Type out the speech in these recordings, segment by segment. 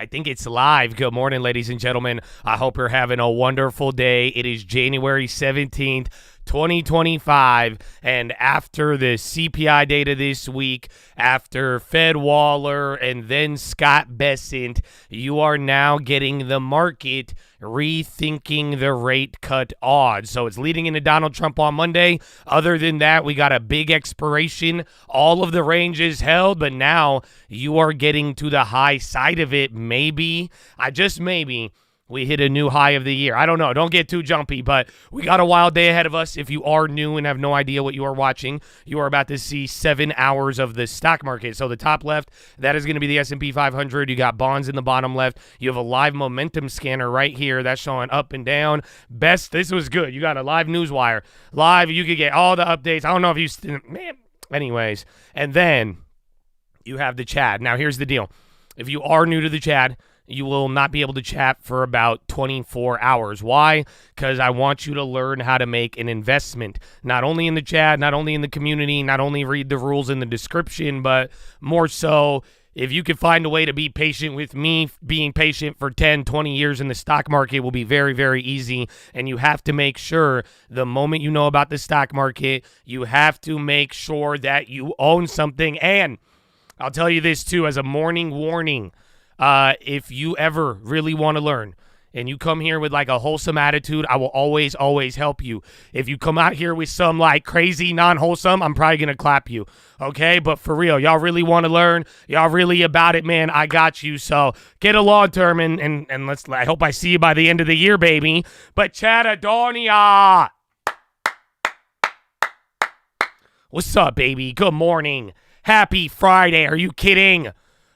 I think it's live. Good morning, ladies and gentlemen. I hope you're having a wonderful day. It is January 17th, 2025, and after the CPI data this week, after Fed Waller and then Scott Bessent, you are now getting the market rethinking the rate cut odds. So it's leading into Donald Trump on Monday. Other than that, we got a big expiration. All of the ranges held, but now you are getting to the high side of it. Maybe, maybe, we hit a new high of the year. I don't know. Don't get too jumpy, but we got a wild day ahead of us. If you are new and have no idea what you are watching, you are about to see 7 hours of the stock market. So the top left, that is going to be the S&P 500. You got bonds in the bottom left. You have a live momentum scanner right here. That's showing up and down. Best, this was good. You got a live news wire. Live, you could get all the updates. I don't know if you, man, anyways. And then you have the chat. Now, here's the deal. If you are new to the chat, you will not be able to chat for about 24 hours. Why? Because I want you to learn how to make an investment, not only in the chat, not only in the community, not only read the rules in the description, but more so, if you can find a way to be patient with me, being patient for 10, 20 years in the stock market will be very, very easy. And you have to make sure the moment you know about the stock market, you have to make sure that you own something. And I'll tell you this too, as a morning warning, if you ever really want to learn and you come here with like a wholesome attitude, I will always, always help you. If you come out here with some like crazy non-wholesome, I'm probably going to clap you. Okay. But for real, y'all really want to learn. Y'all really about it, man. I got you. So get a long term and I hope I see you by the end of the year, baby. But Chattadonia. What's up, baby? Good morning. Happy Friday. Are you kidding?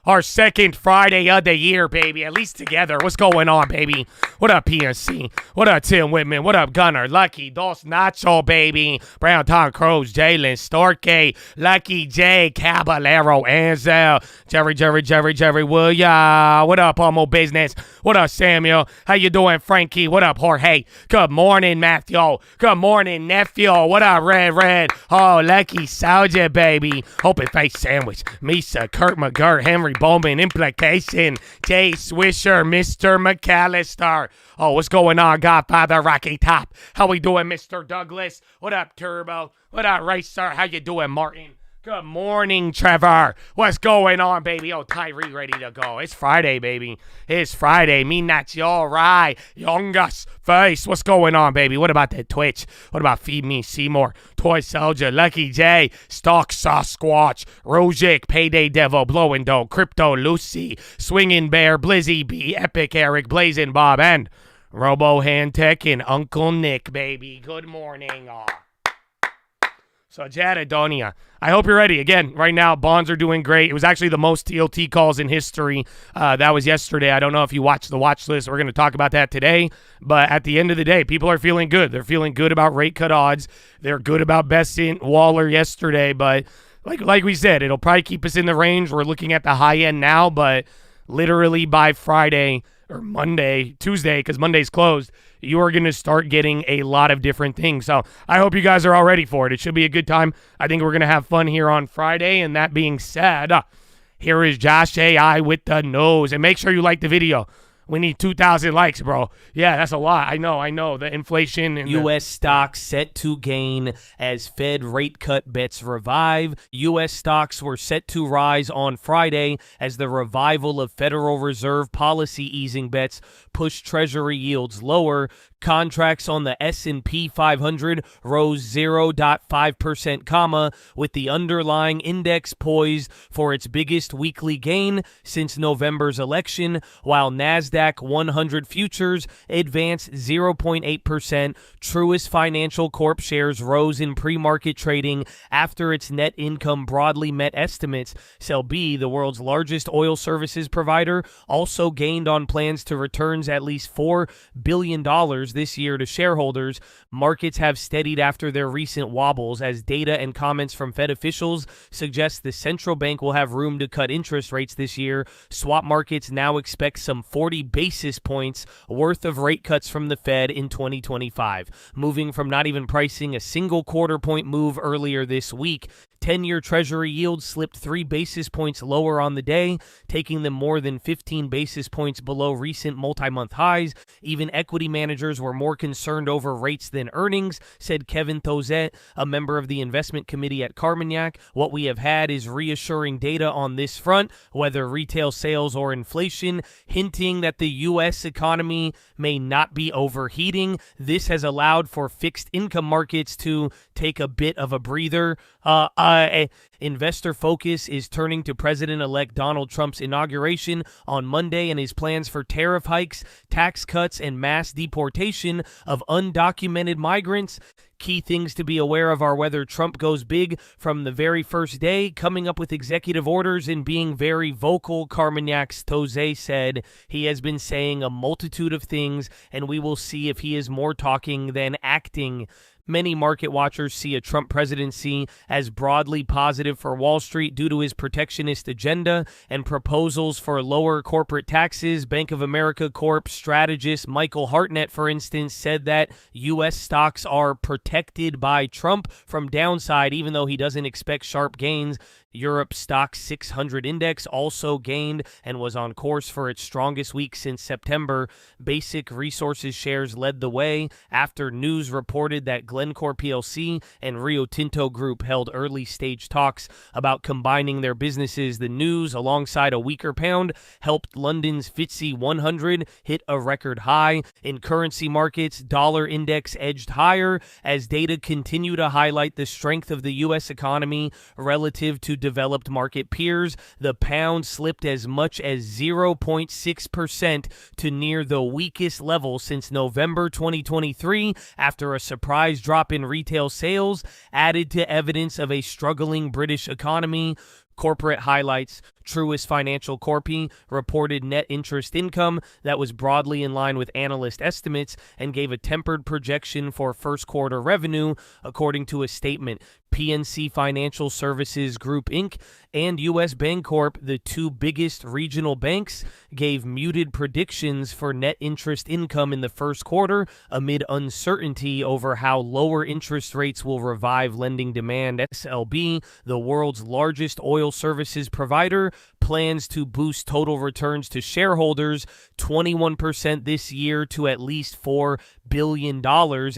Our second Friday of the year, baby. At least together. What's going on, baby? What up, PNC? What up, Tim Whitman? What up, Gunner? Lucky, Dos Nacho, baby. Brown Tom Crows, Jalen, Storky, Lucky J, Caballero, Ansel, Jerry, William. What up, Homo Business? What up, Samuel? How you doing, Frankie? What up, Jorge? Good morning, Matthew. Good morning, nephew. What up, Red? Oh, Lucky Soldier, baby. Open face sandwich. Misa, Kurt McGirt, Henry Bowman, Implication, Jay Swisher, Mr. McAllister. Oh, what's going on, Godfather Rocky Top? How we doing, Mr. Douglas? What up, Turbo? What up, Racer? How you doing, Martin? Good morning, Trevor. What's going on, baby? Oh, Tyree ready to go. It's Friday, baby. It's Friday. Me not your right. Youngest face. What's going on, baby? What about that Twitch? What about Feed Me Seymour? Toy Soldier, Lucky J, Stock Sasquatch, Rojic, Payday Devil, Blowing Dough, Crypto Lucy, Swinging Bear, Blizzy B, Epic Eric, Blazing Bob, and Robo Hand Tech and Uncle Nick, baby. Good morning, all. So, Chattadonia, I hope you're ready. Again, right now, bonds are doing great. It was actually the most TLT calls in history. That was yesterday. I don't know if you watched the watch list. We're going to talk about that today. But at the end of the day, people are feeling good. They're feeling good about rate cut odds. They're good about Bessent, Waller yesterday. But like we said, it'll probably keep us in the range. We're looking at the high end now, but literally by Friday or Monday, Tuesday, because Monday's closed, you are going to start getting a lot of different things. So I hope you guys are all ready for it. It should be a good time. I think we're going to have fun here on Friday. And that being said, here is Josh AI with the nose. And make sure you like the video. We need 2,000 likes, bro. Yeah, that's a lot. I know. The inflation. And U.S. stocks set to gain as Fed rate cut bets revive. U.S. stocks were set to rise on Friday as the revival of Federal Reserve policy easing bets pushed Treasury yields lower. Contracts on the S&P 500 rose 0.5%, with the underlying index poised for its biggest weekly gain since November's election, while NASDAQ 100 futures advanced 0.8%. Truist Financial Corp shares rose in pre-market trading after its net income broadly met estimates. Selby, the world's largest oil services provider, also gained on plans to return at least $4 billion this year to shareholders. Markets have steadied after their recent wobbles as data and comments from Fed officials suggest the central bank will have room to cut interest rates this year. Swap markets now expect some 40 basis points worth of rate cuts from the Fed in 2025, moving from not even pricing a single quarter point move earlier this week. 10-year Treasury yields slipped 3 basis points lower on the day, taking them more than 15 basis points below recent multi-month highs. Even equity managers were more concerned over rates than earnings, said Kevin Thozet, a member of the investment committee at Carmignac. What we have had is reassuring data on this front, whether retail sales or inflation, hinting that the U.S. economy may not be overheating. This has allowed for fixed income markets to take a bit of a breather. Investor focus is turning to President-elect Donald Trump's inauguration on Monday and his plans for tariff hikes, tax cuts, and mass deportation of undocumented migrants. Key things to be aware of are whether Trump goes big from the very first day, coming up with executive orders and being very vocal. Carmagnac's Tozet said he has been saying a multitude of things, and we will see if he is more talking than acting. Many market watchers see a Trump presidency as broadly positive for Wall Street due to his protectionist agenda and proposals for lower corporate taxes. Bank of America Corp strategist Michael Hartnett, for instance, said that U.S. stocks are protected by Trump from downside, even though he doesn't expect sharp gains. Europe's stock 600 index also gained and was on course for its strongest week since September. Basic Resources shares led the way after news reported that Glencore plc and Rio Tinto Group held early-stage talks about combining their businesses. The news, alongside a weaker pound, helped London's FTSE 100 hit a record high. In currency markets, dollar index edged higher as data continue to highlight the strength of the U.S. economy relative to developed market peers. The pound slipped as much as 0.6% to near the weakest level since November 2023 after a surprise drop in retail sales added to evidence of a struggling British economy. Corporate highlights. Truist Financial Corp reported net interest income that was broadly in line with analyst estimates and gave a tempered projection for first quarter revenue, according to a statement. PNC Financial Services Group, Inc. and U.S. Bancorp, the two biggest regional banks, gave muted predictions for net interest income in the first quarter amid uncertainty over how lower interest rates will revive lending demand. SLB, the world's largest oil services provider, plans to boost total returns to shareholders 21% this year to at least $4 billion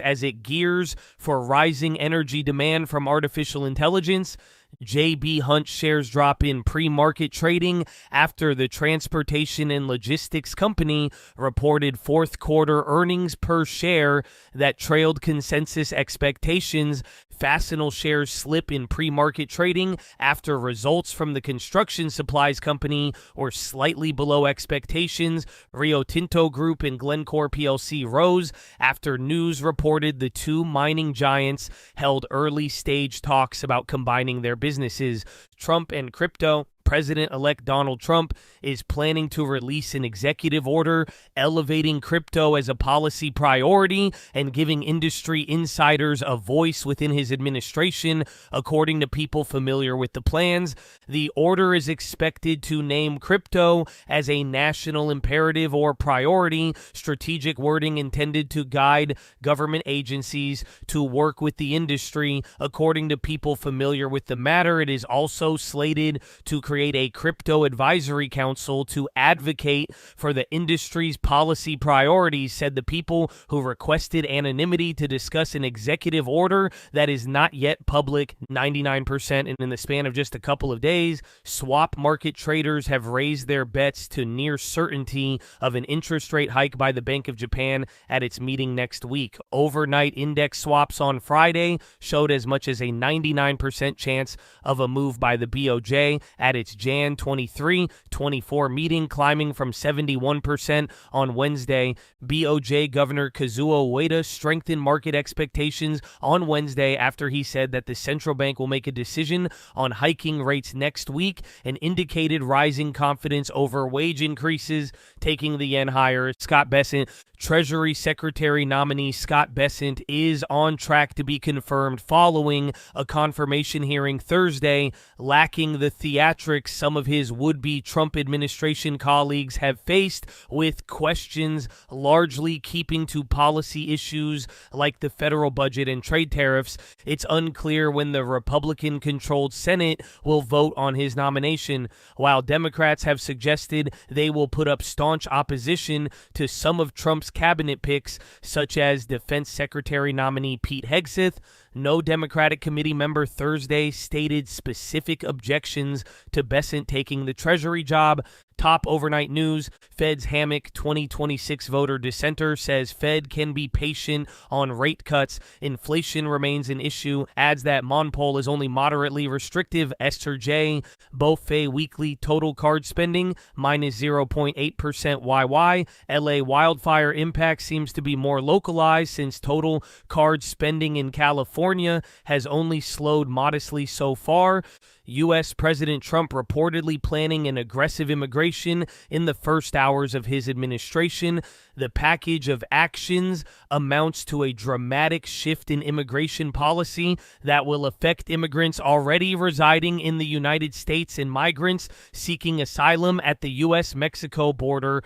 as it gears for rising energy demand from artificial intelligence. J.B. Hunt shares drop in pre-market trading after the transportation and logistics company reported fourth quarter earnings per share that trailed consensus expectations. Fastenal shares slip in pre-market trading after results from the construction supplies company were slightly below expectations. Rio Tinto Group and Glencore plc rose after news reported the two mining giants held early-stage talks about combining their businesses. Trump and crypto. President-elect Donald Trump is planning to release an executive order elevating crypto as a policy priority and giving industry insiders a voice within his administration, according to people familiar with the plans. The order is expected to name crypto as a national imperative or priority, strategic wording intended to guide government agencies to work with the industry. According to people familiar with the matter, it is also slated to create a crypto advisory council to advocate for the industry's policy priorities, said the people who requested anonymity to discuss an executive order that is not yet public. 99%, and in the span of just a couple of days, swap market traders have raised their bets to near certainty of an interest rate hike by the Bank of Japan at its meeting next week. Overnight index swaps on Friday showed as much as a 99% chance of a move by the BOJ at its Jan 23-24 meeting, climbing from 71% on Wednesday. BOJ Governor Kazuo Ueda strengthened market expectations on Wednesday after he said that the central bank will make a decision on hiking rates next week and indicated rising confidence over wage increases, taking the yen higher. Scott Bessent, Treasury Secretary nominee Scott Bessent, is on track to be confirmed following a confirmation hearing Thursday, lacking the theatrics metrics some of his would-be Trump administration colleagues have faced, with questions largely keeping to policy issues like the federal budget and trade tariffs. It's unclear when the Republican-controlled Senate will vote on his nomination, while Democrats have suggested they will put up staunch opposition to some of Trump's cabinet picks, such as Defense Secretary nominee Pete Hegseth. No Democratic committee member Thursday stated specific objections to Bessent taking the Treasury job. Top overnight news, Fed's Hammock 2026 voter dissenter says Fed can be patient on rate cuts. Inflation remains an issue, adds that Monpole is only moderately restrictive. Esther J. Beaufet weekly total card spending minus 0.8% YY. LA wildfire impact seems to be more localized since total card spending in California has only slowed modestly so far. U.S. President Trump reportedly planning an aggressive immigration in the first hours of his administration. The package of actions amounts to a dramatic shift in immigration policy that will affect immigrants already residing in the United States and migrants seeking asylum at the U.S.-Mexico border.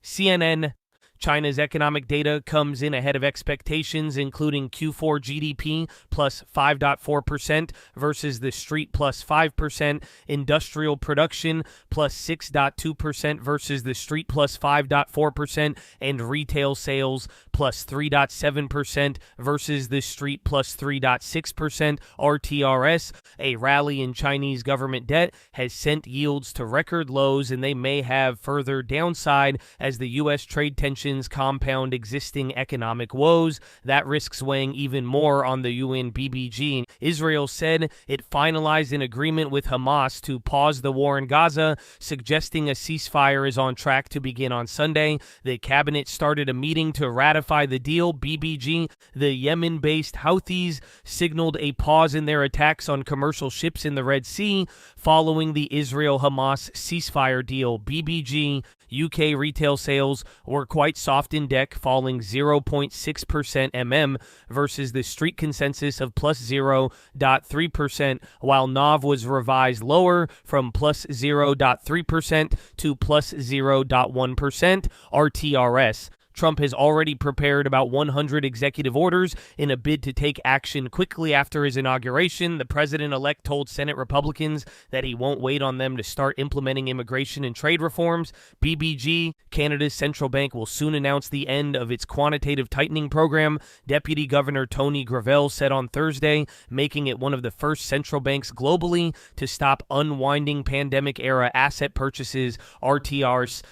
CNN. China's economic data comes in ahead of expectations, including Q4 GDP plus 5.4% versus the street plus 5%, industrial production plus 6.2% versus the street plus 5.4%, and retail sales plus 3.7% versus the street plus 3.6%. RTRS, a rally in Chinese government debt, has sent yields to record lows, and they may have further downside as the U.S. trade tensions compound existing economic woes. That risks weighing even more on the UN BBG. Israel said it finalized an agreement with Hamas to pause the war in Gaza, suggesting a ceasefire is on track to begin on Sunday. The cabinet started a meeting to ratify the deal. BBG, the Yemen-based Houthis, signaled a pause in their attacks on commercial ships in the Red Sea following the Israel-Hamas ceasefire deal. BBG UK retail sales were quite soft in DEC, falling 0.6% versus the street consensus of plus 0.3%, while NAV was revised lower from plus 0.3% to plus 0.1%. RTRS. Trump has already prepared about 100 executive orders in a bid to take action quickly after his inauguration. The president-elect told Senate Republicans that he won't wait on them to start implementing immigration and trade reforms. BBG, Canada's central bank, will soon announce the end of its quantitative tightening program, Deputy Governor Tony Gravel said on Thursday, making it one of the first central banks globally to stop unwinding pandemic-era asset purchases. RTRs.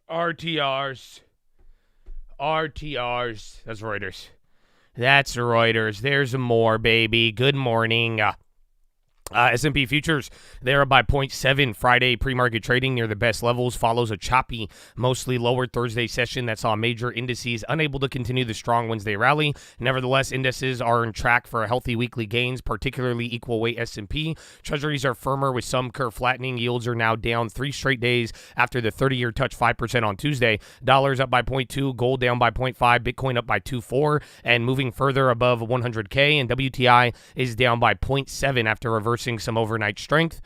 That's Reuters. That's Reuters. There's more, baby. Good morning. S&P futures, they're up by 0.7. Friday pre-market trading near the best levels follows a choppy, mostly lower Thursday session that saw major indices unable to continue the strong Wednesday rally. Nevertheless, indices are on track for a healthy weekly gains, particularly equal weight S&P. Treasuries are firmer with some curve flattening. Yields are now down 3 straight days after the 30-year touched 5% on Tuesday. Dollars up by 0.2, gold down by 0.5, Bitcoin up by 2.4, and moving further above 100K, and WTI is down by 0.7 after reversing some overnight strength.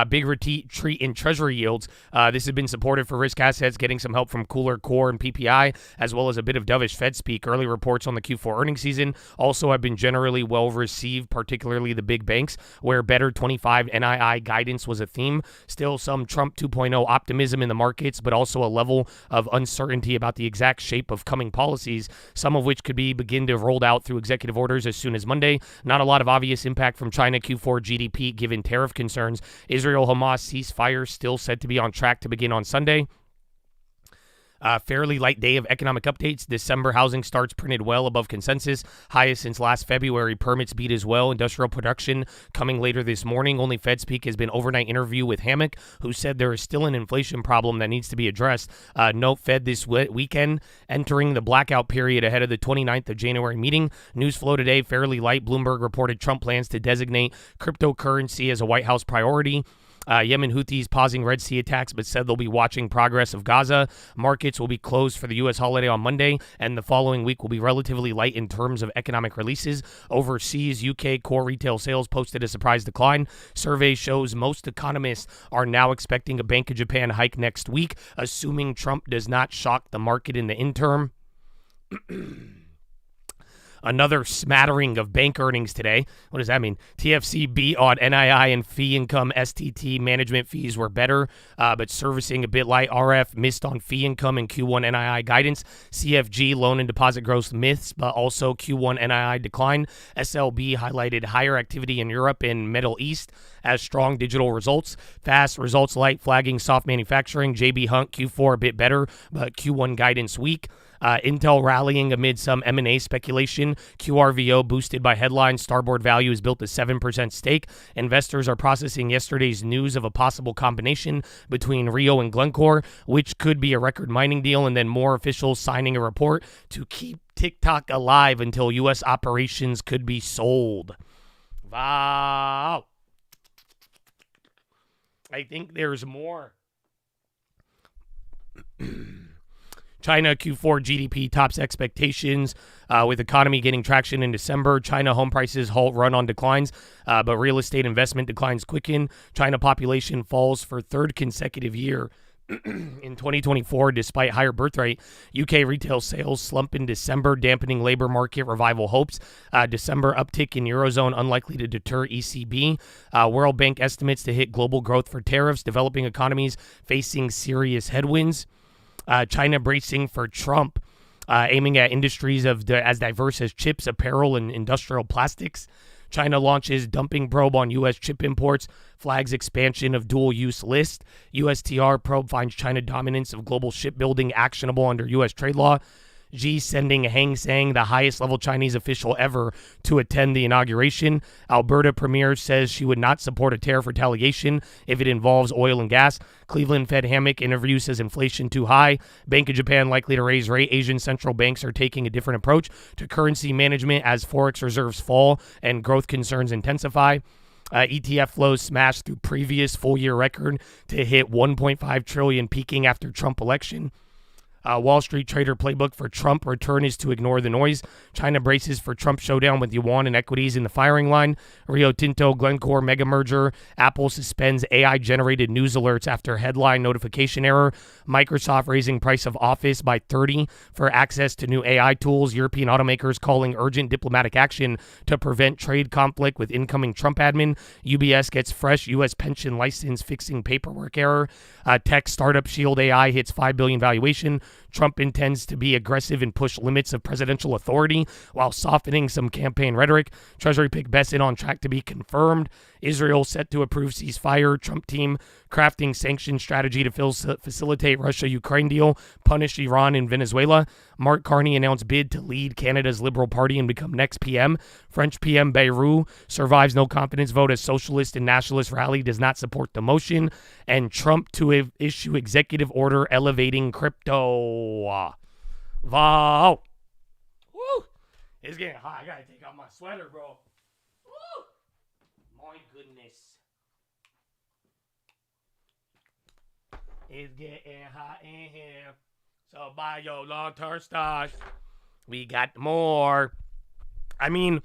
Big retreat in Treasury yields. This has been supported for risk assets, getting some help from cooler core and PPI, as well as a bit of dovish Fed speak. Early reports on the Q4 earnings season also have been generally well received, particularly the big banks, where better 25 NII guidance was a theme. Still some Trump 2.0 optimism in the markets, but also a level of uncertainty about the exact shape of coming policies, some of which could begin to rolled out through executive orders as soon as Monday. Not a lot of obvious impact from China Q4 GDP given tariff concerns. Israel-Hamas ceasefire still said to be on track to begin on Sunday. Fairly light day of economic updates. December housing starts printed well above consensus, highest since last February. Permits beat as well. Industrial production coming later this morning. Only Fed speak has been overnight interview with Hammock, who said there is still an inflation problem that needs to be addressed. Note Fed this weekend entering the blackout period ahead of the 29th of January meeting. News flow today fairly light. Bloomberg reported Trump plans to designate cryptocurrency as a White House priority. Yemen Houthis pausing Red Sea attacks, but said they'll be watching progress of Gaza. Markets will be closed for the U.S. holiday on Monday, and the following week will be relatively light in terms of economic releases. Overseas, UK core retail sales posted a surprise decline. Survey shows most economists are now expecting a Bank of Japan hike next week, assuming Trump does not shock the market in the interim. Another smattering of bank earnings today. What does that mean? TFC beat on NII and fee income. STT management fees were better, but servicing a bit light. RF missed on fee income and Q1 NII guidance. CFG loan and deposit growth myths, but also Q1 NII decline. SLB highlighted higher activity in Europe and Middle East as strong digital results. Fast results light, flagging soft manufacturing. JB Hunt Q4 a bit better, but Q1 guidance weak. Intel rallying amid some M&A speculation. QRVO boosted by headlines. Starboard Value has built a 7% stake. Investors are processing yesterday's news of a possible combination between Rio and Glencore, which could be a record mining deal, and then more officials signing a report to keep Tik Tok alive until U.S. operations could be sold. Wow. I think there's more. China Q4 GDP tops expectations with economy getting traction in December. China home prices halt run on declines, but real estate investment declines quicken. China population falls for third consecutive year in 2024 despite higher birth rate. UK retail sales slump in December, dampening labor market revival hopes. December uptick in Eurozone unlikely to deter ECB. World Bank estimates to hit global growth for tariffs. Developing economies facing serious headwinds. China bracing for Trump, aiming at industries as diverse as chips, apparel, and industrial plastics. China launches dumping probe on U.S. chip imports, flags expansion of dual-use list. USTR probe finds China dominance of global shipbuilding actionable under U.S. trade law. Xi sending Hang Seng, the highest-level Chinese official ever, to attend the inauguration. Alberta Premier says she would not support a tariff retaliation if it involves oil and gas. Cleveland Fed Hammock interview says inflation too high. Bank of Japan likely to raise rate. Asian central banks are taking a different approach to currency management as forex reserves fall and growth concerns intensify. ETF flows smashed through previous full-year record to hit $1.5 trillion, peaking after Trump election. Wall Street trader playbook for Trump return is to ignore the noise. China braces for Trump showdown with yuan and equities in the firing line. Rio Tinto Glencore mega merger. Apple suspends AI-generated news alerts after headline notification error. Microsoft raising price of Office by 30 for access to new AI tools. European automakers calling urgent diplomatic action to prevent trade conflict with incoming Trump admin. UBS gets fresh U.S. pension license fixing paperwork error. Tech startup Shield AI hits $5 billion valuation. Trump intends to be aggressive and push limits of presidential authority while softening some campaign rhetoric. Treasury pick Besson on track to be confirmed. Israel set to approve ceasefire. Trump team crafting sanction strategy to facilitate Russia-Ukraine deal. Punish Iran and Venezuela. Mark Carney announced bid to lead Canada's Liberal Party and become next PM. French PM Bayrou survives no confidence vote as socialist and nationalist rally does not support the motion. And Trump to issue executive order elevating crypto. Wow. Woo. It's getting hot. I gotta take off my sweater, bro. Woo. My goodness. It's getting hot in here. So buy your long-term stash. We got more. I mean,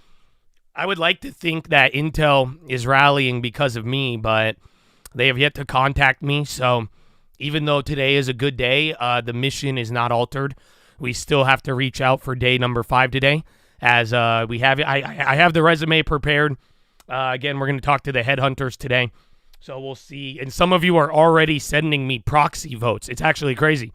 I would like to think that Intel is rallying because of me, but they have yet to contact me. So even though today is a good day, the mission is not altered. We still have to reach out for day number 5 today, as we have. I have the resume prepared. Again, we're going to talk to the headhunters today, so we'll see. And some of you are already sending me proxy votes. It's actually crazy.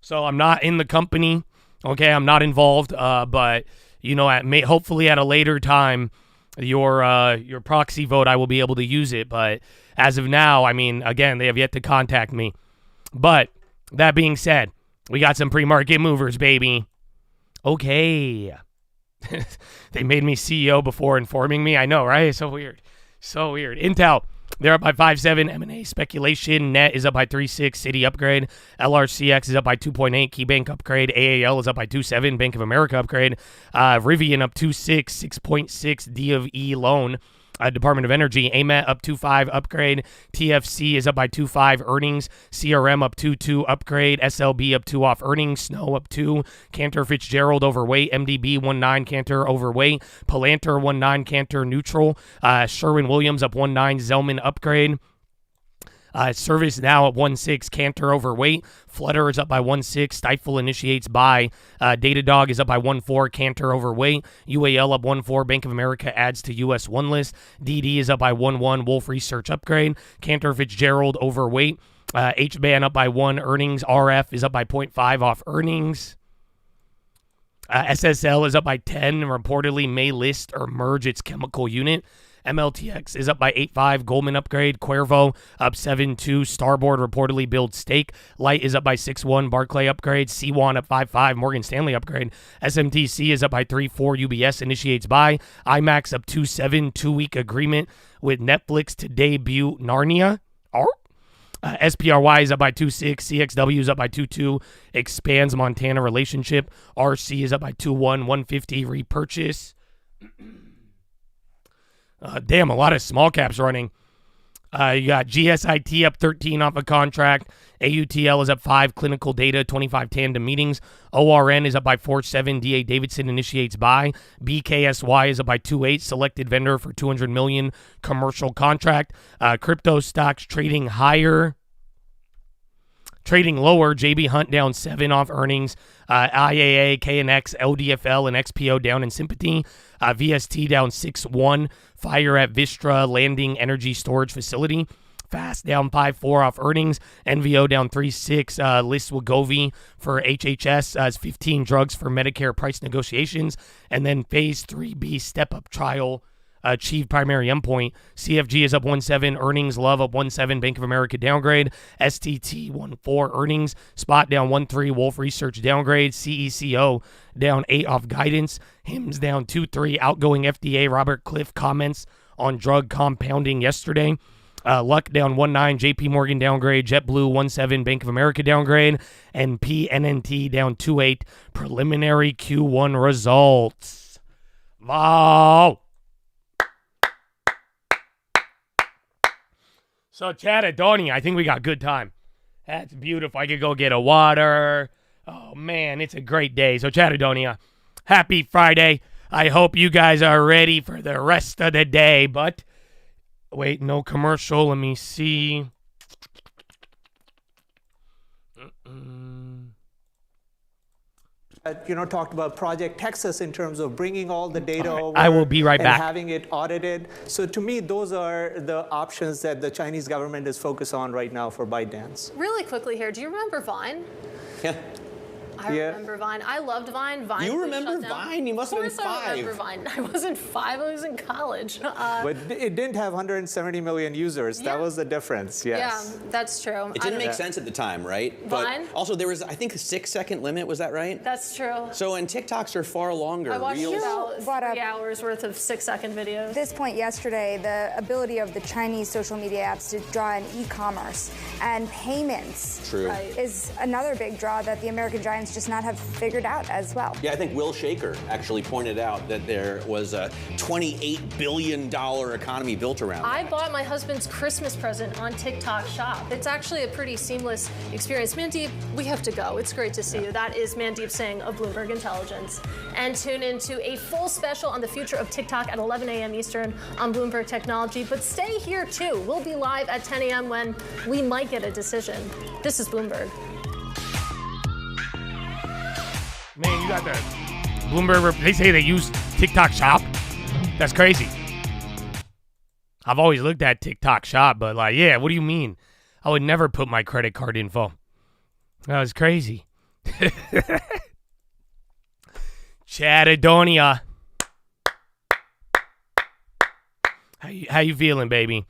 So I'm not in the company. Okay, I'm not involved. But you know, hopefully at a later time, your proxy vote, I will be able to use it. But as of now, I mean, again, they have yet to contact me. But that being said, we got some pre-market movers, baby. Okay. They made me CEO before informing me. I know, right? So weird. So weird. Intel, they're up by 5.7. M&A speculation. Net is up by 3.6. Citi upgrade. LRCX is up by 2.8. KeyBank upgrade. AAL is up by 2.7. Bank of America upgrade. Rivian up 2.6. 6.6. D of E loan. Department of Energy, AMET up 2.5 upgrade. TFC is up by 2.5 earnings. CRM up 2.2 upgrade. SLB up 2 off earnings. Snow up 2. Cantor Fitzgerald overweight. MDB 1.9 Cantor overweight. Palantir 1.9 Cantor neutral. Sherwin-Williams up 1.9 Zelman upgrade. Service now at 1.6, Cantor overweight. Flutter is up by 1.6. Stifle initiates buy. Datadog is up by 1.4. Cantor overweight. UAL up 1.4. Bank of America adds to US 1 list. DD is up by 1.1. Wolf Research upgrade. Cantor Fitzgerald overweight. HBAN up by 1 earnings. RF is up by 0.5 off earnings. SSL is up by 10 and reportedly may list or merge its chemical unit. MLTX is up by 8.5. Goldman upgrade. Cuervo up 7.2. Starboard reportedly builds stake. Light is up by 6.1. Barclay upgrade. C1 up 5.5. Morgan Stanley upgrade. SMTC is up by 3.4. UBS initiates buy. IMAX up 2.7. 2-week agreement with Netflix to debut Narnia. SPRY is up by 2.6. CXW is up by 2.2. Expands Montana relationship. RC is up by 2.1. 150 repurchase. Damn, a lot of small caps running. You got GSIT up 13 off a contract. AUTL is up 5. Clinical data, 25 tandem meetings. ORN is up by 4.7. DA Davidson initiates buy. BKSY is up by 2.8. Selected vendor for $200 million commercial contract. Crypto stocks trading higher. Trading lower, JB Hunt down 7 off earnings. IAA, KNX, LDFL, and XPO down in sympathy. VST down 6.1. Fire at Vistra Landing Energy Storage Facility. Fast down 5.4 off earnings. NVO down 3.6. List Wegovy for HHS as 15 drugs for Medicare price negotiations. And then Phase 3B step-up trial. Achieve primary endpoint. CFG is up 1.7. Earnings. Love up 1.7. Bank of America downgrade. STT 1.4 earnings. Spot down 1.3. Wolf Research downgrade. CECO down 8 off guidance. HIMS down 2.3. Outgoing FDA Robert Cliff comments on drug compounding yesterday. Luck down 1.9. JP Morgan downgrade. JetBlue 1.7. Bank of America downgrade. And PNNT down 2.8. Preliminary Q1 results. Wow. So, Chattadonia, I think we got good time. That's beautiful. I could go get a water. Oh, man, it's a great day. So, Chattadonia, happy Friday. I hope you guys are ready for the rest of the day. But, wait, no commercial. Let me see. Talked about Project Texas in terms of bringing all the data over. I will be right back. And having it audited. So to me, those are the options that the Chinese government is focused on right now for ByteDance. Really quickly here, do you remember Vine? Yeah. I remember Vine. I loved Vine. Vine. You remember Vine? You must have been 5. I remember Vine. I wasn't 5. I was in college. But it didn't have 170 million users. Yeah. That was the difference. Yes. Yeah, that's true. It didn't make sense at the time, right? Vine? But also there was, I think, a 6-second limit. Was that right? That's true. So, and TikToks are far longer. I watched Reels. about 3 hours worth of 6-second videos. At this point yesterday, the ability of the Chinese social media apps to draw in e-commerce and payments True. Right. is another big draw that the American giants just not have figured out as well. Yeah, I think Will Shaker actually pointed out that there was a $28 billion economy built around I that. bought my husband's Christmas present on TikTok Shop. It's actually a pretty seamless experience. Mandeep, we have to go. It's great to see you. That is Mandeep Singh of Bloomberg Intelligence. And tune into a full special on the future of TikTok at 11 a.m. Eastern on Bloomberg Technology. But stay here, too. We'll be live at 10 a.m. when we might get a decision. This is Bloomberg. Man, you got the Bloomberg. They say they use TikTok Shop. That's crazy. I've always looked at TikTok Shop, but yeah, what do you mean? I would never put my credit card info. That was crazy. Chattadonia. How you feeling, baby?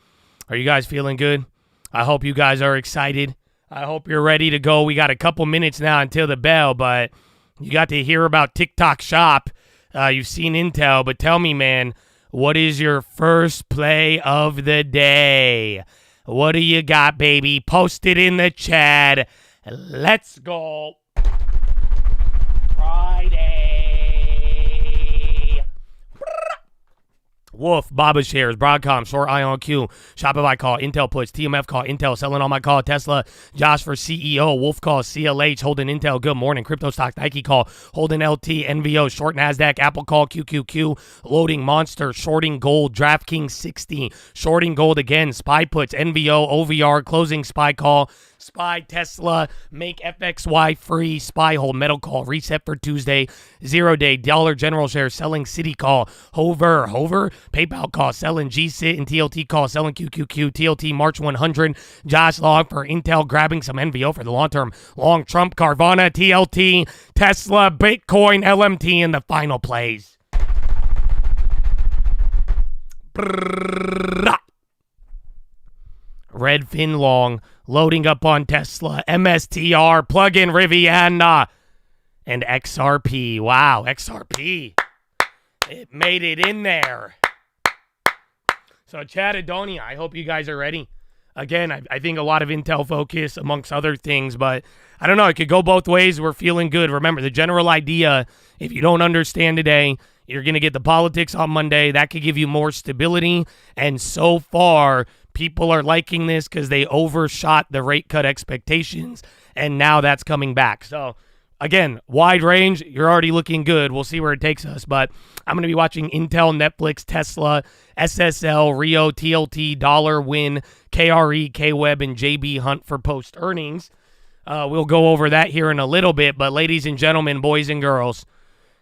Are you guys feeling good? I hope you guys are excited. I hope you're ready to go. We got a couple minutes now until the bell, but you got to hear about TikTok Shop. You've seen intel, but tell me, man, what is your first play of the day? What do you got, baby? Post it in the chat. Let's go. Friday. Wolf, Baba shares, Broadcom, short IonQ, Shopify call, Intel puts, TMF call, Intel selling all my call, Tesla, Josh for CEO, Wolf call, CLH, holding Intel, good morning, crypto stock, Nike call, holding LT, NVO, short NASDAQ, Apple call, QQQ, loading Monster, shorting gold, DraftKings 60, shorting gold again, SPY puts, NVO, OVR, closing SPY call, SPY, Tesla, make FXY free, SPY hold, metal call, reset for Tuesday, 0 day, Dollar General share, selling City call, Hover, PayPal call, selling GSIT and TLT call, selling QQQ, TLT March 100, Josh Long for Intel, grabbing some NVO for the long term, long Trump, Carvana, TLT, Tesla, Bitcoin, LMT in the final plays. Redfin Long, loading up on Tesla, MSTR, plug-in Riviana, and XRP. Wow, XRP. It made it in there. So, Chattadonia, I hope you guys are ready. Again, I think a lot of Intel focus amongst other things, but I don't know. It could go both ways. We're feeling good. Remember, the general idea, if you don't understand today, you're going to get the politics on Monday. That could give you more stability. And so far, people are liking this because they overshot the rate cut expectations, and now that's coming back. So, again, wide range. You're already looking good. We'll see where it takes us. But I'm going to be watching Intel, Netflix, Tesla, SSL, Rio, TLT, Dollar, Win, KRE, KWeb, and JB Hunt for post-earnings. We'll go over that here in a little bit. But ladies and gentlemen, boys and girls,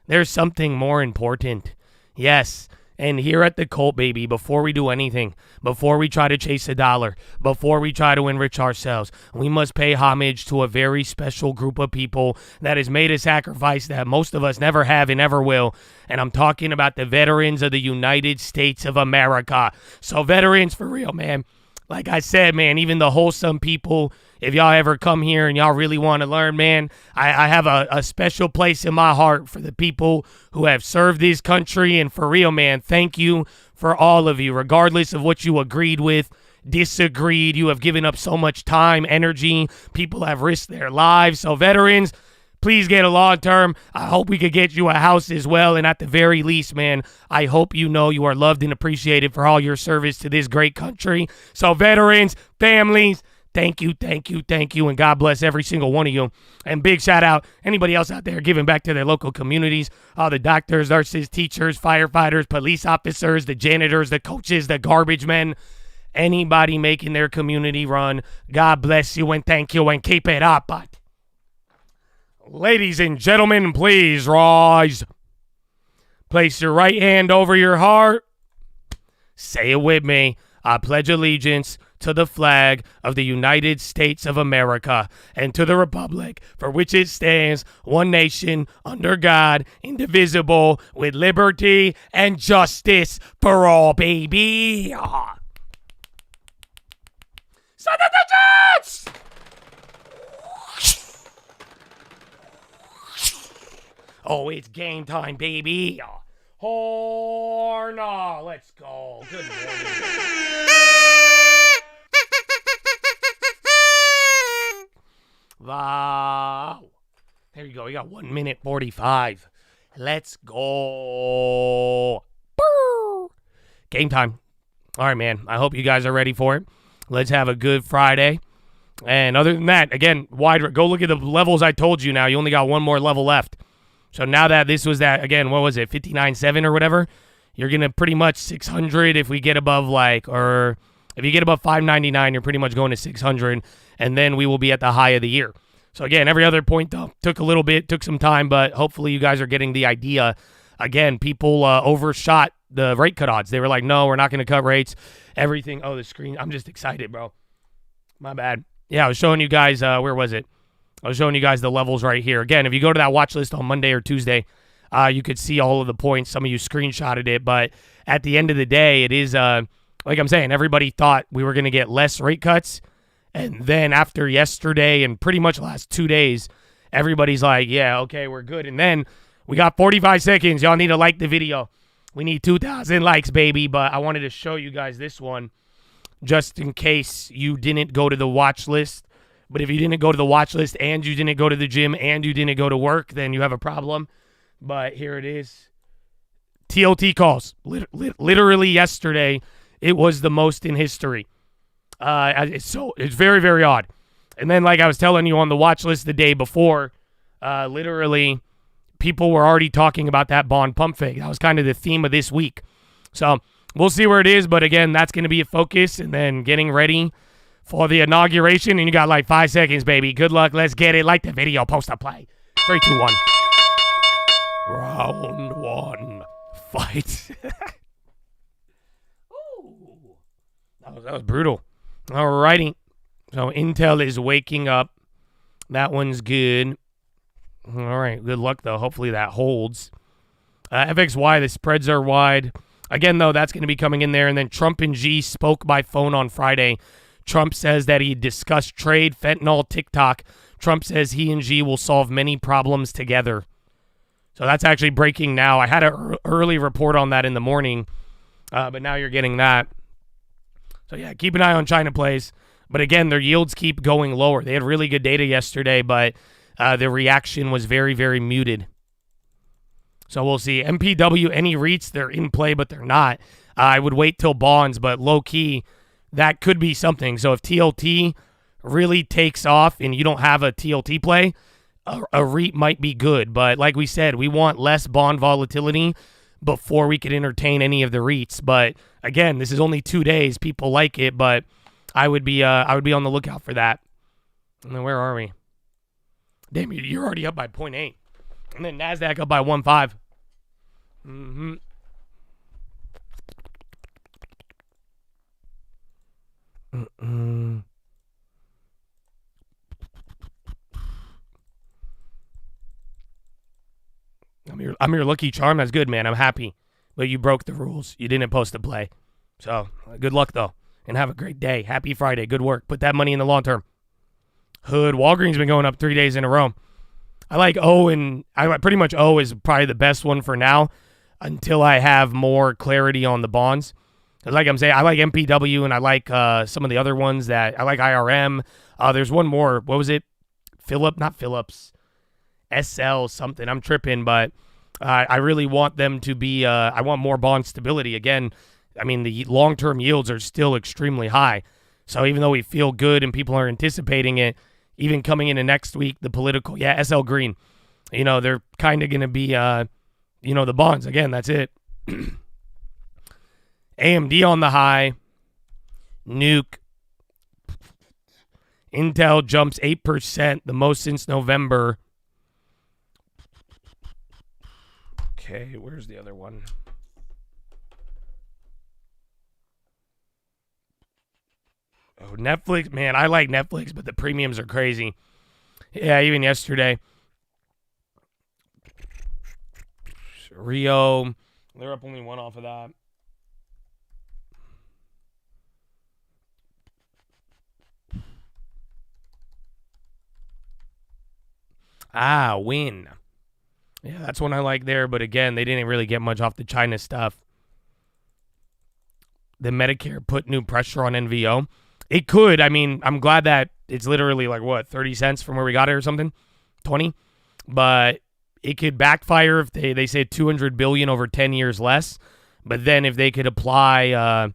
there's something more important. Yes. And here at the Cult, baby, before we do anything, before we try to chase a dollar, before we try to enrich ourselves, we must pay homage to a very special group of people that has made a sacrifice that most of us never have and never will. And I'm talking about the veterans of the United States of America. So veterans, for real, man. Like I said, man, even the wholesome people, if y'all ever come here and y'all really want to learn, man, I have a special place in my heart for the people who have served this country. And for real, man, thank you for all of you, regardless of what you agreed with, disagreed. You have given up so much time, energy. People have risked their lives. So veterans, please get a long term. I hope we could get you a house as well. And at the very least, man, I hope you know you are loved and appreciated for all your service to this great country. So veterans, families, thank you, and God bless every single one of you. And big shout out anybody else out there giving back to their local communities, all the doctors, nurses, teachers, firefighters, police officers, the janitors, the coaches, the garbage men, anybody making their community run. God bless you and thank you and keep it up. But ladies and gentlemen, please rise. Place your right hand over your heart. Say it with me. I pledge allegiance to the flag of the United States of America and to the republic for which it stands, one nation, under God, indivisible, with liberty and justice for all, baby. Son of the Jets! Oh, it's game time, baby. Horna, let's go. Good morning. Wow. There you go. We got 1 minute 45. Let's go. Boo. Game time. All right, man. I hope you guys are ready for it. Let's have a good Friday. And other than that, again, go look at the levels I told you now. You only got one more level left. So now that this was that, again, what was it, 59.7 or whatever, you're going to pretty much 600 if we get above or if you get above 599, you're pretty much going to 600, and then we will be at the high of the year. So again, every other point though, took some time, but hopefully you guys are getting the idea. Again, people overshot the rate cut odds. They were like, no, we're not going to cut rates. Everything. Oh, the screen. I'm just excited, bro. My bad. Yeah, I was showing you guys, where was it? I was showing you guys the levels right here. Again, if you go to that watch list on Monday or Tuesday, you could see all of the points. Some of you screenshotted it, but at the end of the day, it is, like I'm saying, everybody thought we were going to get less rate cuts. And then after yesterday and pretty much the last 2 days, everybody's like, yeah, okay, we're good. And then we got 45 seconds. Y'all need to like the video. We need 2,000 likes, baby. But I wanted to show you guys this one just in case you didn't go to the watch list. But if you didn't go to the watch list and you didn't go to the gym and you didn't go to work, then you have a problem. But here it is. TLT calls. Literally yesterday, it was the most in history. It's very, very odd. And then, like I was telling you on the watch list the day before, literally, people were already talking about that bond pump fake. That was kind of the theme of this week. So we'll see where it is. But again, that's going to be a focus. And then getting ready for the inauguration. And you got like 5 seconds, baby. Good luck. Let's get it. Like the video. Post a play. 3, 2, 1. Round 1. Fight. Ooh. That was brutal. All righty. So Intel is waking up. That one's good. All right. Good luck, though. Hopefully that holds. FXY, the spreads are wide. Again, though, that's going to be coming in there. And then Trump and Xi spoke by phone on Friday. Trump says that he discussed trade, fentanyl, TikTok. Trump says he and Xi will solve many problems together. So that's actually breaking now. I had an early report on that in the morning, but now you're getting that. So, yeah, keep an eye on China plays. But, again, their yields keep going lower. They had really good data yesterday, but the reaction was very, very muted. So we'll see. MPW, any REITs, they're in play, but they're not. I would wait till bonds, but low-key, that could be something. So if TLT really takes off and you don't have a TLT play, a REIT might be good. But like we said, we want less bond volatility before we could entertain any of the REITs. But again, this is only 2 days. People like it, but I would be on the lookout for that. And then where are we? Damn, you're already up by 0.8. And then NASDAQ up by 1.5. Mm-hmm. Mm-mm. I'm your lucky charm. That's good, man. I'm happy. But you broke the rules. You didn't post a play. So, good luck, though. And have a great day. Happy Friday. Good work. Put that money in the long term. Hood. Walgreens been going up 3 days in a row. I like O, and I pretty much O is probably the best one for now until I have more clarity on the bonds. Because like I'm saying, I like MPW, and I like some of the other ones that I like IRM. There's one more. What was it? Not Phillips. SL something. I'm tripping, but I really want them to be, I want more bond stability. Again, I mean, the long-term yields are still extremely high. So even though we feel good and people are anticipating it, even coming into next week, the political, SL Green, they're kind of going to be, the bonds. Again, that's it. AMD on the high. Nuke. Intel jumps 8%, the most since November. Okay, where's the other one? Oh, Netflix. Man, I like Netflix, but the premiums are crazy. Yeah, even yesterday. Rio. They're up only one off of that. Win. Yeah, that's one I like there. But again, they didn't really get much off the China stuff. The Medicare put new pressure on NVO. It could. I mean, I'm glad that it's literally like, 30 cents from where we got it or something? 20? But it could backfire if they say $200 billion over 10 years less. But then if they could apply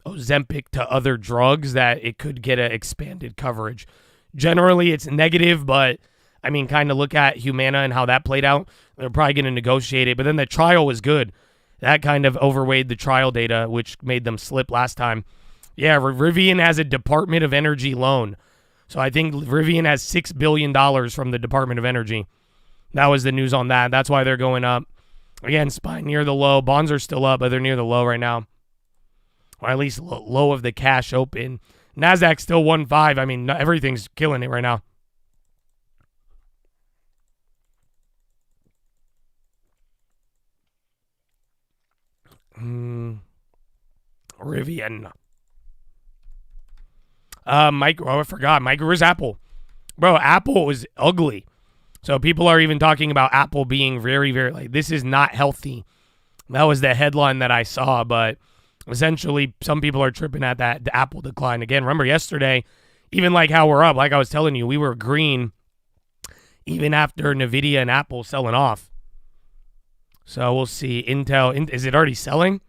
Ozempic to other drugs, that it could get an expanded coverage. Generally, it's negative, but I mean, kind of look at Humana and how that played out. They're probably going to negotiate it. But then the trial was good. That kind of overweighed the trial data, which made them slip last time. Yeah, Rivian has a Department of Energy loan. So I think Rivian has $6 billion from the Department of Energy. That was the news on that. That's why they're going up. Again, SPY near the low. Bonds are still up, but they're near the low right now. Or at least low of the cash open. NASDAQ still 1.5. I mean, everything's killing it right now. Rivian. I forgot. Micro is Apple. Bro, Apple is ugly. So people are even talking about Apple being very, very, like, this is not healthy. That was the headline that I saw, but essentially some people are tripping at that, the Apple decline. Again, remember yesterday, even like how we're up, like I was telling you, we were green even after NVIDIA and Apple selling off. So we'll see. Intel, is it already selling?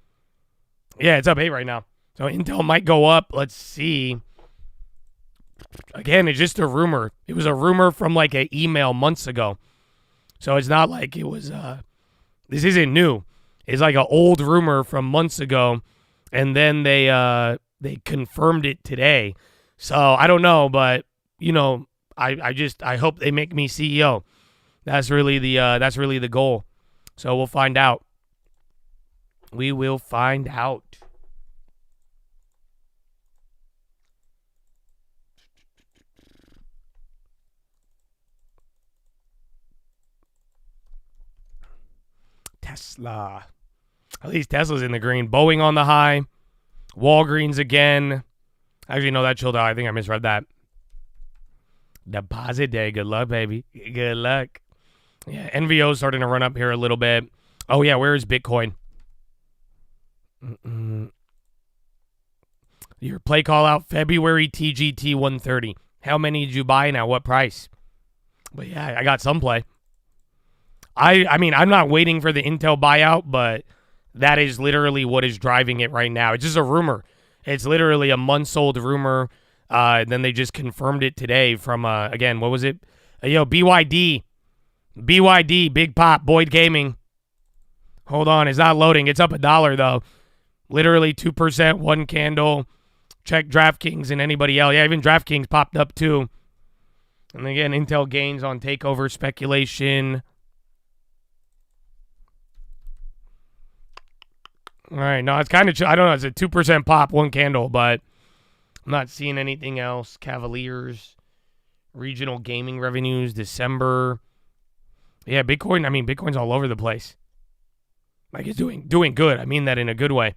Yeah, it's up 8 right now. So Intel might go up. Let's see. Again, it's just a rumor. It was a rumor from like an email months ago. So it's not like it was, this isn't new. It's like an old rumor from months ago. And then they confirmed it today. So I don't know, but you know, I hope they make me CEO. That's really the goal. So we'll find out. We will find out. Tesla. At least Tesla's in the green. Boeing on the high. Walgreens again. Actually, no, that chilled out. I think I misread that. Deposit day. Good luck, baby. Good luck. Yeah, NVO's starting to run up here a little bit. Oh, yeah, where is Bitcoin? Your play call out, February TGT 130. How many did you buy and at what price? But yeah, I got some play. I mean, I'm not waiting for the Intel buyout, but that is literally what is driving it right now. It's just a rumor. It's literally a months-old rumor. Then they just confirmed it today from, again, what was it? BYD. BYD, Big Pop, Boyd Gaming. Hold on, it's not loading. It's up $1, though. Literally 2%, one candle. Check DraftKings and anybody else. Yeah, even DraftKings popped up, too. And again, Intel gains on takeover speculation. All right, no, it's kind of, I don't know, it's a 2% pop, one candle, but I'm not seeing anything else. Cavaliers, regional gaming revenues, December. Yeah, Bitcoin, I mean, Bitcoin's all over the place. Like, it's doing good. I mean that in a good way.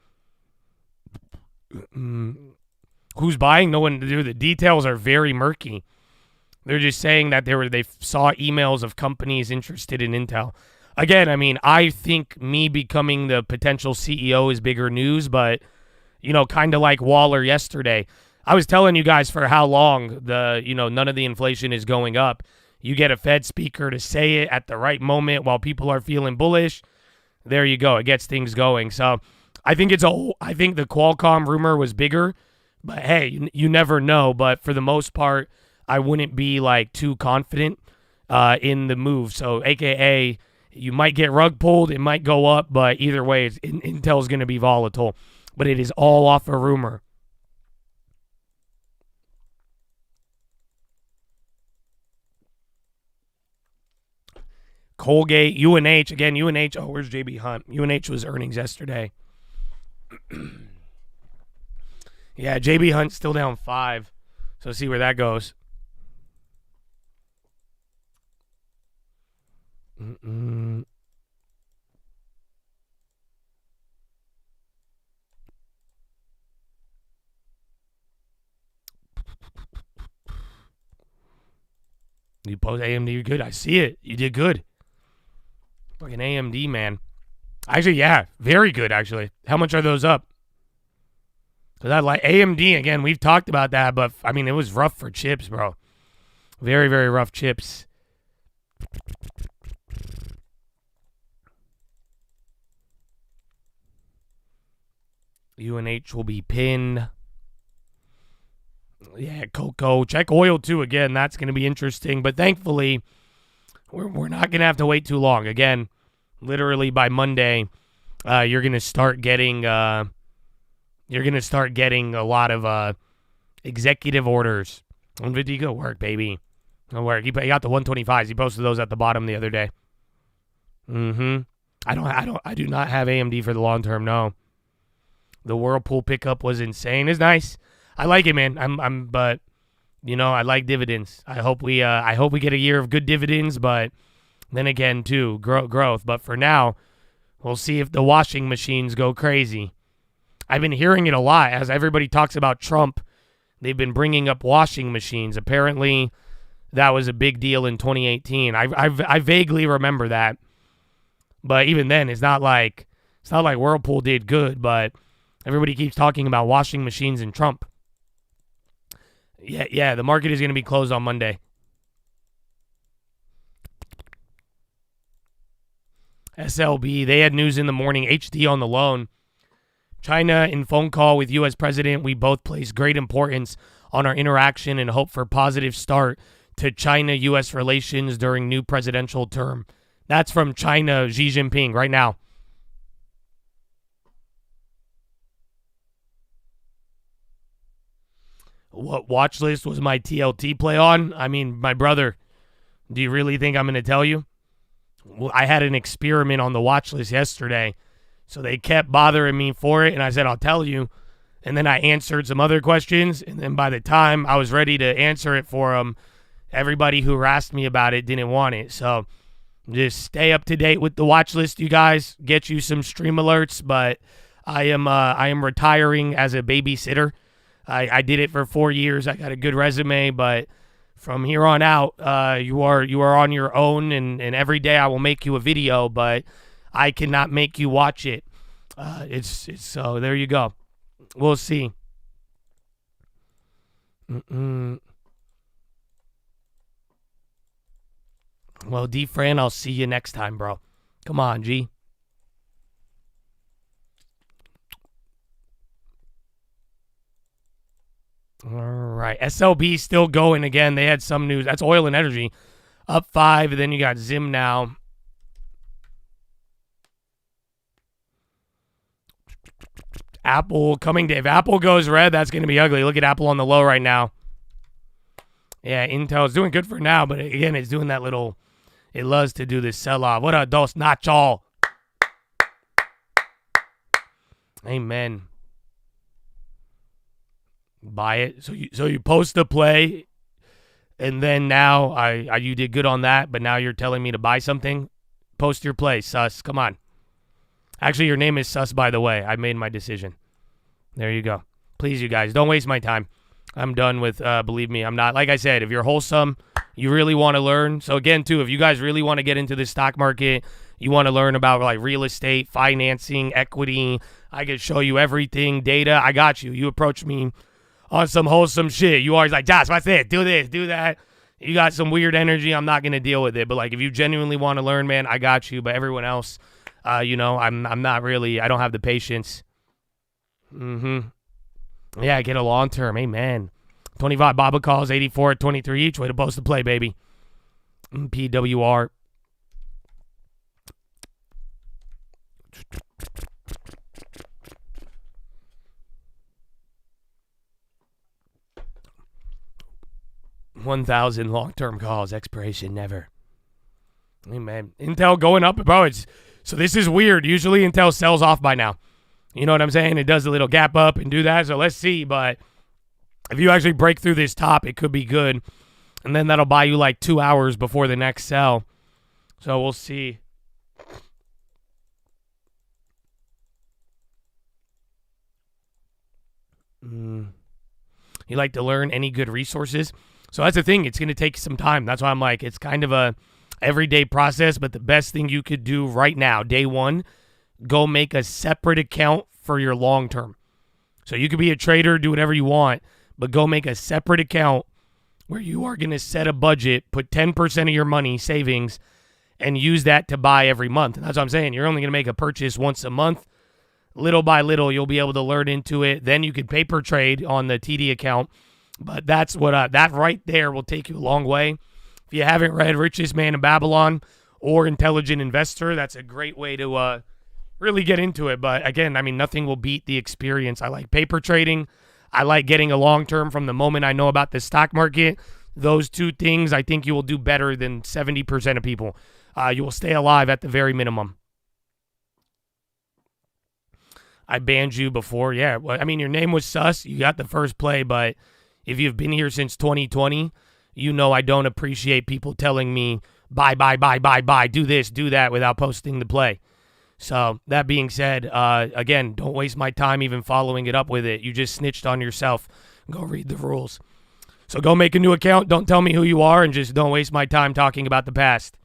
Who's buying? No one. The details are very murky. They're just saying that they saw emails of companies interested in Intel. Again, I mean, I think me becoming the potential CEO is bigger news, but, you know, kind of like Waller yesterday. I was telling you guys for how long none of the inflation is going up. You get a Fed speaker to say it at the right moment while people are feeling bullish. There you go. It gets things going. So I think I think the Qualcomm rumor was bigger, but hey, you never know. But for the most part, I wouldn't be like too confident in the move. So AKA, you might get rug pulled. It might go up, but either way, Intel's going to be volatile. But it is all off a rumor. Colgate, UNH. Again, UNH. Oh, where's JB Hunt? UNH was earnings yesterday. Yeah, JB Hunt's still down 5. So see where that goes. You post AMD, you're good. I see it. You did good. Fucking AMD, man. Actually, yeah, very good, actually. How much are those up? Because I like AMD, again, we've talked about that, but, I mean, it was rough for chips, bro. Very, very rough chips. UNH will be pinned. Yeah, cocoa. Check oil, too, again. That's going to be interesting. But thankfully, we're not going to have to wait too long. Again, literally by Monday, you're going to start getting a lot of executive orders. 150, go work, baby. Go work. He got the 125s. He posted those at the bottom the other day. I do not have AMD for the long term, no. The Whirlpool pickup was insane. It's nice. I like it, man. But you know, I like dividends. I hope we get a year of good dividends, but then again, too, growth. But for now, we'll see if the washing machines go crazy. I've been hearing it a lot as everybody talks about Trump. They've been bringing up washing machines. Apparently, that was a big deal in 2018. I vaguely remember that, but even then, it's not like Whirlpool did good. But everybody keeps talking about washing machines and Trump. Yeah, the market is going to be closed on Monday. SLB, they had news in the morning. HD on the loan. China in phone call with U.S. President. We both place great importance on our interaction and hope for positive start to China-U.S. relations during new presidential term. That's from China, Xi Jinping, right now. What Watchlist was my TLT play on? I mean, my brother, do you really think I'm going to tell you? Well, I had an experiment on the Watchlist yesterday, so they kept bothering me for it, and I said, I'll tell you. And then I answered some other questions, and then by the time I was ready to answer it for them, everybody who harassed me about it didn't want it. So just stay up to date with the Watchlist, you guys. Get you some stream alerts, but I am retiring as a babysitter. I did it for 4 years. I got a good resume, but from here on out, you are on your own, and every day I will make you a video, but I cannot make you watch it. It's so there you go. We'll see. Well, D-Fran, I'll see you next time, bro. Come on, G. All right. SLB still going again. They had some news. That's oil and energy. Up 5. And then you got Zim now. Apple coming to. If Apple goes red, that's going to be ugly. Look at Apple on the low right now. Yeah, Intel's doing good for now. But again, it's doing that little. It loves to do this sell-off. What a dos nacho. Amen. Buy it. So you post a play, and then now you did good on that, but now you're telling me to buy something. Post your play, sus. Come on. Actually, your name is sus, by the way. I made my decision. There you go. Please, you guys, don't waste my time. I'm done with. Believe me, I'm not. Like I said, if you're wholesome, you really want to learn. So again, too, if you guys really want to get into the stock market, you want to learn about like real estate, financing, equity. I can show you everything, data. I got you. You approach me on some wholesome shit. You always like, Josh, what's it? Do this, do that. You got some weird energy. I'm not going to deal with it. But like, if you genuinely want to learn, man, I got you. But everyone else, I'm not really, I don't have the patience. Yeah, get a long term. Amen. 25 Baba calls, 84 at 23 each. Way to post the play, baby. PWR. $1,000 long-term calls, expiration never. Amen. Intel going up, bro. So this is weird. Usually Intel sells off by now. You know what I'm saying? It does a little gap up and do that. So let's see. But if you actually break through this top, it could be good. And then that'll buy you like 2 hours before the next sell. So we'll see. You like to learn any good resources? So that's the thing. It's going to take some time. That's why I'm like, it's kind of a everyday process. But the best thing you could do right now, day one, go make a separate account for your long term. So you could be a trader, do whatever you want, but go make a separate account where you are going to set a budget, put 10% of your money savings, and use that to buy every month. And that's what I'm saying. You're only going to make a purchase once a month. Little by little, you'll be able to learn into it. Then you could paper trade on the TD account. But that's what that right there will take you a long way. If you haven't read Richest Man in Babylon or Intelligent Investor, that's a great way to really get into it. But again, I mean, nothing will beat the experience. I like paper trading. I like getting a long term from the moment I know about the stock market. Those two things, I think you will do better than 70% of people. You will stay alive at the very minimum. I banned you before. Yeah, well, I mean, your name was sus. You got the first play, but if you've been here since 2020, you know I don't appreciate people telling me, buy, do this, do that, without posting the play. So that being said, again, don't waste my time even following it up with it. You just snitched on yourself. Go read the rules. So go make a new account. Don't tell me who you are, and just don't waste my time talking about the past.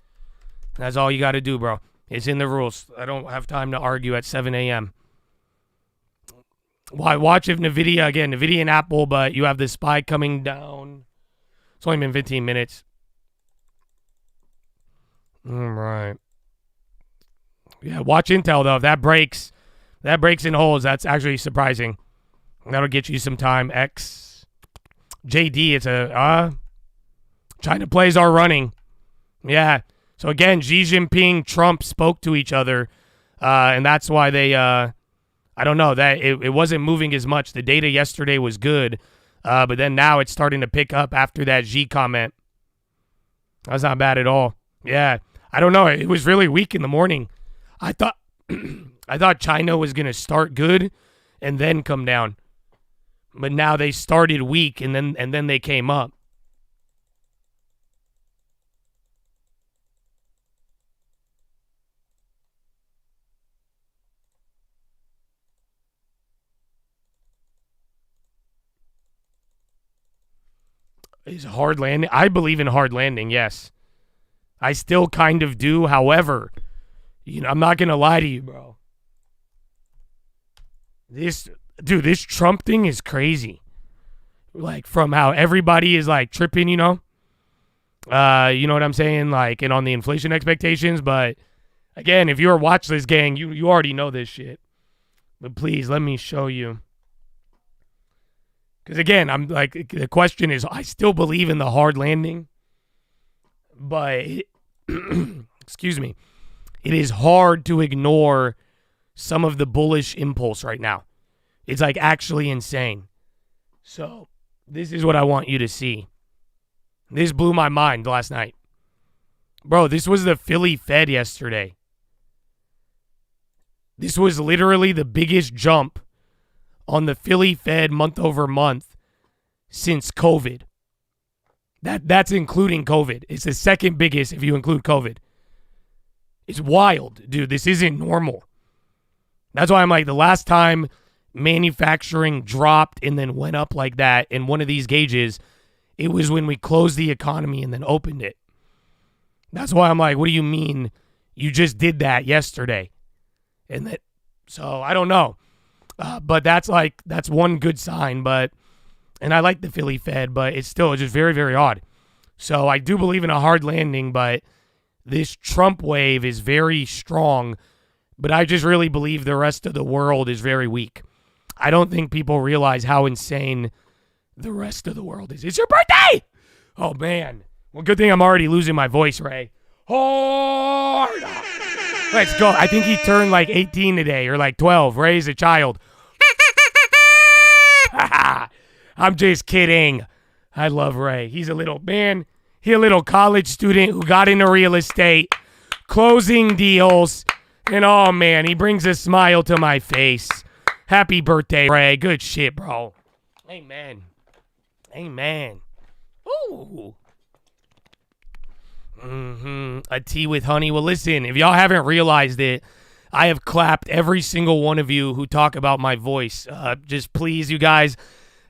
That's all you got to do, bro. It's in the rules. I don't have time to argue at 7 a.m. Why watch if NVIDIA and Apple, but you have the SPY coming down. It's only been 15 minutes. All right. Yeah, watch Intel, though. If that breaks and holds, that's actually surprising. That'll get you some time. X. JD, it's a, China plays are running. Yeah. So, again, Xi Jinping, Trump spoke to each other, and that's why they, I don't know, that it wasn't moving as much. The data yesterday was good, but then now it's starting to pick up after that Xi comment. That's not bad at all. Yeah. I don't know. It was really weak in the morning. I thought I thought China was going to start good and then come down. But now they started weak and then they came up. Is hard landing? I believe in hard landing, yes. I still kind of do. However, I'm not going to lie to you, bro. This Trump thing is crazy. Like, from how everybody is, like, tripping, you know what I'm saying? Like, and on the inflation expectations. But, again, if you're a Watchlist gang, you already know this shit. But please, let me show you. Because, again, I'm like, the question is, I still believe in the hard landing. But, excuse me, it is hard to ignore some of the bullish impulse right now. It's like actually insane. So, this is what I want you to see. This blew my mind last night. Bro, this was the Philly Fed yesterday. This was literally the biggest jump on the Philly Fed month over month since COVID. That's including COVID. It's the second biggest if you include COVID. It's wild, dude. This isn't normal. That's why I'm like, the last time manufacturing dropped and then went up like that in one of these gauges, it was when we closed the economy and then opened it. That's why I'm like, what do you mean you just did that yesterday? So I don't know. But that's one good sign. And I like the Philly Fed, but it's still just very, very odd. So I do believe in a hard landing, but this Trump wave is very strong. But I just really believe the rest of the world is very weak. I don't think people realize how insane the rest of the world is. It's your birthday! Oh, man. Well, good thing I'm already losing my voice, Ray. Hard! Let's go. I think he turned like 18 today or like 12. Ray's a child. I'm just kidding. I love Ray. He's a little college student who got into real estate, closing deals, and oh man, he brings a smile to my face. Happy birthday, Ray. Good shit, bro. Amen. Ooh. A tea with honey. Well, listen, if y'all haven't realized it, I have clapped every single one of you who talk about my voice. Just please, you guys,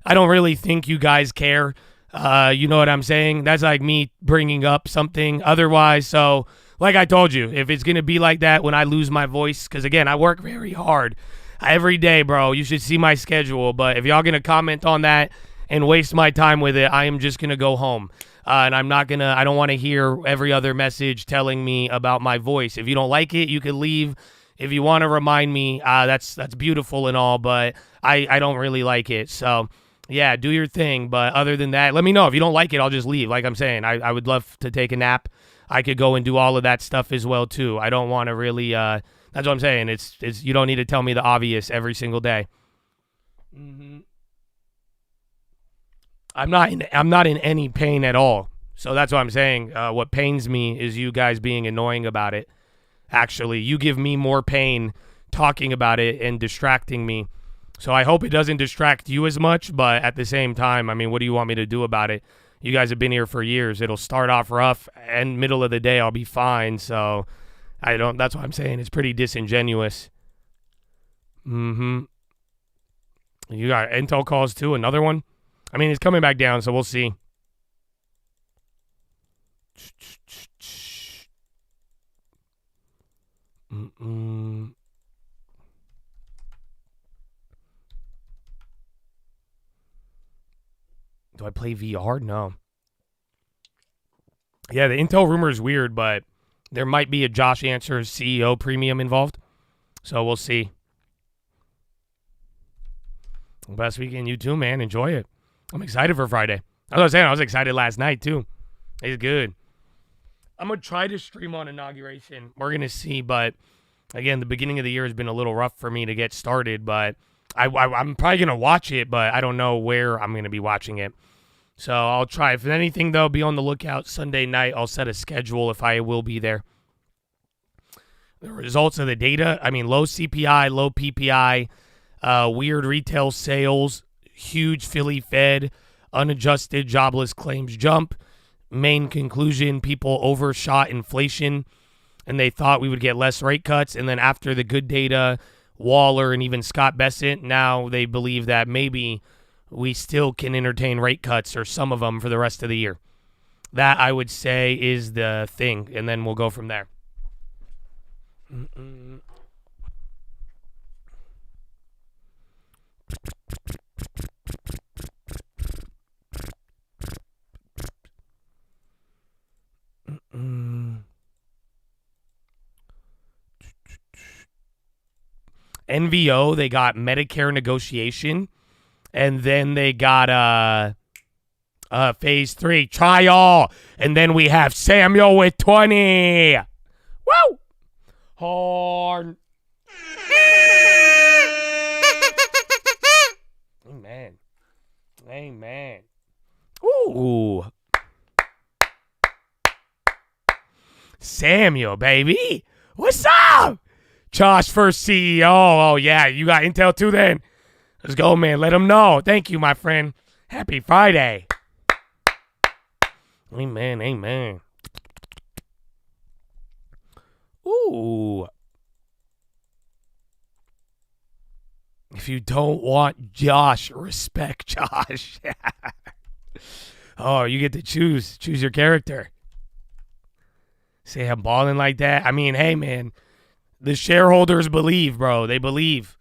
I don't really think you guys care. You know what I'm saying? That's like me bringing up something otherwise. So, like I told you, if it's going to be like that when I lose my voice, because again, I work very hard every day, bro. You should see my schedule. But if y'all going to comment on that and waste my time with it, I am just going to go home. And I don't want to hear every other message telling me about my voice. If you don't like it, you can leave. If you want to remind me, that's beautiful and all, but I don't really like it. So, yeah, do your thing. But other than that, let me know. If you don't like it, I'll just leave. Like I'm saying, I would love to take a nap. I could go and do all of that stuff as well, too. I don't want to really, that's what I'm saying. It's you don't need to tell me the obvious every single day. I'm not in any pain at all. So that's what I'm saying. What pains me is you guys being annoying about it. Actually, you give me more pain talking about it and distracting me. So I hope it doesn't distract you as much, but at the same time, I mean, what do you want me to do about it? You guys have been here for years. It'll start off rough, and middle of the day, I'll be fine. So that's what I'm saying. It's pretty disingenuous. You got Intel calls too, another one? I mean, it's coming back down, so we'll see. Do I play VR? No. Yeah, the Intel rumor is weird, but There might be a Josh Answers CEO premium involved. So we'll see. Best weekend, you too, man. Enjoy it. I'm excited for Friday. I was saying, I was excited last night, too. It's good. I'm going to try to stream on Inauguration. We're going to see, but again, the beginning of the year has been a little rough for me to get started, but I'm probably going to watch it, but I don't know where I'm going to be watching it. So I'll try. If anything, though, be on the lookout Sunday night. I'll set a schedule if I will be there. The results of the data, low CPI, low PPI, weird retail sales, huge Philly Fed, unadjusted jobless claims jump. Main conclusion, people overshot inflation, and they thought we would get less rate cuts. And then after the good data, Waller and even Scott Bessent, now they believe that maybe we still can entertain rate cuts or some of them for the rest of the year. That, I would say, is the thing, and then we'll go from there. NVO, they got Medicare negotiation, and then they got phase 3 trial, and then we have Samuel with 20. Woo! Horn. Amen. Amen. Ooh. Samuel, baby. What's up? Josh, first CEO. Oh, yeah. You got intel too then? Let's go, man. Let him know. Thank you, my friend. Happy Friday. Amen. Amen. Ooh. If you don't want Josh, respect Josh. Oh, you get to choose. Choose your character. Say I'm balling like that. Hey, man. The shareholders believe, bro. They believe.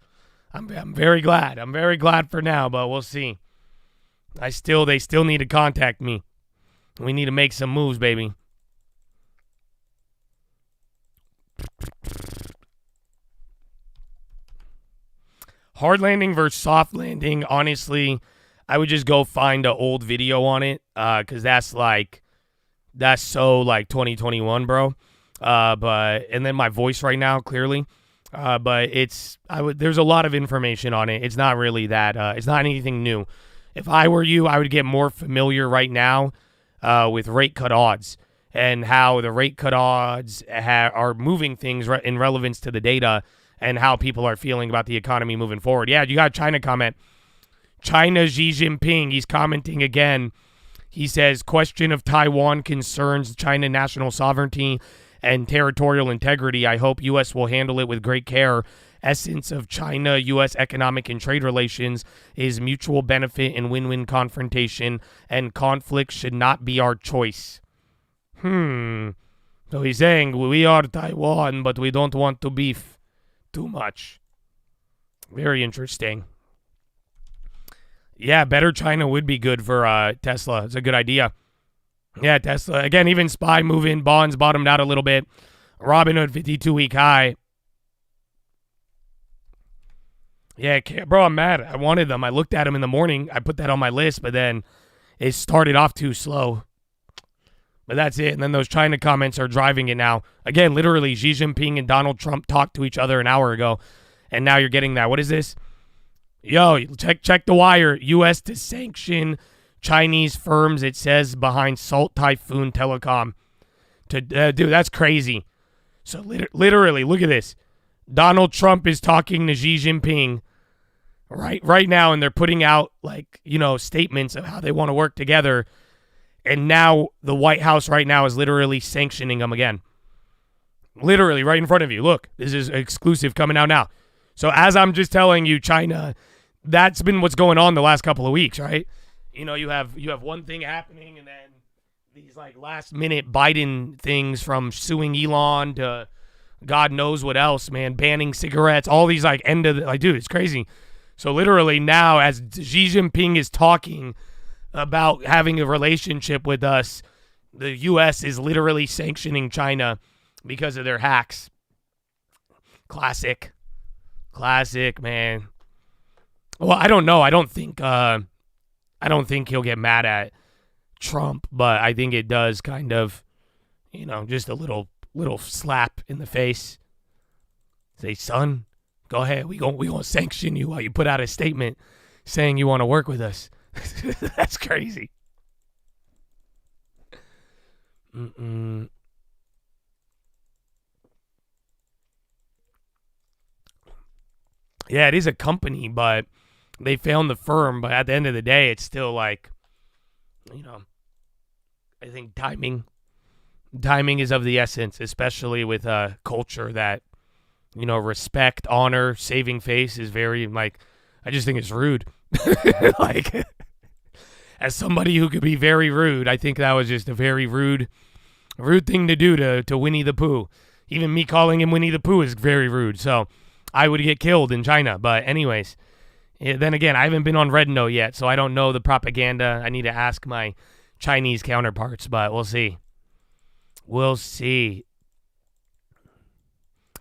I'm very glad. I'm very glad for now, but we'll see. They still need to contact me. We need to make some moves, baby. Hard landing versus soft landing. Honestly, I would just go find an old video on it, because that's so 2021, bro. And then my voice right now, clearly. But there's a lot of information on it. It's not really that, it's not anything new. If I were you, I would get more familiar right now with rate cut odds and how the rate cut odds are moving things in relevance to the data and how people are feeling about the economy moving forward. Yeah, you got China comment. China Xi Jinping, he's commenting again. He says, question of Taiwan concerns China national sovereignty and territorial integrity. I hope U.S. will handle it with great care. Essence of China-U.S. economic and trade relations is mutual benefit and win-win confrontation, and conflict should not be our choice. So he's saying, we are Taiwan, but we don't want to beef too much. Very interesting. Yeah, better China would be good for Tesla. It's a good idea. Yeah, Tesla. Again, even SPY moving. Bonds bottomed out a little bit. Robinhood 52-week high. Yeah, bro, I'm mad. I wanted them. I looked at them in the morning. I put that on my list, but then it started off too slow. But that's it. And then those China comments are driving it now. Again, literally, Xi Jinping and Donald Trump talked to each other an hour ago, and now you're getting that. What is this? Yo, check the wire. U.S. to sanction Chinese firms, it says, behind Salt Typhoon Telecom. Dude, that's crazy. So literally, look at this. Donald Trump is talking to Xi Jinping right now, and they're putting out statements of how they want to work together. And now the White House right now is literally sanctioning them again. Literally right in front of you. Look, this is exclusive coming out now. So as I'm just telling you, China, that's been what's going on the last couple of weeks, right? You have one thing happening, and then these last minute Biden things, from suing Elon to God knows what else, man, banning cigarettes, all these end of the, dude, it's crazy. So literally now, as Xi Jinping is talking about having a relationship with us, the U.S. is literally sanctioning China because of their hacks. Classic, man. Well, I don't know. I don't think he'll get mad at Trump, but I think it does kind of, just a little slap in the face. Say, son, go ahead. We gonna sanction you while you put out a statement saying you want to work with us. That's crazy. Yeah, it is a company, but they found the firm. But at the end of the day, it's still like, I think timing is of the essence, especially with a culture that, respect, honor, saving face is very, like, I just think it's rude. Like, as somebody who could be very rude, I think that was just a very rude thing to do to Winnie the Pooh. Even me calling him Winnie the Pooh is very rude. So I would get killed in China. But anyways, then again, I haven't been on Red Note yet, so I don't know the propaganda. I need to ask my Chinese counterparts, but we'll see.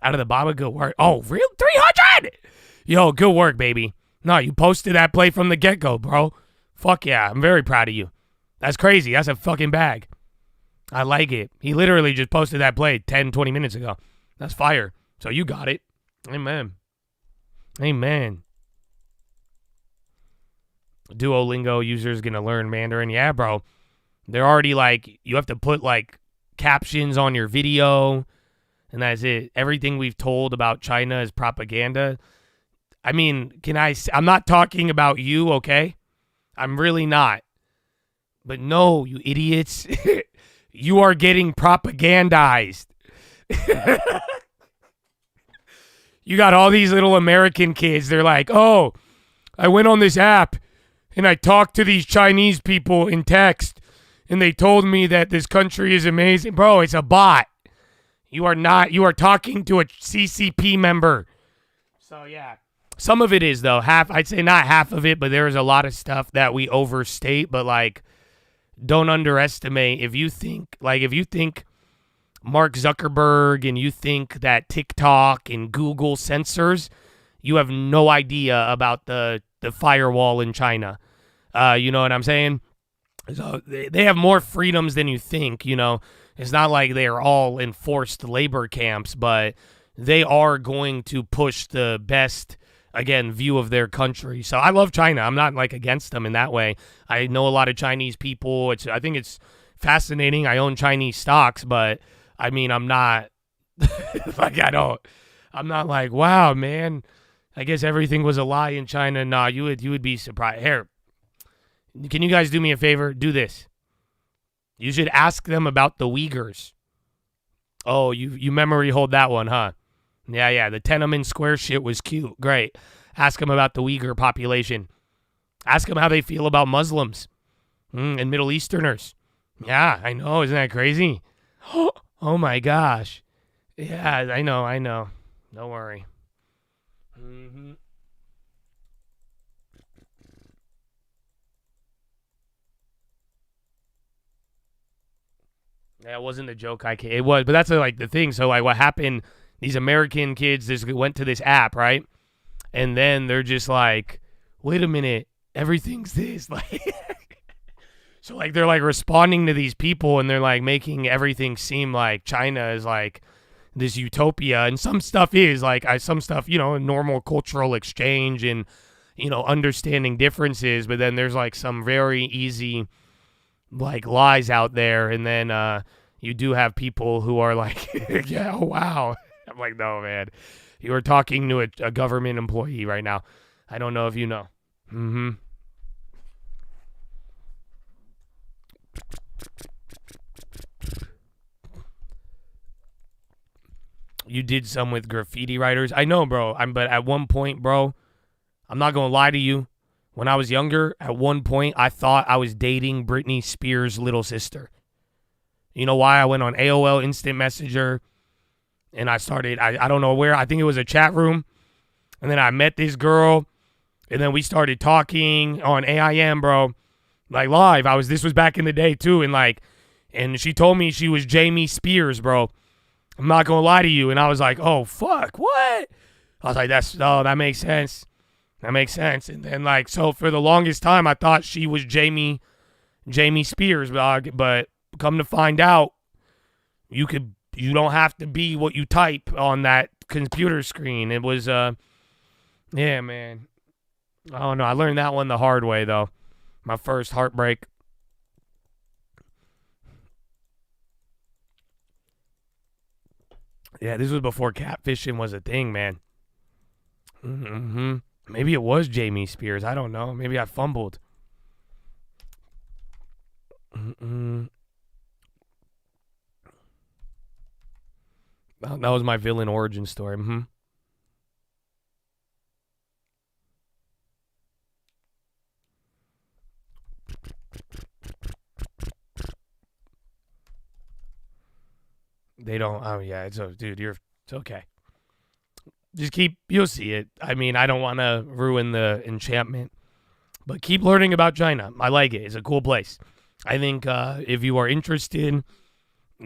Out of the Baba, good work. Oh, real 300? Yo, good work, baby. No, you posted that play from the get-go, bro. Fuck yeah, I'm very proud of you. That's crazy. That's a fucking bag. I like it. He literally just posted that play 10, 20 minutes ago. That's fire. So you got it. Amen. Duolingo users gonna learn Mandarin. Yeah, bro. They're already like, you have to put like captions on your video, and that's it. Everything we've told about China is propaganda. I mean, I'm not talking about you, okay? I'm really not. But no, you idiots. You are getting propagandized. You got all these little American kids. They're like, oh, I went on this app and I talked to these Chinese people in text and they told me that this country is amazing. Bro, it's a bot. You are talking to a CCP member. So, yeah. Some of it is, though. I'd say not half of it, but there is a lot of stuff that we overstate. But, like, don't underestimate. If you think Mark Zuckerberg and you think that TikTok and Google censors, you have no idea about the firewall in China. You know what I'm saying? So they have more freedoms than you think, It's not like they are all in forced labor camps, but they are going to push the best, again, view of their country. So I love China. I'm not like against them in that way. I know a lot of Chinese people. I think it's fascinating. I own Chinese stocks, but I mean, I'm not I'm not like, wow, man, I guess everything was a lie in China. Nah, you would be surprised. Here, can you guys do me a favor? Do this. You should ask them about the Uyghurs. Oh, you memory hold that one, huh? Yeah, the Tiananmen Square shit was cute. Great. Ask them about the Uyghur population. Ask them how they feel about Muslims and Middle Easterners. Yeah, I know. Isn't that crazy? Oh, my gosh. Yeah, I know. Don't worry. Yeah, it wasn't the joke it was, but that's like the thing. So like what happened, these American kids just went to this app, right? And then they're just like, wait a minute, everything's this. Like so like they're like responding to these people and they're like making everything seem like China is like this utopia, and some stuff is like some stuff, normal cultural exchange and understanding differences, but then there's like some very easy like lies out there, and then you do have people who are like, yeah, wow. I'm like, no, man, you are talking to a government employee right now. I don't know if you know. You did some with graffiti writers. I know, bro. But at one point, bro, I'm not gonna lie to you. When I was younger, at one point, I thought I was dating Britney Spears' little sister. You know why? I went on AOL Instant Messenger, and I started, I don't know where, I think it was a chat room, and then I met this girl, and then we started talking on AIM, bro, like live. This was back in the day, too, and she told me she was Jamie Spears, bro. I'm not going to lie to you. And I was like, oh, fuck, what? I was like, that makes sense. That makes sense. And then, like, so for the longest time, I thought she was Jamie Spears, but come to find out, you don't have to be what you type on that computer screen. It was, yeah, man. I don't know. I learned that one the hard way, though. My first heartbreak. Yeah, this was before catfishing was a thing, man. Mm-hmm. Maybe it was Jamie Spears. I don't know. Maybe I fumbled. That was my villain origin story. Mm-hmm. They don't. Oh yeah, it's okay. Just you'll see it. I mean, I don't want to ruin the enchantment, but keep learning about China. I like it. It's a cool place. I think if you are interested,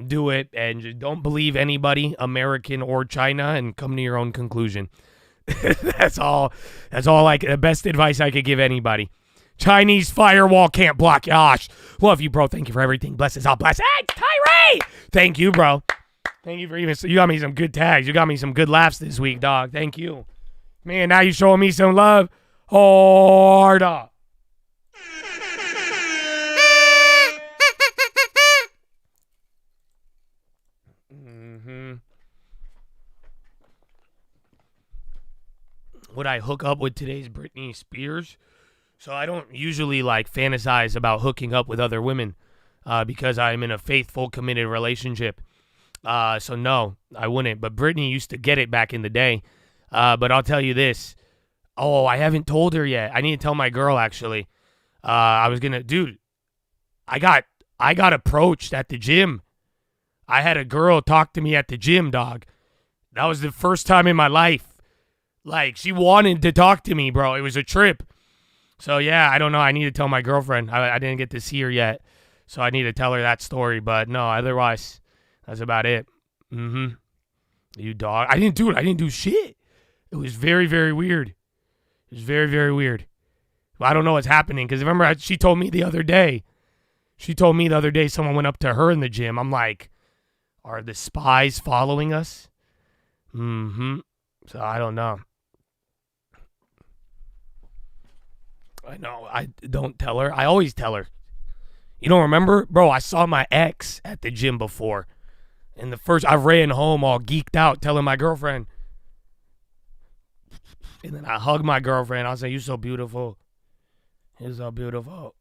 do it, and just don't believe anybody, American or China, and come to your own conclusion. That's all. The best advice I could give anybody. Chinese firewall can't block. Gosh, love you, bro. Thank you for everything. Blessings. I'll bless. Hey, Tyree. Thank you, bro. Thank you for you got me some good tags. You got me some good laughs this week, dog. Thank you. Man, now you showing me some love. Hard up. Would I hook up with today's Britney Spears? So I don't usually fantasize about hooking up with other women because I'm in a faithful, committed relationship. So no, I wouldn't. But Britney used to get it back in the day. But I'll tell you this. Oh, I haven't told her yet. I need to tell my girl, actually. I was going to, dude, I got approached at the gym. I had a girl talk to me at the gym, dog. That was the first time in my life. She wanted to talk to me, bro. It was a trip. So, yeah, I don't know. I need to tell my girlfriend. I didn't get to see her yet. So I need to tell her that story. But no, otherwise, that's about it. Mm-hmm. You dog. I didn't do shit. It was very, very weird. It was very, very weird. Well, I don't know what's happening. Because remember, she told me the other day. Someone went up to her in the gym. I'm like, are the spies following us? Mm-hmm. So I don't know. I know. I don't tell her. I always tell her. You don't remember? Bro, I saw my ex at the gym before. And I ran home all geeked out telling my girlfriend. And then I hugged my girlfriend. I was like, you're so beautiful. You're so beautiful.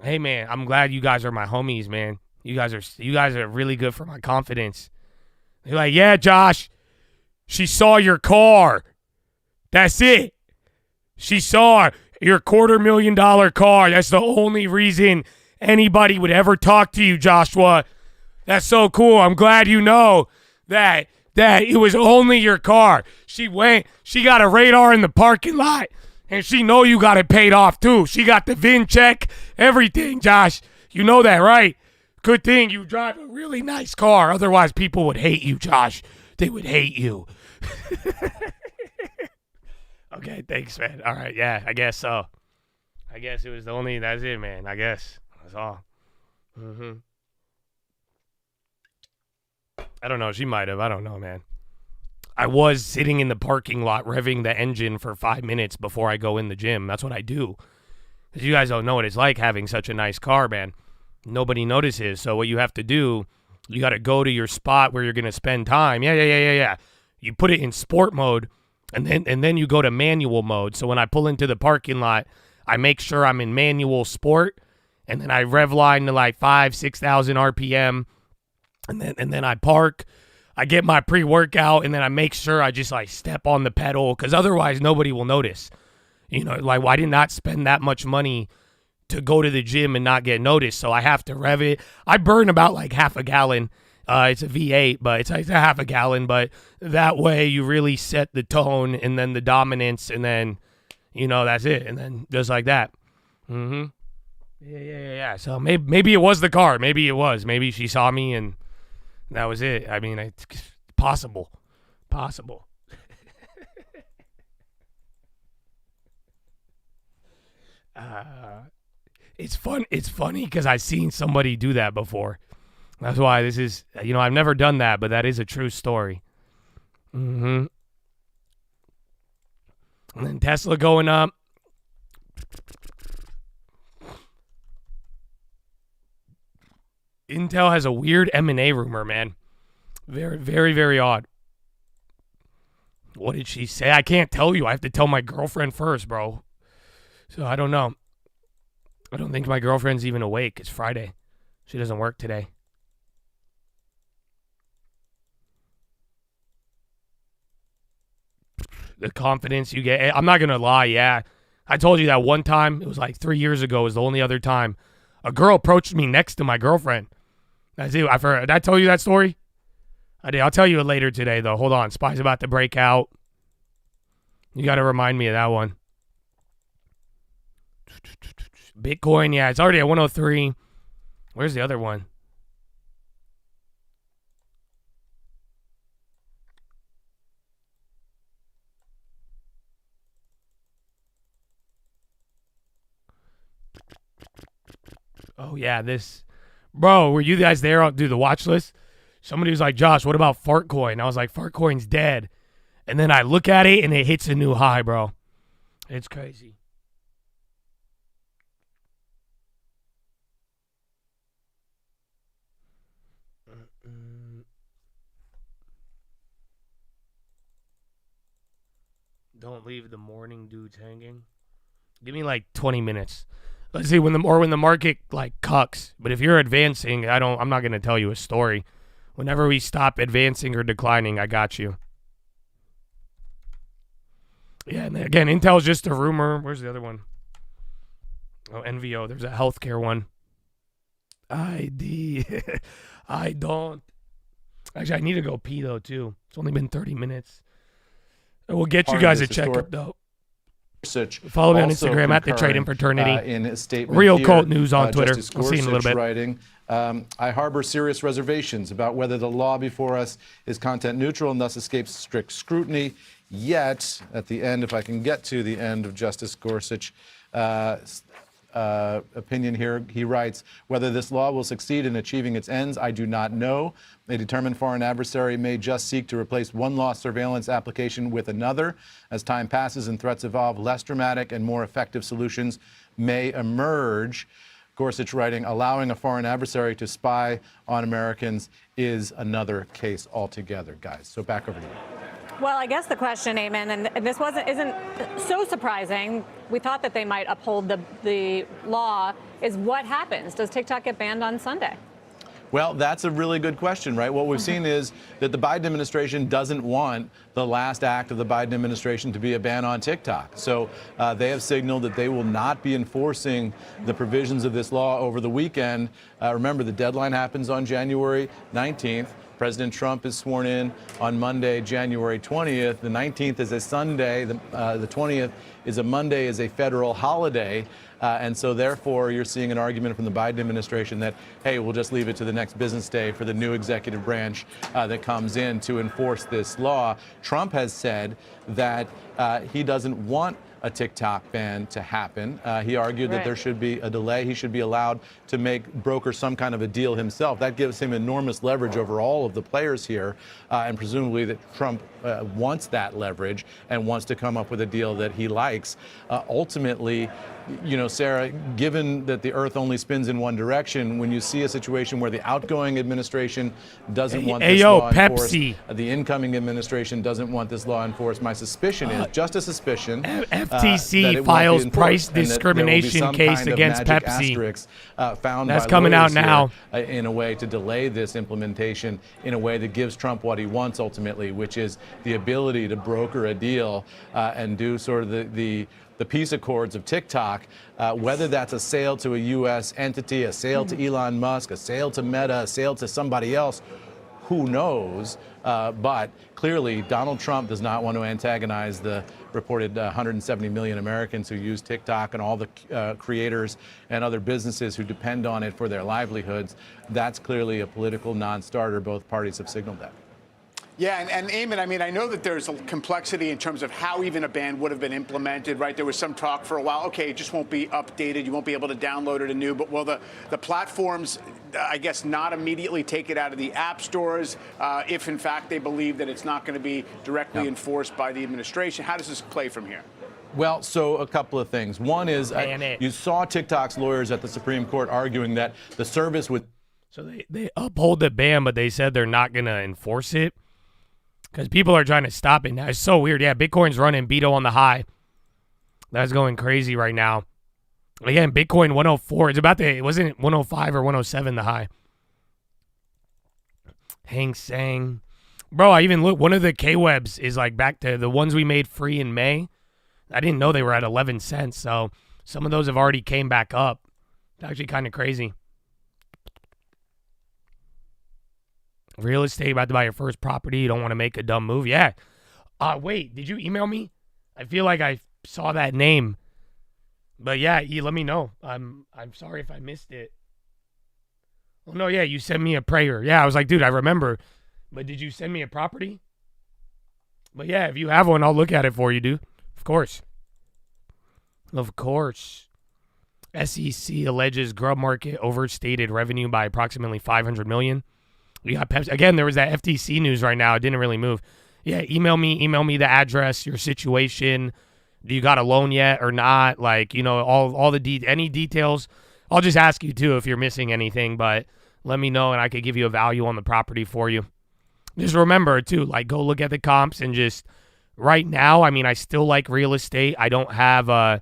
Hey, man, I'm glad you guys are my homies, man. You guys are really good for my confidence. They're like, yeah, Josh, she saw your car. That's it. She saw your $250,000 car. That's the only reason anybody would ever talk to you, Joshua. That's so cool. I'm glad you know that it was only your car. She got a radar in the parking lot, and she know you got it paid off too. She got the VIN check, everything, Josh. You know that, right? Good thing you drive a really nice car. Otherwise, people would hate you, Josh. They would hate you. Okay, thanks, man. All right, yeah, I guess so. I guess it was that's it, man. I guess. That's all. Mm-hmm. I don't know. She might have. I don't know, man. I was sitting in the parking lot revving the engine for 5 minutes before I go in the gym. That's what I do. Because you guys don't know what it's like having such a nice car, man. Nobody notices. So what you have to do, you got to go to your spot where you're going to spend time. Yeah. You put it in sport mode, and then you go to manual mode. So when I pull into the parking lot, I make sure I'm in manual sport, and then I rev line to 5,000-6,000 RPM, and then I park. I get my pre-workout, and then I make sure I just step on the pedal, because otherwise nobody will notice. You know, I did not spend that much money to go to the gym and not get noticed, so I have to rev it. I burn about half a gallon. It's a V8, but it's a half a gallon, but that way you really set the tone and then the dominance, and then, that's it, and then just like that. Mm-hmm. Yeah. So maybe it was the car. Maybe it was. Maybe she saw me and that was it. I mean, it's possible. It's fun. It's funny because I've seen somebody do that before. That's why this is, I've never done that, but that is a true story. Mm-hmm. And then Tesla going up. Intel has a weird M&A rumor, man. Very, very, very odd. What did she say? I can't tell you. I have to tell my girlfriend first, bro. So I don't know. I don't think my girlfriend's even awake. It's Friday. She doesn't work today. The confidence you get. I'm not going to lie, yeah. I told you that one time. It was like 3 years ago. It was the only other time. A girl approached me next to my girlfriend. That's it. Did I tell you that story? I did. I'll tell you it later today, though. Hold on. Spy's about to break out. You got to remind me of that one. Bitcoin, yeah. It's already at 103. Where's the other one? Oh, yeah, this. Bro, were you guys there on the watch list? Somebody was like, Josh, what about Fartcoin? I was like, Fartcoin's dead. And then I look at it, and it hits a new high, bro. It's crazy. Don't leave the morning dudes hanging. Give me like 20 minutes. Let's see when the market like cucks. But if you're advancing, I'm not gonna tell you a story. Whenever we stop advancing or declining, I got you. Yeah, and again, Intel's just a rumor. Where's the other one? Oh, NVO. There's a healthcare one. ID. I don't. Actually, I need to go pee though too. It's only been 30 minutes. We'll get you guys a checkup though. Follow me on Instagram at the Trading Fraternity. In his statement Real here, cult news on Twitter. Justice We'll see you in a little bit. Writing, I harbor serious reservations about whether the law before us is content neutral and thus escapes strict scrutiny. Yet, at the end, if I can get to the end of Justice Gorsuch opinion here, he writes, whether this law will succeed in achieving its ends, I do not know. A determined foreign adversary may just seek to replace one law surveillance application with another. As time passes and threats evolve, less dramatic and more effective solutions may emerge. Gorsuch writing, allowing a foreign adversary to spy on Americans is another case altogether, guys. So back over to you. Well, I guess the question, Eamon, and this isn't so surprising. We thought that they might uphold the law. Is what happens? Does TikTok get banned on Sunday? Well, that's a really good question, right? What we've seen is that the Biden administration doesn't want the last act of the Biden administration to be a ban on TikTok. So they have signaled that they will not be enforcing the provisions of this law over the weekend. Remember, the deadline happens on January 19th. President Trump is sworn in on Monday, January 20th. The 19th is a Sunday. The 20th is a Monday, is a federal holiday. And so therefore, you're seeing an argument from the Biden administration that, hey, we'll just leave it to the next business day for the new executive branch that comes in to enforce this law. Trump has said that he doesn't want a TikTok ban to happen. He argued that there should be a delay. He should be allowed to broker some kind of a deal himself. That gives him enormous leverage over all of the players here, and presumably that Trump wants that leverage and wants to come up with a deal that he likes. Ultimately, Sarah, given that the earth only spins in one direction, when you see a situation where the outgoing administration doesn't want this law enforced, the incoming administration doesn't want this law enforced, my suspicion is, just a suspicion, FTC files price discrimination case against Pepsi. That's coming out now. In a way to delay this implementation in a way that gives Trump what he wants ultimately, which is the ability to broker a deal and do sort of the peace accords of TikTok, whether that's a sale to a U.S. entity, a sale to Elon Musk, a sale to Meta, a sale to somebody else. Who knows? But clearly, Donald Trump does not want to antagonize the reported 170 million Americans who use TikTok and all the creators and other businesses who depend on it for their livelihoods. That's clearly a political non-starter. Both parties have signaled that. Yeah, and Eamon, I mean, I know that there's a complexity in terms of how even a ban would have been implemented, right? There was some talk for a while, okay, it just won't be updated, you won't be able to download it anew, but will the platforms, I guess, not immediately take it out of the app stores if, in fact, they believe that it's not going to be directly enforced by the administration? How does this play from here? Well, so a couple of things. One is you saw TikTok's lawyers at the Supreme Court arguing that the service would... So they uphold the ban, but they said they're not going to enforce it. Because people are trying to stop it now. It's so weird. Yeah, Bitcoin's running Beto on the high. That's going crazy right now. Again, Bitcoin 104. It's about it wasn't 105 or 107 the high. Hang Sang. Bro, I even look. One of the K-Webs is like back to the ones we made free in May. I didn't know they were at 11 cents. So some of those have already came back up. It's actually kind of crazy. Real estate, about to buy your first property. You don't want to make a dumb move. Yeah. Wait, did you email me? I feel like I saw that name. But yeah, let me know. I'm sorry if I missed it. Oh, no, yeah, you sent me a prayer. Yeah, I was like, dude, I remember. But did you send me a property? But yeah, if you have one, I'll look at it for you, dude. Of course. Of course. SEC alleges grub market overstated revenue by approximately $500 million. We got Pepsi. Again, there was that FTC news right now. It didn't really move. Yeah, email me the address, your situation. Do you got a loan yet or not? Like, you know, all the any details. I'll just ask you too if you're missing anything, but let me know and I could give you a value on the property for you. Just remember too, like go look at the comps and just right now, I mean, I still like real estate. I don't have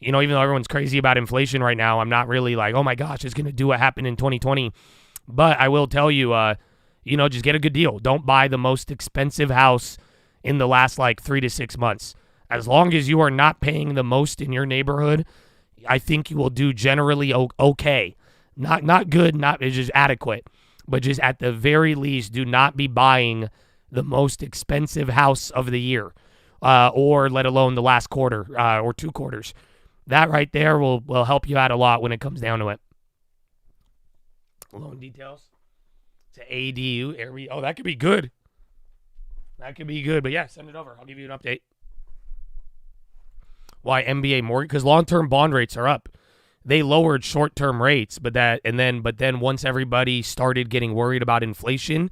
you know, even though everyone's crazy about inflation right now, I'm not really like, oh my gosh, it's going to do what happened in 2020. But I will tell you, you know, just get a good deal. Don't buy the most expensive house in the last like 3 to 6 months. As long as you are not paying the most in your neighborhood, I think you will do generally okay. Not good, not it's just adequate. But just at the very least, do not be buying the most expensive house of the year, or let alone the last quarter or 2 quarters. That right there will help you out a lot when it comes down to it. Loan details to ADU. Oh, that could be good. That could be good. But yeah, send it over. I'll give you an update. Why MBA mortgage? Because long-term bond rates are up. They lowered short-term rates, but then once everybody started getting worried about inflation,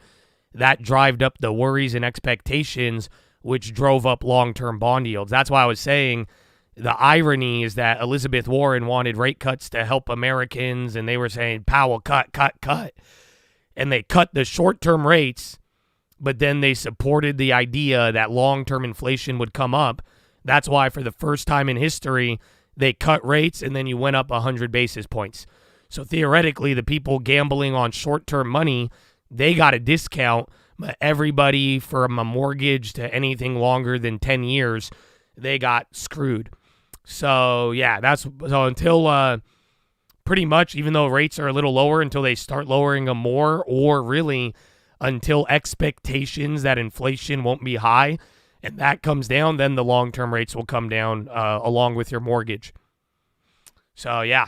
that drove up the worries and expectations, which drove up long-term bond yields. That's why I was saying the irony is that Elizabeth Warren wanted rate cuts to help Americans, and they were saying, Powell, cut. And they cut the short-term rates, but then they supported the idea that long-term inflation would come up. That's why for the first time in history, they cut rates, and then you went up 100 basis points. So theoretically, the people gambling on short-term money, they got a discount, but everybody from a mortgage to anything longer than 10 years, they got screwed. So, yeah, so until pretty much, even though rates are a little lower, until they start lowering them more, or really until expectations that inflation won't be high, and that comes down, then the long-term rates will come down along with your mortgage. So, yeah.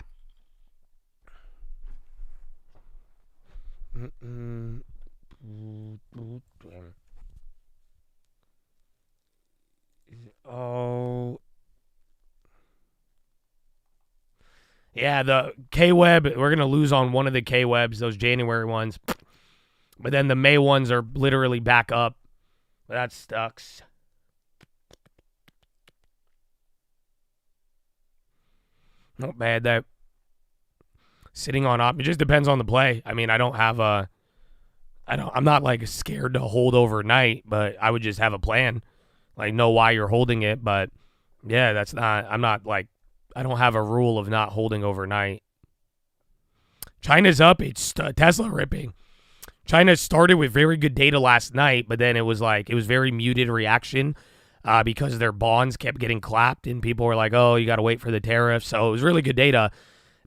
Oh. Yeah, the K-Web, we're going to lose on one of the K-Webs, those January ones. But then the May ones are literally back up. That sucks. Not bad, that. Sitting on op, it just depends on the play. I mean, I'm not like scared to hold overnight, but I would just have a plan. Like, know why you're holding it, but yeah, I don't have a rule of not holding overnight. China's up. It's Tesla ripping. China started with very good data last night, but then it was very muted reaction because their bonds kept getting clapped and people were like, oh, you got to wait for the tariffs. So it was really good data.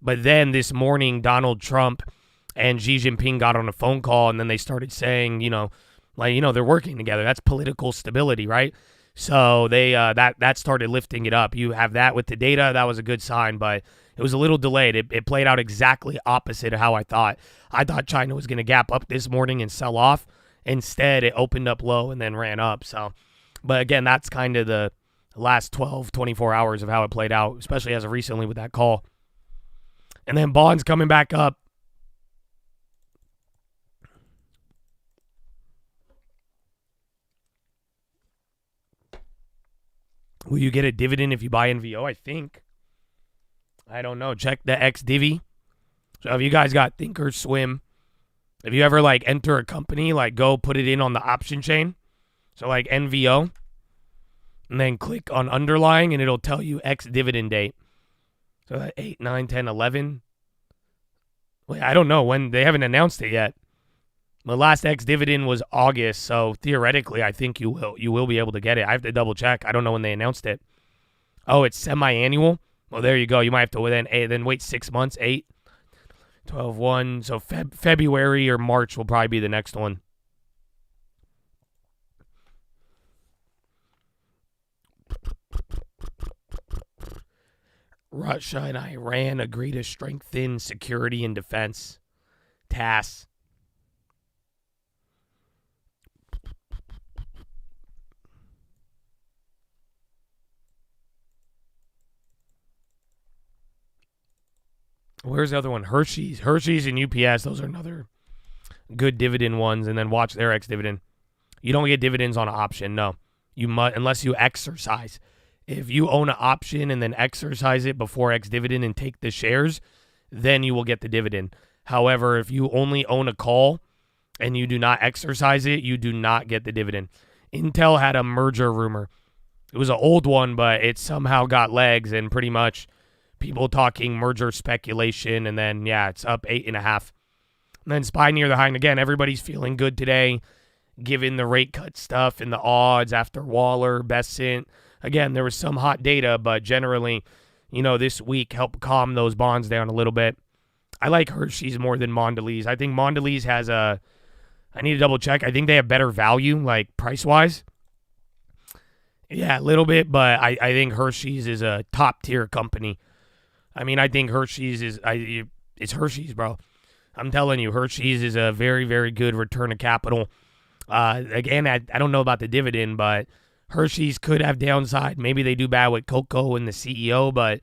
But then this morning, Donald Trump and Xi Jinping got on a phone call, and then they started saying, they're working together. That's political stability, right? So they that started lifting it up. You have that with the data. That was a good sign, but it was a little delayed. It played out exactly opposite of how I thought. I thought China was going to gap up this morning and sell off. Instead, it opened up low and then ran up. So, but again, that's kind of the last 12, 24 hours of how it played out, especially as of recently with that call. And then bonds coming back up. Will you get a dividend if you buy NVO? I think. I don't know. Check the XDivvy. So if you guys got Thinkorswim, if you ever enter a company, go put it in on the option chain. So NVO. And then click on underlying and it'll tell you X dividend date. So that 8, 9, 10, 11. Wait, I don't know when. They haven't announced it yet. The last X dividend was August, so theoretically, I think you will be able to get it. I have to double check. I don't know when they announced it. Oh, it's semi-annual? Well, there you go. You might have to then wait 6 months, 8, 12, 1. So February or March will probably be the next one. Russia and Iran agree to strengthen security and defense. TASS. Where's the other one? Hershey's and UPS. Those are another good dividend ones. And then watch their ex-dividend. You don't get dividends on an option. No. You must, unless you exercise. If you own an option and then exercise it before ex-dividend and take the shares, then you will get the dividend. However, if you only own a call and you do not exercise it, you do not get the dividend. Intel had a merger rumor. It was an old one, but it somehow got legs and pretty much people talking merger speculation. And then, it's up 8.5. And then SPY near the high. And again, everybody's feeling good today, given the rate cut stuff and the odds after Waller, Bessent. Again, there was some hot data, but generally, this week helped calm those bonds down a little bit. I like Hershey's more than Mondelez. I think Mondelez has I need to double check. I think they have better value, price-wise. Yeah, a little bit, but I think Hershey's is a top-tier company. I mean, I think Hershey's it's Hershey's, bro. I'm telling you, Hershey's is a very, very good return of capital. Again, I don't know about the dividend, but Hershey's could have downside. Maybe they do bad with Coco and the CEO, but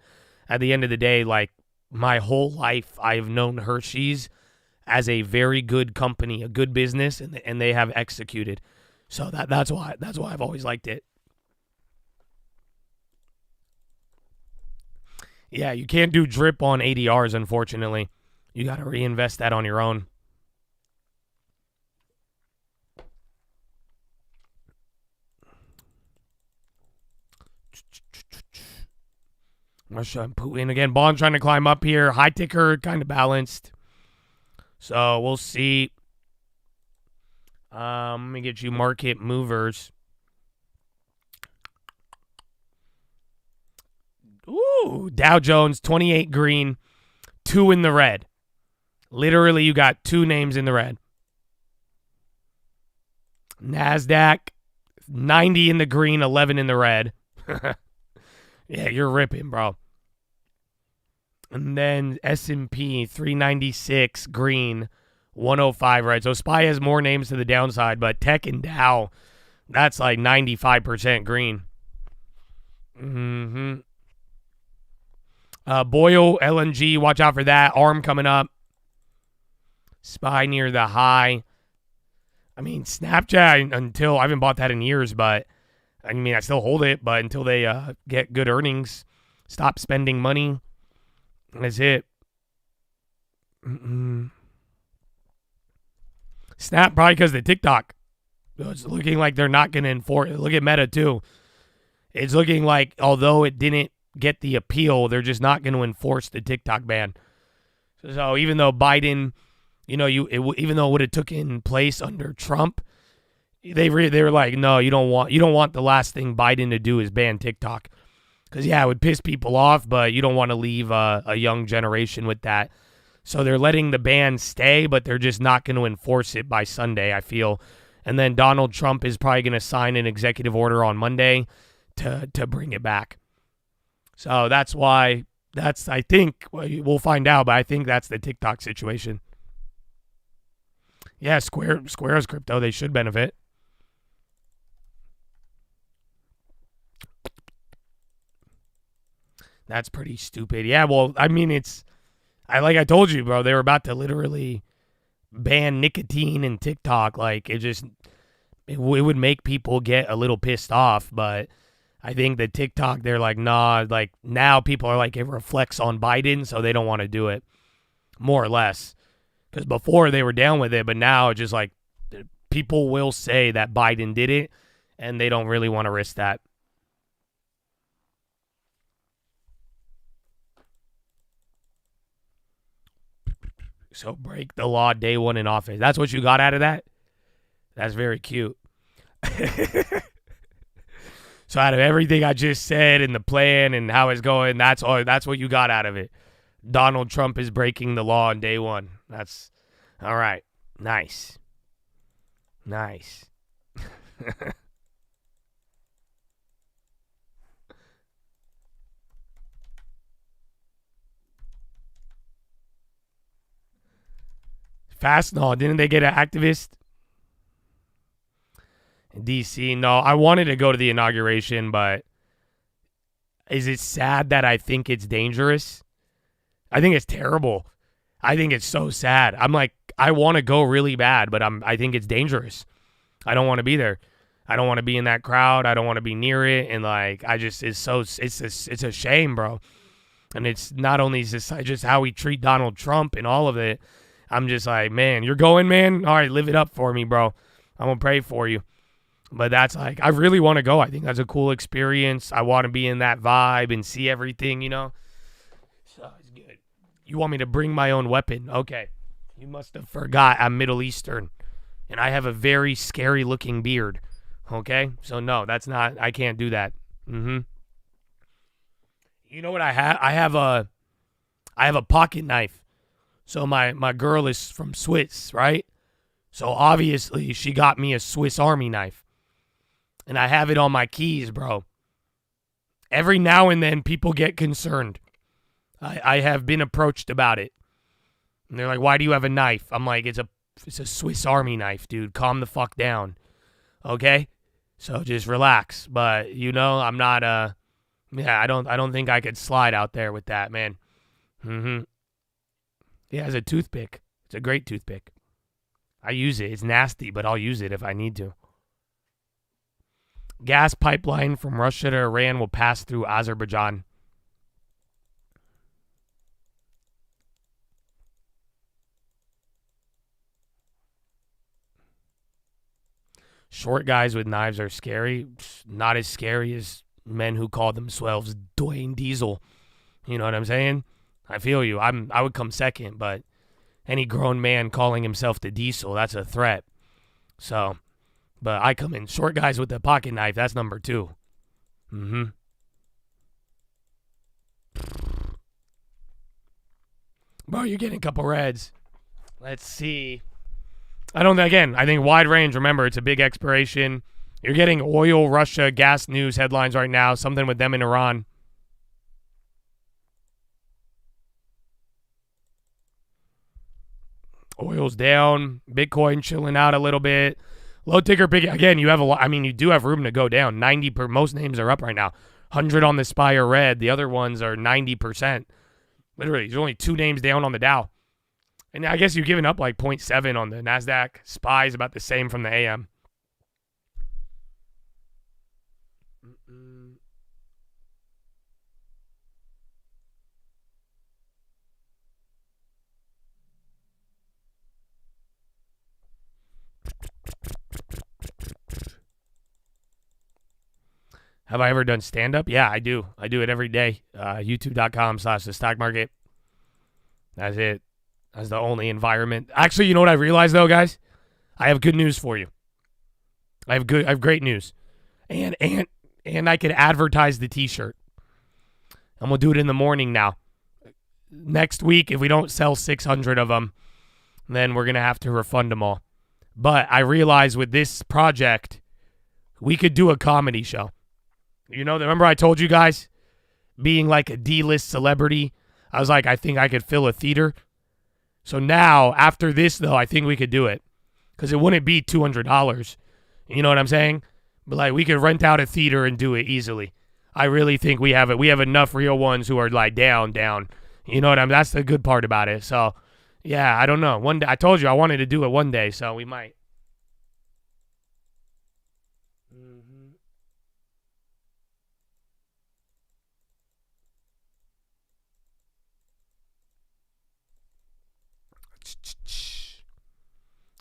at the end of the day, my whole life, I've known Hershey's as a very good company, a good business, and they have executed. So that's why I've always liked it. Yeah, you can't do drip on ADRs, unfortunately. You got to reinvest that on your own. Russia and Putin. Again, bond trying to climb up here. High ticker, kind of balanced. So we'll see. Let me get you market movers. Ooh, Dow Jones, 28 green, 2 in the red. Literally, you got 2 names in the red. NASDAQ, 90 in the green, 11 in the red. Yeah, you're ripping, bro. And then S&P, 396 green, 105 red. So SPY has more names to the downside, but Tech and Dow, that's 95% green. Mm-hmm. Boyle, LNG, watch out for that. ARM coming up. SPY near the high. I mean, Snapchat, until I haven't bought that in years, but I mean, I still hold it, but until they get good earnings, stop spending money. That's it. Snap, probably because of TikTok. It's looking like they're not going to enforce it. Look at Meta, too. It's looking like, although it didn't get the appeal, they're just not going to enforce the TikTok ban. So even though Biden, even though it would have taken place under Trump, they were like, no, you don't want the last thing Biden to do is ban TikTok, because it would piss people off, but you don't want to leave a young generation with that. So they're letting the ban stay, but they're just not going to enforce it by Sunday, I feel. And then Donald Trump is probably going to sign an executive order on Monday to bring it back. So that's why, I think, we'll find out, but I think that's the TikTok situation. Yeah, Square's crypto, they should benefit. That's pretty stupid. Yeah, well, I mean, like I told you, bro, they were about to literally ban nicotine and TikTok. Like, it would make people get a little pissed off, but I think the TikTok, they're like, nah, like now people are like, it reflects on Biden, so they don't want to do it, more or less. Because before they were down with it, but now it's just like people will say that Biden did it, and they don't really want to risk that. So break the law day one in office. That's what you got out of that? That's very cute. So out of everything I just said and the plan and how it's going, that's what you got out of it. Donald Trump is breaking the law on day one. That's all right. Nice. Fastenal, didn't they get an activist in D.C.? No, I wanted to go to the inauguration, but is it sad that I think it's dangerous? I think it's terrible. I think it's so sad. I'm like, I want to go really bad, but I think it's dangerous. I don't want to be there. I don't want to be in that crowd. I don't want to be near it. And like, it's a shame, bro. And it's not only just how we treat Donald Trump and all of it. I'm just like, man, you're going, man? All right, live it up for me, bro. I'm going to pray for you. But that's like, I really want to go. I think that's a cool experience. I want to be in that vibe and see everything, you know? So it's good. You want me to bring my own weapon? Okay. You must have forgot I'm Middle Eastern. And I have a very scary looking beard. Okay? So no, I can't do that. You know what I have? I have a pocket knife. So my girl is from Swiss, right? So obviously she got me a Swiss Army knife. And I have it on my keys, bro. Every now and then people get concerned. I have been approached about it. And they're like, why do you have a knife? I'm like, it's a Swiss Army knife, dude. Calm the fuck down. Okay? So just relax. But you know, I'm not I don't think I could slide out there with that, man. Yeah, it's a toothpick. It's a great toothpick. I use it. It's nasty, but I'll use it if I need to. Gas pipeline from Russia to Iran will pass through Azerbaijan. Short guys with knives are scary. Not as scary as men who call themselves Dwayne Diesel. You know what I'm saying? I feel you. I would come second, but any grown man calling himself the Diesel, that's a threat. So, but I come in. Short guys with the pocket knife, that's number 2. Bro, you're getting a couple reds. Let's see. I think wide range. Remember, it's a big expiration. You're getting oil, Russia, gas news headlines right now. Something with them in Iran. Oil's down. Bitcoin chilling out a little bit. Low ticker big. Again, you have a lot. I mean, you do have room to go down. 90 per. Most names are up right now. 100 on the SPY are red. The other ones are 90%. Literally, there's only 2 names down on the Dow. And I guess you've given up like 0.7 on the NASDAQ. SPY is about the same from the AM. Have I ever done stand-up? Yeah, I do. I do it every day. YouTube.com/the stock market. That's it. That's the only environment. Actually, you know what I realized though, guys? I have good news for you. I have great news. And I could advertise the t-shirt. I'm gonna do it in the morning now. next week, if we don't sell 600 of them, then we're going to have to refund them all. But I realize with this project, we could do a comedy show. You know, remember I told you guys, being like a D-list celebrity, I was like, I think I could fill a theater. So now, after this, though, I think we could do it. Because it wouldn't be $200. You know what I'm saying? But, like, we could rent out a theater and do it easily. I really think we have it. We have enough real ones who are, like, down. You know what I mean? That's the good part about it. So, yeah, I don't know. One day, I told you I wanted to do it one day, so we might.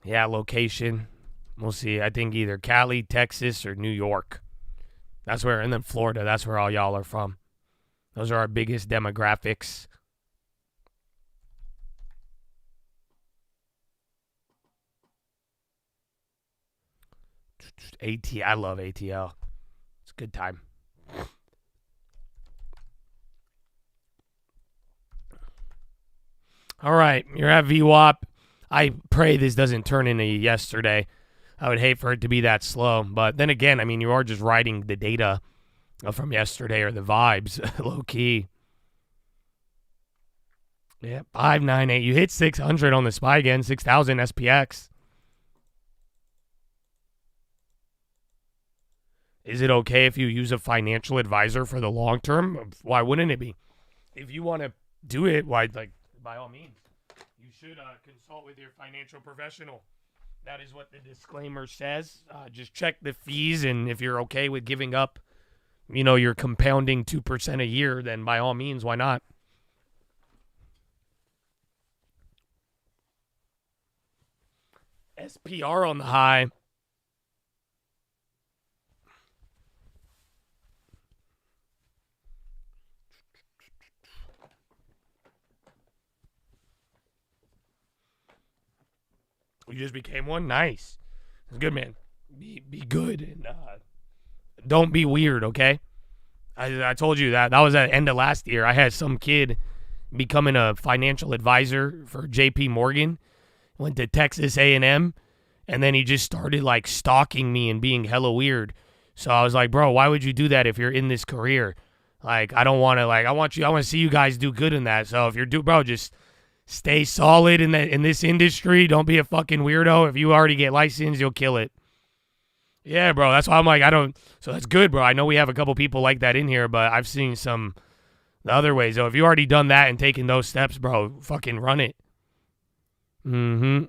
Yeah, location. We'll see. I think either Cali, Texas, or New York. That's where, and then Florida. That's where all y'all are from. Those are our biggest demographics. I love ATL. It's a good time. All right, you're at VWAP. I pray this doesn't turn into yesterday. I would hate for it to be that slow. But then again, I mean, you are just writing the data from yesterday or the vibes, low key. Yeah, 598. You hit 600 on the SPY again, 6,000 SPX. Is it okay if you use a financial advisor for the long term? Why wouldn't it be? If you want to do it, why, like, by all means, you should consult with your financial professional. That is what the disclaimer says. Just check the fees, and if you're okay with giving up, you know, you're compounding 2% a year, then by all means, why not? SPR on the high. You just became one? Nice. It's good, man. Be good and don't be weird, okay? I told you that. That was at the end of last year. I had some kid becoming a financial advisor for JP Morgan. Went to Texas A&M, and then he just started, like, stalking me and being hella weird. So I was like, bro, why would you do that if you're in this career? Like, I don't want to, like, I want to see you guys do good in that. So if you're bro, just stay solid in this industry. Don't be a fucking weirdo. If you already get licensed, you'll kill it. Yeah, bro. That's why I'm like, so that's good, bro. I know we have a couple people like that in here, but I've seen some the other ways. So if you already done that and taken those steps, bro, fucking run it. Mm-hmm.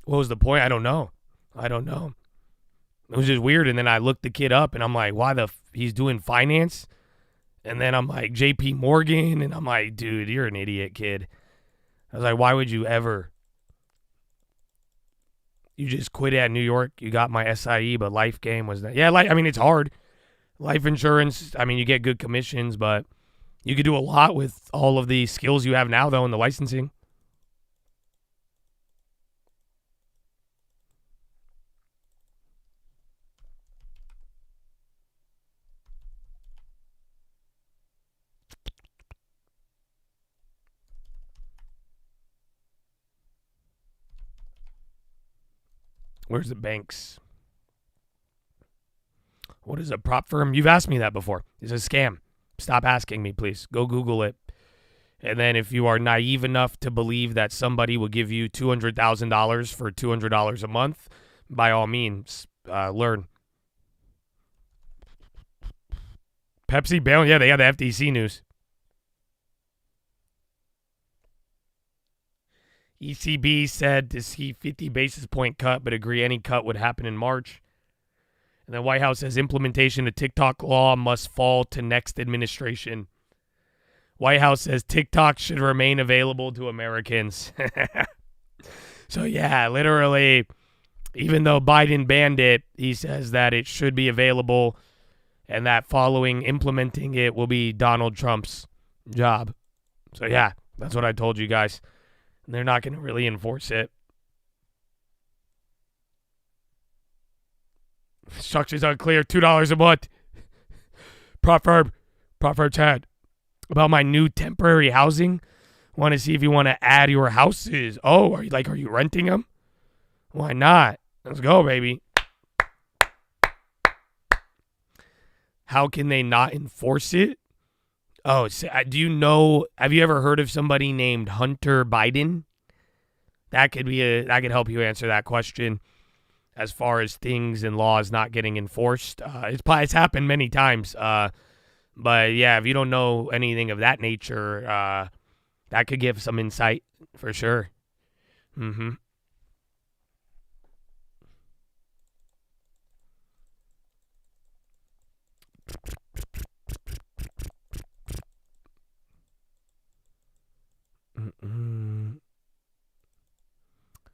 What was the point? I don't know. It was just weird, and then I looked the kid up, and I'm like, why he's doing finance? And then I'm like, JP Morgan, and I'm like, dude, you're an idiot, kid. I was like, why would you ever? You just quit at New York. You got my SIE, but life game was that. Yeah, I mean, it's hard. Life insurance, I mean, you get good commissions, but you could do a lot with all of the skills you have now, though, in the licensing. Where's the banks? What is a prop firm? You've asked me that before. It's a scam. Stop asking me, please. Go Google it. And then if you are naive enough to believe that somebody will give you $200,000 for $200 a month, by all means, learn. Pepsi bail? Yeah, they had the FTC news. ECB said to see 50 basis point cut, but agree any cut would happen in March. And the White House says implementation of TikTok law must fall to next administration. White House says TikTok should remain available to Americans. So, yeah, literally, even though Biden banned it, he says that it should be available and that following implementing it will be Donald Trump's job. So, yeah, that's what I told you guys. They're not going to really enforce it. Instructions unclear. $2 a month. Proverb chat about my new temporary housing. Want to see if you want to add your houses. Oh, are you renting them? Why not? Let's go, baby. How can they not enforce it? Oh, do you know? Have you ever heard of somebody named Hunter Biden? That could help you answer that question. As far as things and laws not getting enforced, it's happened many times. But yeah, if you don't know anything of that nature, that could give some insight for sure. Mm-hmm.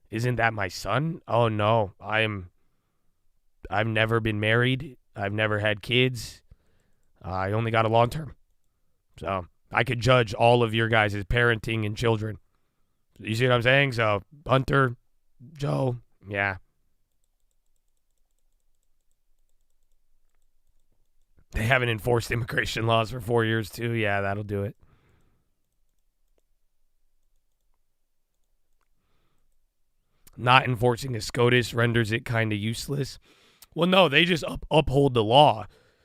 Isn't that my son? Oh no, I've never been married. I've never had kids. I only got a long term. So I could judge all of your guys' parenting and children. You see what I'm saying? So Hunter, Joe, yeah. They haven't enforced immigration laws for 4 years too. Yeah, that'll do it. Not enforcing a SCOTUS renders it kind of useless. Well, no, they just uphold the law.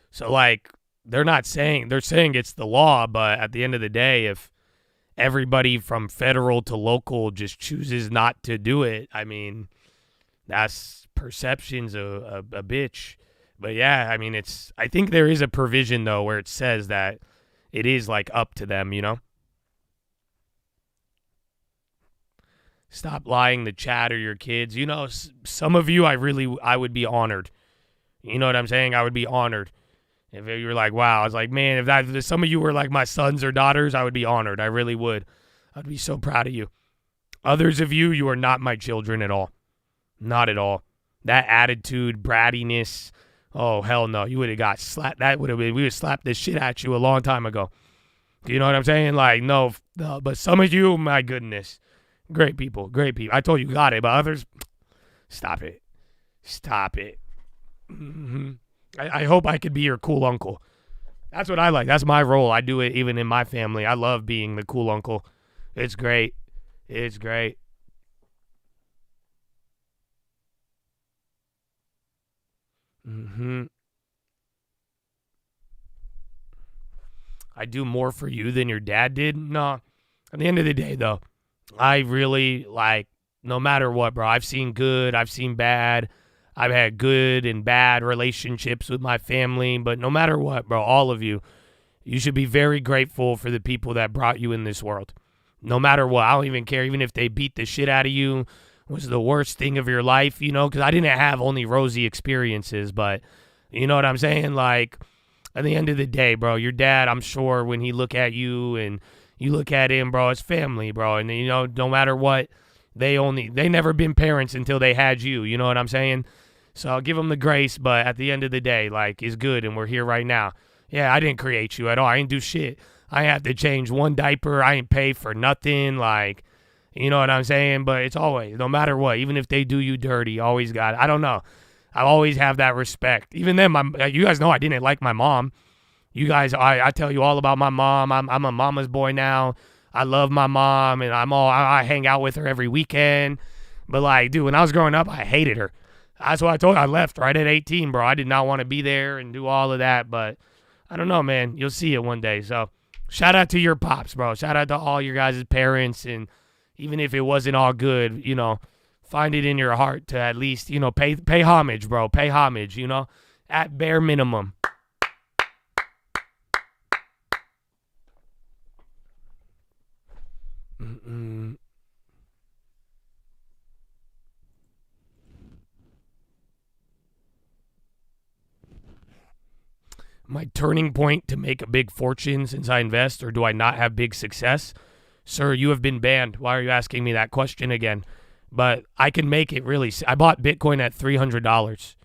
So, like, they're saying it's the law, but at the end of the day, if everybody from federal to local just chooses not to do it, I mean, that's perception's a bitch. But yeah, I mean, I think there is a provision, though, where it says that it is, like, up to them, you know? Stop lying to chat or your kids. You know, some of you, I would be honored. You know what I'm saying? I would be honored. If you were like, wow, I was like, man, if some of you were like my sons or daughters, I would be honored. I really would. I'd be so proud of you. Others of you, you are not my children at all. Not at all. That attitude, brattiness, oh, hell no. You would have got slapped. We would have slapped this shit at you a long time ago. You know what I'm saying? Like, no, but some of you, my goodness. Great people. I told you got it, but others, stop it. Mm-hmm. I hope I could be your cool uncle. That's what I like. That's my role. I do it even in my family. I love being the cool uncle. It's great. Mm-hmm. I do more for you than your dad did? No. At the end of the day, though, I really, no matter what, bro, I've seen good, I've seen bad. I've had good and bad relationships with my family, but no matter what, bro, all of you should be very grateful for the people that brought you in this world. No matter what, I don't even care, even if they beat the shit out of you, was the worst thing of your life, you know, because I didn't have only rosy experiences, but you know what I'm saying? Like, at the end of the day, bro, your dad, I'm sure when he look at you and you look at him, bro, it's family, bro. And, you know, no matter what, they never been parents until they had you. You know what I'm saying? So I'll give them the grace, but at the end of the day, like, it's good and we're here right now. Yeah, I didn't create you at all. I didn't do shit. I have to change one diaper. I ain't pay for nothing. Like, you know what I'm saying? But it's always, no matter what, even if they do you dirty, always got it. I don't know. I always have that respect. Even then, you guys know I didn't like my mom. You guys, I tell you all about my mom. I'm a mama's boy now. I love my mom, and I hang out with her every weekend. But, like, dude, when I was growing up, I hated her. That's what I told you. I left right at 18, bro. I did not want to be there and do all of that. But I don't know, man. You'll see it one day. So shout out to your pops, bro. Shout out to all your guys' parents. And even if it wasn't all good, you know, find it in your heart to at least, you know, pay homage, bro. Pay homage, you know, at bare minimum. Mm-mm. My turning point to make a big fortune since I invest, or do I not have big success? Sir, you have been banned. Why are you asking me that question again? But I can make it really. I bought Bitcoin at $300.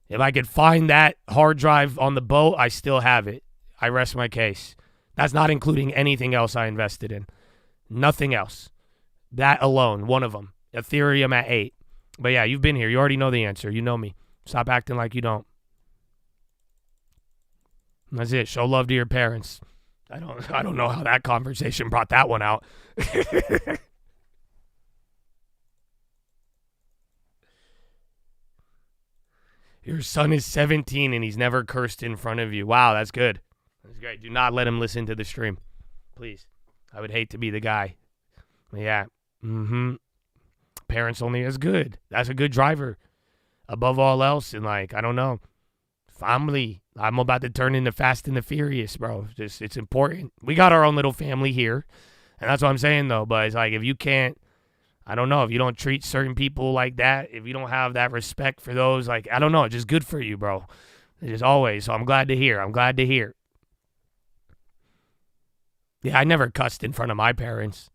If I could find that hard drive on the boat, I still have it. I rest my case. That's not including anything else I invested in. Nothing else. That alone, one of them. Ethereum at 8. But yeah, you've been here. You already know the answer. You know me. Stop acting like you don't. That's it. Show love to your parents. I don't know how that conversation brought that one out. Your son is 17 and he's never cursed in front of you. Wow, that's good. That's great. Do not let him listen to the stream. Please. I would hate to be the guy. Yeah. Parents only is good. That's a good driver. Above all else, and like, I don't know. Family. I'm about to turn into Fast and the Furious, bro. It's important. We got our own little family here. And that's what I'm saying, though. But it's like, if you can't, I don't know, if you don't treat certain people like that, if you don't have that respect for those, like, I don't know, it's just good for you, bro. It is always. So I'm glad to hear. Yeah, I never cussed in front of my parents.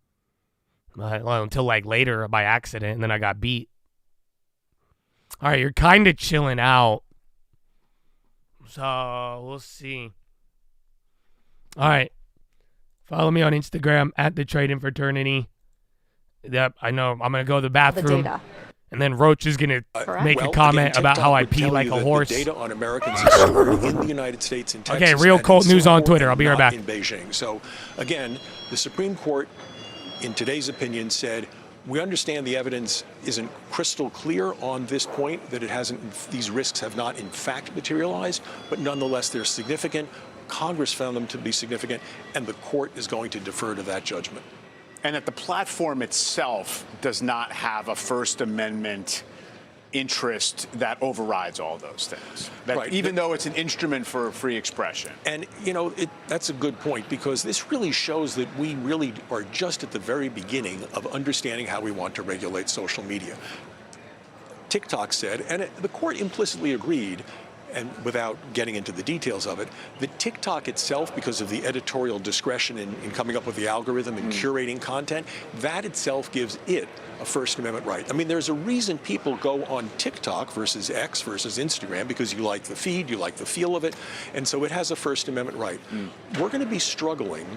Well, until like later by accident, and then I got beat. All right, you're kind of chilling out. So we'll see. All right. Follow me on Instagram at the Trading Fraternity. Yep, I know. I'm going to go to the bathroom. And then Roach is going to make a comment about how I pee like a horse. The data on Americans is stored in the United States and Texas. Okay, real cold news on Twitter. I'll be right back. In Beijing. So, again, the Supreme Court, in today's opinion, said, we understand the evidence isn't crystal clear on this point, that it hasn't, these risks have not in fact materialized, but nonetheless they're significant. Congress found them to be significant, and the court is going to defer to that judgment. And that the platform itself does not have a First Amendment interest that overrides all those things. That right. Even though it's an instrument for free expression. And, you know, that's a good point, because this really shows that we really are just at the very beginning of understanding how we want to regulate social media. TikTok said, and the court implicitly agreed, and without getting into the details of it, that TikTok itself, because of the editorial discretion in coming up with the algorithm and curating content, that itself gives it a First Amendment right. I mean, there's a reason people go on TikTok versus X versus Instagram, because you like the feed, you like the feel of it, and so it has a First Amendment right. We're going to be struggling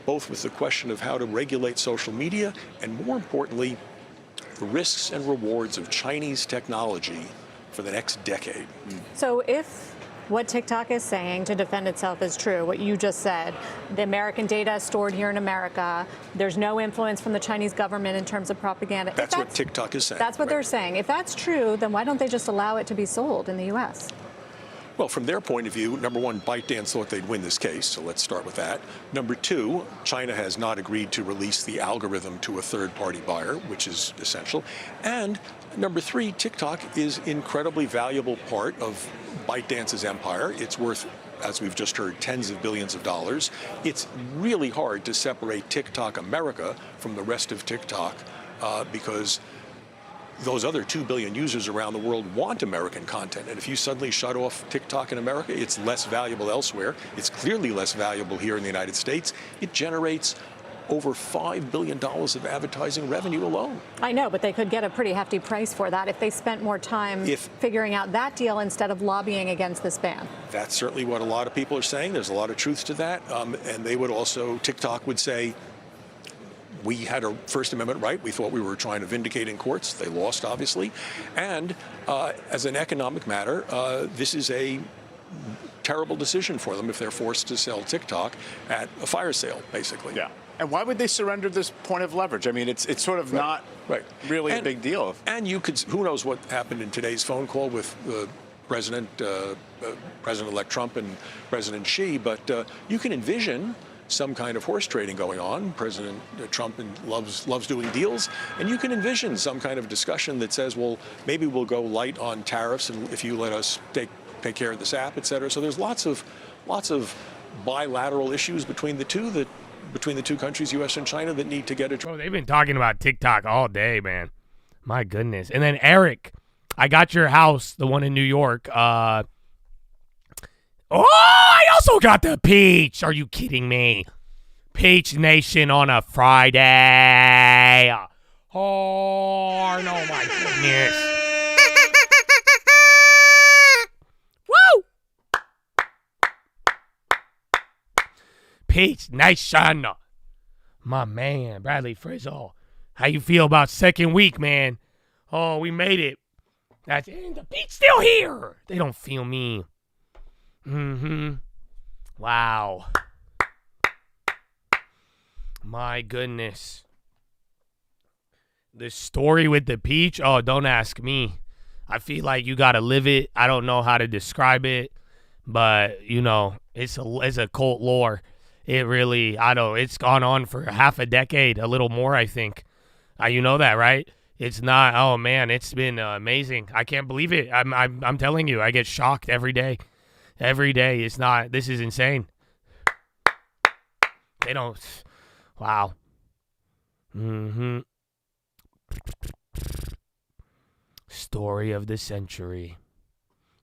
both with the question of how to regulate social media and, more importantly, the risks and rewards of Chinese technology for the next decade. So if what TikTok is saying to defend itself is true, what you just said, the American data is stored here in America, there's no influence from the Chinese government in terms of propaganda. That's what TikTok is saying. That's what they're saying. If that's true, then why don't they just allow it to be sold in the U.S.? Well, from their point of view, number one, ByteDance thought they'd win this case, so let's start with that. Number two, China has not agreed to release the algorithm to a third-party buyer, which is essential. And number three, TikTok is an incredibly valuable part of ByteDance's empire. It's worth, as we've just heard, tens of billions of dollars. It's really hard to separate TikTok America from the rest of TikTok because those other 2 billion users around the world want American content. And if you suddenly shut off TikTok in America, it's less valuable elsewhere. It's clearly less valuable here in the United States. It generates over $5 billion of advertising revenue alone. I know, but they could get a pretty hefty price for that if they spent more time figuring out that deal instead of lobbying against this ban. That's certainly what a lot of people are saying. There's a lot of truth to that. And they would also, TikTok would say, we had a First Amendment right. We thought we were trying to vindicate in courts. They lost, obviously. And as an economic matter, this is a terrible decision for them if they're forced to sell TikTok at a fire sale, basically. Yeah. And why would they surrender this point of leverage? I mean, it's sort of not really a big deal. And you could, who knows what happened in today's phone call with President-elect Trump and President Xi, but you can envision some kind of horse trading going on. President Trump loves doing deals, and you can envision some kind of discussion that says, well, maybe we'll go light on tariffs, and if you let us take care of this app, et cetera. So there's lots of bilateral issues between the two countries, U.S. and China, that need to get addressed. Bro, they've been talking about TikTok all day, man. My goodness. And then Eric, I got your house, the one in New York. I also got the Peach. Are you kidding me? Peach Nation on a Friday. Oh, no, my goodness. Woo! Peach Nation. My man, Bradley Frizzle. How you feel about second week, man? Oh, we made it. That's it. The beat's still here. They don't feel me. Wow. My goodness. The story with the peach, oh, don't ask me. I feel like you got to live it. I don't know how to describe it, but, you know, it's a cult lore. It really, it's gone on for half a decade, a little more, I think. You know that, right? It's not, oh, man, it's been amazing. I can't believe it. I'm telling you, I get shocked every day. Every day. It's not, this is insane. They don't, wow. Story of the century.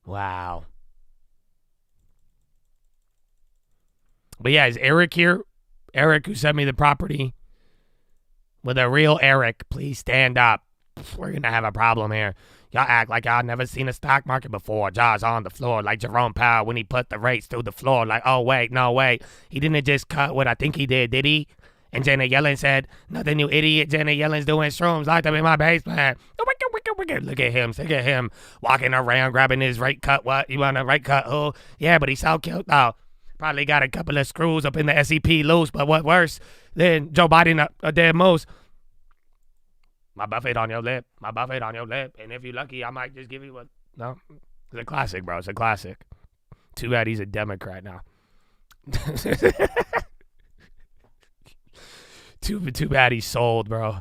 Wow. But yeah, is Eric here? Eric, who sent me the property. With a real Eric, please stand up. We're going to have a problem here. Y'all act like y'all never seen a stock market before. Jaws on the floor like Jerome Powell when he put the rates through the floor. Like, oh, wait, no, wait. He didn't just cut what I think he did he? And Janet Yellen said, nothing, you idiot. Janet Yellen's doing shrooms. Locked up in my basement. Look at him walking around grabbing his rate cut. What? You want a rate cut? Oh, yeah, but he's so cute though. Probably got a couple of screws up in the SEP loose, but what worse than Joe Biden a dead moose? My buffet on your lip. My buffet on your lip. And if you're lucky, I might just give you one. No, it's a classic, bro. It's a classic. Too bad he's a Democrat now. Too bad he's sold, bro.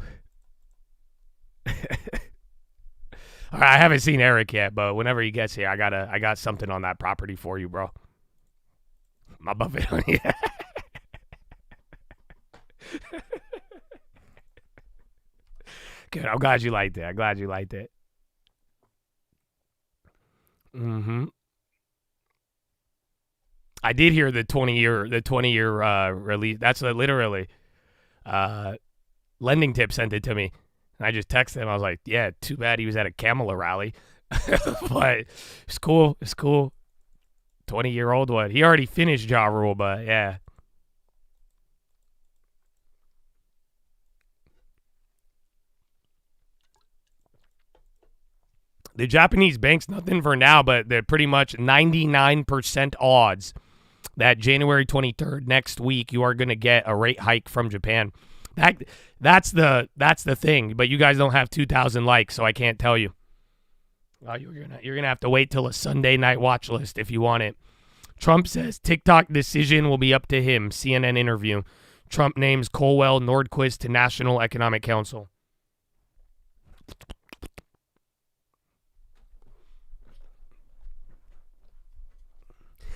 All right, I haven't seen Eric yet, but whenever he gets here, I got something on that property for you, bro. My buffet on you. Good. I'm glad you liked it. I did hear the 20-year release. That's literally Lending Tip sent it to me. And I just texted him. I was like, yeah, too bad he was at a Kamala rally. But it's cool. 20-year-old one. He already finished Ja Rule, but yeah. The Japanese banks, nothing for now, but they're pretty much 99% odds that January 23rd, next week, you are going to get a rate hike from Japan. That's the thing, but you guys don't have 2,000 likes, so I can't tell you. You're gonna have to wait till a Sunday night watch list if you want it. Trump says TikTok decision will be up to him. CNN interview. Trump names Colwell Nordquist to National Economic Council.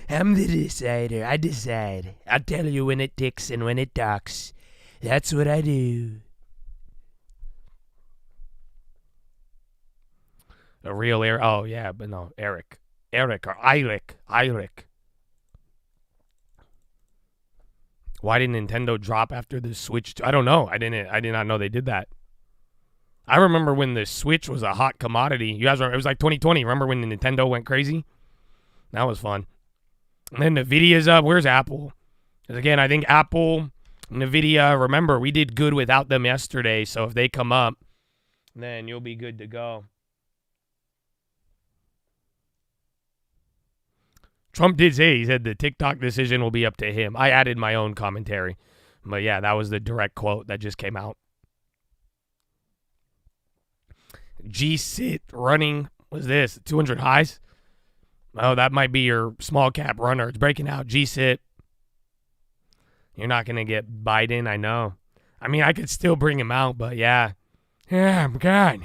I'm the decider. I decide. I'll tell you when it ticks and when it talks. That's what I do. A real Eric. Oh, yeah, but no, Eric. Eric or Eirik. Why did Nintendo drop after the Switch? I don't know. I did not know they did that. I remember when the Switch was a hot commodity. You guys remember? It was like 2020. Remember when the Nintendo went crazy? That was fun. And then NVIDIA's up. Where's Apple? Because again, I think Apple, NVIDIA, remember, we did good without them yesterday. So if they come up, then you'll be good to go. Trump did say, he said the TikTok decision will be up to him. I added my own commentary. But yeah, that was the direct quote that just came out. G-Sit running, what's this, 200 highs? Oh, that might be your small cap runner. It's breaking out. G-Sit. You're not going to get Biden, I know. I mean, I could still bring him out, but yeah. Yeah, I'm gone.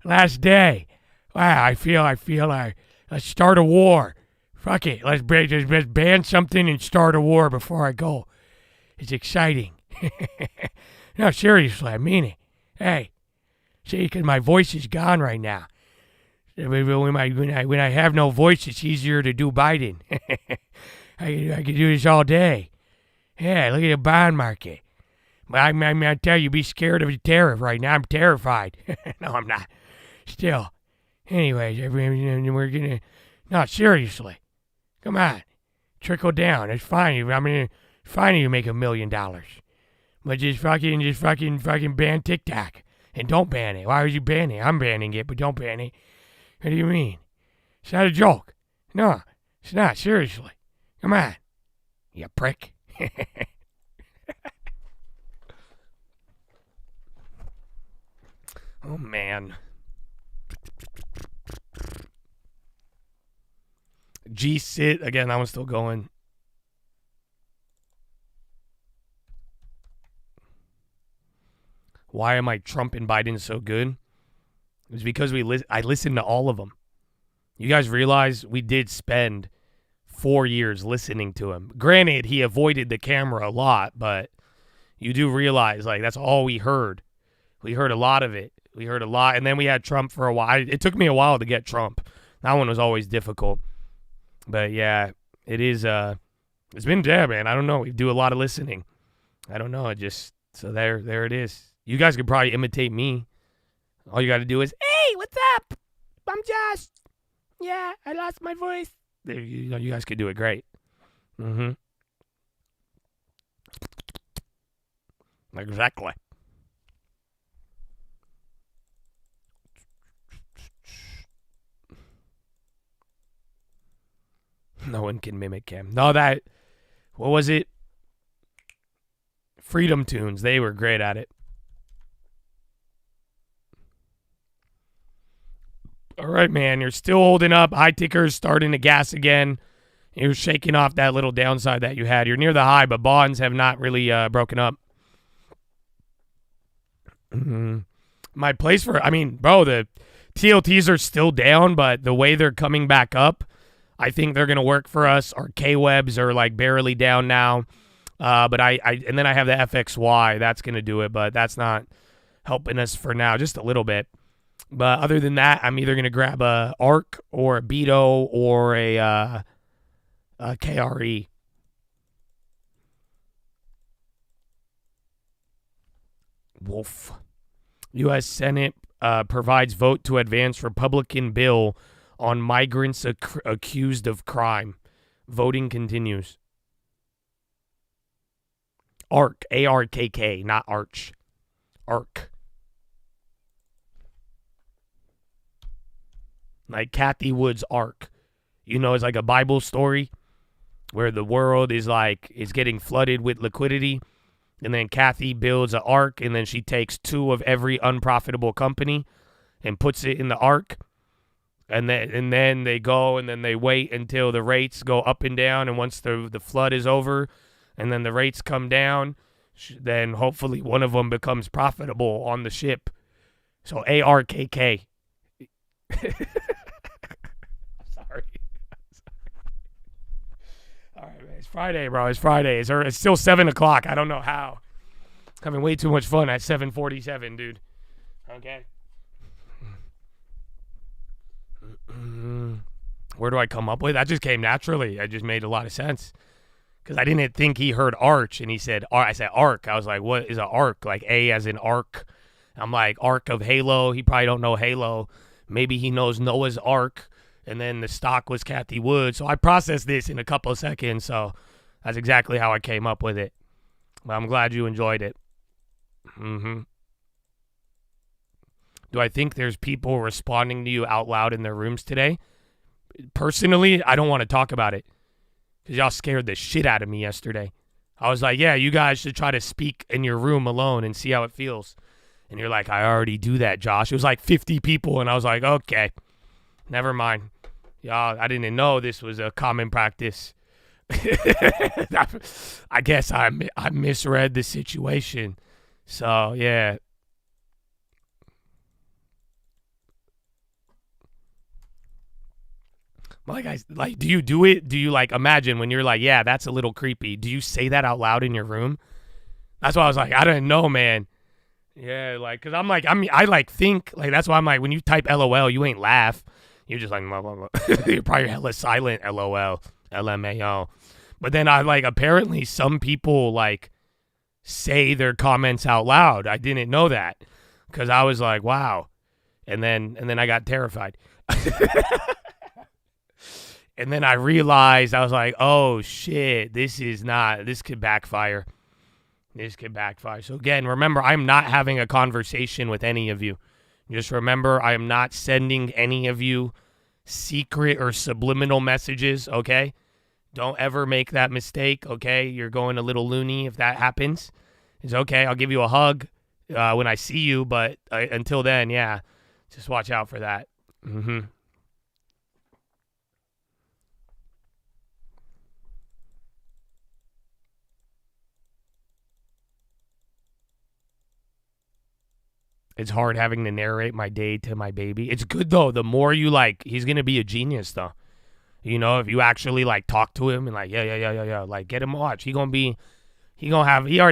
Last day. Wow, I feel like let's start a war. Fuck it. Let's just ban something and start a war before I go. It's exciting. No, seriously, I mean it. Hey, see, because my voice is gone right now. When I have no voice, it's easier to do Biden. I can do this all day. Yeah, look at the bond market. I tell you, be scared of the tariff right now. I'm terrified. No, I'm not. Still. Anyways, we're going to... No, seriously. Come on. Trickle down. It's fine. I mean, it's fine if you make $1 million. But just fucking ban TikTok. And don't ban it. Why would you ban it? I'm banning it, but don't ban it. What do you mean? It's not a joke. No, it's not. Seriously. Come on. You prick. Oh, man. G-sit. Again, that one's still going. Why am I Trump and Biden so good? It was because I listened to all of them. You guys realize we did spend 4 years listening to him. Granted, he avoided the camera a lot, but you do realize, like, that's all we heard. We heard a lot of it. We heard a lot, and then we had Trump for a while. It took me a while to get Trump. That one was always difficult. But, yeah, it is, it's been there, man. I don't know. We do a lot of listening. I don't know. So there it is. You guys could probably imitate me. All you got to do is, hey, what's up? I'm Josh. Yeah, I lost my voice. There, you guys could do it great. Mm-hmm. Exactly. No one can mimic him. No, what was it? Freedom Tunes. They were great at it. All right, man. You're still holding up. High ticker's starting to gas again. You're shaking off that little downside that you had. You're near the high, but bonds have not really broken up. Mm-hmm. My place for, bro, the TLTs are still down, but the way they're coming back up, I think they're going to work for us. Our K-Webs are like barely down now. But and then I have the FXY. That's going to do it, but that's not helping us for now, just a little bit. But other than that, I'm either going to grab a ARC or a Beto or a KRE. Wolf. U.S. Senate provides vote to advance Republican bill on migrants accused of crime. Voting continues. ARK, A-R-K-K, not Arch. ARK. Like Kathy Wood's Ark. You know, it's like a Bible story where the world is getting flooded with liquidity. And then Kathy builds an ark, and then she takes 2 of every unprofitable company and puts it in the ark. And then they go, and then they wait until the rates go up and down. And once the flood is over, and then the rates come down, then hopefully one of them becomes profitable on the ship. So ARKK. Sorry. All right, man. It's Friday, bro. It's Friday. It's still 7 o'clock. I don't know how. Having way too much fun at 7:47, dude. Okay. Where do I come up with? That just came naturally. I just made a lot of sense. Because I didn't think he heard arch, and he said, I said arc. I was like, what is an arc? Like A as in arc. I'm like, Ark of Halo. He probably don't know Halo. Maybe he knows Noah's Ark. And then the stock was Kathy Wood. So I processed this in a couple of seconds. So that's exactly how I came up with it. But I'm glad you enjoyed it. Mm-hmm. Do I think there's people responding to you out loud in their rooms today? Personally, I don't want to talk about it. Because y'all scared the shit out of me yesterday. I was like, yeah, you guys should try to speak in your room alone and see how it feels. And you're like, I already do that, Josh. It was like 50 people, and I was like, okay, never mind. Y'all, I didn't know this was a common practice. I guess I misread the situation. So, yeah. Like, do you do it? Do you, like, imagine when you're like, yeah, that's a little creepy. Do you say that out loud in your room? That's why I was like, I didn't know, man. Yeah, like, because I think, like, that's why I'm like, when you type LOL, you ain't laugh. You're just like, blah, blah, blah. You're probably hella silent, LOL, LMAO. But then apparently some people, like, say their comments out loud. I didn't know that because I was like, wow. And then I got terrified. And then I realized, I was like, oh, shit, this could backfire. This could backfire. So again, remember, I'm not having a conversation with any of you. Just remember, I am not sending any of you secret or subliminal messages, okay? Don't ever make that mistake, okay? You're going a little loony if that happens. It's okay. I'll give you a hug when I see you, but until then, yeah, just watch out for that. It's hard having to narrate my day to my baby. It's good, though. The more you, like, he's going to be a genius, though. You know, if you actually, like, talk to him and, like, yeah, like, get him watch. He already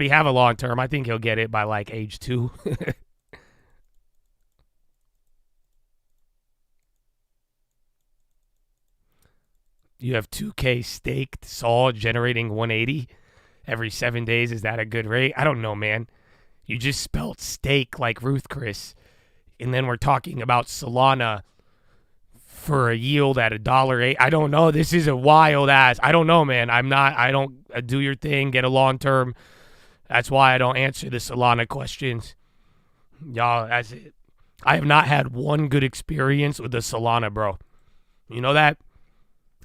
have a long term. I think he'll get it by, like, age 2. You have 2K staked, Saul generating 180 every 7 days. Is that a good rate? I don't know, man. You just spelled steak like Ruth Chris. And then we're talking about Solana for a yield at $1.08. I don't know. This is a wild ass. I don't know, man. I don't do your thing, get a long term. That's why I don't answer the Solana questions. Y'all, that's it. I have not had one good experience with the Solana, bro. You know that?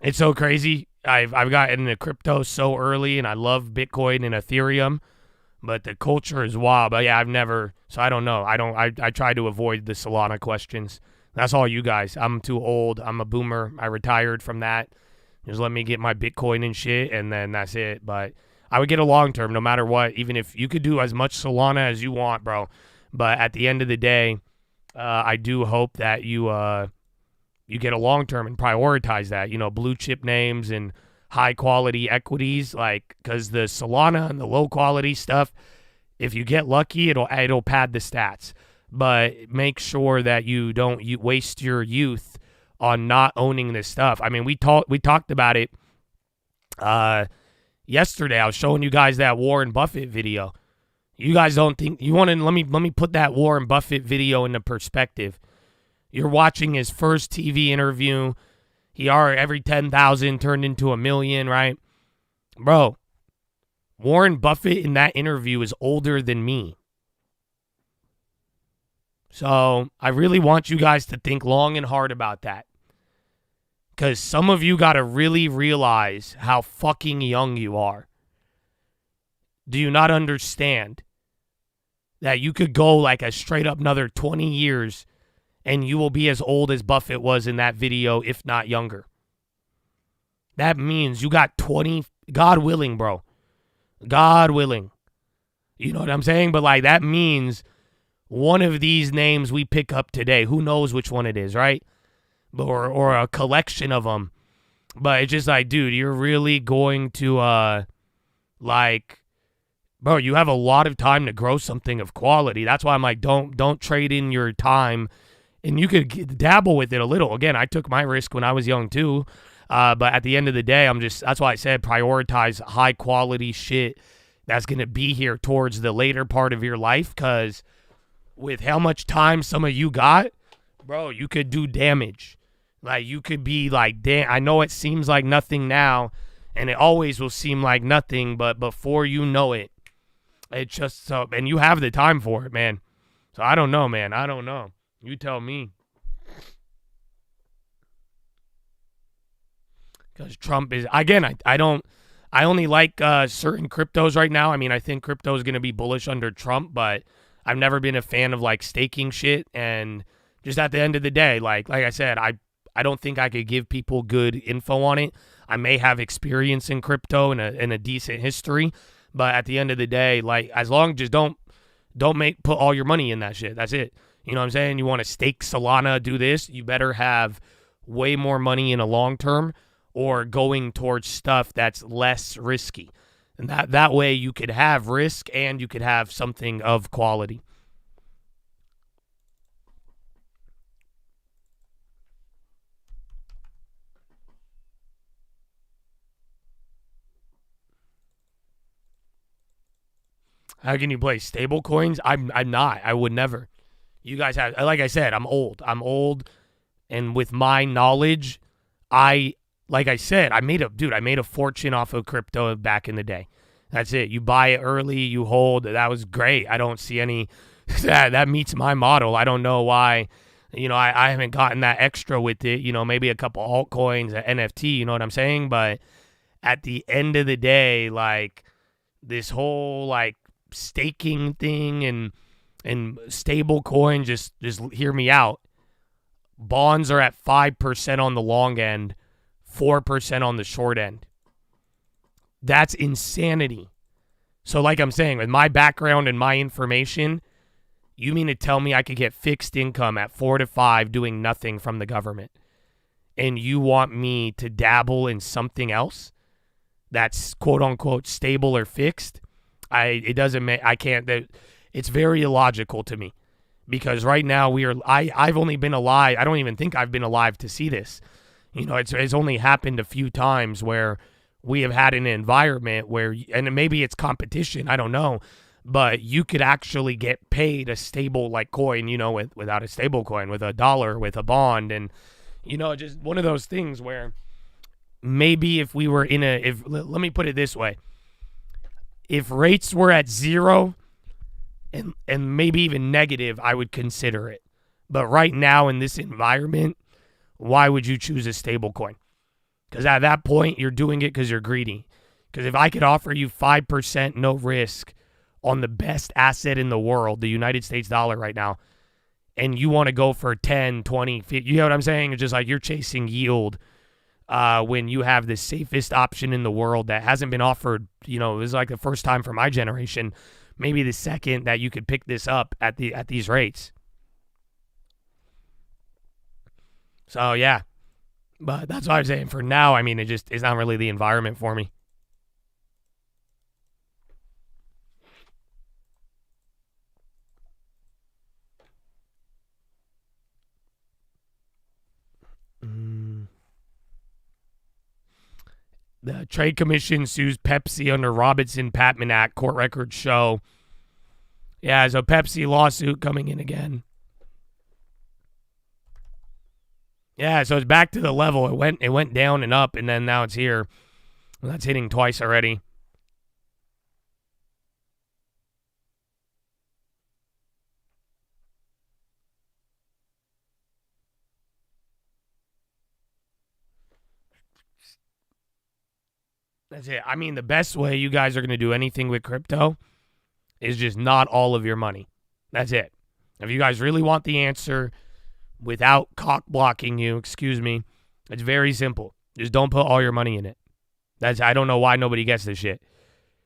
It's so crazy. I've gotten into crypto so early, and I love Bitcoin and Ethereum. But the culture is wild. But yeah, I've never, so I don't know. I try to avoid the Solana questions. That's all you guys. I'm too old. I'm a boomer. I retired from that. Just let me get my Bitcoin and shit, and then that's it. But I would get a long term no matter what, even if you could do as much Solana as you want, bro. But at the end of the day, I do hope that you get a long term and prioritize that. You know, blue chip names and high quality equities, like, because the Solana and the low quality stuff, if you get lucky, it'll pad the stats. But make sure that you don't waste your youth on not owning this stuff. I mean, we talked about it yesterday. I was showing you guys that Warren Buffett video. You guys don't think you want to let me put that Warren Buffett video into perspective. You're watching his first TV interview. Every 10,000 turned into 1 million, right? Bro, Warren Buffett in that interview is older than me. So I really want you guys to think long and hard about that. Because some of you got to really realize how fucking young you are. Do you not understand that you could go like a straight up another 20 years and you will be as old as Buffett was in that video, if not younger? That means you got 20, God willing, bro. God willing. You know what I'm saying? But like that means one of these names we pick up today, who knows which one it is, right? Or a collection of them. But it's just like, dude, you're really going to, bro, you have a lot of time to grow something of quality. That's why I'm like, don't trade in your time. And you could dabble with it a little. Again, I took my risk when I was young too. But at the end of the day, that's why I said prioritize high quality shit that's going to be here towards the later part of your life. Because with how much time some of you got, bro, you could do damage. Like you could be like, damn, I know it seems like nothing now. And it always will seem like nothing. But before you know it, it's just so, and you have the time for it, man. So I don't know, man. I don't know. You tell me. Because Trump is, again, I only like certain cryptos right now. I mean, I think crypto is going to be bullish under Trump, but I've never been a fan of like staking shit. And just at the end of the day, like I said, I don't think I could give people good info on it. I may have experience in crypto and a decent history, but at the end of the day, like as long just don't put all your money in that shit. That's it. You know what I'm saying? You want to stake Solana, do this, you better have way more money in a long term or going towards stuff that's less risky. And that way you could have risk and you could have something of quality. How can you play stable coins? I'm not. I would never. You guys have, like I said, I'm old. And with my knowledge, like I said, I made a fortune off of crypto back in the day. That's it. You buy it early, you hold. That was great. I don't see any that meets my model. I don't know why. I haven't gotten that extra with it. Maybe a couple altcoins, an NFT, you know what I'm saying? But at the end of the day, like this whole like staking thing and stable coin, just hear me out. Bonds are at 5% on the long end, 4% on the short end. That's insanity. So like I'm saying, with my background and my information, you mean to tell me I could get fixed income at 4 to 5 doing nothing from the government? And you want me to dabble in something else that's quote unquote stable or fixed? I can't. It's very illogical to me, because right now I've only been alive. I don't even think I've been alive to see this. It's only happened a few times where we have had an environment where, and maybe it's competition, I don't know, but you could actually get paid a stable like coin, without a stable coin, with a dollar, with a bond, and just one of those things where maybe if we were let me put it this way, if rates were at 0 and maybe even negative, I would consider it. But right now in this environment, why would you choose a stable coin? Because at that point, you're doing it because you're greedy. Because if I could offer you 5% no risk on the best asset in the world, the United States dollar right now, and you want to go for 10, 20, 50, you know what I'm saying? It's just like you're chasing yield when you have the safest option in the world that hasn't been offered. It was like the first time for my generation, maybe the second, that you could pick this up at these rates. So, yeah. But that's what I'm saying. For now, I mean, it's not really the environment for me. The Trade Commission sues Pepsi under Robinson-Patman Act. Court records show. Yeah, so Pepsi lawsuit coming in again. Yeah, so it's back to the level. It went down and up, and then now it's here. Well, that's hitting twice already. That's it. I mean, the best way you guys are going to do anything with crypto is just not all of your money. That's it. If you guys really want the answer without cock blocking you, excuse me, it's very simple. Just don't put all your money in it. I don't know why nobody gets this shit.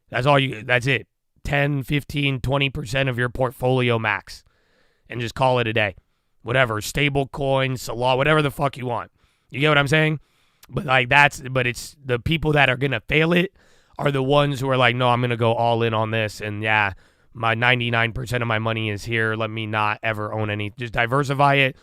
That's it. 10, 15, 20% of your portfolio max. And just call it a day. Whatever, stable coins, Salah, whatever the fuck you want. You get what I'm saying? But it's the people that are going to fail it are the ones who are like, no, I'm going to go all in on this. And yeah, my 99% of my money is here. Let me not ever own any. Just diversify it.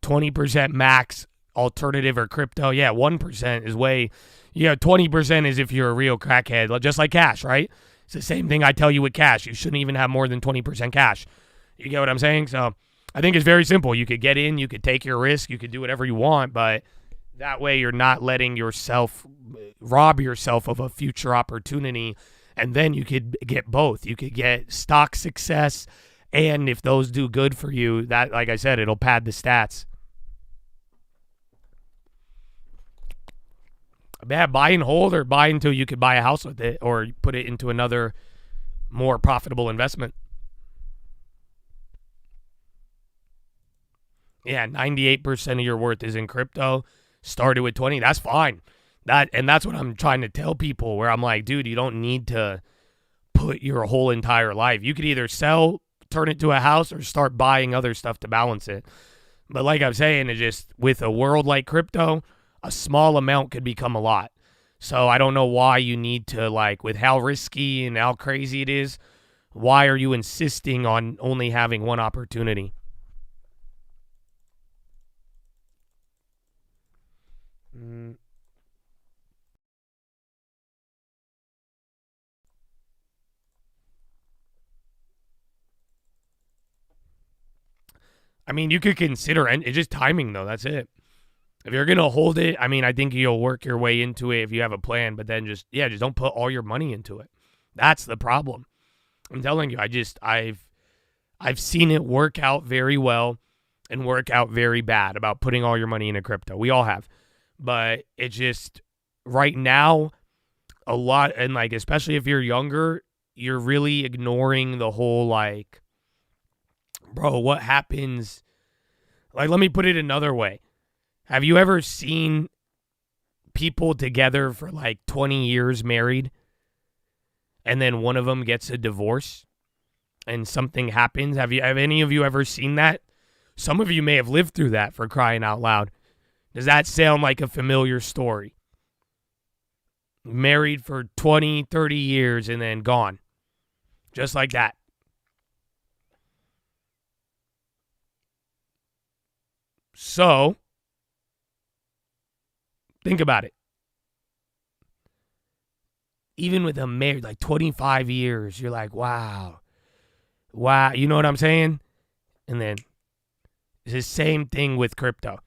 20% max, alternative or crypto. Yeah, 1% is 20% is if you're a real crackhead, just like cash, right? It's the same thing I tell you with cash. You shouldn't even have more than 20% cash. You get what I'm saying? So I think it's very simple. You could get in, you could take your risk, you could do whatever you want, but that way you're not letting yourself rob yourself of a future opportunity. And then you could get both. You could get stock success, and if those do good for you, that, like I said, it'll pad the stats. Yeah, buy and hold, or buy until you could buy a house with it, or put it into another more profitable investment. Yeah, 98% of your worth is in crypto. Started with 20. That's fine. That's what I'm trying to tell people, where I'm like, dude, you don't need to put your whole entire life. You could either sell, turn it to a house, or start buying other stuff to balance it. But like I'm saying, it's just with a world like crypto, a small amount could become a lot. So I don't know why you need to, like, with how risky and how crazy it is, why are you insisting on only having one opportunity? I mean, you could consider, and it's just timing, though. That's it. If you're going to hold it, I mean, I think you'll work your way into it if you have a plan, but then just don't put all your money into it. That's the problem. I'm telling you, I've seen it work out very well and work out very bad about putting all your money into crypto. We all have. But it just, right now, a lot, and like, especially if you're younger, you're really ignoring the whole, like, bro, what happens? Like, let me put it another way. Have you ever seen people together for like 20 years married, and then one of them gets a divorce and something happens? Have any of you ever seen that? Some of you may have lived through that, for crying out loud. Does that sound like a familiar story? Married for 20, 30 years and then gone. Just like that. So, think about it. Even with a married, like 25 years, you're like, wow. Wow. You know what I'm saying? And then it's the same thing with crypto.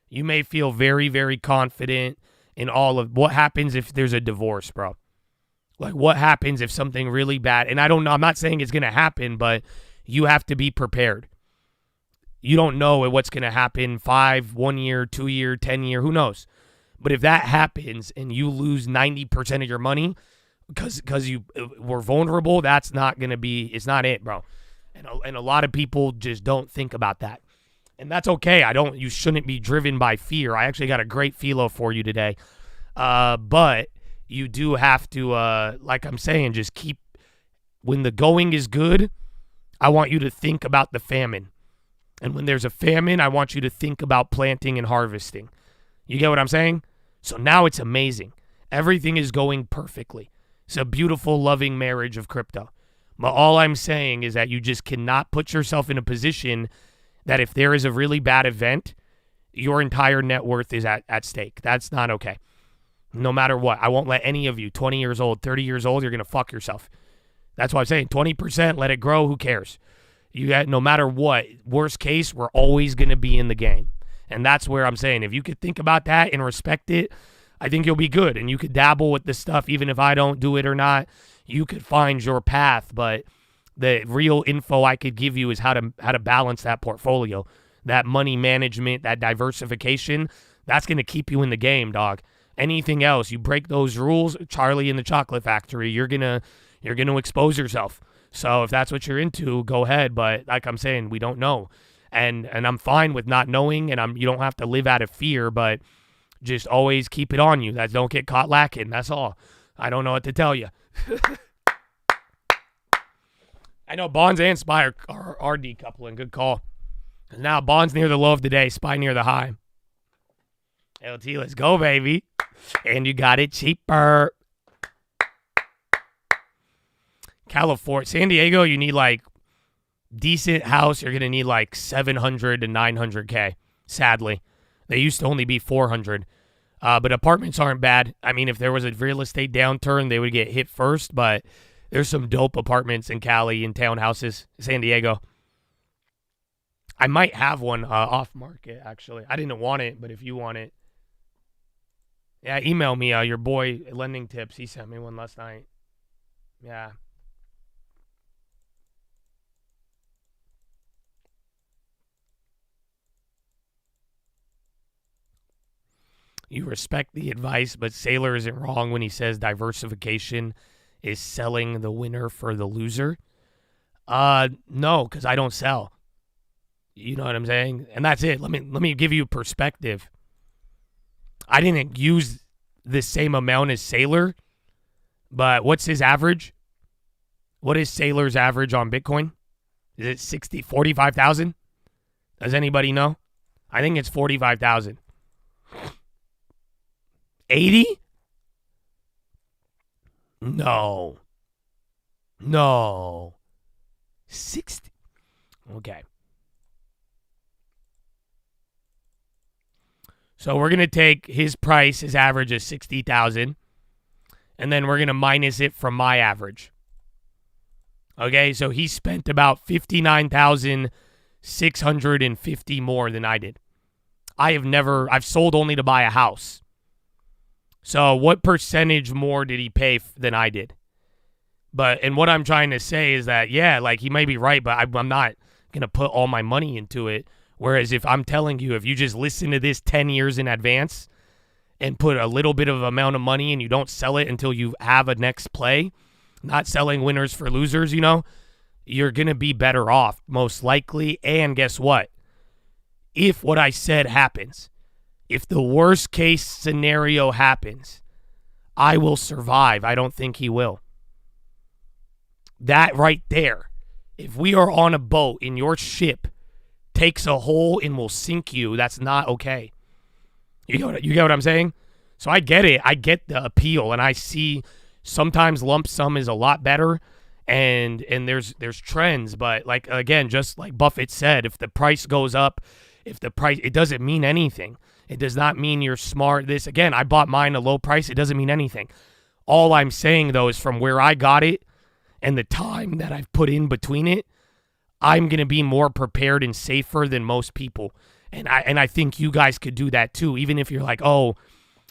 You may feel very, very confident in all of what happens if there's a divorce, bro. Like, what happens if something really bad, and I don't know, I'm not saying it's going to happen, but you have to be prepared. You don't know what's going to happen 1 year, 2 year, 10 year, who knows? But if that happens and you lose 90% of your money because you were vulnerable, that's not going to be, it's not it, bro. And a lot of people just don't think about that. And that's okay. You shouldn't be driven by fear. I actually got a great philo for you today. But you do have to, like I'm saying, just keep, when the going is good, I want you to think about the famine. And when there's a famine, I want you to think about planting and harvesting. You get what I'm saying? So now it's amazing. Everything is going perfectly. It's a beautiful, loving marriage of crypto. But all I'm saying is that you just cannot put yourself in a position that if there is a really bad event, your entire net worth is at stake. That's not okay. No matter what. I won't let any of you, 20 years old, 30 years old, you're going to fuck yourself. That's why I'm saying 20%, let it grow, who cares? No matter what, worst case, we're always going to be in the game. And that's where I'm saying, if you could think about that and respect it, I think you'll be good. And you could dabble with this stuff, even if I don't do it or not. You could find your path, but the real info I could give you is how to balance that portfolio, that money management, that diversification. That's going to keep you in the game, dog. Anything else, you break those rules, Charlie in the Chocolate Factory, you're gonna expose yourself. So if that's what you're into, go ahead. But like I'm saying, we don't know, and I'm fine with not knowing, and you don't have to live out of fear, but just always keep it on you. That don't get caught lacking. That's all. I don't know what to tell you. I know Bonds and SPY are decoupling. Good call. Now Bonds near the low of the day, SPY near the high. LT, let's go, baby. And you got it cheaper. California, San Diego, you need like decent house. You're going to need like 700 to 900K, sadly. They used to only be 400. But apartments aren't bad. I mean, if there was a real estate downturn, they would get hit first. But there's some dope apartments in Cali and townhouses, San Diego. I might have one off market, actually. I didn't want it, but if you want it. Yeah, email me, your boy, Lending Tips. He sent me one last night. Yeah. You respect the advice, but Saylor isn't wrong when he says diversification is selling the winner for the loser. No, because I don't sell. You know what I'm saying? And that's it. Let me give you perspective. I didn't use the same amount as Saylor, but what's his average? What is Saylor's average on Bitcoin? Is it 45,000? Does anybody know? I think it's 45,000. 80? No. 60. Okay. So we're going to take his price, his average is 60,000, and then we're going to minus it from my average. Okay, so he spent about 59,650 more than I did. I've sold only to buy a house. So what percentage more did he pay than I did? And what I'm trying to say is that, yeah, like he may be right, but I'm not going to put all my money into it. Whereas if I'm telling you, if you just listen to this 10 years in advance and put a little bit of amount of money and you don't sell it until you have a next play, not selling winners for losers, you're going to be better off most likely. And guess what? If what I said happens, if the worst case scenario happens, I will survive. I don't think he will. That right there, if we are on a boat and your ship takes a hole and will sink you, that's not okay. You get what I'm saying? So I get it. I get the appeal, and I see sometimes lump sum is a lot better, and there's trends. But like again, just like Buffett said, if the price goes up, it doesn't mean anything. It does not mean you're smart. This again, I bought mine a low price. It doesn't mean anything. All I'm saying though is from where I got it and the time that I've put in between it, I'm gonna be more prepared and safer than most people. And I think you guys could do that too. Even if you're like, oh,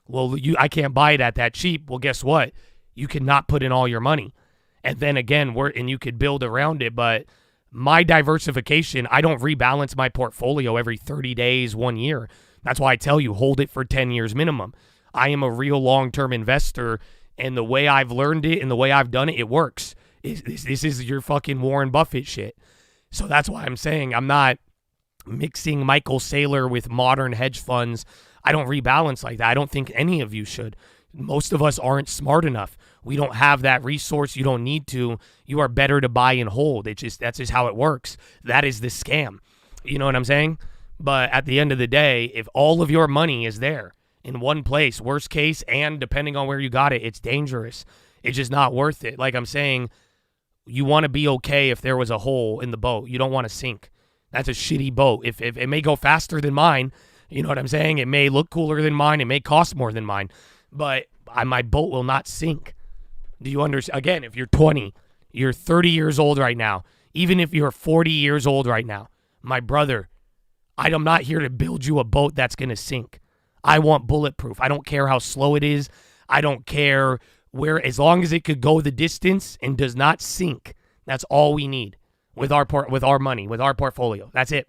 well, I can't buy it at that cheap. Well, guess what? You cannot put in all your money. And then again, and you could build around it. But my diversification, I don't rebalance my portfolio every 30 days, 1 year. That's why I tell you, hold it for 10 years minimum. I am a real long-term investor, and the way I've learned it and the way I've done it, it works. This is your fucking Warren Buffett shit. So that's why I'm saying I'm not mixing Michael Saylor with modern hedge funds. I don't rebalance like that. I don't think any of you should. Most of us aren't smart enough. We don't have that resource. You don't need to. You are better to buy and hold. That's just how it works. That is the scam. You know what I'm saying? But at the end of the day, if all of your money is there in one place, worst case, and depending on where you got it, it's dangerous. It's just not worth it. Like I'm saying, you want to be okay if there was a hole in the boat. You don't want to sink. That's a shitty boat. If it may go faster than mine, you know what I'm saying? It may look cooler than mine. It may cost more than mine. But my boat will not sink. Do you understand? Again, if you're 20, you're 30 years old right now. Even if you're 40 years old right now, my brother, I'm not here to build you a boat that's going to sink. I want bulletproof. I don't care how slow it is. I don't care where, as long as it could go the distance and does not sink. That's all we need with our money, with our portfolio. That's it.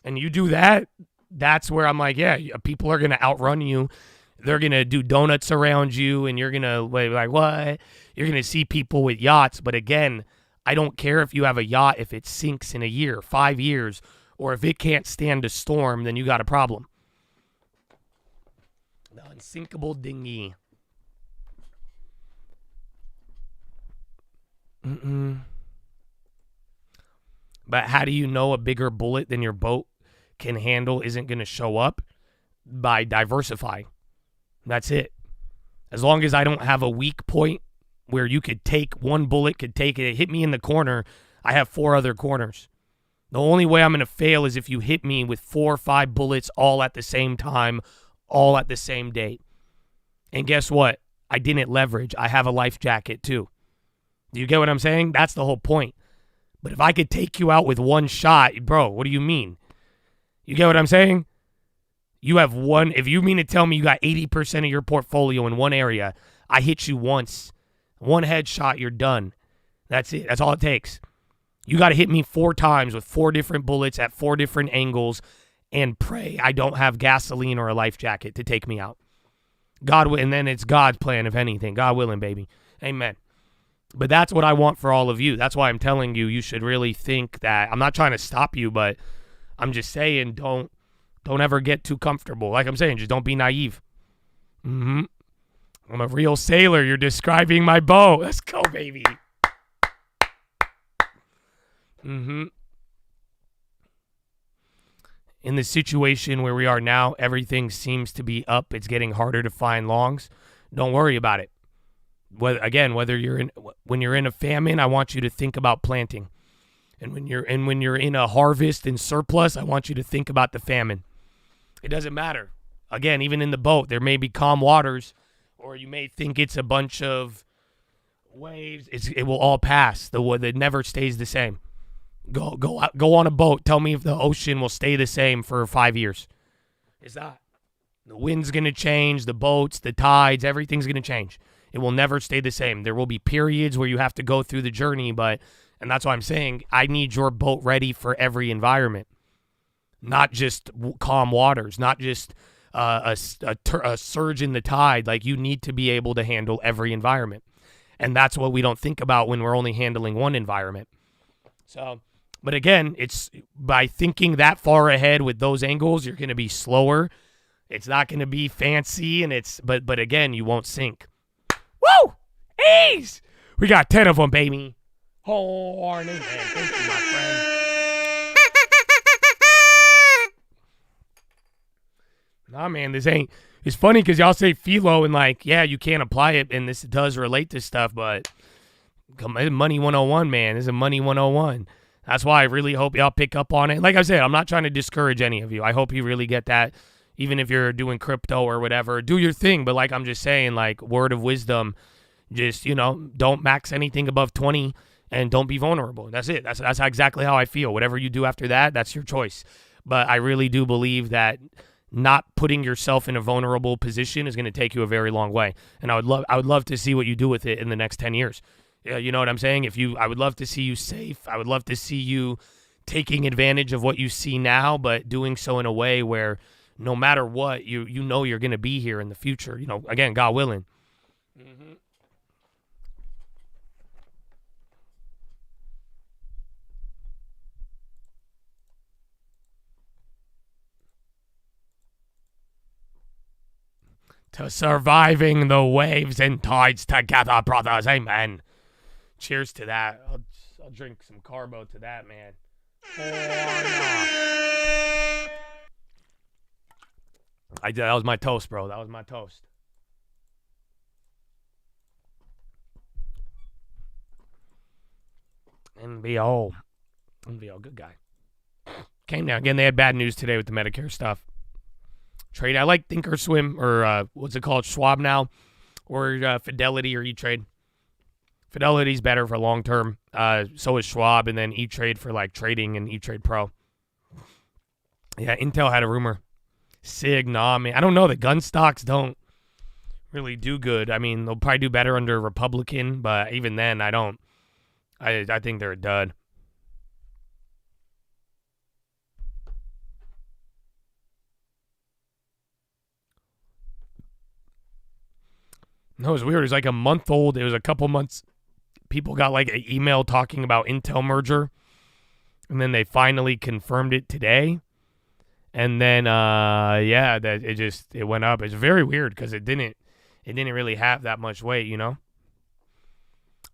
And you do that, that's where I'm like, yeah, people are going to outrun you. They're going to do donuts around you, and you're going to like, what? You're going to see people with yachts. But again, I don't care if you have a yacht, if it sinks in a year, 5 years, or if it can't stand a storm, then you got a problem. The unsinkable dinghy. But how do you know a bigger bullet than your boat can handle isn't going to show up? By diversifying. That's it. As long as I don't have a weak point where you could take one bullet, could take it, hit me in the corner, I have 4 other corners. The only way I'm going to fail is if you hit me with 4 or 5 bullets all at the same time, all at the same date. And guess what? I didn't leverage. I have a life jacket too. Do you get what I'm saying? That's the whole point. But if I could take you out with one shot, bro, what do you mean? You get what I'm saying? You have one. If you mean to tell me you got 80% of your portfolio in one area, I hit you once. One headshot, you're done. That's it. That's all it takes. You got to hit me 4 times with 4 different bullets at 4 different angles and pray I don't have gasoline or a life jacket to take me out. And then it's God's plan, if anything. God willing, baby. Amen. But that's what I want for all of you. That's why I'm telling you, you should really think that. I'm not trying to stop you, but I'm just saying don't ever get too comfortable. Like I'm saying, just don't be naive. I'm a real sailor. You're describing my boat. Let's go, baby. In the situation where we are now, everything seems to be up. It's getting harder to find longs. Don't worry about it. Whether you're in a famine, I want you to think about planting. And when you're in a harvest and surplus, I want you to think about the famine. It doesn't matter. Again, even in the boat, there may be calm waters, or you may think it's a bunch of waves. It will all pass. It never stays the same. Go on a boat. Tell me if the ocean will stay the same for 5 years. It's not. The wind's going to change, the boats, the tides, everything's going to change. It will never stay the same. There will be periods where you have to go through the journey, and that's why I'm saying I need your boat ready for every environment, not just calm waters, not just a surge in the tide. Like, you need to be able to handle every environment. And that's what we don't think about when we're only handling one environment. So, but again, it's by thinking that far ahead with those angles, you're going to be slower. It's not going to be fancy, and but again, you won't sink. Woo! Ease! We got 10 of them, baby. Horny man. Thank you, my friend. Nah, man, this ain't. It's funny because y'all say philo and like, yeah, you can't apply it, and this does relate to stuff, but money 101, man. This is a money 101. That's why I really hope y'all pick up on it. Like I said, I'm not trying to discourage any of you. I hope you really get that. Even if you're doing crypto or whatever, do your thing. But like I'm just saying, like, word of wisdom, just, don't max anything above 20 and don't be vulnerable. That's it. That's exactly how I feel. Whatever you do after that, that's your choice. But I really do believe that not putting yourself in a vulnerable position is going to take you a very long way. And I would love to see what you do with it in the next 10 years. Yeah, you know what I'm saying? I would love to see you safe. I would love to see you taking advantage of what you see now, but doing so in a way where no matter what, you know you're going to be here in the future. Again, God willing. Mm-hmm. To surviving the waves and tides together, brothers. Amen. Cheers to that. I'll drink some carbo to that, man. That was my toast, bro. That was my toast. NBO, good guy. Came down. Again, they had bad news today with the Medicare stuff. Trade. I like Thinkorswim, or what's it called? Schwab now, or Fidelity or E-Trade. Fidelity's better for long term. So is Schwab, and then E-Trade for like trading and E-Trade Pro. Yeah, Intel had a rumor. SIG, nah, man. I don't know. The gun stocks don't really do good. I mean, they'll probably do better under a Republican, but even then, I don't. I think they're a dud. No, it was weird. It was like a month old. It was a couple months. People got like an email talking about Intel merger, and then they finally confirmed it today. And then, that it went up. It's very weird because it didn't really have that much weight,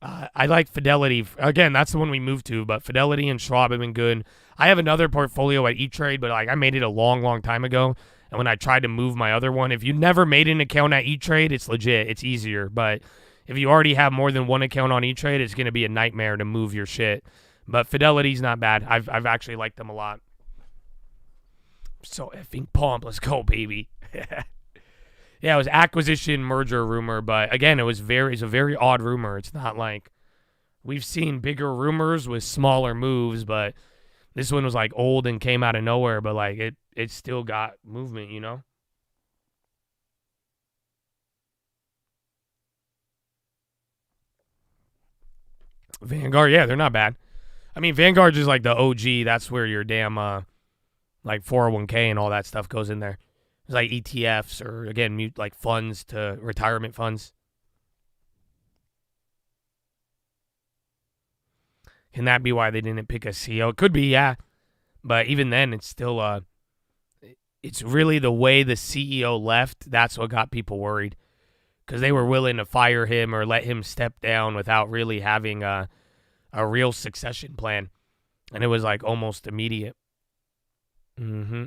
I like Fidelity. Again, that's the one we moved to, but Fidelity and Schwab have been good. I have another portfolio at E-Trade, but like I made it a long, long time ago. And when I tried to move my other one, if you never made an account at E-Trade, it's legit. It's easier. But if you already have more than one account on E-Trade, it's going to be a nightmare to move your shit. But Fidelity's not bad. I've actually liked them a lot. So effing pumped. Let's go, baby. Yeah, it was acquisition merger rumor, but again, it's a very odd rumor. It's not like we've seen bigger rumors with smaller moves, but this one was like old and came out of nowhere, but like it still got movement, Vanguard, yeah, they're not bad. I mean, Vanguard's just like the OG. That's where your damn like 401k and all that stuff goes in there. It's like ETFs or, again, like funds to retirement funds. Can that be why they didn't pick a CEO? It could be, yeah. But even then, it's still, it's really the way the CEO left. That's what got people worried. Because they were willing to fire him or let him step down without really having a real succession plan. And it was like almost immediate. Mm-hmm.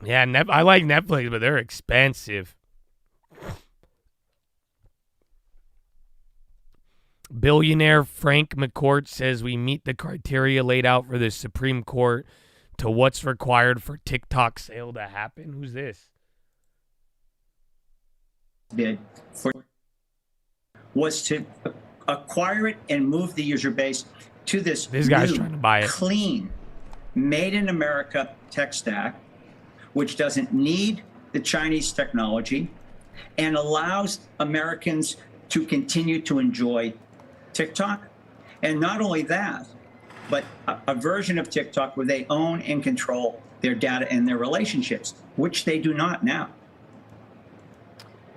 Yeah, I like Netflix, but they're expensive. Billionaire Frank McCourt says we meet the criteria laid out for the Supreme Court to what's required for TikTok sale to happen. Who's this? Bid was to acquire it and move the user base to this guy's new, trying to buy it. clean, made in America tech stack, which doesn't need the Chinese technology and allows Americans to continue to enjoy TikTok. And not only that, but a version of TikTok where they own and control their data and their relationships, which they do not now.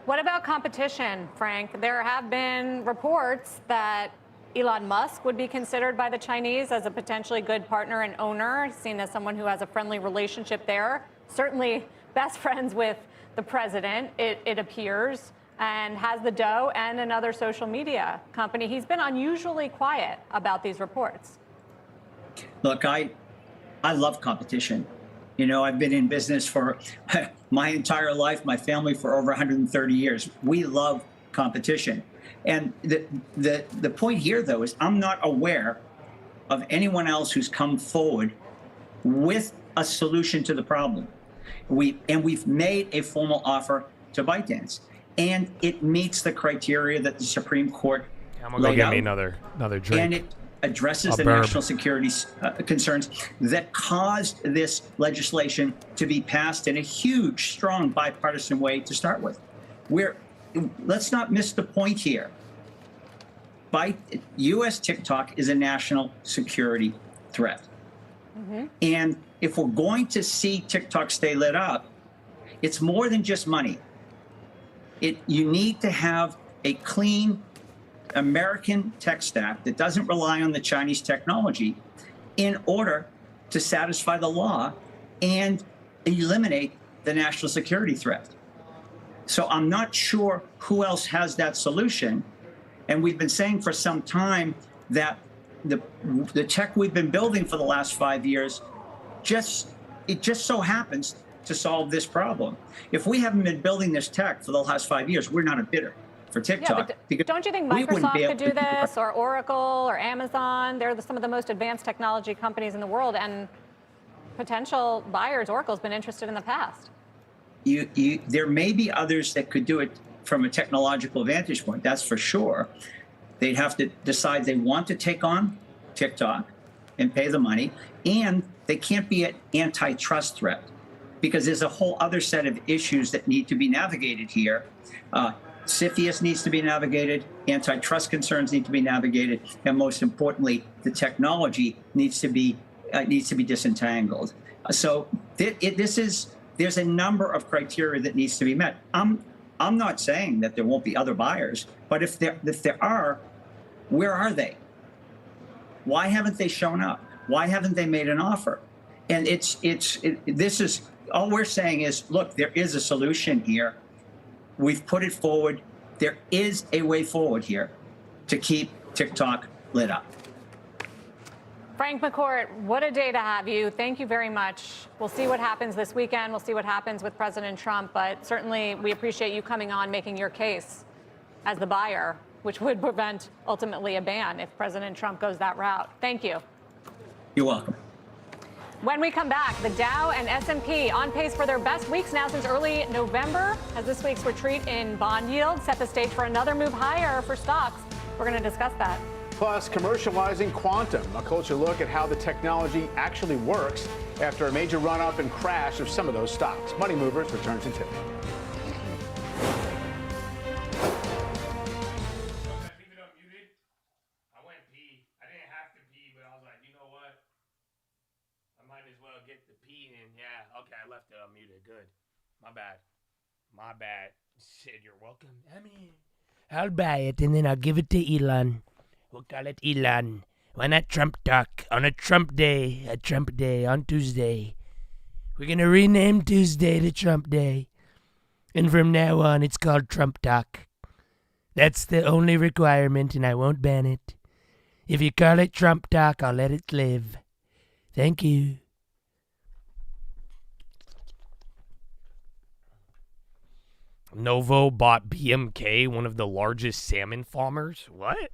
What about competition, Frank? There have been reports that Elon Musk would be considered by the Chinese as a potentially good partner and owner, seen as someone who has a friendly relationship there. Certainly best friends with the president, it appears, and has the dough and another social media company. He's been unusually quiet about these reports. Look, I love competition. You know, I've been in business for my entire life, my family for over 130 years. We love competition. And the point here, though, is I'm not aware of anyone else who's come forward with a solution to the problem. We've made a formal offer to ByteDance, and it meets the criteria that the Supreme Court I'm gonna go laid get out. me another drink. And it addresses the burp. national security concerns that caused this legislation to be passed in a huge, strong bipartisan way to start with. Let's not miss the point here. U.S. TikTok is a national security threat. Mm-hmm. And if we're going to see TikTok stay lit up, it's more than just money. You need to have a clean American tech stack that doesn't rely on the Chinese technology in order to satisfy the law and eliminate the national security threat. So I'm not sure who else has that solution. And we've been saying for some time that the tech we've been building for the last 5 years, it just so happens to solve this problem. If we haven't been building this tech for the last 5 years, we're not a bidder for TikTok. Yeah, don't you think Microsoft could do this, or Oracle, or Amazon? They're some of the most advanced technology companies in the world, and potential buyers, Oracle's been interested in the past. There may be others that could do it from a technological vantage point, that's for sure. They'd have to decide they want to take on TikTok and pay the money, and they can't be an antitrust threat because there's a whole other set of issues that need to be navigated here. CFIUS needs to be navigated, antitrust concerns need to be navigated, and most importantly, the technology needs to be disentangled. So there's a number of criteria that needs to be met. I'm not saying that there won't be other buyers, but if there are, where are they? Why haven't they shown up? Why haven't they made an offer? And this is all we're saying is, look, there is a solution here. We've put it forward. There is a way forward here to keep TikTok lit up. Frank McCourt, what a day to have you. Thank you very much. We'll see what happens this weekend. We'll see what happens with President Trump. But certainly we appreciate you coming on, making your case as the buyer, which would prevent ultimately a ban if President Trump goes that route. Thank you. You're welcome. When we come back, the Dow and S&P on pace for their best weeks now since early November, as this week's retreat in bond yield set the stage for another move higher for stocks. We're going to discuss that. Plus, commercializing quantum, a closer look at how the technology actually works after a major run-up and crash of some of those stocks. Money Movers returns in 2. Okay, I left it unmuted. Good. My bad. Sid, you're welcome. I mean, I'll buy it and then I'll give it to Elon. We'll call it Elon. Why not Trump Talk on a Trump Day on Tuesday? We're going to rename Tuesday to Trump Day. And from now on, it's called Trump Talk. That's the only requirement, and I won't ban it. If you call it Trump Talk, I'll let it live. Thank you. Novo bought BMK, one of the largest salmon farmers. What?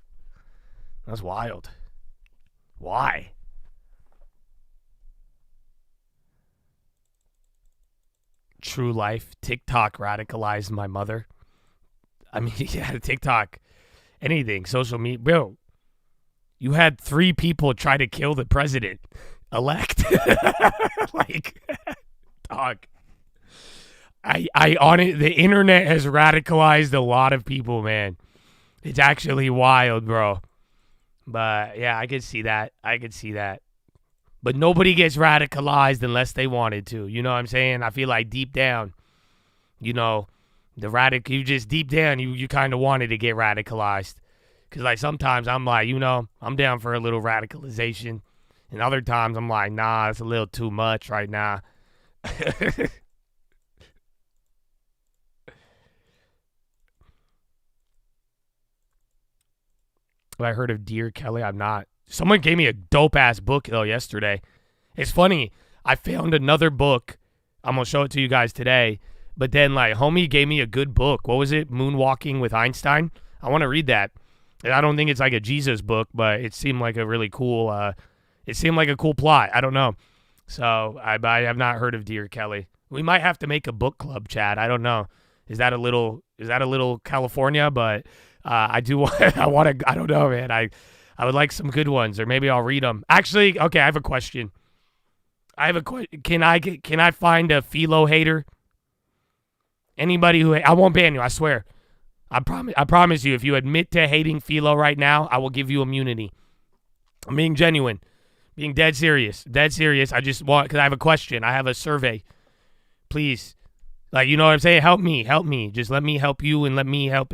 That's wild. Why? True life. TikTok radicalized my mother. I mean, yeah, TikTok. Anything. Social media. Bro. You had 3 people try to kill the president-elect. Like, dog. The internet has radicalized a lot of people, man. It's actually wild, bro. But yeah, I could see that. But nobody gets radicalized unless they wanted to. You know what I'm saying? I feel like deep down, you know, you just deep down, you kind of wanted to get radicalized. Because, like, sometimes I'm like, you know, I'm down for a little radicalization. And other times I'm like, nah, it's a little too much right now. I heard of Dear Kelly. I'm not. Someone gave me a dope-ass book, though, yesterday. It's funny. I found another book. I'm going to show it to you guys today. But then, like, homie gave me a good book. What was it? Moonwalking with Einstein? I want to read that. And I don't think it's like a Jesus book, but it seemed like a really cool, it seemed like a cool plot. I don't know. So I have not heard of Dear Kelly. We might have to make a book club, Chad. I don't know. Is that a little California? But I do want, I don't know, man. I would like some good ones, or maybe I'll read them. Actually, okay, I have a question. Can I find a philo hater? Anybody who, I won't ban you, I swear. I promise you, if you admit to hating philo right now, I will give you immunity. I'm being genuine. Being dead serious. I just want, because I have a question. I have a survey. Please. Like, you know what I'm saying? Help me. Just let me help you, and let me help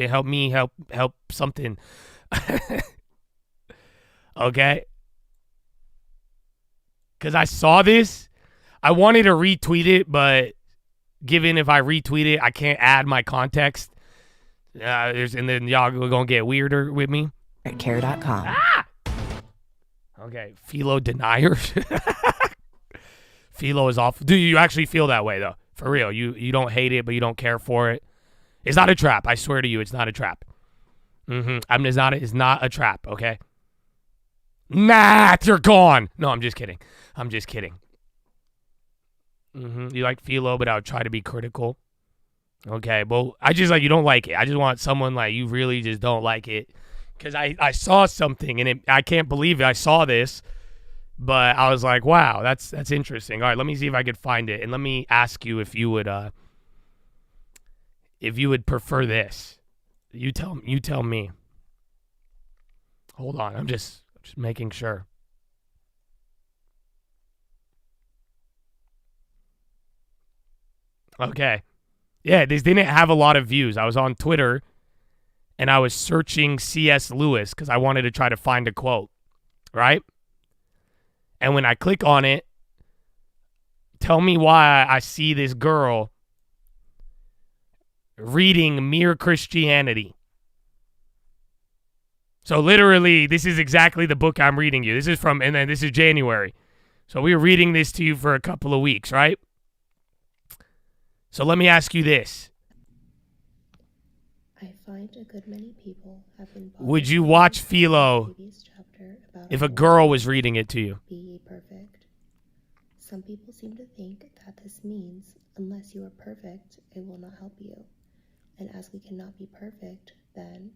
something. Okay? Because I saw this. I wanted to retweet it, but given if I retweet it, I can't add my context. And then y'all are going to get weirder with me. At care.com. Ah! Okay, philo deniers. Philo is off. Do you actually feel that way, though? For real, you don't hate it, but you don't care for it. It's not a trap. I swear to you, it's not a trap. It's not a trap, okay? Nah, you're gone. No, I'm just kidding. You like philo, but I would try to be critical. Okay, well, I just like you don't like it. I just want someone like you really just don't like it. Because I saw something, and I can't believe it. I saw this, but I was like, wow, that's interesting. All right, let me see if I could find it, and let me ask you if you would prefer this. You tell me. Hold on, I'm just making sure. Okay. Yeah, this didn't have a lot of views. I was on Twitter, and I was searching C.S. Lewis because I wanted to try to find a quote, right? And when I click on it, tell me why I see this girl reading Mere Christianity. So literally, this is exactly the book I'm reading you. This is January. So we were reading this to you for a couple of weeks, right? So let me ask you this. I find a good many people have been. Would you watch philo if a girl was reading it to you? Be ye perfect. Some people seem to think that this means unless you are perfect, it will not help you. And as we cannot be perfect, then,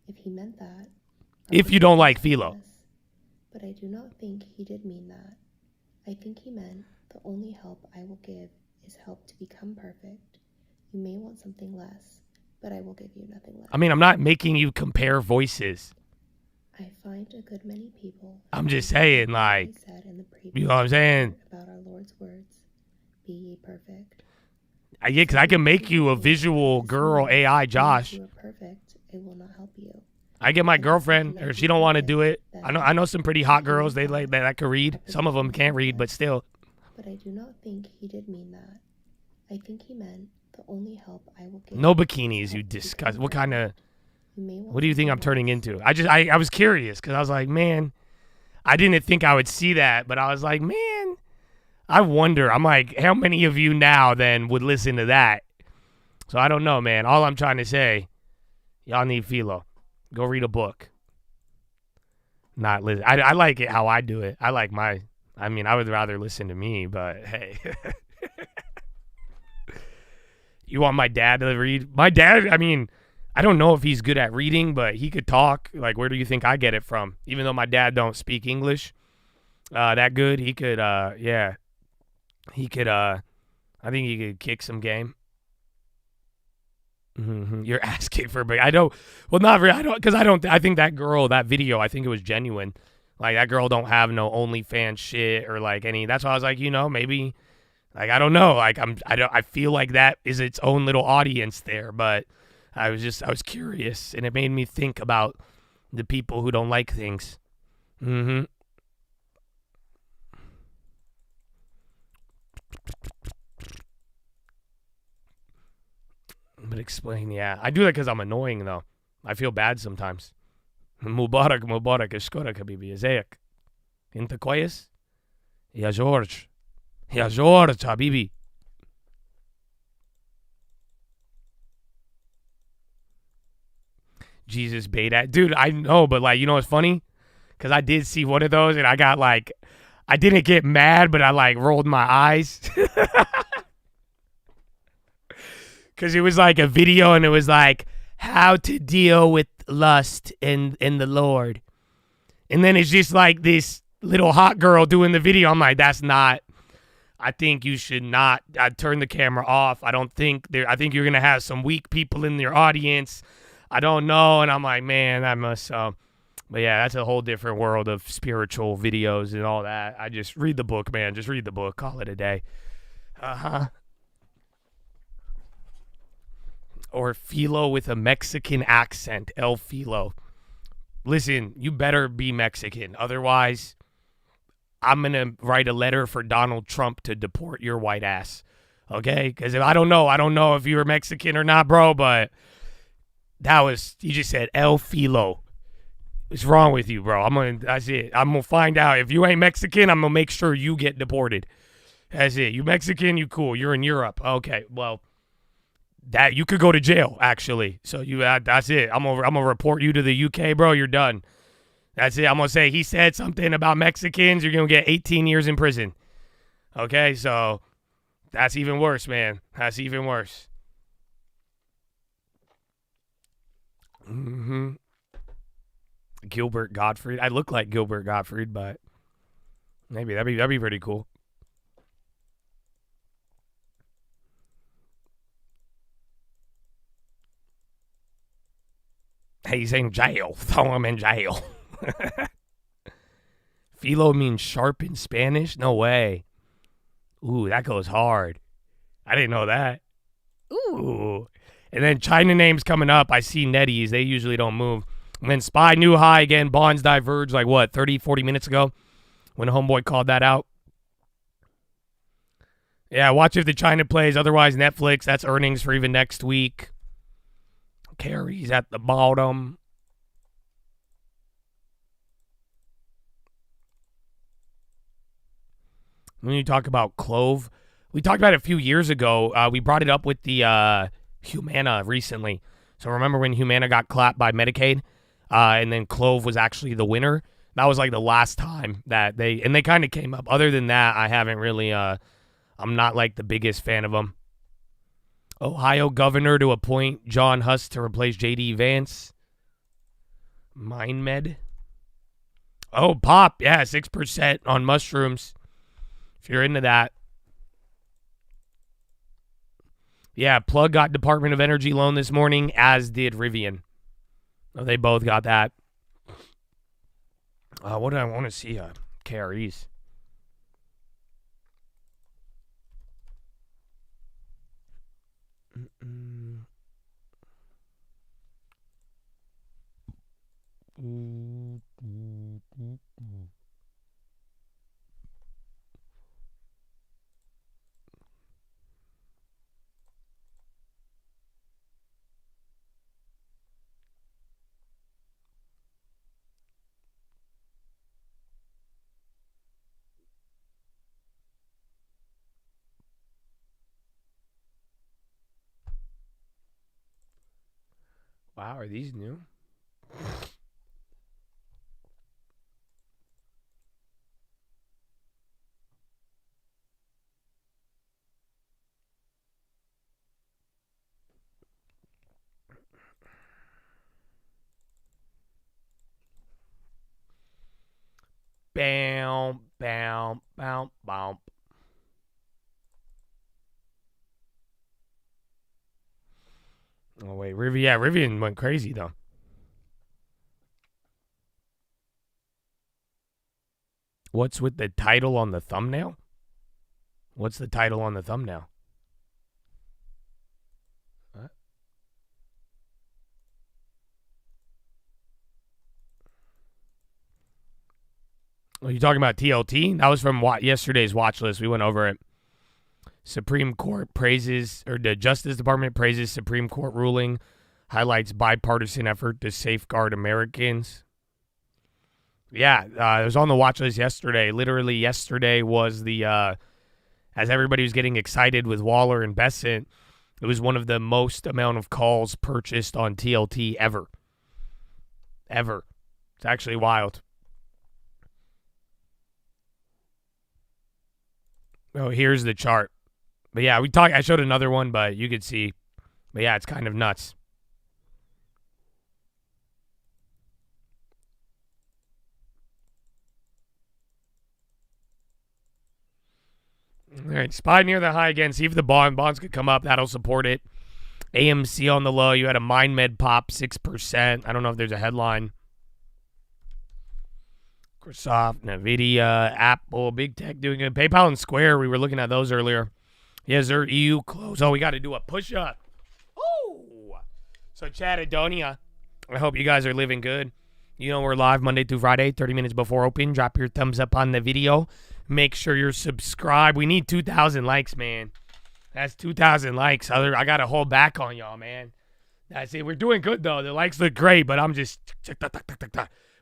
if he meant that. If you don't like philo. But I do not think he did mean that. I think he meant the only help I will give is help to become perfect. You may want something less, but I will give you nothing less. I mean, I'm not making you compare voices. I find a good many people. I'm just saying, like, you know what I'm saying? About our Lord's words, be ye perfect. Yeah, because I can make you a visual girl AI, Josh. If you are perfect, it will not help you. I get my girlfriend, or she don't want to do it. I know some pretty hot girls. They like that can read. Some of them can't read, but still. But I do not think he did mean that. I think he meant the only help I will give. No bikinis, you disgust. What kind of? What do you think I'm turning into? I was curious because I was like, man, I didn't think I would see that, but I was like, man, I wonder. I'm like, how many of you now then would listen to that? So I don't know, man. All I'm trying to say, y'all need philo. Go read a book. Not listen. I like it how I do it. I like my. I mean, I would rather listen to me, but hey. You want my dad to read? My dad, I mean, I don't know if he's good at reading, but he could talk. Like, where do you think I get it from? Even though my dad don't speak English that good, he could, he could, I think he could kick some game. You're asking for, but I don't, well, not really, I don't, because I think that girl, that video, I think it was genuine. Like, that girl don't have no OnlyFans shit or, like, any, that's why I was like, maybe, like, I don't know. Like, I feel like that is its own little audience there, but I was curious, and it made me think about the people who don't like things. But explain, yeah. I do that because I'm annoying, though. I feel bad sometimes. Mubarak, اشكرك حبيبي. ازيك؟ انت كويس؟ يا جورج حبيبي. Jesus beta. Dude, I know, but like, what's funny? Because I did see one of those and I got like, I didn't get mad, but I like rolled my eyes. Because it was like a video and it was like, how to deal with lust in the Lord. And then it's just like this little hot girl doing the video. I'm like, that's not, I think you should not turn the camera off. I think you're going to have some weak people in your audience. I don't know. And I'm like, man, I must, but yeah, that's a whole different world of spiritual videos and all that. I just read the book, man. Just read the book. Call it a day. Or Philo with a Mexican accent. El Philo. Listen, you better be Mexican. Otherwise, I'm going to write a letter for Donald Trump to deport your white ass. Okay? Because I don't know if you were Mexican or not, bro, but you just said El Philo. What's wrong with you, bro? That's it. I'm going to find out. If you ain't Mexican, I'm going to make sure you get deported. That's it. You Mexican, you cool. You're in Europe. Okay, well, that you could go to jail, actually. So that's it. I'm gonna report you to the UK, bro. You're done. That's it. I'm going to say he said something about Mexicans. You're going to get 18 years in prison. Okay, so that's even worse, man. That's even worse. Gilbert Gottfried. I look like Gilbert Gottfried, but maybe that'd be pretty cool. He's in jail. Throw him in jail. Philo means sharp in Spanish? No way. Ooh, that goes hard. I didn't know that. Ooh. And then China names coming up. I see netties. They usually don't move. And then SPY new high again. Bonds diverged like what, 30, 40 minutes ago when Homeboy called that out. Yeah, watch if the China plays. Otherwise, Netflix. That's earnings for even next week. Carries at the bottom. When you talk about Clove, we talked about it a few years ago. We brought it up with the Humana recently. So remember when Humana got clapped by Medicaid, and then Clove was actually the winner? That was like the last time that they kind of came up. Other than that, I haven't really, I'm not like the biggest fan of them. Ohio governor to appoint John Huss to replace J.D. Vance. MindMed. Oh, pop. Yeah, 6% on mushrooms. If you're into that. Yeah, Plug got Department of Energy loan this morning, as did Rivian. Oh, they both got that. What do I want to see? KREs. Wow, are these new? bow, bow, bow, bow. Oh, wait. Rivian went crazy, though. What's with the title on the thumbnail? What's the title on the thumbnail? What? Are you talking about TLT? That was from yesterday's watch list. We went over it. Supreme Court praises, or the Justice Department praises Supreme Court ruling, highlights bipartisan effort to safeguard Americans. Yeah, it was on the watch list yesterday. Literally yesterday was the, as everybody was getting excited with Waller and Bessent, it was one of the most amount of calls purchased on TLT ever. Ever. It's actually wild. Oh, here's the chart. But yeah, I showed another one, but you could see. But yeah, it's kind of nuts. All right, SPY near the high again. See if the bonds could come up. That'll support it. AMC on the low. You had a MindMed pop 6%. I don't know if there's a headline. Microsoft, Nvidia, Apple, Big Tech doing good. PayPal and Square, we were looking at those earlier. Yes, their EU close. Oh, we got to do a push-up. Oh! So, Chattadonia, I hope you guys are living good. You know, we're live Monday through Friday, 30 minutes before open. Drop your thumbs up on the video. Make sure you're subscribed. We need 2,000 likes, man. That's 2,000 likes. I got to hold back on y'all, man. That's it. We're doing good, though. The likes look great, but I'm just...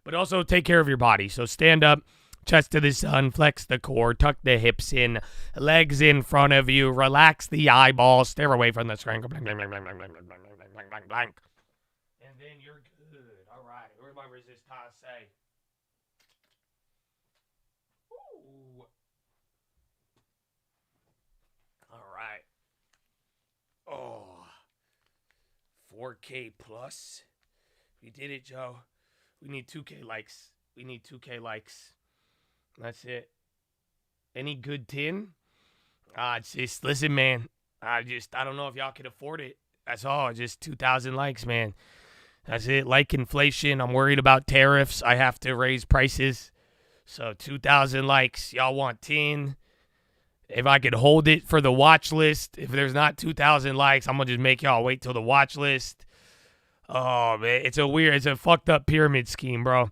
But also take care of your body. So stand up, chest to the sun, flex the core, tuck the hips in, legs in front of you, relax the eyeballs, stare away from the screen. Blank, blank, blank, blank, blank, blank, blank, blank, blank, blank. And then you're good. All right. Where's my resistance? Ooh. All right. Oh. 4K plus. We did it, Joe. We need 2K likes. We need 2K likes. That's it. Any good tin? Just listen, man. I don't know if y'all can afford it. That's all. Just 2,000 likes, man. That's it. Like inflation. I'm worried about tariffs. I have to raise prices. So 2,000 likes. Y'all want tin? If I could hold it for the watch list, if there's not 2,000 likes, I'm gonna just make y'all wait till the watch list. Oh, man, it's a fucked up pyramid scheme, bro.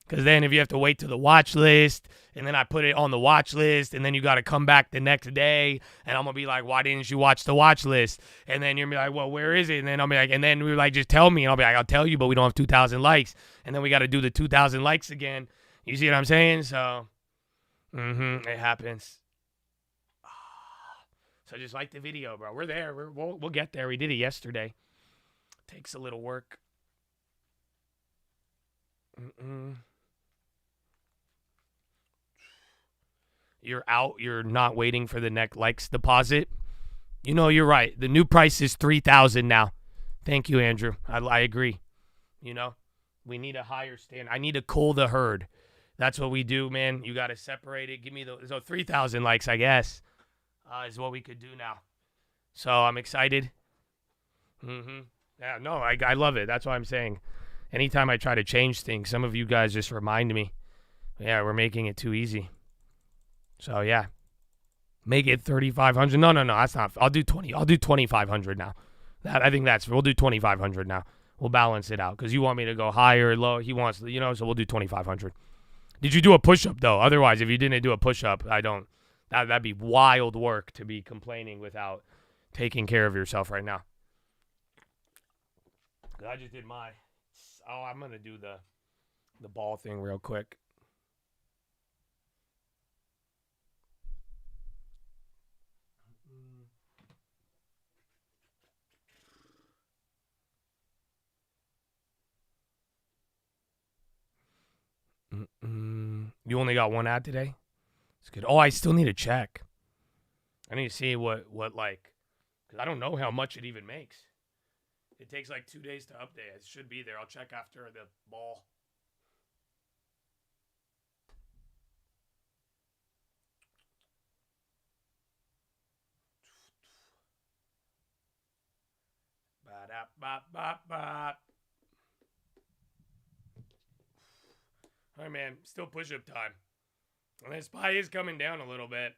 Because then if you have to wait to the watch list, and then I put it on the watch list, and then you got to come back the next day, and I'm going to be like, why didn't you watch the watch list? And then you're going to be like, well, where is it? And then I'll be like, and then we're like, just tell me. And I'll be like, I'll tell you, but we don't have 2,000 likes. And then we got to do the 2,000 likes again. You see what I'm saying? So, it happens. So just like the video, bro. We're there. We'll get there. We did it yesterday. Takes a little work. You're out. You're not waiting for the next likes deposit. You know, you're right. The new price is 3,000 now. Thank you, Andrew. I agree. You know, we need a higher stand. I need to cull the herd. That's what we do, man. You got to separate it. Give me so 3,000 likes, I guess, is what we could do now. So I'm excited. Yeah, no, I love it. That's what I'm saying. Anytime I try to change things, some of you guys just remind me, yeah, we're making it too easy. So, yeah. Make it 3,500. No, that's not. I'll do 20. I'll do 2,500 now. We'll do 2,500 now. We'll balance it out because you want me to go higher or low. He wants, so we'll do 2,500. Did you do a push-up, though? Otherwise, if you didn't do a push-up, that'd be wild work to be complaining without taking care of yourself right now. I just did I'm going to do the ball thing real quick. You only got one ad today? It's good. Oh, I still need to check. I need to see what because I don't know how much it even makes. It takes like 2 days to update. It should be there. I'll check after the ball. Bop, bop, bop, bop. All right, man. Still push-up time. And this pie is coming down a little bit.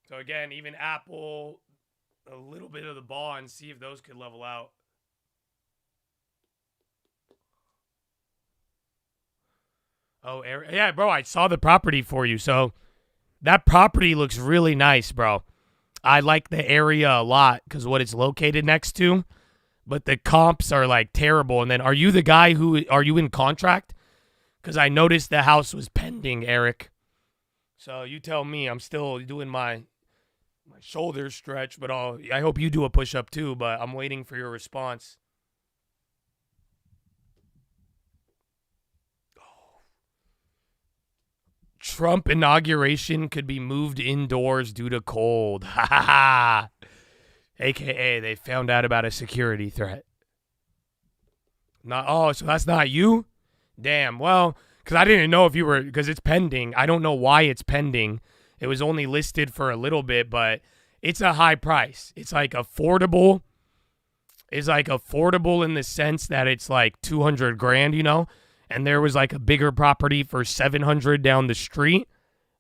So, again, even Apple, a little bit of the bond, see if those could level out. Oh, yeah, bro, I saw the property for you. So, that property looks really nice, bro. I like the area a lot because what it's located next to. But the comps are, like, terrible. And then, are you the guy are you in contract? Because I noticed the house was pending, Eric. So, you tell me. I'm still doing my shoulder stretch, but I hope you do a push-up too, but I'm waiting for your response. Trump inauguration could be moved indoors due to cold. Ha ha ha. AKA, they found out about a security threat. So that's not you? Damn, well, because I didn't know if you were, because it's pending. I don't know why it's pending. It was only listed for a little bit, but it's a high price. It's like affordable. It's like affordable in the sense that it's like 200 grand, you know? And there was like a bigger property for 700 down the street,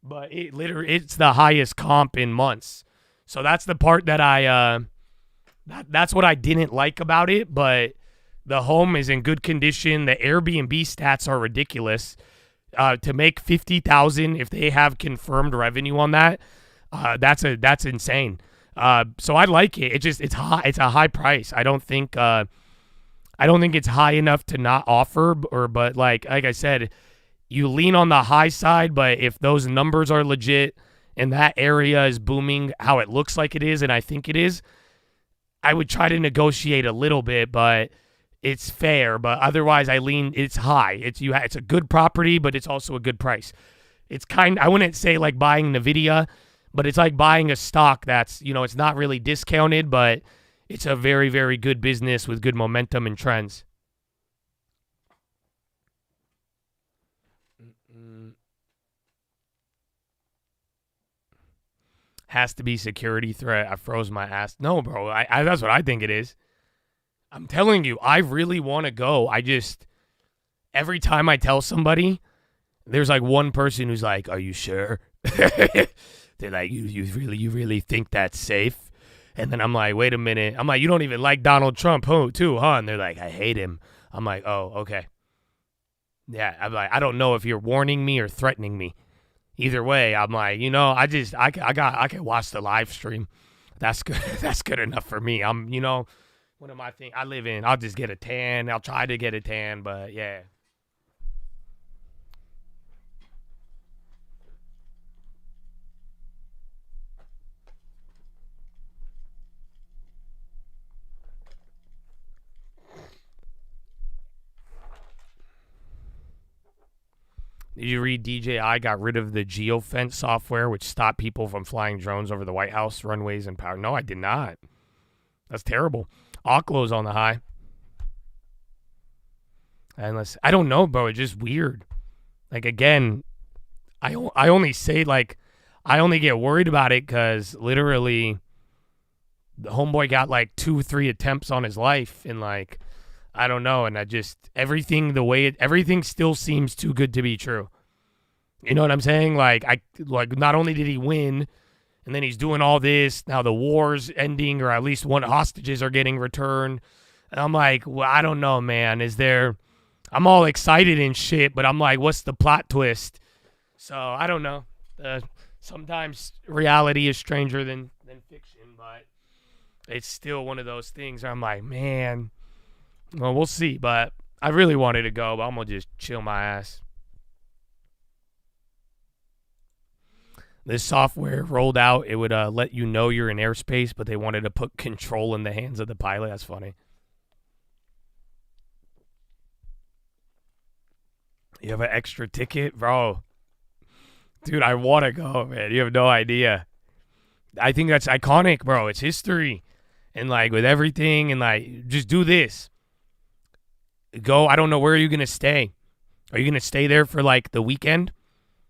but it's the highest comp in months. So that's the part that that's what I didn't like about it, but the home is in good condition. The Airbnb stats are ridiculous. To make $50,000 if they have confirmed revenue on that, that's insane. So I like it. It's high. It's a high price. I don't think it's high enough to not offer. But like I said, you lean on the high side. But if those numbers are legit and that area is booming, how it looks like it is, and I think it is, I would try to negotiate a little bit, but. It's fair, but otherwise it's high. It's a good property, but it's also a good price. It's I wouldn't say like buying NVIDIA, but it's like buying a stock that's, it's not really discounted, but it's a very, very good business with good momentum and trends. Has to be security threat. I froze my ass. No, bro, that's what I think it is. I'm telling you, I really want to go. Every time I tell somebody, there's like one person who's like, "Are you sure?" They're like, "You really think that's safe?" And then I'm like, "Wait a minute." I'm like, "You don't even like Donald Trump, too, huh?" And they're like, "I hate him." I'm like, "Oh, okay." Yeah, I'm like, I don't know if you're warning me or threatening me. Either way, I'm like, I can watch the live stream. That's good. That's good enough for me. One of my things I live in, I'll just get a tan. I'll try to get a tan, but yeah. Did you read DJI got rid of the geofence software, which stopped people from flying drones over the White House runways and power? No, I did not. That's terrible. Oklo's on the high. Unless I don't know, bro. It's just weird. Like again, I only say like I only get worried about it because literally, the homeboy got like 2-3 attempts on his life, and like I don't know, and everything still seems too good to be true. You know what I'm saying? Like not only did he win. And then he's doing all this. Now the war's ending, or at least one hostages are getting returned. And I'm like, well, I don't know, man. I'm all excited and shit, but I'm like, what's the plot twist? So I don't know. Sometimes reality is stranger than fiction, but it's still one of those things where I'm like, man, well, we'll see. But I really wanted to go, but I'm going to just chill my ass. This software rolled out. It would let you know you're in airspace, but they wanted to put control in the hands of the pilot. That's funny. You have an extra ticket? Bro. Dude, I want to go, man. You have no idea. I think that's iconic, bro. It's history. And, like, with everything, and, like, just do this. Go. I don't know. Where are you going to stay? Are you going to stay there for, like, the weekend?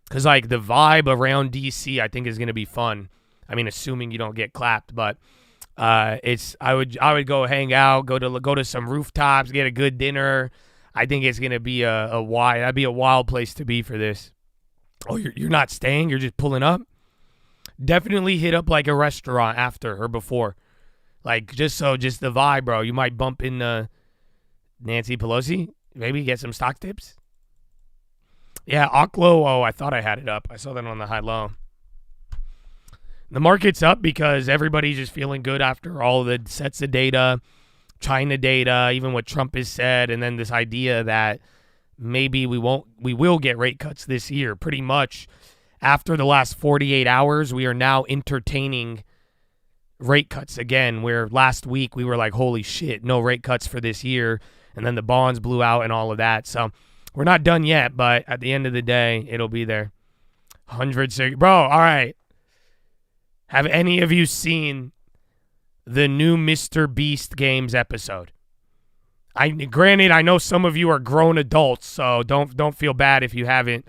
Because, like, the vibe around D.C., I think, is going to be fun. I mean, assuming you don't get clapped. But I would go hang out, go to some rooftops, get a good dinner. I think it's gonna be that'd be a wild place to be for this. Oh, you're not staying, you're just pulling up? Definitely hit up like a restaurant after or before. Like just the vibe, bro. You might bump into Nancy Pelosi, maybe get some stock tips. Yeah, Oklo, I thought I had it up. I saw that on the high low. The market's up because everybody's just feeling good after all the sets of data, China data, even what Trump has said, and then this idea that maybe we will get rate cuts this year. Pretty much after the last 48 hours, we are now entertaining rate cuts again, where last week we were like, holy shit, no rate cuts for this year, and then the bonds blew out and all of that. So we're not done yet, but at the end of the day, it'll be there. 100, bro, all right. Have any of you seen the new Mr. Beast Games episode? Granted, I know some of you are grown adults, so don't feel bad if you haven't.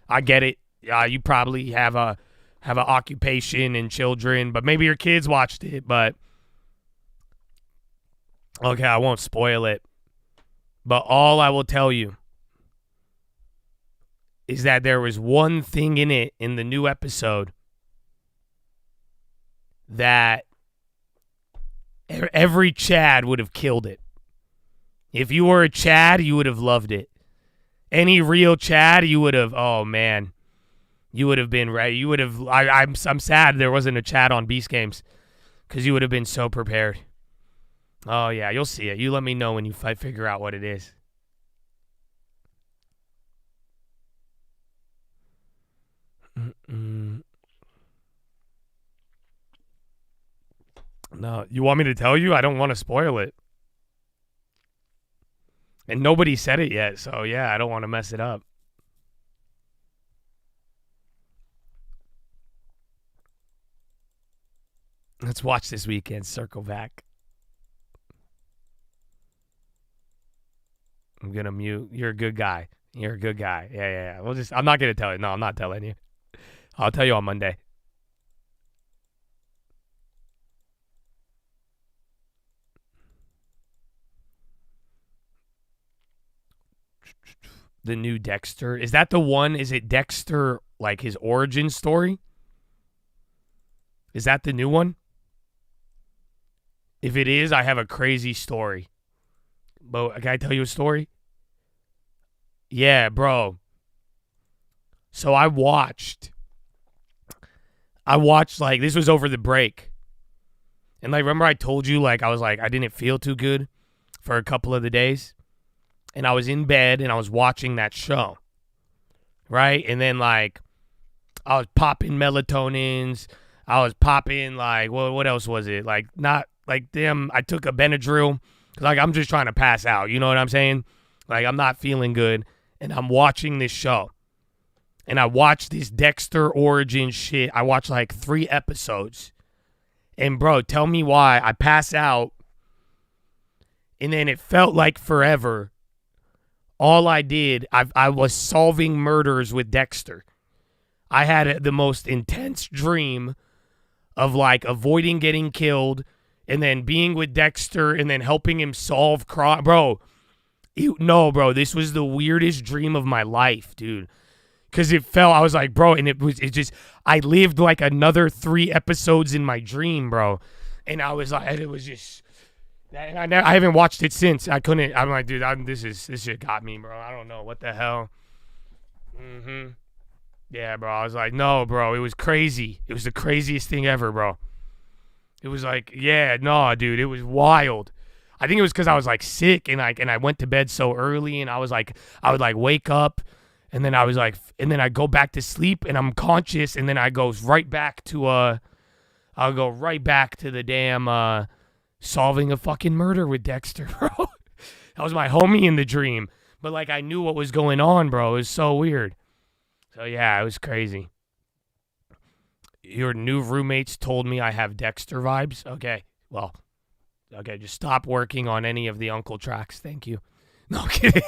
I get it. You probably have an occupation and children, but maybe your kids watched it. But okay, I won't spoil it. But all I will tell you is that there was one thing in it in the new episode that every Chad would have killed it. If you were a Chad, you would have loved it. Any real Chad, you would have, oh man, you would have been right. You would have, I'm sad there wasn't a Chad on Beast Games because you would have been so prepared. Oh yeah, you'll see it. You let me know when you figure out what it is. No, you want me to tell you? I don't want to spoil it. And nobody said it yet, so yeah, I don't want to mess it up. Let's watch this weekend. Circle back. I'm going to mute. You're a good guy. You're a good guy. Yeah. I'm not going to tell you. No, I'm not telling you. I'll tell you on Monday. The new Dexter. Is that the one? Is it Dexter, like his origin story? Is that the new one? If it is, I have a crazy story. But can I tell you a story? Yeah, bro. So I watched like, this was over the break. And like, remember I told you like, I didn't feel too good for a couple of the days. And I was in bed and I was watching that show. Right? And then like, I was popping melatonins. I was popping like, what else was it? Like, not like damn, I took a Benadryl. Cause like, I'm just trying to pass out. You know what I'm saying? Like, I'm not feeling good. And I'm watching this show. And I watched this Dexter origin shit. I watched like 3 episodes. And bro, tell me why I pass out. And then it felt like forever. All I did, I was solving murders with Dexter. I had the most intense dream of like avoiding getting killed and then being with Dexter and then helping him solve crime. Bro, bro, this was the weirdest dream of my life, dude. Because I was like, bro, and I lived like another 3 episodes in my dream, bro. And I was like, it was just, and I haven't watched it since. I'm like, dude, this shit got me, bro. I don't know what the hell. Yeah, bro. I was like, no, bro. It was crazy. It was the craziest thing ever, bro. It was like, yeah, no, dude. It was wild. I think it was because I was like sick and I went to bed so early and I was like, I would like wake up and then I was like, and then I go back to sleep and I'm conscious and then I go right back to I'll go right back to the damn solving a fucking murder with Dexter, bro. That was my homie in the dream. But like I knew what was going on, bro. It was so weird. So yeah, it was crazy. Your new roommates told me I have Dexter vibes. Okay, well, okay, just stop working on any of the Uncle tracks. Thank you. No I'm kidding.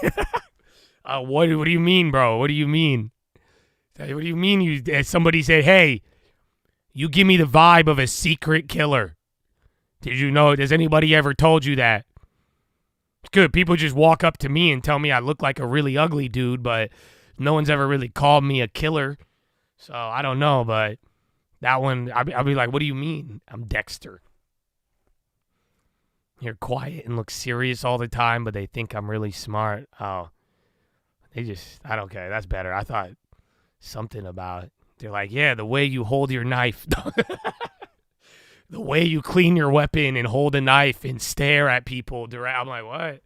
What do you mean, bro? What do you mean? What do you mean? Somebody said, hey, you give me the vibe of a secret killer. Did you know? Has anybody ever told you that? It's good. People just walk up to me and tell me I look like a really ugly dude, but no one's ever really called me a killer. So I don't know, but that one, I'll be like, what do you mean? I'm Dexter. You're quiet and look serious all the time, but they think I'm really smart. Oh, I don't care. That's better. I thought something about, they're like, yeah, the way you hold your knife. The way you clean your weapon and hold a knife and stare at people. I'm like, what?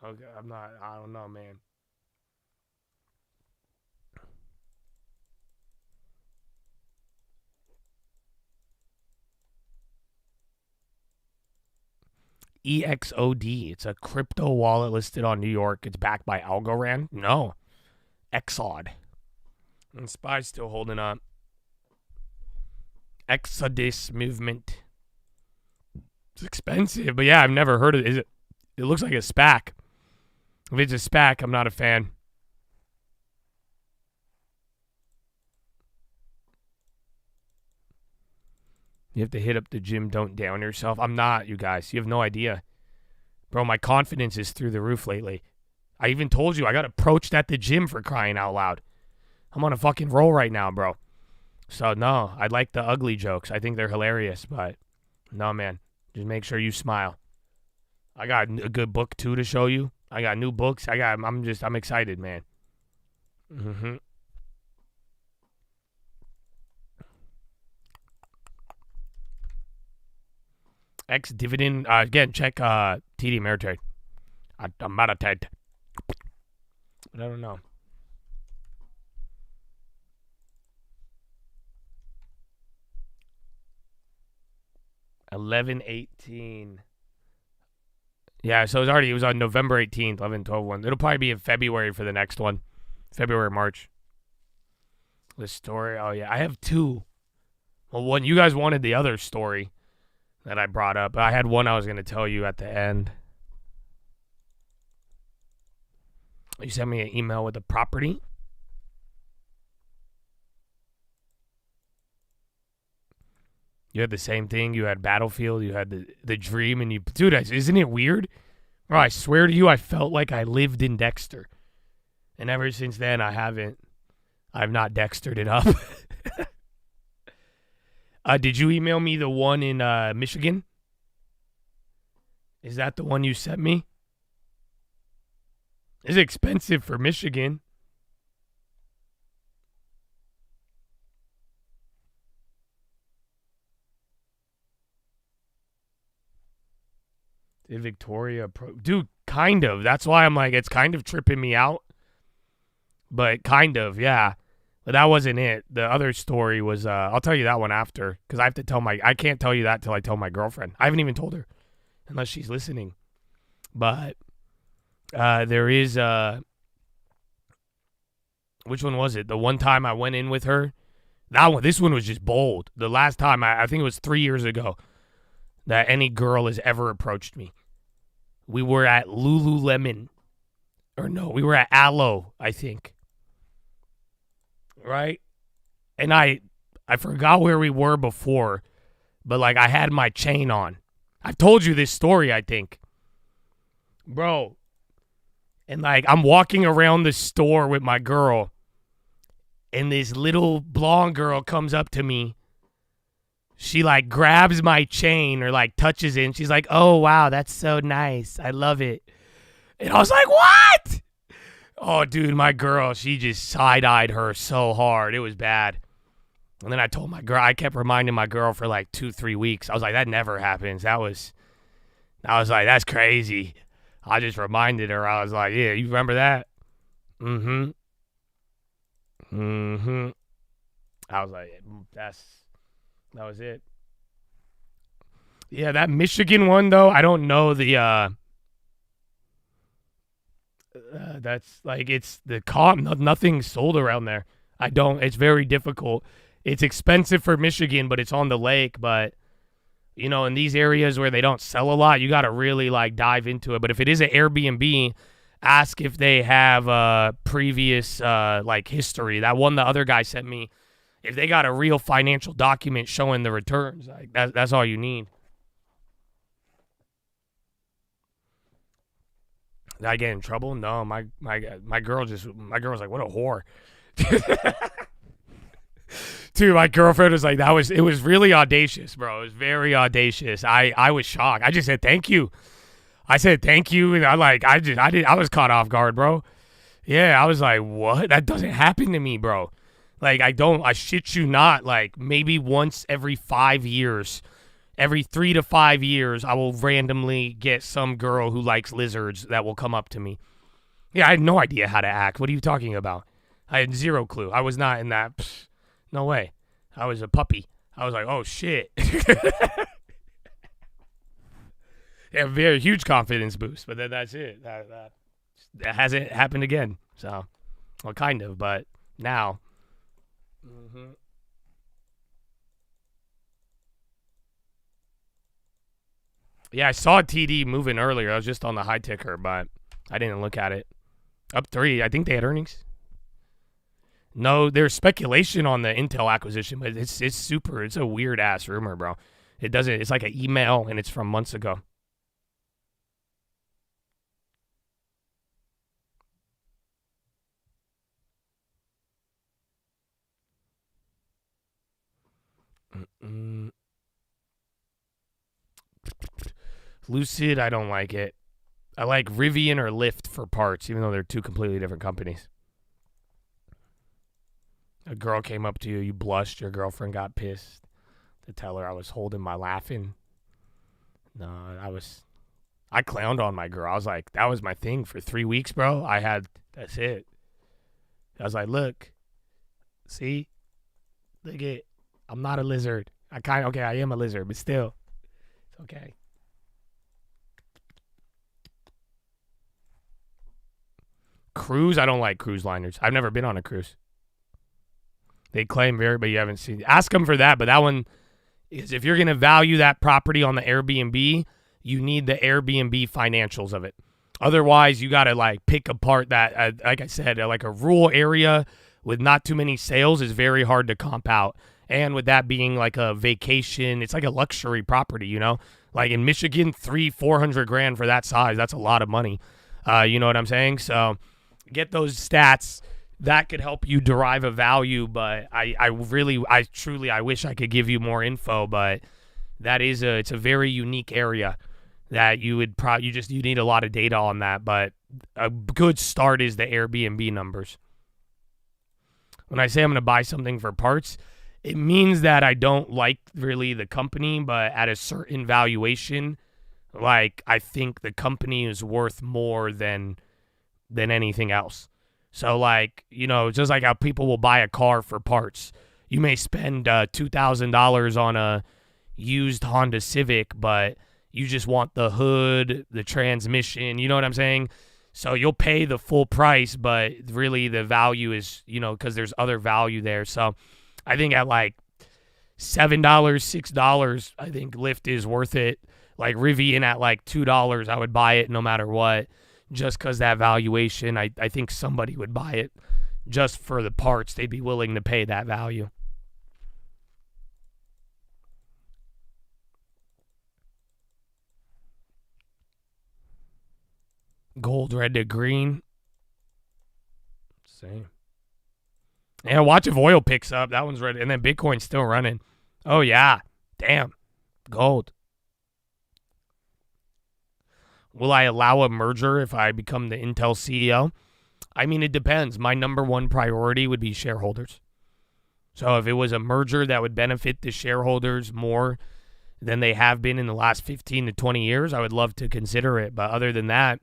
Okay, I don't know, man. EXOD. It's a crypto wallet listed on New York. It's backed by Algorand. No. Exod. And SPY's still holding up. Exodus movement. It's expensive, but yeah, I've never heard of it. It looks like a SPAC. If it's a SPAC, I'm not a fan. You have to hit up the gym, don't down yourself. I'm not, you guys. You have no idea. Bro, my confidence is through the roof lately. I even told you I got approached at the gym for crying out loud. I'm on a fucking roll right now, bro. So, no, I like the ugly jokes. I think they're hilarious, but no, man. Just make sure you smile. I got a good book, too, to show you. I got new books. I'm excited, man. Mm-hmm. Ex-dividend. Again, check TD Ameritrade. I'm Ameritrade. I don't know. 11/18. Yeah, so it was on November 18th, 11/12 It'll probably be in February for the next one. February, March. The story. Oh, yeah. I have two. Well, one, you guys wanted the other story that I brought up. I had one I was going to tell you at the end. You sent me an email with the property. You had the same thing. You had Battlefield. You had the dream. And dude, isn't it weird? Bro, I swear to you, I felt like I lived in Dexter. And ever since then, I've not Dextered it up. Did you email me the one in Michigan? Is that the one you sent me? It's expensive for Michigan. Did Victoria... Dude, kind of. That's why I'm like, it's kind of tripping me out. But kind of, yeah. But that wasn't it. The other story was... I'll tell you that one after. Because I have to tell I can't tell you that till I tell my girlfriend. I haven't even told her. Unless she's listening. But... there is... which one was it? The one time I went in with her? This one was just bold. The last time, I think it was 3 years ago, that any girl has ever approached me. We were at Lululemon. Or no, we were at Aloe, I think. Right? And I forgot where we were before, but like I had my chain on. I've told you this story, I think. Bro. And like I'm walking around the store with my girl, and this little blonde girl comes up to me. She like grabs my chain or like touches it, and she's like, "Oh wow, that's so nice. I love it." And I was like, "What?" Oh, dude, my girl, she just side-eyed her so hard. It was bad. And then I told my girl, I kept reminding my girl for like 2-3 weeks. I was like, that never happens. I was like, that's crazy. I just reminded her. I was like, yeah, you remember that? Mm-hmm. Mm-hmm. I was like, that was it. Yeah, that Michigan one, though, I don't know the, that's like, it's the nothing's sold around there. It's very difficult. It's expensive for Michigan, but it's on the lake. But, you know, in these areas where they don't sell a lot, you got to really like dive into it. But if it is an Airbnb, ask if they have previous like history. That one the other guy sent me, if they got a real financial document showing the returns, like that's all you need. Did I get in trouble? No, my girl was like, what a whore. Dude, my girlfriend was like, it was really audacious, bro. It was very audacious. I was shocked. I just said thank you. I said thank you, and I was caught off guard, bro. Yeah, I was like, what? That doesn't happen to me, bro. Like, I shit you not, like, maybe once every 5 years, every 3 to 5 years, I will randomly get some girl who likes lizards that will come up to me. Yeah, I had no idea how to act. What are you talking about? I had zero clue. I was not in that. No way. I was a puppy. I was like, oh, shit. Yeah, very huge confidence boost, but then that's it. That hasn't happened again. So, well, kind of, but now. Mm-hmm. Yeah, I saw TD moving earlier. I was just on the high ticker, but I didn't look at it. Up 3. I think they had earnings. No, there's speculation on the Intel acquisition, but it's a weird ass rumor, bro. It's like an email and it's from months ago. Lucid, I don't like it. I like Rivian or Lyft for parts, even though they're two completely different companies. A girl came up to you, you blushed, your girlfriend got pissed to tell her I was holding my laughing. No, I clowned on my girl. I was like, that was my thing for 3 weeks, bro. That's it. I was like, look, see, look it. I'm not a lizard. I am a lizard, but still, it's okay. Cruise, I don't like cruise liners. I've never been on a cruise. They claim but you haven't seen. Ask them for that, but that one is if you're going to value that property on the Airbnb, you need the Airbnb financials of it. Otherwise, you got to like pick apart that, like I said, like a rural area with not too many sales is very hard to comp out. And with that being like a vacation, it's like a luxury property, you know? Like in Michigan, $400,000 for that size. That's a lot of money. You know what I'm saying? So get those stats. That could help you derive a value, but I wish I could give you more info, but it's a very unique area that you need a lot of data on that, but a good start is the Airbnb numbers. When I say I'm going to buy something for parts, it means that I don't like really the company, but at a certain valuation, like I think the company is worth more than anything else. So like, you know, just like how people will buy a car for parts. You may spend $2,000 on a used Honda Civic, but you just want the hood, the transmission, you know what I'm saying? So you'll pay the full price, but really the value is, you know, because there's other value there. So I think at like $7, $6, I think Lyft is worth it. Like Rivian at like $2, I would buy it no matter what. Just because that valuation, I think somebody would buy it just for the parts. They'd be willing to pay that value. Gold, red to green. Same. Yeah, watch if oil picks up. That one's red. And then Bitcoin's still running. Oh, yeah. Damn. Gold. Will I allow a merger if I become the Intel CEO? I mean, it depends. My number one priority would be shareholders. So if it was a merger that would benefit the shareholders more than they have been in the last 15 to 20 years, I would love to consider it. But other than that,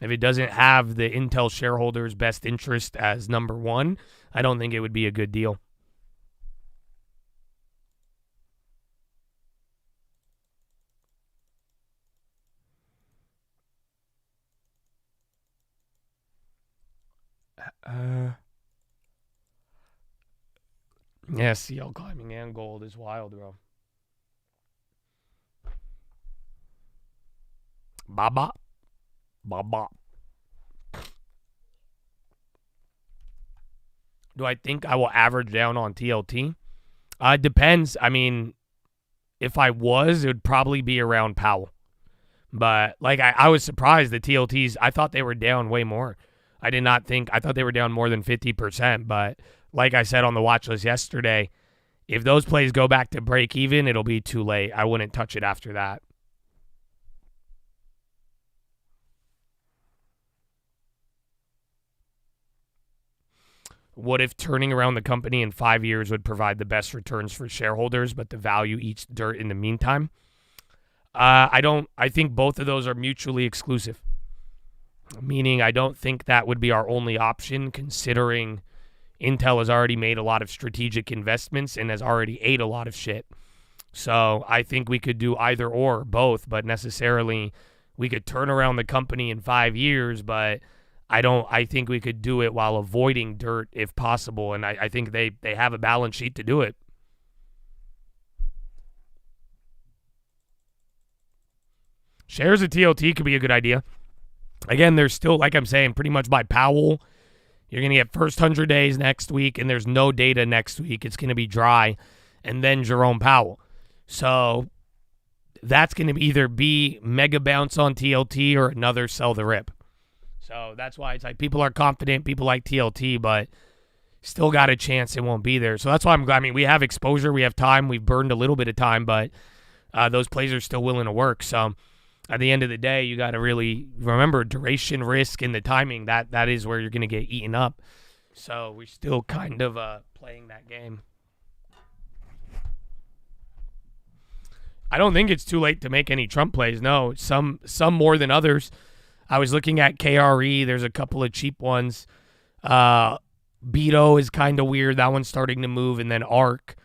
if it doesn't have the Intel shareholders' best interest as number one, I don't think it would be a good deal. Yeah, CL climbing and gold is wild, bro. Baba. Do I think I will average down on TLT? It depends. I mean, if I was, it would probably be around Powell. But like I was surprised the TLTs, I thought they were down way more. I thought they were down more than 50%. But like I said on the watch list yesterday, if those plays go back to break even, it'll be too late. I wouldn't touch it after that. What if turning around the company in 5 years would provide the best returns for shareholders, but the value eats dirt in the meantime? I think both of those are mutually exclusive. Meaning I don't think that would be our only option, considering Intel has already made a lot of strategic investments and has already ate a lot of shit. So I think we could do either or, both, but necessarily we could turn around the company in 5 years, but I think we could do it while avoiding dirt if possible, and I think they have a balance sheet to do it. Shares of TLT could be a good idea. Again, there's still, like I'm saying, pretty much by Powell, you're going to get first 100 days next week, and there's no data next week. It's going to be dry, and then Jerome Powell. So that's going to either be mega bounce on TLT or another sell the rip. So that's why it's like people are confident, people like TLT, but still got a chance it won't be there. So that's why I'm glad. I mean, we have exposure, we have time, we've burned a little bit of time, but those plays are still willing to work. So at the end of the day, you got to really remember duration, risk, and the timing. That is where you're going to get eaten up. So we're still kind of playing that game. I don't think it's too late to make any Trump plays. No, some more than others. I was looking at KRE. There's a couple of cheap ones. Beto is kind of weird. That one's starting to move. And then ARK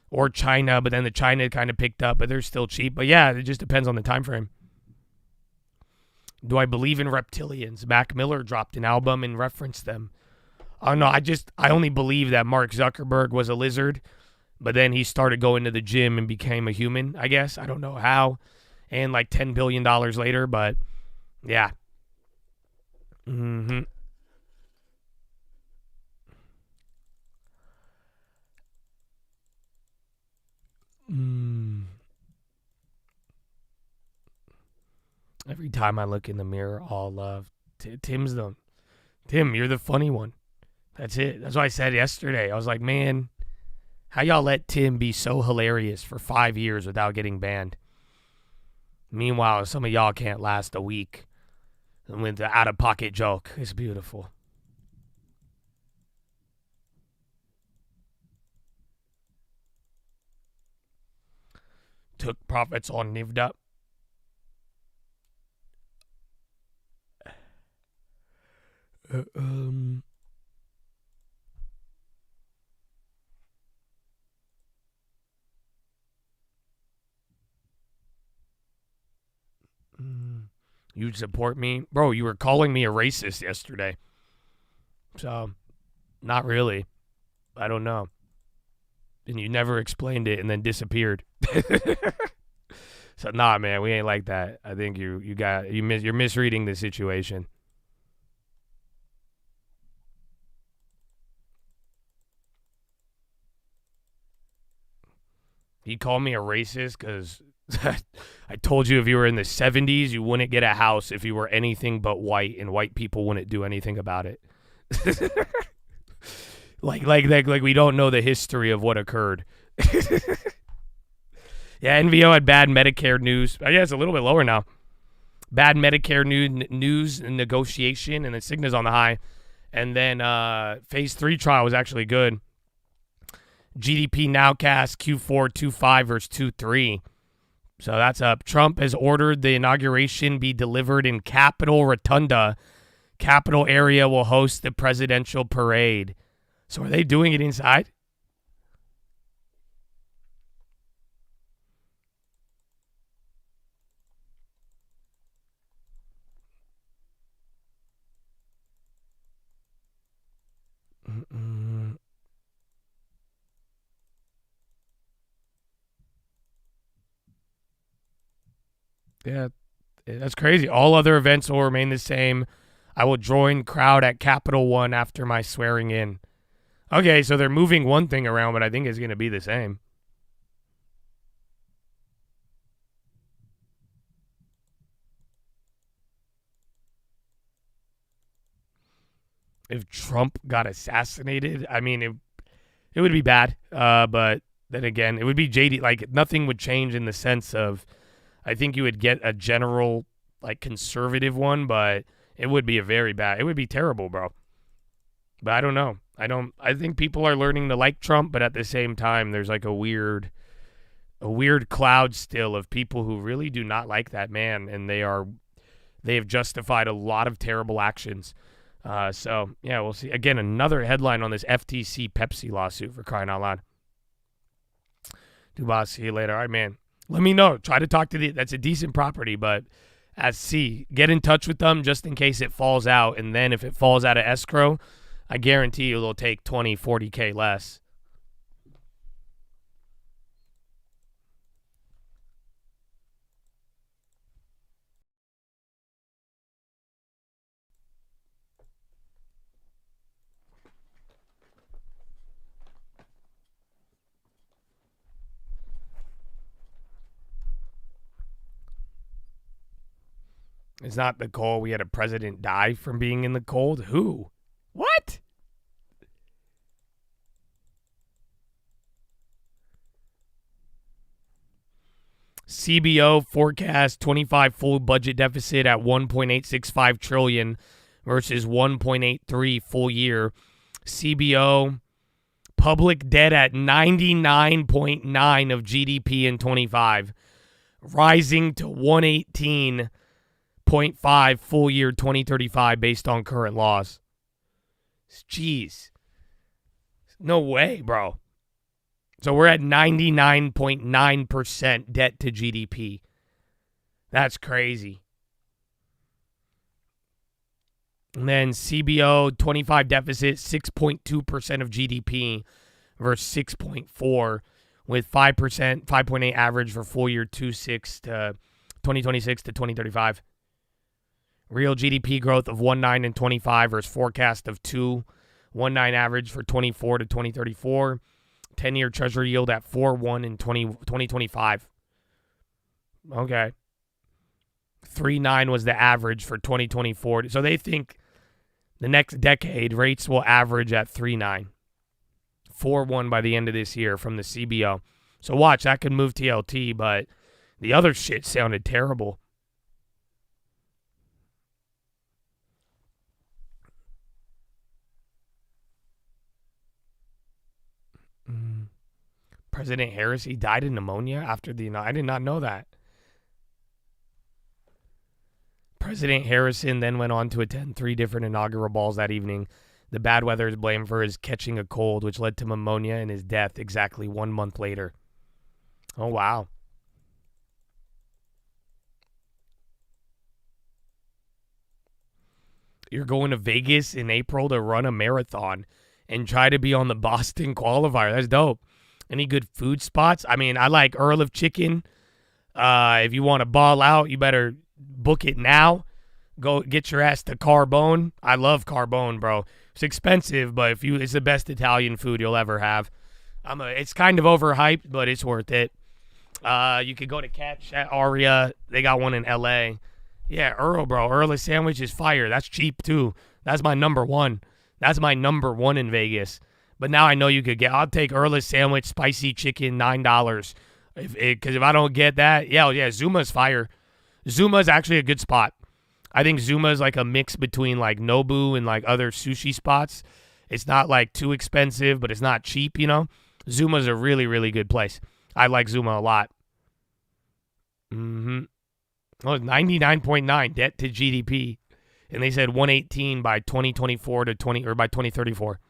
or China, but then the China kind of picked up, but they're still cheap. But yeah, it just depends on the time frame. Do I believe in reptilians? Mac Miller dropped an album and referenced them. Oh no, I only believe that Mark Zuckerberg was a lizard, but then he started going to the gym and became a human, I guess. I don't know how. And like $10 billion later, but yeah. Mm-hmm. Every time I look in the mirror, all love. Tim's the... Tim, you're the funny one. That's it. That's what I said yesterday. I was like, man, how y'all let Tim be so hilarious for 5 years without getting banned? Meanwhile, some of y'all can't last a week. And with the out-of-pocket joke, it's beautiful. Took profits on Nivda. You'd support me? Bro, you were calling me a racist yesterday. So, not really. I don't know. And you never explained it and then disappeared. So, nah, man, we ain't like that. I think you're misreading the situation. He called me a racist because I told you if you were in the 70s, you wouldn't get a house if you were anything but white, and white people wouldn't do anything about it. like we don't know the history of what occurred. Yeah, NVO had bad Medicare news. I guess a little bit lower now. Bad Medicare news and negotiation, and then Cigna's on the high. And then phase 3 trial was actually good. GDP nowcast Q4 2.5 versus 2.3. So that's up. Trump has ordered the inauguration be delivered in Capitol Rotunda. Capitol area will host the presidential parade. So are they doing it inside? Yeah, that's crazy. All other events will remain the same. I will join crowd at Capitol One after my swearing in. Okay, so they're moving one thing around, but I think it's going to be the same. if Trump got assassinated, I mean, it would be bad. But then again, it would be JD. Like, nothing would change in the sense of, I think you would get a general, like, conservative one, but it would be it would be terrible, bro. But I don't know. I think people are learning to like Trump, but at the same time, there's like a weird cloud still of people who really do not like that man, and they have justified a lot of terrible actions. So yeah, we'll see. Again, another headline on this FTC Pepsi lawsuit, for crying out loud. Dubas, see you later. All right, man. Let me know. Try to talk to that's a decent property, but get in touch with them just in case it falls out, and then if it falls out of escrow, I guarantee you it'll take 20, 40K less. It's not the cold. We had a president die from being in the cold. Who? What? CBO forecast 25 full budget deficit at 1.865 trillion versus 1.83 full year. CBO public debt at 99.9 of GDP in 25, rising to 118.5 full year 2035 based on current laws. Jeez. No way, bro. So we're at 99.9% debt to GDP. That's crazy. And then CBO 25 deficit, 6.2% of GDP versus 6.4, with 5%, 5.8 average for full year 2026 to 2035. Real GDP growth of 1.9 in 25 versus forecast of 2.19 average for 24 to 2034. 10-year treasury yield at 4.1 in 2025. Okay. 3.9 was the average for 2024. So they think the next decade rates will average at 3.9. 4.1 by the end of this year from the CBO. So watch, that could move TLT, but the other shit sounded terrible. President Harris, he died of pneumonia after I did not know that. President Harrison then went on to attend 3 different inaugural balls that evening. The bad weather is blamed for his catching a cold, which led to pneumonia and his death exactly 1 month later. Oh, wow. You're going to Vegas in April to run a marathon and try to be on the Boston qualifier. That's dope. Any good food spots? I mean, I like Earl of Chicken. If you want to ball out, you better book it now. Go get your ass to Carbone. I love Carbone, bro. It's expensive, but it's the best Italian food you'll ever have. It's kind of overhyped, but it's worth it. You could go to Catch at Aria. They got one in L.A. Yeah, Earl, bro. Earl's sandwich is fire. That's cheap, too. That's my number one. That's my number one in Vegas. But now I know you could I'll take Earl's sandwich, spicy chicken, $9. Because if I don't get that, yeah, Zuma's fire. Zuma's actually a good spot. I think Zuma's like a mix between like Nobu and like other sushi spots. It's not like too expensive, but it's not cheap, you know? Zuma's a really, really good place. I like Zuma a lot. Well, 99.9 debt to GDP. And they said 118 by 2024 to by 2034.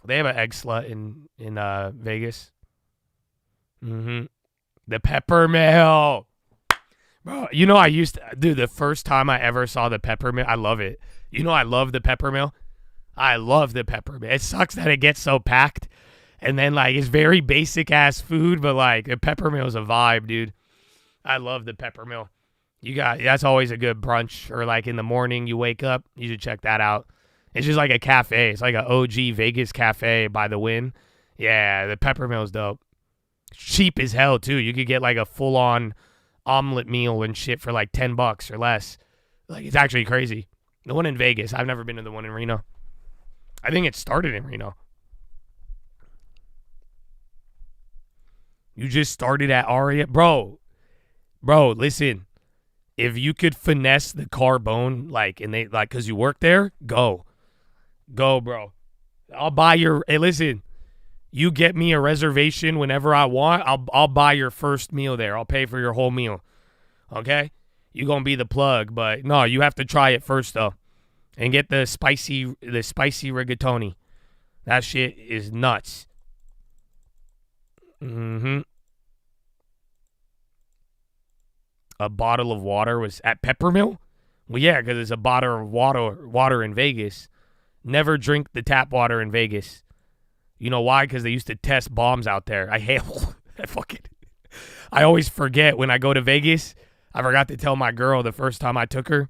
They have an egg slut in Vegas. The peppermill. Bro, you know the first time I ever saw the peppermill, I love it. You know I love the peppermill. I love the peppermill. It sucks that it gets so packed. And then, like, it's very basic-ass food, but, like, the peppermill is a vibe, dude. I love the peppermill. That's always a good brunch. Or, like, in the morning, you wake up, you should check that out. It's just like a cafe. It's like an OG Vegas cafe by the Wynn. Yeah, the peppermill's dope. Cheap as hell, too. You could get, like, a full-on omelet meal and shit for, like, $10 or less. Like, it's actually crazy. The one in Vegas. I've never been to the one in Reno. I think it started in Reno. You just started at Aria? Bro, listen. If you could finesse the Carbone, like, and they, like, because you work there, go. Go, bro. I'll buy your, hey, listen. You get me a reservation whenever I want. I'll buy your first meal there. I'll pay for your whole meal. Okay? You gonna be the plug, but no, you have to try it first though. And get the spicy rigatoni. That shit is nuts. A bottle of water was at Peppermill? Well, yeah, because it's a bottle of water in Vegas. Never drink the tap water in Vegas. You know why? Because they used to test bombs out there. I always forget when I go to Vegas. I forgot to tell my girl the first time I took her.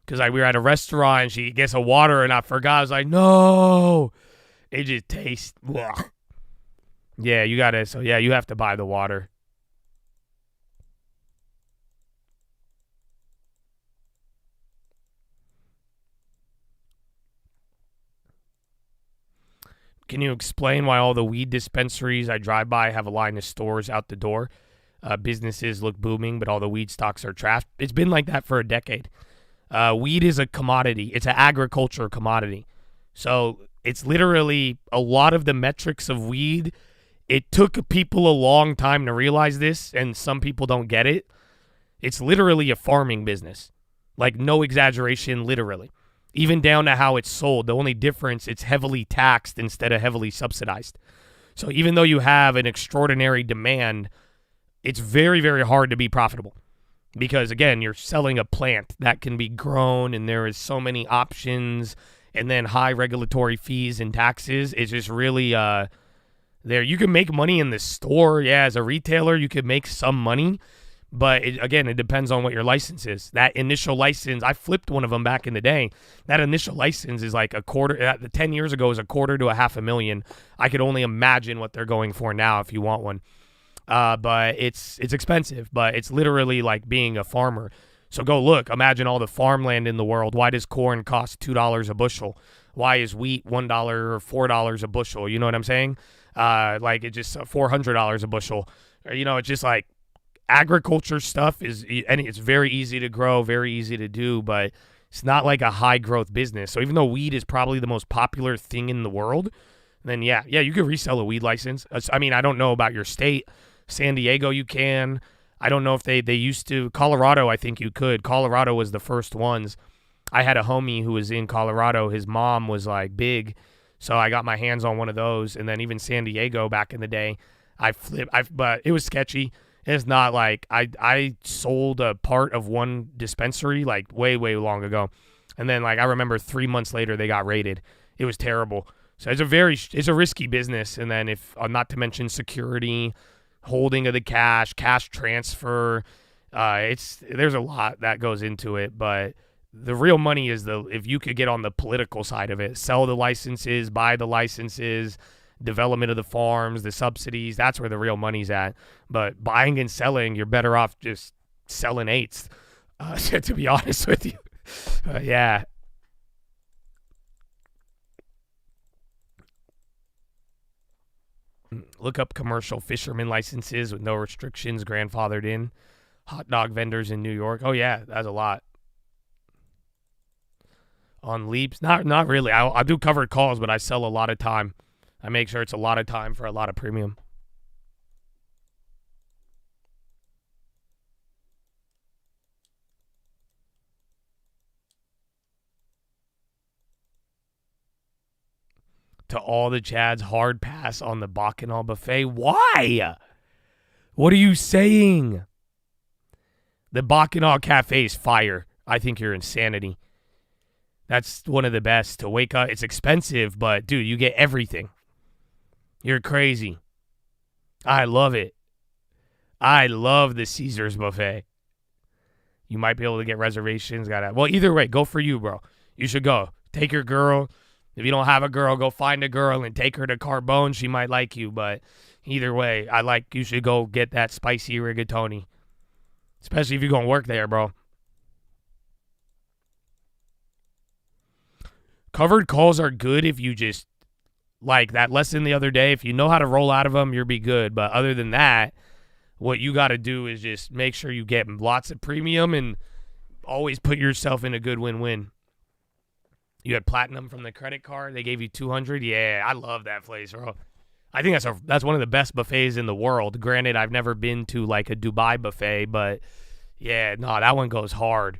Because we were at a restaurant and she gets a water and I forgot. I was like, no. It just tastes. Ugh. Yeah, you got to. So, yeah, you have to buy the water. Can you explain why all the weed dispensaries I drive by have a line of stores out the door? Businesses look booming, but all the weed stocks are trash. It's been like that for a decade. Weed is a commodity. It's an agriculture commodity. So it's literally a lot of the metrics of weed. It took people a long time to realize this, and some people don't get it. It's literally a farming business. Like, no exaggeration, literally. Even down to how it's sold. The only difference, it's heavily taxed instead of heavily subsidized. So even though you have an extraordinary demand, it's very, very hard to be profitable. Because, again, you're selling a plant that can be grown, and there is so many options, and then high regulatory fees and taxes. It's just really there. You can make money in the store. Yeah, as a retailer, you could make some money. But, it depends on what your license is. That initial license, I flipped one of them back in the day. That initial license is like 10 years ago, was $250,000 to $500,000. I could only imagine what they're going for now if you want one. But it's expensive, but it's literally like being a farmer. So go look, imagine all the farmland in the world. Why does corn cost $2 a bushel? Why is wheat $1 or $4 a bushel? You know what I'm saying? Like it's just $400 a bushel. It's just like agriculture stuff and it's very easy to grow, very easy to do, but it's not like a high growth business. So even though weed is probably the most popular thing in the world, then yeah, you could resell a weed license. I mean, I don't know about your state. San Diego, you can. I don't know if they used to. Colorado, I think you could. Colorado was the first ones. I had a homie who was in Colorado. His mom was like big, so I got my hands on one of those. And then even San Diego back in the day, but it was sketchy. It's not like I sold a part of one dispensary like way, way long ago. And then like I remember 3 months later they got raided. It was terrible. So it's a risky business. And then not to mention security, holding of the cash transfer. There's a lot that goes into it, but the real money is if you could get on the political side of it, sell the licenses, buy the licenses, development of the farms, the subsidies, that's where the real money's at. But buying and selling, you're better off just selling eighths, to be honest with you. Yeah. Look up commercial fisherman licenses with no restrictions, grandfathered in. Hot dog vendors in New York. Oh, yeah, that's a lot. On Leaps, not really. I do covered calls, but I sell a lot of time. I make sure it's a lot of time for a lot of premium. To all the Chads, hard pass on the Bacchanal buffet. Why? What are you saying? The Bacchanal Cafe is fire. I think you're insanity. That's one of the best to wake up. It's expensive, but dude, you get everything. You're crazy. I love it. I love the Caesars buffet. You might be able to get reservations. Well, either way, go for you, bro. You should go. Take your girl. If you don't have a girl, go find a girl and take her to Carbone. She might like you, but either way, you should go get that spicy rigatoni. Especially if you're going to work there, bro. Covered calls are good if you just, like that lesson the other day, if you know how to roll out of them, you'll be good. But other than that, what you got to do is just make sure you get lots of premium and always put yourself in a good win-win. You had platinum from the credit card. They gave you $200. Yeah, I love that place, bro. I think that's one of the best buffets in the world. Granted, I've never been to like a Dubai buffet, but yeah, no, that one goes hard.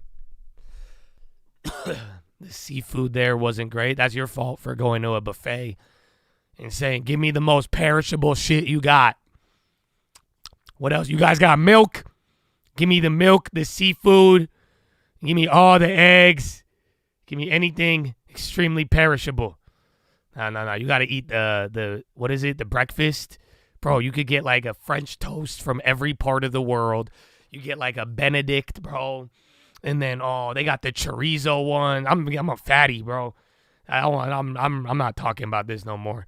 The seafood there wasn't great. That's your fault for going to a buffet and saying, give me the most perishable shit you got. What else? You guys got milk? Give me the milk, the seafood. Give me all the eggs. Give me anything extremely perishable. No. You got to eat the what is it? The breakfast? Bro, you could get like a French toast from every part of the world. You get like a Benedict, bro. And then, they got the chorizo one. I'm a fatty, bro. I'm not talking about this no more.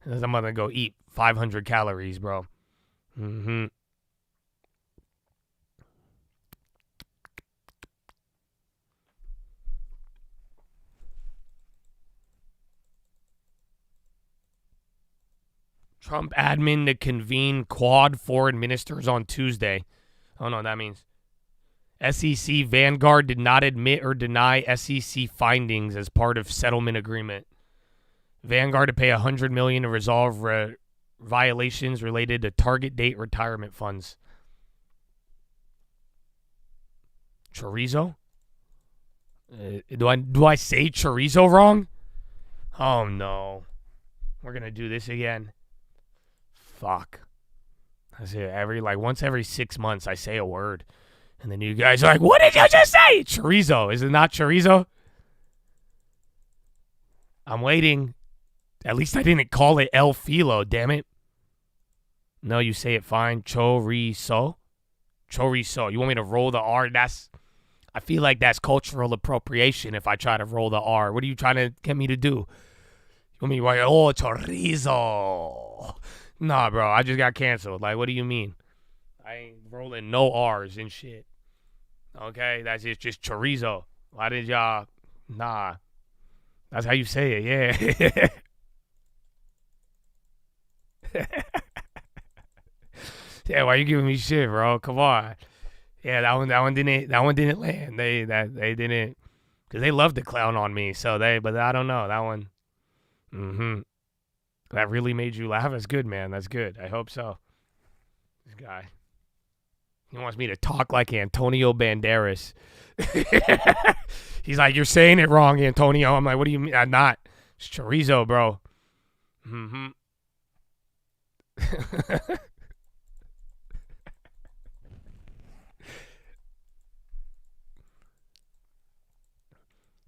I'm going to go eat 500 calories, bro. Mm-hmm. Trump admin to convene Quad 4 ministers on Tuesday. Oh, no, that means SEC Vanguard did not admit or deny SEC findings as part of settlement agreement. Vanguard to pay $100 million to resolve violations related to target date retirement funds. Chorizo? Do I say chorizo wrong? Oh no, we're gonna do this again. Fuck. I say once every 6 months I say a word, and then you guys are like, "What did you just say?" Chorizo. Is it not chorizo? I'm waiting. At least I didn't call it El Filo, damn it. No, you say it fine. Chorizo. Chorizo. You want me to roll the R? I feel like that's cultural appropriation if I try to roll the R. What are you trying to get me to do? You want me to write, chorizo. Nah, bro, I just got canceled. Like, what do you mean? I ain't rolling no R's and shit. Okay, that's just chorizo. Why did y'all? Nah. That's how you say it, yeah. Yeah, why you giving me shit, bro? Come on. Yeah, that one didn't land. They didn't, because they love to clown on me. But I don't know that one. That really made you laugh. That's good, man. That's good. I hope so. This guy, he wants me to talk like Antonio Banderas. He's like, you're saying it wrong, Antonio. I'm like, what do you mean? I'm not. It's chorizo, bro.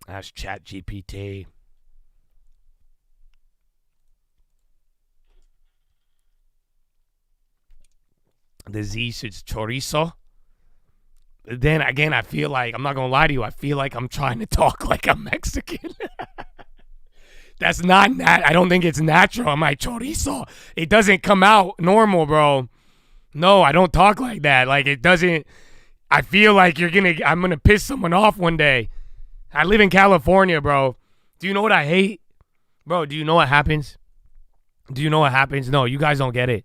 That's ChatGPT. The Z is chorizo. Then again, I feel like, I'm not going to lie to you, I feel like I'm trying to talk like a Mexican. That's not, I don't think it's natural. I'm like, chorizo. It doesn't come out normal, bro. No, I don't talk like that. Like, it doesn't, I feel like I'm going to piss someone off one day. I live in California, bro. Do you know what I hate? Bro, do you know what happens? Do you know what happens? No, you guys don't get it.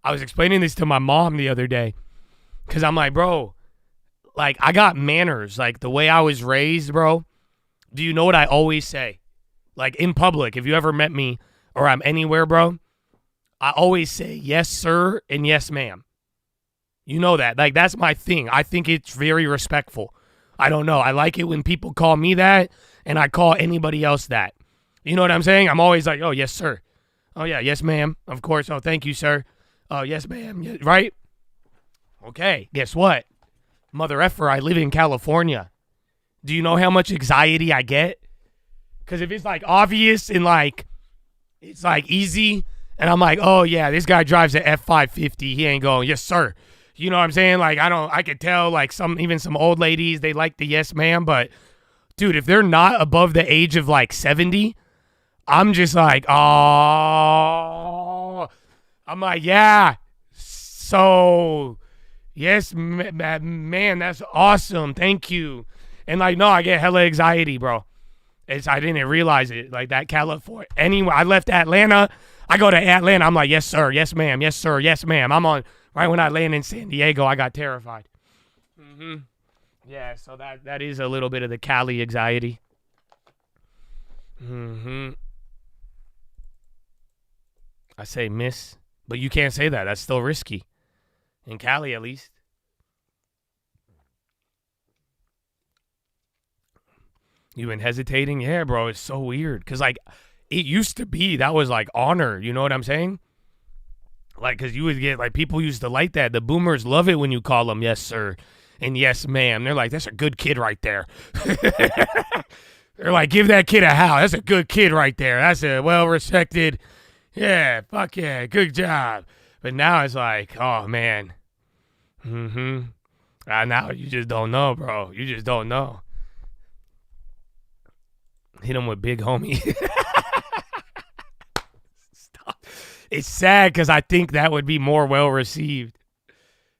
I was explaining this to my mom the other day, because I'm like, bro, like, I got manners. Like, the way I was raised, bro. Do you know what I always say? Like, in public, if you ever met me or I'm anywhere, bro, I always say yes, sir, and yes, ma'am. You know that. Like, that's my thing. I think it's very respectful. I don't know. I like it when people call me that and I call anybody else that. You know what I'm saying? I'm always like, oh, yes, sir. Oh, yeah, yes, ma'am. Of course. Oh, thank you, sir. Oh, yes, ma'am. Yeah, right? Okay, guess what? Mother effer, I live in California. Do you know how much anxiety I get? Because if it's like obvious and like, it's like easy, and I'm like, oh, yeah, this guy drives an F550. He ain't going, yes, sir. You know what I'm saying? Like, I could tell, like, even some old ladies, they like the yes, ma'am. But, dude, if they're not above the age of, like, 70, I'm just like, oh. I'm like, yeah. So, yes, man, that's awesome. Thank you. And, like, no, I get hella anxiety, bro. I didn't realize it. Like that California. Anyway, I left Atlanta. I go to Atlanta. I'm like, yes, sir. Yes, ma'am. Yes, sir. Yes, ma'am. I'm on. Right when I land in San Diego, I got terrified. Yeah, so that is a little bit of the Cali anxiety. I say miss, but you can't say that. That's still risky. In Cali, at least. You been hesitating? Yeah, bro, it's so weird. Because, like, it used to be, that was, like, honor. You know what I'm saying? Like, because you would get, like, people used to like that. The boomers love it when you call them yes, sir, and yes, ma'am. They're like, that's a good kid right there. They're like, give that kid a how. That's a good kid right there. That's a well-respected, yeah, fuck yeah, good job. But now it's like, oh, man. Now you just don't know, bro. You just don't know. Hit him with big homie. Stop. It's sad because I think that would be more well received.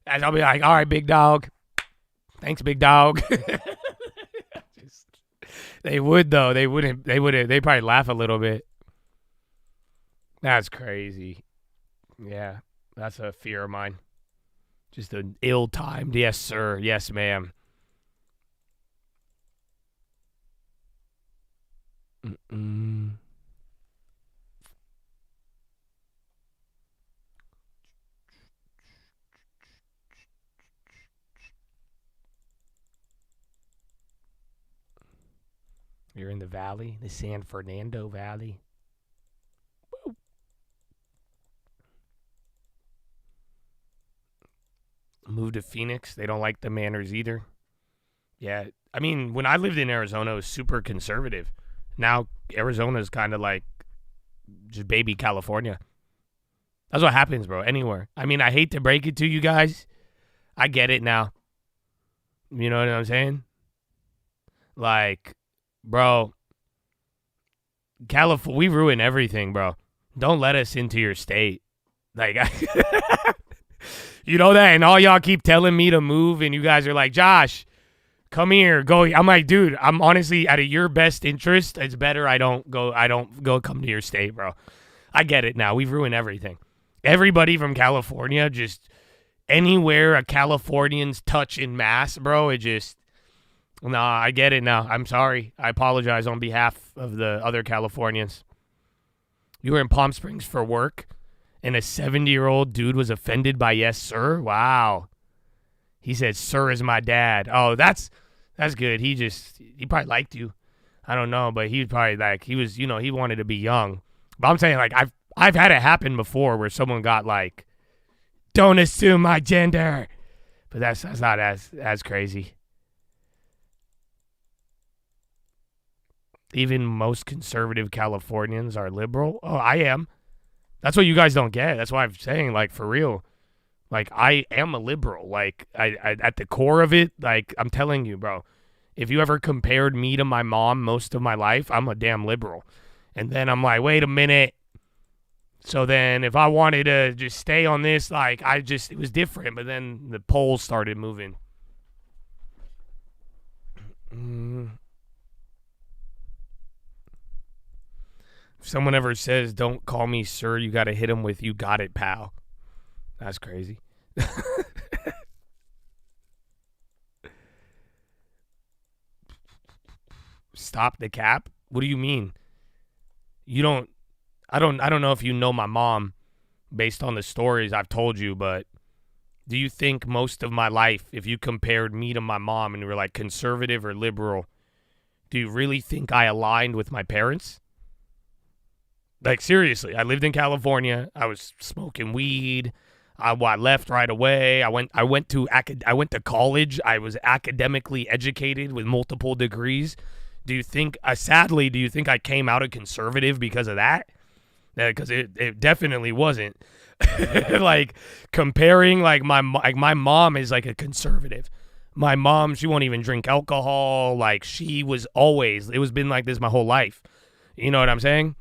And I'll be like, all right, big dog. Thanks, big dog. They would though. They wouldn't. They'd probably laugh a little bit. That's crazy. Yeah, that's a fear of mine. Just an ill-timed yes, sir. Yes, ma'am. You're in the valley, the San Fernando Valley. Woo. Moved to Phoenix. They don't like the manners either. Yeah, I mean, when I lived in Arizona, it was super conservative. Now Arizona's kind of like just baby California. That's what happens, bro, anywhere. I mean, I hate to break it to you guys. I get it now. You know what I'm saying? Like, bro, California, we ruin everything, bro. Don't let us into your state. Like, you know that? And all y'all keep telling me to move, and you guys are like, Josh, come here, go. I'm like, dude, I'm honestly, out of your best interest, it's better I don't go come to your state, bro. I get it now. We've ruined everything. Everybody from California, just anywhere a Californians touch in mass, bro, it just, nah, I get it now. I'm sorry. I apologize on behalf of the other Californians. You were in Palm Springs for work, and a 70-year-old dude was offended by yes, sir? Wow. He said, sir is my dad. Oh, that's good. He probably liked you. I don't know, but he was probably like, he was, he wanted to be young. But I'm saying, like, I've had it happen before where someone got like, don't assume my gender. But that's not as crazy. Even most conservative Californians are liberal. Oh, I am. That's what you guys don't get. That's why I'm saying, like, for real. Like, I am a liberal. Like, I at the core of it, like, I'm telling you, bro, if you ever compared me to my mom most of my life, I'm a damn liberal. And then I'm like, wait a minute. So then if I wanted to just stay on this, like, it was different. But then the polls started moving. If someone ever says, don't call me sir, you got to hit him with, you got it, pal. That's crazy. Stop the cap? What do you mean? I don't know if you know my mom based on the stories I've told you, but do you think most of my life, if you compared me to my mom and you were like conservative or liberal, do you really think I aligned with my parents? Like, seriously, I lived in California. I was smoking weed. I left right away. I went to college. I was academically educated with multiple degrees. Do you think I came out a conservative because of that? Because it definitely wasn't. Like, comparing, like my mom is like a conservative. My mom, she won't even drink alcohol. Like, she was always, it was been like this my whole life. You know what I'm saying?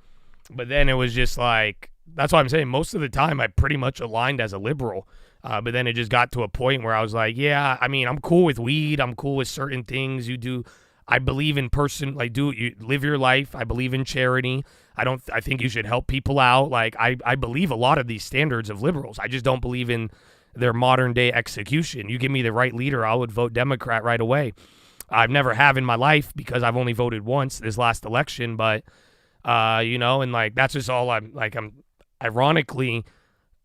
But then it was just like, that's why I'm saying most of the time I pretty much aligned as a liberal. But then it just got to a point where I was like, yeah, I mean, I'm cool with weed. I'm cool with certain things you do. I believe in you live your life. I believe in charity. I think you should help people out. Like, I believe a lot of these standards of liberals. I just don't believe in their modern day execution. You give me the right leader, I would vote Democrat right away. I've never have in my life because I've only voted once this last election, but and like that's just all I'm ironically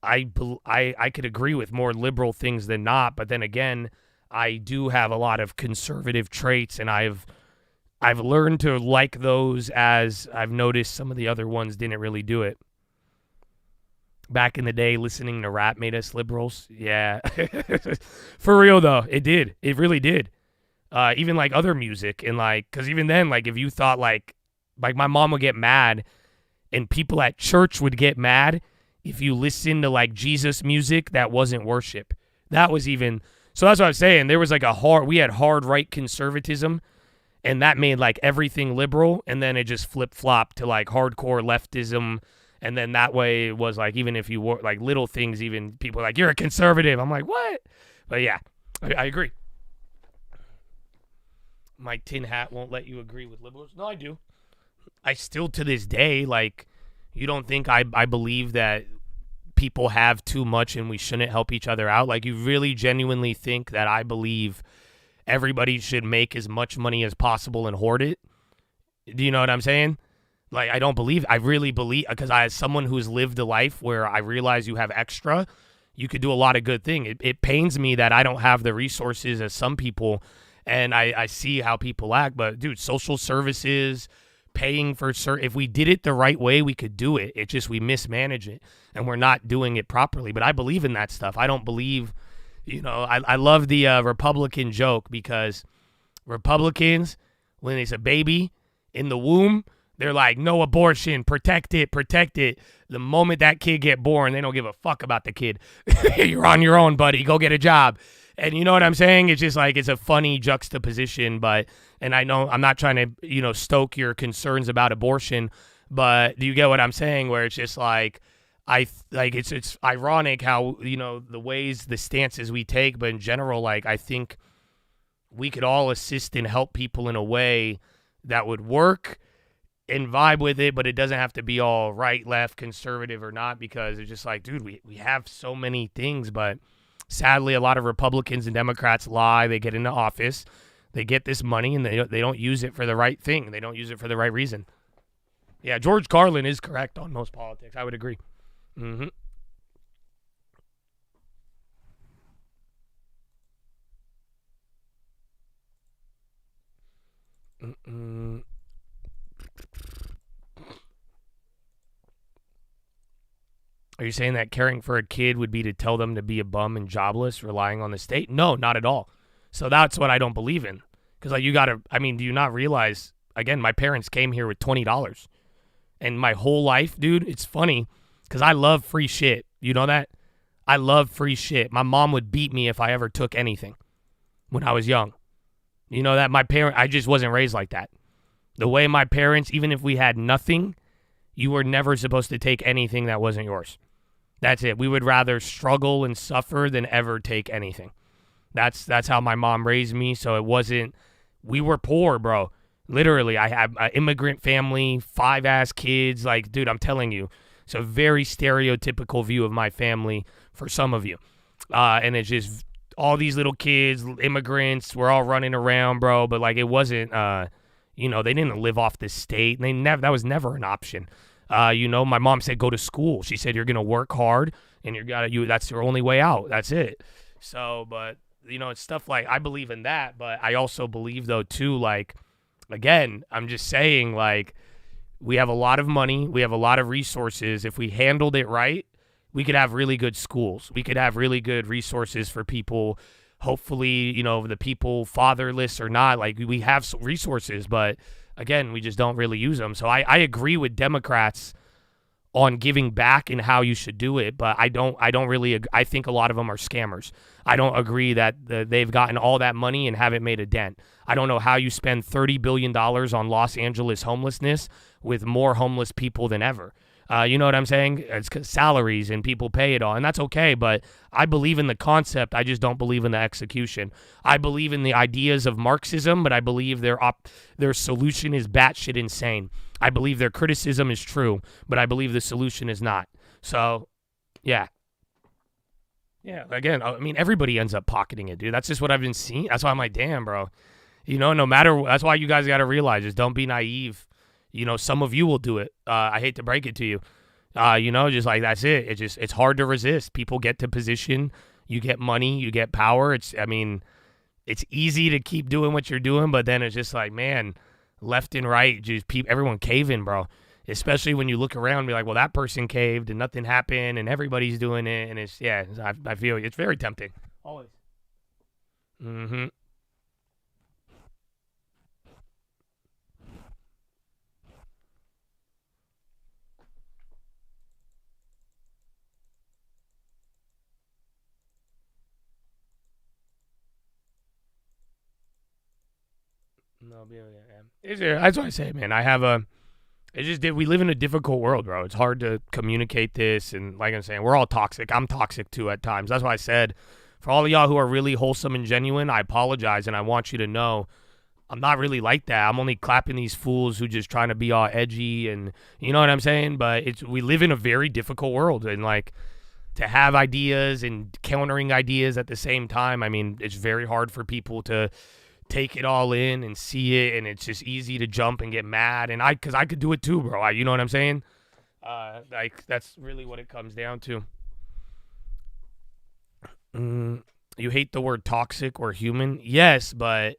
I could agree with more liberal things than not, but then again, I do have a lot of conservative traits, and I've learned to like those as I've noticed some of the other ones didn't really do it. Back in the day, listening to rap made us liberals. Yeah. For real, though. It did. It really did. Even, like, other music. And, like, because even then, like, if you thought, like my mom would get mad, and people at church would get mad if you listened to, like, Jesus music that wasn't worship. That was even... So that's what I'm saying. There was, like, we had hard right conservatism, and that made, like, everything liberal, and then it just flip-flopped to, like, hardcore leftism. And then that way it was like, even if you were like little things, even people are like, you're a conservative. I'm like, what? But yeah, I agree. My tin hat won't let you agree with liberals. No, I do. I still to this day, like, you don't think I believe that people have too much and we shouldn't help each other out? Like, you really genuinely think that I believe everybody should make as much money as possible and hoard it? Do you know what I'm saying? Like, I really believe, because as someone who's lived a life where I realize you have extra, you could do a lot of good things. It pains me that I don't have the resources as some people, and I see how people act. But, dude, social services, paying for if we did it the right way, we could do it. It's just we mismanage it, and we're not doing it properly. But I believe in that stuff. I don't believe, I love the Republican joke, because Republicans, when it's a baby in the womb, they're like, no abortion, protect it, protect it. The moment that kid get born, they don't give a fuck about the kid. You're on your own, buddy. Go get a job. And you know what I'm saying? It's just like, it's a funny juxtaposition, and I know I'm not trying to, stoke your concerns about abortion, but do you get what I'm saying? Where it's just like, it's ironic how, the stances we take, but in general, like, I think we could all assist and help people in a way that would work and vibe with it, but it doesn't have to be all right, left, conservative or not, because it's just like, dude, we have so many things, but sadly a lot of Republicans and Democrats lie. They get into office, they get this money, and they don't use it for the right thing. They don't use it for the right reason. Yeah, George Carlin is correct on most politics. I would agree. Mm-hmm. Mm-mm. Are you saying that caring for a kid would be to tell them to be a bum and jobless, relying on the state? No, not at all. So that's what I don't believe in. Because, like, do you not realize, again, my parents came here with $20. And my whole life, dude, it's funny, because I love free shit. You know that? I love free shit. My mom would beat me if I ever took anything when I was young. You know that? I just wasn't raised like that. The way my parents, even if we had nothing, you were never supposed to take anything that wasn't yours. That's it. We would rather struggle and suffer than ever take anything. That's how my mom raised me. So it wasn't, we were poor, bro. Literally, I have an immigrant family, 5 ass kids. Like, dude, I'm telling you, it's a very stereotypical view of my family for some of you. And it's just all these little kids, immigrants, we're all running around, bro. But like, it wasn't, they didn't live off the state. That was never an option. My mom said, go to school. She said, you're going to work hard and that's your only way out. That's it. So, but it's stuff like, I believe in that, but I also believe though too, like, again, I'm just saying, like, we have a lot of money. We have a lot of resources. If we handled it right, we could have really good schools. We could have really good resources for people. Hopefully, the people fatherless or not, like, we have some resources, but again, we just don't really use them. So I agree with Democrats on giving back and how you should do it, but I think a lot of them are scammers. I don't agree that they've gotten all that money and haven't made a dent. I don't know how you spend $30 billion on Los Angeles homelessness with more homeless people than ever. You know what I'm saying? It's 'cause salaries and people pay it all, and that's okay. But I believe in the concept. I just don't believe in the execution. I believe in the ideas of Marxism, but I believe their solution is batshit insane. I believe their criticism is true, but I believe the solution is not. So, yeah. Yeah, again, I mean, everybody ends up pocketing it, dude. That's just what I've been seeing. That's why I'm like, damn, bro. You know, no matter, that's why you guys got to realize, just don't be naive. You know, some of you will do it. I hate to break it to you. You know, just like, that's it. It's hard to resist. People get to position. You get money. You get power. It's easy to keep doing what you're doing, but then it's just like, man, left and right, just everyone caving, bro. Especially when you look around and be like, well, that person caved and nothing happened and everybody's doing it. And it's, yeah, I feel it's very tempting. Always. Mm-hmm. No, yeah. That's what I say, man. We live in a difficult world, bro. It's hard to communicate this, and like I'm saying, we're all toxic. I'm toxic too at times. That's why I said, for all of y'all who are really wholesome and genuine, I apologize, and I want you to know I'm not really like that. I'm only clapping these fools who just trying to be all edgy, and you know what I'm saying? But we live in a very difficult world, and like to have ideas and countering ideas at the same time, I mean, it's very hard for people to take it all in and see it, and it's just easy to jump and get mad, and because I could do it too, bro. You know what I'm saying? Like that's really what it comes down to. You hate the word toxic or human? Yes, but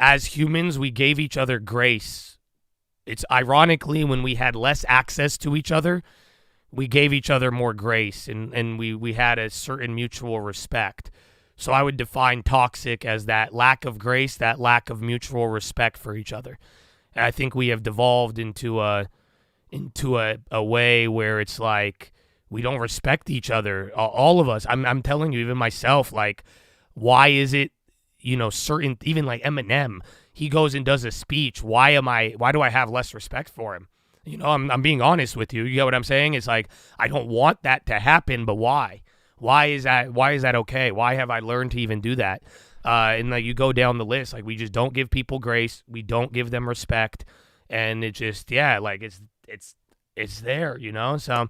as humans, we gave each other grace. It's ironically when we had less access to each other, we gave each other more grace, and we had a certain mutual respect. So I would define toxic as that lack of grace, that lack of mutual respect for each other. And I think we have devolved into a way where it's like we don't respect each other. All of us. I'm telling you, even myself. Like, why is it? You know, certain, even like Eminem, he goes and does a speech. Why do I have less respect for him? You know, I'm being honest with you. You get what I'm saying? It's like I don't want that to happen, but why? Why is that okay? Why have I learned to even do that? And like you go down the list, like we just don't give people grace, we don't give them respect, and it just like it's there, you know. So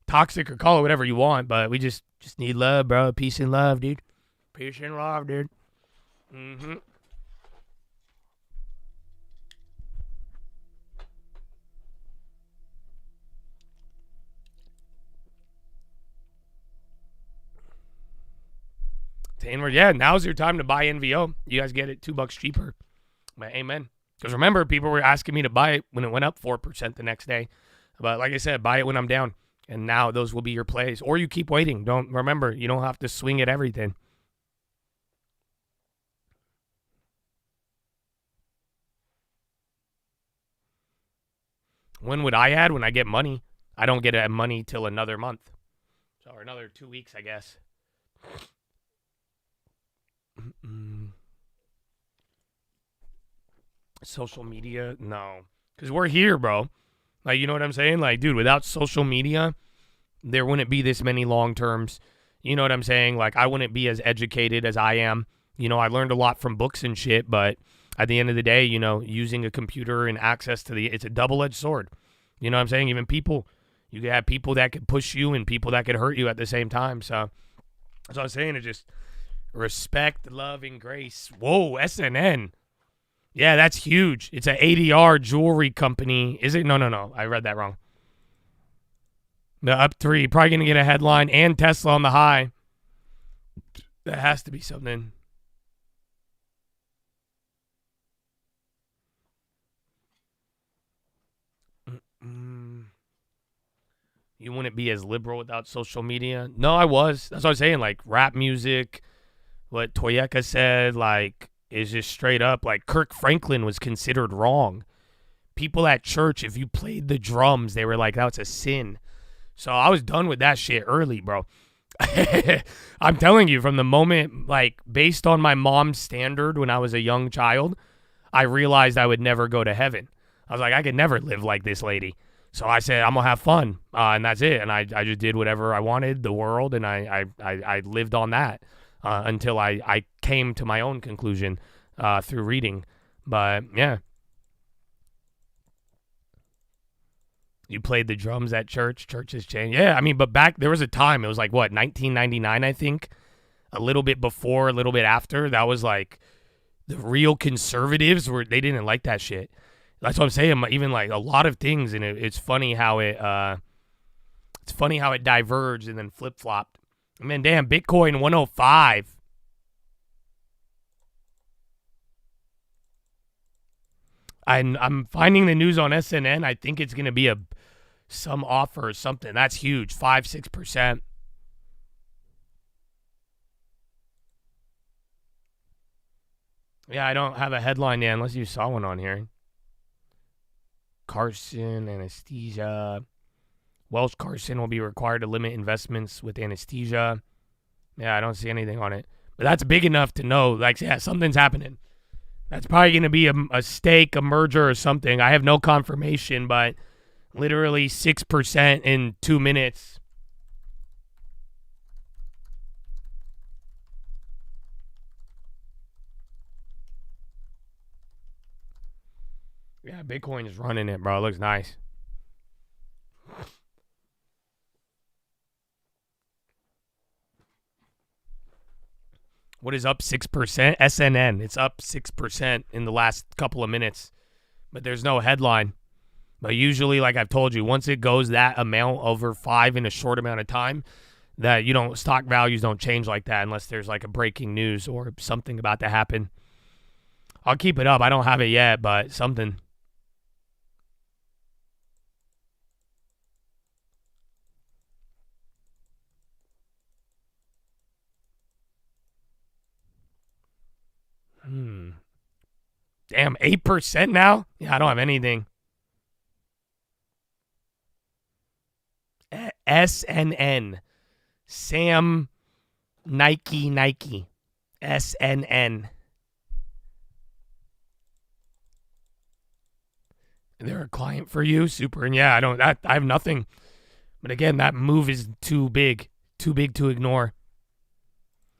toxic or call it whatever you want, but we just need love, bro. Peace and love, dude. Peace and love, dude. Mm-hmm. Tainward, yeah, now's your time to buy NVO. You guys get it $2 cheaper. But amen. Because remember, people were asking me to buy it when it went up 4% the next day. But like I said, buy it when I'm down. And now those will be your plays. Or you keep waiting. Remember, you don't have to swing at everything. When would I add? When I get money. I don't get money till another month. So, or another 2 weeks, I guess. Social media, no, because we're here, bro. Like, you know what I'm saying? Like, dude, without social media, there wouldn't be this many long terms. You know what I'm saying? Like, I wouldn't be as educated as I am. You know, I learned a lot from books and shit, but at the end of the day, you know, using a computer and access to it's a double-edged sword. You know what I'm saying? Even people, you could have people that could push you and people that could hurt you at the same time. So that's what I'm saying. It's just respect, love, and grace. Whoa, SNN. Yeah, that's huge. It's an ADR jewelry company. Is it? No. I read that wrong. The up 3. Probably going to get a headline and Tesla on the high. That has to be something. You wouldn't be as liberal without social media? No, I was. That's what I'm saying. Like, rap music, what Toyeka said, like, is just straight up. Like, Kirk Franklin was considered wrong. People at church, if you played the drums, they were like, that's a sin. So I was done with that shit early, bro. I'm telling you, from the moment, like, based on my mom's standard when I was a young child, I realized I would never go to heaven. I was like, I could never live like this lady. So I said, I'm going to have fun, and that's it. And I just did whatever I wanted, the world, and I lived on that until I came to my own conclusion through reading. But, yeah. You played the drums at church. Church has changed. Yeah, I mean, but there was a time, it was like, 1999, I think. A little bit before, a little bit after. That was like, the real conservatives, they didn't like that shit. That's what I'm saying. Even like a lot of things, and it's funny how it diverged and then flip flopped. And then damn, Bitcoin 105. I'm finding the news on SNN. I think it's gonna be some offer or something. That's huge. 5-6%. Yeah, I don't have a headline yet unless you saw one on here. Carson, anesthesia. Welsh Carson will be required to limit investments with anesthesia. Yeah, I don't see anything on it. But that's big enough to know, like, yeah, something's happening. That's probably going to be a stake, a merger or something. I have no confirmation, but literally 6% in 2 minutes. Yeah, Bitcoin is running it, bro. It looks nice. What is up 6%? SNN. It's up 6% in the last couple of minutes. But there's no headline. But usually, like I've told you, once it goes that amount over 5 in a short amount of time, that stock values don't change like that unless there's like a breaking news or something about to happen. I'll keep it up. I don't have it yet, but something. Damn, 8% now? Yeah, I don't have anything. SNN. Sam Nike. SNN. They're a client for you? Super. And yeah, I have nothing. But again, that move is too big. Too big to ignore.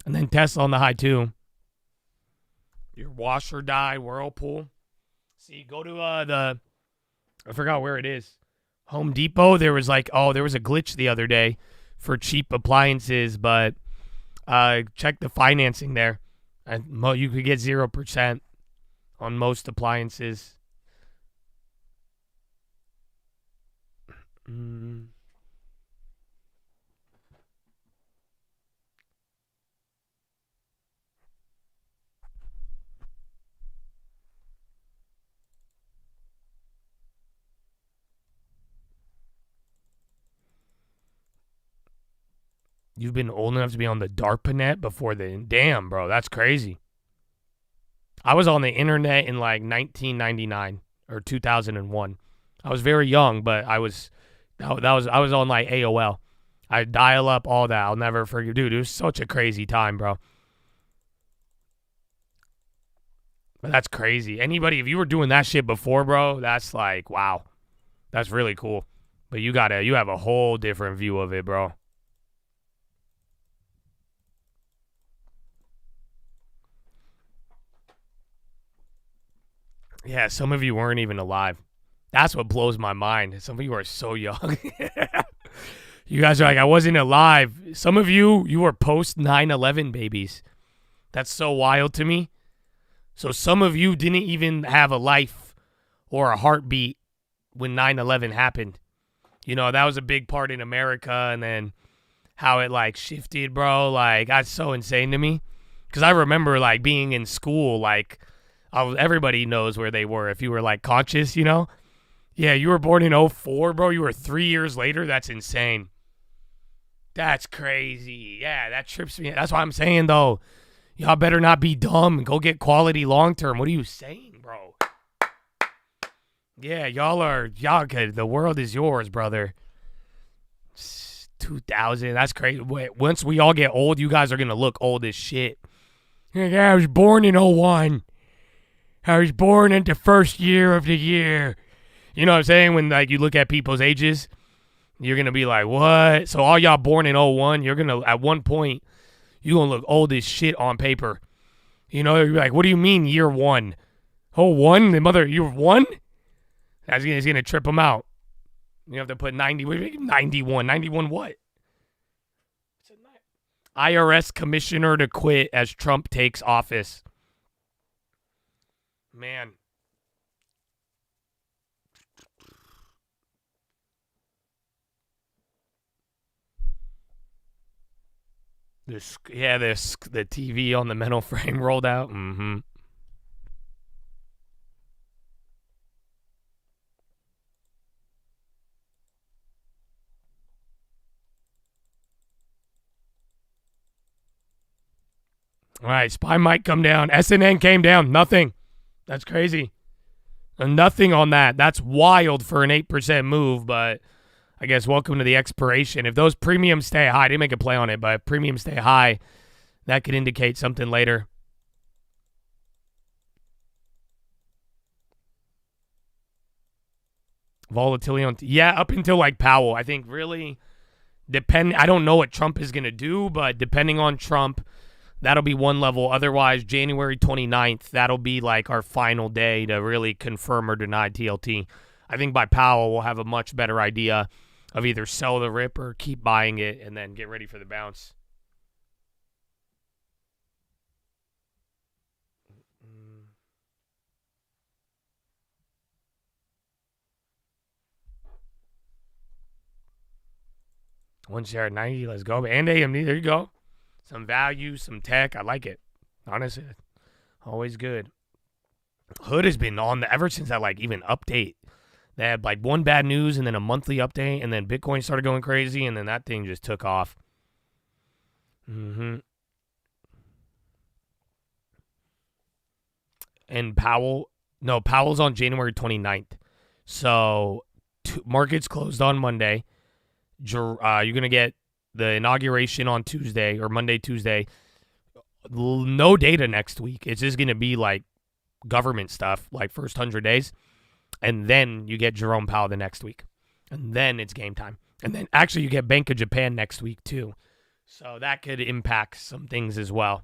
And then Tesla on the high too. Your washer died, Whirlpool. See, go to I forgot where it is. Home Depot. There was a glitch the other day for cheap appliances, but check the financing there. You could get 0% on most appliances. You've been old enough to be on the DARPANET before then. Damn, bro, that's crazy. I was on the internet in like 1999 or 2001. I was very young, but I was on like AOL. I dial up all that. I'll never forget. Dude, it was such a crazy time, bro. But that's crazy. Anybody, if you were doing that shit before, bro, that's like, wow. That's really cool. But you have a whole different view of it, bro. Yeah, some of you weren't even alive. That's what blows my mind. Some of you are so young. You guys are like, I wasn't alive. Some of you were post 9/11 babies. That's so wild to me. So some of you didn't even have a life or a heartbeat when 9/11 happened. That was a big part in America, and then how it like shifted, bro. Like, that's so insane to me. Because I remember like being in school, like, everybody knows where they were if you were like conscious, Yeah, you were born in 2004, bro. You were 3 years later. That's insane. That's crazy. Yeah, that trips me. That's what I'm saying, though. Y'all better not be dumb and go get quality long term. What are you saying, bro? Yeah, y'all could. The world is yours, brother. 2000. That's crazy. Wait, once we all get old, you guys are going to look old as shit. Yeah, I was born in 2001. I was born in the first year of the year. You know what I'm saying? When like you look at people's ages, you're going to be like, what? So all y'all born in '01, you're going to, at one point, you're going to look old as shit on paper. You know, you're like, what do you mean year one? Oh, one? The mother, you're one? That's going to trip them out. You have to put 91. 91 what? IRS commissioner to quit as Trump takes office. Man. The TV on the metal frame rolled out. Mm-hmm. All right, SPY might come down. SNN came down. Nothing. That's crazy. Nothing on that. That's wild for an 8% move, but I guess welcome to the expiration. If those premiums stay high, I didn't make a play on it, but if premiums stay high, that could indicate something later. Volatility on, up until like Powell. I think really I don't know what Trump is going to do, but depending on Trump, that'll be one level. Otherwise, January 29th, that'll be like our final day to really confirm or deny TLT. I think by Powell, we'll have a much better idea of either sell the rip or keep buying it and then get ready for the bounce. One share at 90, let's go. And AMD, there you go. Some value, some tech. I like it. Honestly, always good. Hood has been on ever since that like even update. They had like one bad news and then a monthly update, and then Bitcoin started going crazy, and then that thing just took off. And Powell's on January 29th. So markets closed on Monday. You're going to get the inauguration on Tuesday or Monday, Tuesday. No data next week. It's just going to be like government stuff, like first 100 days. And then you get Jerome Powell the next week. And then it's game time. And then actually you get Bank of Japan next week too. So that could impact some things as well.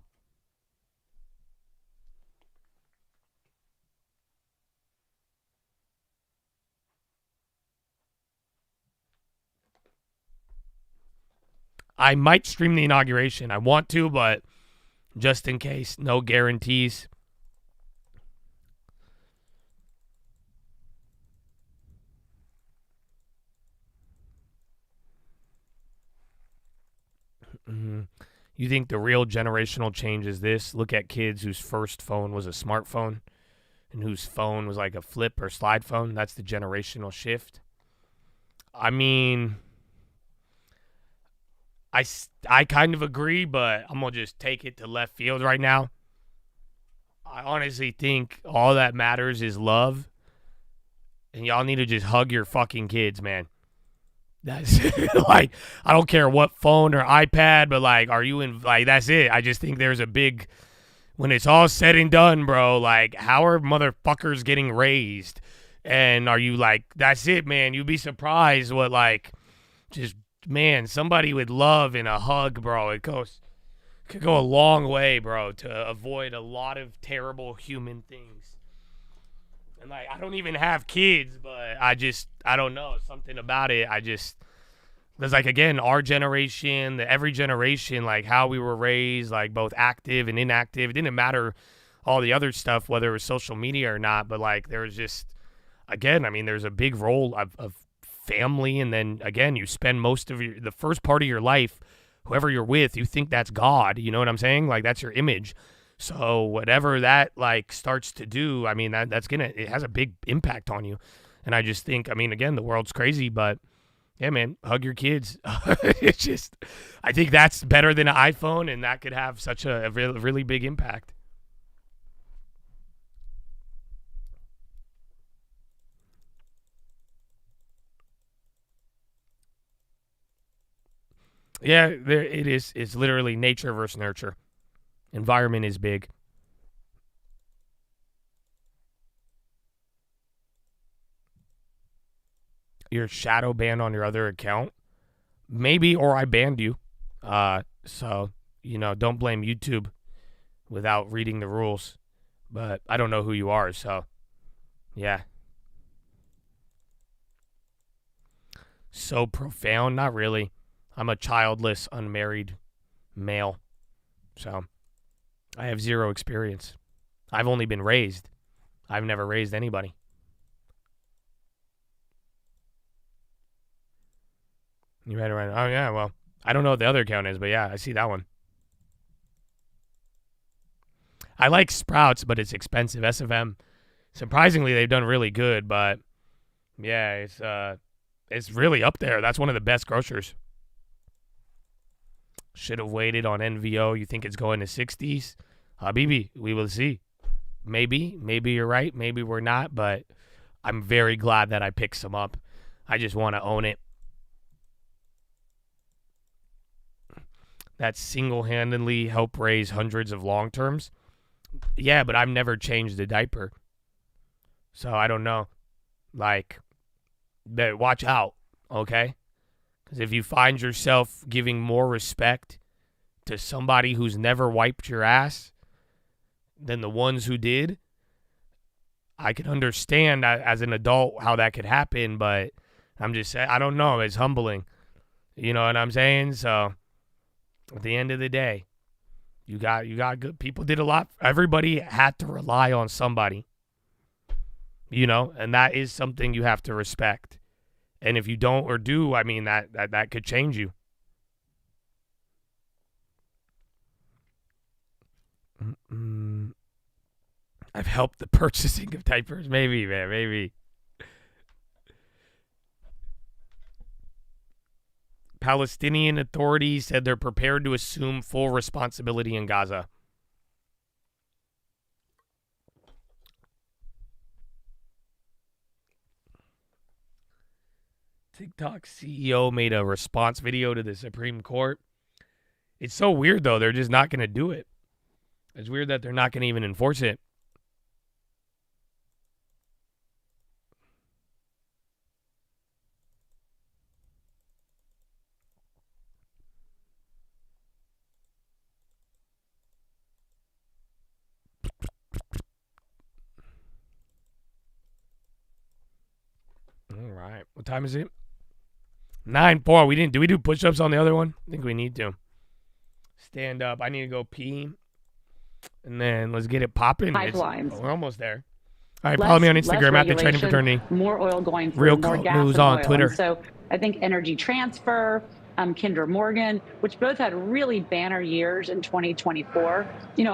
I might stream the inauguration. I want to, but just in case, no guarantees. You think the real generational change is this? Look at kids whose first phone was a smartphone and whose phone was like a flip or slide phone. That's the generational shift. I mean, I kind of agree, but I'm going to just take it to left field right now. I honestly think all that matters is love. And y'all need to just hug your fucking kids, man. That's like, I don't care what phone or iPad, but like, are you in, like, that's it. I just think there's a big, when it's all said and done, bro, like, how are motherfuckers getting raised? And are you like, that's it, man. You'd be surprised what, like, just, man, somebody with love and a hug, bro, could go a long way, bro, to avoid a lot of terrible human things. And like, I don't even have kids, but I don't know, something about it. There's like, again, our generation, every generation, like how we were raised, like both active and inactive. It didn't matter all the other stuff, whether it was social media or not, but like there was just, again, I mean, there's a big role of family. And then again, you spend most of the first part of your life, whoever you're with, you think that's God. You know what I'm saying? Like that's your image. So whatever that like starts to do, I mean, it has a big impact on you. And I just think, I mean, again, the world's crazy, but yeah, man, hug your kids. It's just, I think that's better than an iPhone, and that could have such a really big impact. Yeah, it is. It's literally nature versus nurture. Environment is big. you're shadow banned on your other account. Maybe, or I banned you. So, don't blame YouTube without reading the rules. But I don't know who you are, so yeah. So profound? Not really. I'm a childless, unmarried male. So I have zero experience. I've only been raised. I've never raised anybody. You read it right? Oh, yeah, well, I don't know what the other account is, but yeah, I see that one. I like Sprouts, but it's expensive. SFM, surprisingly, they've done really good, but yeah, it's really up there. That's one of the best grocers. Should have waited on NVO. You think it's going to 60s? Habibi, we will see. Maybe you're right. Maybe we're not, but I'm very glad that I picked some up. I just want to own it. That single-handedly help raise hundreds of long terms. Yeah, but I've never changed a diaper. So I don't know. But watch out, okay? Because if you find yourself giving more respect to somebody who's never wiped your ass than the ones who did, I can understand as an adult how that could happen, but I'm just saying, I don't know. It's humbling. You know what I'm saying? So at the end of the day, you got good people. Did a lot. Everybody had to rely on somebody, and that is something you have to respect. And if you don't or do, I mean, that could change you. I've helped the purchasing of diapers. Maybe, man, maybe. Palestinian authorities said they're prepared to assume full responsibility in Gaza. TikTok CEO made a response video to the Supreme Court. It's so weird, though. They're just not going to do it. It's weird that they're not going to even enforce it. All right. What time is it? 9:04. Do we do push-ups on the other one? I think we need to. Stand up. I need to go pee. And then let's get it popping. Pipelines. We're almost there. All right, follow me on Instagram at the Trading Fraternity. More oil going through, Real more gas news and on oil. Twitter. And so I think Energy Transfer, Kinder Morgan, which both had really banner years in 2024,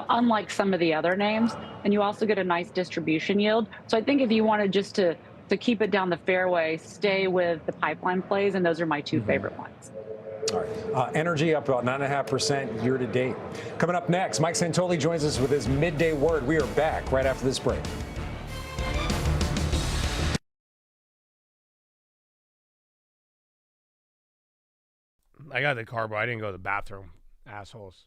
unlike some of the other names. And you also get a nice distribution yield. So I think if you wanted just to keep it down the fairway, stay with the pipeline plays, and those are my two favorite ones. All right. Energy up about 9.5% year to date. Coming up next, Mike Santoli joins us with his midday word. We are back right after this break. I got the car, bro. I didn't go to the bathroom. Assholes.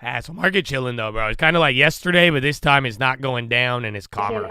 Asshole market chilling though, bro. It's kind of like yesterday, but this time it's not going down and it's calmer.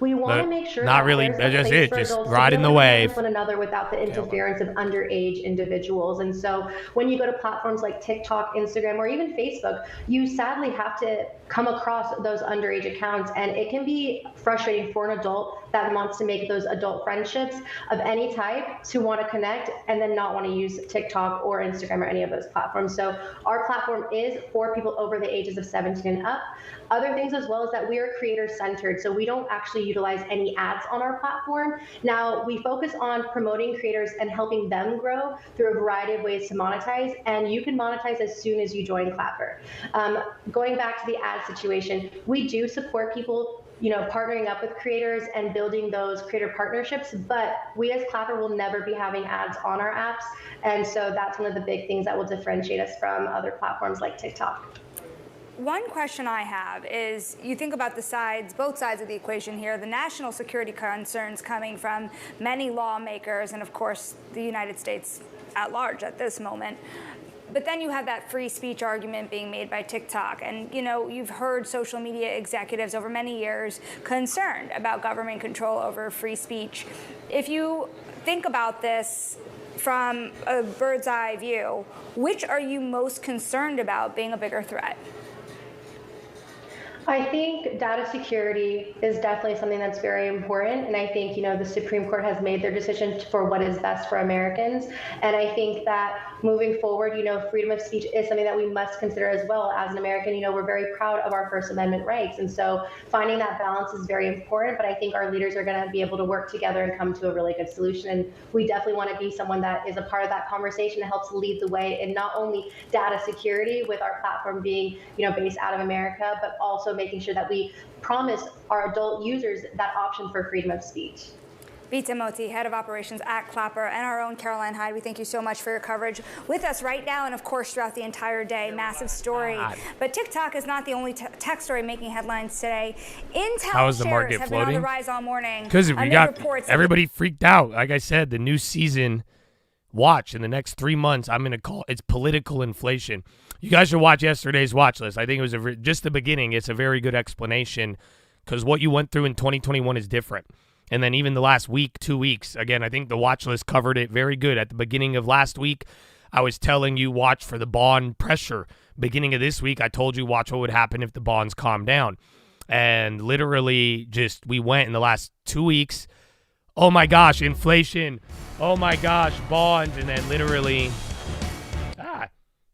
We want to make sure not that really. there's That's a just place it. for Just adults to riding be the able to connect wave. with one another without the interference of underage individuals. And so when you go to platforms like TikTok, Instagram, or even Facebook, you sadly have to come across those underage accounts, and it can be frustrating for an adult that wants to make those adult friendships of any type to want to connect and then not want to use TikTok or Instagram or any of those platforms. So our platform is for people over the ages of 17 and up. Other things as well is that we are creator centered, so we don't actually utilize any ads on our platform. Now, we focus on promoting creators and helping them grow through a variety of ways to monetize, and you can monetize as soon as you join Clapper. Going back to the ad situation, we do support people partnering up with creators and building those creator partnerships, but we as Clapper will never be having ads on our apps, and so that's one of the big things that will differentiate us from other platforms like TikTok. One question I have is, you think about both sides of the equation here, the national security concerns coming from many lawmakers and, of course, the United States at large at this moment. But then you have that free speech argument being made by TikTok. And, you've heard social media executives over many years concerned about government control over free speech. If you think about this from a bird's eye view, which are you most concerned about being a bigger threat? I think data security is definitely something that's very important. And I think, the Supreme Court has made their decision for what is best for Americans. And I think that moving forward, freedom of speech is something that we must consider as well. As an American, we're very proud of our First Amendment rights. And so finding that balance is very important. But I think our leaders are going to be able to work together and come to a really good solution. And we definitely want to be someone that is a part of that conversation and helps lead the way in not only data security with our platform being, based out of America, but also making sure that we promise our adult users that option for freedom of speech. Vita Moti, Head of Operations at Clapper, and our own Caroline Hyde, we thank you so much for your coverage with us right now and, of course, throughout the entire day. Massive story. But TikTok is not the only tech story making headlines today. Intel shares have been on the rise all morning. Because we got everybody freaked out. Like I said, the new season, watch in the next 3 months, I'm going to call it's political inflation. You guys should watch yesterday's watch list. I think it was just the beginning. It's a very good explanation because what you went through in 2021 is different. And then even the last week, 2 weeks, again, I think the watch list covered it very good. At the beginning of last week, I was telling you watch for the bond pressure. Beginning of this week, I told you watch what would happen if the bonds calm down. And literally just we went in the last 2 weeks, oh my gosh, inflation, oh my gosh, bonds, and then literally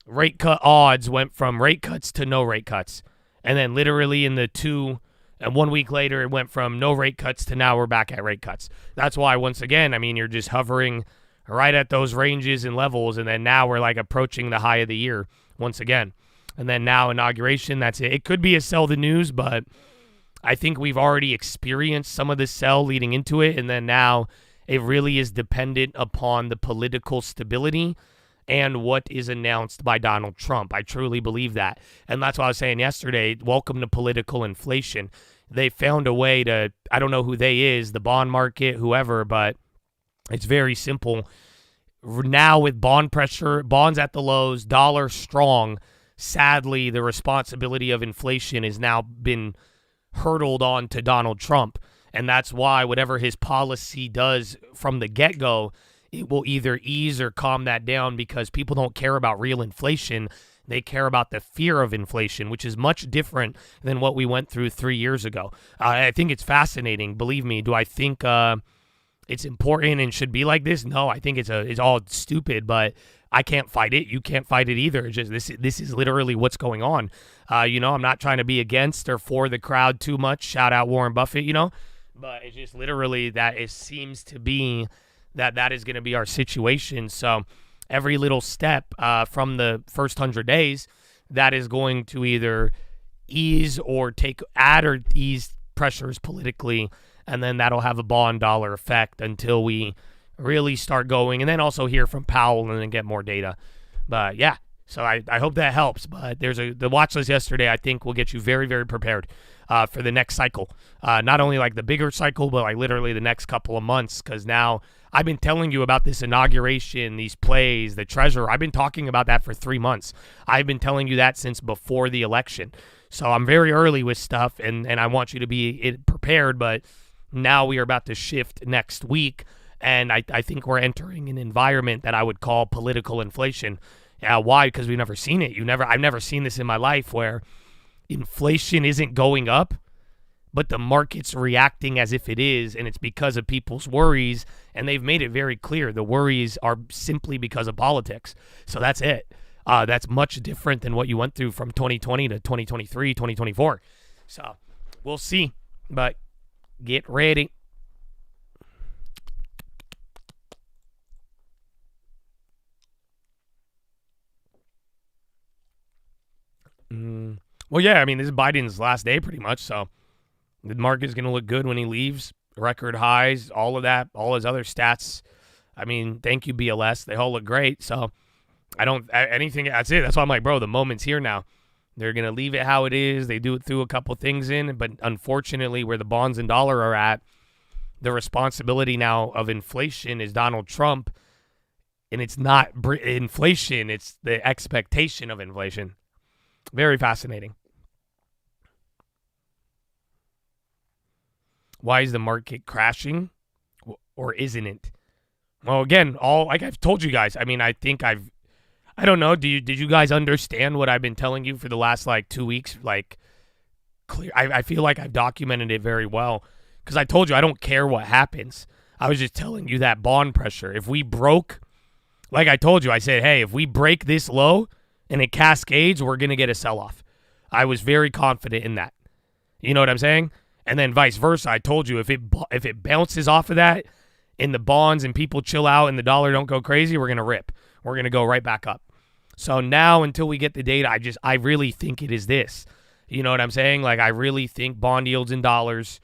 rate cut odds went from rate cuts to no rate cuts. And then literally in the 2 and 1 week later, it went from no rate cuts to now we're back at rate cuts. That's why, once again, you're just hovering right at those ranges and levels. And then now we're like approaching the high of the year once again. And then now inauguration, that's it. It could be a sell the news, but I think we've already experienced some of the sell leading into it. And then now it really is dependent upon the political stability and what is announced by Donald Trump. I truly believe that. And that's what I was saying yesterday. Welcome to political inflation. They found a way to, I don't know who they is, the bond market, whoever, but it's very simple. Now with bond pressure, bonds at the lows, dollar strong, sadly, the responsibility of inflation has now been hurtled on to Donald Trump. And that's why whatever his policy does from the get-go, it will either ease or calm that down because people don't care about real inflation. They care about the fear of inflation, which is much different than what we went through 3 years ago. I think it's fascinating. Believe me, do I think it's important and should be like this? No, I think it's all stupid, but I can't fight it. You can't fight it either. It's just this is literally what's going on. I'm not trying to be against or for the crowd too much. Shout out Warren Buffett, But it's just literally that it seems to be that is going to be our situation. So every little step from the first 100 days, that is going to either ease or add or ease pressures politically, and then that'll have a bond dollar effect until we really start going, and then also hear from Powell and then get more data. But yeah, so I hope that helps. But the watch list yesterday, I think will get you very, very prepared for the next cycle. Not only like the bigger cycle, but like literally the next couple of months, because now I've been telling you about this inauguration, these plays, the treasurer. I've been talking about that for 3 months. I've been telling you that since before the election. So I'm very early with stuff, and I want you to be prepared. But now we are about to shift next week, and I think we're entering an environment that I would call political inflation. Why? Because we've never seen it. I've never seen this in my life where inflation isn't going up, but the market's reacting as if it is, and it's because of people's worries, and they've made it very clear the worries are simply because of politics. So that's it. That's much different than what you went through from 2020 to 2023, 2024. So we'll see, but get ready. Well, yeah, this is Biden's last day pretty much, so the market's going to look good when he leaves. Record highs, all of that, all his other stats. Thank you, BLS. They all look great, so anything, that's it. That's why I'm like, bro, the moment's here now. They're going to leave it how it is. They do it through a couple things in, but unfortunately, where the bonds and dollar are at, the responsibility now of inflation is Donald Trump, and it's not inflation, it's the expectation of inflation. Very fascinating. Why is the market crashing, or isn't it? Well, again, like I've told you guys, I mean, I don't know. Did you guys understand what I've been telling you for the last like 2 weeks? Like, clear. I feel like I've documented it very well because I told you I don't care what happens. I was just telling you that bond pressure. If we broke, like I told you, I said, hey, if we break this low and it cascades, we're gonna get a sell-off. I was very confident in that. You know what I'm saying? And then vice versa. I told you if it bounces off of that in the bonds and people chill out and the dollar don't go crazy, we're gonna rip. We're gonna go right back up. So now until we get the data, I really think it is this. You know what I'm saying? Like I really think bond yields in dollars,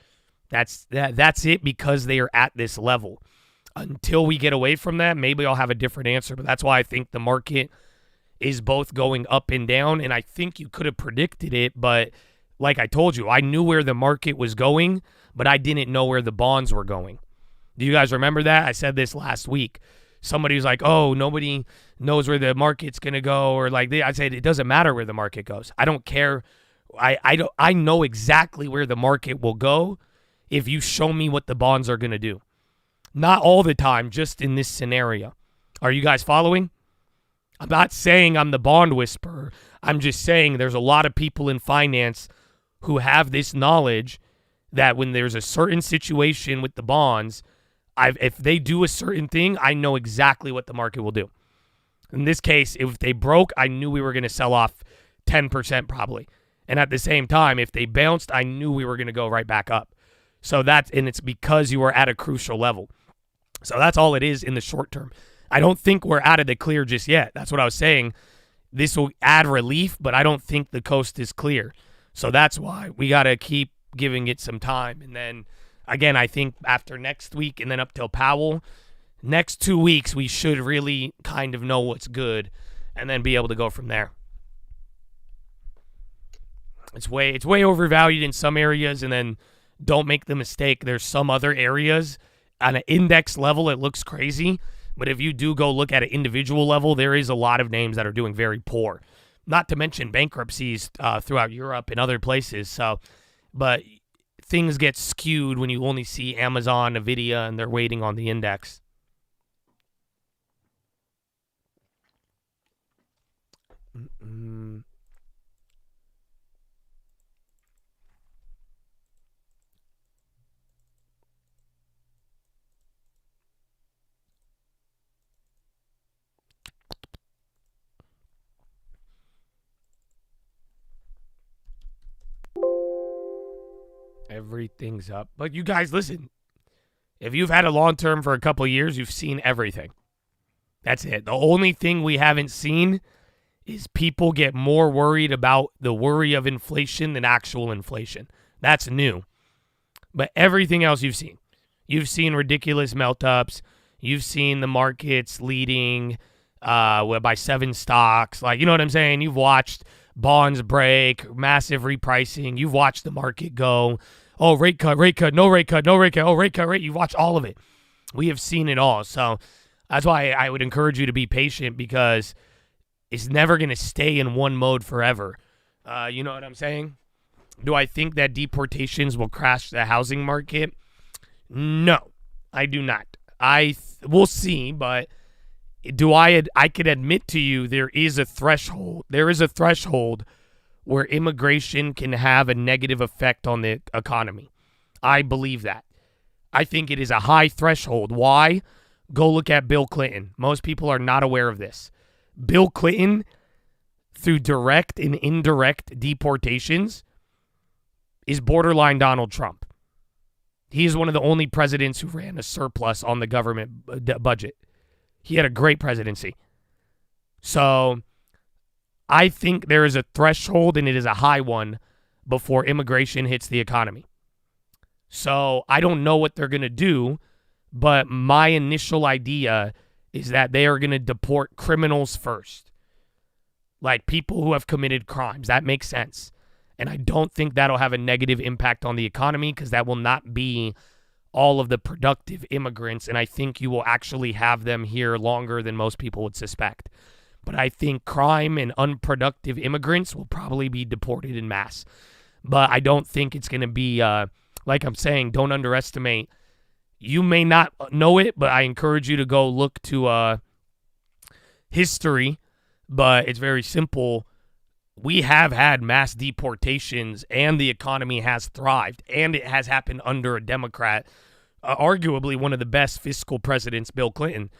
that's it because they are at this level. Until we get away from that, maybe I'll have a different answer. But that's why I think the market is both going up and down. And I think you could have predicted it, but like I told you, I knew where the market was going, but I didn't know where the bonds were going. Do you guys remember that? I said this last week. Somebody was like, oh, nobody knows where the market's going to go. Or like, I said, it doesn't matter where the market goes. I don't care. I know exactly where the market will go if you show me what the bonds are going to do. Not all the time, just in this scenario. Are you guys following? I'm not saying I'm the bond whisperer. I'm just saying there's a lot of people in finance who have this knowledge that when there's a certain situation with the bonds, if they do a certain thing, I know exactly what the market will do. In this case, if they broke, I knew we were going to sell off 10% probably. And at the same time, if they bounced, I knew we were going to go right back up. So and it's because you are at a crucial level. So that's all it is in the short term. I don't think we're out of the clear just yet. That's what I was saying. This will add relief, but I don't think the coast is clear. So that's why we got to keep giving it some time. And then, again, I think after next week and then up till Powell, next 2 weeks, we should really kind of know what's good and then be able to go from there. It's way overvalued in some areas, and then don't make the mistake. There's some other areas on an index level, it looks crazy. But if you do go look at an individual level, there is a lot of names that are doing very poor. Not to mention bankruptcies throughout Europe and other places. So, but things get skewed when you only see Amazon, Nvidia, and they're waiting on the index. Everything's up. But you guys, listen. If you've had a long term for a couple of years, you've seen everything. That's it. The only thing we haven't seen is people get more worried about the worry of inflation than actual inflation. That's new. But everything else you've seen. You've seen ridiculous melt-ups. You've seen the markets leading by 7 stocks. Like, you know what I'm saying? You've watched bonds break, massive repricing. You've watched the market go, oh, rate cut, no rate cut, oh, rate cut. You've watched all of it. We have seen it all. So that's why I would encourage you to be patient, because it's never going to stay in one mode forever. You know what I'm saying? Do I think that deportations will crash the housing market? No, I do not. We'll see, but I could admit to you there is a threshold. There is a threshold where immigration can have a negative effect on the economy. I believe that. I think it is a high threshold. Why? Go look at Bill Clinton. Most people are not aware of this. Bill Clinton, through direct and indirect deportations, is borderline Donald Trump. He is one of the only presidents who ran a surplus on the government budget. He had a great presidency. So I think there is a threshold, and it is a high one, before immigration hits the economy. So I don't know what they're going to do, but my initial idea is that they are going to deport criminals first. Like people who have committed crimes. That makes sense. And I don't think that'll have a negative impact on the economy, because that will not be all of the productive immigrants, and I think you will actually have them here longer than most people would suspect. But I think crime and unproductive immigrants will probably be deported en masse. But I don't think it's going to be, like I'm saying, don't underestimate. You may not know it, but I encourage you to go look to history, but it's very simple. We have had mass deportations, and the economy has thrived, and it has happened under a Democrat, arguably one of the best fiscal presidents, Bill Clinton.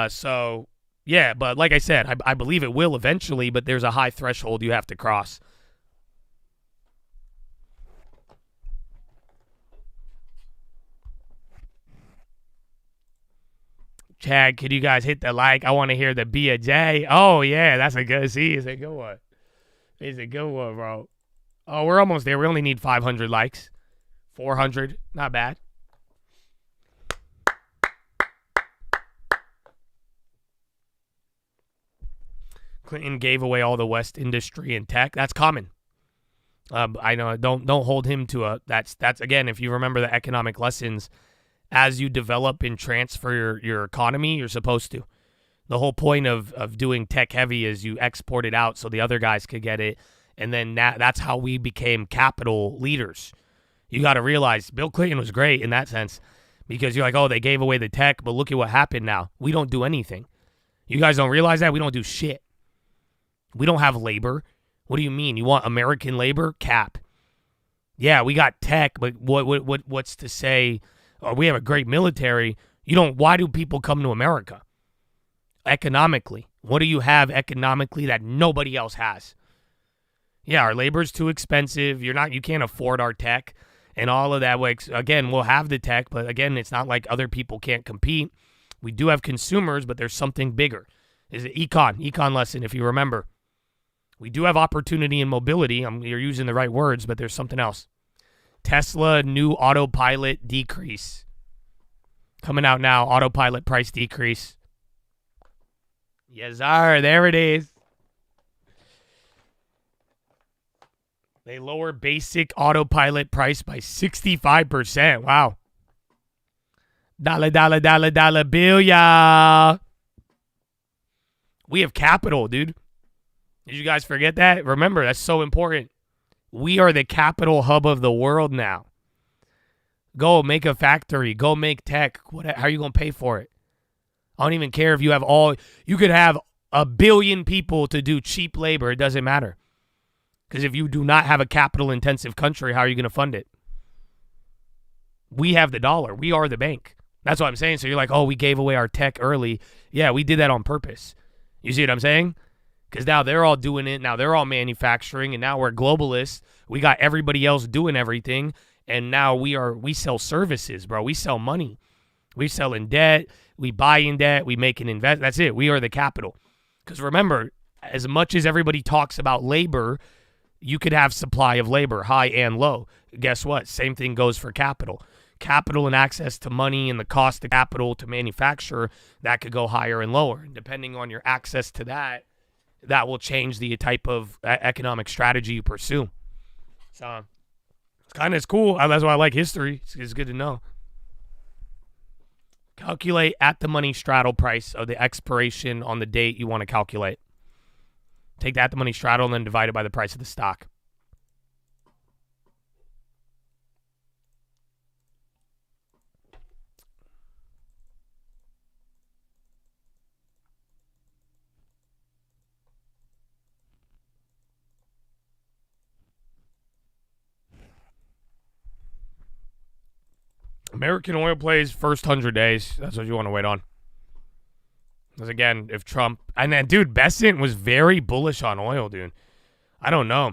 So, yeah, but like I said, I believe it will eventually, but there's a high threshold you have to cross. Chad, could you guys hit the like? I want to hear the B a J. Oh, yeah, that's a good see. It's a good one. It's a good one, bro. Oh, we're almost there. We only need 500 likes. 400. Not bad. Clinton gave away all the West industry and tech. That's common. I know. Don't hold him to a. That's again. If you remember the economic lessons, as you develop and transfer your economy, you're supposed to. The whole point of doing tech heavy is you export it out so the other guys could get it, and then that's how we became capital leaders. You got to realize Bill Clinton was great in that sense, because you're like, oh, they gave away the tech, but look at what happened now. We don't do anything. You guys don't realize that? We don't do shit. We don't have labor. What do you mean? You want American labor? Cap. Yeah, we got tech, but what's to say? Oh, we have a great military. You don't. Why do people come to America? Economically, what do you have economically that nobody else has? Yeah, our labor's too expensive. You can't afford our tech and all of that. Again, we'll have the tech, but again, it's not like other people can't compete. We do have consumers, but there's something bigger. Is it econ lesson, if you remember. We do have opportunity and mobility. You're using the right words, but there's something else. Tesla new autopilot decrease. Coming out now, autopilot price decrease. Yes, sir. There it is. They lower basic autopilot price by 65%. Wow. Dollar bill, y'all. We have capital, dude. Did you guys forget that? Remember, that's so important. We are the capital hub of the world now. Go make a factory. Go make tech. How are you going to pay for it? I don't even care if you have you could have 1 billion people to do cheap labor. It doesn't matter. Because if you do not have a capital-intensive country, how are you going to fund it? We have the dollar. We are the bank. That's what I'm saying. So you're like, oh, we gave away our tech early. Yeah, we did that on purpose. You see what I'm saying? Because now they're all doing it. Now they're all manufacturing, and now we're globalists. We got everybody else doing everything, and now we sell services, bro. We sell money. We sell in debt. We buy in debt. We make an invest. That's it. We are the capital. Because remember, as much as everybody talks about labor, you could have supply of labor, high and low. Guess what? Same thing goes for capital. Capital and access to money and the cost of capital to manufacture, that could go higher and lower. And depending on your access to that, that will change the type of economic strategy you pursue. So it's cool. That's why I like history. It's good to know. Calculate at the money straddle price of the expiration on the date you want to calculate. Take the at the money straddle and then divide it by the price of the stock. American oil plays first 100 days. That's what you want to wait on. Because again, if Trump... And then, dude, Bessent was very bullish on oil, dude. I don't know.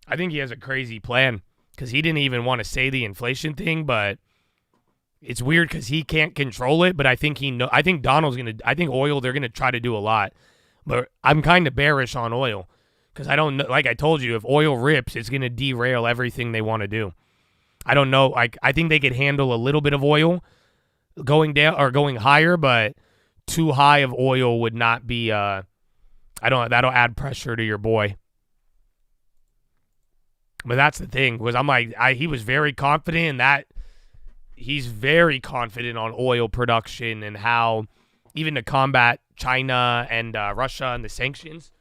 I think he has a crazy plan. Because he didn't even want to say the inflation thing, but it's weird because he can't control it. But I think I think Donald's going to... I think oil, they're going to try to do a lot. But I'm kind of bearish on oil. Because I don't know... Like I told you, if oil rips, it's going to derail everything they want to do. I don't know. I think they could handle a little bit of oil going down or going higher, but too high of oil would not be. That'll add pressure to your boy. But that's the thing, was I'm like, he was very confident in that. He's very confident on oil production and how even to combat China and Russia and the sanctions.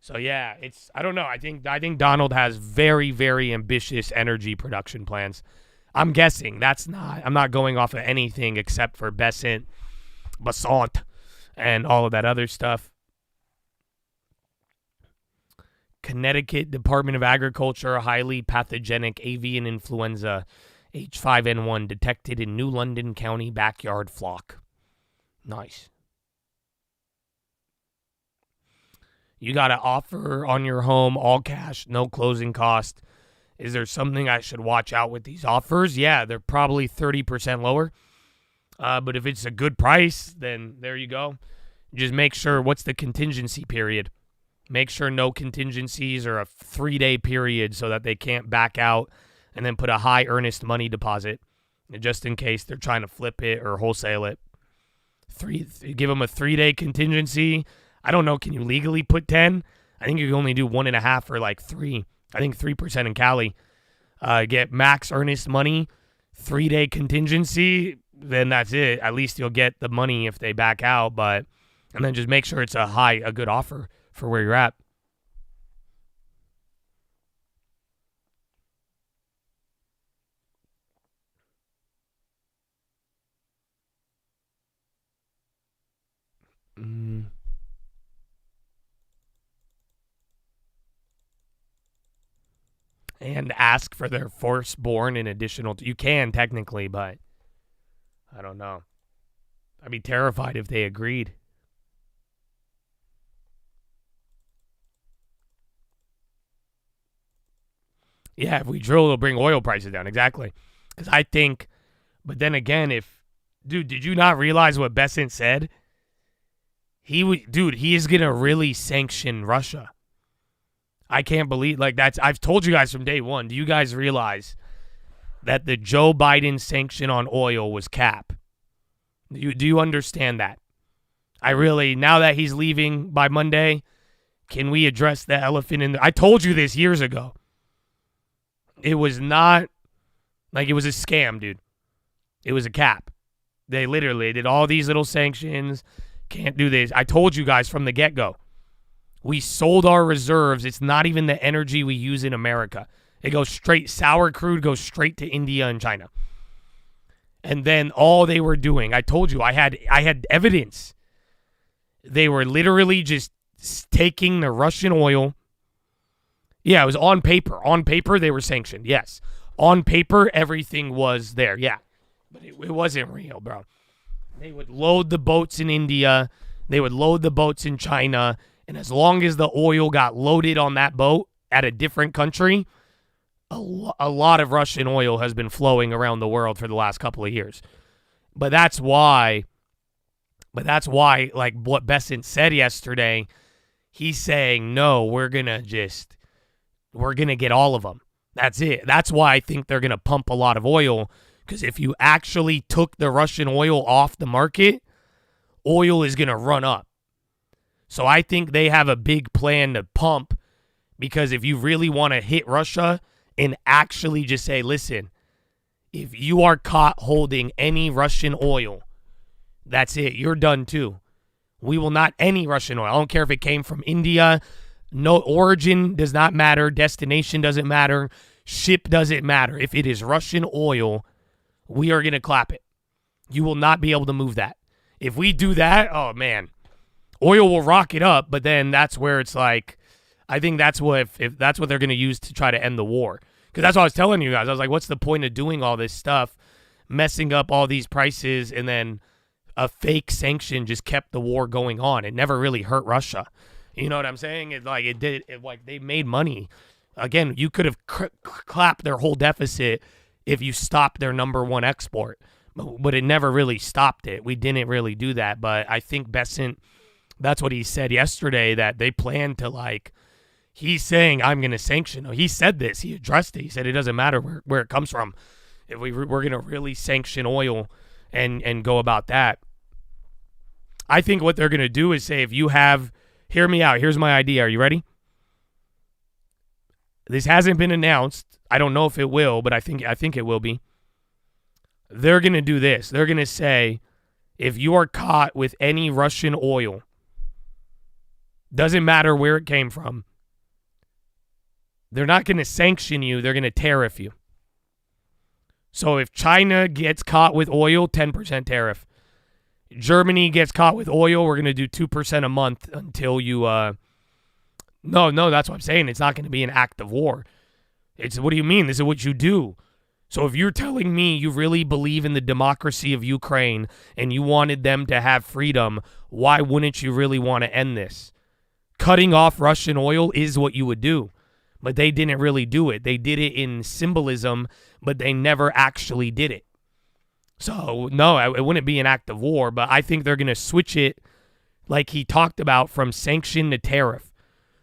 So yeah, I don't know. I think Donald has very, very ambitious energy production plans. I'm guessing. I'm not going off of anything except for Besant, and all of that other stuff. Connecticut Department of Agriculture, highly pathogenic avian influenza H5N1 detected in New London County backyard flock. Nice. You got an offer on your home, all cash, no closing cost. Is there something I should watch out with these offers? Yeah, they're probably 30% lower. But if it's a good price, then there you go. Just make sure, what's the contingency period? Make sure no contingencies or a 3-day period so that they can't back out, and then put a high earnest money deposit just in case they're trying to flip it or wholesale it. Give them a 3-day contingency. I don't know. Can you legally put 10? I think you can only do 1.5 or like 3. I think 3% in Cali. Get max earnest money, 3-day contingency. Then that's it. At least you'll get the money if they back out. And then just make sure it's a good offer for where you're at. And ask for their firstborn in additional. You can technically, but I don't know. I'd be terrified if they agreed. Yeah, if we drill, it'll bring oil prices down. Exactly. Because I think, but then again, dude, did you not realize what Besant said? He is going to really sanction Russia. I can't believe, I've told you guys from day one. Do you guys realize that the Joe Biden sanction on oil was cap? Do you understand that? Now that he's leaving by Monday, can we address the elephant in the... I told you this years ago. It was not, it was a scam, dude. It was a cap. They literally did all these little sanctions. Can't do this. I told you guys from the get-go. We sold our reserves. It's not even the energy we use in America. It goes straight, sour crude goes straight to India and China. And then all they were doing, I told you, I had evidence. They were literally just taking the Russian oil. Yeah, it was on paper. On paper, they were sanctioned, yes. On paper, everything was there, yeah. But it wasn't real, bro. They would load the boats in India. They would load the boats in China. And as long as the oil got loaded on that boat at a different country, a lot of Russian oil has been flowing around the world for the last couple of years. But that's why, like what Besant said yesterday, he's saying, no, we're going to get all of them. That's it. That's why I think they're going to pump a lot of oil, because if you actually took the Russian oil off the market, oil is going to run up. So I think they have a big plan to pump, because if you really want to hit Russia and actually just say, listen, if you are caught holding any Russian oil, that's it. You're done too. We will not any Russian oil. I don't care if it came from India. No, origin does not matter. Destination doesn't matter. Ship doesn't matter. If it is Russian oil, we are going to clap it. You will not be able to move that. If we do that, oh man, oil will rock it up. But then that's where it's like, I think that's what if that's what they're going to use to try to end the war. Because that's what I was telling you guys. I was like, what's the point of doing all this stuff, messing up all these prices, and then a fake sanction just kept the war going on. It never really hurt Russia. You know what I'm saying? They made money. Again, you could have clapped their whole deficit if you stopped their number one export, but it never really stopped it. We didn't really do that. But I think Besant, that's what he said yesterday, that they plan to he's saying, I'm going to sanction. He said this. He addressed it. He said it doesn't matter where it comes from. If we're going to really sanction oil and go about that. I think what they're going to do is say, if you have, hear me out. Here's my idea. Are you ready? This hasn't been announced. I don't know if it will, but I think it will be. They're going to do this. They're going to say, if you are caught with any Russian oil, doesn't matter where it came from, they're not going to sanction you. They're going to tariff you. So if China gets caught with oil, 10% tariff. Germany gets caught with oil, we're going to do 2% a month until you No, that's what I'm saying. It's not going to be an act of war. It's what do you mean? This is what you do. So if you're telling me you really believe in the democracy of Ukraine and you wanted them to have freedom, why wouldn't you really want to end this? Cutting off Russian oil is what you would do. But they didn't really do it. They did it in symbolism, but they never actually did it. So, no, it wouldn't be an act of war, but I think they're going to switch it like he talked about from sanction to tariff.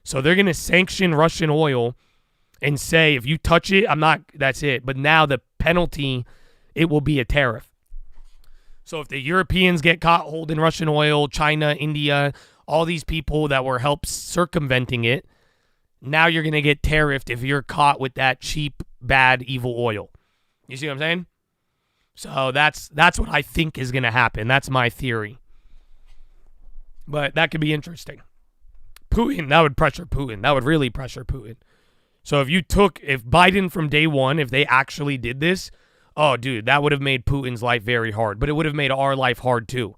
So they're going to sanction Russian oil and say, if you touch it, that's it. But now the penalty, it will be a tariff. So if the Europeans get caught holding Russian oil, China, India, all these people that were helped circumventing it, now you're going to get tariffed if you're caught with that cheap, bad, evil oil. You see what I'm saying? So that's what I think is going to happen. That's my theory. But that could be interesting. Putin, that would pressure Putin. That would really pressure Putin. So if Biden from day one, if they actually did this, oh, dude, that would have made Putin's life very hard. But it would have made our life hard too.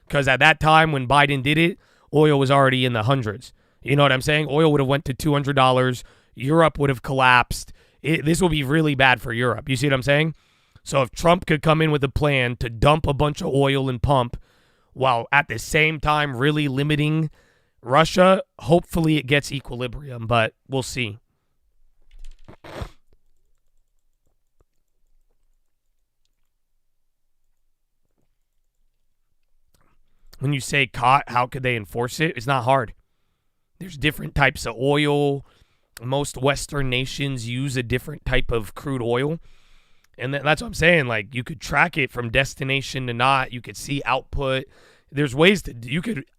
Because at that time when Biden did it, oil was already in the hundreds. You know what I'm saying? Oil would have went to $200. Europe would have collapsed. This will be really bad for Europe. You see what I'm saying? So if Trump could come in with a plan to dump a bunch of oil and pump while at the same time really limiting Russia, hopefully it gets equilibrium, but we'll see. When you say caught, how could they enforce it? It's not hard. There's different types of oil. Most Western nations use a different type of crude oil. And that's what I'm saying. Like, you could track it from destination to not. You could see output. There's ways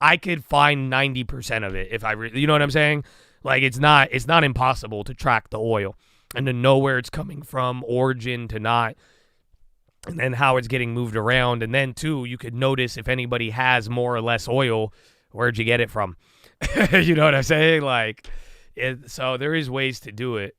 I could find 90% of it if I you know what I'm saying? Like, it's not impossible to track the oil and to know where it's coming from, origin to not, and then how it's getting moved around. And then, too, you could notice if anybody has more or less oil, where'd you get it from? You know what I'm saying? Like, so there is ways to do it.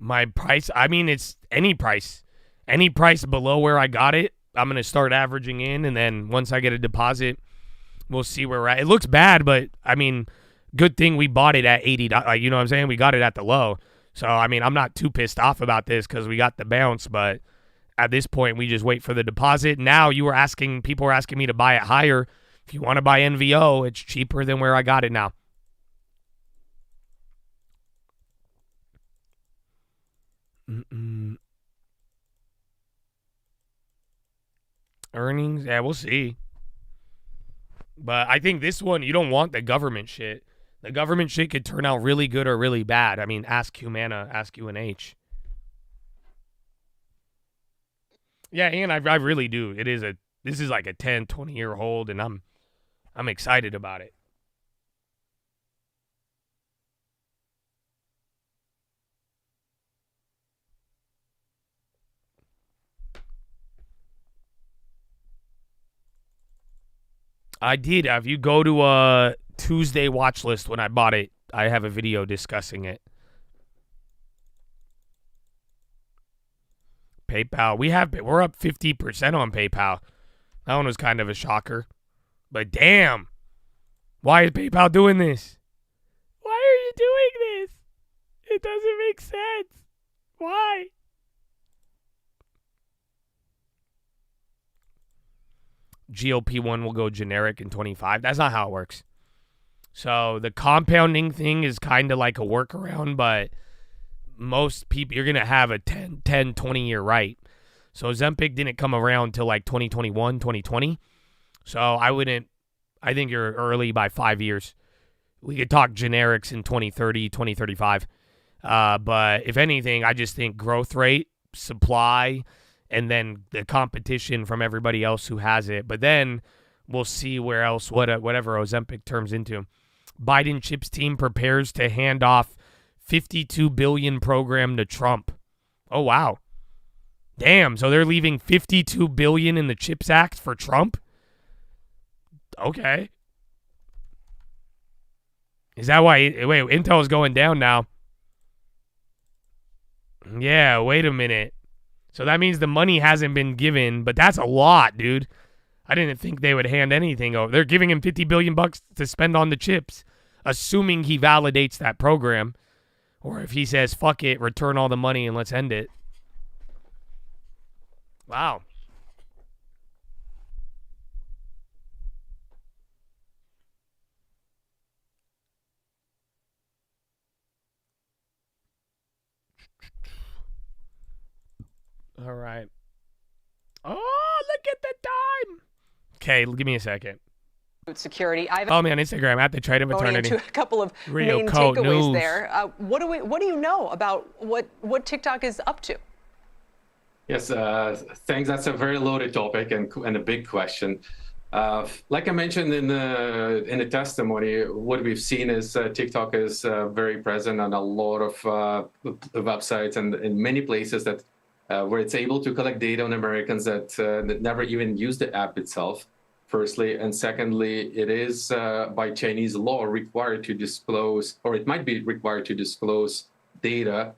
My price, I mean, it's any price. Any price below where I got it, I'm going to start averaging in. And then once I get a deposit, we'll see where we're at. It looks bad, but, I mean, good thing we bought it at $80. You know what I'm saying? We got it at the low. So, I mean, I'm not too pissed off about this because we got the bounce. But at this point, we just wait for the deposit. Now people were asking me to buy it higher. If you want to buy NVO, it's cheaper than where I got it now. Earnings, yeah, we'll see. But I think this one, you don't want the government shit. The government shit could turn out really good or really bad. I mean, ask Humana, ask UNH. Yeah, and I really do. This is like a 10, 20-year hold, and I'm excited about it. I did. If you go to Tuesday Watchlist when I bought it, I have a video discussing it. PayPal. We're up 50% on PayPal. That one was kind of a shocker. But damn. Why is PayPal doing this? Why are you doing this? It doesn't make sense. Why? GOP1 will go generic in 25. That's not how it works. So the compounding thing is kind of like a workaround, but most people, you're going to have a 10, 20-year right. So Ozempic didn't come around until like 2021, 2020. So I think you're early by 5 years. We could talk generics in 2030, 2035. But if anything, I just think growth rate, supply, and then the competition from everybody else who has it. But then we'll see where else, whatever Ozempic turns into. Biden chips team prepares to hand off $52 billion program to Trump. Oh, wow. Damn, so they're leaving $52 billion in the CHIPS Act for Trump? Okay. Is that why? Wait, Intel's going down now. Yeah, wait a minute. So that means the money hasn't been given, but that's a lot, dude. I didn't think they would hand anything over. They're giving him $50 billion to spend on the chips, assuming he validates that program. Or if he says, fuck it, return all the money and let's end it. Wow. All right. Oh, look at the time. Okay, give me a second. Security. Follow me on Instagram at the Trade of Eternity. To a couple of Real main Code takeaways News. there. What do you know about what TikTok is up to? Yes, thanks. That's a very loaded topic and a big question. Like I mentioned in the testimony, what we've seen is TikTok is very present on a lot of websites and in many places that where it's able to collect data on Americans that never even use the app itself. Firstly, and secondly, it is by Chinese law required to disclose, or it might be required to disclose data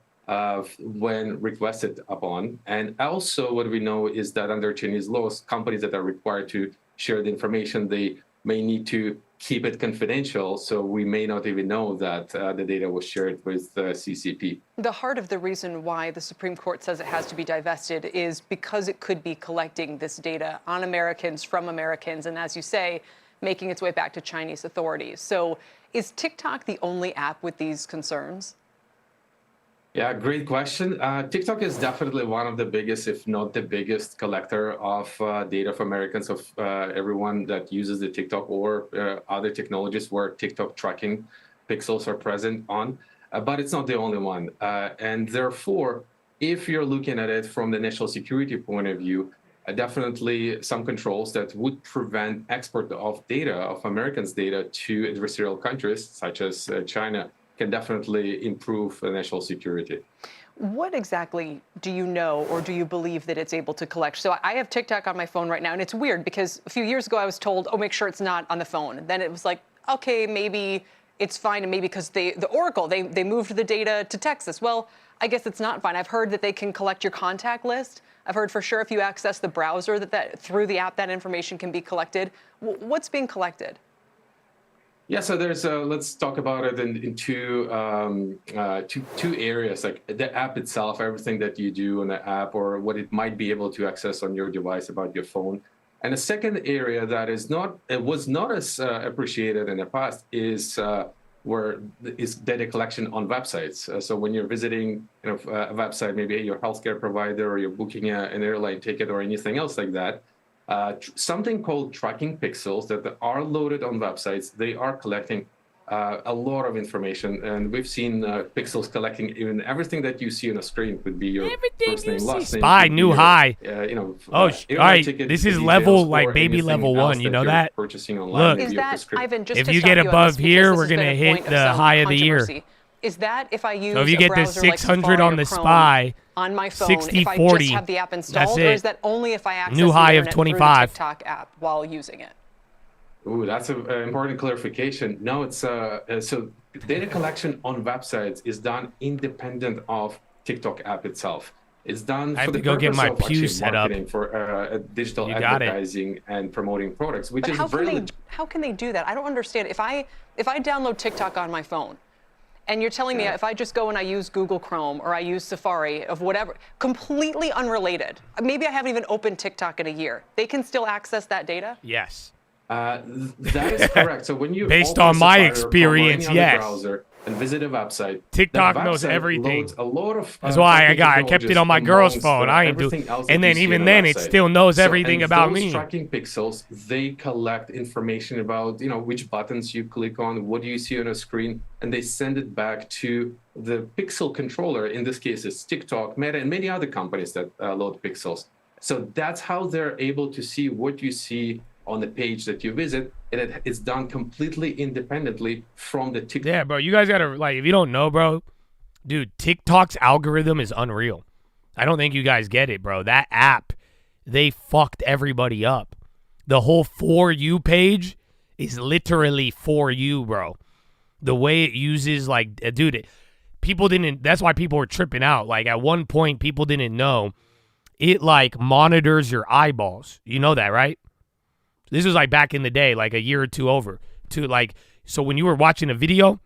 when requested upon. And also what we know is that under Chinese laws, companies that are required to share the information, they may need to keep it confidential. So we may not even know that the data was shared with CCP. The heart of the reason why the Supreme Court says it has to be divested is because it could be collecting this data on Americans from Americans, and as you say, making its way back to Chinese authorities. So is TikTok the only app with these concerns? Yeah, great question. TikTok is definitely one of the biggest, if not the biggest, collector of data for Americans, of everyone that uses the TikTok or other technologies where TikTok tracking pixels are present on. But it's not the only one. And therefore, if you're looking at it from the national security point of view, definitely some controls that would prevent export of data, of Americans' data to adversarial countries such as China, can definitely improve national security. What exactly do you know or do you believe that it's able to collect? So I have TikTok on my phone right now, and it's weird because a few years ago I was told, oh, make sure it's not on the phone. And then it was like, okay, maybe it's fine, and maybe because the Oracle, they moved the data to Texas. Well, I guess it's not fine. I've heard that they can collect your contact list. I've heard for sure if you access the browser that through the app, that information can be collected. What's being collected? Yeah, so there's let's talk about it in two areas, like the app itself, everything that you do on the app or what it might be able to access on your device about your phone. And the second area that was not as appreciated in the past is data collection on websites. So when you're visiting a website, maybe your healthcare provider or you're booking an airline ticket or anything else like that, something called tracking pixels that are loaded on websites, they are collecting a lot of information. And we've seen pixels collecting even everything that you see on a screen. Could be your first name, last name. Spy, new high. Oh, all right. This is level, like baby level 1. You know that? Purchasing online. Look, is that, Ivan, just if to you stop get you on above this, here, because we're this has going to been a hit point of the some high of the year. controversy. Is that if I use So if you get the browser like 600 Safari on or the Chrome Spy, on my phone, 60, if I 40, just have the app installed, that's or it. is that only if I access New high the of internet 25. through the TikTok app while using it? Ooh, that's an important clarification. No, it's so data collection on websites is done independent of TikTok app itself. It's done I have for the to go get purpose my of pew actually set up. marketing for digital You got it. advertising and promoting products, which But is how very can they do that? I don't understand. If I download TikTok on my phone, and you're telling me if I just go and I use Google Chrome or I use Safari of whatever, completely unrelated, maybe I haven't even opened TikTok in a year, they can still access that data? Yes. That is correct. So when you Based open on my Safari or experience, Chrome or any other yes. browser and visit a website, TikTok that knows website everything. loads a lot of, That's why I kept it technologies on my girl's amongst, phone. I ain't do. everything else that And you then see even on a then, it website. still knows So, everything and about those me. tracking pixels, they collect information about which buttons you click on, what do you see on a screen, and they send it back to the pixel controller. In this case, it's TikTok, Meta, and many other companies that load pixels. So that's how they're able to see what you see on the page that you visit, and it's done completely independently from the TikTok. Yeah, bro, you guys gotta, like, if you don't know, bro, dude, TikTok's algorithm is unreal. I don't think you guys get it, bro. That app, they fucked everybody up. The whole For You page is literally for you, bro. the way it uses, like, dude, people didn't, that's why people were tripping out. Like, at one point, people didn't know it, like, monitors your eyeballs. You know that, right? This was, like, back in the day, like, a year or two over. To, like, so when you were watching a video,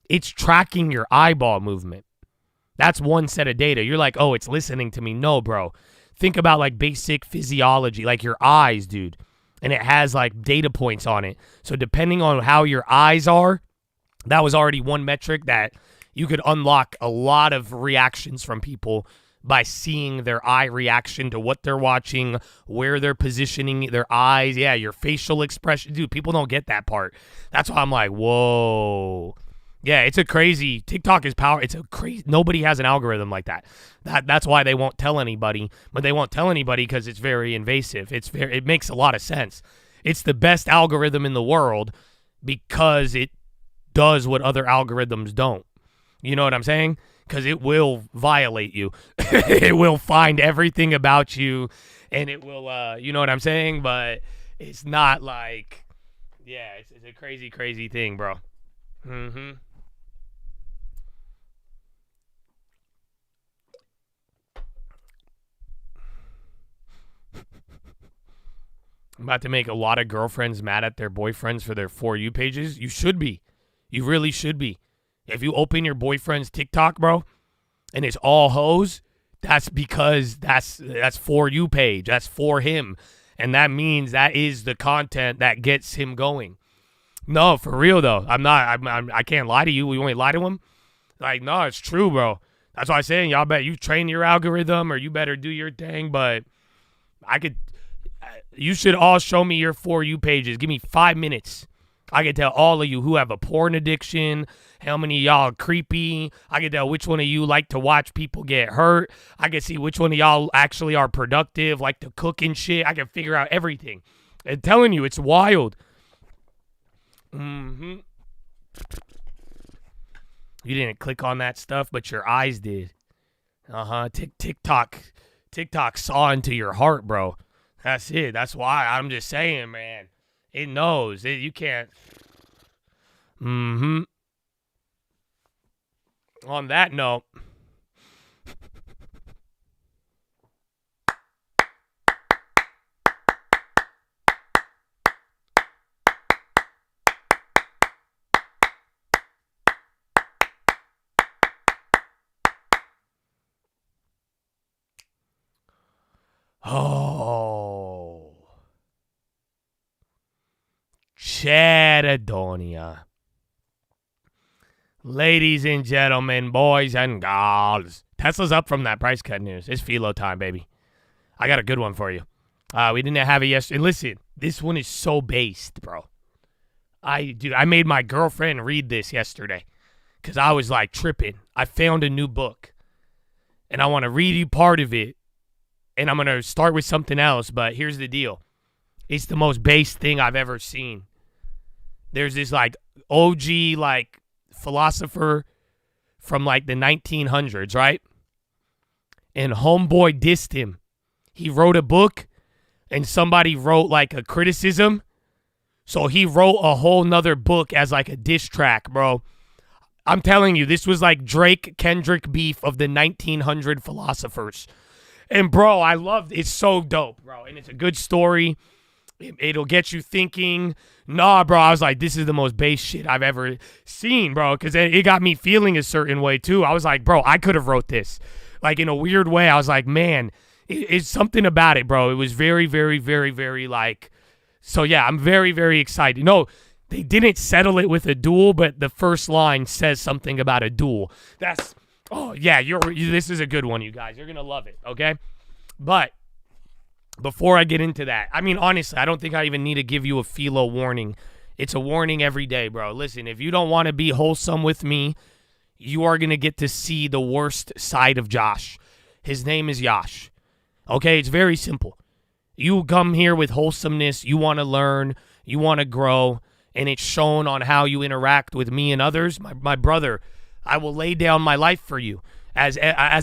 it's tracking your eyeball movement. That's one set of data. You're like, oh, it's listening to me. No, bro. Think about, like, basic physiology, like your eyes, dude. And it has, like, data points on it. So depending on how your eyes are, that was already one metric that you could unlock a lot of reactions from people by seeing their eye reaction to what they're watching, where they're positioning their eyes. Yeah, your facial expression. Dude, people don't get that part. That's why I'm like, whoa. Yeah, it's a crazy, TikTok is power. It's a crazy, nobody has an algorithm like that. That's why they won't tell anybody, but they won't tell anybody because it's very invasive. It makes a lot of sense. It's the best algorithm in the world because it does what other algorithms don't. You know what I'm saying? Because it will violate you. It will find everything about you, and it will, you know what I'm saying? But it's not like, yeah, it's a crazy, crazy thing, bro. Mm-hmm. I'm about to make a lot of girlfriends mad at their boyfriends for their For You pages. You should be. You really should be. If you open your boyfriend's TikTok, bro, and it's all hoes, that's because that's For You page. That's for him. And that means that is the content that gets him going. No, for real, though. I can't lie to you. We only lie to him? Like, no, it's true, bro. That's why I'm saying, y'all bet you train your algorithm or you better do your thing, but you should all show me your For You pages. Give me 5 minutes. I can tell all of you who have a porn addiction, how many of y'all are creepy. I can tell which one of you like to watch people get hurt. I can see which one of y'all actually are productive, like to cook and shit. I can figure out everything. I'm telling you, it's wild. Mm-hmm. You didn't click on that stuff, but your eyes did. Uh-huh. TikTok saw into your heart, bro. That's it. That's why I'm just saying, man. It knows. You can't. Mm-hmm. On that note. Oh. Chatadonia. Ladies and gentlemen, boys and girls. Tesla's up from that price cut news. It's philo time, baby. I got a good one for you. We didn't have it yesterday. And listen, this one is so based, bro. I made my girlfriend read this yesterday because I was like tripping. I found a new book and I want to read you part of it. And I'm going to start with something else, but here's the deal. It's the most base thing I've ever seen. There's this like OG like philosopher from like the 1900s, right? And homeboy dissed him. He wrote a book and somebody wrote like a criticism. So he wrote a whole nother book as like a diss track, bro. I'm telling you, this was like Drake Kendrick beef of the 1900 philosophers. And, bro, I loved it. It's so dope, bro. And it's a good story. It'll get you thinking. Nah, bro, I was like, this is the most base shit I've ever seen, bro. Because it got me feeling a certain way, too. I was like, bro, I could have wrote this. Like, in a weird way, I was like, man, it's something about it, bro. It was very, very, very, very, like... So, yeah, I'm very, very excited. No, they didn't settle it with a duel, but the first line says something about a duel. That's... Oh, yeah, this is a good one, you guys. You're going to love it, okay? But before I get into that, I mean, honestly, I don't think I even need to give you a philo warning. It's a warning every day, bro. Listen, if you don't want to be wholesome with me, you are going to get to see the worst side of Josh. His name is Yash, okay? It's very simple. You come here with wholesomeness. You want to learn. You want to grow, and it's shown on how you interact with me and others. My brother, I will lay down my life for you. As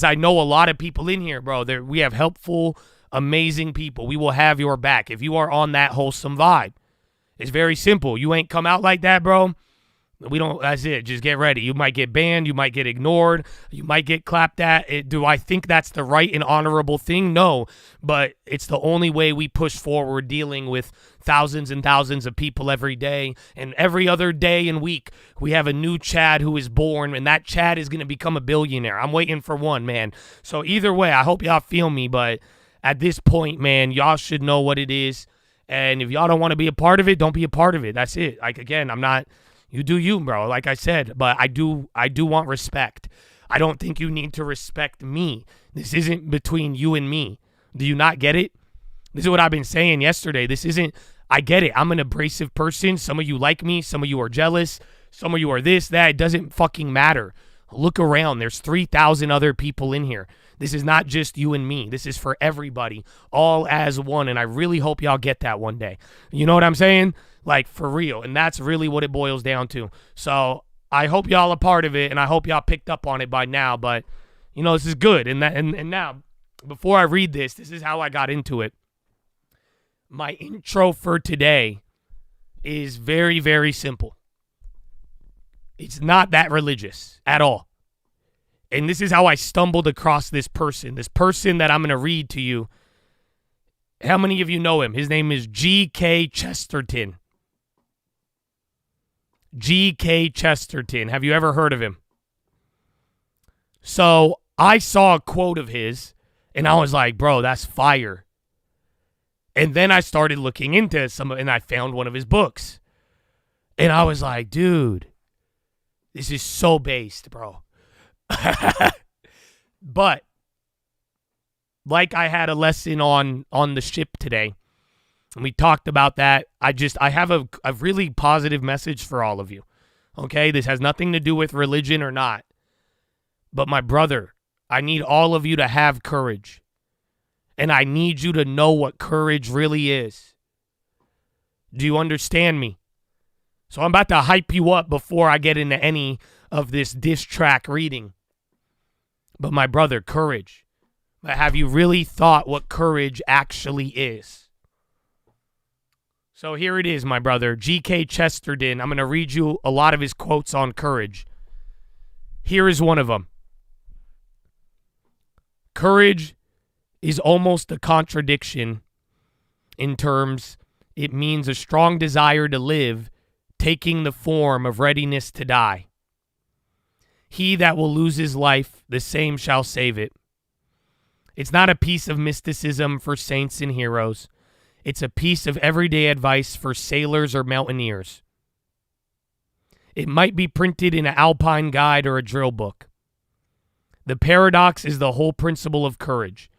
I know a lot of people in here, bro. We have helpful, amazing people. We will have your back if you are on that wholesome vibe. It's very simple. You ain't come out like that, bro. We don't, that's it. Just get ready. You might get banned. You might get ignored. You might get clapped at. Do I think that's the right and honorable thing? No, but it's the only way we push forward dealing with thousands and thousands of people every day. And every other day and week, we have a new Chad who is born, and that Chad is going to become a billionaire. I'm waiting for one, man. So either way, I hope y'all feel me, but at this point, man, y'all should know what it is. And if y'all don't want to be a part of it, don't be a part of it. That's it. Like, again, I'm not... You do you, bro, like I said, but I do want respect. I don't think you need to respect me. This isn't between you and me. Do you not get it? This is what I've been saying yesterday. This isn't, I get it. I'm an abrasive person. Some of you like me. Some of you are jealous. Some of you are this, that. It doesn't fucking matter. Look around. There's 3,000 other people in here. This is not just you and me. This is for everybody, all as one, and I really hope y'all get that one day. You know what I'm saying? Like, for real, and that's really what it boils down to. So I hope y'all are part of it, and I hope y'all picked up on it by now, but, you know, this is good. And now, before I read this, this is how I got into it. My intro for today is very, very simple. It's not that religious at all. And this is how I stumbled across this person that I'm going to read to you. How many of you know him? His name is G.K. Chesterton. G.K. Chesterton. Have you ever heard of him? So I saw a quote of his, and I was like, bro, that's fire. And then I started looking into and I found one of his books. And I was like, dude, this is so based, bro. But like I had a lesson on the ship today, and we talked about that. I have a really positive message for all of you. Okay, this has nothing to do with religion or not. But my brother, I need all of you to have courage. And I need you to know what courage really is. Do you understand me? So I'm about to hype you up before I get into any of this diss track reading. But my brother, courage. Have you really thought what courage actually is? So here it is, my brother. G.K. Chesterton. I'm going to read you a lot of his quotes on courage. Here is one of them. Courage is almost a contradiction in terms it means a strong desire to live, taking the form of readiness to die. He that will lose his life, the same shall save it. It's not a piece of mysticism for saints and heroes. It's a piece of everyday advice for sailors or mountaineers. It might be printed in an Alpine guide or a drill book. The paradox is the whole principle of courage,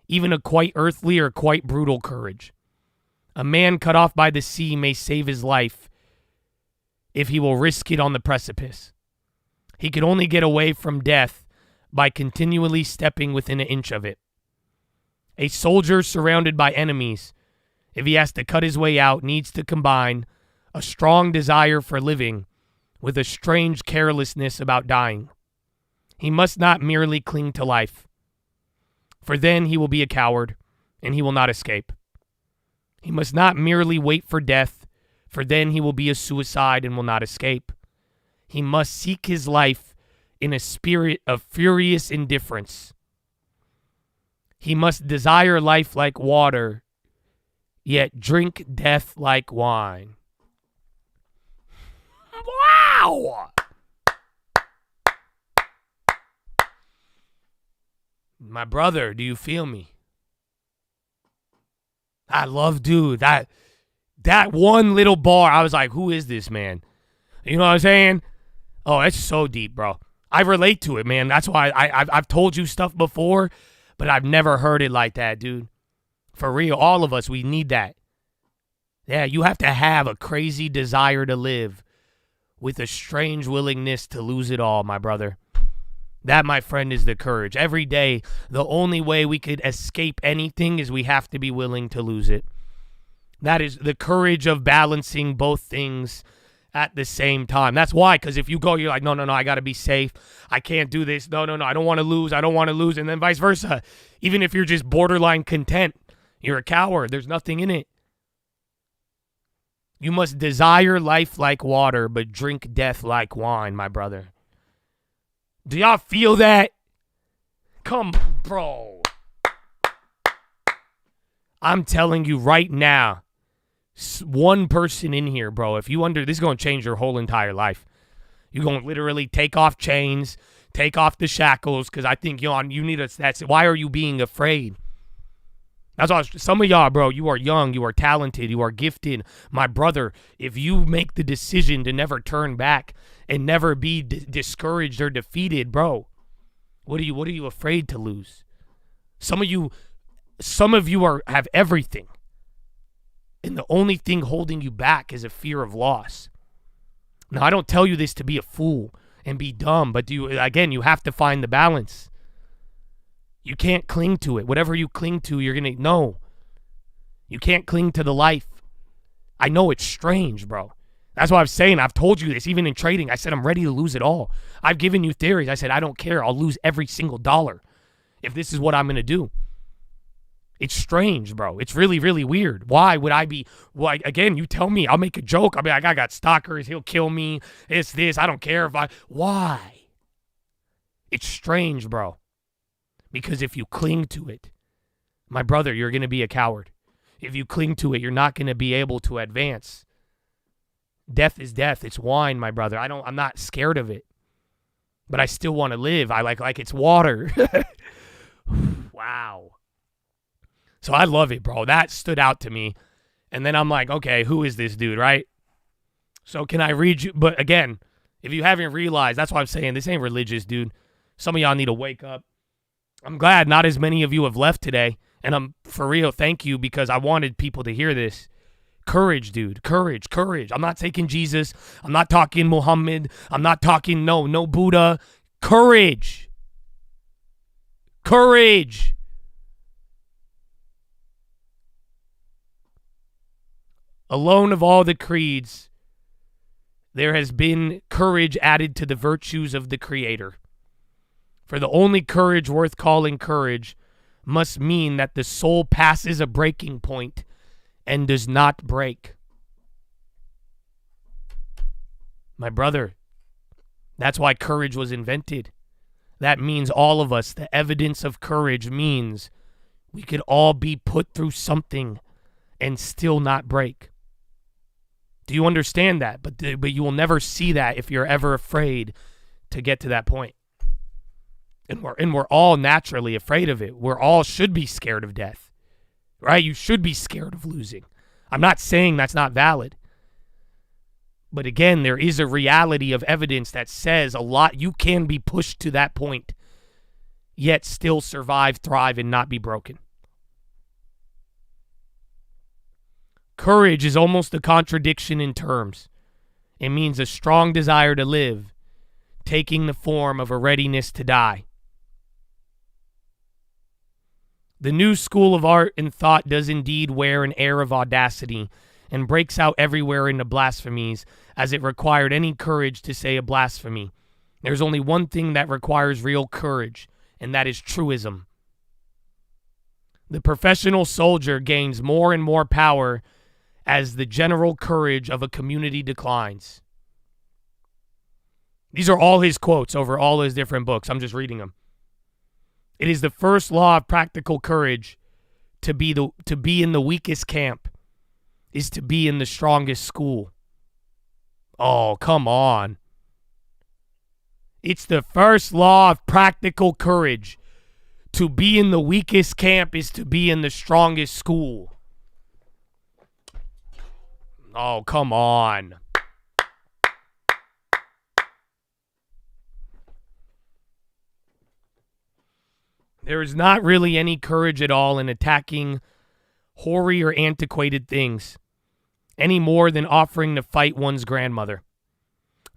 even a quite earthly or quite brutal courage. A man cut off by the sea may save his life if he will risk it on the precipice. He can only get away from death by continually stepping within an inch of it. A soldier surrounded by enemies, if he has to cut his way out, needs to combine a strong desire for living with a strange carelessness about dying. He must not merely cling to life, for then he will be a coward and he will not escape. He must not merely wait for death, for then he will be a suicide and will not escape. He must seek his life in a spirit of furious indifference. He must desire life like water, yet drink death like wine. Wow! My brother, do you feel me? I love, dude, that one little bar, I was like, who is this man? You know what I'm saying? Oh, it's so deep, bro. I relate to it, man. That's why I've told you stuff before, but I've never heard it like that, dude. For real, all of us, we need that. Yeah, you have to have a crazy desire to live with a strange willingness to lose it all, my brother. That, my friend, is the courage. Every day, the only way we could escape anything is we have to be willing to lose it. That is the courage of balancing both things at the same time. That's why, because if you go, you're like, no, I got to be safe. I can't do this. No, I don't want to lose. I don't want to lose. And then vice versa. Even if you're just borderline content, you're a coward. There's nothing in it. You must desire life like water, but drink death like wine, my brother. Do y'all feel that? Come, bro. I'm telling you right now, one person in here, bro, this is going to change your whole entire life. You're going to literally take off chains, take off the shackles, because I think you need that's why are you being afraid? That's all. Some of y'all, bro, you are young, you are talented, you are gifted. My brother, if you make the decision to never turn back and never be discouraged or defeated, bro, what are you afraid to lose? Some of you have everything. And the only thing holding you back is a fear of loss. Now, I don't tell you this to be a fool and be dumb, but you have to find the balance. You can't cling to it. Whatever you cling to, you're going to know. You can't cling to the life. I know it's strange, bro. That's what I'm saying. I've told you this, even in trading. I said I'm ready to lose it all. I've given you theories. I said I don't care. I'll lose every single dollar if this is what I'm going to do. It's strange, bro. It's really, really weird. Why would I be? Well, again, you tell me. I'll make a joke. I'll be like, I got stalkers. He'll kill me. It's this. I don't care if I. Why? It's strange, bro. Because if you cling to it, my brother, you're going to be a coward. If you cling to it, you're not going to be able to advance. Death is death. It's wine, my brother. I'm not scared of it. But I still want to live. I like it's water. Wow. So I love it, bro. That stood out to me. And then I'm like, okay, who is this dude, right? So can I read you? But again, if you haven't realized, that's why I'm saying this ain't religious, dude. Some of y'all need to wake up. I'm glad not as many of you have left today. And I'm for real, thank you, because I wanted people to hear this. Courage, dude. Courage. I'm not taking Jesus. I'm not talking Muhammad. I'm not talking no Buddha. Courage. Alone of all the creeds, there has been courage added to the virtues of the Creator. For the only courage worth calling courage must mean that the soul passes a breaking point and does not break. My brother, that's why courage was invented. That means all of us, the evidence of courage means we could all be put through something and still not break. Do you understand that? But you will never see that if you're ever afraid to get to that point. And we're all naturally afraid of it. We're all should be scared of death, right? You should be scared of losing. I'm not saying that's not valid. But again, there is a reality of evidence that says you can be pushed to that point, yet still survive, thrive, and not be broken. Courage is almost a contradiction in terms. It means a strong desire to live, taking the form of a readiness to die. The new school of art and thought does indeed wear an air of audacity and breaks out everywhere into blasphemies, as it required any courage to say a blasphemy. There's only one thing that requires real courage, and that is truism. The professional soldier gains more and more power as the general courage of a community declines. These are all his quotes over all his different books. I'm just reading them. It is the first law of practical courage to be in the weakest camp is to be in the strongest school. Oh, come on. It's the first law of practical courage. To be in the weakest camp is to be in the strongest school. Oh, come on. There is not really any courage at all in attacking hoary or antiquated things, any more than offering to fight one's grandmother.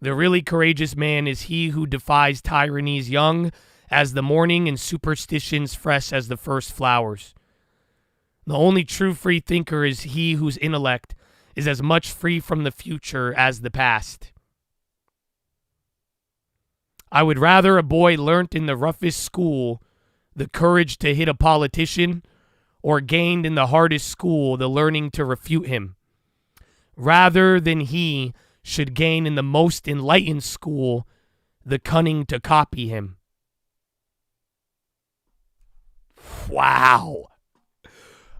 The really courageous man is he who defies tyrannies young as the morning and superstitions fresh as the first flowers. The only true free thinker is he whose intellect is as much free from the future as the past. I would rather a boy learnt in the roughest school the courage to hit a politician, or gained in the hardest school the learning to refute him. rather than he should gain in the most enlightened school the cunning to copy him. Wow.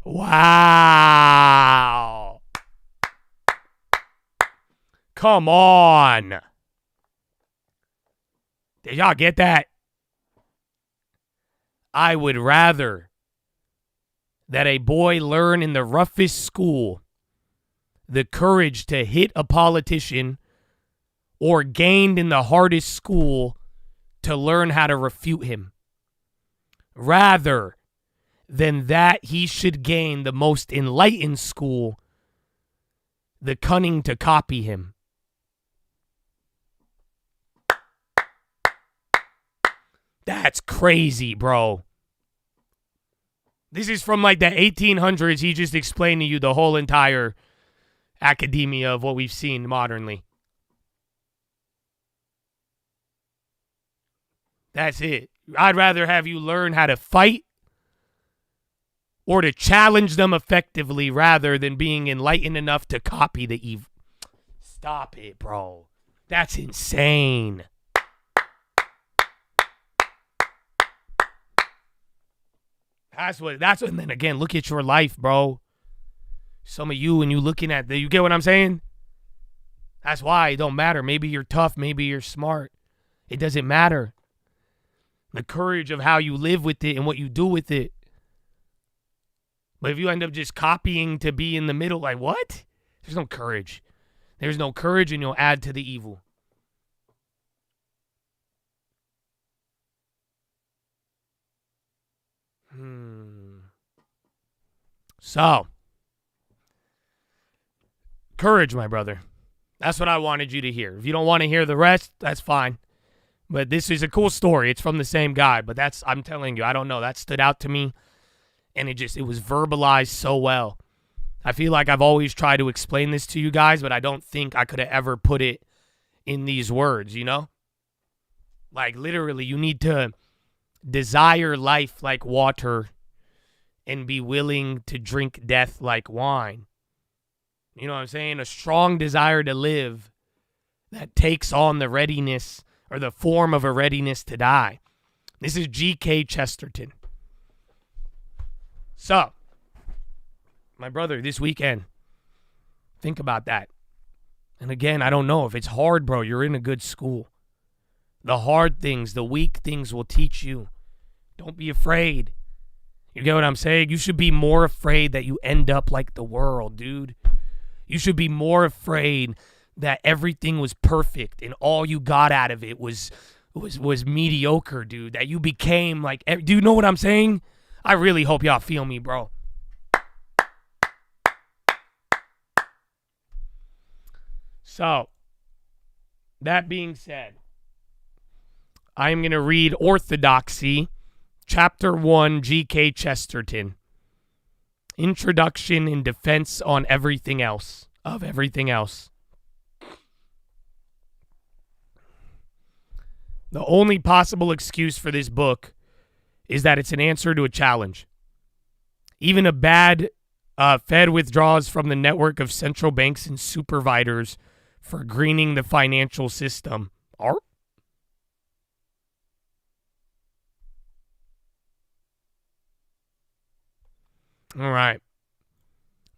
Wow. Come on. Did y'all get that? I would rather that a boy learn in the roughest school the courage to hit a politician or gained in the hardest school to learn how to refute him, rather than that he should gain the most enlightened school the cunning to copy him. That's crazy, bro. This is from like the 1800s. He just explained to you the whole entire academia of what we've seen modernly. That's it. I'd rather have you learn how to fight or to challenge them effectively rather than being enlightened enough to copy the evil. Stop it, bro. That's insane. That's what, and then again, look at your life, bro. Some of you, and you looking at you get what I'm saying? That's why it don't matter. Maybe you're tough, maybe you're smart. It doesn't matter. The courage of how you live with it and what you do with it. But if you end up just copying to be in the middle, like what? There's no courage. There's no courage, and you'll add to the evil. So, courage, my brother. That's what I wanted you to hear. If you don't want to hear the rest, that's fine. But this is a cool story. It's from the same guy, but I'm telling you, I don't know. That stood out to me, and it was verbalized so well. I feel like I've always tried to explain this to you guys, but I don't think I could have ever put it in these words, you know? Like, literally, you need to desire life like water and be willing to drink death like wine. You know what I'm saying? A strong desire to live that takes on the readiness or the form of a readiness to die. This is G.K. Chesterton. So, my brother, this weekend, think about that. And again, I don't know if it's hard, bro. You're in a good school. The hard things, the weak things will teach you. Don't be afraid. You get what I'm saying? You should be more afraid that you end up like the world, dude. You should be more afraid that everything was perfect and all you got out of it was mediocre, dude. That you became like, do you know what I'm saying? I really hope y'all feel me, bro. So, that being said, I am going to read Orthodoxy, Chapter 1, G.K. Chesterton. Introduction and defense on everything else, of everything else. The only possible excuse for this book is that it's an answer to a challenge. Even a bad Fed withdraws from the network of central banks and supervisors for greening the financial system. All right.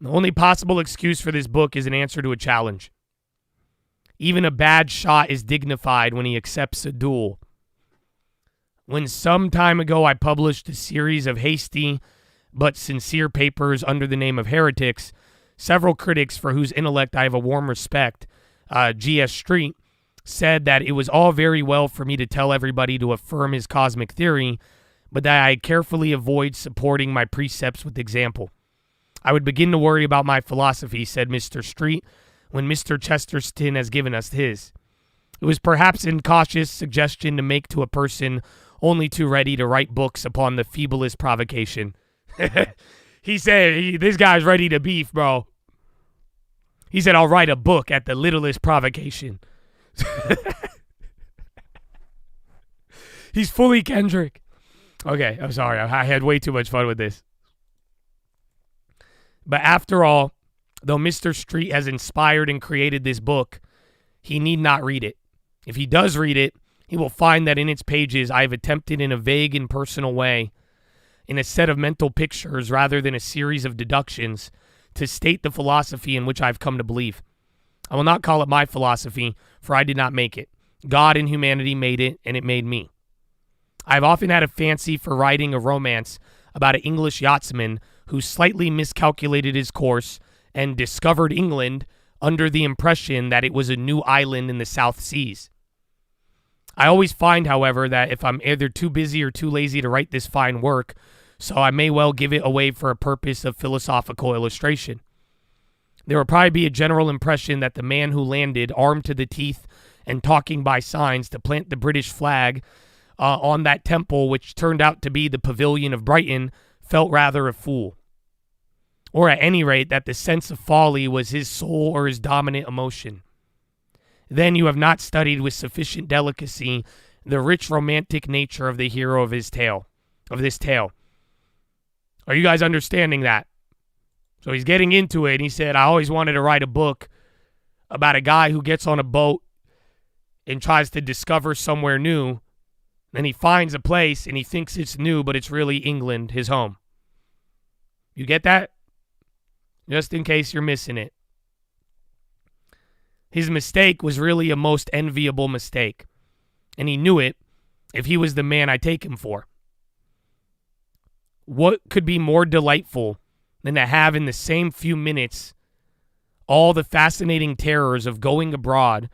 The only possible excuse for this book is an answer to a challenge. Even a bad shot is dignified when he accepts a duel. When some time ago I published a series of hasty but sincere papers under the name of Heretics, several critics for whose intellect I have a warm respect, G.S. Street, said that it was all very well for me to tell everybody to affirm his cosmic theory, but that I carefully avoid supporting my precepts with example. I would begin to worry about my philosophy, said Mr. Street, when Mr. Chesterton has given us his. It was perhaps an incautious suggestion to make to a person only too ready to write books upon the feeblest provocation. He said, this guy's ready to beef, bro. He said, I'll write a book at the littlest provocation. He's fully Kendrick. Okay, I'm sorry. I had way too much fun with this. But after all, Though Mr. Street has inspired and created this book, he need not read it. If he does read it, he will find that in its pages I have attempted in a vague and personal way, in a set of mental pictures rather than a series of deductions, to state the philosophy in which I have come to believe. I will not call it my philosophy, for I did not make it. God and humanity made it, and it made me. I have often had a fancy for writing a romance about an English yachtsman who slightly miscalculated his course and discovered England under the impression that it was a new island in the South Seas. I always find, however, that if I'm either too busy or too lazy to write this fine work, so I may well give it away for a purpose of philosophical illustration. There will probably be a general impression that the man who landed, armed to the teeth and talking by signs to plant the British flag on that temple, which turned out to be the Pavilion of Brighton, felt rather a fool. Or at any rate, that the sense of folly was his sole or his dominant emotion. Then you have not studied with sufficient delicacy the rich romantic nature of the hero of this tale. Are you guys understanding that? So he's getting into it, and he said, I always wanted to write a book about a guy who gets on a boat and tries to discover somewhere new. Then he finds a place, and he thinks it's new, but it's really England, his home. You get that? Just in case you're missing it. His mistake was really a most enviable mistake, and he knew it if he was the man I take him for. What could be more delightful than to have in the same few minutes all the fascinating terrors of going abroad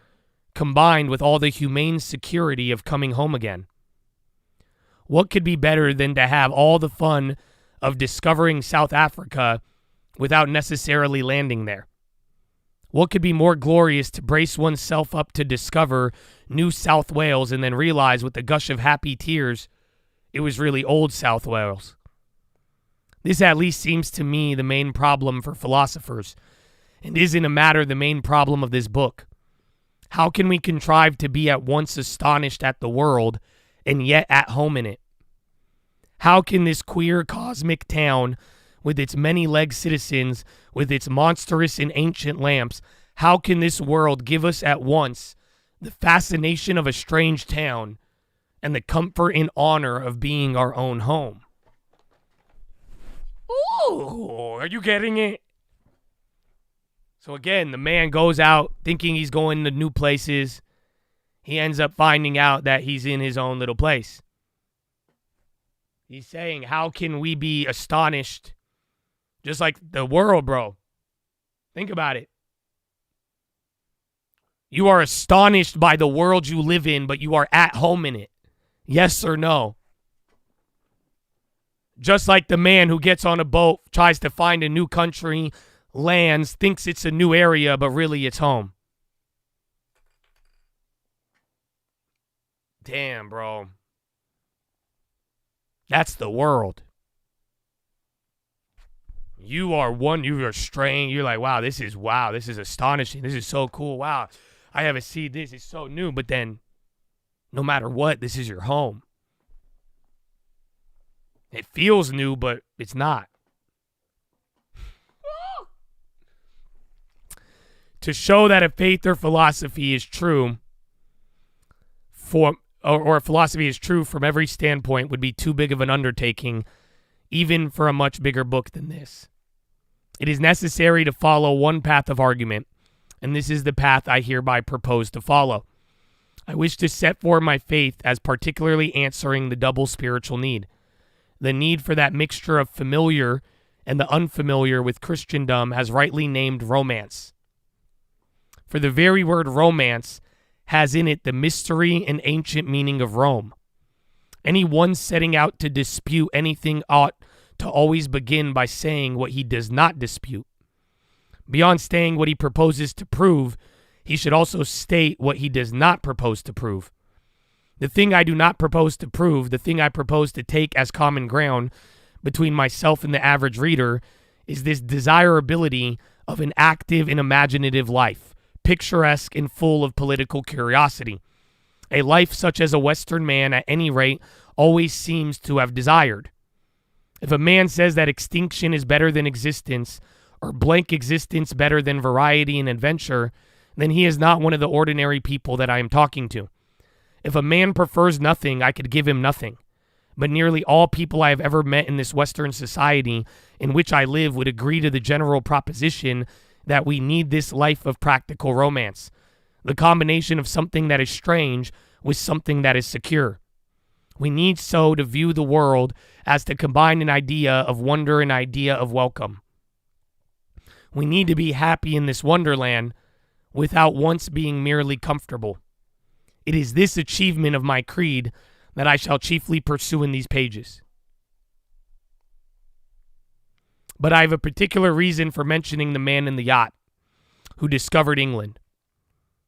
combined with all the humane security of coming home again? What could be better than to have all the fun of discovering South Africa without necessarily landing there? What could be more glorious to brace oneself up to discover New South Wales and then realize with a gush of happy tears it was really old South Wales? This at least seems to me the main problem for philosophers, and is in a matter the main problem of this book. How can we contrive to be at once astonished at the world and yet at home in it? How can this queer cosmic town with its many-legged citizens, with its monstrous and ancient lamps, how can this world give us at once the fascination of a strange town and the comfort and honor of being our own home? Ooh, are you getting it? So again, the man goes out thinking he's going to new places. He ends up finding out that he's in his own little place. He's saying, how can we be astonished? Just like the world, bro. Think about it. You are astonished by the world you live in, but you are at home in it. Yes or no? Just like the man who gets on a boat, tries to find a new country, lands, thinks it's a new area, but really it's home. Damn, bro. That's the world. You are strange. You're like, wow, this is astonishing. This is so cool. Wow, I haven't seen this. It's so new. But then, no matter what, this is your home. It feels new, but it's not. To show that a faith or philosophy is true or a philosophy is true from every standpoint would be too big of an undertaking, even for a much bigger book than this. It is necessary to follow one path of argument, and this is the path I hereby propose to follow. I wish to set forth my faith as particularly answering the double spiritual need, the need for that mixture of familiar and the unfamiliar with Christendom as rightly named romance. For the very word romance has in it the mystery and ancient meaning of Rome. Any one setting out to dispute anything ought to always begin by saying what he does not dispute. Beyond stating what he proposes to prove, he should also state what he does not propose to prove. The thing I do not propose to prove, the thing I propose to take as common ground between myself and the average reader, is this desirability of an active and imaginative life, picturesque and full of political curiosity. A life such as a Western man, at any rate, always seems to have desired. If a man says that extinction is better than existence, or blank existence better than variety and adventure, then he is not one of the ordinary people that I am talking to. If a man prefers nothing, I could give him nothing. But nearly all people I have ever met in this Western society in which I live would agree to the general proposition that we need this life of practical romance, the combination of something that is strange with something that is secure. We need so to view the world as to combine an idea of wonder and idea of welcome. We need to be happy in this wonderland without once being merely comfortable. It is this achievement of my creed that I shall chiefly pursue in these pages. But I have a particular reason for mentioning the man in the yacht who discovered England.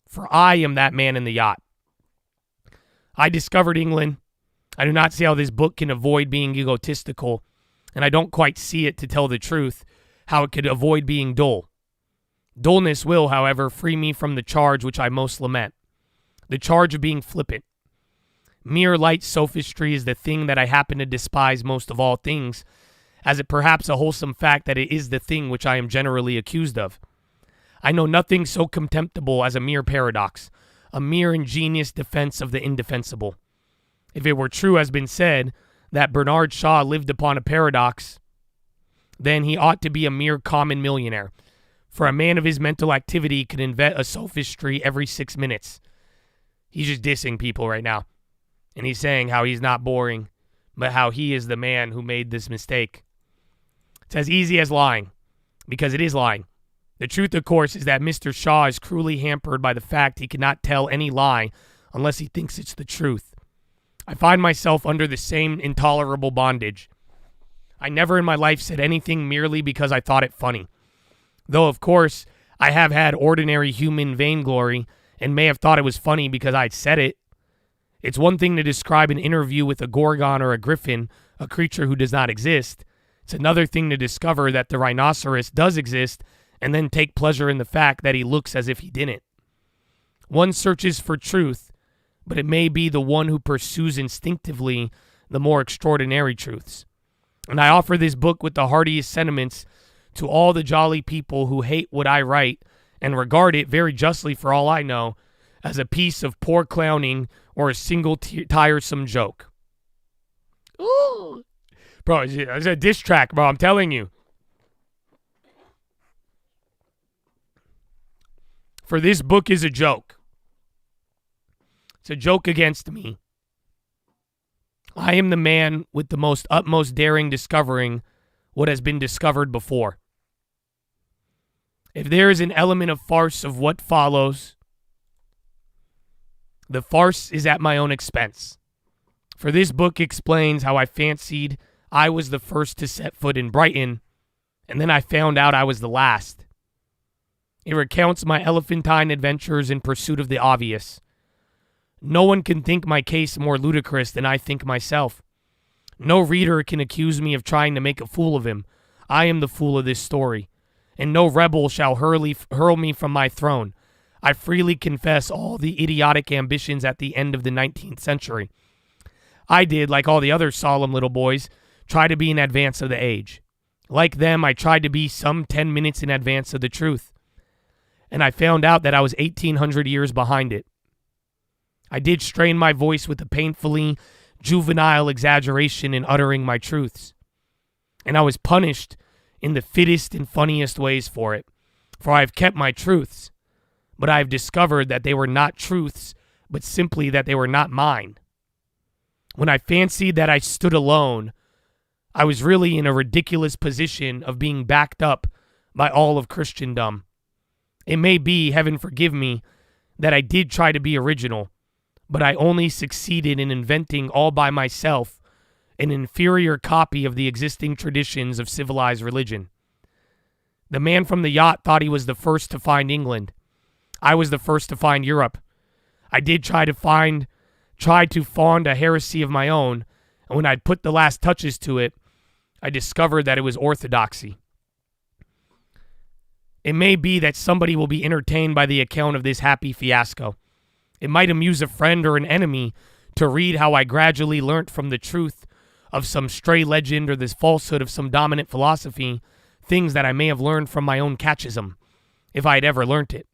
For I am that man in the yacht. I discovered England. I do not see how this book can avoid being egotistical, and I don't quite see it, to tell the truth, how it could avoid being dull. Dullness will, however, free me from the charge which I most lament, the charge of being flippant. Mere light sophistry is the thing that I happen to despise most of all things, as it perhaps a wholesome fact that it is the thing which I am generally accused of. I know nothing so contemptible as a mere paradox, a mere ingenious defense of the indefensible. If it were true, as been said, that Bernard Shaw lived upon a paradox, then he ought to be a mere common millionaire, for a man of his mental activity could invent a sophistry every 6 minutes. He's just dissing people right now, and he's saying how he's not boring, but how he is the man who made this mistake. It's as easy as lying, because it is lying. The truth, of course, is that Mr. Shaw is cruelly hampered by the fact he cannot tell any lie unless he thinks it's the truth. I find myself under the same intolerable bondage. I never in my life said anything merely because I thought it funny. Though, of course, I have had ordinary human vainglory and may have thought it was funny because I'd said it. It's one thing to describe an interview with a gorgon or a griffin, a creature who does not exist. It's another thing to discover that the rhinoceros does exist and then take pleasure in the fact that he looks as if he didn't. One searches for truth, but it may be the one who pursues instinctively the more extraordinary truths. And I offer this book with the heartiest sentiments to all the jolly people who hate what I write and regard it, very justly for all I know, as a piece of poor clowning or a single tiresome joke. Ooh. Bro, it's a diss track, bro, I'm telling you. For this book is a joke. It's a joke against me. I am the man with the most utmost daring discovering what has been discovered before. If there is an element of farce of what follows, the farce is at my own expense. For this book explains how I fancied I was the first to set foot in Brighton, and then I found out I was the last. It recounts my elephantine adventures in pursuit of the obvious. No one can think my case more ludicrous than I think myself. No reader can accuse me of trying to make a fool of him. I am the fool of this story, and no rebel shall hurl me from my throne. I freely confess all the idiotic ambitions at the end of the 19th century. I did, like all the other solemn little boys, try to be in advance of the age. Like them, I tried to be some 10 minutes in advance of the truth. And I found out that I was 1,800 years behind it. I did strain my voice with a painfully juvenile exaggeration in uttering my truths. And I was punished in the fittest and funniest ways for it. For I have kept my truths, but I have discovered that they were not truths, but simply that they were not mine. When I fancied that I stood alone, I was really in a ridiculous position of being backed up by all of Christendom. It may be, heaven forgive me, that I did try to be original, but I only succeeded in inventing all by myself an inferior copy of the existing traditions of civilized religion. The man from the yacht thought he was the first to find England. I was the first to find Europe. I did try to found a heresy of my own, and when I'd put the last touches to it, I discovered that it was orthodoxy. It may be that somebody will be entertained by the account of this happy fiasco. It might amuse a friend or an enemy to read how I gradually learnt from the truth of some stray legend or this falsehood of some dominant philosophy things that I may have learned from my own catechism, if I had ever learnt it.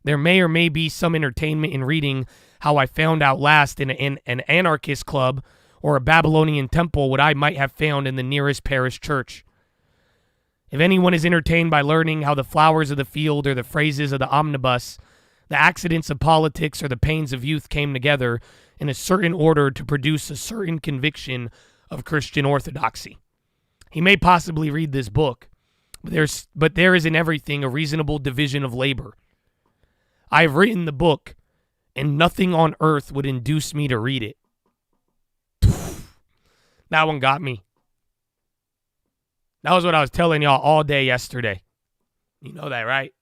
There may or may be some entertainment in reading how I found out last in an anarchist club or a Babylonian temple what I might have found in the nearest parish church. If anyone is entertained by learning how the flowers of the field or the phrases of the omnibus, the accidents of politics or the pains of youth came together in a certain order to produce a certain conviction of Christian orthodoxy, he may possibly read this book, but there is in everything a reasonable division of labor. I have written the book, and nothing on earth would induce me to read it. That one got me. That was what I was telling y'all all day yesterday. You know that, right?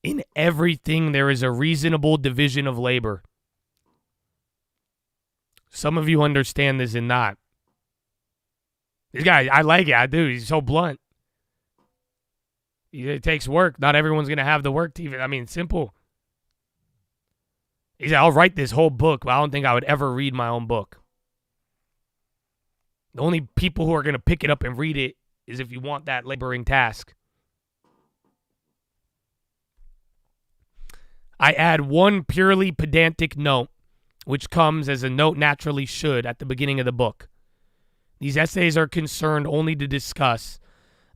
In everything, there is a reasonable division of labor. Some of you understand this and not. This guy, I like it. I do. He's so blunt. It takes work. Not everyone's going to have the work to even, simple. He said, I'll write this whole book, but I don't think I would ever read my own book. The only people who are going to pick it up and read it is if you want that laboring task. I add one purely pedantic note, which comes as a note naturally should at the beginning of the book. These essays are concerned only to discuss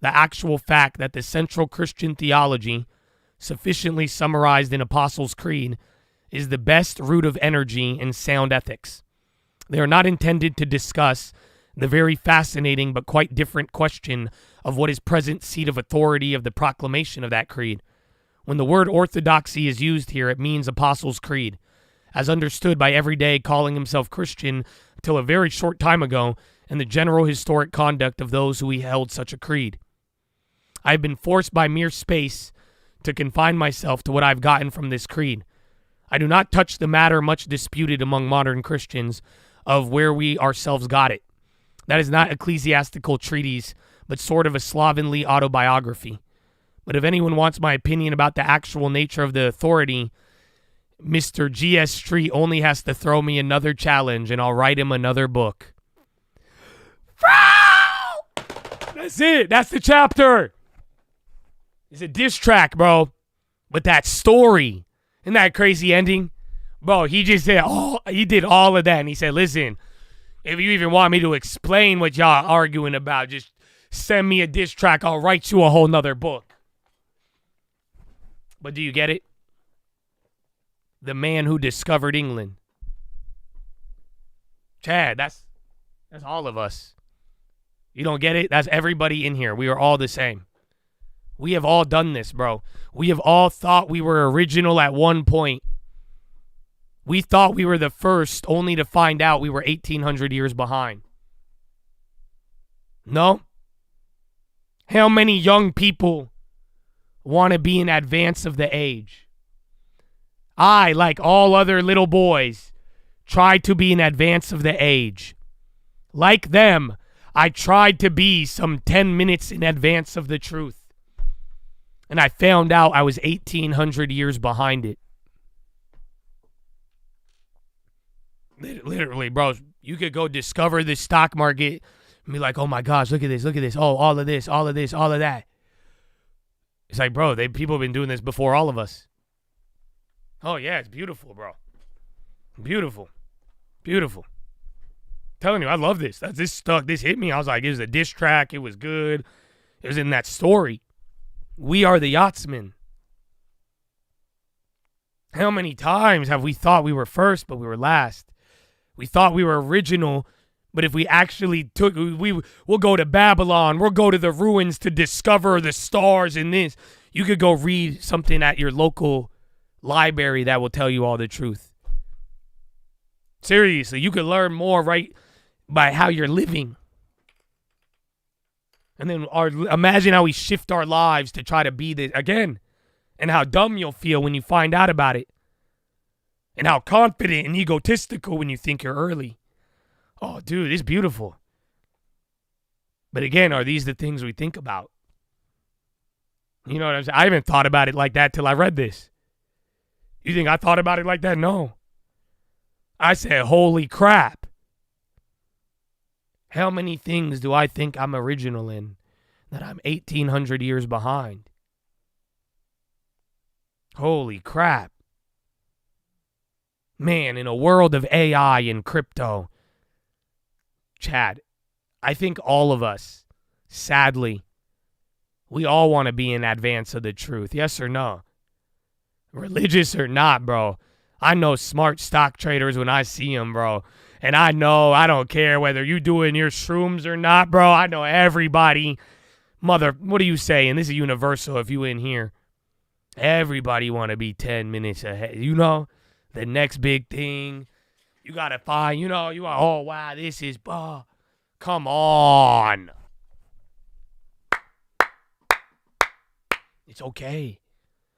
the actual fact that the central Christian theology, sufficiently summarized in Apostles' Creed, is the best root of energy and sound ethics. They are not intended to discuss the very fascinating but quite different question of what is present seat of authority of the proclamation of that creed. When the word orthodoxy is used here, it means Apostles' Creed, as understood by everyday calling himself Christian until a very short time ago, and the general historic conduct of those who held such a creed. I have been forced by mere space to confine myself to what I've gotten from this creed. I do not touch the matter much disputed among modern Christians of where we ourselves got it. That is not ecclesiastical treatise, but sort of a slovenly autobiography. But if anyone wants my opinion about the actual nature of the authority, Mr. G.S. Street only has to throw me another challenge and I'll write him another book. That's it. That's the chapter. It's a diss track, bro. But that story, isn't that crazy ending? Bro, he just said he did all of that. And he said, listen, if you even want me to explain what y'all arguing about, just send me a diss track. I'll write you a whole nother book. But do you get it? The man who discovered England. Chad, that's all of us. You don't get it? That's everybody in here. We are all the same. We have all done this, bro. We have all thought we were original at one point. We thought we were the first, only to find out we were 1,800 years behind. No? How many young people want to be in advance of the age? I, like all other little boys, try to be in advance of the age. Like them, I tried to be some 10 minutes in advance of the truth. And I found out I was 1,800 years behind it. Literally, bro, you could go discover the stock market and be like, oh my gosh, look at this. Oh, all of this, all of this, all of that. It's like, bro, people have been doing this before all of us. Oh, yeah, it's beautiful, bro. Beautiful. Beautiful. Telling you, I love this. This hit me. I was like, it was a diss track. It was good. It was in that story. We are the yachtsmen. How many times have we thought we were first, but we were last? We thought we were original, but if we actually we'll go to Babylon. We'll go to the ruins to discover the stars in this. You could go read something at your local library that will tell you all the truth. Seriously, you could learn more right by how you're living. And then imagine how we shift our lives to try to be this again. And how dumb you'll feel when you find out about it. And how confident and egotistical when you think you're early. Oh, dude, it's beautiful. But again, are these the things we think about? You know what I'm saying? I haven't thought about it like that till I read this. You think I thought about it like that? No. I said, holy crap. How many things do I think I'm original in that I'm 1,800 years behind? Holy crap. Man, in a world of AI and crypto, Chad, I think all of us, sadly, we all want to be in advance of the truth. Yes or no? Religious or not, bro. I know smart stock traders when I see them, bro. And I know I don't care whether you doing your shrooms or not, bro. I know everybody. What are you saying? This is universal if you in here. Everybody want to be 10 minutes ahead. You know, the next big thing. You got to find, oh, wow, this is, come on. It's okay.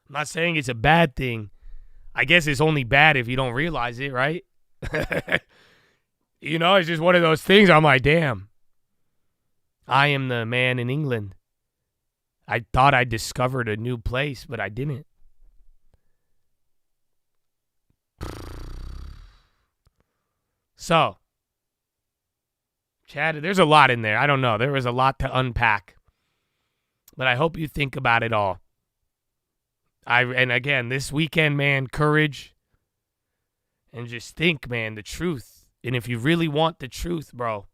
I'm not saying it's a bad thing. I guess it's only bad if you don't realize it, right? It's just one of those things. I'm like, damn. I am the man in England. I thought I discovered a new place, but I didn't. So, Chad, there's a lot in there. I don't know. There was a lot to unpack. But I hope you think about it all. And again, this weekend, man, courage. And just think, man, the truth. And if you really want the truth, bro,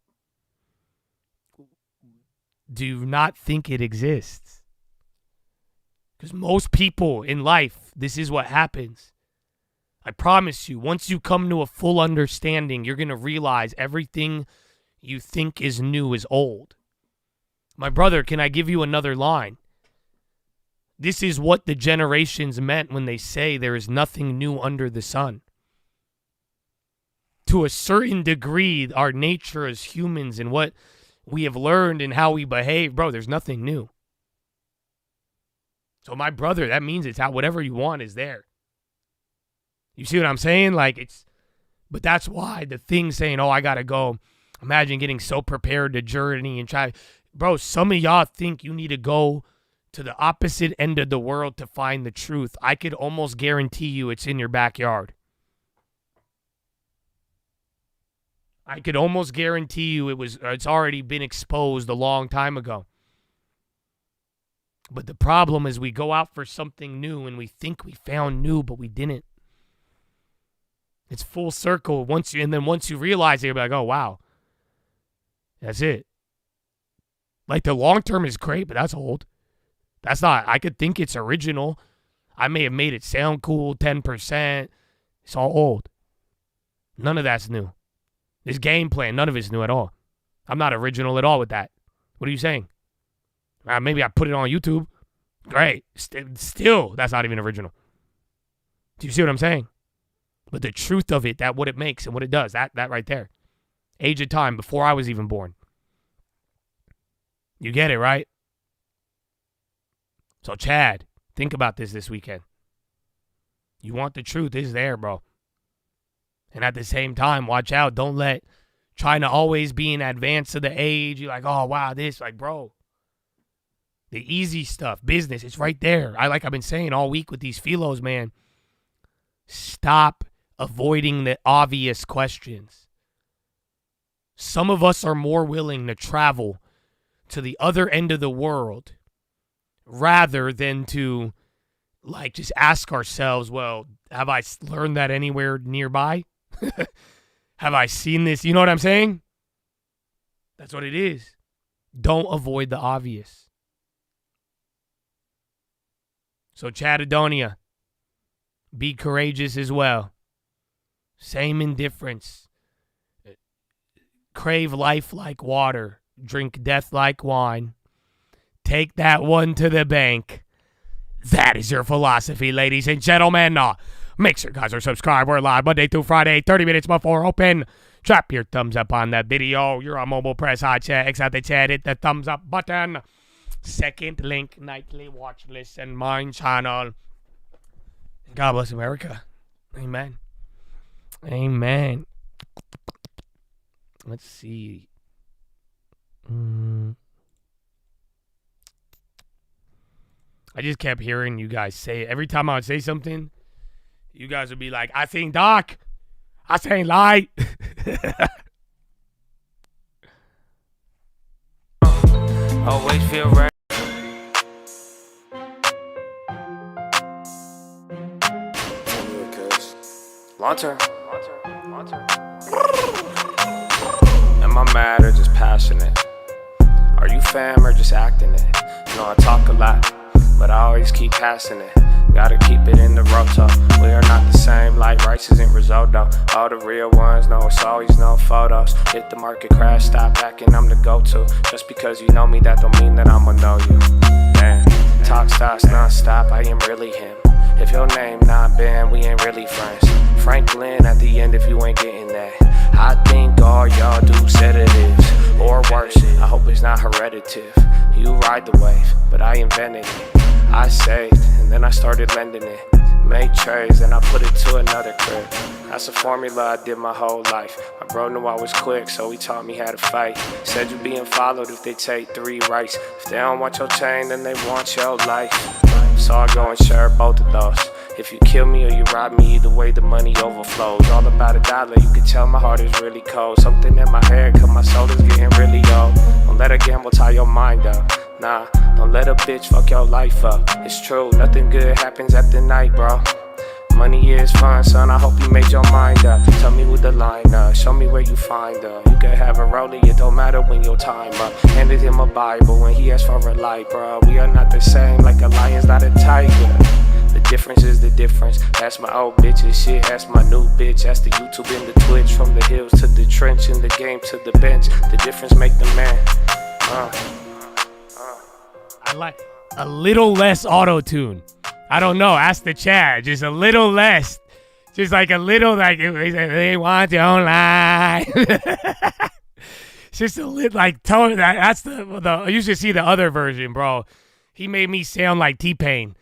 do not think it exists. Because most people in life, this is what happens. I promise you, once you come to a full understanding, you're going to realize everything you think is new is old. My brother, can I give you another line? This is what the generations meant when they say there is nothing new under the sun. To a certain degree, our nature as humans and what we have learned and how we behave, bro, there's nothing new. So my brother, that means it's out. Whatever you want is there. You see what I'm saying? But that's why the thing saying, oh, I got to go. Imagine getting so prepared to journey and try. Bro, some of y'all think you need to go to the opposite end of the world to find the truth. I could almost guarantee you it's in your backyard. I could almost guarantee you it's already been exposed a long time ago. But the problem is we go out for something new and we think we found new, but we didn't. It's full circle. Once you realize it, you'll be like, oh, wow. That's it. The long term is great, but that's old. That's not, I could think it's original. I may have made it sound cool, 10%. It's all old. None of that's new. This game plan, none of it's new at all. I'm not original at all with that. What are you saying? Maybe I put it on YouTube. Great. Still, that's not even original. Do you see what I'm saying? But the truth of it, that what it makes and what it does, that right there. Age of time, before I was even born. You get it, right? So, Chad, think about this weekend. You want the truth, it's there, bro. And at the same time, watch out. Don't let trying to always be in advance of the age. You're like, oh, wow, this. Bro. The easy stuff, business, it's right there. I've been saying all week with these philos, man. Stop avoiding the obvious questions. Some of us are more willing to travel to the other end of the world rather than to, just ask ourselves, well, have I learned that anywhere nearby? Have I seen this? You know what I'm saying? That's what it is. Don't avoid the obvious. So, Chadadonia, be courageous as well. Same indifference. Crave life like water. Drink death like wine. Take that one to the bank. That is your philosophy, ladies and gentlemen. Make sure you guys are subscribed. We're live Monday through Friday, 30 minutes before open. Drop your thumbs up on that video. You're on mobile, press hot chat, X out the chat, hit the thumbs up button. Second link, nightly watch list and mine channel. God bless America. Amen. Amen. Let's see. I just kept hearing you guys say it. Every time I would say something, you guys would be like, I seen dark. I seen light. Always feel right. Long term. Am I mad or just passionate? Are you fam or just acting it? You know I talk a lot, but I always keep passing it. Gotta keep it in the roto. We are not the same, like rice isn't risotto. All the real ones know it's always no photos. Hit the market crash, stop backing, I'm the go-to. Just because you know me, that don't mean that I'ma know you. Damn, talk stops non-stop, I am really him. If your name not Ben, we ain't really friends. Franklin at the end if you ain't getting that. I think all y'all do sedatives, or worse, I hope it's not hereditive. You ride the wave, but I invented it. I saved, and then I started lending it. Make trades, and I put it to another crib. That's a formula I did my whole life. My bro knew I was quick, so he taught me how to fight. Said you being followed if they take 3 rights. If they don't want your chain, then they want your life. So I go and share both of those. If you kill me or you rob me, either way the money overflows. All about $1, you can tell my heart is really cold. Something in my head, cause my soul is getting really old. Don't let a gamble tie your mind up. Nah, don't let a bitch fuck your life up. It's true, nothing good happens after night, bro. Money is fun, son, I hope you made your mind up. Tell me with the line up, show me where you find her. You can have a rollie, it don't matter when your time up. Handed him a Bible when he asked for a light, bro. We are not the same, like a lion's not a tiger. The difference is the difference. That's my old bitches shit, that's my new bitch. That's the YouTube and the Twitch. From the hills to the trench, in the game to the bench. The difference make the man. I like a little less auto-tune. I don't know. Ask the chat. Just a little less. Just like a little, like, they want your own life. It's just a little, like, tone. That's the. You should see the other version, bro. He made me sound like T-Pain.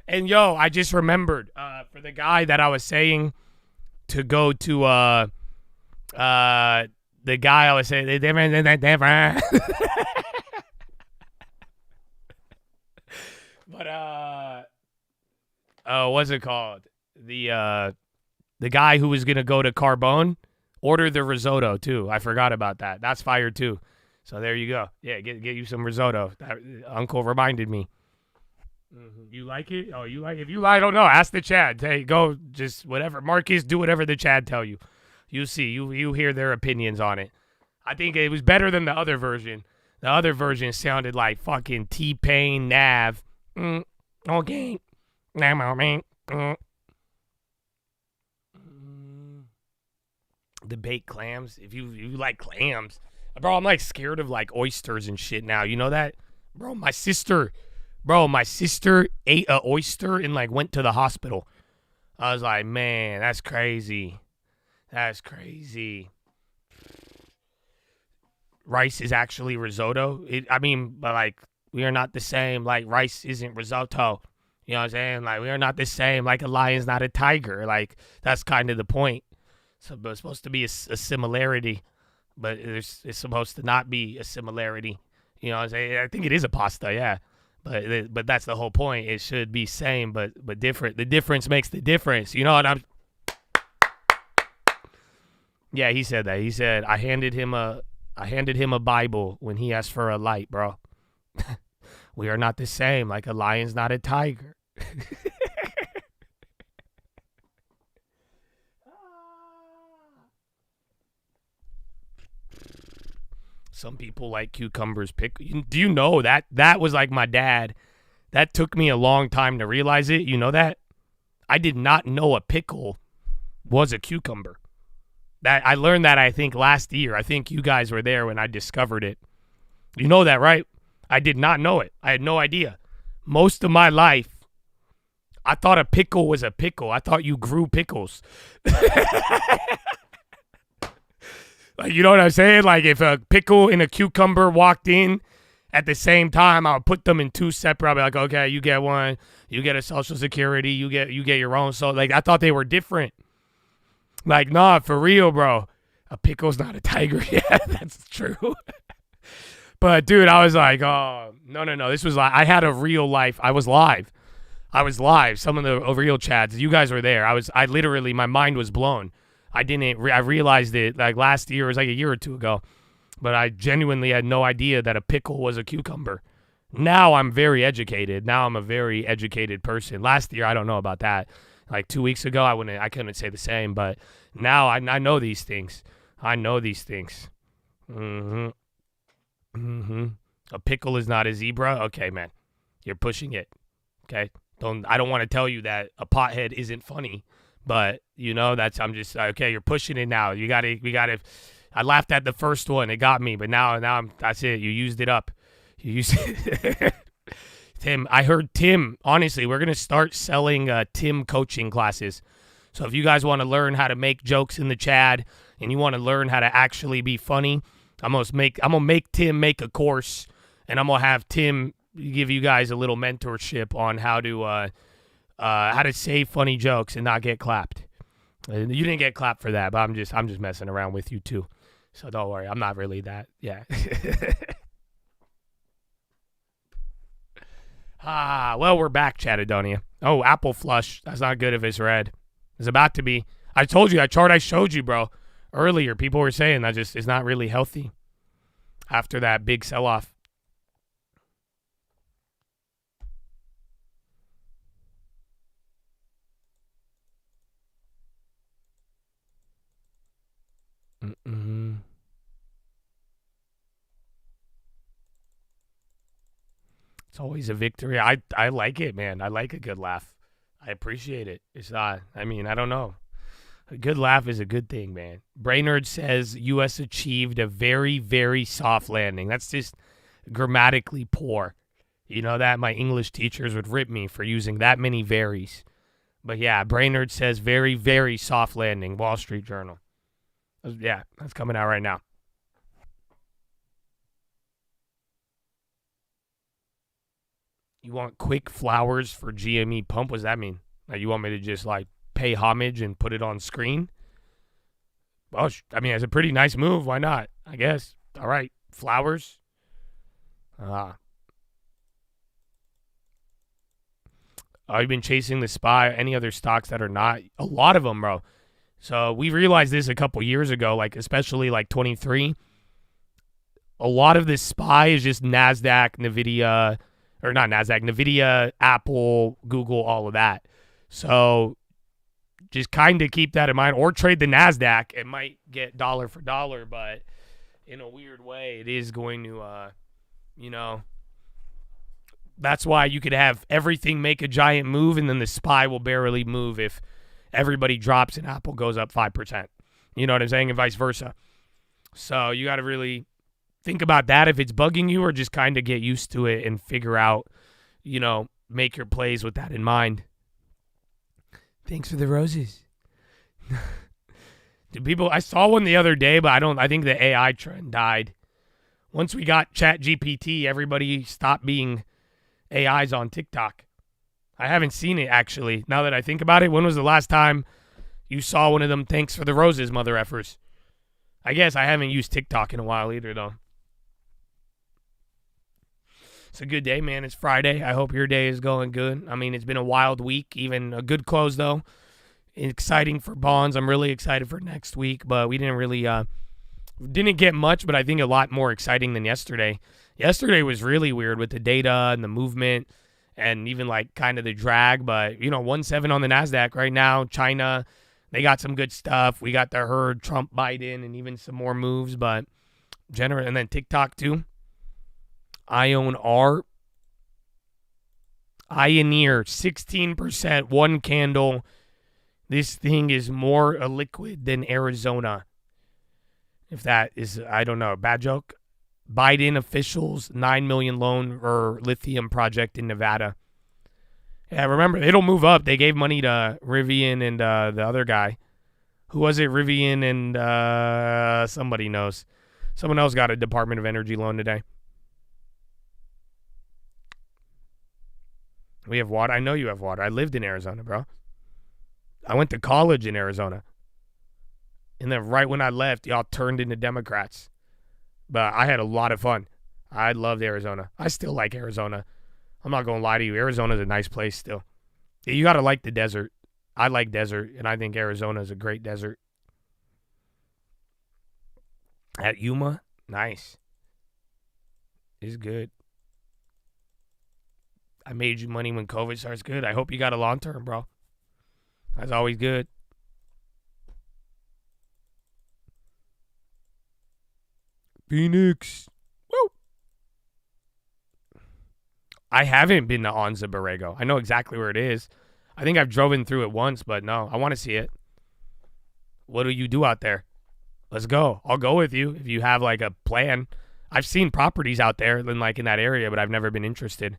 And yo, I just remembered for the guy that I was saying to go to the guy I was saying different. But what's it called? The guy who was gonna go to Carbone ordered the risotto too. I forgot about that. That's fire too. So there you go. Yeah, get you some risotto. That, Uncle reminded me. You like it? Oh, you like it? If you like, I don't know. Ask the Chad. Hey, go just whatever. Marcus, do whatever the Chad tell you. You see, you hear their opinions on it. I think it was better than the other version. The other version sounded like fucking T-Pain, Nav. Okay. The baked clams. If you like clams. Bro, I'm like scared of like oysters and shit now. You know that? Bro, my sister ate a oyster and like went to the hospital. I was like, man, that's crazy. That's crazy. Rice is actually risotto. But like, we are not the same. Like, rice isn't risotto. You know what I'm saying? Like, we are not the same. Like, a lion's not a tiger. Like, that's kind of the point. So, but it's supposed to be a similarity, but it's supposed to not be a similarity. You know what I'm saying? I think it is a pasta, yeah. But that's the whole point. It should be same, but different. The difference makes the difference. You know what I'm... Yeah, he said that. He said, I handed him a Bible when he asked for a light, bro. We are not the same. Like a lion's not a tiger. Some people like cucumbers. Do you know that was like my dad? That took me a long time to realize it. You know that? I did not know a pickle was a cucumber. That I learned that, I think, last year. I think you guys were there when I discovered it. You know that, right? I did not know it. I had no idea. Most of my life, I thought a pickle was a pickle. I thought you grew pickles. Like, you know what I'm saying? Like, if a pickle and a cucumber walked in at the same time, I would put them in two separate. I'll be like, okay, you get one. You get a Social Security. You get your own. So, like, I thought they were different. Like, nah, for real, bro. A pickle's not a tiger. Yeah, that's true. But, dude, I was like, oh, no. This was like, I had a real life. I was live. Some of the real chads. You guys were there. I literally, my mind was blown. I realized it like last year. It was like a year or two ago. But I genuinely had no idea that a pickle was a cucumber. Now I'm very educated. Now I'm a very educated person. Last year, I don't know about that. Like 2 weeks ago, I couldn't say the same. But now I know these things. I know these things. A pickle is not a zebra. Okay, man, you're pushing it. Okay, I don't want to tell you that a pothead isn't funny, but I'm just okay. You're pushing it now. We gotta. I laughed at the first one. It got me, but now that's it. You used it up. You used it. Tim, I heard Tim. Honestly, we're gonna start selling Tim coaching classes. So if you guys want to learn how to make jokes in the chat and you want to learn how to actually be funny, I'm gonna make Tim make a course, and I'm gonna have Tim give you guys a little mentorship on how to say funny jokes and not get clapped. You didn't get clapped for that, but I'm just messing around with you too. So don't worry, I'm not really that. Yeah. Well, we're back, Chattadonia. Oh, apple flush. That's not good if it's red. It's about to be. I told you that chart I showed you, bro. Earlier, people were saying that just is not really healthy after that big sell-off. It's always a victory. I like it, man. I like a good laugh. I appreciate it. It's not, I don't know. A good laugh is a good thing, man. Brainerd says U.S. achieved a very, very soft landing. That's just grammatically poor. You know that? My English teachers would rip me for using that many veries. But yeah, Brainerd says very, very soft landing. Wall Street Journal. Yeah, that's coming out right now. You want quick flowers for GME pump? What does that mean? Like, you want me to just pay homage and put it on screen? Well, it's a pretty nice move. Why not? I guess. All right, flowers. I've been chasing the SPY. Any other stocks that are not? A lot of them, bro. So we realized this a couple years ago, especially 23. A lot of this SPY is just NASDAQ, NVIDIA, or not NASDAQ, NVIDIA, Apple, Google, all of that. So just kind of keep that in mind, or trade the NASDAQ. It might get dollar for dollar, but in a weird way, it is going to, that's why you could have everything make a giant move, and then the SPY will barely move if everybody drops and Apple goes up 5%. You know what I'm saying? And vice versa. So you got to really think about that if it's bugging you, or just kind of get used to it and figure out, make your plays with that in mind. Thanks for the roses. I saw one the other day, but I think the AI trend died. Once we got ChatGPT, everybody stopped being AIs on TikTok. I haven't seen it, actually. Now that I think about it, when was the last time you saw one of them thanks for the roses, mother effers? I guess I haven't used TikTok in a while either, though. It's a good day, man. It's Friday. I hope your day is going good. It's been a wild week, even a good close, though. Exciting for bonds. I'm really excited for next week, but we didn't really didn't get much, but I think a lot more exciting than yesterday. Yesterday was really weird with the data and the movement and even kind of the drag, but 1.7 on the NASDAQ right now. China, they got some good stuff. We got the herd, Trump, Biden, and even some more moves, but and then TikTok too. IONR, Ioneer, 16%, one candle. This thing is more illiquid than Arizona. If that is, I don't know, bad joke. Biden officials, $9 million loan or lithium project in Nevada. Yeah, remember, it'll move up. They gave money to Rivian and the other guy. Who was it? Rivian and somebody knows. Someone else got a Department of Energy loan today. We have water. I know you have water. I lived in Arizona, bro. I went to college in Arizona. And then right when I left, y'all turned into Democrats. But I had a lot of fun. I loved Arizona. I still like Arizona. I'm not going to lie to you. Arizona's a nice place still. You got to like the desert. I like desert, and I think Arizona is a great desert. At Yuma, nice. Is good. I made you money when COVID starts. Good. I hope you got a long term, bro. That's always good. Phoenix. Woo. I haven't been to Onza Borrego. I know exactly where it is. I think I've driven through it once, but no, I want to see it. What do you do out there? Let's go. I'll go with you if you have like a plan. I've seen properties out there in like in that area, but I've never been interested.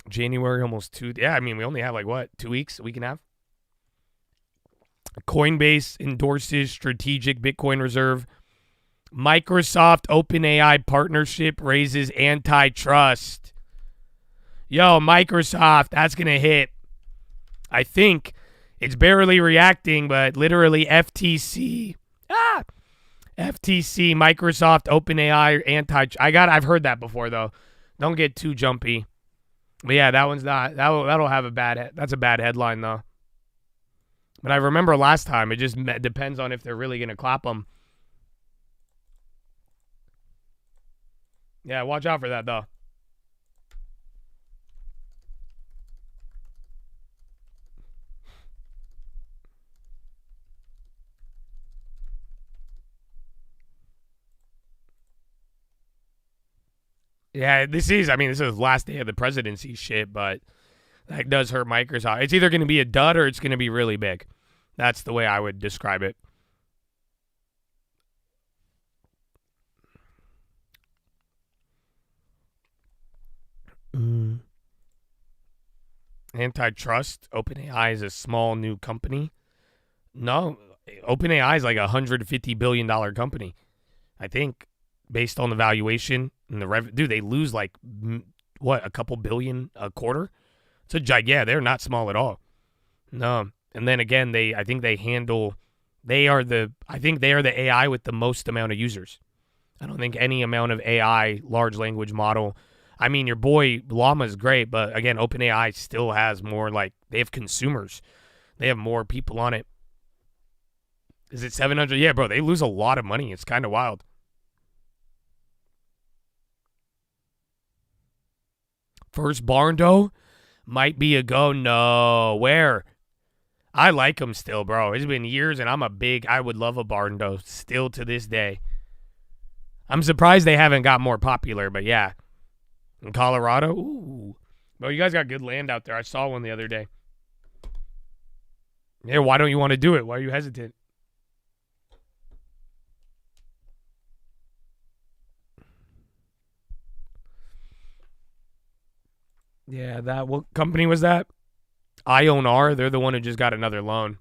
January, almost 2. Yeah, I mean, we only have like what, 2 weeks, a week and a half? Coinbase endorses strategic Bitcoin reserve. Microsoft OpenAI partnership raises antitrust. Yo, Microsoft, that's going to hit. I think it's barely reacting, but literally FTC. FTC, Microsoft, OpenAI, I've heard that before, though. Don't get too jumpy. But yeah, that one's not. That'll have that's a bad headline, though. But I remember last time, it just depends on if they're really going to clap them. Yeah, watch out for that, though. Yeah, this is the last day of the presidency shit, but that does hurt Microsoft. It's either going to be a dud or it's going to be really big. That's the way I would describe it. Antitrust. OpenAI is a small new company. No, OpenAI is like a $150 billion company, I think, based on the valuation and the revenue. Dude, they lose like, what, a couple billion a quarter? It's a they're not small at all. No. And then again, I think they are the AI with the most amount of users. I don't think any amount of AI, large language model. I mean, your boy Llama is great, but again, OpenAI still has more, like, they have consumers. They have more people on it. Is it 700? Yeah, bro, they lose a lot of money. It's kind of wild. First Barndo might be a go. No, where? I like him still, bro. It's been years, and I would love a Barndo still to this day. I'm surprised they haven't got more popular, but yeah. In Colorado? Ooh. Bro, you guys got good land out there. I saw one the other day. Yeah, why don't you want to do it? Why are you hesitant? Yeah, what company was that? IONR. They're the one who just got another loan.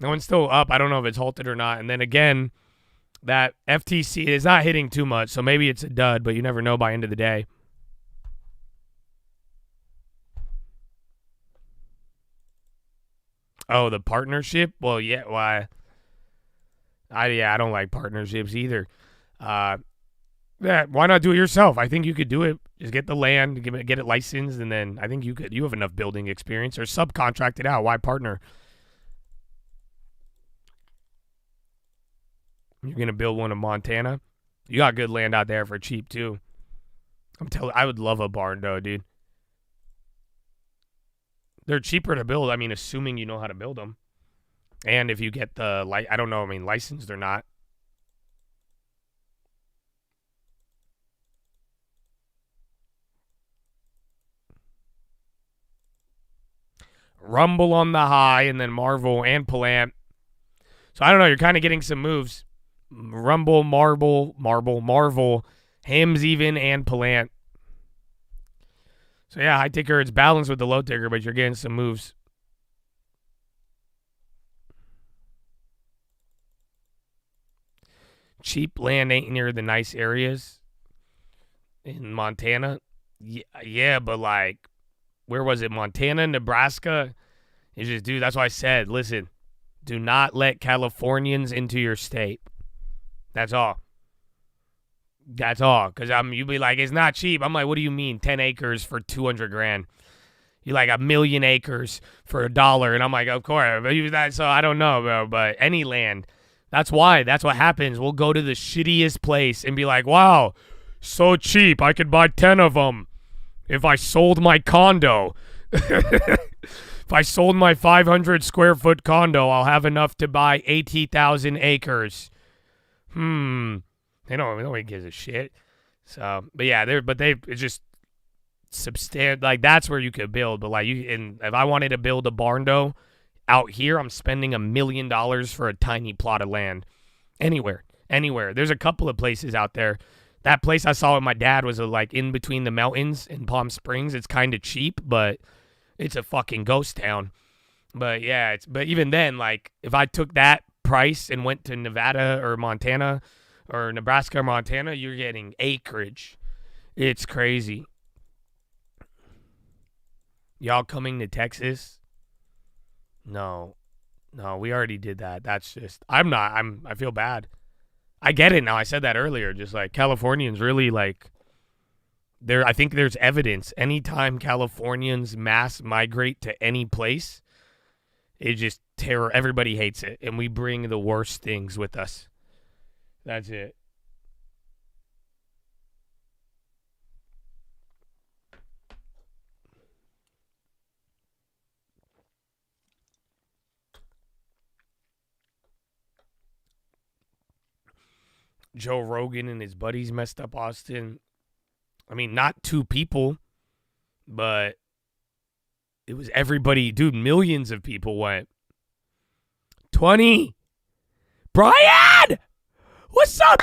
No one's still up. I don't know if it's halted or not. And then again, that FTC is not hitting too much, so maybe it's a dud, but you never know by end of the day. Oh, the partnership? Well, yeah, why? I don't like partnerships either. Yeah, why not do it yourself? I think you could do it. Just get the land, get it licensed, and then I think you have enough building experience, or subcontract it out. Why partner? You're gonna build one in Montana. You got good land out there for cheap too. I would love a barn though, dude. They're cheaper to build. I mean, assuming you know how to build them, and if you get the I don't know. I mean, licensed or not. Rumble on the high, and then Marvel and Palant. So I don't know. You're kind of getting some moves. Rumble, Marvel, Hims even, and Palant. So yeah, high ticker, it's balanced with the low ticker, but you're getting some moves. Cheap land ain't near the nice areas in Montana. Yeah, but like, where was it? Montana, Nebraska? It's just, dude, that's why I said, listen, do not let Californians into your state. That's all. That's all. Because you'd be like, it's not cheap. I'm like, what do you mean? 10 acres for $200,000. You like 1 million acres for $1. And I'm like, of course. So I don't know, bro. But any land. That's why. That's what happens. We'll go to the shittiest place and be like, wow, so cheap. I could buy 10 of them if I sold my condo. If I sold my 500 square foot condo, I'll have enough to buy 80,000 acres. Nobody gives a shit. So, but yeah, it's just substantial. Like, that's where you could build. But like, if I wanted to build a barn dough out here, I'm spending $1 million for a tiny plot of land. Anywhere. There's a couple of places out there. That place I saw with my dad was like in between the mountains in Palm Springs. It's kind of cheap, but it's a fucking ghost town. But yeah, but even then, like, if I took that price and went to Nevada or Montana or Nebraska or Montana, you're getting acreage. It's crazy. Y'all coming to Texas? No, we already did that. That's just, I feel bad. I get it now. I said that earlier. Just like Californians really like, I think there's evidence. Anytime Californians mass migrate to any place, it just everybody hates it. And we bring the worst things with us. That's it. Joe Rogan and his buddies messed up Austin. I mean, not 2 people, but it was everybody. Dude, millions of people went. 20. Brian! What's up?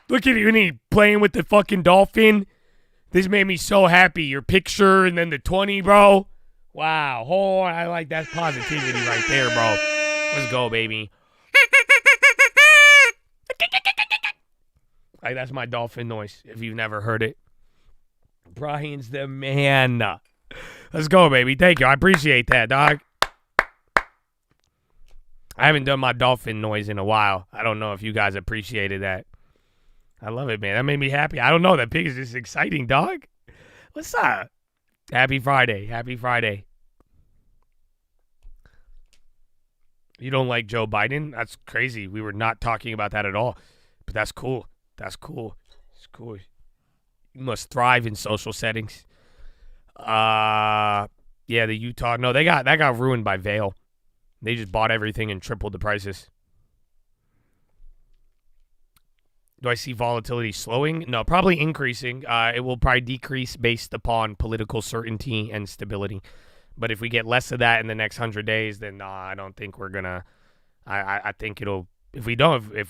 Look at you, and he playing with the fucking dolphin. This made me so happy. Your picture and then the 20, bro. Wow. Oh, I like that positivity right there, bro. Let's go, baby. Like, that's my dolphin noise, if you've never heard it. Brian's the man. Let's go, baby. Thank you. I appreciate that, dog. I haven't done my dolphin noise in a while. I don't know if you guys appreciated that. I love it, man. That made me happy. I don't know. That pig is just exciting, dog. What's up? Happy Friday. Happy Friday. You don't like Joe Biden? That's crazy. We were not talking about that at all. But that's cool. That's cool. It's cool. You must thrive in social settings. Yeah, the Utah. No, that got ruined by Vail. They just bought everything and tripled the prices. Do I see volatility slowing? No, probably increasing. It will probably decrease based upon political certainty and stability. But if we get less of that in the next 100 days, then I don't think we're gonna. I think it'll. If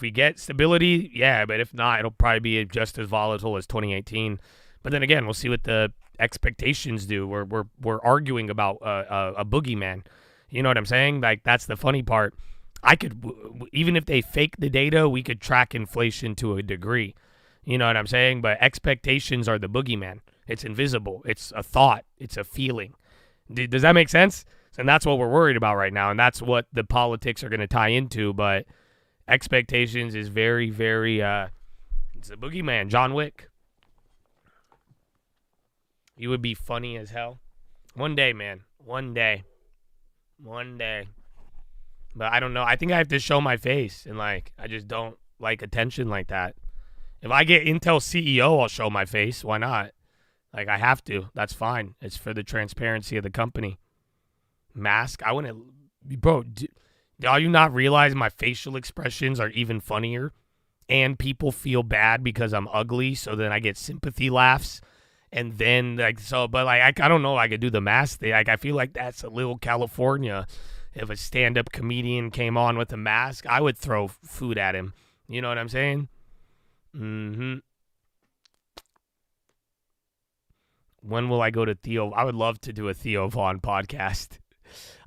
we get stability, yeah, but if not, it'll probably be just as volatile as 2018. But then again, we'll see what the expectations do. We're arguing about a boogeyman. You know what I'm saying? Like, that's the funny part. Even if they fake the data, we could track inflation to a degree. You know what I'm saying? But expectations are the boogeyman. It's invisible. It's a thought. It's a feeling. Does that make sense? And that's what we're worried about right now. And that's what the politics are going to tie into. But expectations is very, very, it's a boogeyman. John Wick. You would be funny as hell. One day, man. One day. But I don't know. I think I have to show my face. And, like, I just don't like attention like that. If I get Intel CEO, I'll show my face. Why not? Like, I have to. That's fine. It's for the transparency of the company. Mask? I wouldn't. Bro, do you not realize my facial expressions are even funnier? And people feel bad because I'm ugly, so then I get sympathy laughs. And then, like, so, but, like, I don't know if I could do the mask thing. Like, I feel like that's a little California. If a stand-up comedian came on with a mask, I would throw food at him. You know what I'm saying? Mm-hmm. When will I go to Theo? I would love to do a Theo Vaughn podcast.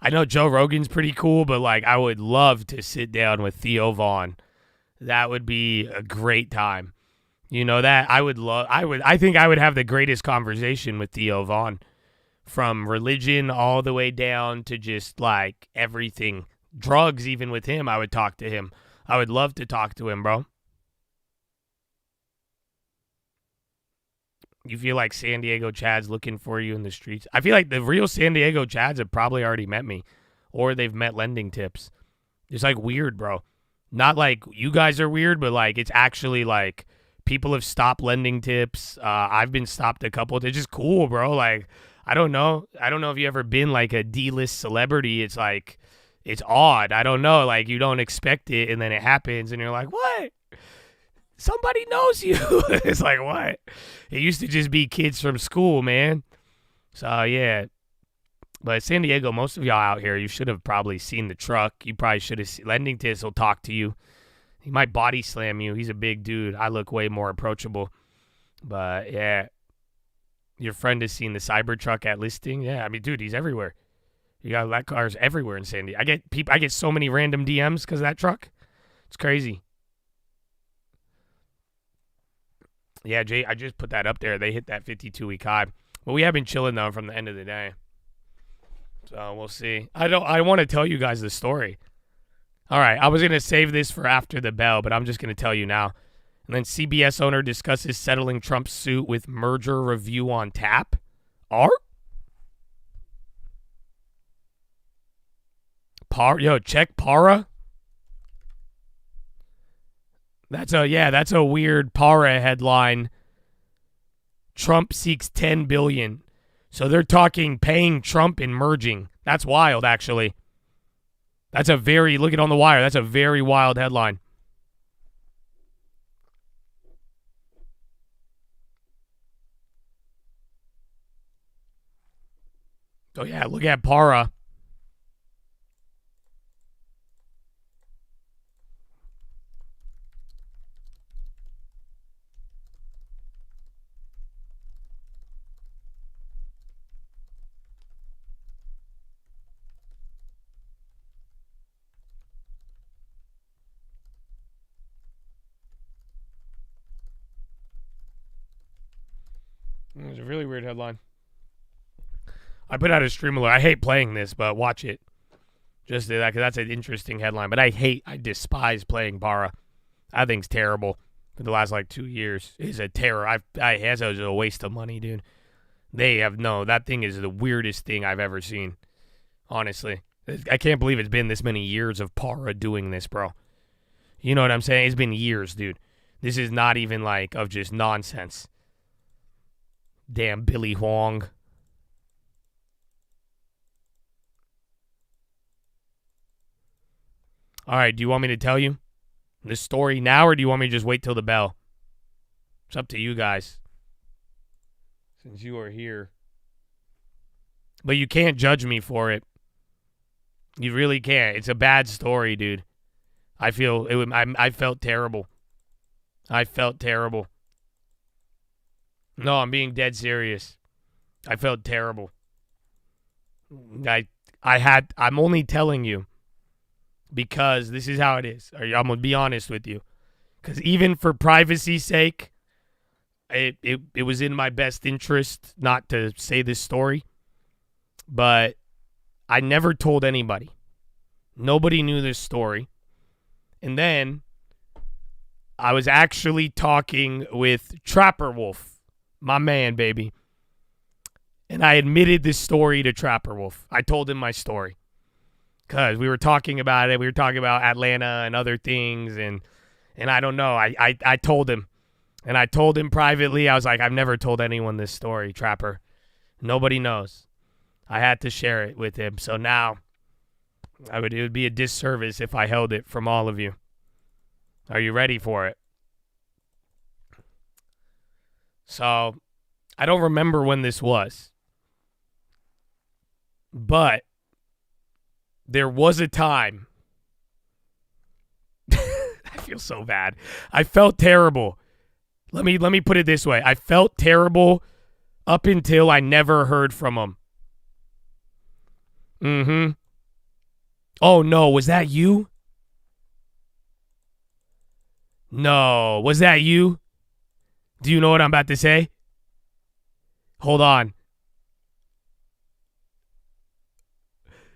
I know Joe Rogan's pretty cool, but, like, I would love to sit down with Theo Vaughn. That would be a great time. You know that? I think I would have the greatest conversation with Theo Vaughn. From religion all the way down to just, like, everything. Drugs, even with him, I would talk to him. I would love to talk to him, bro. You feel like San Diego Chad's looking for you in the streets. I feel like the real San Diego Chads have probably already met me, or they've met lending tips. It's like weird, bro. Not like you guys are weird, but like it's actually like people have stopped lending tips. I've been stopped a couple. They're just cool, bro. Like I don't know if you ever been like a D-list celebrity. It's like it's odd. I don't know. Like you don't expect it, and then it happens, and you're like, what? Somebody knows you. It's like, what? It used to just be kids from school, man. So, yeah. But San Diego, most of y'all out here, you should have probably seen the truck. You probably should have seen. Lending Tips will talk to you. He might body slam you. He's a big dude. I look way more approachable. But, yeah. Your friend has seen the Cybertruck at listing. Yeah, I mean, dude, he's everywhere. You got that cars everywhere in San Diego. I get so many random DMs because of that truck. It's crazy. Yeah, Jay, I just put that up there. They hit that 52-week high. But we have been chilling, though, from the end of the day. So we'll see. I want to tell you guys the story. All right, I was going to save this for after the bell, but I'm just going to tell you now. And then CBS owner discusses settling Trump's suit with merger review on tap. Check Para. That's a weird Para headline. Trump seeks $10 billion. So they're talking paying Trump and merging. That's wild, actually. Look it on the wire. That's a very wild headline. So yeah, look at Para. It's a really weird headline. I put out a stream alert. I hate playing this, but watch it. Just that, because that's an interesting headline. But I despise playing Para. I think it's terrible. For the last 2 years, it's a terror. It's a waste of money, dude. That thing is the weirdest thing I've ever seen. Honestly, I can't believe it's been this many years of Para doing this, bro. You know what I'm saying? It's been years, dude. This is not even of just nonsense. Damn Billy Huang. All right, do you want me to tell you this story now, or do you want me to just wait till the bell? It's up to you guys, since you are here. But you can't judge me for it. You really can't. It's a bad story, dude. I felt terrible. I felt terrible. No, I'm being dead serious. I felt terrible. I'm only telling you because this is how it is. I'm going to be honest with you. Because even for privacy's sake, it was in my best interest not to say this story. But I never told anybody. Nobody knew this story. And then I was actually talking with Trapper Wolf. My man, baby. And I admitted this story to Trapper Wolf. I told him my story. Because we were talking about it. We were talking about Atlanta and other things. And I don't know. I told him. And I told him privately. I was like, I've never told anyone this story, Trapper. Nobody knows. I had to share it with him. So now it would be a disservice if I held it from all of you. Are you ready for it? So, I don't remember when this was. But there was a time. I feel so bad. I felt terrible. Let me put it this way. I felt terrible up until I never heard from him. Mm-hmm. Oh, no. Was that you? No. Was that you? Do you know what I'm about to say? Hold on.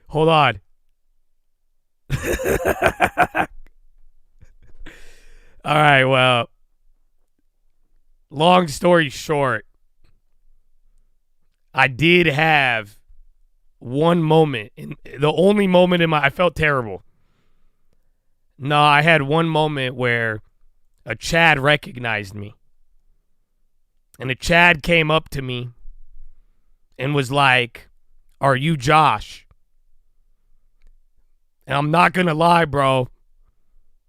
Hold on. All right, well. Long story short. I did have one moment, the only moment I felt terrible. No, I had one moment where a Chad recognized me. And a Chad came up to me and was like, "Are you Josh?" And I'm not going to lie, bro.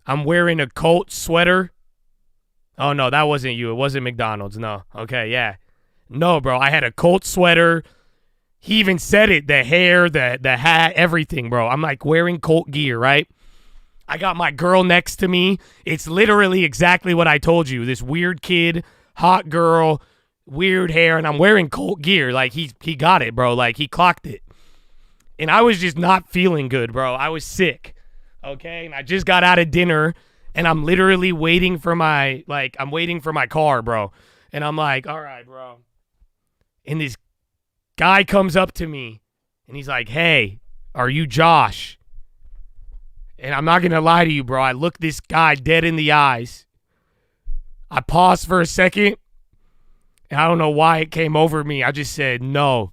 I'm wearing a Colt sweater. Oh, no, that wasn't you. It wasn't McDonald's. No. Okay, yeah. No, bro. I had a Colt sweater. He even said it. The hair, the hat, everything, bro. I'm like wearing Colt gear, right? I got my girl next to me. It's literally exactly what I told you. This weird kid, hot girl, weird hair, and I'm wearing Colt gear. Like, he got it, bro. Like, he clocked it. And I was just not feeling good, bro. I was sick, okay? And I just got out of dinner, and I'm literally waiting for my car, bro. And I'm like, all right, bro. And this guy comes up to me, and he's like, "Hey, are you Josh?" And I'm not going to lie to you, bro. I looked this guy dead in the eyes. I paused for a second, and I don't know why it came over me. I just said, "No."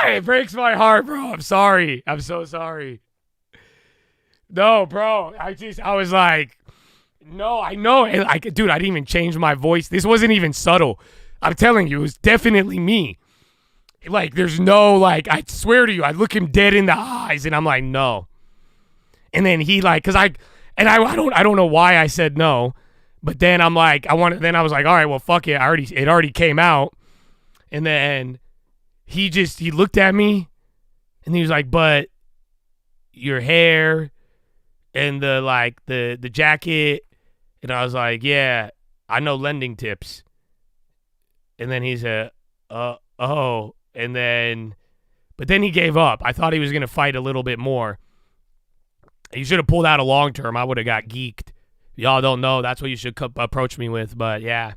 It breaks my heart, bro. I'm sorry. I'm so sorry. No, bro. I was like, no, I know. And dude, I didn't even change my voice. This wasn't even subtle. I'm telling you, it was definitely me. Like, there's no, like, I swear to you, I look him dead in the eyes, and I'm like, no. And then he, like, I don't know why I said no, but then I'm like, then I was like, all right, well, fuck it. It already came out. And then he looked at me, and he was like, "But your hair and the jacket," and I was like, "Yeah, I know lending tips." And then he said, "Oh," and then, but then he gave up. I thought he was gonna fight a little bit more. He should have pulled out a long term. I would have got geeked. Y'all don't know. That's what you should approach me with. But yeah,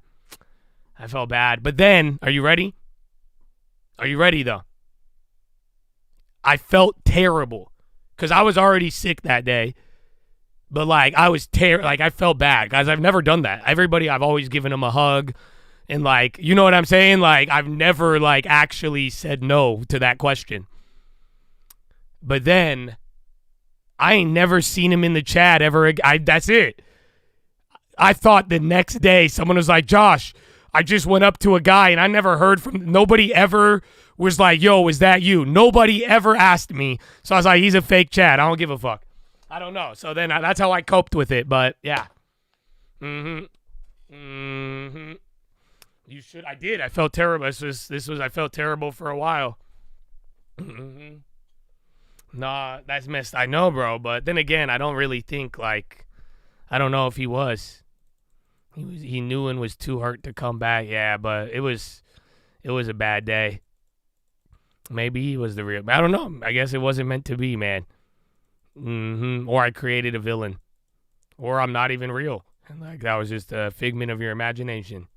I felt bad. But then, are you ready? Are you ready, though? I felt terrible because I was already sick that day. But, like, I felt bad, guys. I've never done that. Everybody, I've always given them a hug. And, like, you know what I'm saying? Like, I've never, like, actually said no to that question. But then, I ain't never seen him in the chat ever again. That's it. I thought the next day someone was like, "Josh, I just went up to a guy and I never heard from, nobody ever was like, 'Yo, is that you?' Nobody ever asked me." So I was like, he's a fake chat. I don't give a fuck. I don't know. So then that's how I coped with it. But yeah. You should. I did. I felt terrible. I felt terrible for a while. Nah, that's messed. I know, bro. But then again, I don't really think, like, I don't know if he was. He knew and was too hurt to come back. Yeah, but it was a bad day. Maybe he was the real. I don't know. I guess it wasn't meant to be, man. Or I created a villain. Or I'm not even real. Like, that was just a figment of your imagination.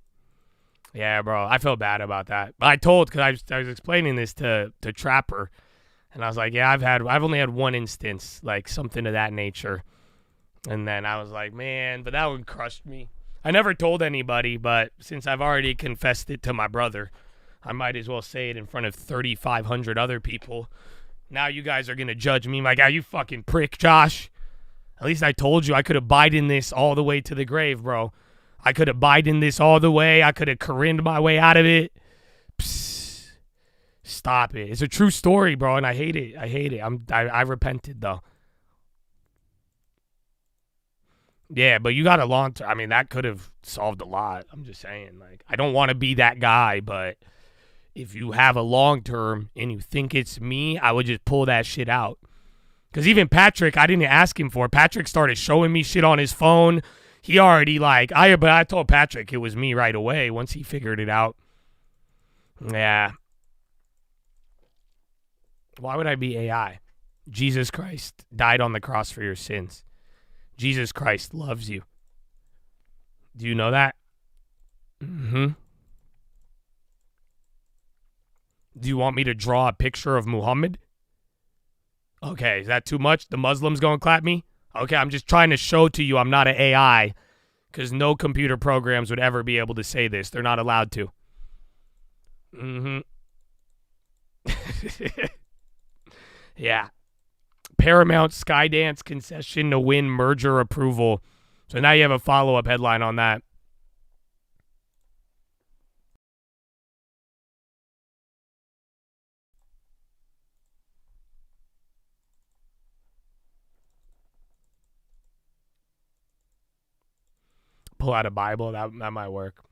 Yeah, bro. I felt bad about that. But because I was explaining this to Trapper, and I was like, yeah, I've only had one instance, like something of that nature. And then I was like, man, but that one crushed me. I never told anybody, but since I've already confessed it to my brother, I might as well say it in front of 3,500 other people. Now you guys are going to judge me like, "Are you fucking prick, Josh?" At least I told you I could have Biden this all the way to the grave, bro. I could have Biden this all the way. I could have Corinne my way out of it. Psst. Stop it. It's a true story, bro, and I hate it. I repented, though. Yeah, but you got a long term. I mean, that could have solved a lot. I'm just saying, like, I don't want to be that guy, but if you have a long term and you think it's me, I would just pull that shit out. Because even Patrick, I didn't ask him for it. Patrick started showing me shit on his phone. He already, like, but I told Patrick it was me right away once he figured it out. Yeah. Why would I be AI? Jesus Christ died on the cross for your sins. Jesus Christ loves you. Do you know that? Do you want me to draw a picture of Muhammad? Okay, is that too much? The Muslims gonna clap me? Okay, I'm just trying to show to you I'm not an AI. Because no computer programs would ever be able to say this. They're not allowed to. Yeah. Paramount Skydance concession to win merger approval. So now you have a follow-up headline on that. Pull out a Bible. That might work.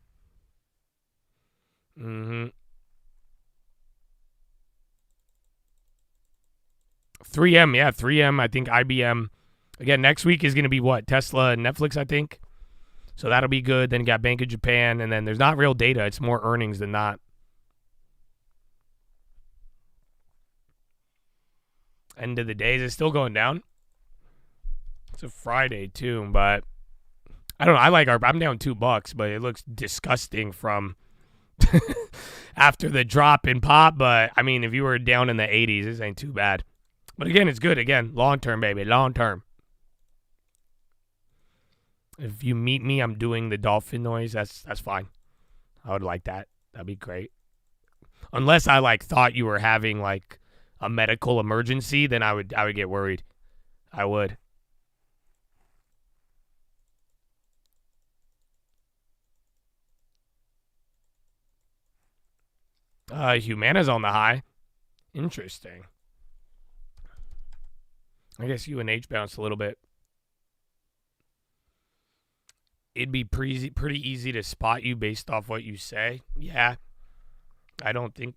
3M, yeah, 3M. I think IBM. Again, next week is going to be what? Tesla and Netflix, I think. So that'll be good. Then you got Bank of Japan, and then there's not real data. It's more earnings than not. End of the day, is it still going down? It's a Friday too, but I don't know. I'm down $2, but it looks disgusting from after the drop in pop. But I mean, if you were down in the 80s, this ain't too bad. But again, it's good. Again, long term, baby, long term. If you meet me, I'm doing the dolphin noise. That's fine. I would like that. That'd be great. Unless I thought you were having a medical emergency, then I would get worried. I would. Humana's on the high. Interesting. I guess UNH bounced a little bit. It'd be pretty easy to spot you based off what you say. Yeah. I don't think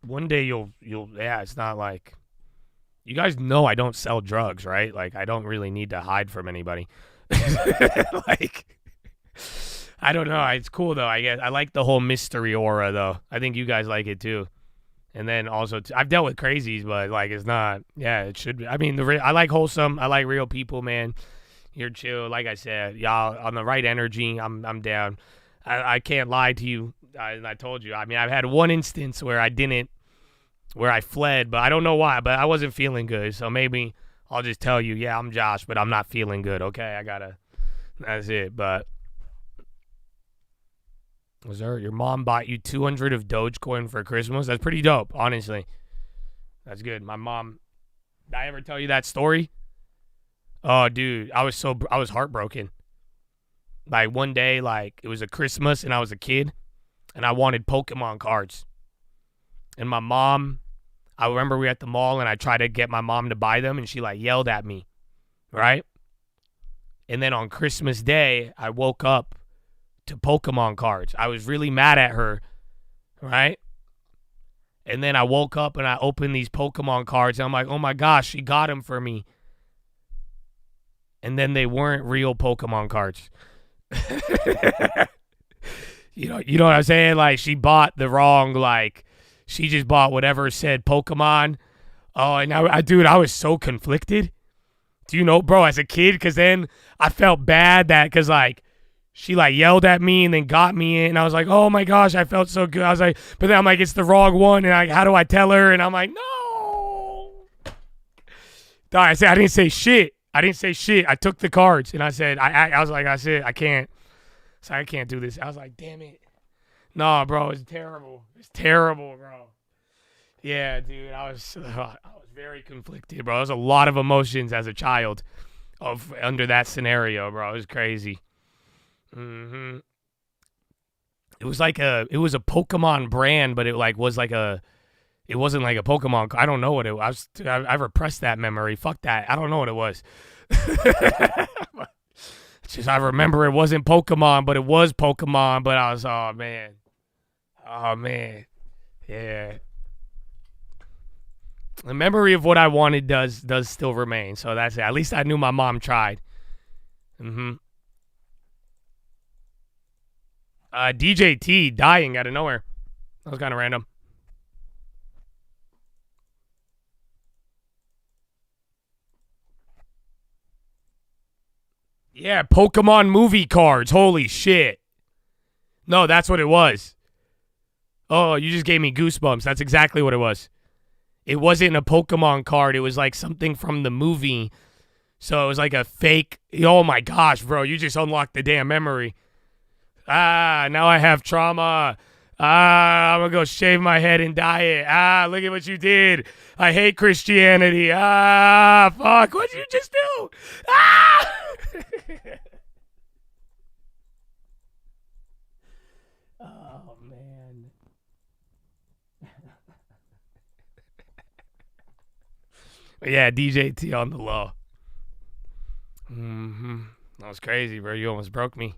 one day you'll yeah, it's not like you guys know I don't sell drugs, right? I don't really need to hide from anybody. I don't know. It's cool though. I guess I like the whole mystery aura though. I think you guys like it too. And then also, I've dealt with crazies, but it's not. Yeah, it should be. I mean, I like wholesome. I like real people, man. You're chill. Like I said, y'all on the right energy. I'm down. I can't lie to you. I told you. I mean, I've had one instance where I fled, but I don't know why. But I wasn't feeling good, so maybe I'll just tell you, yeah, I'm Josh, but I'm not feeling good. Okay, that's it. But your mom bought you 200 of Dogecoin for Christmas? That's pretty dope, honestly. That's good. My mom. Did I ever tell you that story? Oh, dude, I was heartbroken. One day, it was a Christmas and I was a kid and I wanted Pokemon cards. And my mom, I remember we were at the mall and I tried to get my mom to buy them and she yelled at me, right? And then on Christmas Day, I woke up to Pokemon cards. I was really mad at her, right? And then I woke up and I opened these Pokemon cards and I'm like, oh my gosh, she got them for me. And then they weren't real Pokemon cards. You know what I'm saying? She bought the wrong, she just bought whatever said Pokemon. Oh, and I was so conflicted. Do you know, bro, as a kid? Because then I felt bad because she yelled at me and then got me in. And I was like, oh my gosh, I felt so good. I was like, but then I'm like, it's the wrong one. And how do I tell her? And I'm like, no. I didn't say shit. I took the cards and I said, I can't. So I can't do this. I was like, damn it. No, bro, it's terrible. It's terrible, bro. Yeah, dude, I was very conflicted, bro. There was a lot of emotions as a child under that scenario, bro. It was crazy. It was it was a Pokemon brand, but it it wasn't a Pokemon. I don't know what it was. I repressed that memory. Fuck that. I don't know what it was. It's just I remember it wasn't Pokemon, but it was Pokemon. But I was, oh man, yeah. The memory of what I wanted does still remain. So that's it. At least I knew my mom tried. DJ T dying out of nowhere. That was kind of random. Yeah, Pokemon movie cards. Holy shit. No, that's what it was. Oh, you just gave me goosebumps. That's exactly what it was. It wasn't a Pokemon card. It was something from the movie. So it was like a fake. Oh my gosh, bro, you just unlocked the damn memory. Now I have trauma. I'm gonna go shave my head and dye it. Look at what you did. I hate Christianity. Fuck, what'd you just do? Oh, man. Yeah, DJT on the low. That was crazy, bro. You almost broke me.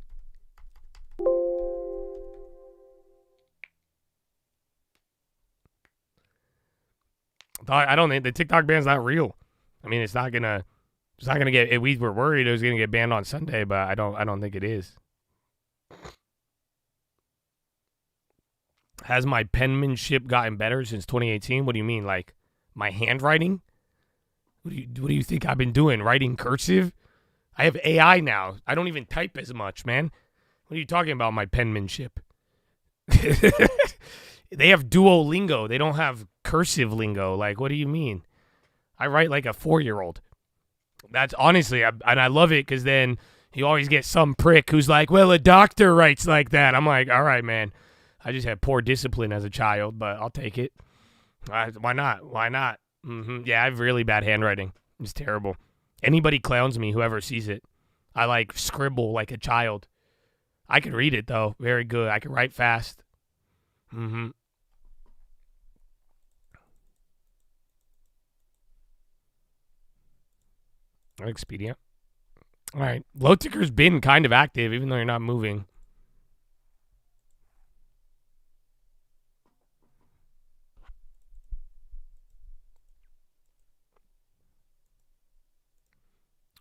I don't think the TikTok ban's not real. I mean, it's not gonna get. We were worried it was gonna get banned on Sunday, but I don't think it is. Has my penmanship gotten better since 2018? What do you mean, like my handwriting? What do you think I've been doing? Writing cursive? I have AI now. I don't even type as much, man. What are you talking about? My penmanship? They have Duolingo. They don't have cursive lingo. Like, what do you mean? I write like a 4-year-old. That's honestly, and I love it because then you always get some prick who's like, well, a doctor writes like that. I'm like, all right, man. I just had poor discipline as a child, but I'll take it. Why not? Why not? Yeah, I have really bad handwriting. It's terrible. Anybody clowns me, whoever sees it. I like scribble like a child. I can read it, though. Very good. I can write fast. Expedia. All right. Low ticker's been kind of active, even though you're not moving.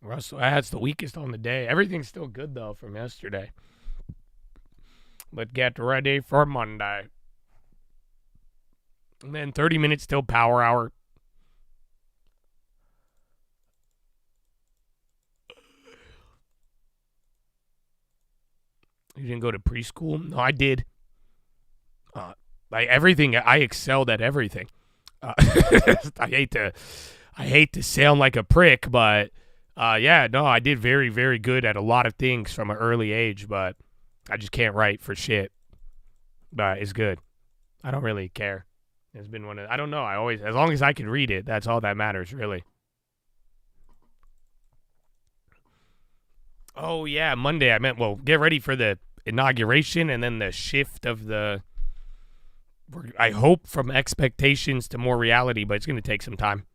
Russell, that's the weakest on the day. Everything's still good, though, from yesterday. But get ready for Monday. And then 30 minutes till power hour. You didn't go to preschool? No, I did. Like everything, I excelled at everything. I hate to sound like a prick, but yeah, no, I did very, very good at a lot of things from an early age, but I just can't write for shit. But it's good. I don't really care. It's been one of, I don't know. I always, as long as I can read it, that's all that matters, really. Oh, yeah, Monday. I meant, well, get ready for the inauguration and then the shift of the, I hope, from expectations to more reality, but it's going to take some time.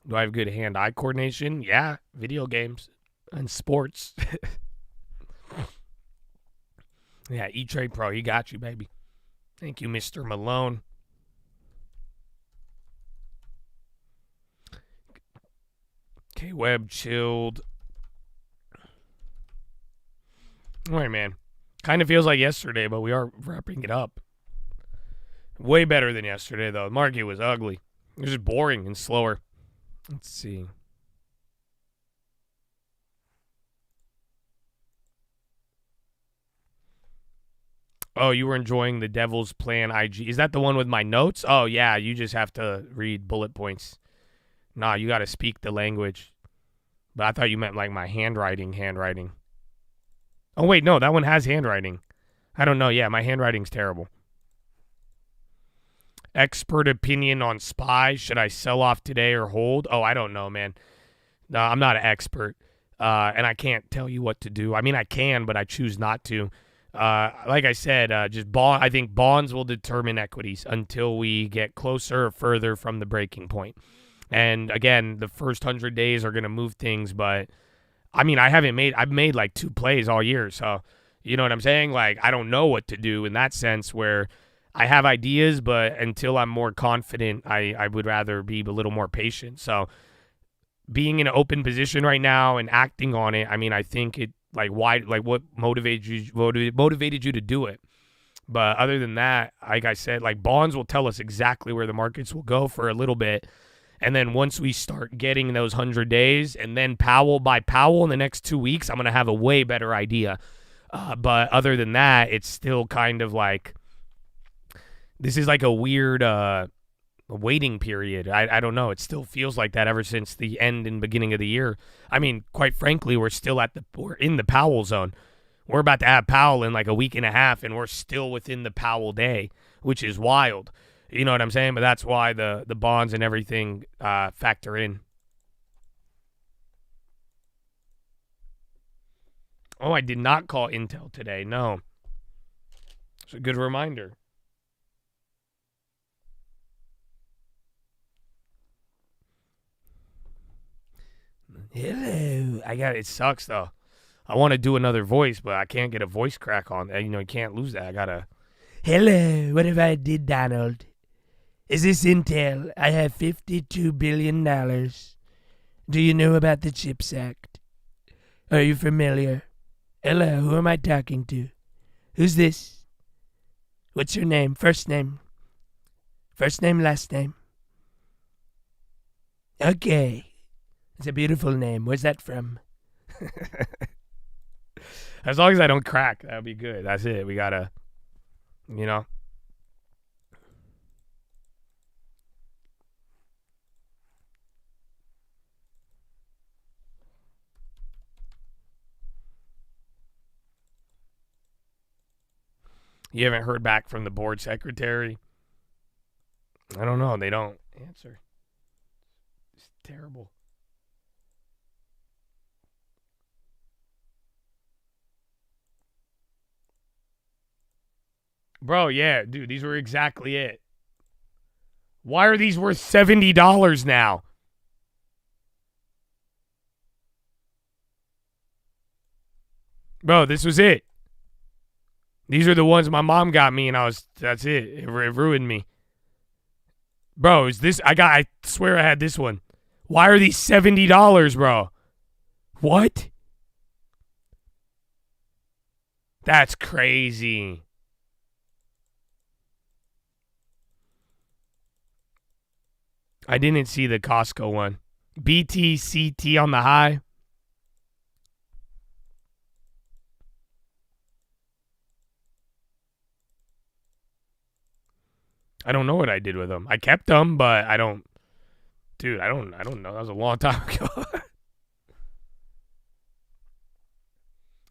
Do I have good hand-eye coordination? Yeah, video games and sports. Yeah, E-Trade Pro, he got you, baby. Thank you, Mr. Malone. Okay, Web chilled. All right, man. Kind of feels like yesterday, but we are wrapping it up. Way better than yesterday, though. The market was ugly. It was just boring and slower. Let's see. Oh, you were enjoying the Devil's Plan IG. Is that the one with my notes? Oh, yeah, you just have to read bullet points. Nah, you got to speak the language. But I thought you meant like my handwriting. Oh, wait, no, that one has handwriting. I don't know. Yeah, my handwriting's terrible. Expert opinion on SPY. Should I sell off today or hold? Oh, I don't know, man. No, I'm not an expert. And I can't tell you what to do. I mean, I can, but I choose not to. Like I said, I think bonds will determine equities until we get closer or further from the breaking point. And again, the first 100 days are going to move things, but I mean, I've made like 2 plays all year. So, you know what I'm saying? Like, I don't know what to do in that sense, where I have ideas, but until I'm more confident, I would rather be a little more patient. So being in an open position right now and acting on it, I mean, I think it, what motivated you to do it? But other than that, like I said, like bonds will tell us exactly where the markets will go for a little bit. And then once we start getting those 100 days, and then Powell by Powell in the next 2 weeks, I'm going to have a way better idea. But other than that, it's still kind of like, this is like a weird waiting period. I don't know. It still feels like that ever since the end and beginning of the year. I mean, quite frankly, we're in the Powell zone. We're about to have Powell in like a week and a half, and we're still within the Powell day, which is wild. You know what I'm saying? But that's why the bonds and everything factor in. Oh, I did not call Intel today. No. It's a good reminder. Hello. It sucks though. I want to do another voice, but I can't get a voice crack on. You can't lose that. I gotta. Hello. What have I did, Donald? Is this Intel? I have $52 billion. Do you know about the CHIPS Act? Are you familiar? Hello, who am I talking to? Who's this? What's your name? First name? First name, last name? Okay. It's a beautiful name. Where's that from? As long as I don't crack, that'll be good. That's it. We gotta, You haven't heard back from the board secretary? I don't know. They don't answer. It's terrible. Bro, yeah, dude, these were exactly it. Why are these worth $70 now? Bro, this was it. These are the ones my mom got me, and that's it. It ruined me. Bro, I swear I had this one. Why are these $70, bro? What? That's crazy. I didn't see the Costco one. BTCT on the high. I don't know what I did with them. I kept them, but I don't. Dude, I don't know. That was a long time ago.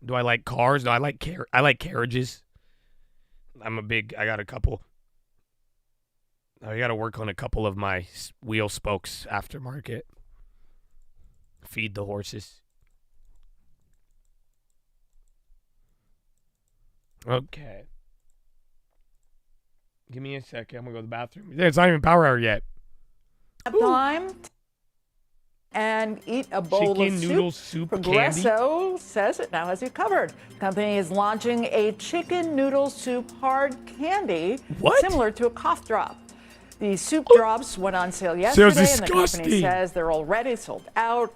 Do I like cars? No, I like carriages. I got a couple. I got to work on a couple of my wheel spokes aftermarket. Feed the horses. Okay. Give me a second. I'm going to go to the bathroom. It's not even power hour yet. Time and eat a bowl Chicken of noodle soup Progresso says it now has you covered. The company is launching a chicken noodle soup hard candy similar to a cough drop. The soup drops went on sale yesterday, and the company says they're already sold out,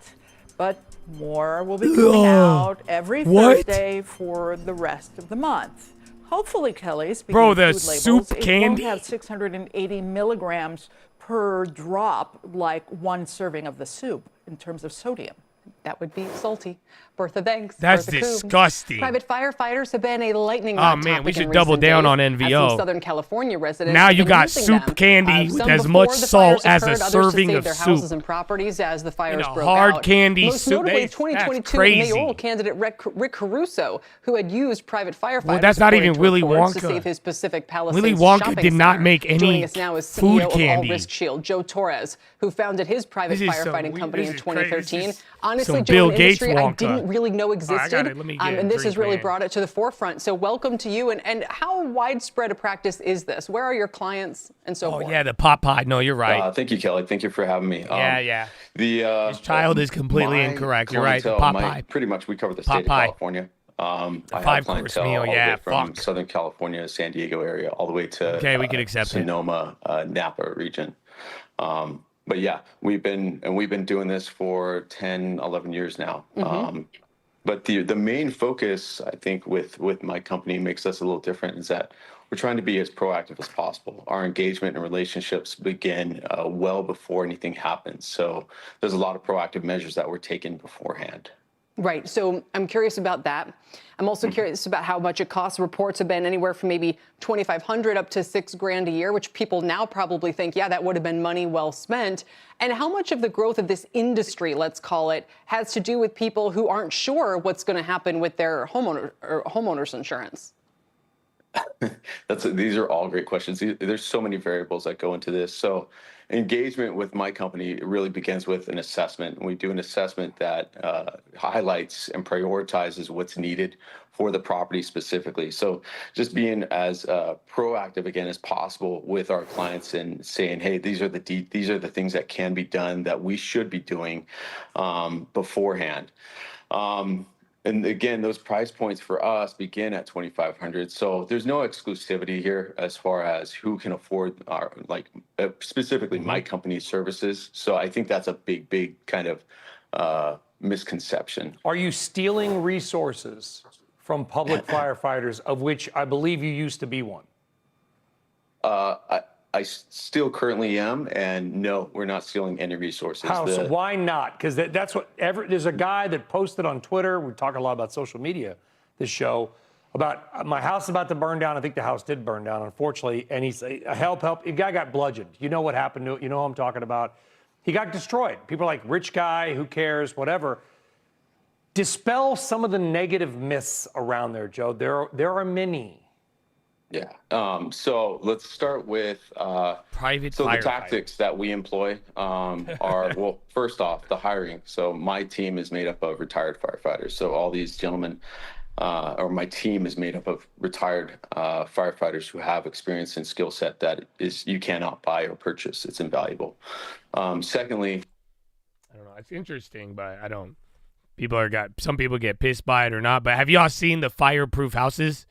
but more will be coming out every Thursday for the rest of the month. Hopefully, Kelly, speaking of food labels, it won't have 680 milligrams per drop like one serving of the soup in terms of sodium. That would be salty. Bertha Banks. That's Bertha disgusting. Private firefighters have been a lightning rod topic. We should double down on NVO. Some Southern California residents now you got soup candy with as much salt as a serving of their soup. Houses and properties as the fires broke hard out. candy Most soup. notably, 2022 mayoral candidate Rick Caruso, who had used private firefighters. Well, that's not even Willy Wonka. To save his Pacific Palisades Willy Wonka shopping did not center. make any Joining us now is food CEO candy. of All Risk Shield, Joe Torres, who founded his private firefighting company in 2013. Honestly, Joe, Bill an Gates industry I Wonka. didn't really know existed. And this has really brought it to the forefront. So welcome to you. And how widespread a practice is this? Where are your clients and so forth? Oh, yeah, the pot pie. No, you're right. Thank you, Kelly. Thank you for having me. Yeah. His child is completely incorrect. You're right. The pot pie. Pretty much, we cover the state of California. I have clientele all the way from Southern California, San Diego area, all the way to we could accept Sonoma, Napa region. But yeah, we've been doing this for 10, 11 years now. But the main focus, I think, with my company makes us a little different is that we're trying to be as proactive as possible. Our engagement and relationships begin well before anything happens. So there's a lot of proactive measures that were taken beforehand. Right. So I'm curious about that. I'm also curious about how much it costs. Reports have been anywhere from maybe $2,500 up to $6,000 a year, which people now probably think, yeah, that would have been money well spent. And how much of the growth of this industry, let's call it, has to do with people who aren't sure what's going to happen with their homeowners insurance? These are all great questions. There's so many variables that go into this. So engagement with my company really begins with an assessment. We do an assessment that highlights and prioritizes what's needed for the property specifically. So just being as proactive again as possible with our clients and saying, hey, these are the things that can be done that we should be doing beforehand. And again, those price points for us begin at $2,500. So there's no exclusivity here as far as who can afford our, specifically my company's services. So I think that's a big kind of misconception. Are you stealing resources from public firefighters, of which I believe you used to be one? I still currently am, and no, we're not stealing any resources. How? So why not? Because that's what there's a guy that posted on Twitter. We talk a lot about social media, this show, about my house about to burn down. I think the house did burn down, unfortunately. And he's help. The guy got bludgeoned. You know what happened to it? You know what I'm talking about? He got destroyed. People are like, rich guy, who cares, whatever. Dispel some of the negative myths around there, Joe. There are many. Yeah. So let's start with private. So the tactics that we employ are, well, first off, the hiring. So my team is made up of retired firefighters. So all these gentlemen, or my team is made up of retired firefighters who have experience and skill set that you cannot buy or purchase. It's invaluable. Secondly, I don't know. It's interesting, but I don't. Some people get pissed by it or not. But have y'all seen the fireproof houses?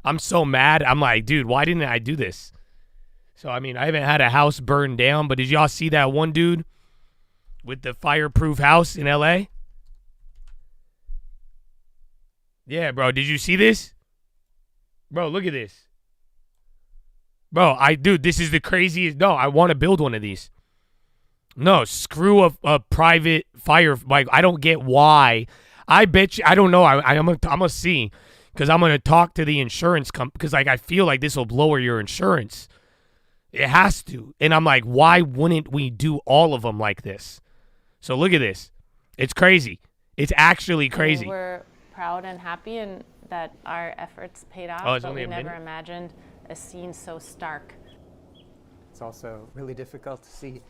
I'm so mad. I'm like, dude, why didn't I do this? So, I mean, I haven't had a house burned down, but did y'all see that one dude with the fireproof house in L.A.? Yeah, bro. Did you see this? Bro, look at this. Bro, dude, this is the craziest. No, I want to build one of these. No, screw a private fire. Like, I don't get why. I bet you, I don't know. I'm going to see. Because I'm going to talk to the insurance company. Because, I feel like this will lower your insurance. It has to. And I'm like, why wouldn't we do all of them like this? So look at this. It's crazy. It's actually crazy. We're proud and happy and that our efforts paid off. But we never imagined a scene so stark. It's also really difficult to see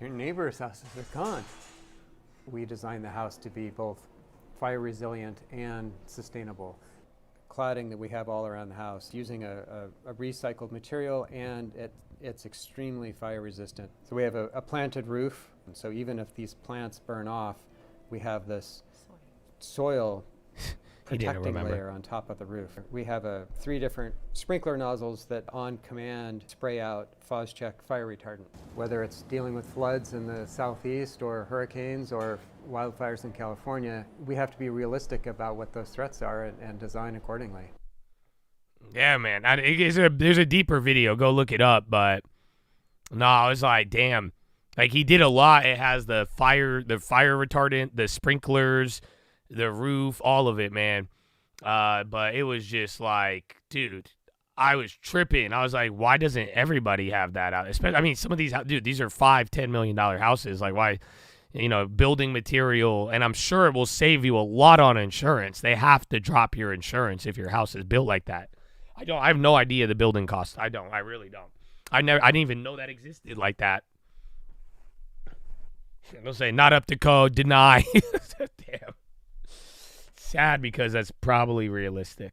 your neighbor's houses are gone. We designed the house to be both fire resilient and sustainable. Cladding that we have all around the house using a recycled material, and it's extremely fire resistant. So we have a planted roof, and so even if these plants burn off, we have this soil protecting layer on top of the roof. We have 3 different sprinkler nozzles that on command spray out FOSCHEC fire retardant. Whether it's dealing with floods in the southeast or hurricanes or wildfires in California, we have to be realistic about what those threats are and design accordingly. Yeah, man. There's a deeper video. Go look it up. But no, I was like, damn. Like, he did a lot. It has the fire retardant, the sprinklers, the roof, all of it, man. But it was just like, dude, I was tripping. I was like, why doesn't everybody have that out? Especially, I mean, some of these, dude, these are $5-10 million houses. Like, why? Building material, and I'm sure it will save you a lot on insurance. They have to drop your insurance if your house is built like that. I have no idea the building costs. I really don't. I didn't even know that existed like that. They'll say not up to code, deny. Damn. Sad because that's probably realistic.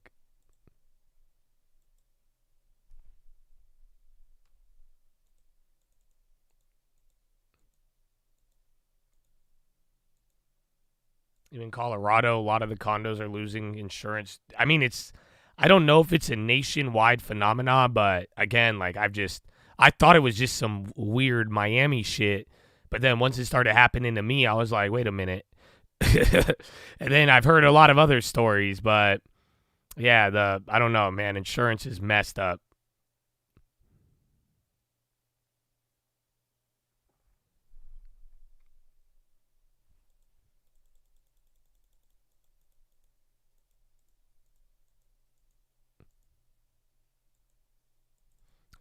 Even Colorado, a lot of the condos are losing insurance. I mean, I don't know if it's a nationwide phenomenon, but again, like I thought it was just some weird Miami shit. But then once it started happening to me, I was like, wait a minute. And then I've heard a lot of other stories, but yeah, I don't know, man. Insurance is messed up.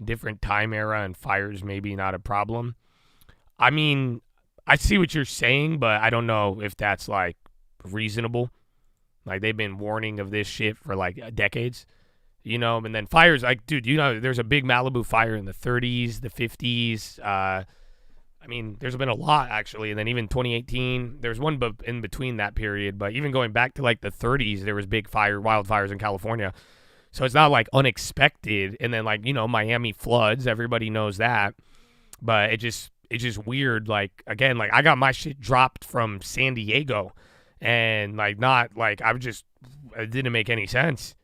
Different time era and fires maybe not a problem. I mean, I see what you're saying, but I don't know if that's like reasonable. Like they've been warning of this shit for like decades, and then fires like, dude, there's a big Malibu fire in the 30s, the 50s. I mean, there's been a lot actually. And then even 2018, there's one in between that period, but even going back to like the 30s, there was big wildfires in California. So it's not like unexpected. And then like, Miami floods, everybody knows that. But it's just weird. Like, again, like I got my shit dropped from San Diego and like not like it didn't make any sense.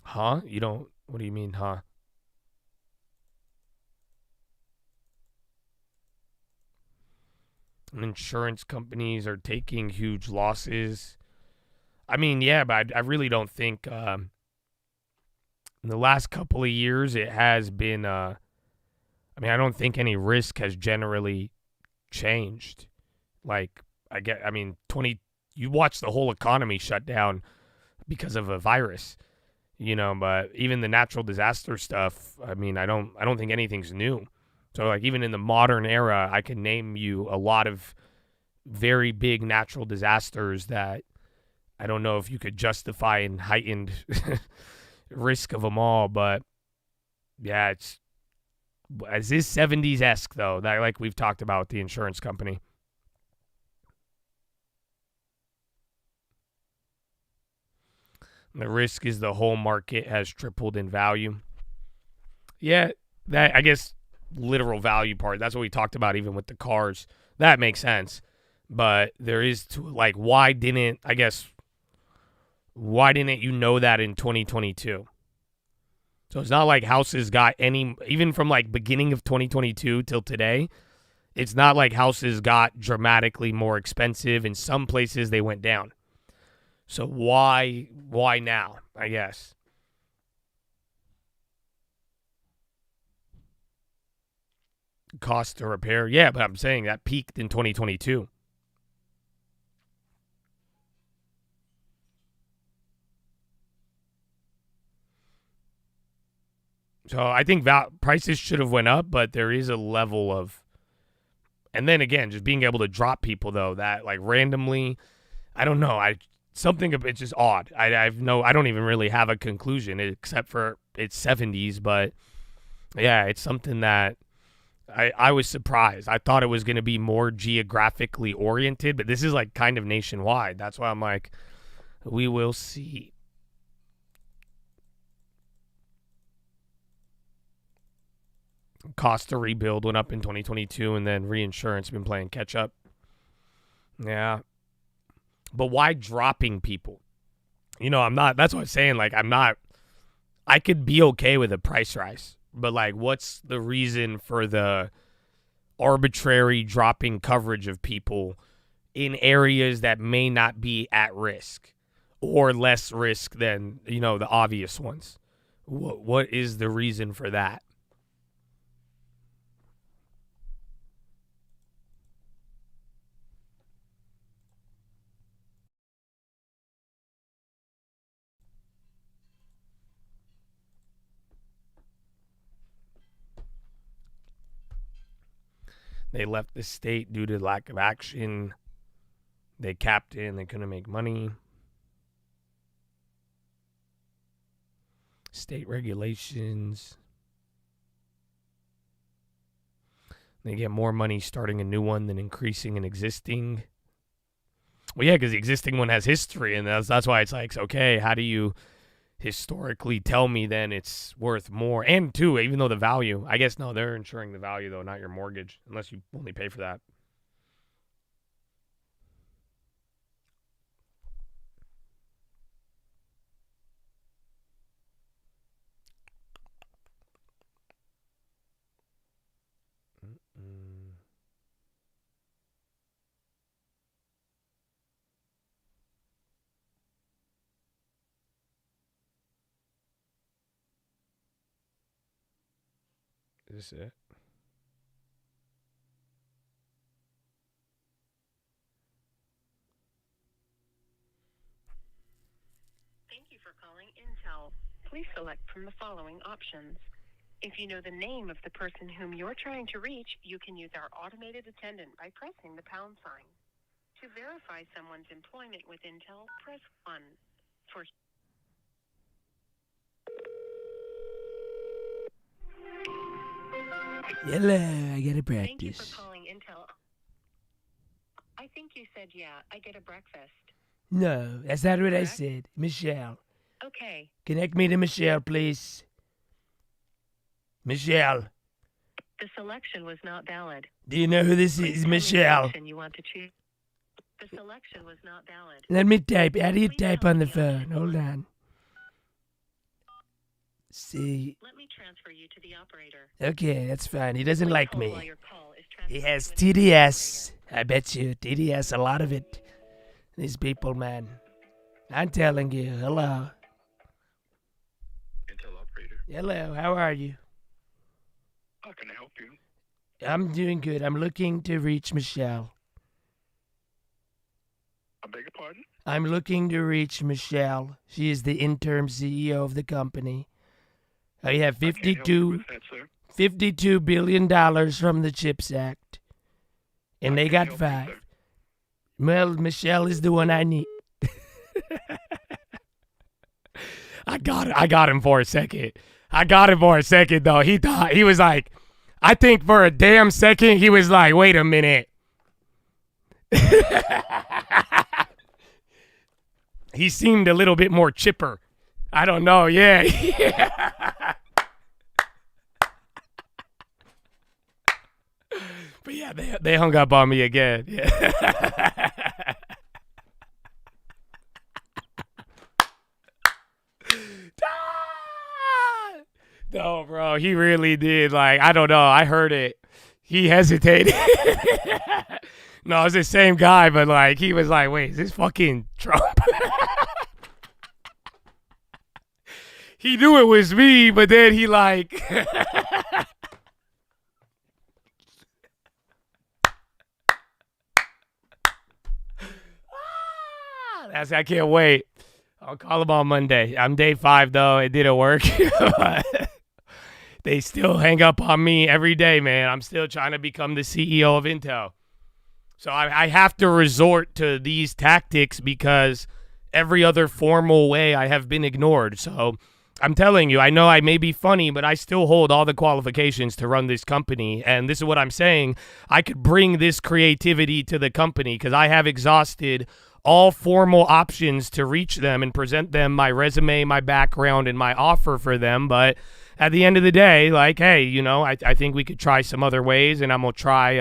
Huh? What do you mean, huh? Insurance companies are taking huge losses. I mean, yeah, but I really don't think in the last couple of years it has been. I don't think any risk has generally changed. Like, you watch the whole economy shut down because of a virus, but even the natural disaster stuff, I don't think anything's new. So like even in the modern era, I can name you a lot of very big natural disasters that I don't know if you could justify in heightened risk of them all, but yeah, this is 70s-esque though, that like we've talked about the insurance company. The risk is the whole market has tripled in value. Yeah, that I guess literal value part. That's what we talked about even with the cars. That makes sense. But there is like why didn't you know that in 2022? So it's not like houses got any, even from like beginning of 2022 till today, it's not like houses got dramatically more expensive. In some places they went down. So why now, I guess? Cost to repair. Yeah, but I'm saying that peaked in 2022. So I think prices should have went up, but there is a level of, and then again, just being able to drop people though, that like randomly, I don't know, it's just odd. I don't even really have a conclusion except for it's 70s, but yeah, it's something that I was surprised. I thought it was going to be more geographically oriented, but this is like kind of nationwide. That's why I'm like, we will see. Cost to rebuild went up in 2022, and then reinsurance been playing catch up. Yeah. But why dropping people? That's what I'm saying. Like, I could be okay with a price rise, but like, what's the reason for the arbitrary dropping coverage of people in areas that may not be at risk or less risk than, the obvious ones? What is the reason for that? They left the state due to lack of action. They capped in. They couldn't make money. State regulations. They get more money starting a new one than increasing an existing. Well, yeah, because the existing one has history, and that's why it's like, okay, how do you historically tell me then it's worth more? And two, even though the value, I guess, no, they're insuring the value though, not your mortgage, unless you only pay for that. Is this it? Thank you for calling Intel. Please select from the following options. If you know the name of the person whom you're trying to reach, you can use our automated attendant by pressing the pound sign. To verify someone's employment with Intel, press 1. For Hello, I gotta Thank you practice. for calling Intel. I think you said, yeah, I get a breakfast. No, that's not what I said. Michelle. Okay. Connect me to Michelle, please. Michelle. The selection was not valid. Do you know who this Please is, tell me the Michelle? option you want to choose. The selection was not valid. Let me type. How do you type on the phone? Hold on. See. Let me transfer you to the operator. Okay, that's fine. He doesn't Please like hold me. while your call is He transferred has to an TDS. I bet you. TDS, a lot of it. These people, man. I'm telling you. Hello. Intel operator. Hello, how are you? How can I help you? I'm doing good. I'm looking to reach Michelle. I beg your pardon? I'm looking to reach Michelle. She is the interim CEO of the company. I have $52 billion from the CHIPS Act. And they got 5. Well, Michelle is the one I need. I got him for a second. Though. He was like, I think for a damn second, he was like, wait a minute. He seemed a little bit more chipper. I don't know. Yeah. But yeah, they hung up on me again. Yeah. No, bro, he really did. Like, I don't know. I heard it. He hesitated. No, it's the same guy, but like, he was like, wait, is this fucking Trump? He knew it was me, but then he like... I can't wait. I'll call him on Monday. I'm day 5, though. It didn't work. They still hang up on me every day, man. I'm still trying to become the CEO of Intel. So I have to resort to these tactics because every other formal way I have been ignored. So I'm telling you, I know I may be funny, but I still hold all the qualifications to run this company. And this is what I'm saying. I could bring this creativity to the company because I have exhausted all formal options to reach them and present them my resume, my background, and my offer for them. But at the end of the day, like, hey, you know, I think we could try some other ways, and I'm gonna try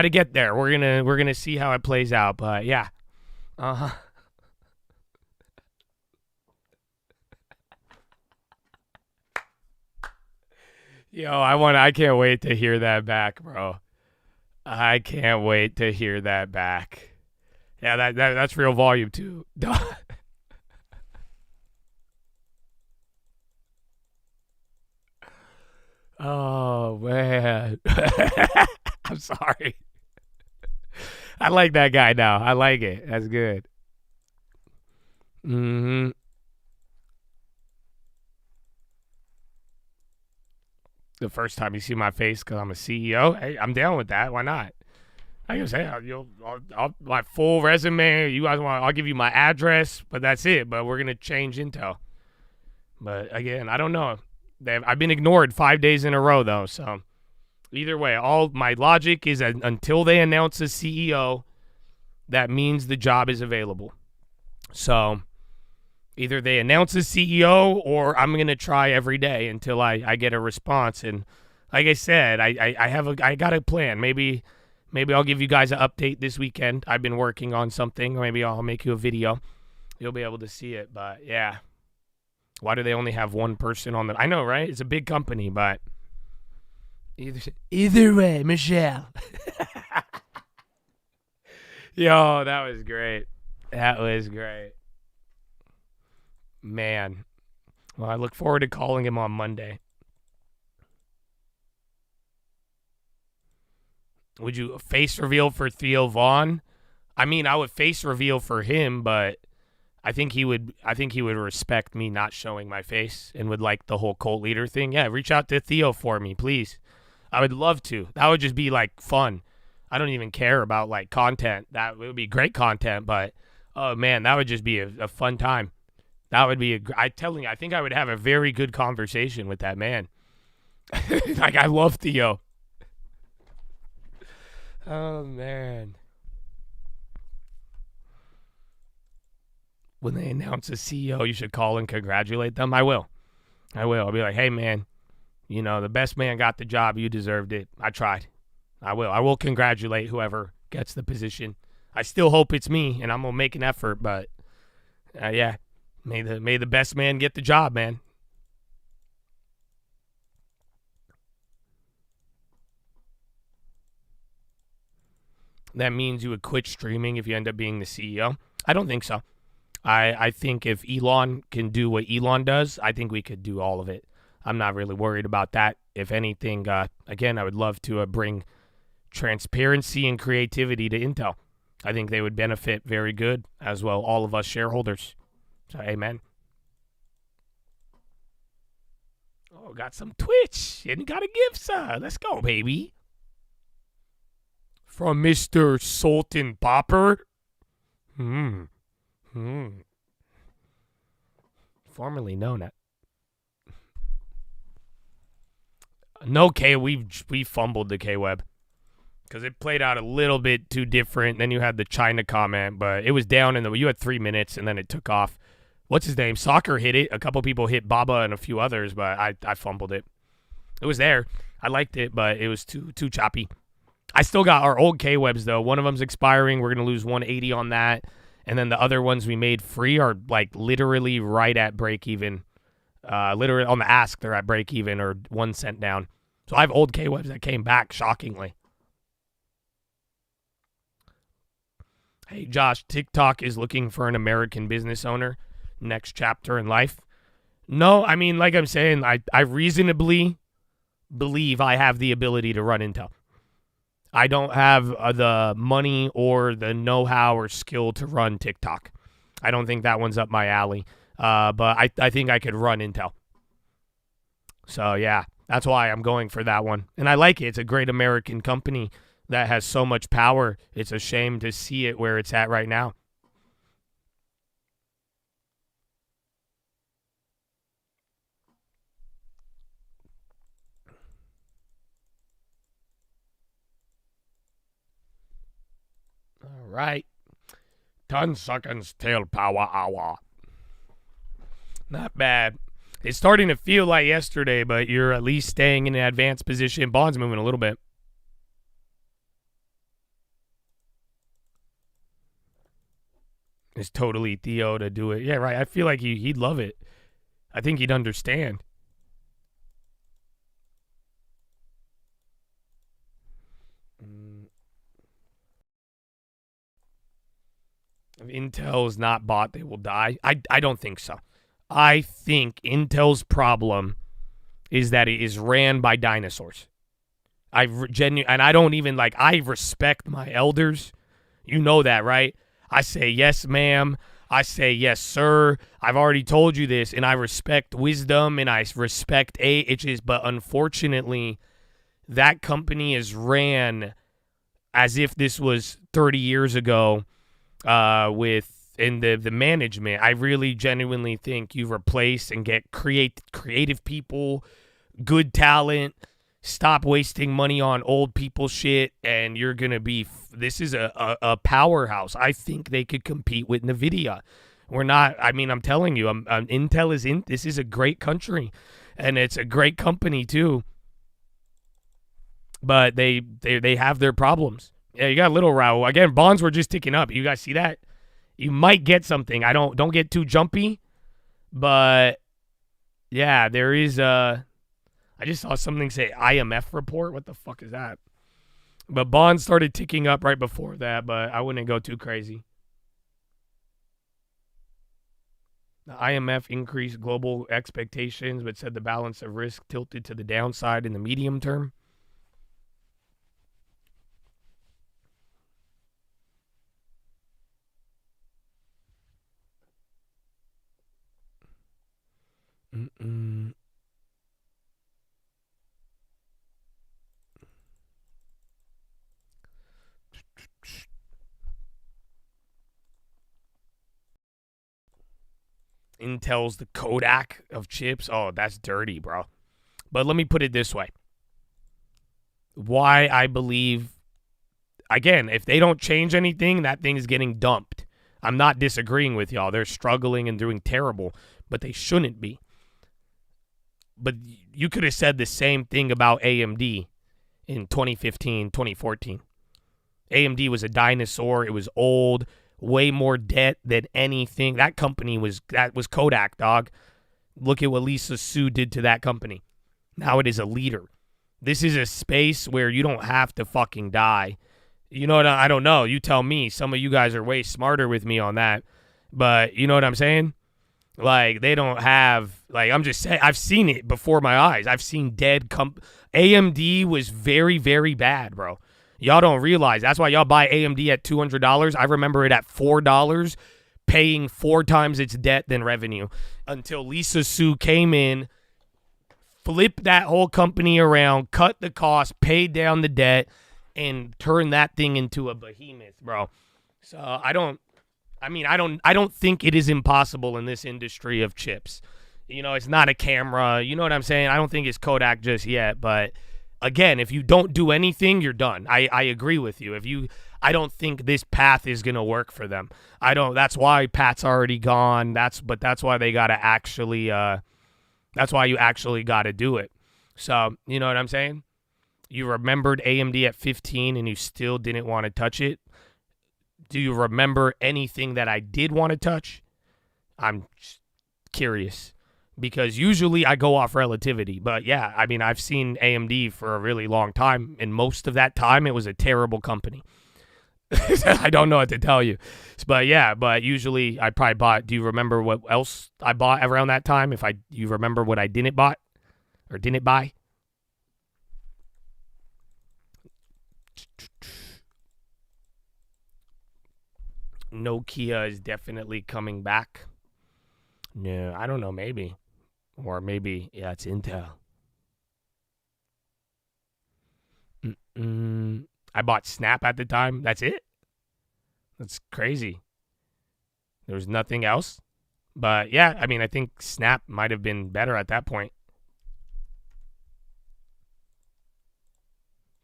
to get there. We're gonna see how it plays out. But yeah, Yo, I can't wait to hear that back, bro. I can't wait to hear that back. Yeah, that's real volume too. Oh man. I'm sorry. I like that guy now. I like it. That's good. Mm-hmm. The first time you see my face because I'm a CEO, hey, I'm down with that. Why not? I can say I'll my full resume. You guys want? I'll give you my address, but that's it. But we're gonna change Intel. But again, I don't know. I've been ignored 5 days in a row though. So either way, all my logic is that until they announce a CEO, that means the job is available. So either they announce a CEO or I'm gonna try every day until I get a response. And like I said, I got a plan. Maybe I'll give you guys an update this weekend. I've been working on something. Maybe I'll make you a video. You'll be able to see it. But yeah, why do they only have one person on the? I know, right? It's a big company, but either way, Michelle. Yo, that was great. That was great. Man. Well, I look forward to calling him on Monday. Would you face reveal for Theo Vaughn? I mean, I would face reveal for him, but I think he would respect me not showing my face and would like the whole cult leader thing. Yeah, reach out to Theo for me, please. I would love to. That would just be like fun. I don't even care about like content. That would be great content, but oh man, that would just be a fun time. That would be I think I would have a very good conversation with that man. Like, I love Theo. Oh man. When they announce a CEO, you should call and congratulate them. I will. I'll be like, hey man, you know, the best man got the job. You deserved it. I tried. I will congratulate whoever gets the position. I still hope it's me, and I'm gonna make an effort. But yeah, may the best man get the job, man. That means you would quit streaming if you end up being the CEO? I don't think so. I think if Elon can do what Elon does, I think we could do all of it. I'm not really worried about that. If anything, again, I would love to bring transparency and creativity to Intel. I think they would benefit very good as well, all of us shareholders. So, amen. Oh, got some Twitch and got a gift, sir. Let's go, baby. From Mr. Sultan Popper. Formerly known as. No K, we fumbled the K-Web. Because it played out a little bit too different. Then you had the China comment, but it was down you had 3 minutes and then it took off. What's his name? Soccer hit it. A couple people hit Baba and a few others, but I fumbled it. It was there. I liked it, but it was too choppy. I still got our old K-Webs, though. One of them's expiring. We're going to lose 180 on that. And then the other ones we made free are, like, literally right at break even. Literally on the ask, they're at break even or 1 cent down. So I have old K-Webs that came back, shockingly. Hey, Josh, TikTok is looking for an American business owner. Next chapter in life. No, I mean, like I'm saying, I reasonably believe I have the ability to run Intel. I don't have the money or the know-how or skill to run TikTok. I don't think that one's up my alley. But I think I could run Intel. So, yeah, that's why I'm going for that one. And I like it. It's a great American company that has so much power. It's a shame to see it where it's at right now. All right. 10 seconds till power hour. Not bad. It's starting to feel like yesterday, but you're at least staying in an advanced position. Bond's moving a little bit. It's totally Theo to do it. Yeah, right. I feel like he'd love it. I think he'd understand. If Intel is not bought, they will die. I don't think so. I think Intel's problem is that it is ran by dinosaurs. I don't even I respect my elders. You know that, right? I say yes, ma'am. I say yes, sir. I've already told you this, and I respect wisdom and I respect ages, but unfortunately, that company is ran as if this was 30 years ago in the management. I really genuinely think you replace and get creative people, good talent, stop wasting money on old people shit, and you're going to be this is a powerhouse. I think they could compete with NVIDIA. We're not, I mean, I'm telling you, Intel is in, this is a great country, and it's a great company too. But they have their problems. Yeah, you got a little row. Again, bonds were just ticking up. You guys see that? You might get something. Don't get too jumpy. But yeah, there is I just saw something say IMF report. What the fuck is that? But bonds started ticking up right before that, but I wouldn't go too crazy. The IMF increased global expectations, but said the balance of risk tilted to the downside in the medium term. Intel's the Kodak of chips. Oh, that's dirty, bro. But let me put it this way. Why I believe, again, if they don't change anything, that thing is getting dumped. I'm not disagreeing with y'all. They're struggling and doing terrible, but they shouldn't be. But you could have said the same thing about AMD in 2015, 2014. AMD was a dinosaur. It was old, way more debt than anything. That company was Kodak, dog. Look at what Lisa Su did to that company. Now it is a leader. This is a space where you don't have to fucking die. You know what? I don't know. You tell me. Some of you guys are way smarter with me on that. But you know what I'm saying? Like, they don't have, like, I'm just saying, I've seen it before my eyes. I've seen dead AMD was very, very bad, bro. Y'all don't realize. That's why y'all buy AMD at $200. I remember it at $4, paying 4 times its debt than revenue until Lisa Su came in, flipped that whole company around, cut the cost, paid down the debt, and turned that thing into a behemoth, bro. So I don't think it is impossible in this industry of chips. You know, it's not a camera. You know what I'm saying? I don't think it's Kodak just yet. But again, if you don't do anything, you're done. I agree with you. I don't think this path is gonna work for them. That's why Pat's already gone. That's why they gotta actually. That's why you actually gotta do it. So you know what I'm saying? You remembered AMD at 15 and you still didn't want to touch it. Do you remember anything that I did want to touch? I'm curious because usually I go off relativity. But yeah, I mean, I've seen AMD for a really long time, and most of that time it was a terrible company. I don't know what to tell you. But yeah, but usually I probably bought. Do you remember what else I bought around that time? You remember what I didn't buy or didn't buy? Nokia is definitely coming back. No, I don't know, maybe. Or maybe, yeah, it's Intel. I bought Snap at the time. That's it. That's crazy. There was nothing else. But yeah, I mean, I think Snap might have been better at that point.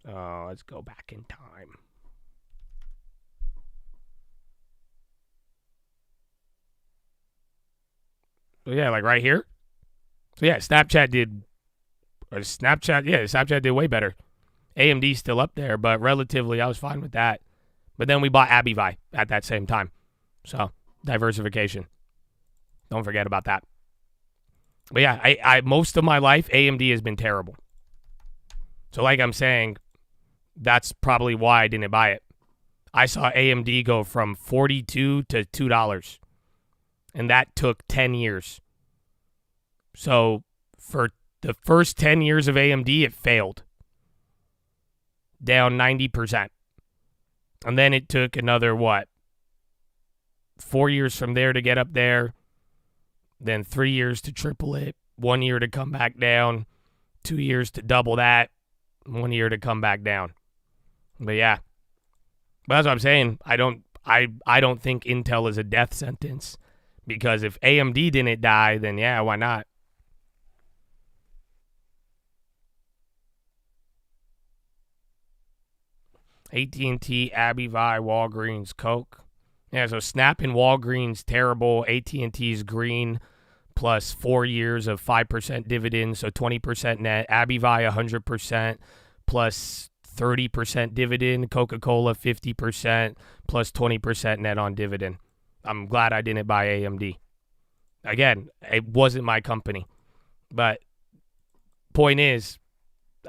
Oh, let's go back in time. So yeah, like right here. So yeah, Snapchat did way better. AMD's still up there, but relatively I was fine with that. But then we bought AbiVi at that same time. So diversification. Don't forget about that. But yeah, I most of my life, AMD has been terrible. So like I'm saying, that's probably why I didn't buy it. I saw AMD go from $42 to $2. And that took 10 years. So for the first 10 years of AMD, it failed. Down 90%. And then it took another, 4 years from there to get up there. Then 3 years to triple it. 1 year to come back down. 2 years to double that. 1 year to come back down. But yeah. But that's what I'm saying. I don't think Intel is a death sentence. Because if AMD didn't die, then yeah, why not? AT&T, AbiVi, Walgreens, Coke. Yeah, so Snap and Walgreens, terrible. AT&T's green, plus 4 years of 5% dividends, so 20% net. AbiVi, 100%, plus 30% dividend. Coca-Cola, 50%, plus 20% net on dividend. I'm glad I didn't buy AMD. Again, it wasn't my company. But point is,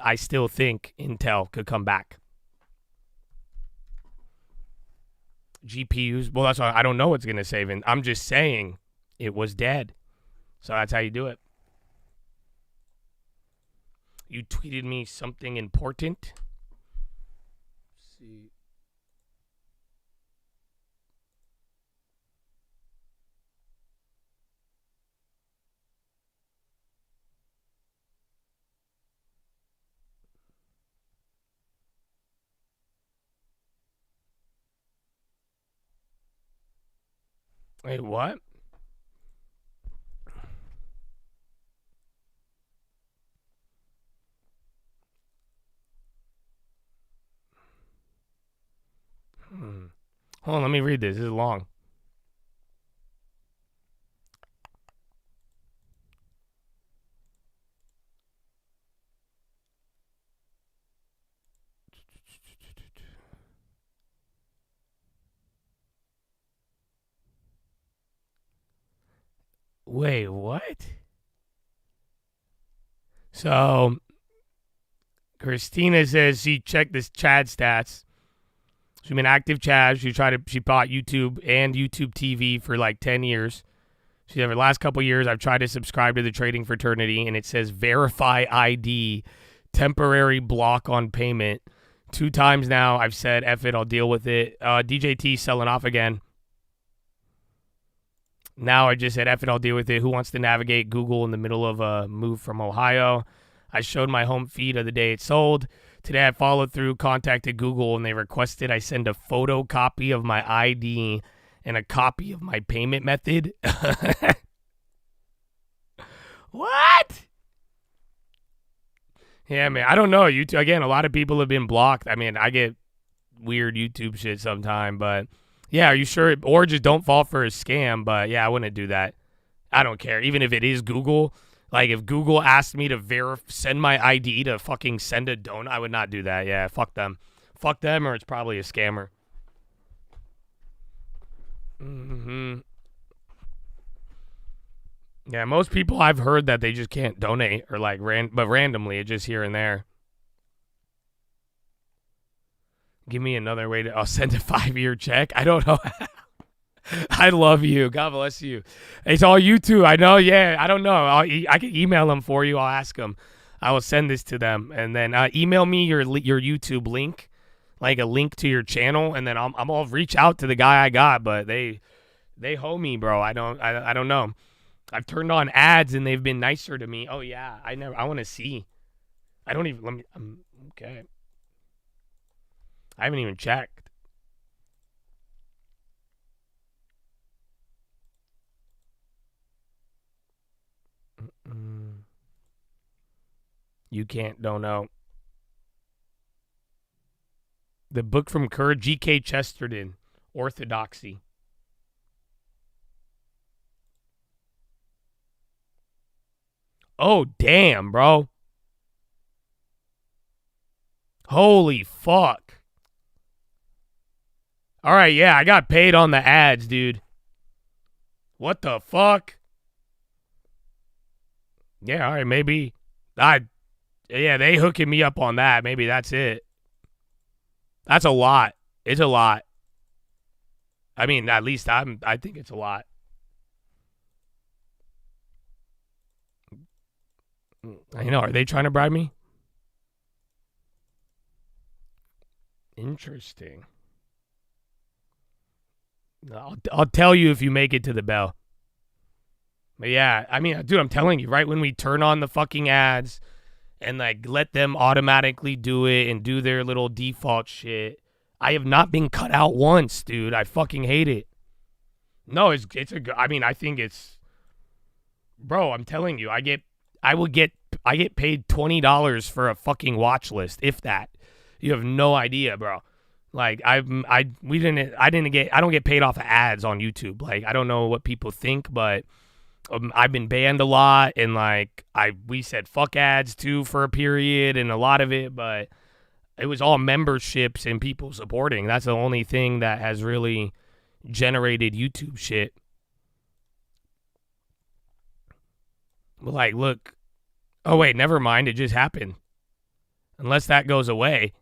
I still think Intel could come back. GPUs, well, that's why I don't know what's going to save. And I'm just saying it was dead. So that's how you do it. You tweeted me something important. Let's see. Wait, what? Hold on, let me read this. This is long. Wait, what? So, Christina says she checked this Chad stats. She's been active Chad. She bought YouTube and YouTube TV for like 10 years. She said, for the last couple years, I've tried to subscribe to the trading fraternity, and it says verify ID, temporary block on payment. 2 times now, I've said, F it, I'll deal with it. DJT selling off again. Now I just said, F it, I'll deal with it. Who wants to navigate Google in the middle of a move from Ohio? I showed my home feed of the day it sold. Today I followed through, contacted Google, and they requested I send a photocopy of my ID and a copy of my payment method. What? Yeah, man. I don't know. YouTube, again, a lot of people have been blocked. I mean, I get weird YouTube shit sometime, but yeah, are you sure? Or just don't fall for a scam, but yeah, I wouldn't do that. I don't care. Even if it is Google, like if Google asked me to send my ID to fucking send a donut, I would not do that. Yeah, fuck them. Fuck them, or it's probably a scammer. Yeah, most people I've heard that they just can't donate or like but randomly, it's just here and there. Give me another way I'll send a 5-year check. I don't know. I love you. God bless you. It's all you two. I know. Yeah, I don't know. I can email them for you. I'll ask them. I will send this to them, and then email me your YouTube link, like a link to your channel, and then I'll reach out to the guy I got. But they hoe me, bro. I don't know. I've turned on ads and they've been nicer to me. Oh yeah, I want to see. I don't even okay. I haven't even checked. You don't know. The book from G.K. Chesterton, Orthodoxy. Oh, damn, bro. Holy fuck. All right, yeah, I got paid on the ads, dude. What the fuck? Yeah, all right, maybe. Yeah, they hooking me up on that. Maybe that's it. That's a lot. It's a lot. I mean, at least I think it's a lot. I know. Are they trying to bribe me? Interesting. I'll tell you if you make it to the bell. But yeah, I mean, dude, I'm telling you, right when we turn on the fucking ads and like let them automatically do it and do their little default shit, I have not been cut out once, dude. I fucking hate it. No, I think it's, bro, I'm telling you, I get paid $20 for a fucking watch list, if that. You have no idea, bro. Like I don't get paid off of ads on YouTube. Like I don't know what people think, but I've been banned a lot, and like we said fuck ads too for a period, and a lot of it, but it was all memberships and people supporting. That's the only thing that has really generated YouTube shit. But like, look, oh wait, never mind, it just happened. Unless that goes away.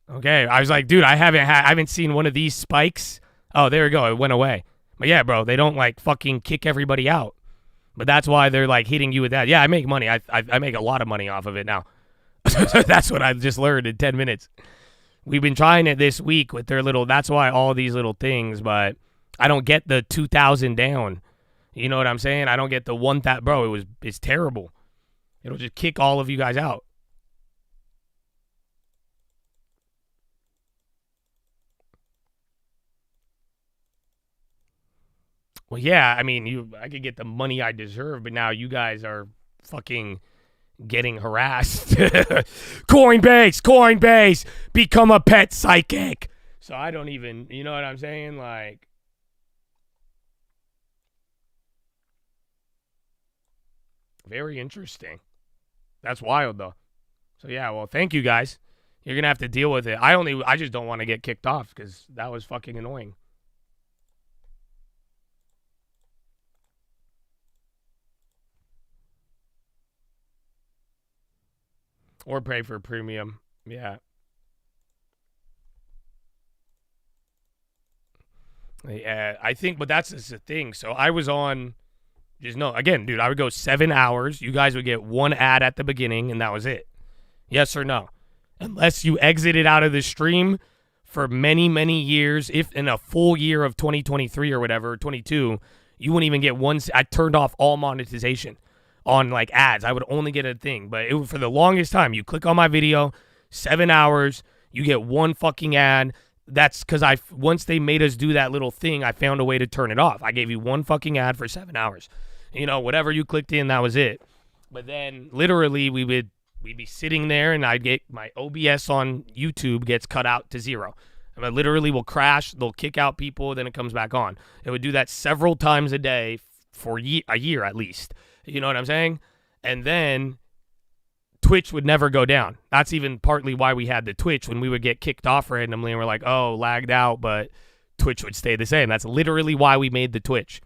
Okay, I was like, dude, I haven't seen one of these spikes. Oh, there we go, it went away. But yeah, bro, they don't like fucking kick everybody out. But that's why they're like hitting you with that. Yeah, I make money. I make a lot of money off of it now. That's what I just learned in 10 minutes. We've been trying it this week with their little, that's why all these little things, but I don't get the 2,000 down. You know what I'm saying? I don't get the 1,000. Bro, it's terrible. It'll just kick all of you guys out. Well, yeah, I mean, I could get the money I deserve, but now you guys are fucking getting harassed. Coinbase, become a pet psychic. So I don't even, you know what I'm saying? Like, very interesting. That's wild, though. So, yeah, well, thank you guys. You're going to have to deal with it. I just don't want to get kicked off because that was fucking annoying. Or pay for premium. Yeah. Yeah, I think, but that's just the thing. So I was on, just no, again, dude, I would go 7 hours. You guys would get one ad at the beginning, and that was it. Yes or no? Unless you exited out of the stream for many, many years, if in a full year of 2023 or whatever, 22, you wouldn't even get one. I turned off all monetization on like ads. I would only get a thing. But for the longest time, you click on my video, 7 hours, you get one fucking ad. That's because once they made us do that little thing, I found a way to turn it off. I gave you one fucking ad for 7 hours. You know, whatever you clicked in, that was it. But then literally we'd be sitting there and I'd get my OBS on YouTube gets cut out to 0. And I literally will crash. They'll kick out people. Then it comes back on. It would do that several times a day for a year at least. You know what I'm saying? And then Twitch would never go down. That's even partly why we had the Twitch when we would get kicked off randomly and we're like, oh, lagged out, but Twitch would stay the same. That's literally why we made the Twitch.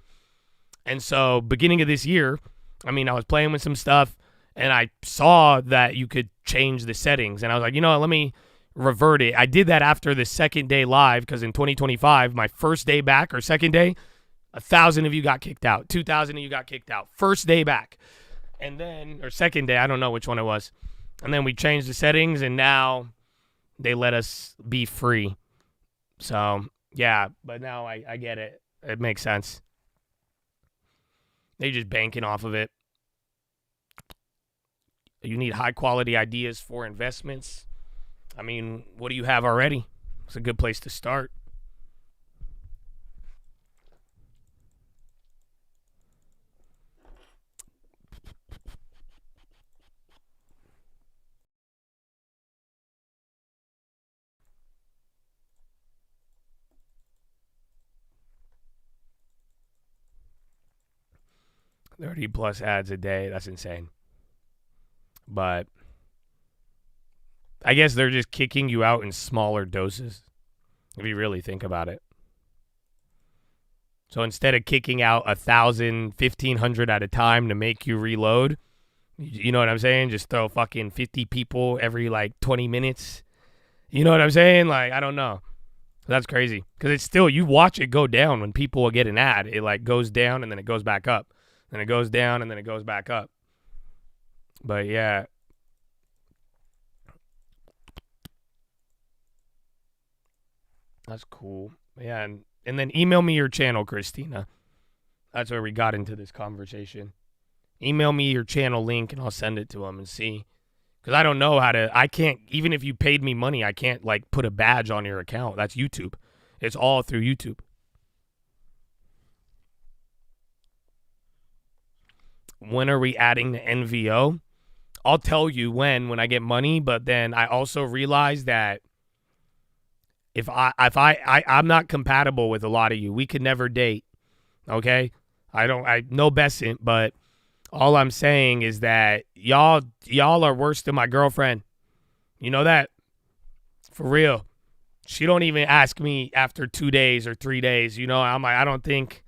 And so beginning of this year, I mean, I was playing with some stuff and I saw that you could change the settings. And I was like, you know what, let me revert it. I did that after the second day live because in 2025, my first day back or second day, 1,000 of you got kicked out. 2,000 of you got kicked out. First day back. And then, or second day, I don't know which one it was. And then we changed the settings and now they let us be free. So, yeah, but now I get it. It makes sense. They just banking off of it. You need high quality ideas for investments. I mean, what do you have already? It's a good place to start. $30+ ads a day. That's insane. But I guess they're just kicking you out in smaller doses, if you really think about it. So instead of kicking out 1,000, 1,500 at a time to make you reload, you know what I'm saying? Just throw fucking 50 people every like 20 minutes. You know what I'm saying? Like, I don't know. That's crazy. Because it's still, you watch it go down when people get an ad. It like goes down and then it goes back up. Then it goes down and then it goes back up. But yeah. That's cool. Yeah, and then email me your channel, Christina. That's where we got into this conversation. Email me your channel link and I'll send it to them and see. Because I don't know how to, I can't, even if you paid me money, I can't like put a badge on your account. That's YouTube. It's all through YouTube. When are we adding the NVO? I'll tell you when I get money, but then I also realize that if I'm not compatible with a lot of you. We could never date. Okay? I know Besant, but all I'm saying is that y'all are worse than my girlfriend. You know that? For real. She don't even ask me after 2 days or 3 days. You know, I'm like, I don't think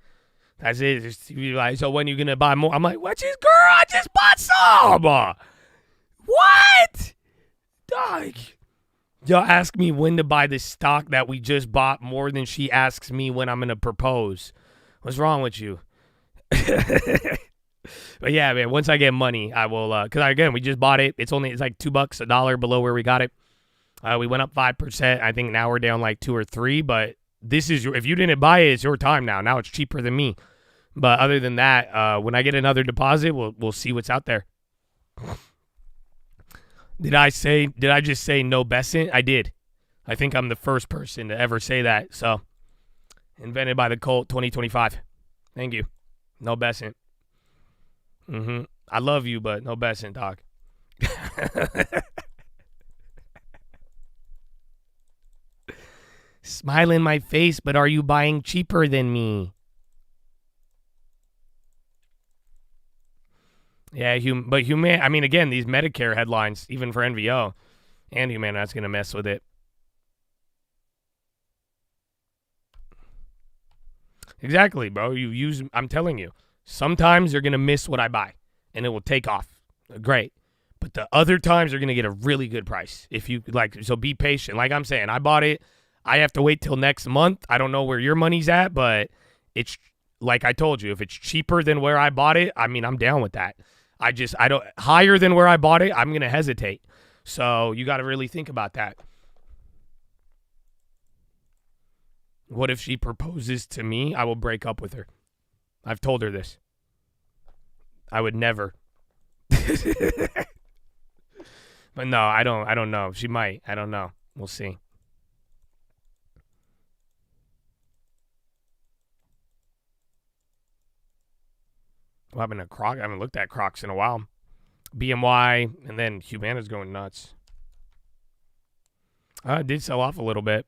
that's it. Just like, so when you gonna buy more? I'm like, what's this, girl? I just bought some. What? Dog. Y'all ask me when to buy this stock that we just bought more than she asks me when I'm gonna propose. What's wrong with you? But yeah, man, once I get money, I will, because again, we just bought it. It's like $2, $1 below where we got it. We went up 5%. I think now we're down like 2 or 3, but this is if you didn't buy it, it's your time now. Now it's cheaper than me. But other than that, when I get another deposit, we'll see what's out there. Did I just say no Besant? I did. I think I'm the first person to ever say that. So, invented by the cult 2025. Thank you. No Besant. I love you, but no Besant, dog. Smile in my face, but are you buying cheaper than me? Yeah, but I mean, again, these Medicare headlines, even for NVO and Humana, that's going to mess with it. Exactly, bro. I'm telling you, sometimes you're going to miss what I buy, and it will take off. Great. But the other times you're going to get a really good price. If you like, so be patient. Like I'm saying, I bought it. I have to wait till next month. I don't know where your money's at, but it's like I told you, if it's cheaper than where I bought it, I mean, I'm down with that. I don't, higher than where I bought it, I'm going to hesitate. So you got to really think about that. What if she proposes to me? I will break up with her. I've told her this. I would never. But no, I don't know. She might. I don't know. We'll see. What happened to Croc? I haven't looked at Crocs in a while. BMY, and then Humana's going nuts. It did sell off a little bit.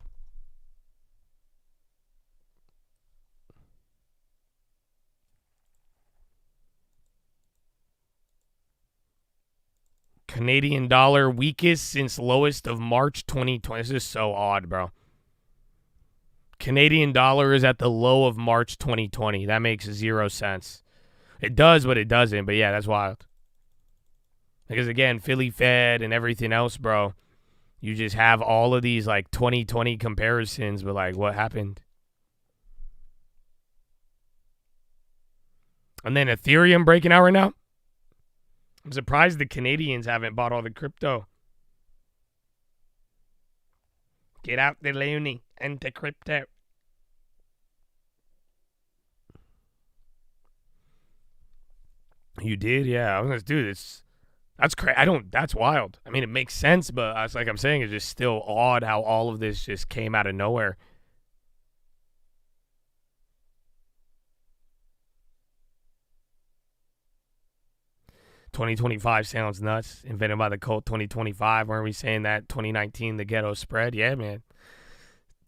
Canadian dollar weakest since lowest of March 2020. This is so odd, bro. Canadian dollar is at the low of March 2020. That makes 0 sense. It does, but it doesn't. But yeah, that's wild. Because again, Philly Fed and everything else, bro. You just have all of these like 2020 comparisons, but like what happened? And then Ethereum breaking out right now. I'm surprised the Canadians haven't bought all the crypto. Get out the loony and the crypto. You did? Yeah. I was like, dude, that's crazy. That's wild. I mean, it makes sense, but it's like I'm saying, it's just still odd how all of this just came out of nowhere. $2025 sounds nuts. Invented by the cult 2025. Weren't we saying that 2019, the ghetto spread? Yeah, man.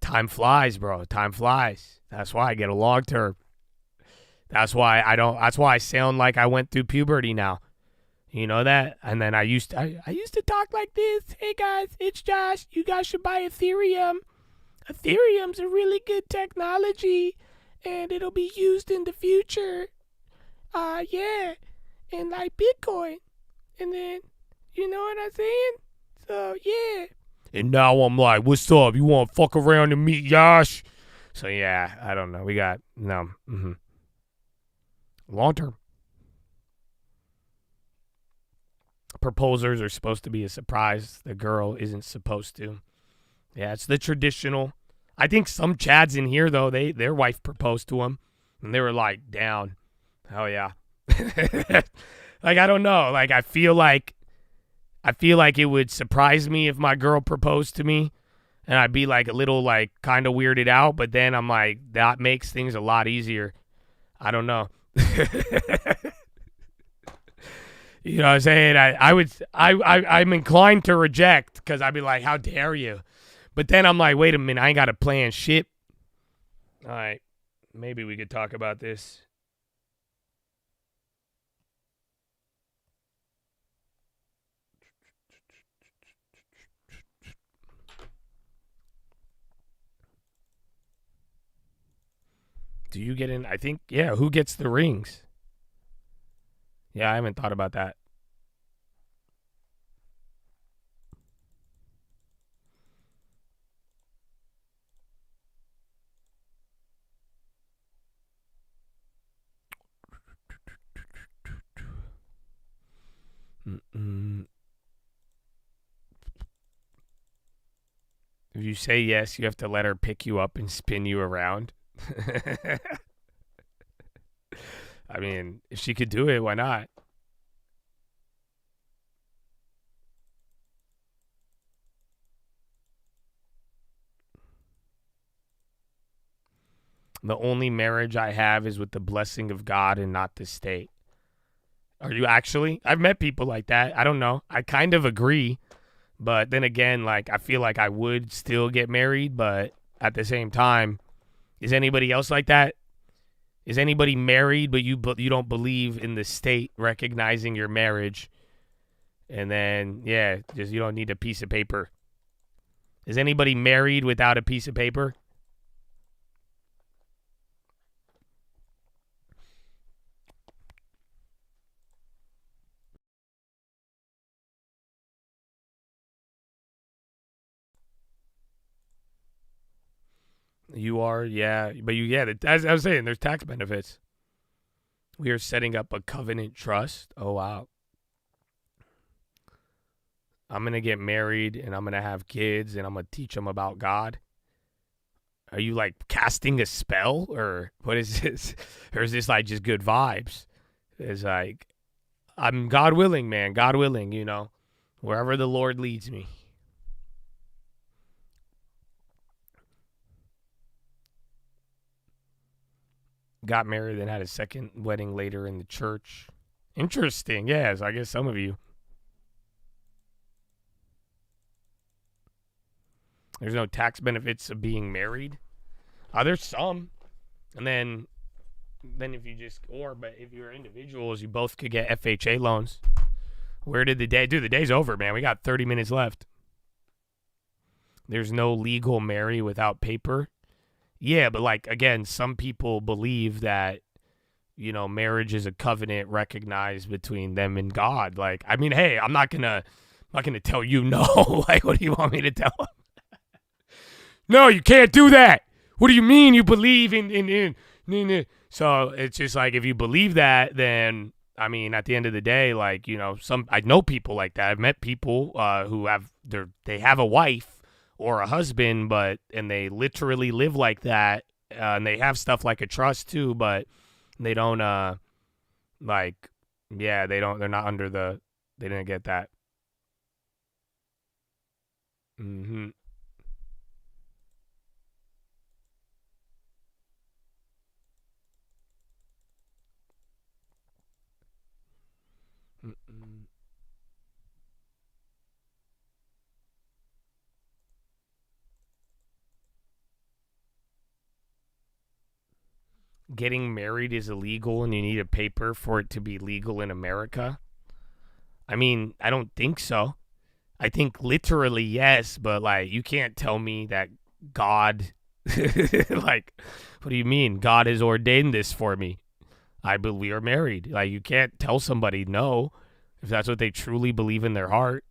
Time flies, bro. Time flies. That's why I get a long term. That's why I sound like I went through puberty now. You know that? And then I used to talk like this. Hey guys, it's Josh. You guys should buy Ethereum. Ethereum's a really good technology and it'll be used in the future. Yeah. And like Bitcoin. And then, you know what I'm saying? So, yeah. And now I'm like, what's up? You want to fuck around and meet Yash? So, yeah, I don't know. We got, no. Long term. Proposers are supposed to be a surprise. The girl isn't supposed to. Yeah, it's the traditional. I think some Chads in here, though, their wife proposed to him. And they were like, down. Hell yeah. Like, I don't know. Like, I feel like it would surprise me if my girl proposed to me. And I'd be like a little like kind of weirded out. But then I'm like, that makes things a lot easier. I don't know. You know what I'm saying? I'm inclined to reject because I'd be like, how dare you? But then I'm like, wait a minute, I ain't got to plan shit. All right, maybe we could talk about this. Do you get in? I think, yeah, who gets the rings? Yeah, I haven't thought about that. If you say yes, you have to let her pick you up and spin you around. I mean, if she could do it, why not? The only marriage I have is with the blessing of God and not the state. Are you actually? I've met people like that. I don't know. I kind of agree. But then again, like, I feel like I would still get married. But at the same time, is anybody else like that? Is anybody married, but you don't believe in the state recognizing your marriage? And then, yeah, just you don't need a piece of paper. Is anybody married without a piece of paper? You are, yeah. But as I was saying, there's tax benefits. We are setting up a covenant trust. Oh, wow. I'm going to get married and I'm going to have kids and I'm going to teach them about God. Are you like casting a spell or what is this? Or is this like just good vibes? It's like, I'm God willing, man. God willing, you know, wherever the Lord leads me. Got married and had a second wedding later in the church. Interesting. Yes, I guess some of you. There's no tax benefits of being married. There's some. And then if you but if you're individuals, you both could get FHA loans. Where did the day? Dude, the day's over, man. We got 30 minutes left. There's no legal marry without paper. Yeah, but like, again, some people believe that, you know, marriage is a covenant recognized between them and God. Like, I mean, hey, I'm not gonna tell you no. Like, what do you want me to tell them? No, you can't do that. What do you mean you believe in? So it's just like, if you believe that, then, I mean, at the end of the day, like, you know, I know people like that. I've met people who they have a wife or a husband, and they literally live like that, and they have stuff like a trust too, but they don't, they're not under they didn't get that. Mm-hmm. Mm-mm. Getting married is illegal and you need a paper for it to be legal in America? I mean, I don't think so. I think literally yes, but like, you can't tell me that God, like, what do you mean? God has ordained this for me. I believe we are married. Like, you can't tell somebody no if that's what they truly believe in their heart.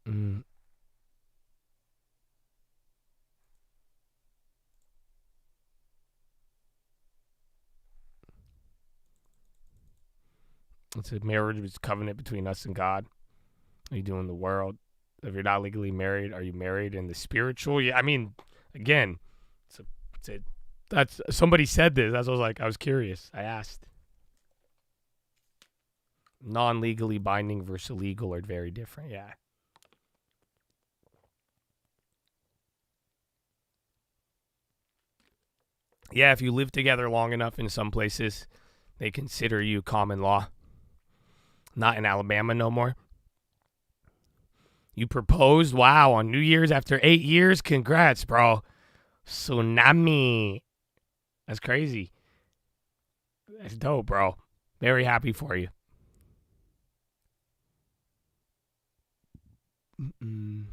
Mm-mm. It's a marriage, it's a covenant between us and God. What are you doing in the world? If you're not legally married, are you married in the spiritual? Yeah, I mean, again, that's somebody said this. That's what I was curious. I asked. Non-legally binding versus legal are very different. Yeah. Yeah, if you live together long enough in some places, they consider you common law. Not in Alabama no more. You proposed? Wow, on New Year's after 8 years? Congrats, bro. Tsunami. That's crazy. That's dope, bro. Very happy for you. Mm-mm.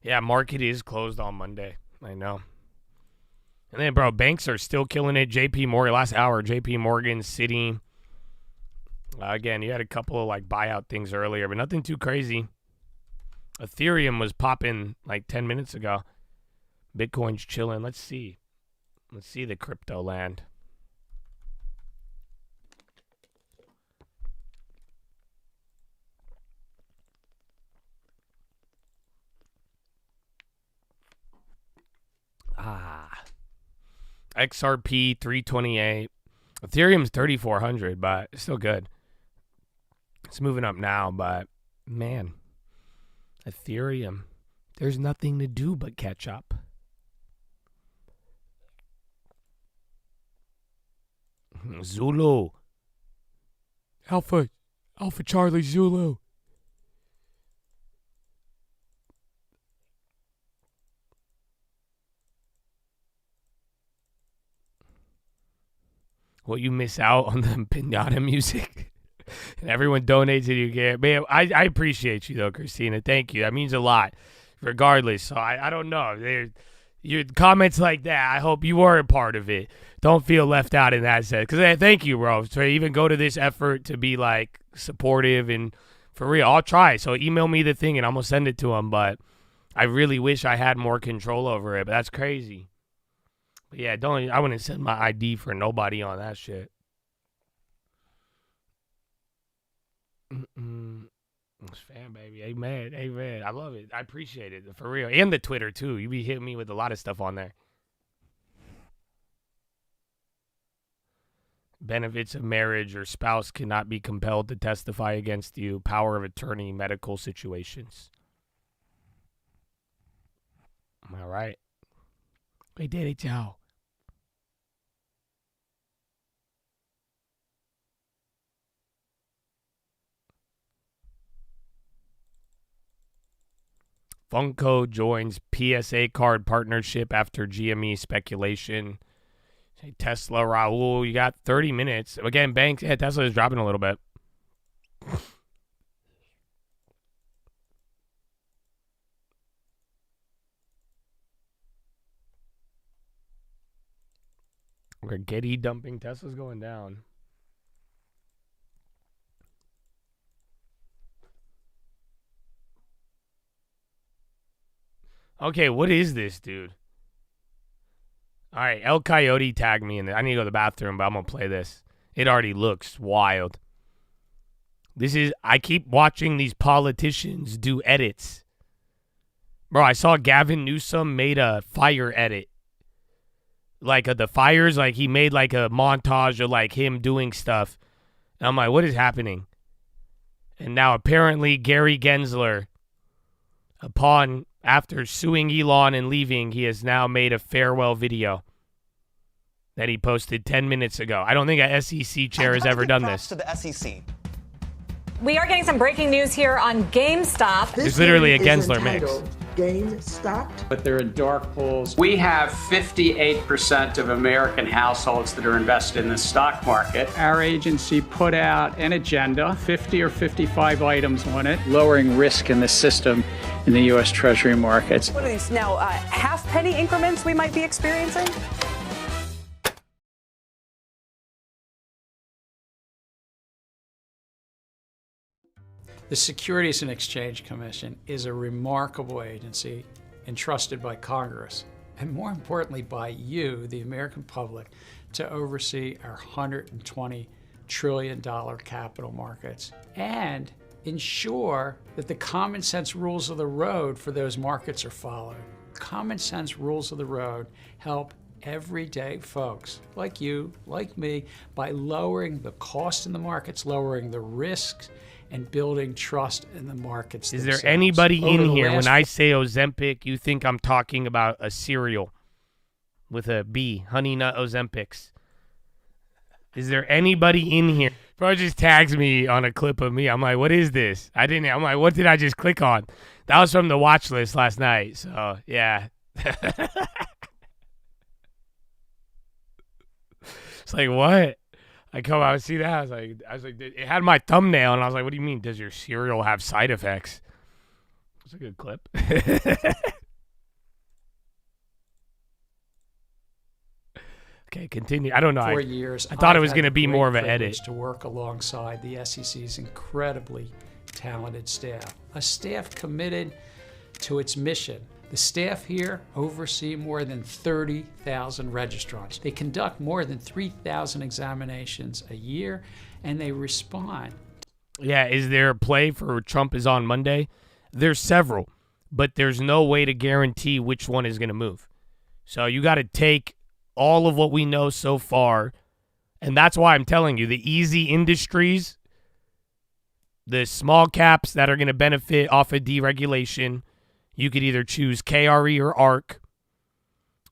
Yeah, market is closed on Monday. I know. And then, bro, banks are still killing it. JP Morgan, last hour, JP Morgan, Citi. Again, you had a couple of like buyout things earlier, but nothing too crazy. Ethereum was popping like 10 minutes ago. Bitcoin's chilling. Let's see. Let's see the crypto land. XRP 328. Ethereum's 3,400, but it's still good. It's moving up now, but man, Ethereum, there's nothing to do but catch up. Zulu. Alpha Charlie Zulu. Well, you miss out on the pinata music. And everyone donates it you get. Man, I appreciate you, though, Christina. Thank you. That means a lot, regardless. So I don't know. Your comments like that, I hope you were a part of it. Don't feel left out in that sense. Because thank you, bro. So even go to this effort to be, like, supportive and for real. I'll try. So email me the thing, and I'm going to send it to him. But I really wish I had more control over it. But that's crazy. But yeah, I wouldn't send my ID for nobody on that shit. It's fan, baby. Amen. Amen. I love it. I appreciate it. For real. And the Twitter, too. You be hitting me with a lot of stuff on there. Benefits of marriage or spouse cannot be compelled to testify against you. Power of attorney, medical situations. All right. We did it, y'all. Funko joins PSA card partnership after GME speculation. Tesla, Raul, you got 30 minutes. Again, banks, Tesla is dropping a little bit. We're Getty dumping. Tesla's going down. Okay, what is this, dude? All right, El Coyote tagged me in it. I need to go to the bathroom, but I'm going to play this. It already looks wild. I keep watching these politicians do edits. Bro, I saw Gavin Newsom made a fire edit. Like the fires, like he made like a montage of like him doing stuff. And I'm like, what is happening? And now apparently Gary Gensler, after suing Elon and leaving, he has now made a farewell video that he posted 10 minutes ago. I don't think a SEC chair has ever done this. To the SEC. We are getting some breaking news here on GameStop. It's literally a Gensler mix. GameStop. But there are dark pools. We have 58% of American households that are invested in the stock market. Our agency put out an agenda, 50 or 55 items on it, lowering risk in the system in the U.S. Treasury markets. What are these now, half-penny increments we might be experiencing? The Securities and Exchange Commission is a remarkable agency entrusted by Congress, and more importantly by you, the American public, to oversee our $120 trillion capital markets and ensure that the common sense rules of the road for those markets are followed. Common sense rules of the road help everyday folks like you, like me, by lowering the cost in the markets, lowering the risks, and building trust in the markets Is themselves. there anybody Over in the here, last when I say Ozempic, you think I'm talking about a cereal with a B, Honey Nut Ozempics? Is there anybody in here? Bro just tags me on a clip of me. I'm like, what is this? I'm like, what did I just click on? That was from the watch list last night. So, yeah. It's like, what? I come out and see that. I was like, it had my thumbnail, and I was like, what do you mean? Does your cereal have side effects? It's a good clip. Okay, continue. I don't know. 4 years. I thought it was I've going to had be the more of great an edit. privilege to work alongside the SEC's incredibly talented staff, a staff committed to its mission. The staff here oversee more than 30,000 registrants. They conduct more than 3,000 examinations a year, and they respond. Yeah, is there a play for Trump is on Monday? There's several, but there's no way to guarantee which one is going to move. So you got to take all of what we know so far. And that's why I'm telling you, the easy industries, the small caps that are going to benefit off of deregulation, you could either choose KRE or ARK.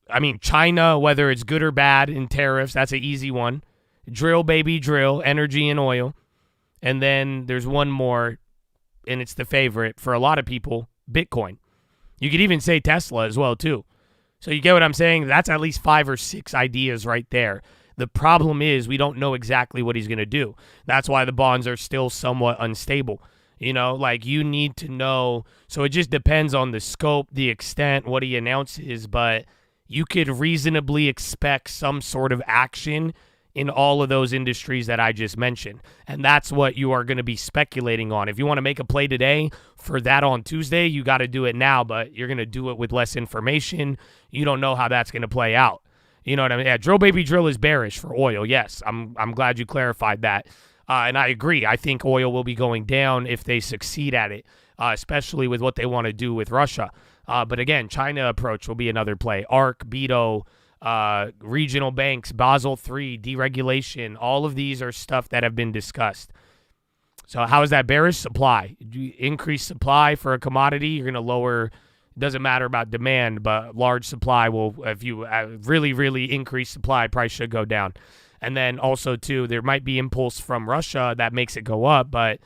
I mean, China, whether it's good or bad in tariffs, that's an easy one. Drill, baby, drill, energy and oil. And then there's one more, and it's the favorite for a lot of people, Bitcoin. You could even say Tesla as well, too. So you get what I'm saying? That's at least 5 or 6 ideas right there. The problem is we don't know exactly what he's going to do. That's why the bonds are still somewhat unstable. You know, like you need to know. So it just depends on the scope, the extent, what he announces. But you could reasonably expect some sort of action in all of those industries that I just mentioned. And that's what you are going to be speculating on. If you want to make a play today for that on Tuesday, you got to do it now, but you're going to do it with less information. You don't know how that's going to play out. You know what I mean? Yeah, drill baby drill is bearish for oil. Yes, I'm glad you clarified that. And I agree. I think oil will be going down if they succeed at it, especially with what they want to do with Russia. But again, China approach will be another play. ARK, Beto, regional banks, Basel III, deregulation. All of these are stuff that have been discussed. So how is that bearish? Supply. You increase supply for a commodity, you're going to lower. Doesn't matter about demand, but large supply will, if you really, really increase supply, price should go down. And then also, too, there might be impulse from Russia that makes it go up, but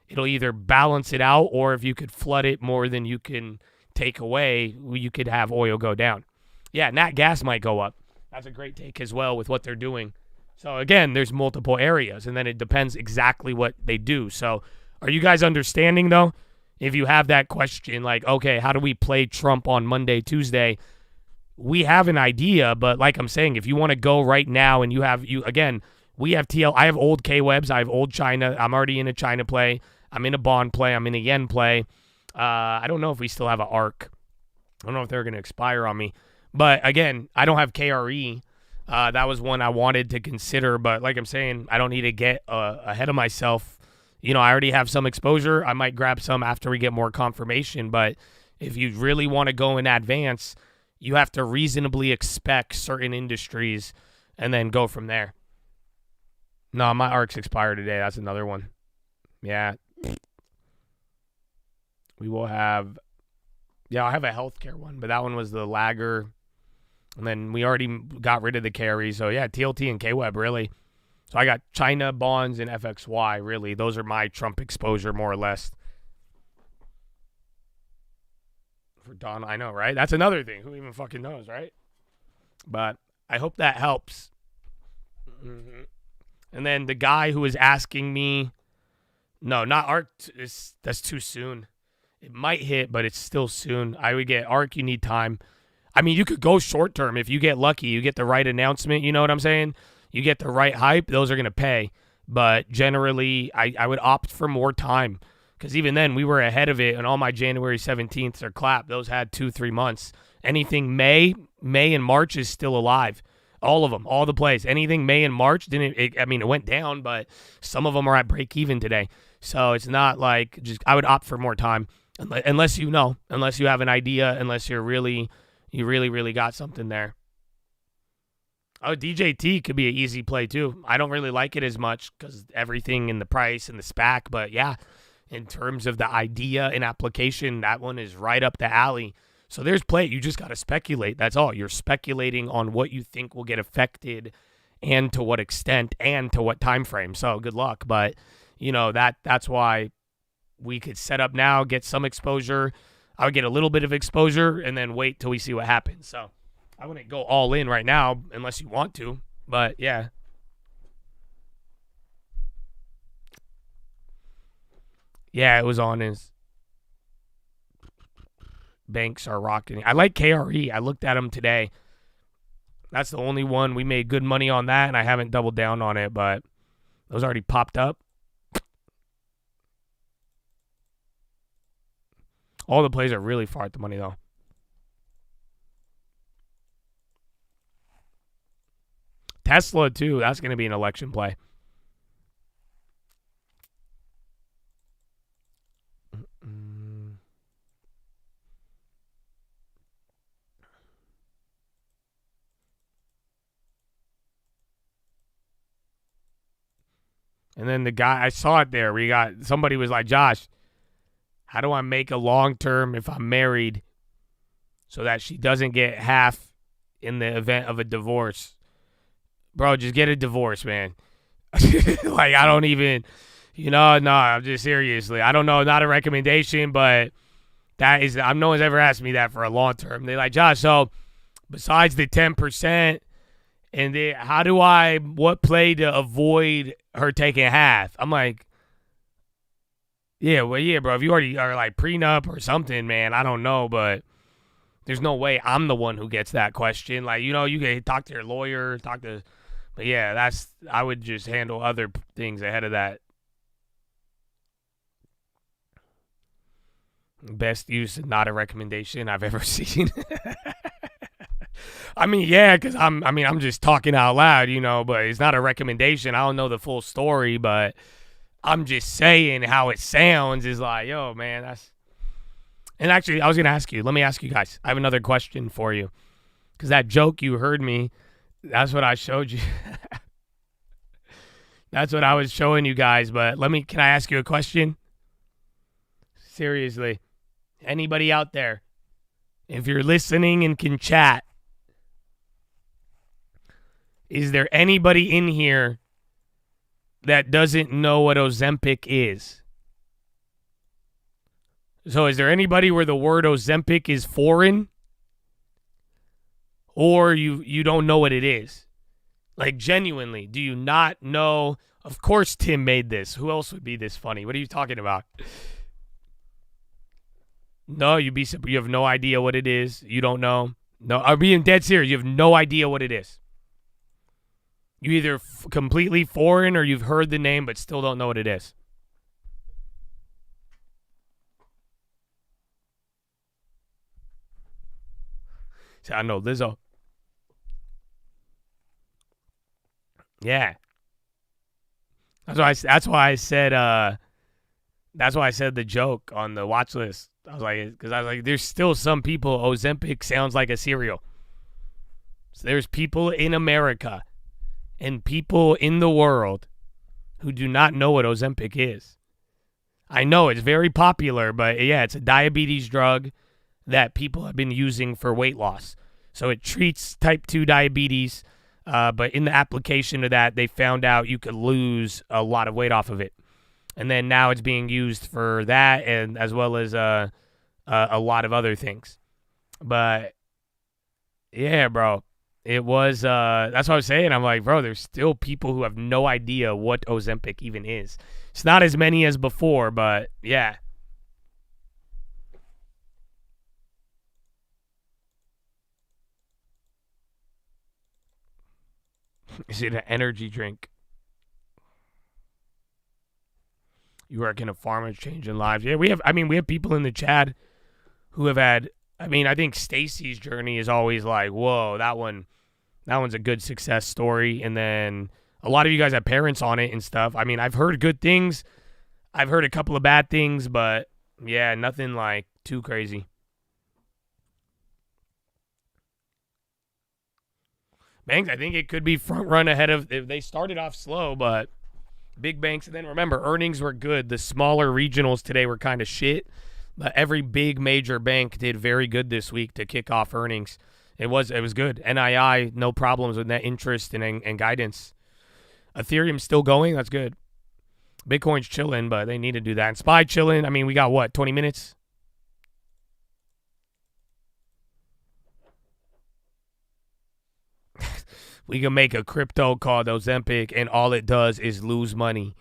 it'll either balance it out, or if you could flood it more than you can take away, you could have oil go down. Yeah, nat gas might go up. That's a great take as well with what they're doing. So, again, there's multiple areas, and then it depends exactly what they do. So, are you guys understanding, though? If you have that question, like, okay, how do we play Trump on Monday, Tuesday? We have an idea, but like I'm saying, if you want to go right now and we have I have old K-Webs, I have old China. I'm already in a China play. I'm in a bond play. I'm in a yen play. I don't know if we still have an ARK. I don't know if they're going to expire on me. But again, I don't have KRE. That was one I wanted to consider, but like I'm saying, I don't need to get ahead of myself. You know, I already have some exposure. I might grab some after we get more confirmation. But if you really want to go in advance, you have to reasonably expect certain industries and then go from there. No, my ARC's expired today. That's another one. Yeah. We will have, I'll have a healthcare one, but that one was the lagger. And then we already got rid of the carry. So, yeah, TLT and KWeb, really. So I got China, bonds, and FXY, really. Those are my Trump exposure, more or less. For Don, I know, right? That's another thing. Who even fucking knows, right? But I hope that helps. Mm-hmm. And then the guy who was asking me, no, not ARK. That's too soon. It might hit, but it's still soon. I would get ARK. You need time. I mean, you could go short term if you get lucky. You get the right announcement. You know what I'm saying? You get the right hype. Those are going to pay. But generally, I would opt for more time. Because even then, we were ahead of it, and all my January 17th are clapped. Those had 2-3 months. Anything May and March is still alive. All of them, all the plays. Anything May and March, it went down, but some of them are at break even today. So it's not like I would opt for more time. Unless you know, unless you have an idea, unless you really got something there. Oh, DJT could be an easy play too. I don't really like it as much because everything in the price and the SPAC, but yeah, in terms of the idea and application, that one is right up the alley. So there's play. You just got to speculate. That's all. You're speculating on what you think will get affected and to what extent and to what time frame. So good luck. But, that's why we could set up now, get some exposure. I would get a little bit of exposure and then wait till we see what happens. So I wouldn't go all in right now unless you want to. But, yeah. Yeah, it was on his banks are rocking. I like KRE. I looked at them today. That's the only one. We made good money on that, and I haven't doubled down on it, but those already popped up. All the plays are really far at the money, though. Tesla, too. That's going to be an election play. And then the guy, I saw it there. Somebody was like, Josh, how do I make a long-term if I'm married so that she doesn't get half in the event of a divorce? Bro, just get a divorce, man. Like, I don't even, no, I'm just seriously. I don't know, not a recommendation, but no one's ever asked me that for a long term. They're like, Josh, so besides the 10%, and what play to avoid her taking half? I'm like, yeah, bro, if you already are like prenup or something, man, I don't know, but there's no way I'm the one who gets that question. Like, you can talk to your lawyer, but yeah, I would just handle other things ahead of that. Best use, not a recommendation I've ever seen. I mean, yeah, because I'm just talking out loud, but it's not a recommendation. I don't know the full story, but I'm just saying how it sounds is like, yo, man, And actually, I was going to ask you, let me ask you guys. I have another question for you. Because that joke you heard me, that's what I showed you. That's what I was showing you guys. But can I ask you a question? Seriously. Anybody out there, if you're listening and can chat, is there anybody in here that doesn't know what Ozempic is? So is there anybody where the word Ozempic is foreign? Or you don't know what it is? Like, genuinely, do you not know? Of course Tim made this. Who else would be this funny? What are you talking about? No, you have no idea what it is. You don't know. No, I'm being dead serious. You have no idea what it is. You either completely foreign or you've heard the name but still don't know what it is. So I know Lizzo. Yeah. That's why I said the joke on the watch list. I was like, there's still some people, Ozempic sounds like a cereal. So there's people in America and people in the world who do not know what Ozempic is. I know it's very popular, but yeah, it's a diabetes drug that people have been using for weight loss. So it treats type 2 diabetes, but in the application of that, they found out you could lose a lot of weight off of it. And then now it's being used for that and as well as a lot of other things. But yeah, bro, it was, that's what I was saying. I'm like, bro, there's still people who have no idea what Ozempic even is. It's not as many as before, but yeah. Is it an energy drink? You work in a farm, it's changing lives. Yeah, we have people in the chat who have had, I think Stacy's journey is always like, whoa, that one's a good success story. And then a lot of you guys have parents on it and stuff. I've heard good things. I've heard a couple of bad things, but yeah, nothing like too crazy. Banks, I think it could be front run ahead of, they started off slow, but big banks. And then remember, earnings were good. The smaller regionals today were kind of shit, but every big major bank did very good this week to kick off earnings. It was good. NII, no problems with net interest and guidance. Ethereum's still going. That's good. Bitcoin's chilling, but they need to do that. And SPY chilling. We got what, 20 minutes? We can make a crypto called Ozempic, and all it does is lose money.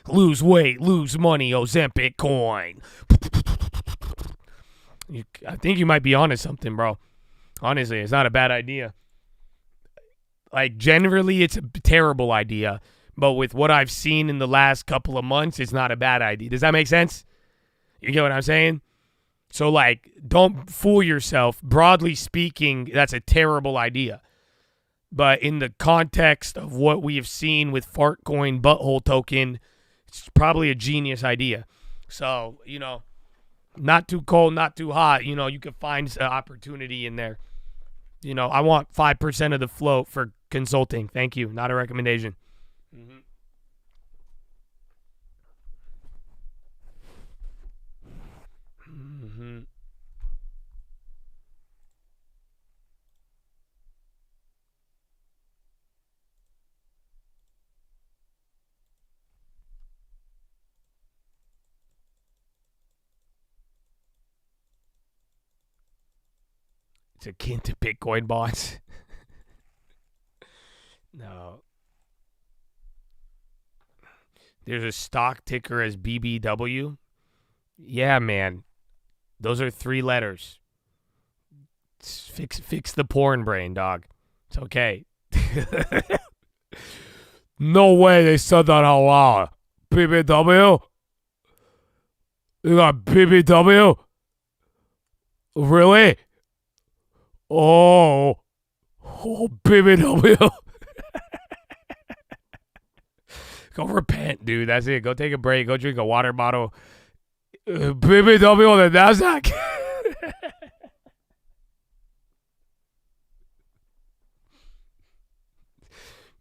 Lose weight, lose money, Ozempic coin. I think you might be onto something, bro. Honestly, it's not a bad idea. Like, generally, it's a terrible idea. But with what I've seen in the last couple of months, it's not a bad idea. Does that make sense? You get what I'm saying? So, like, don't fool yourself. Broadly speaking, that's a terrible idea. But in the context of what we have seen with Fartcoin Butthole Token, it's probably a genius idea. So, not too cold, not too hot. You can find an opportunity in there. I want 5% of the float for consulting. Thank you. Not a recommendation. Mm-hmm. It's akin to Bitcoin bonds. No. There's a stock ticker as BBW. Yeah, man. Those are 3 letters. Fix the porn brain, dog. It's okay. No way they said that out loud. BBW? You got BBW? Really? Oh, BBW. Go repent, dude. That's it. Go take a break. Go drink a water bottle. BBW on the NASDAQ.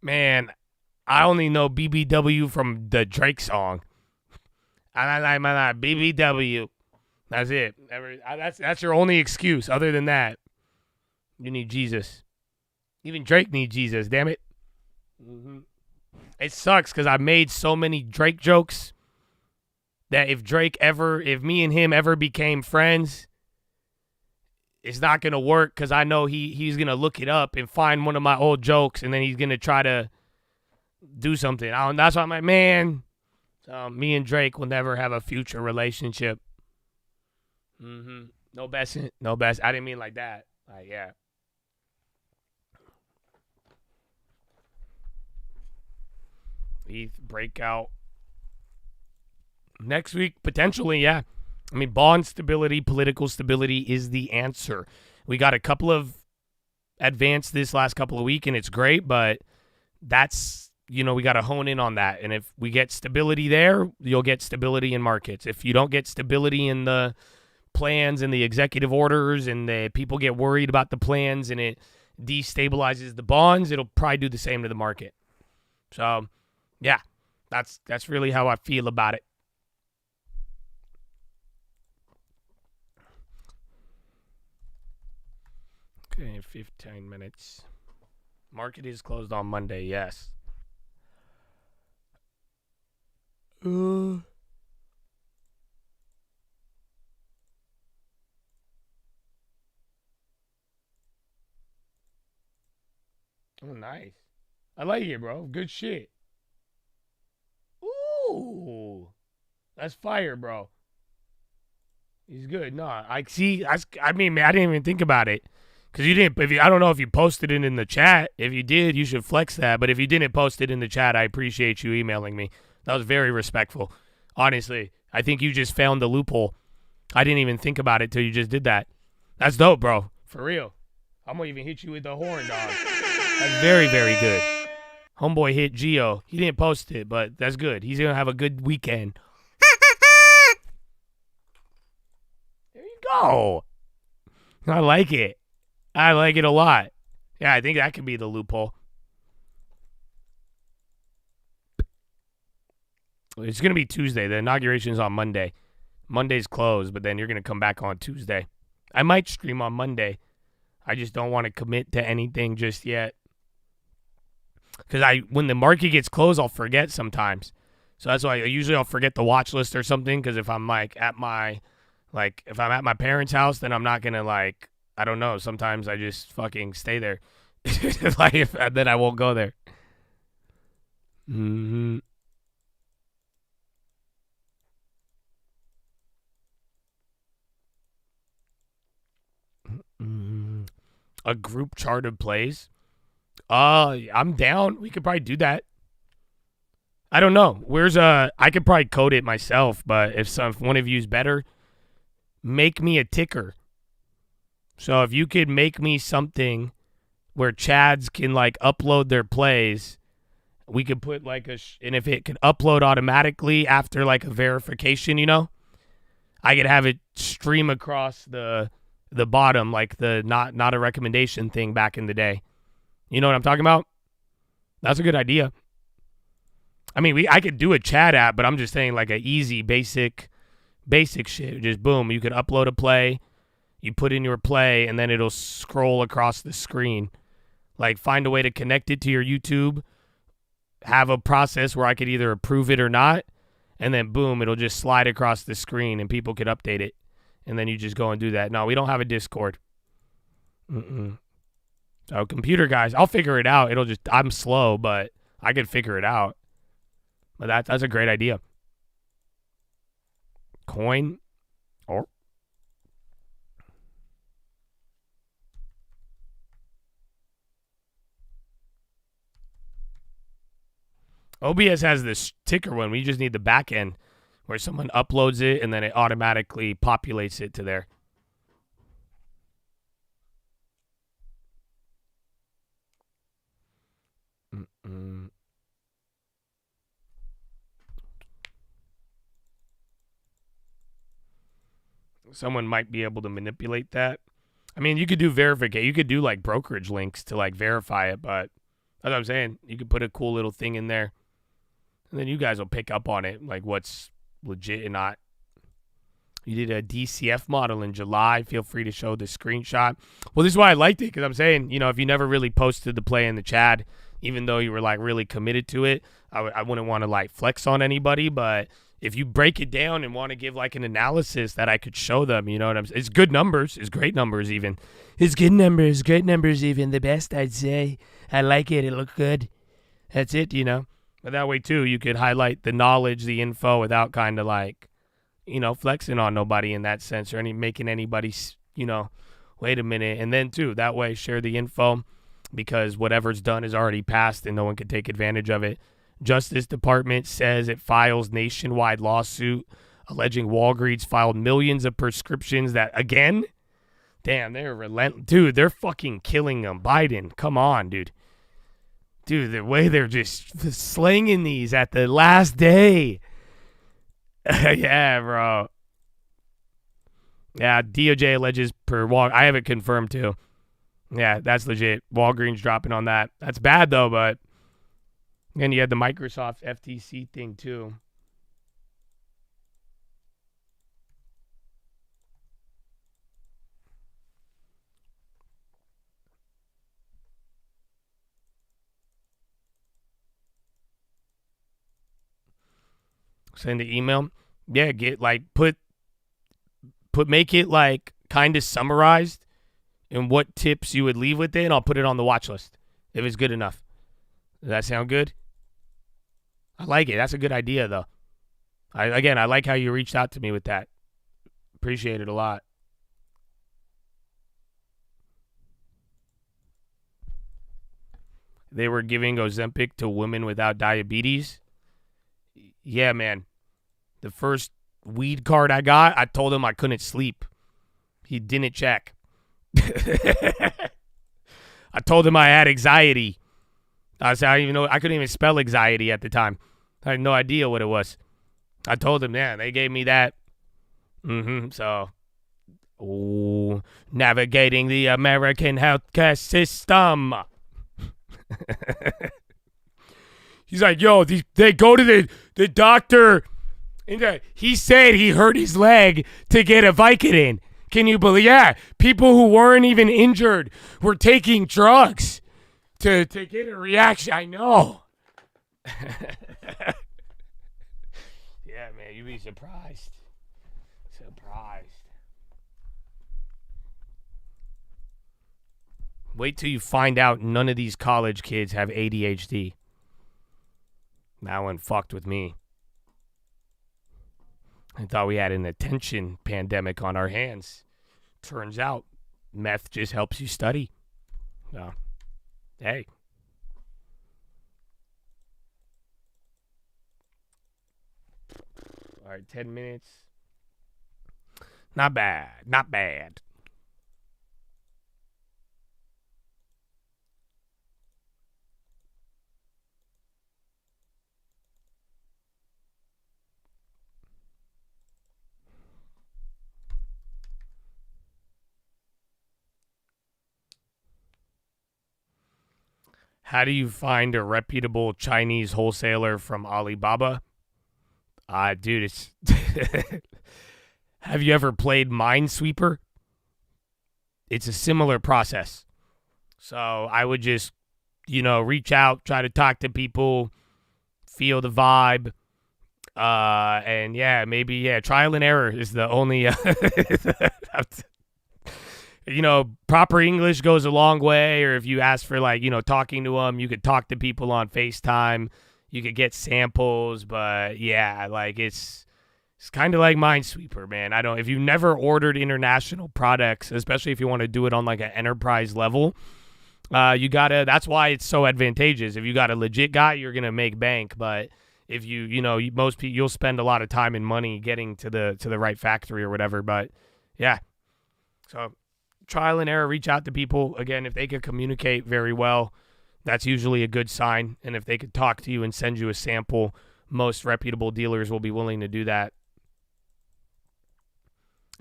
Man, I only know BBW from the Drake song. I like my BBW. That's it. That's your only excuse. Other than that, you need Jesus. Even Drake needs Jesus. Damn it. Mm-hmm. It sucks because I made so many Drake jokes that if me and him ever became friends, it's not gonna work because I know he's gonna look it up and find one of my old jokes and then he's gonna try to do something. That's why I'm like, man, me and Drake will never have a future relationship. Mm-hmm. No best. I didn't mean like that. Yeah. ETH breakout next week, potentially, yeah. I mean, bond stability, political stability is the answer. We got a couple of advanced this last couple of weeks, and it's great, but that's, we got to hone in on that. And if we get stability there, you'll get stability in markets. If you don't get stability in the plans and the executive orders and the people get worried about the plans and it destabilizes the bonds, it'll probably do the same to the market. So, yeah, that's really how I feel about it. Okay, 15 minutes. Market is closed on Monday, yes. Oh, nice. I like it, bro. Good shit. Ooh. That's fire, bro. He's good. No, I see. I mean, man, I didn't even think about it. Because you didn't, I don't know if you posted it in the chat. If you did, you should flex that. But if you didn't post it in the chat, I appreciate you emailing me. That was very respectful. Honestly, I think you just found the loophole. I didn't even think about it till you just did that. That's dope, bro. For real. I'm going to even hit you with the horn, dog. That's very, very good. Homeboy hit Geo. He didn't post it, but that's good. He's going to have a good weekend. There you go. I like it. I like it a lot. Yeah, I think that could be the loophole. It's going to be Tuesday. The inauguration is on Monday. Monday's closed, but then you're going to come back on Tuesday. I might stream on Monday. I just don't want to commit to anything just yet. Because when the market gets closed, I'll forget sometimes. So that's why I'll forget the watch list or something. Because if I'm if I'm at my parents' house, then I'm not going to I don't know. Sometimes I just fucking stay there. Then I won't go there. Mm-hmm. A group chart of plays? I'm down. We could probably do that. I don't know. I could probably code it myself, but if one of you's better, make me a ticker. So if you could make me something where Chads can upload their plays, we could put and if it could upload automatically after a verification, I could have it stream across the bottom, the not a recommendation thing back in the day. You know what I'm talking about? That's a good idea. I mean, I could do a chat app, but I'm just saying an easy, basic Basic shit. Just boom, you could upload a play, you put in your play, and then it'll scroll across the screen. Like, find a way to connect it to your YouTube, have a process where I could either approve it or not, and then boom, it'll just slide across the screen and people could update it. And then you just go and do that. No, we don't have a Discord. So computer guys, I'll figure it out. I'm slow, but I could figure it out. But that's a great idea. Coin or OBS has this ticker one. We just need the back end where someone uploads it and then it automatically populates it to there. Someone might be able to manipulate that. I mean, you could do verification. You could do like brokerage links to like verify it, but that's what I'm saying. You could put a cool little thing in there, and then you guys will pick up on it, like what's legit and not. You did a DCF model in July. Feel free to show the screenshot. Well, this is why I liked it, because I'm saying, if you never really posted the play in the chat, even though you were like really committed to it, I wouldn't want to like flex on anybody, but if you break it down and want to give like an analysis that I could show them, you know what I'm saying? It's good numbers. It's great numbers even. It's good numbers. Great numbers even. The best, I'd say. I like it. It looked good. That's it, But that way, too, you could highlight the knowledge, the info without kind of like, flexing on nobody in that sense or making anybody, wait a minute. And then, too, that way, share the info because whatever's done is already passed and no one can take advantage of it. Justice Department says it files nationwide lawsuit alleging Walgreens filed millions of prescriptions that, again, damn, they're relentless. Dude, they're fucking killing them. Biden, come on, dude. Dude, the way they're just slinging these at the last day. Yeah, bro. Yeah, DOJ alleges I have it confirmed, too. Yeah, that's legit. Walgreens dropping on that. That's bad, though, but... And you had the Microsoft FTC thing, too. Send the email. Yeah, get like make it like kind of summarized and what tips you would leave with it, and I'll put it on the watch list if it's good enough. Does that sound good? I like it. That's a good idea, though. I like how you reached out to me with that. Appreciate it a lot. They were giving Ozempic to women without diabetes. Yeah, man. The first weed card I got, I told him I couldn't sleep. He didn't check. I told him I had anxiety. I said, I couldn't even spell anxiety at the time. I had no idea what it was. I told him, yeah, they gave me that. So, navigating the American healthcare system. He's like, yo, they go to the doctor. And he said he hurt his leg to get a Vicodin. Can you believe? Yeah, people who weren't even injured were taking drugs to get a reaction. I know. Yeah, man, you'd be surprised. Wait till you find out none of these college kids have ADHD. That one fucked with me. I thought we had an attention pandemic on our hands. Turns out meth just helps you study. So, hey. All right, 10 minutes. Not bad. Not bad. How do you find a reputable Chinese wholesaler from Alibaba? Dude, it's Have you ever played Minesweeper? It's a similar process. So I would just, reach out, try to talk to people, feel the vibe. And maybe trial and error is the only, proper English goes a long way. Or if you ask for talking to them, you could talk to people on FaceTime. You could get samples, but it's kind of like Minesweeper, man. If you've never ordered international products, especially if you want to do it on like an enterprise level, that's why it's so advantageous. If you got a legit guy, you're going to make bank. But if most people, you'll spend a lot of time and money getting to the right factory or whatever. But yeah, so trial and error, reach out to people. Again, if they could communicate very well, that's usually a good sign. And if they could talk to you and send you a sample, most reputable dealers will be willing to do that.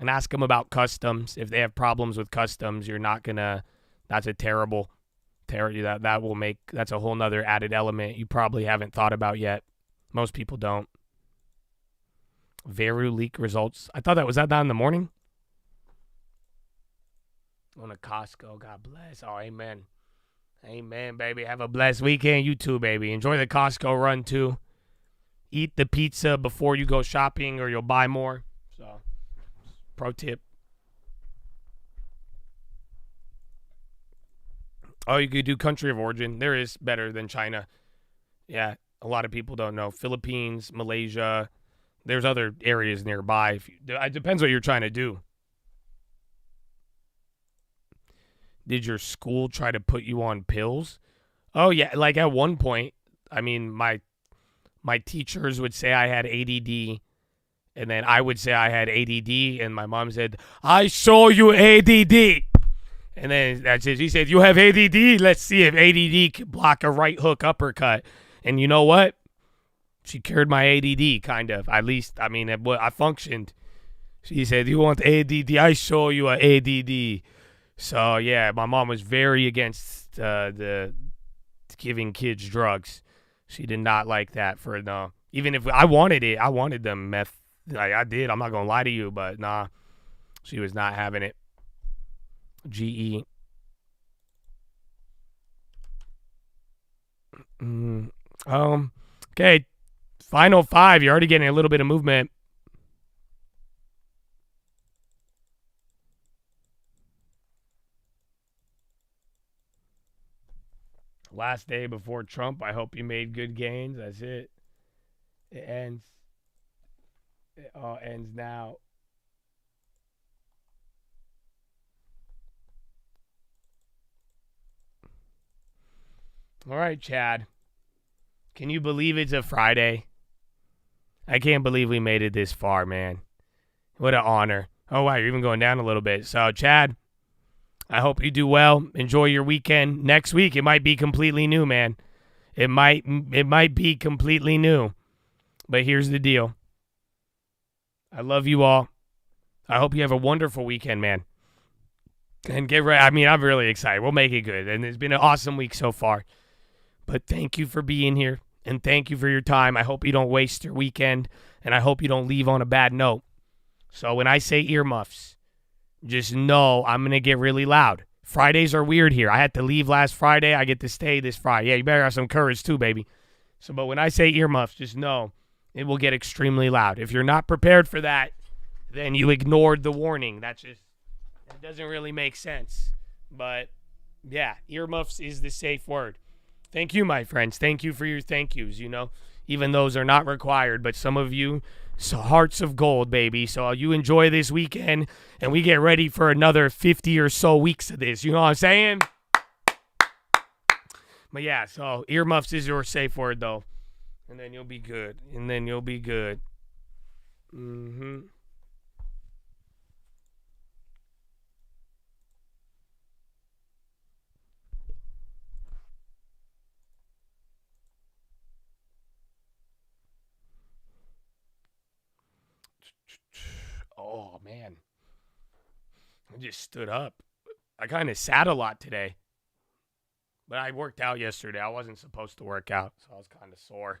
And ask them about customs. If they have problems with customs, you're not gonna. That's a terrible. That's a whole nother added element you probably haven't thought about yet. Most people don't. Veru leak results. I thought was that in the morning? On a Costco. God bless. Oh, amen. Amen, baby. Have a blessed weekend. You too, baby. Enjoy the Costco run too. Eat the pizza before you go shopping or you'll buy more. So. Pro tip. Oh, you could do country of origin. There is better than China. Yeah, a lot of people don't know. Philippines, Malaysia. There's other areas nearby. It depends what you're trying to do. Did your school try to put you on pills? Oh, yeah. Like at one point, my teachers would say I had ADD. And then I would say I had ADD, and my mom said, I show you ADD. And then that's it. She said, you have ADD? Let's see if ADD can block a right hook uppercut. And you know what? She cured my ADD, kind of. At least, I functioned. She said, you want ADD? I show you a ADD. So, yeah, my mom was very against the giving kids drugs. She did not like that even if I wanted it, I wanted the meth. I did. I'm not going to lie to you, but nah, she was not having it. GE. Okay. Final 5. You're already getting a little bit of movement. Last day before Trump. I hope you made good gains. That's it. It ends. It all ends now. All right, Chad. Can you believe it's a Friday? I can't believe we made it this far, man. What an honor. Oh, wow, you're even going down a little bit. So, Chad, I hope you do well. Enjoy your weekend. Next week, it might be completely new, man. It might be completely new. But here's the deal. I love you all. I hope you have a wonderful weekend, man. And get ready. I'm really excited. We'll make it good. And it's been an awesome week so far. But thank you for being here. And thank you for your time. I hope you don't waste your weekend. And I hope you don't leave on a bad note. So when I say earmuffs, just know I'm going to get really loud. Fridays are weird here. I had to leave last Friday. I get to stay this Friday. Yeah, you better have some courage too, baby. So, but when I say earmuffs, just know it will get extremely loud. If you're not prepared for that, then you ignored the warning. That doesn't really make sense. But yeah, earmuffs is the safe word. Thank you, my friends. Thank you for your thank yous. Even those are not required, but some of you, hearts of gold, baby. So you enjoy this weekend, and we get ready for another 50 or so weeks of this. You know what I'm saying? But yeah, so earmuffs is your safe word, though. And then you'll be good. Mm-hmm. Oh, man. I just stood up. I kind of sat a lot today. But I worked out yesterday. I wasn't supposed to work out, so I was kind of sore.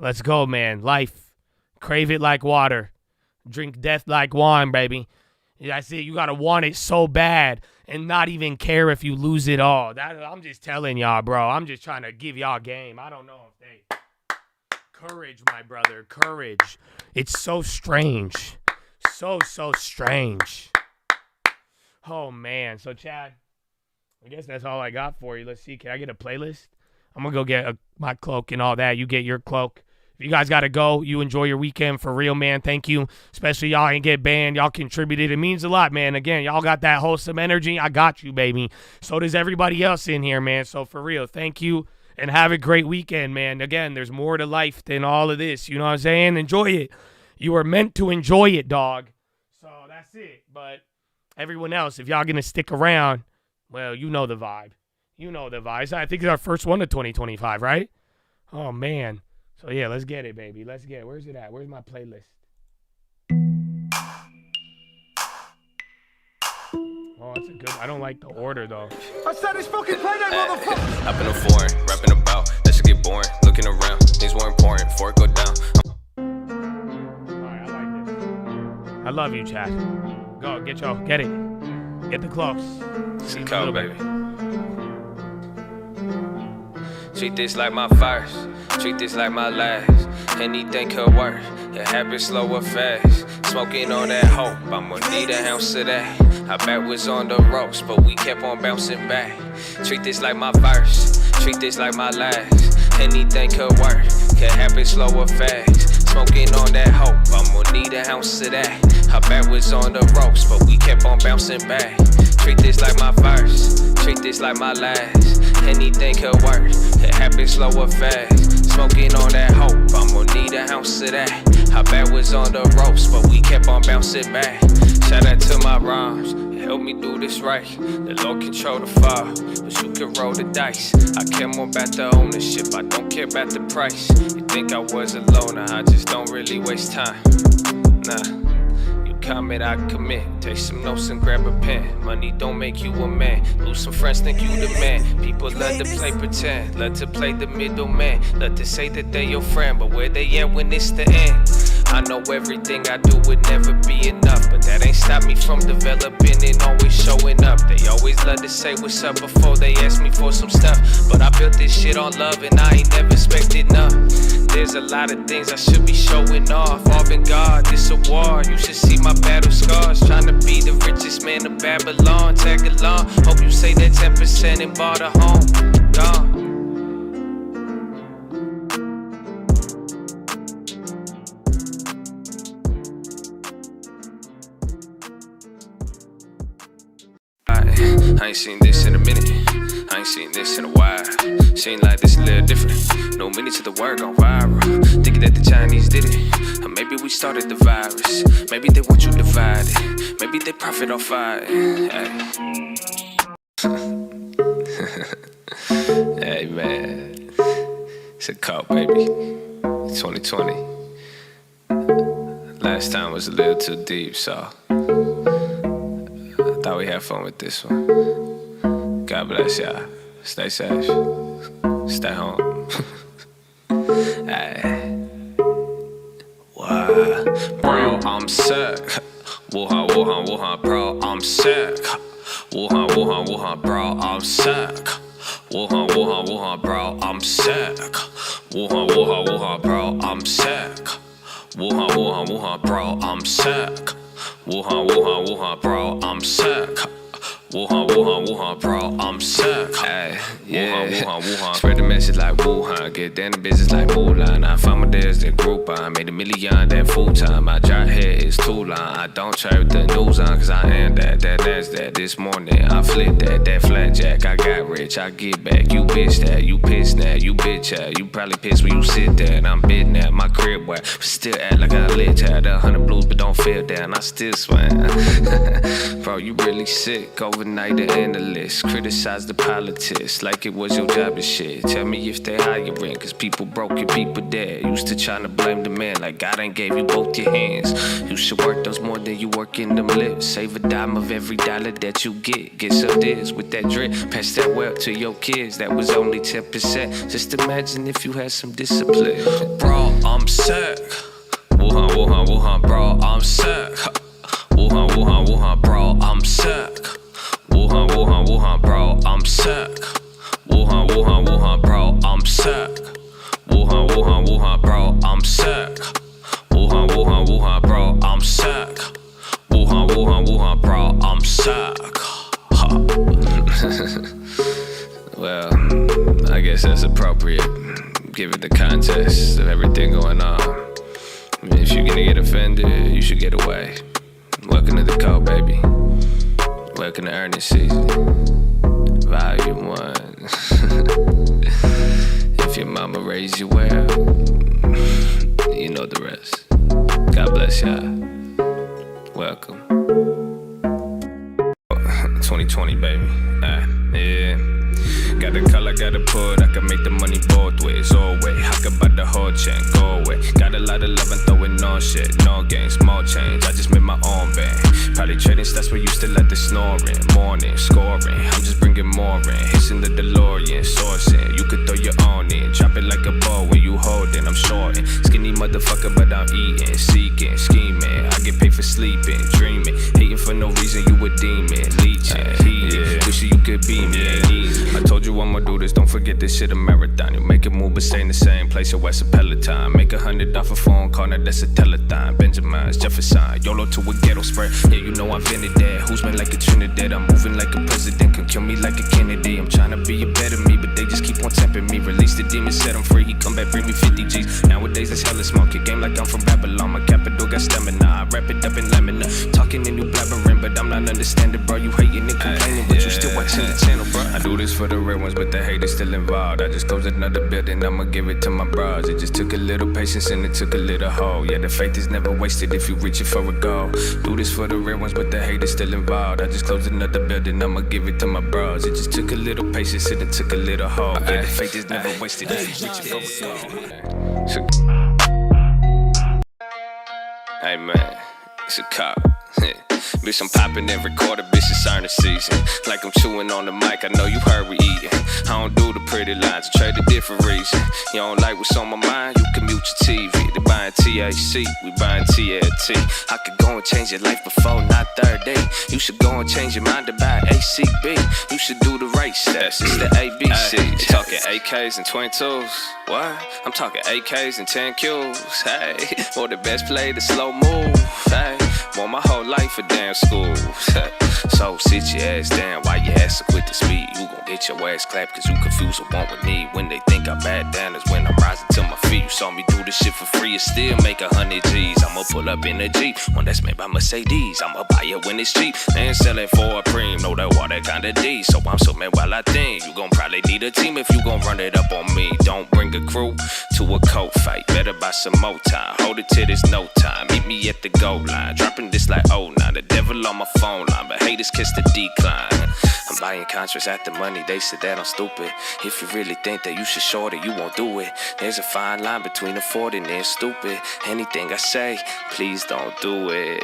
Let's go, man. Life. Crave it like water. Drink death like wine, baby. That's it. You got to want it so bad and not even care if you lose it all. I'm just telling y'all, bro. I'm just trying to give y'all game. I don't know if they... Courage, my brother. Courage. It's so strange. So strange. Oh, man. So, Chad, I guess that's all I got for you. Let's see. Can I get a playlist? I'm going to go get my cloak and all that. You get your cloak. If you guys got to go, you enjoy your weekend for real, man. Thank you. Especially y'all ain't get banned. Y'all contributed. It means a lot, man. Again, y'all got that wholesome energy. I got you, baby. So does everybody else in here, man. So for real, thank you. And have a great weekend, man. Again, there's more to life than all of this. You know what I'm saying? Enjoy it. You are meant to enjoy it, dog. So that's it. But everyone else, if y'all going to stick around, well, you know the vibe. You know the vibes. I think it's our first one of 2025, right? Oh, man. So, yeah, let's get it, baby. Let's get it. Where's it at? Where's my playlist? Oh, that's a good. I don't like the order, though. I said it's fucking play that motherfucker. Up in a foreign, rapping about. That should get boring. Looking around. Things more important before it go down. Alright, I like this. I love you, Chad. Go, get it. Get the close. It's a cold, baby. Treat this like my first. Treat this like my last. Anything could work. It happens slow or fast. Smoking on that hope. I'ma need an ounce of that. Our back was on the ropes, but we kept on bouncing back. Treat this like my first. Treat this like my last. Anything could work. Could happen slow or fast. Smoking on that hope. I'ma need an ounce of that. Our back was on the ropes, but we kept on bouncing back. Treat this like my first. Treat this like my last. Anything could work. It happens slow or fast. Smoking on that hope. I'ma need an ounce of that. Our back was on the ropes, but we kept on bouncing back. Shout out to my rhymes. It helped me do this right. The Lord control the fire, but you can roll the dice. I care more about the ownership. I don't care about the price. You think I was a loner? I just don't really waste time. Nah. Comment, I commit. Take some notes and grab a pen. Money don't make you a man. Lose some friends, think you the man. People love to play pretend. Love to play the middleman. Love to say that they your friend, but where they at when it's the end? I know everything I do would never be enough, but that ain't stopped me from developing and always showing up. They always love to say what's up before they ask me for some stuff, but I built this shit on love and I ain't never expected none. There's a lot of things I should be showing off. Avant-garde, this a war. You should see my battle scars. Trying to be the richest man of Babylon. Tag along. Hope you say that 10% and bought a home. Gone. I ain't seen this in a minute. I ain't seen this in a while. Seem like this a little different. No minute to the word gone viral. Thinking that the Chinese did it. Or maybe we started the virus. Maybe they want you divided. Maybe they profit off fighting. Hey man, it's a cult, baby. 2020. Last time was a little too deep, so I thought we had fun with this one. God bless y'all. Stay safe. Stay home. Ay. Wow. Bro, I'm sick. Wuhan, Wuhan, Wuhan, bro, I'm sick. Wuhan, Wuhan, Wuhan, bro, I'm sick. Wuhan, Wuhan, Wuhan, bro, I'm sick. Wuhan, Wuhan, Wuhan, bro, I'm sick. Wuhan, Wuhan, Wuhan, bro, I'm sick. Wuhan, Wuhan, Wuhan, bro, I'm sick. Wuhan, Wuhan, Wuhan, bro, I'm sick. Ay, yeah. Wuhan, Wuhan, Wuhan. Spread the message like Wuhan. Get down to business like Mulan. I found my there's the group. I made $1 million that full time. My job here is too long. I don't try with the news on, cause I am that. That's that. This morning I flipped that flat jack. I got rich, I get back. You bitch that, you piss that, you bitch that. You probably pissed when you sit there. And I'm bidding at my crib where still act like I lit at 100 blues, but don't feel down. I still swing. bro, you really sick. Overnight the analyst, criticize the politics like it was your job and shit. Tell me if they hiring, cause people broke and people dead. Used to trying to blame the man like God ain't gave you both your hands. You should work those more than you work in them lips. Save a dime of every dollar that you get. Get some this with that drip, pass that wealth to your kids. That was only 10%. Just imagine if you had some discipline. Bro, I'm sick. Wuhan, Wuhan, Wuhan, bro, I'm sick. Wuhan, Wuhan, Wuhan, bro, I'm sick. Wuhan, Wuhan, Wuhan, bro, I'm sick. Wuhan, Wuhan, Wuhan, bro, I'm sick. Wuhan, Wuhan, Wuhan, bro, I'm sick. Wuhan, Wuhan, Wuhan, bro, I'm sick. Wuhan, Wuhan, Wuhan, bro, I'm sick. Well, I guess that's appropriate, given the context of everything going on. I mean, if you're gonna get offended, you should get away. Welcome to the code, baby. Welcome to earnings season. Volume 1. If your mama raised you well, you know the rest. God bless y'all. Welcome. 2020, baby. Yeah. Got the color, got the put, I can make the money both ways, always. I can buy the whole chain, go away. Got a lot of love and throwing on shit, no games, small change. I just made my own band. Probably trading stats, we used to let the snoring. Morning, scoring, I'm just bringing more in. Hissing the DeLorean, sourcing. You could throw your own in, drop it like a ball when you holding. I'm shorting, skinny motherfucker, but I'm eating, seeking, scheming. I get paid for sleeping, dreaming, hating for no reason. You a demon, leeching, heating. Wishing you could be me, ain't easy. I told you I'ma do this, don't forget this shit a marathon. You make a move but stay in the same place, your West a Peloton. Make 100 off a phone call, now that's a telethon. Benjamin's, Jefferson, YOLO to a ghetto spread. Yeah, you know I've invented that. Who's been like a Trinidad? I'm moving like a president, can kill me like a Kennedy. I'm trying to be a better me, but they just keep on tempting me. Release the demon, set him free, he come back, bring me 50 G's. Nowadays it's hella smoke, your game like I'm from Babylon. My capital got stamina, I wrap it up in lamina. Talking in new blabbering, but I'm not understanding, bro. You hating and complaining, but you still watching the channel, bro. I do this for the real ones, but the hate is still involved. I just closed another building, I'ma give it to my bros. It just took a little patience and it took a little hope. Yeah, the faith is never wasted if you reaching for a goal. Do this for the real ones, but the hate is still involved. I just closed another building, I'ma give it to my bros. It just took a little patience and it took a little hope. Yeah, the faith is never wasted if you reaching for a goal. Hey man, it's a cop. Bitch, I'm popping and recording, bitch, it's earnest season. Like I'm chewing on the mic, I know you heard we eating. I don't do the pretty lines, I trade a different reason. You don't like what's on my mind, you can mute your TV. They buying THC, we buying TLT. I could go and change your life before, not third day. You should go and change your mind to buy ACB. You should do the right steps, it's the ABC. Talking AKs and 22s, what? I'm talking AKs and 10 Qs, hey. Or the best play, the slow move, hey. Want my whole life for damn school. So sit your ass down while your ass quit the speed. You gon' get your ass clapped cause you confuse what want with need. When they think I bad down is when I'm rising to my feet. You saw me do this shit for free and still make 100 G's. I'ma pull up in a Jeep, one that's made by Mercedes. I'ma buy it when it's cheap and sell it for a preem. Know that water kinda D, so I'm so mad while I think. You gon' probably need a team if you gon' run it up on me. Don't bring a crew to a coat fight. Better buy some more time, hold it till there's no time. Meet me at the goal line, dropping this like oh nah. The devil on my phone line, but haters kiss the decline. I'm buying contracts at the money, they said that I'm stupid. If you really think that you should short it, you won't do it. There's a fine line between affording and stupid. Anything I say, please don't do it.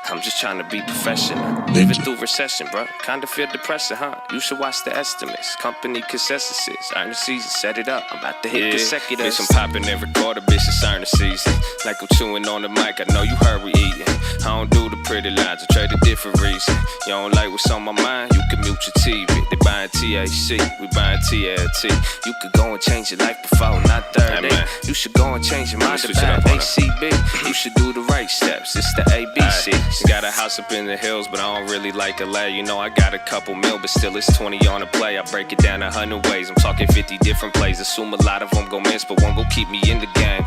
I'm just trying to be professional. Living through recession, bro. Kinda feel depressing, huh? You should watch the estimates. Company consensuses. Earnings season, set it up. I'm about to hit consecutives. Bitch, I'm popping and recording, bitch, it's earnings season. Like I'm chewing on the mic, I know you heard we eating. I don't do the pretty lines, I trade a different reason. You don't like what's on my mind, you can mute your TV. They buying THC, we buying TLT. You could go and change your life before, not 30. You should go and change your mind to buy ACB. You should do the right steps, it's the ABC. Got a house up in the hills, but I don't really like LA. You know I got a couple mil, but still it's 20 on the play. I break it down 100 ways, I'm talking 50 different plays. Assume a lot of them gon' miss, but one gon' keep me in the game.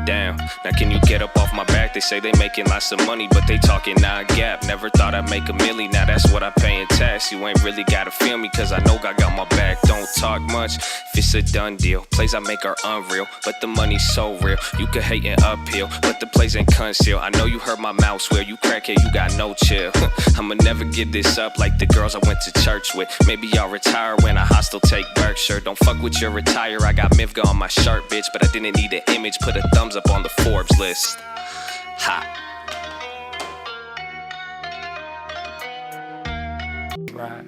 down. Now can you get up off my back? They say they making lots of money, but they talking non-gap. Never thought I'd make a milli, now that's what I pay in tax. You ain't really gotta feel me, cause I know I got my back. Don't talk much, if it's a done deal. Plays I make are unreal, but the money's so real. You could hate it uphill, but the plays ain't conceal. I know you heard my mouth swear, you crackhead, you got no chill. I'ma never give this up like the girls I went to church with. Maybe I'll retire when a hostile take Berkshire. Don't fuck with your retire, I got Mivga on my shirt, bitch. But I didn't need an image, put a thumbs up on the Forbes list. Ha. Right.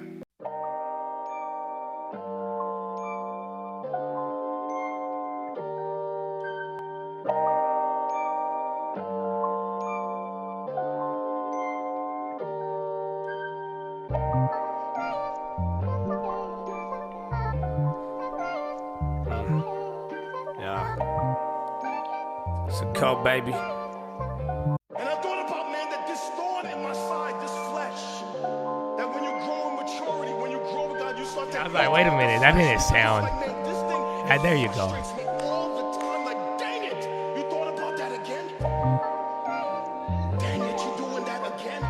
It's a cold, baby. And I thought about, man, that this thorn in my side, this flesh, that when you grow in maturity, when you grow with God, you start to... I was like, wait a minute, that didn't sound... there you go. All the time, like, dang it, you thought about that again? Dang it, you doing that again?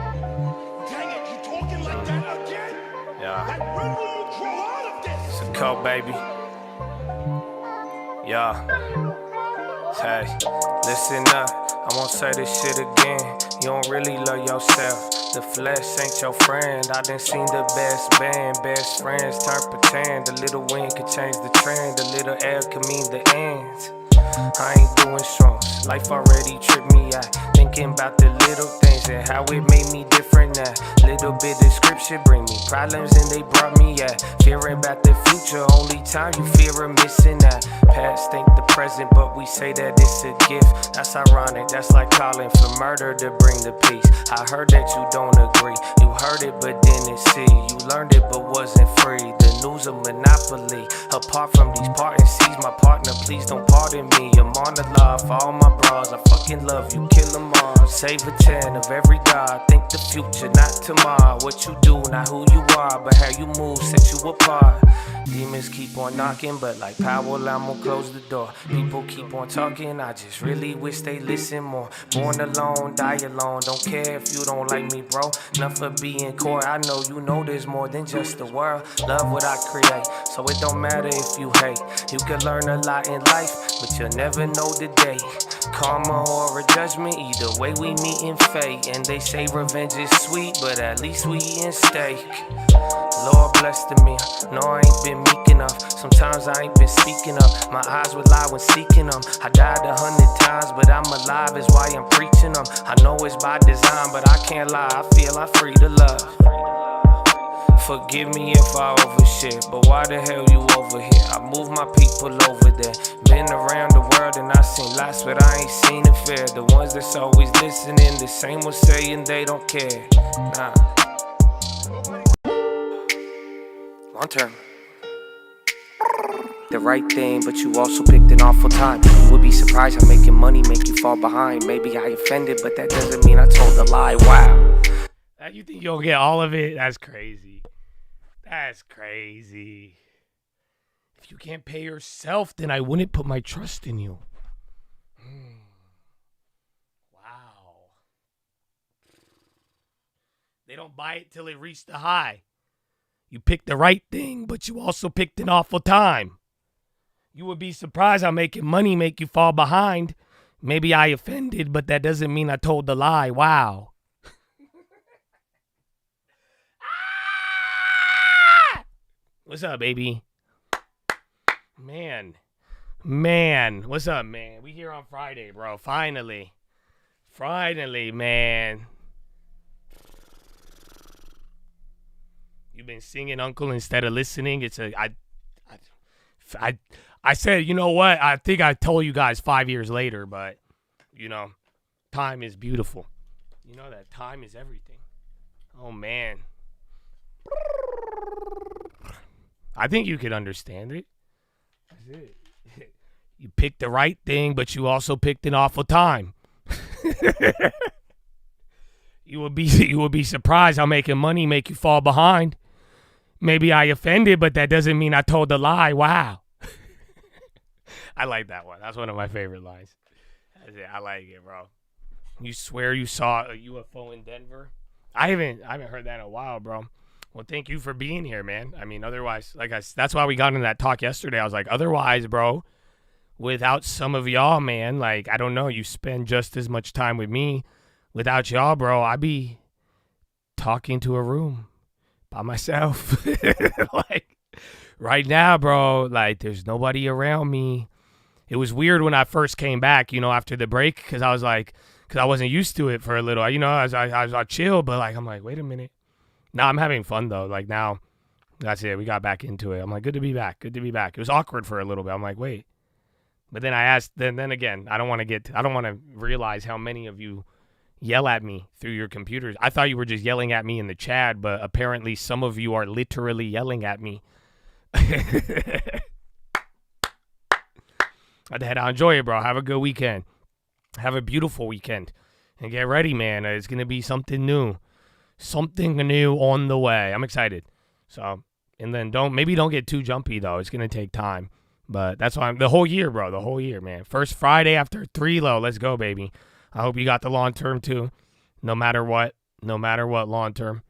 Dang it, you talking like that again? Yeah. Like, when will you grow out of this? It's a cold, baby. Yeah. Hey, listen up, I won't say this shit again. You don't really love yourself. The flesh ain't your friend. I done seen the best band, best friends turn pretend. A little wind could change the trend. A little air could mean the end. I ain't doing strokes. Life already tripped me out. Thinking about the little things and how it made me different now. Little bit of scripture bring me problems and they brought me out. Fearing about the future, only time you fear of missing out. Past ain't the present, but we say that it's a gift. That's ironic, that's like calling for murder to bring the peace. I heard that you don't agree. You heard it but didn't see. You learned it but wasn't free. The news of monopoly. Apart from these parting seas, my partner, please don't pardon me. I'm on the law for all my bras. I fucking love you, kill them all. Save a 10 of every dollar. Think the future, not tomorrow. What you do, not who you are, but how you move set you apart. Demons keep on knocking, but like Powell, I'm gonna close the door. People keep on talking, I just really wish they listen more. Born alone, die alone, don't care if you don't like me, bro. Enough for being core, I know you know there's more than just the world. Love what I create, so it don't matter if you hate. You can learn a lot in life, but you'll never know the day. Karma or a judgment, either way we meet in fate. And they say revenge is sweet, but at least we eatin' steak. Lord bless to me, no I ain't been meek enough. Sometimes I ain't been speaking up. My eyes would lie when seeking them. I died 100 times, but I'm alive is why I'm preaching them. I know it's by design, but I can't lie, I feel I'm free to love. Forgive me if I overshare, but why the hell you over here? I move my people over there. Been around the world and I seen lots, but I ain't seen it fair. The ones that's always listening, the same ones saying they don't care. Nah. Long term. The right thing, but you also picked an awful time. You would be surprised how making money make you fall behind. Maybe I offended, but that doesn't mean I told a lie. Wow. You think you'll get all of it? That's crazy. That's crazy. If you can't pay yourself, then I wouldn't put my trust in you. Wow. They don't buy it till it reached the high. You picked the right thing, but you also picked an awful time. You would be surprised how making money make you fall behind. Maybe I offended, but that doesn't mean I told the lie. Wow. What's up, baby? Man. What's up, man? We here on Friday, bro. Finally, man. You've been singing, Uncle, instead of listening. I said, you know what? I think I told you guys 5 years later, but, you know, time is beautiful. You know that time is everything. Oh, man. I think you could understand it. That's it. You picked the right thing, but you also picked an awful time. You would be surprised how making money make you fall behind. Maybe I offended, but that doesn't mean I told the lie. Wow. I like that one. That's one of my favorite lines. I like it, bro. You swear you saw a UFO in Denver? I haven't heard that in a while, bro. Well, thank you for being here, man. I mean, otherwise, that's why we got into that talk yesterday. I was like, otherwise, bro, without some of y'all, man, like, I don't know, you spend just as much time with me. Without y'all, bro, I'd be talking to a room by myself. Like, right now, bro, like, there's nobody around me. It was weird when I first came back, after the break, because I was like, because I wasn't used to it for a little. I was chill, but, like, I'm like, wait a minute. Now I'm having fun, though. Like, now, that's it. We got back into it. I'm like, good to be back. Good to be back. It was awkward for a little bit. I'm like, wait. But then I asked, then again, I don't want to realize how many of you yell at me through your computers. I thought you were just yelling at me in the chat, but apparently some of you are literally yelling at me. I'd head out. Enjoy it, bro. Have a good weekend. Have a beautiful weekend. And get ready, man. It's going to be something new. Something new on the way. I'm excited. So, and then don't get too jumpy, though. It's going to take time. But that's why the whole year, bro. The whole year, man. First Friday after 3 low. Let's go, baby. I hope you got the long term, too. No matter what, long term.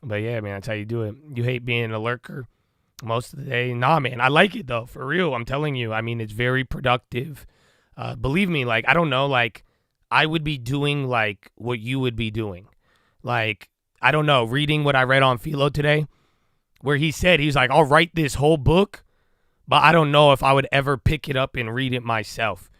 But, yeah, man, that's how you do it. You hate being a lurker most of the day. Nah, man, I like it, though. For real, I'm telling you. I mean, it's very productive. Believe me, like, I don't know, like, I would be doing, like, what you would be doing. Like, I don't know, reading what I read on Philo today, where he said, he's like, I'll write this whole book, but I don't know if I would ever pick it up and read it myself.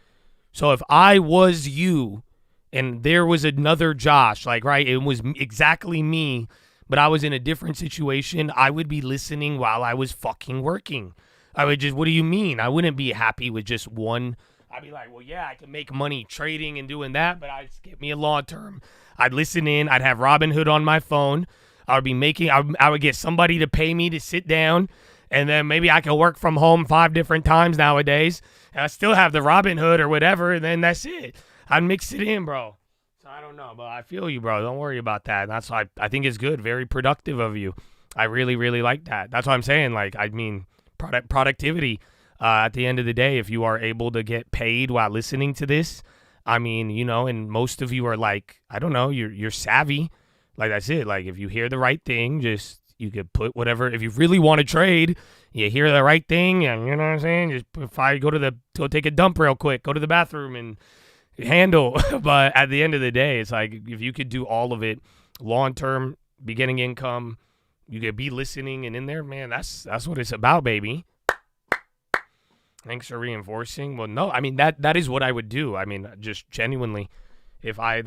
So if I was you and there was another Josh, like, right, it was exactly me, but I was in a different situation, I would be listening while I was fucking working. I would just, what do you mean? I wouldn't be happy with just one. I'd be like, well, yeah, I can make money trading and doing that, but I'd get me a long term. I'd listen in. I'd have Robinhood on my phone. I would get somebody to pay me to sit down, and then maybe I could work from home 5 different times nowadays, and I still have the Robinhood or whatever, and then that's it. I'd mix it in, bro. So I don't know, but I feel you, bro. Don't worry about that. And that's why I think it's good. Very productive of you. I really, really like that. That's what I'm saying. Like, I mean, productivity. At the end of the day, if you are able to get paid while listening to this, I mean, and most of you are like, I don't know, you're savvy. Like, that's it. Like, if you hear the right thing, you could put whatever. If you really want to trade, you hear the right thing, and you know what I'm saying? Just if I go take a dump real quick, go to the bathroom and handle. But at the end of the day, it's like, if you could do all of it, long-term, beginning income, you could be listening and in there, man, that's what it's about, baby. Thanks for reinforcing. Well, no, I mean, that is what I would do. I mean, just genuinely, I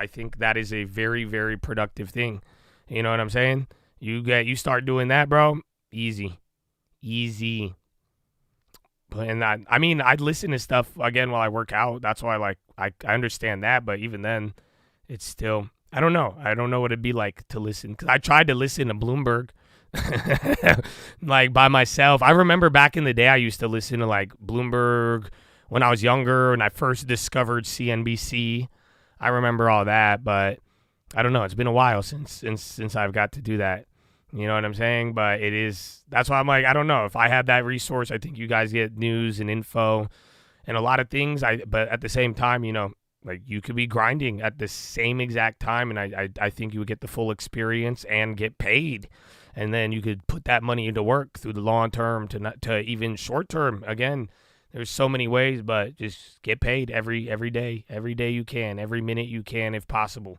think that is a very, very productive thing. You know what I'm saying? You start doing that, bro. Easy. But I'd listen to stuff again while I work out. That's why, I understand that. But even then, it's still, I don't know. I don't know what it'd be like to listen. 'Cause I tried to listen to Bloomberg. Like, by myself. I remember back in the day I used to listen to like Bloomberg when I was younger and I first discovered CNBC. I remember all that, but I don't know, it's been a while since I've got to do that. You know what I'm saying? But that's why I'm like, I don't know, if I had that resource, I think you guys get news and info and a lot of things. But at the same time, like, you could be grinding at the same exact time, and I think you would get the full experience and get paid. And then you could put that money into work through the long term to even short term. Again, there's so many ways, but just get paid every day you can, every minute you can, if possible.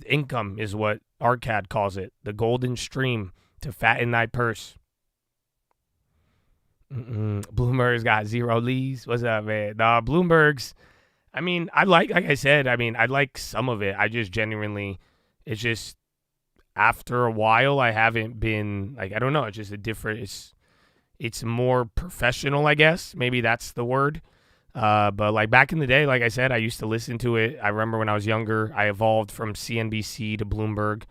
Income is what Arcad calls it, the golden stream to fatten thy purse. Bloomberg's got 0 leads. What's up, man? Nah, Bloomberg's, I mean, I like some of it. I just genuinely, it's just, after a while, I haven't been, like, I don't know, it's just it's more professional, I guess. Maybe that's the word. But like back in the day, like I said, I used to listen to it. I remember when I was younger, I evolved from CNBC to Bloomberg,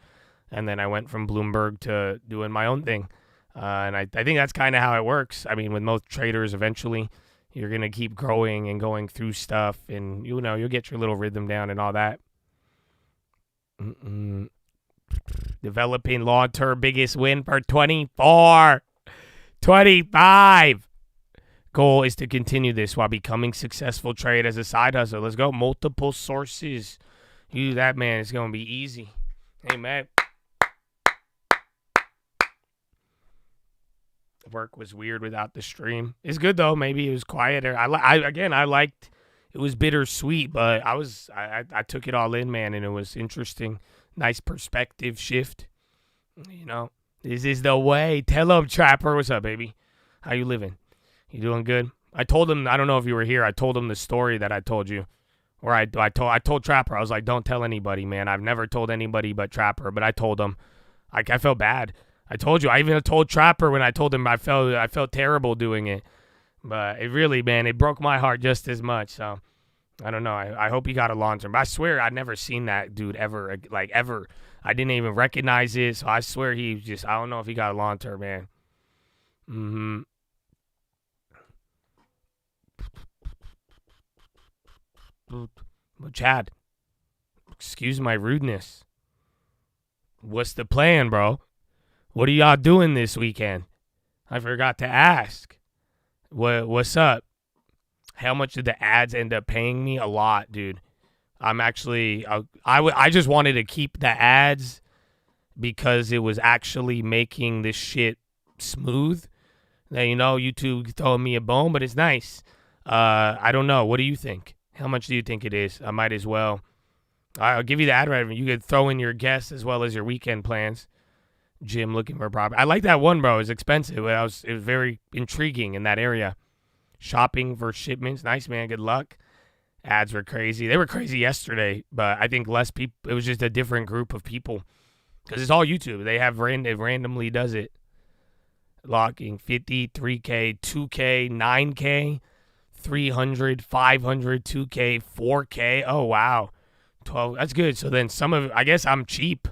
and then I went from Bloomberg to doing my own thing. And I think that's kind of how it works. I mean, with most traders, eventually, you're going to keep growing and going through stuff, and, you'll get your little rhythm down and all that. Developing long-term biggest win for 24, 25. goal is to continue this while becoming successful trade as a side hustle. Let's go. Multiple sources. You do that, man. It's going to be easy. Hey, man. Work was weird without the stream. It's good, though. Maybe it was quieter. I liked it was bittersweet, but I took it all in, man, and it was interesting. Nice perspective shift. You know, this is the way. Tell him, Trapper. What's up, baby? How you living? You doing good? I told him, I don't know if you were here, I told him the story that I told you. Or I told Trapper, I was like, don't tell anybody, man. I've never told anybody but Trapper, but I told him. I felt bad. I told you. I even told Trapper when I told him I felt terrible doing it. But it really, man, it broke my heart just as much. So, I don't know. I hope he got a long term. But I swear I'd never seen that dude ever. Like, ever. I didn't even recognize it. So, I swear he just, I don't know if he got a long term, man. Mm-hmm. But Chad, excuse my rudeness. What's the plan, bro? What are y'all doing this weekend? I forgot to ask. What's up? How much did the ads end up paying me? A lot, dude. I'm actually, I just wanted to keep the ads because it was actually making this shit smooth. Now, you know, YouTube throwing me a bone, but it's nice. I don't know. What do you think? How much do you think it is? I might as well. I'll give you the ad revenue. You could throw in your guests as well as your weekend plans. Jim looking for a property. I like that one, bro. It's expensive. It was very intriguing in that area. Shopping for shipments. Nice, man. Good luck. Ads were crazy. They were crazy yesterday, but I think less people. It was just a different group of people because it's all YouTube. They have it randomly does it. Locking 50, 3K, 2K, 9K, 300, 500, 2K, 4K. Oh, wow. 12. That's good. So then I guess I'm cheap.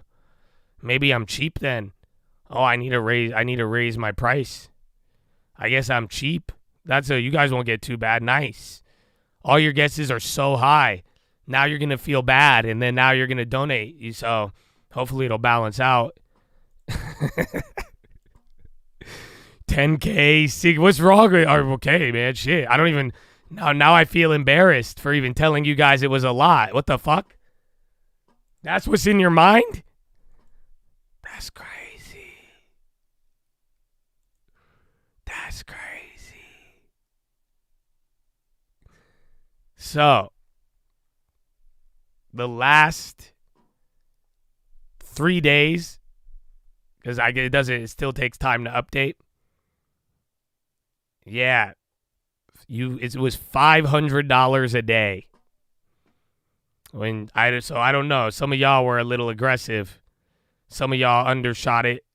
Maybe I'm cheap then. Oh, I need to raise my price. I guess I'm cheap. You guys won't get too bad. Nice. All your guesses are so high. Now you're going to feel bad, and then now you're going to donate. So hopefully it'll balance out. 10K. See, what's wrong with okay, man, shit. I don't even now I feel embarrassed for even telling you guys it was a lot. What the fuck? That's what's in your mind? That's crazy. That's crazy. So, the last 3 days, because it still takes time to update. Yeah, it was $500 a day. So I don't know. Some of y'all were a little aggressive. Some of y'all undershot it.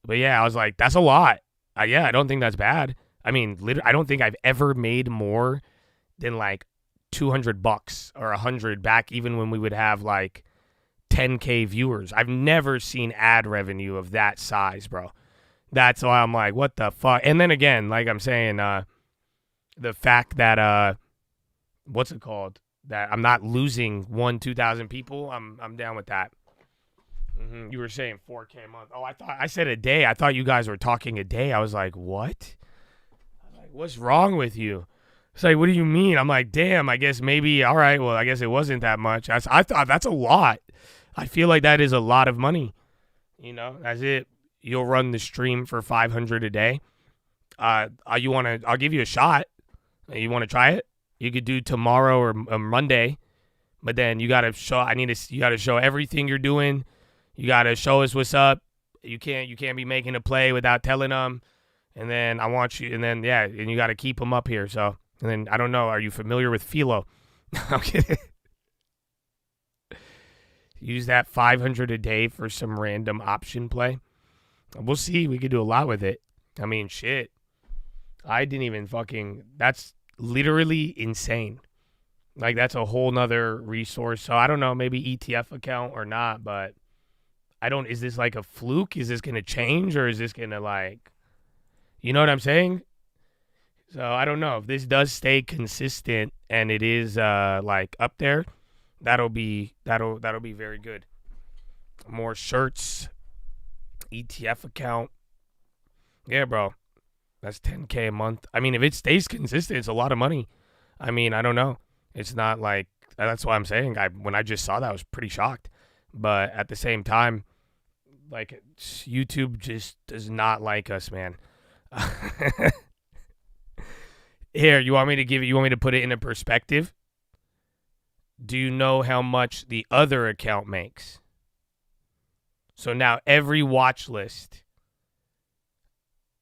But yeah, I was like, that's a lot. Yeah, I don't think that's bad. I mean, I don't think I've ever made more than like $200 or $100 back even when we would have like 10K viewers. I've never seen ad revenue of that size, bro. That's why I'm like, what the fuck? And then again, like I'm saying, the fact that, what's it called? That I'm not losing 2,000 people. I'm down with that. Mm-hmm. You were saying 4K a month. Oh, I said a day. I thought you guys were talking a day. I was like, what? I was like, what's wrong with you? It's like, what do you mean? I'm like, damn, I guess maybe, all right, well, I guess it wasn't that much. I thought that's a lot. I feel like that is a lot of money. You know, that's it. You'll run the stream for $500 a day. I'll give you a shot. You want to try it? You could do tomorrow or Monday, but then you got to show everything you're doing. You got to show us what's up. You can't be making a play without telling them. And then and you got to keep them up here. So, and then I don't know. Are you familiar with Philo? I'm kidding. Use that $500 a day for some random option play. We'll see. We could do a lot with it. I mean, shit. I didn't even that's literally insane. Like, that's a whole nother resource. So I don't know, maybe ETF account or not, but is this like a fluke? Is this going to change, or is this going to like, you know what I'm saying? So I don't know if this does stay consistent and it is like up there. That'll be very good. More shirts, ETF account. Yeah, bro. That's $10K a month. I mean, if it stays consistent, it's a lot of money. I mean, I don't know. It's not like, that's why I'm saying, when I just saw that, I was pretty shocked. But at the same time, like, YouTube just does not like us, man. Here, you want me to put it in a perspective? Do you know how much the other account makes? So now every watch list,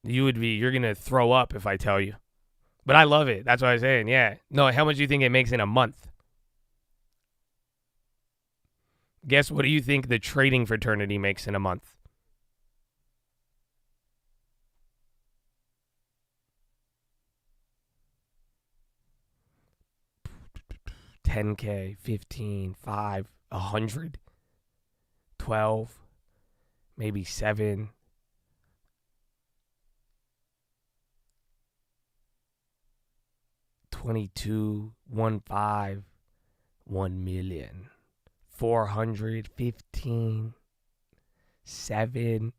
you're going to throw up if I tell you. But I love it. That's what I'm saying. Yeah. No, how much do you think it makes in a month? Guess what do you think the trading fraternity makes in a month? $10K, 15, 5, 100, 12, maybe 7. $22, 15, 1 million, 415, 7.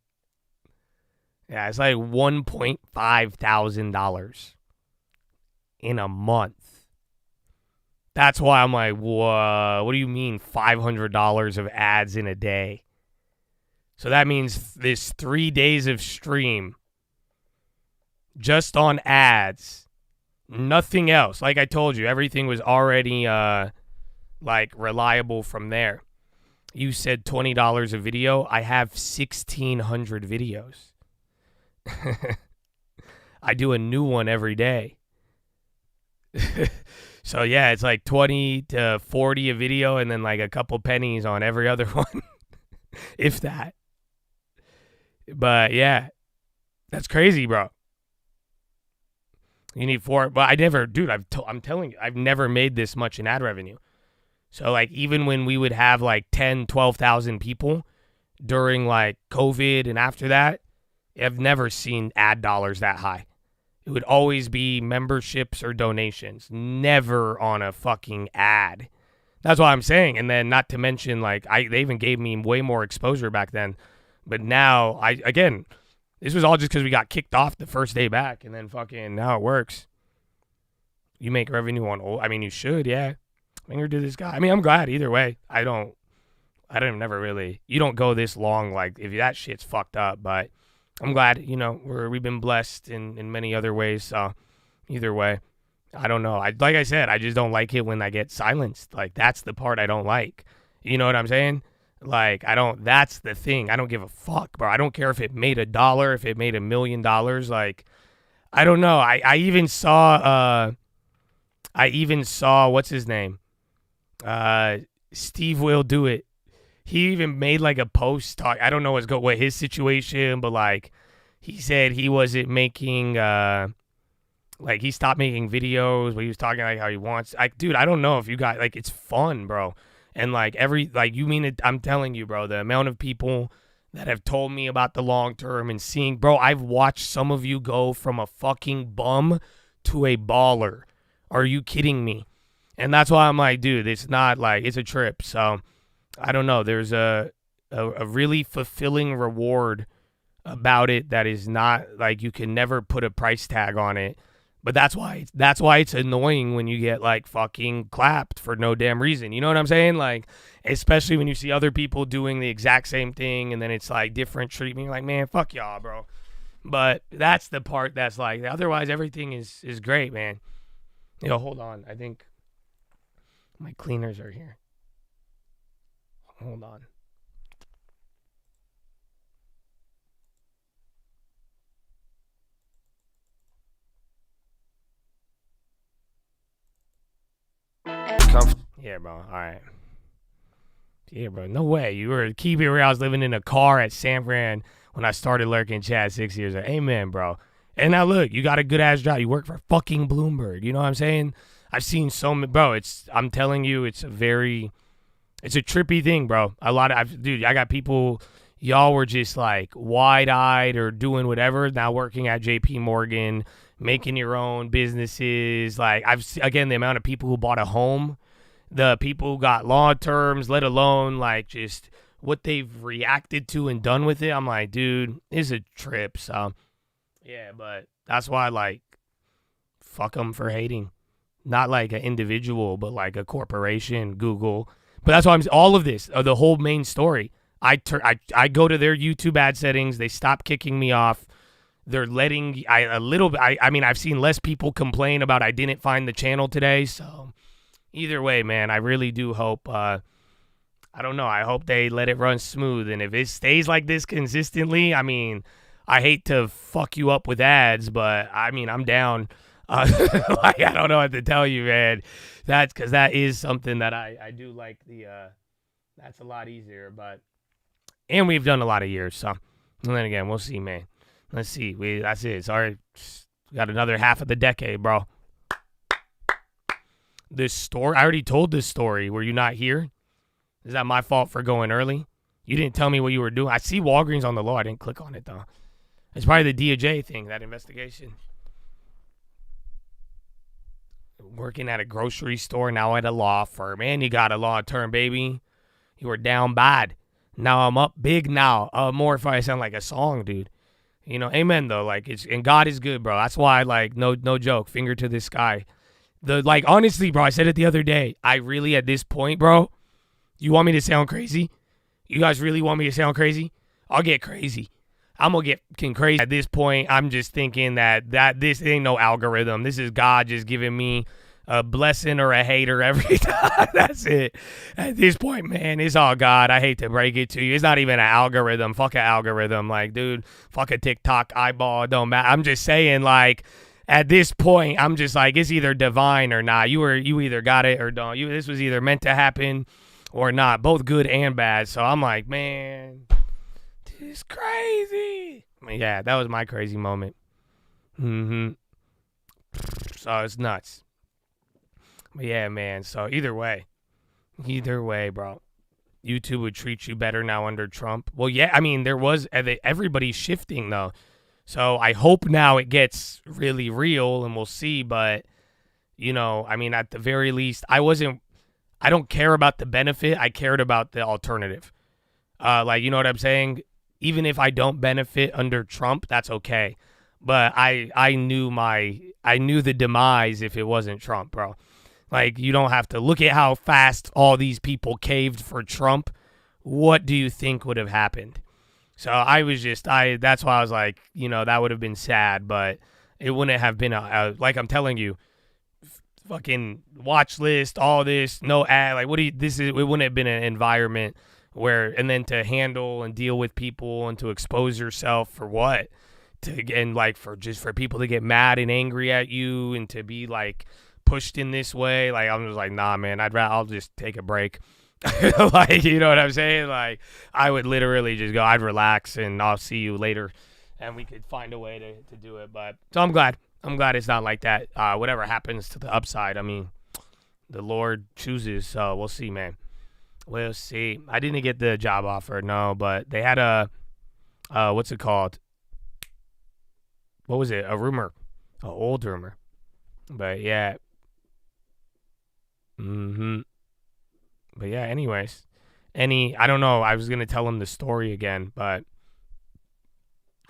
Yeah, it's like $1.5 thousand in a month. That's why I'm like, whoa, what do you mean $500 of ads in a day? So that means this 3 days of stream just on ads. Nothing else. Like I told you, everything was already like reliable from there. You said $20 a video. I have 1,600 videos. I do a new one every day. So yeah, it's like 20 to 40 a video and then like a couple pennies on every other one. If that. But yeah, that's crazy, bro. You need 4, but I never, dude, I'm telling you, I've never made this much in ad revenue. So like even when we would have like 10, 12,000 people during like COVID and after that, I've never seen ad dollars that high. It would always be memberships or donations, never on a fucking ad. That's what I'm saying. And then not to mention, like, they even gave me way more exposure back then. But now, again, this was all just because we got kicked off the first day back. And then fucking now it works. You make revenue on, I mean, you should, yeah. Finger to this guy. I mean, I'm glad either way. I don't never really, you don't go this long, like, if that shit's fucked up, but I'm glad, you know, we've been blessed in many other ways. So either way, I don't know. Like I said, I just don't like it when I get silenced. Like that's the part I don't like. You know what I'm saying? Like that's the thing. I don't give a fuck, bro. I don't care if it made $1, if it made $1 million. Like, I don't know. I even saw what's his name? Steve Will Do It. He even made like a post talk. I don't know what his situation, but like he said he wasn't making like he stopped making videos, but he was talking like how he wants. Like, dude, I don't know if you got like it's fun, bro. And like you mean it, I'm telling you, bro, the amount of people that have told me about the long term and seeing, bro, I've watched some of you go from a fucking bum to a baller. Are you kidding me? And that's why I'm like, dude, it's not like it's a trip. So I don't know. There's a really fulfilling reward about it that is not like you can never put a price tag on it. But that's why it's annoying when you get like fucking clapped for no damn reason. You know what I'm saying? Like, especially when you see other people doing the exact same thing and then it's like different treatment. You're like, man, fuck y'all, bro. But that's the part that's like, otherwise everything is great, man. You know, hold on. I think my cleaners are here. Hold on. Yeah, bro. All right. Yeah, bro. No way. You were keeping it real. I was living in a car at San Fran when I started lurking chat 6 years ago. Amen, bro. And now look, you got a good ass job. You work for fucking Bloomberg. You know what I'm saying? I've seen so many, bro. I'm telling you, it's a trippy thing, bro. Dude, I got people, y'all were just like wide-eyed or doing whatever, now working at JP Morgan, making your own businesses. Like, again, the amount of people who bought a home, the people who got law terms, let alone like just what they've reacted to and done with it. I'm like, dude, it's a trip. So Yeah, but that's why, like, fuck them for hating. Not like an individual, but like a corporation, Google. But that's why all of this, the whole main story. I go to their YouTube ad settings. They stop kicking me off. They're letting I mean, I've seen less people complain about I didn't find the channel today. So either way, man, I really do hope. I don't know. I hope they let it run smooth. And if it stays like this consistently, I mean, I hate to fuck you up with ads, but I mean, I'm down. Like, I don't know what to tell you, man. That's because that is something that I do like. That's a lot easier, and we've done a lot of years, so. And then again, we'll see, man. Let's see. That's it. Sorry, we got another half of the decade, bro. This story, I already told this story. Were you not here? Is that my fault for going early? You didn't tell me what you were doing. I see Walgreens on the law. I didn't click on it, though. It's probably the DOJ thing, that investigation. Working at a grocery store, now at a law firm. And you got a law term, baby. You were down bad. Now I'm up big now. More if I sound like a song, dude. You know, amen, though. Like, and God is good, bro. That's why, like, no joke, finger to the sky. Honestly, bro, I said it the other day. I really, at this point, bro, you want me to sound crazy? You guys really want me to sound crazy? I'll get crazy. I'm going to get crazy. At this point, I'm just thinking that this ain't no algorithm. This is God just giving me a blessing or a hater every time. That's it. At this point, man, it's all God. I hate to break it to you. It's not even an algorithm. Fuck an algorithm. Like, dude, fuck a TikTok eyeball. It don't matter. I'm just saying, like, at this point, I'm just like, it's either divine or not. You either got it or don't. This was either meant to happen or not. Both good and bad. So I'm like, man, this is crazy. I mean, yeah, that was my crazy moment. So it's nuts. But yeah, man. So either way, bro, YouTube would treat you better now under Trump. Well, yeah, I mean, everybody's shifting though. So I hope now it gets really real and we'll see. But, you know, I mean, at the very least, I don't care about the benefit. I cared about the alternative. Like, you know what I'm saying? Even if I don't benefit under Trump, that's okay. But I knew the demise if it wasn't Trump, bro. Like, you don't have to look at how fast all these people caved for Trump. What do you think would have happened? So that's why I was like, you know, that would have been sad, but it wouldn't have been like I'm telling you, fucking Watchlist, all this, no ad, like it wouldn't have been an environment and then to handle and deal with people and to expose yourself for what? For people to get mad and angry at you and to be like pushed in this way. Like, I'm just like, nah, man, I'll just take a break. Like, you know what I'm saying? Like, I would literally just go, I'd relax and I'll see you later and we could find a way to do it. But so I'm glad it's not like that. Whatever happens to the upside, I mean, the Lord chooses. So we'll see, man. We'll see. I didn't get the job offer, no, but they had what's it called? What was it? A rumor, an old rumor. But yeah. But yeah, anyways. I don't know. I was going to tell him the story again, but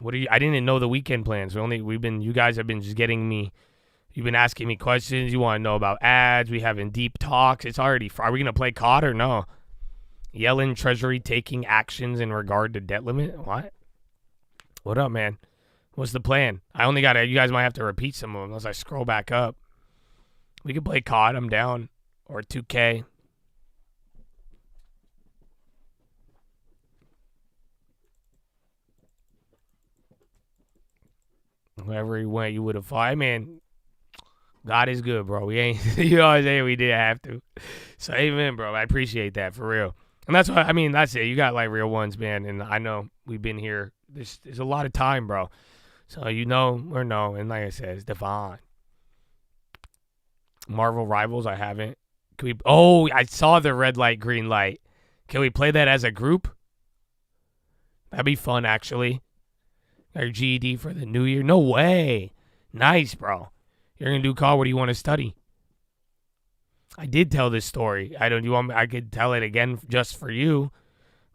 I didn't know the weekend plans. You guys have been just getting me, you've been asking me questions. You want to know about ads. We having deep talks. It's already, are we going to play COD or no? Yellen Treasury taking actions in regard to debt limit. What? What up, man? What's the plan? You guys might have to repeat some of them as I scroll back up. We can play COD. I'm down. Or 2K. Wherever he went, you would have fought. I mean, God is good, bro. We ain't, you know what I'm saying? We did have to. So, amen, bro. I appreciate that, for real. And that's what, I mean, that's it. You got, like, real ones, man. And I know we've been here. There's a lot of time, bro. So, you know or no. And like I said, it's divine. Marvel Rivals, I haven't. I saw the red light, green light. Can we play that as a group? That'd be fun, actually. Our GED for the new year. No way. Nice, bro. You're going to do COD. What do you want to study? I did tell this story. I could tell it again just for you.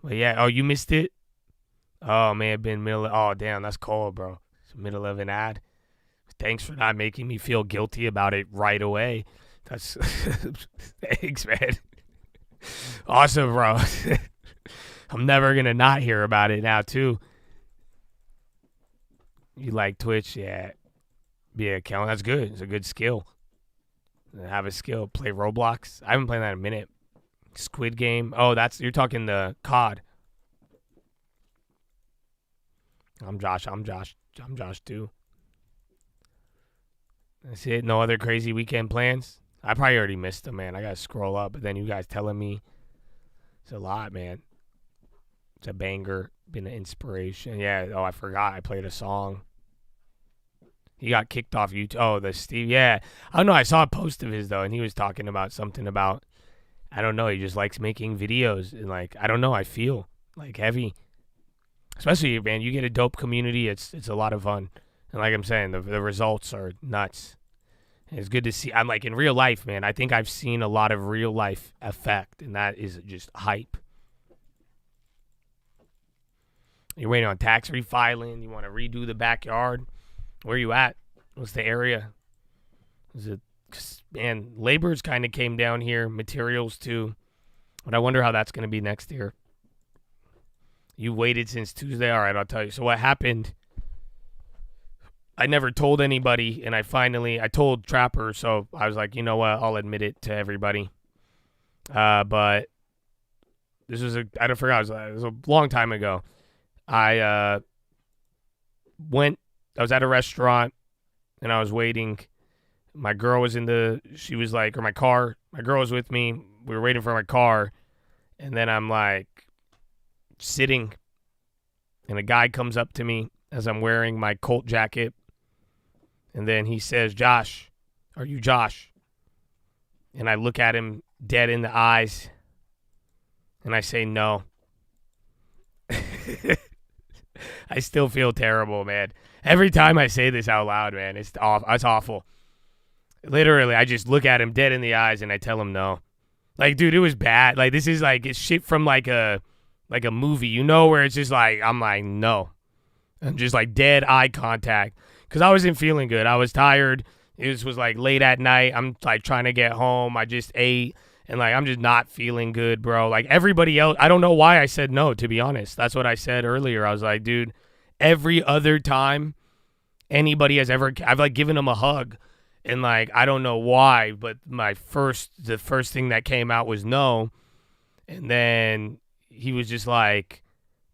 But yeah. Oh, you missed it? Oh, man. Oh, damn. That's cold, bro. Middle of an ad. Thanks for not making me feel guilty about it right away. That's thanks, man. Awesome, bro. I'm never gonna not hear about it now, too. You like Twitch? Yeah. Be an account. That's good. It's a good skill. Have a skill. Play Roblox. I haven't played that in a minute. Squid Game. Oh, you're talking the COD. I'm Josh too. That's it. No other crazy weekend plans? I probably already missed them, man. I gotta scroll up, but then you guys telling me it's a lot, man. It's a banger. Been an inspiration. Yeah. Oh, I forgot. I played a song. He got kicked off YouTube. Oh, the Steve. Yeah. I don't know. I saw a post of his, though, and he was talking about something about, I don't know. He just likes making videos. And, like, I don't know. I feel, like, heavy. Especially, man, you get a dope community. It's a lot of fun. And like I'm saying, the results are nuts. And it's good to see. I'm like, in real life, man, I think I've seen a lot of real life effect, and that is just hype. You're waiting on tax refiling. You want to redo the backyard. Where you at? What's the area? Is it, man, labor's kind of came down here. Materials too. But I wonder how that's going to be next year. You waited since Tuesday? All right, I'll tell you. So what happened, I never told anybody, and I told Trapper, so I was like, you know what, I'll admit it to everybody. But this was it was a long time ago. I was at a restaurant, and I was waiting. My girl was my girl was with me. We were waiting for my car, and then I'm like sitting, and a guy comes up to me as I'm wearing my Colt jacket, and then he says, "Josh, are you Josh?" And I look at him dead in the eyes, and I say, "No." I still feel terrible, man. Every time I say this out loud, man, it's awful. Literally, I just look at him dead in the eyes and I tell him no. Like, dude, it was bad. Like, this is like it's shit from like a movie, you know, where it's just like I'm like no. I'm just like dead eye contact because I wasn't feeling good. I was tired. It was like late at night. I'm like trying to get home. I just ate. And, like, I'm just not feeling good, bro. Like, everybody else, I don't know why I said no, to be honest. That's what I said earlier. I was like, dude, every other time anybody has ever, I've, like, given them a hug. And, like, I don't know why, but the first thing that came out was no. And then he was just like,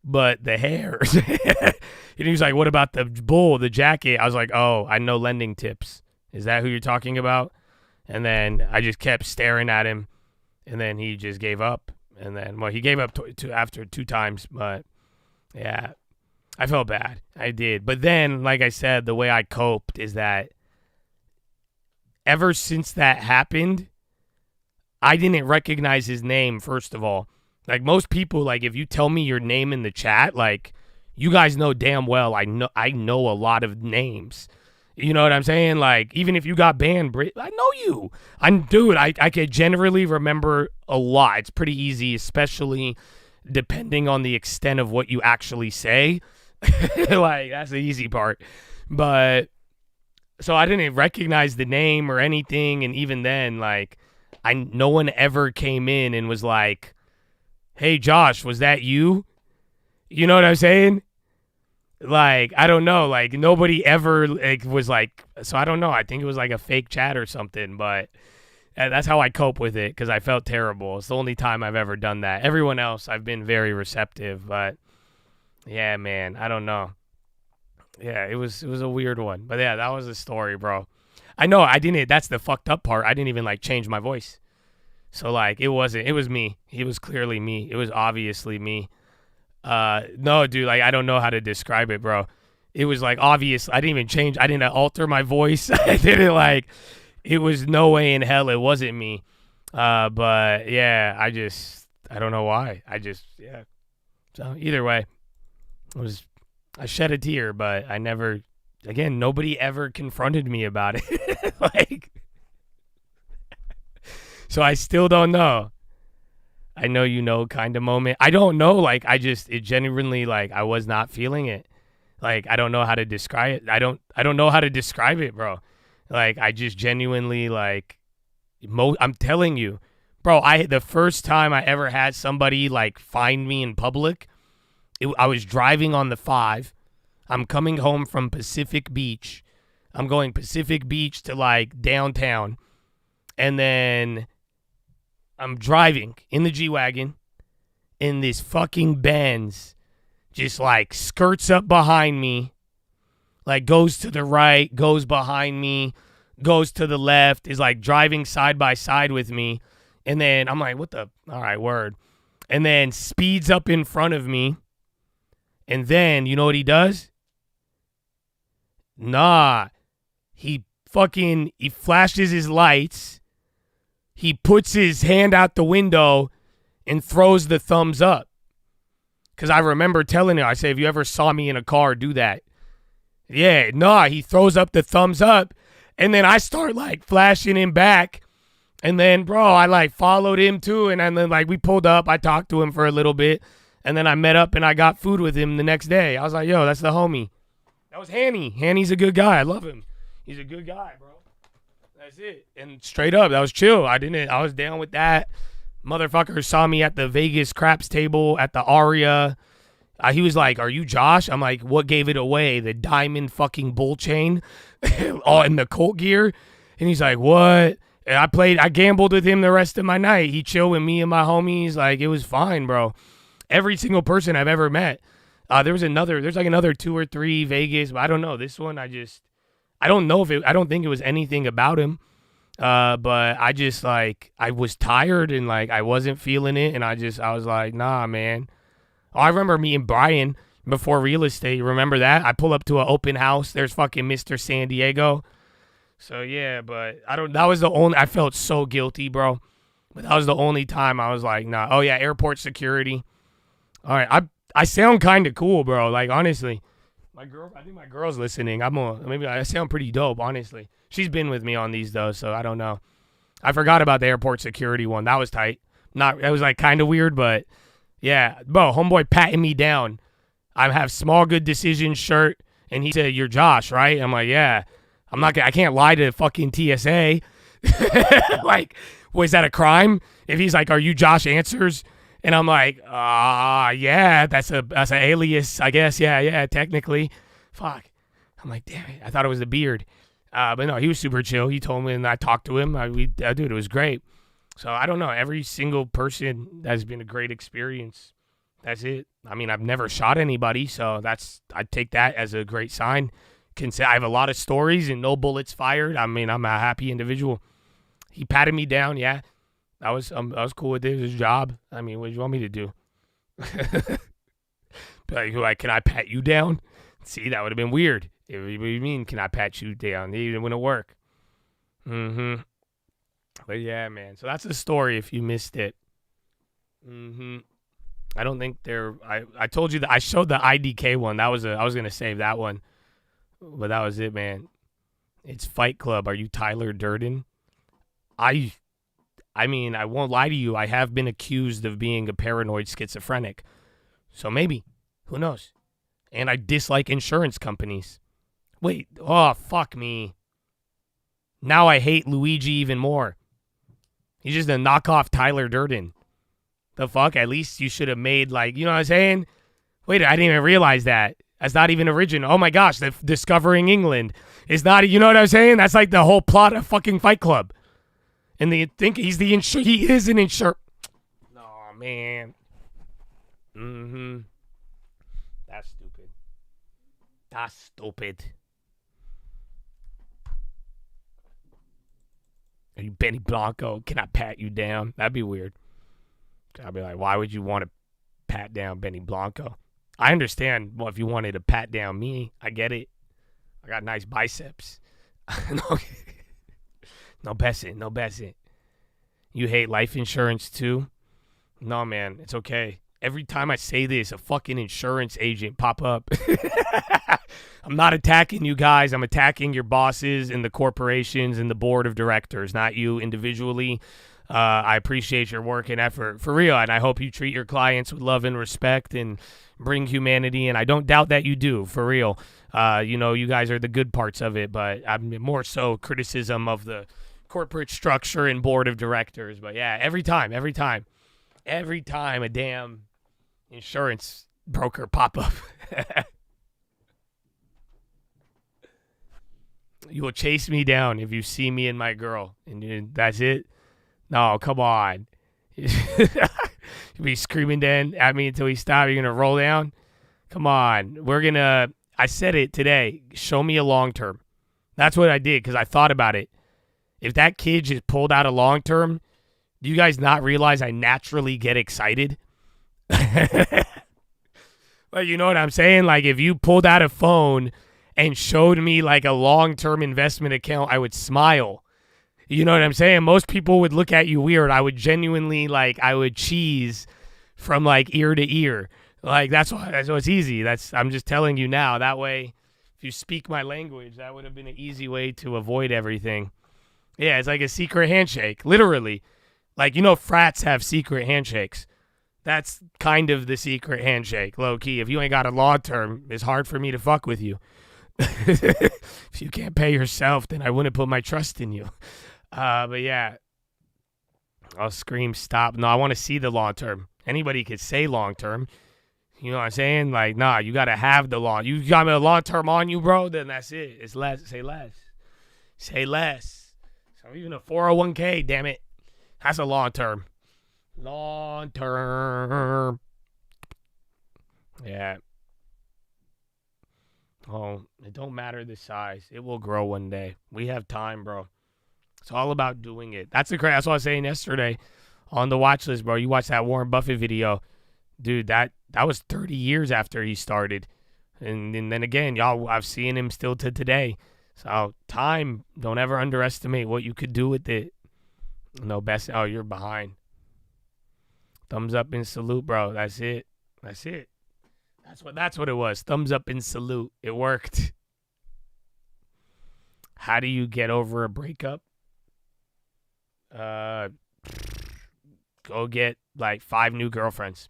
but the hair. And he was like, what about the jacket? I was like, oh, I know lending tips. Is that who you're talking about? And then I just kept staring at him. And then he just gave up. And then, well, he gave up after 2 times. But, yeah, I felt bad. I did. But then, like I said, the way I coped is that ever since that happened, I didn't recognize his name, first of all. Like, most people, like, if you tell me your name in the chat, like, you guys know damn well I know a lot of names. You know what I'm saying? Like, even if you got banned, I know you. I could generally remember a lot. It's pretty easy, especially depending on the extent of what you actually say. Like, that's the easy part. But, so I didn't recognize the name or anything. And even then, like, no one ever came in and was like, hey, Josh, was that you? You know what I'm saying? Like, I don't know, like, nobody ever was like, so I don't know, I think it was like a fake chat or something, but that's how I cope with it, because I felt terrible. It's the only time I've ever done that. Everyone else, I've been very receptive, but yeah, man, I don't know. Yeah, it was a weird one, but yeah, that was the story, bro. I know, that's the fucked up part, I didn't even, like, change my voice. So, like, it was me. It was clearly me. It was obviously me. No, dude, like, I don't know how to describe it, bro. It was like obvious. I didn't even change. I didn't alter my voice. I didn't it was no way in hell it wasn't me. But yeah, I don't know why. Yeah. So either way, I shed a tear, but I never, again, nobody ever confronted me about it. Like, so I still don't know. I know you know kind of moment. I don't know, like, it genuinely, like, I was not feeling it. Like, I don't know how to describe it. I don't know how to describe it, bro. Like, I just genuinely, like, I'm telling you, bro, the first time I ever had somebody, like, find me in public, I was driving on the 5. I'm coming home from Pacific Beach. I'm going Pacific Beach to, like, downtown. And then I'm driving in the G-Wagon, and this fucking Benz just, like, skirts up behind me, like, goes to the right, goes behind me, goes to the left, is, like, driving side by side with me. And then I'm like, all right, word. And then speeds up in front of me. And then, you know what he does? Nah. He flashes his lights. He puts his hand out the window and throws the thumbs up. Because I remember telling him, I say, if you ever saw me in a car, do that. Yeah, nah, he throws up the thumbs up. And then I start, like, flashing him back. And then, bro, I, like, followed him, too. And then, like, we pulled up. I talked to him for a little bit. And then I met up and I got food with him the next day. I was like, yo, that's the homie. That was Hanny. Hanny's a good guy. I love him. He's a good guy, bro. That's it. And straight up, that was chill. I was down with that. Motherfucker saw me at the Vegas craps table at the Aria. He was like, are you Josh? I'm like, what gave it away? The diamond fucking bull chain? All in the Colt gear? And he's like, what? And I gambled with him the rest of my night. He chilled with me and my homies. Like, it was fine, bro. Every single person I've ever met. There's like another 2 or 3 Vegas, but I don't know. This one, I don't think it was anything about him. But I just, like, I was tired and, like, I wasn't feeling it. And I was like, nah, man. Oh, I remember me and Brian before real estate. Remember that? I pull up to an open house. There's fucking Mr. San Diego. So, yeah, but that was the only, I felt so guilty, bro. But that was the only time I was like, nah. Oh, yeah, airport security. All right, I sound kind of cool, bro. Like, honestly. I think my girl's listening. Maybe I sound pretty dope, honestly. She's been with me on these, though, so I don't know. I forgot about the airport security one. That was tight. It was, like, kind of weird, but, yeah. Bro, homeboy patting me down. I have small good decisions shirt, and he said, you're Josh, right? I'm like, yeah. I can't lie to fucking TSA. Like, was that a crime? If he's like, are you Josh Answers? And I'm like, yeah, that's an alias, I guess. Yeah, technically. Fuck. I'm like, damn it. I thought it was the beard. But no, he was super chill. He told me, and I talked to him. Dude, it was great. So I don't know. Every single person has been a great experience. That's it. I mean, I've never shot anybody, so I take that as a great sign. I have a lot of stories and no bullets fired. I mean, I'm a happy individual. He patted me down, yeah. I was cool with it. It was his job. I mean, what do you want me to do? like, can I pat you down? See, that would have been weird. What do you mean, can I pat you down? It wouldn't work. Mm-hmm. But yeah, man. So that's the story if you missed it. Mm-hmm. I don't think I told you that I showed the IDK one. I was going to save that one. But that was it, man. It's Fight Club. Are you Tyler Durden? I mean, I won't lie to you. I have been accused of being a paranoid schizophrenic. So maybe. Who knows? And I dislike insurance companies. Wait. Oh, fuck me. Now I hate Luigi even more. He's just a knockoff Tyler Durden. The fuck? At least you should have made, like, you know what I'm saying? Wait, I didn't even realize that. That's not even original. Oh my gosh, the Discovering England is not, you know what I'm saying? That's like the whole plot of fucking Fight Club. And they think he is an insurer. Oh, man. Mm-hmm. That's stupid. That's stupid. Are you Benny Blanco? Can I pat you down? That'd be weird. I'd be like, why would you want to pat down Benny Blanco? I understand, well, if you wanted to pat down me, I get it. I got nice biceps. No bessin'. You hate life insurance too? No, man, it's okay. Every time I say this, a fucking insurance agent pop up. I'm not attacking you guys. I'm attacking your bosses and the corporations and the board of directors, not you individually. I appreciate your work and effort, for real, and I hope you treat your clients with love and respect and bring humanity in. I don't doubt that you do, for real. You guys are the good parts of it, but I'm more so criticism of the corporate structure and board of directors. But yeah, every time a damn insurance broker pop up. You will chase me down if you see me and my girl, and that's it. No, come on. You'll be screaming then at me until we stop. You're gonna roll down. Come on, I said it today. Show me a long term. That's what I did because I thought about it. If that kid just pulled out a long term, do you guys not realize I naturally get excited? Like, you know what I'm saying? Like, if you pulled out a phone and showed me like a long-term investment account, I would smile. You know what I'm saying? Most people would look at you weird. I would genuinely, I would cheese from like ear to ear. Like, that's why, so it's easy. I'm just telling you now. That way, if you speak my language, that would have been an easy way to avoid everything. Yeah, it's like a secret handshake, literally. Like, frats have secret handshakes. That's kind of the secret handshake, low-key. If you ain't got a long term, it's hard for me to fuck with you. If you can't pay yourself, then I wouldn't put my trust in you. But yeah, I'll scream stop. No, I want to see the long term. Anybody could say long term. You know what I'm saying? Like, nah, you got to have the long. You got a long term on you, bro, then that's it. It's less. Say less. Say less. So even a 401k, damn it. That's a long term. Long term. Yeah. Oh, it don't matter the size. It will grow one day. We have time, bro. It's all about doing it. That's what I was saying yesterday on the Watchlist, bro. You watched that Warren Buffett video. Dude, that was 30 years after he started. And then again, y'all, I've seen him still to today. So time, don't ever underestimate what you could do with it. No, best. Oh, you're behind. Thumbs up and salute, bro. That's it. That's it. That's what it was. Thumbs up and salute. It worked. How do you get over a breakup? Go get like 5 new girlfriends.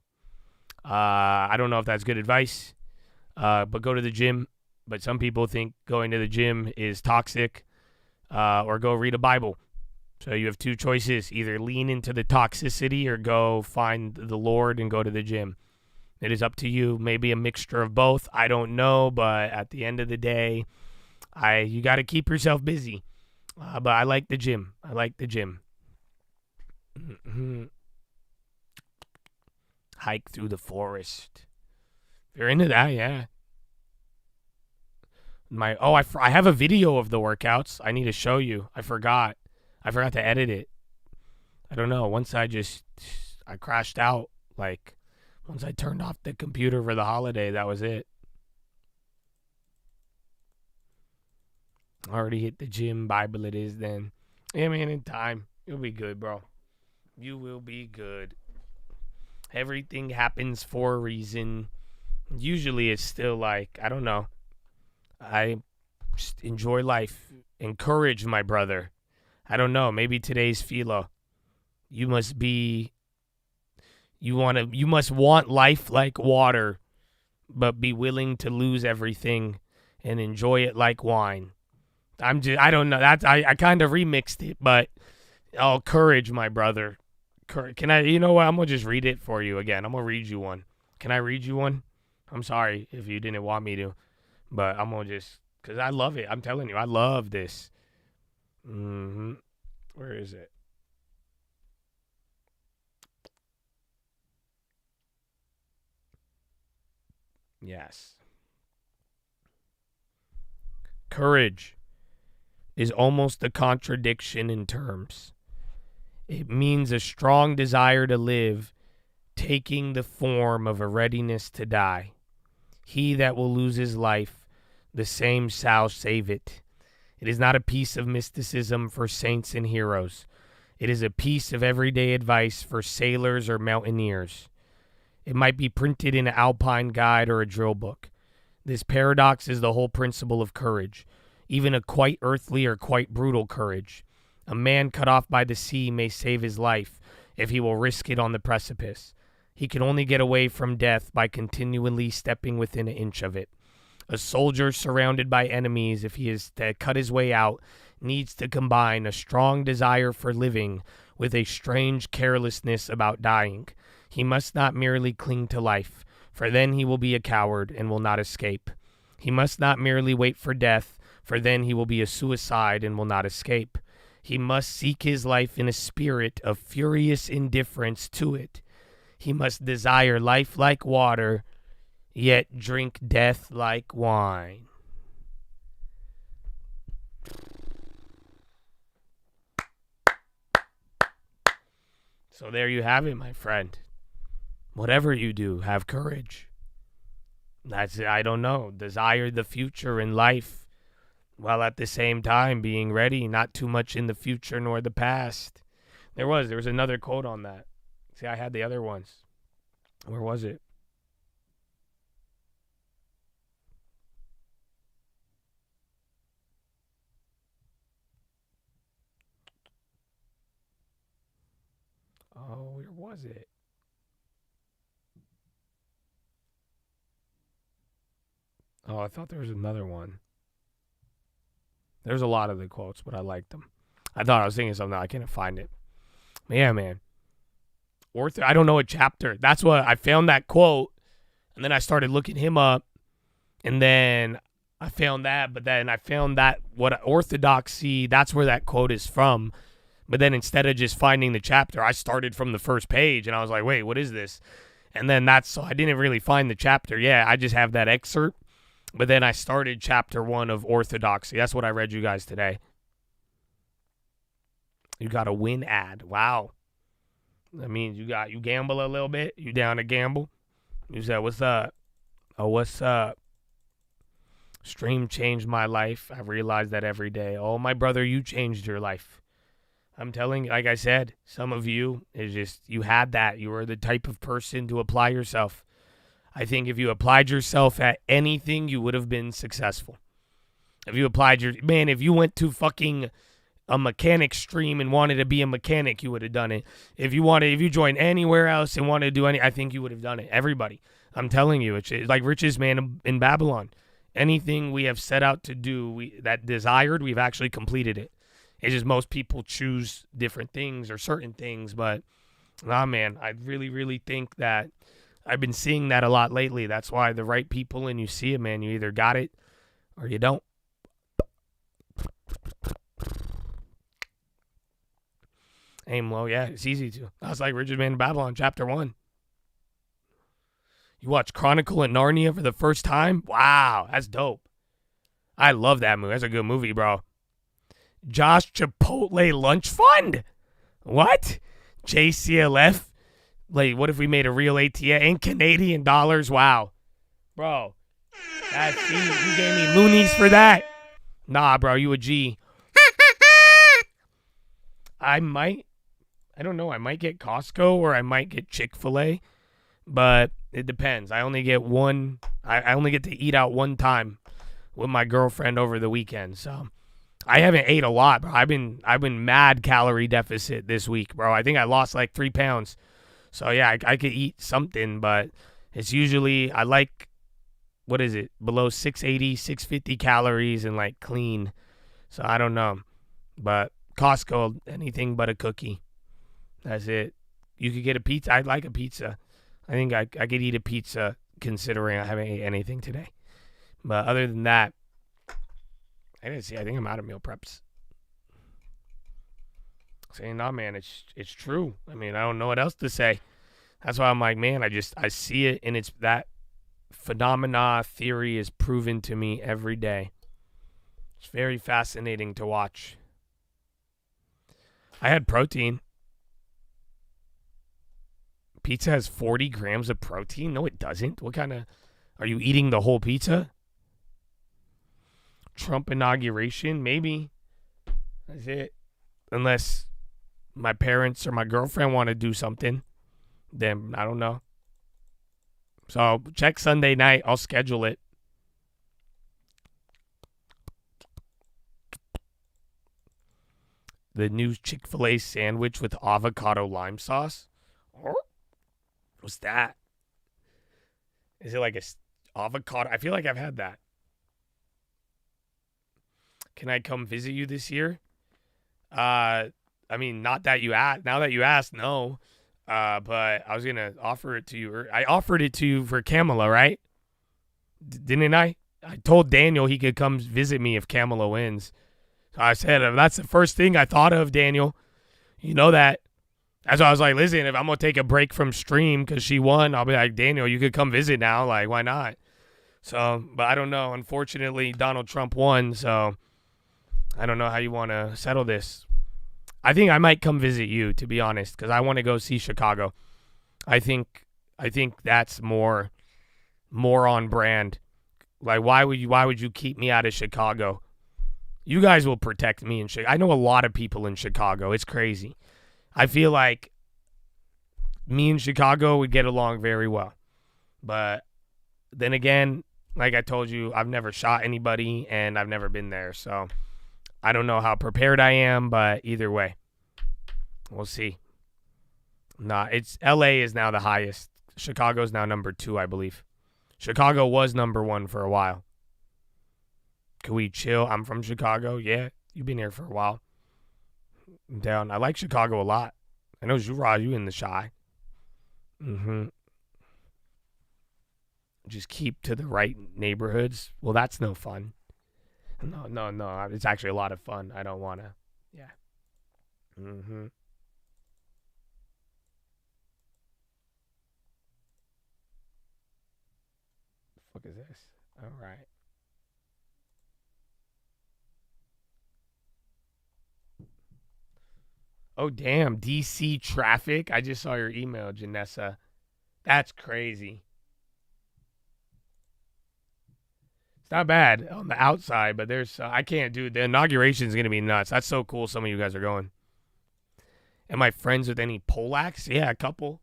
I don't know if that's good advice. But go to the gym. But some people think going to the gym is toxic. Or go read a Bible. So you have 2 choices. Either lean into the toxicity or go find the Lord and go to the gym. It is up to you. Maybe a mixture of both. I don't know. But at the end of the day, you got to keep yourself busy. But I like the gym. Mm-hmm. Hike through the forest. If you're into that, yeah. I have a video of the workouts. I need to show you. I forgot to edit it. I don't know. Once I crashed out. Like, once I turned off the computer for the holiday, that was it. Already hit the gym. Bible it is then. Yeah, man, in time. You'll be good, bro. You will be good. Everything happens for a reason. Usually it's still like, I don't know. I just enjoy life. Encourage my brother. I don't know. Maybe today's philo. You must want life like water, but be willing to lose everything and enjoy it like wine. I don't know. I kind of remixed it, but I'll encourage my brother. Can I, you know what? I'm going to just read it for you again. I'm going to read you one. Can I read you one? I'm sorry if you didn't want me to, but I'm going to just, because I love it. I'm telling you, I love this. Where is it? Yes. Courage is almost a contradiction in terms. It means a strong desire to live, taking the form of a readiness to die. He that will lose his life, the same shall save it. It is not a piece of mysticism for saints and heroes. It is a piece of everyday advice for sailors or mountaineers. It might be printed in an alpine guide or a drill book. This paradox is the whole principle of courage, even a quite earthly or quite brutal courage. A man cut off by the sea may save his life if he will risk it on the precipice. He can only get away from death by continually stepping within an inch of it. A soldier surrounded by enemies, if he is to cut his way out, needs to combine a strong desire for living with a strange carelessness about dying. He must not merely cling to life, for then he will be a coward and will not escape. He must not merely wait for death, for then he will be a suicide and will not escape. He must seek his life in a spirit of furious indifference to it. He must desire life like water, yet drink death like wine. So there you have it, my friend. Whatever you do, have courage. That's, I don't know, desire the future in life, while at the same time being ready, not too much in the future nor the past. There was another quote on that. See, I had the other ones. Where was it? Oh, where was it? Oh, I thought there was another one. There's a lot of the quotes, but I liked them. I thought I was thinking something. I can't find it. But yeah, man. I don't know what chapter. That's what I found that quote, and then I started looking him up, and then I found that, but then I found that what orthodoxy, that's where that quote is from. But then instead of just finding the chapter, I started from the first page, and I was like, wait, what is this? And then so I didn't really find the chapter. Yeah, I just have that excerpt. But then I started chapter 1 of orthodoxy. That's what I read you guys today. You got a win ad. Wow. That means you gamble a little bit. You down to gamble? You said, what's up? Oh, what's up? Stream changed my life. I realize that every day. Oh, my brother, you changed your life. I'm telling you, like I said, some of you is just, you had that. You were the type of person to apply yourself. I think if you applied yourself at anything, you would have been successful. If you went to fucking a mechanic stream and wanted to be a mechanic, you would have done it. If you joined anywhere else and wanted to do I think you would have done it. Everybody. I'm telling you, it's like richest man in Babylon. Anything we have set out to do, that desired, we've actually completed it. It's just most people choose different things or certain things, but nah, man, I really, really think that I've been seeing that a lot lately. That's why the right people, and you see it, man, you either got it or you don't. Aim low, yeah, it's easy to. I was like Richard Man in Babylon, chapter 1. You watch Chronicle of Narnia for the first time? Wow, that's dope. I love that movie. That's a good movie, bro. Josh Chipotle Lunch Fund? What? JCLF? Like, what if we made a real ATM in Canadian dollars? Wow. Bro, you gave me loonies for that. Nah, bro, you a G. I don't know. I might get Costco or I might get Chick-fil-A, but it depends. I only get I only get to eat out one time with my girlfriend over the weekend, so I haven't ate a lot, bro. I've been mad calorie deficit this week, bro. I think I lost like 3 pounds. So yeah, I could eat something, but it's usually, I like, what is it, below 680, 650 calories and like clean. So I don't know. But Costco, anything but a cookie. That's it. You could get a pizza. I'd like a pizza. I think I could eat a pizza considering I haven't ate anything today. But other than that, I think I'm out of meal preps. Saying, nah, man, it's true. I mean, I don't know what else to say. That's why I'm like, man, I see it, and it's that phenomena theory is proven to me every day. It's very fascinating to watch. I had protein. Pizza has 40 grams of protein? No, it doesn't. What kind of... Are you eating the whole pizza? Trump inauguration? Maybe. That's it. Unless my parents or my girlfriend want to do something, then I don't know. So check Sunday night. I'll schedule it. The new Chick-fil-A sandwich with avocado lime sauce. What's that? Is it like a avocado? I feel like I've had that. Can I come visit you this year? I mean, not that you asked. Now that you asked, no. But I was gonna offer it to you. I offered it to you for Kamala, right? Didn't I? I told Daniel he could come visit me if Kamala wins. So I said, that's the first thing I thought of, Daniel. You know that. That's why I was like, listen, if I'm going to take a break from stream because she won, I'll be like, Daniel, you could come visit now. Like, why not? So, but I don't know. Unfortunately, Donald Trump won, so I don't know how you want to settle this. I think I might come visit you, to be honest, because I want to go see Chicago. I think that's more on brand. Like, why would you keep me out of Chicago? You guys will protect me in Chicago. I know a lot of people in Chicago. It's crazy. I feel like me and Chicago would get along very well. But then again, like I told you, I've never shot anybody and I've never been there. So I don't know how prepared I am, but either way, we'll see. It's LA is now the highest. Chicago's now number 2, I believe. Chicago was number 1 for a while. Can we chill? I'm from Chicago. Yeah, you've been here for a while. I'm down. I like Chicago a lot. I know Juraj, you in the shy. Just keep to the right neighborhoods. Well, that's no fun. No. It's actually a lot of fun. I don't want to. Yeah. Fuck is this? All right. Oh, damn. DC traffic. I just saw your email, Janessa. That's crazy. It's not bad on the outside, but there's I can't do it. The inauguration is going to be nuts. That's so cool some of you guys are going. Am I friends with any Polacks? Yeah, a couple.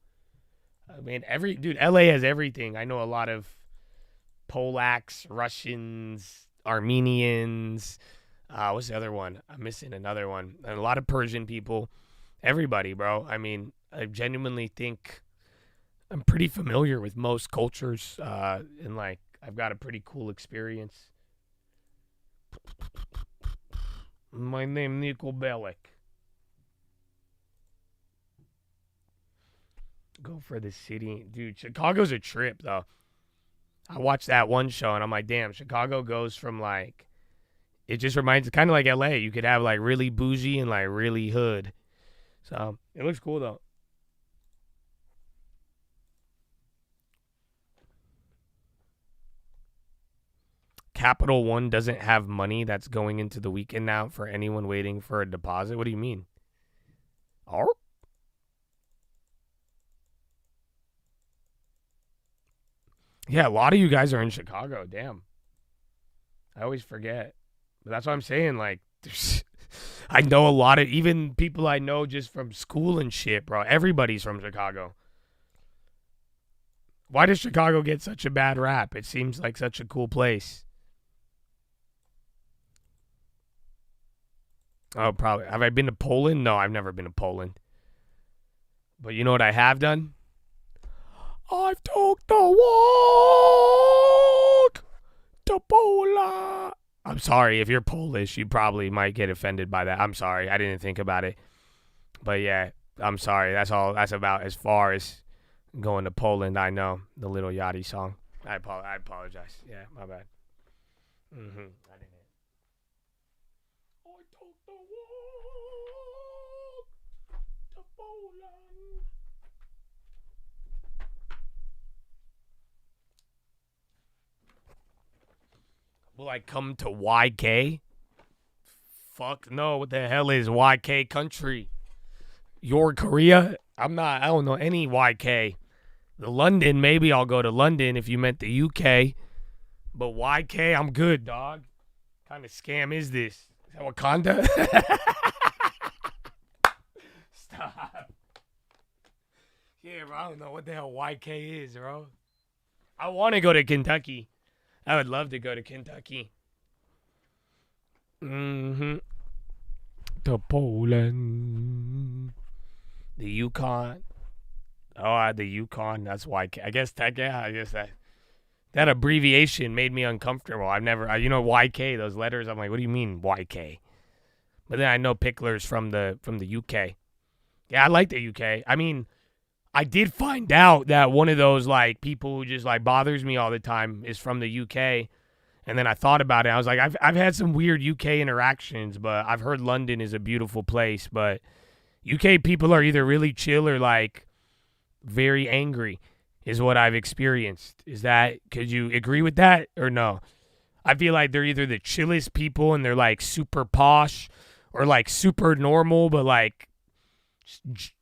I mean, LA has everything. I know a lot of Polacks, Russians, Armenians. What's the other one? I'm missing another one. And a lot of Persian people. Everybody, bro. I mean, I genuinely think I'm pretty familiar with most cultures. And, like, I've got a pretty cool experience. My name Niko Bellic. Go for the city. Dude, Chicago's a trip, though. I watched that one show, and I'm like, damn, Chicago goes from, like, it just reminds, kind of like LA. You could have, like, really bougie and, like, really hood. So, it looks cool, though. Capital One doesn't have money that's going into the weekend now for anyone waiting for a deposit. What do you mean? Oh? Yeah, a lot of you guys are in Chicago. Damn. I always forget. But that's what I'm saying. Like, I know a lot of, even people I know just from school and shit, bro. Everybody's from Chicago. Why does Chicago get such a bad rap? It seems like such a cool place. Oh, probably. Have I been to Poland? No, I've never been to Poland. But you know what I have done? I've took the walk to Poland. I'm sorry. If you're Polish, you probably might get offended by that. I'm sorry. I didn't think about it. But yeah, I'm sorry. That's all. That's about as far as going to Poland. I know the Little Yachty song. I apologize. Yeah, my bad. I didn't. I took the walk to Poland. Will I come to YK? Fuck no. What the hell is YK country? Your Korea? I don't know any YK. The London, maybe I'll go to London if you meant the UK. But YK, I'm good, dog. What kind of scam is this? Is that Wakanda? Stop. Yeah, bro, I don't know what the hell YK is, bro. I want to go to Kentucky. I would love to go to Kentucky. To Poland. The Yukon. Oh, the Yukon. That's why. I guess that. Yeah, I guess that abbreviation made me uncomfortable. I've never. YK. Those letters. I'm like, what do you mean YK? But then I know Pickler's from the UK. Yeah, I like the UK. I mean, I did find out that one of those like people who just like bothers me all the time is from the UK. And then I thought about it. I was like, I've had some weird UK interactions, but I've heard London is a beautiful place. But UK people are either really chill or like very angry, is what I've experienced. Could you agree with that or no? I feel like they're either the chillest people and they're like super posh, or like super normal but like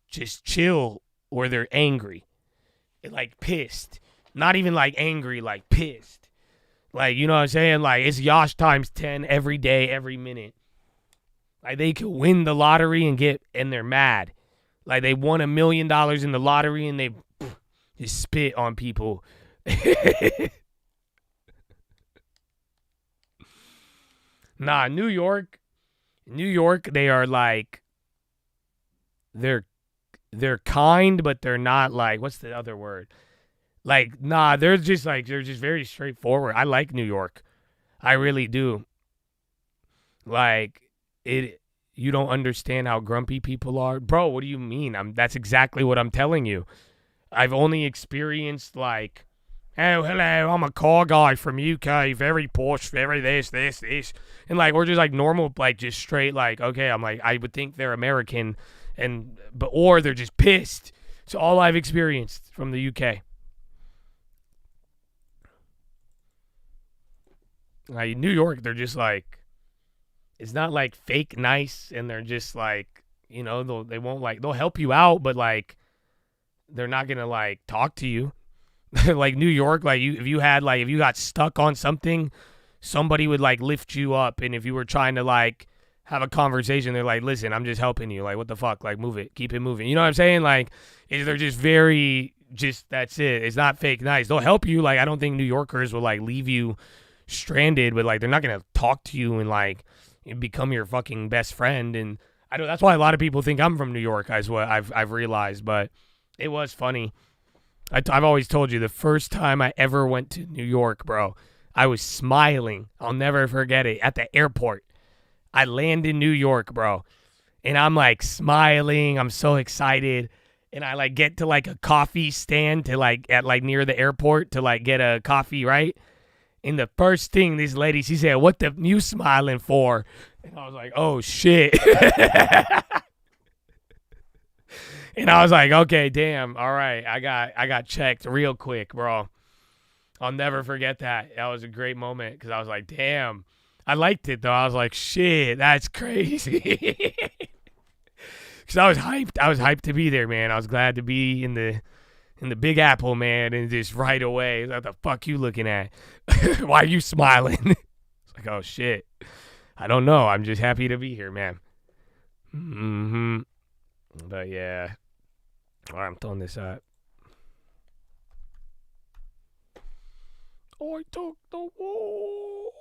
just chill, or they're angry, like pissed. Not even like angry, like pissed. Like, you know what I'm saying? Like, it's Yosh times 10 every day, every minute. Like, they could win the lottery and they're mad. Like, they won $1 million in the lottery and they just spit on people. Nah, New York, they are like, they're kind, but they're not like, what's the other word? Like, nah, they're just very straightforward. I like New York. I really do. Like, you don't understand how grumpy people are. Bro, what do you mean? That's exactly what I'm telling you. I've only experienced like, oh, hello, I'm a car guy from UK, very posh, very this. And like, we're just like normal, like just straight, like, okay, I'm like, I would think they're American or they're just pissed. It's all I've experienced from the UK. Like, New York, they're just like, it's not like fake nice, and they're just like, you know, they won't like, they'll help you out, but like, they're not gonna like talk to you. Like New York, like if you got stuck on something, somebody would like lift you up, and if you were trying to like have a conversation, they're like, listen, I'm just helping you. Like, what the fuck? Like, move it, keep it moving. You know what I'm saying? Like, they're just that's it. It's not fake nice. They'll help you. Like, I don't think New Yorkers will like leave you stranded, but like, they're not gonna talk to you and like become your fucking best friend. And I know that's why a lot of people think I'm from New York, is what I've realized. But it was funny. I've always told you, the first time I ever went to New York, bro, I was smiling. I'll never forget it. At the airport, I land in New York, bro, and I'm like smiling. I'm so excited. And I like get to like a coffee stand to like at like near the airport to like get a coffee, right? And the first thing this lady, she said, "What the you smiling for?" And I was like, "Oh shit." And I was like, "Okay, damn. All right. I got checked real quick, bro." I'll never forget that. That was a great moment because I was like, "Damn." I liked it though. I was like, "Shit, that's crazy." Cuz I was hyped. I was hyped to be there, man. I was glad to be in the Big Apple, man, and just right away, what the fuck you looking at? Why are you smiling? It's like, oh shit. I don't know. I'm just happy to be here, man. Mm-hmm. But yeah. All right, I'm throwing this up. I took the wall.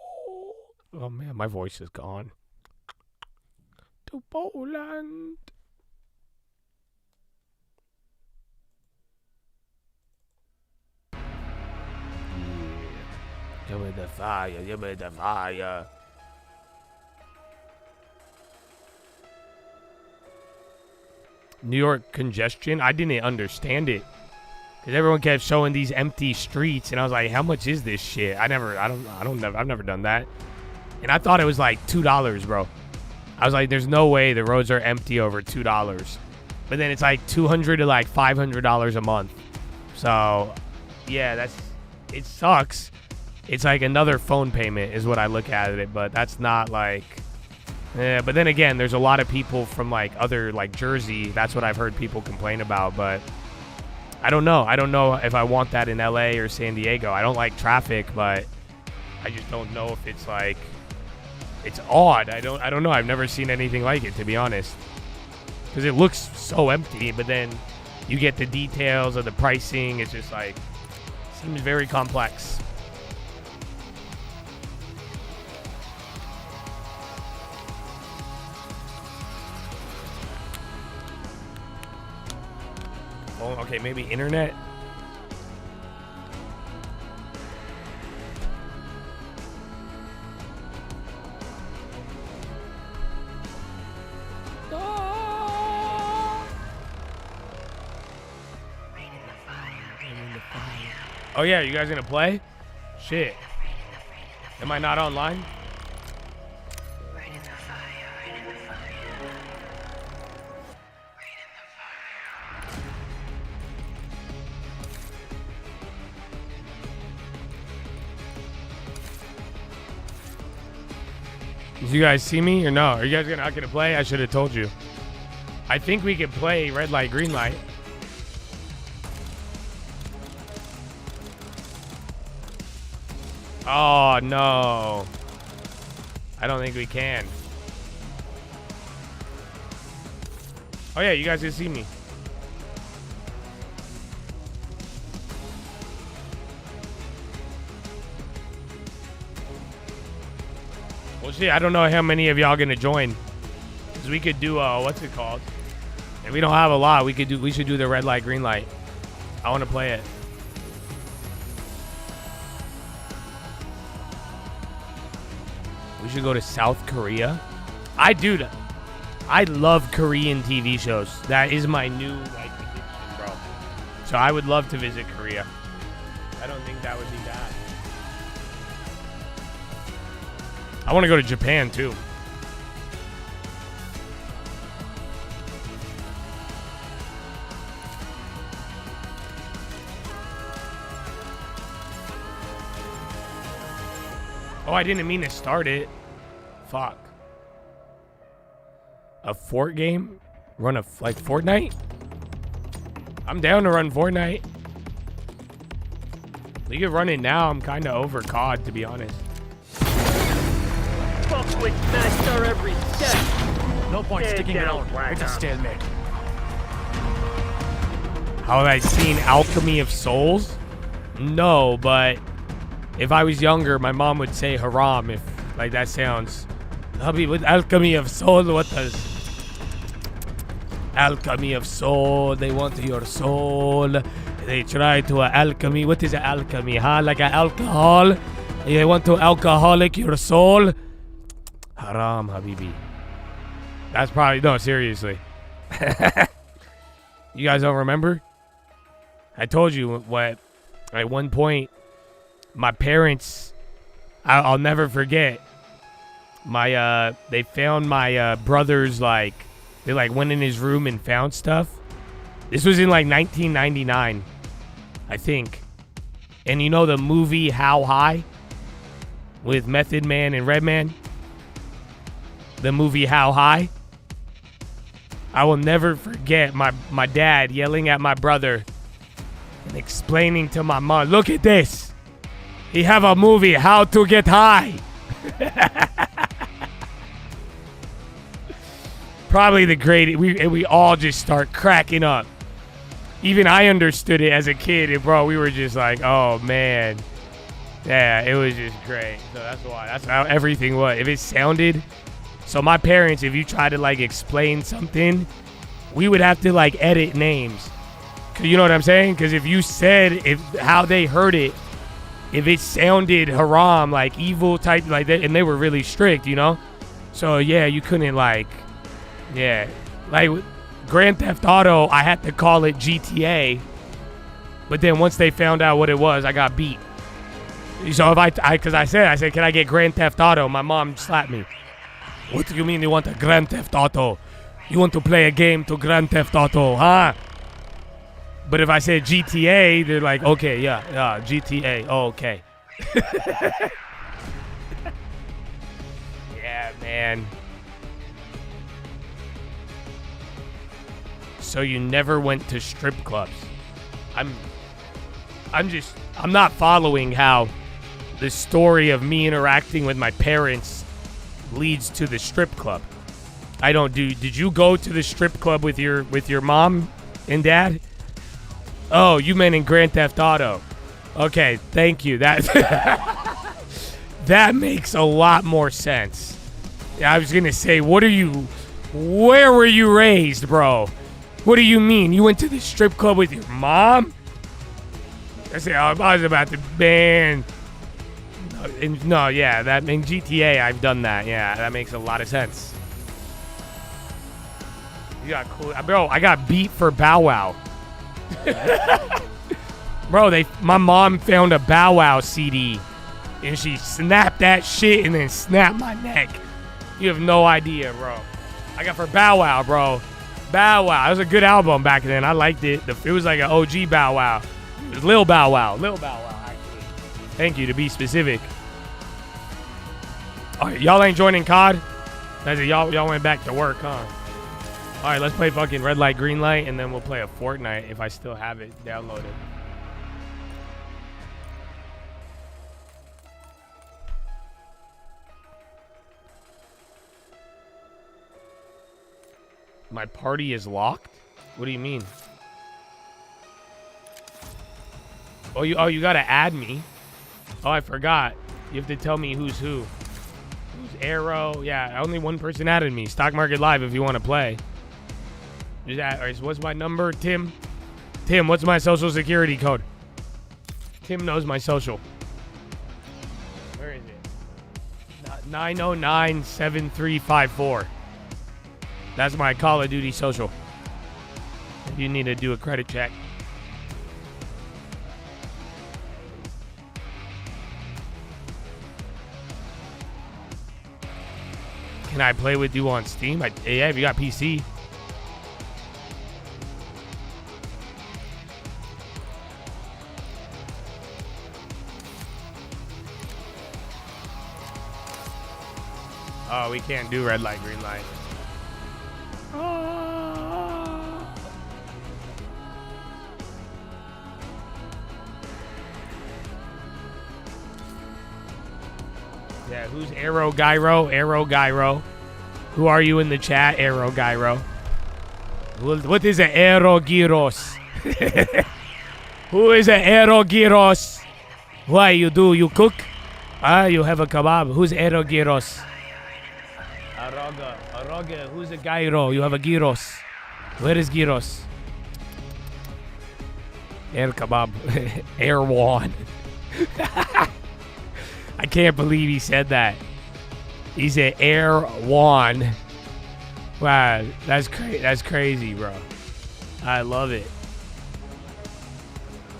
Oh man, my voice is gone. To Poland. Give me the fire, give me the fire. New York congestion, I didn't understand it. Because everyone kept showing these empty streets, and I was like, how much is this shit? I've never done that. And I thought it was like $2, bro. I was like, there's no way the roads are empty over $2. But then it's like $200 to like $500 a month. So, yeah, it sucks. It's like another phone payment is what I look at it, but that's not like, but then again, there's a lot of people from like other, like Jersey. That's what I've heard people complain about, but I don't know. I don't know if I want that in LA or San Diego. I don't like traffic, but I just don't know if it's like, it's odd. I don't know. I've never seen anything like it, to be honest, because it looks so empty, but then you get the details of the pricing. It's just like, seems very complex. phone. Okay, maybe internet. Oh yeah, you guys gonna play? Shit. Am I not online? Did you guys see me or no? Are you guys not gonna play? I should have told you. I think we could play red light, green light. Oh, no. I don't think we can. Oh, yeah, you guys can see me. Well, shit, I don't know how many of y'all gonna join. Because we could do, what's it called? If we don't have a lot, we should do the red light, green light. I want to play it. We should go to South Korea. I love Korean TV shows. That is my new addiction, bro. So I would love to visit Korea. I don't think that would be bad. I want to go to Japan too. Oh, I didn't mean to start it. Fuck. A fort game? Run like Fortnite? I'm down to run Fortnite. We could run it now. I'm kind of over COD, to be honest. Fuck with master every step. No point sticking around. It's a stalemate. How have I seen Alchemy of Souls? No, but if I was younger, my mom would say haram if, like, that sounds. Hubby, with Alchemy of Soul, what does? Alchemy of Soul, they want your soul. They try to alchemy. What is alchemy, huh? Like an alcohol? They want to alcoholic your soul? Haram, Habibi. That's probably, no, seriously. You guys don't remember? I told you what, at one point, my parents, I'll never forget, they found my brother's, like, they, like, went in his room and found stuff. This was in, like, 1999, I think. And you know the movie How High? With Method Man and Redman? The movie How High? I will never forget my dad yelling at my brother and explaining to my mom, look at this. He have a movie, How to Get High. Probably the greatest. We all just start cracking up. Even I understood it as a kid, and bro, we were just like, oh man. Yeah, it was just great. So that's why. That's how everything was. If it sounded. So my parents, if you try to like explain something, we would have to like edit names. You know what I'm saying? Because if you said how they heard it, if it sounded haram, like evil type, like that, and they were really strict, you know? So yeah, you couldn't like, yeah. Like Grand Theft Auto, I had to call it GTA. But then once they found out what it was, I got beat. So if because I said, can I get Grand Theft Auto? My mom slapped me. What do you mean you want a Grand Theft Auto? You want to play a game to Grand Theft Auto, huh? But if I said GTA, they're like, okay, yeah, GTA, oh, okay. Yeah, man. So you never went to strip clubs. I'm not following how the story of me interacting with my parents leads to the strip club. Did you go to the strip club with your mom and dad? Oh, you meant in Grand Theft Auto. Okay, thank you. That makes a lot more sense. I was gonna say, where were you raised, bro? What do you mean? You went to the strip club with your mom? I said, I was about to ban. No, yeah, that in GTA, I've done that. Yeah, that makes a lot of sense. You got cool. Bro, I got beat for Bow Wow. Bro, my mom found a Bow Wow CD, and she snapped that shit and then snapped my neck. You have no idea, bro. I got for Bow Wow, bro. Bow Wow. It was a good album back then. I liked it. It was like an OG Bow Wow. It was Lil Bow Wow. Lil Bow Wow, actually. Thank you, to be specific. All right, y'all ain't joining COD? That's it. Y'all went back to work, huh? All right, let's play fucking red light, green light, and then we'll play a Fortnite if I still have it downloaded. My party is locked? What do you mean? Oh, you gotta add me. Oh, I forgot. You have to tell me who's who. Who's Arrow? Yeah, only one person added me. Stock Market Live if you want to play. What's my number, Tim? Tim, what's my social security code? Tim knows my social. Where is it? 909-7354. That's my Call of Duty social. If you need to do a credit check. Can I play with you on Steam? Yeah, if you got PC. Oh, we can't do red light, green light. Yeah, who's Arrow Gyro? Arrow Gyro. Who are you in the chat, Arrow Gyro? What is an Arrow Gyros? Who is an Arrow Gyros? Why you do? You cook? You have a kebab. Who's Arrow Gyros? Aroga. Who's a gyro? You have a gyros. Where is gyros? Air kebab. Air one. I can't believe he said that. He said Air one. Wow, that's crazy, bro. I love it.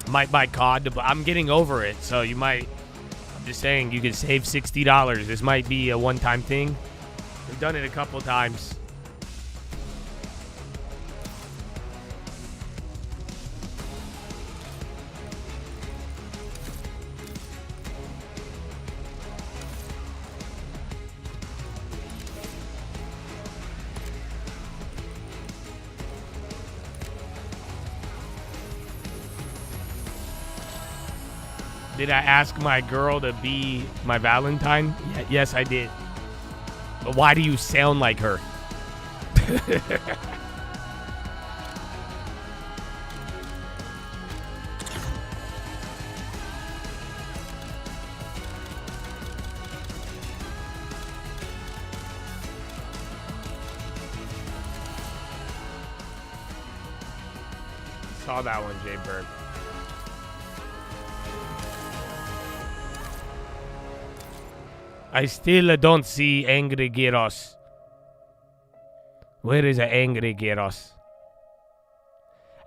Might buy COD, but I'm getting over it, so you might. I'm just saying, you could save $60. This might be a one-time thing. We've done it a couple times. Did I ask my girl to be my Valentine? Yes, I did. But why do you sound like her? Saw that one, Jay Bird. I still don't see Angry Gyros. Where is an Angry Gyros?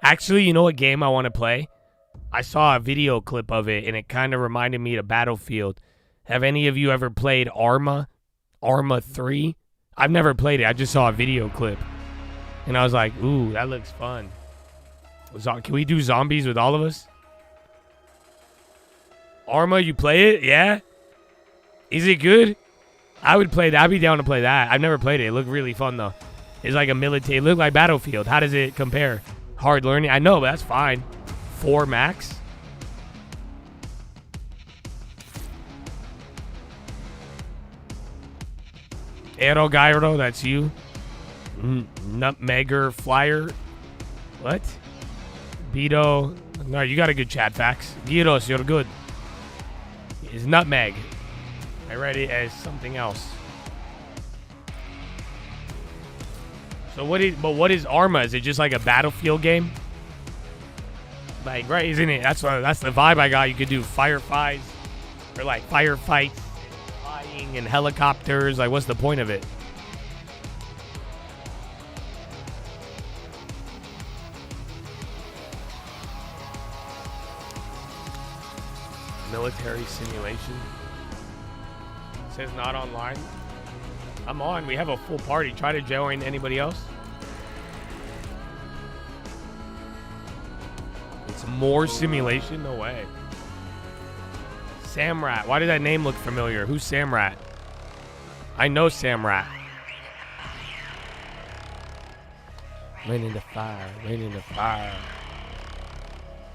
Actually, you know what game I want to play? I saw a video clip of it, and it kind of reminded me of Battlefield. Have any of you ever played Arma? Arma 3? I've never played it. I just saw a video clip. And I was like, ooh, that looks fun. Can we do zombies with all of us? Arma, you play it? Yeah? Is it good? I would play that. I'd be down to play that. I've never played it. It looked really fun, though. It's like a military. It looked like Battlefield. How does it compare? Hard learning? I know, but that's fine. 4 max? Aero Gyro, that's you. Nutmegger Flyer. What? Beto. No, you got a good chat, Fax. Gyros, you're good. It's Nutmeg. I read it as something else. So what is Arma? Is it just like a Battlefield game? Like, right, isn't it? That's the vibe I got. You could do firefights or like firefights and flying and helicopters. Like, what's the point of it? Military simulation. It says not online. I'm on. We have a full party. Try to join anybody else. It's more simulation? No way. Samrat. Why did that name look familiar? Who's Samrat? I know Samrat. Rain in the fire. Rain in the fire.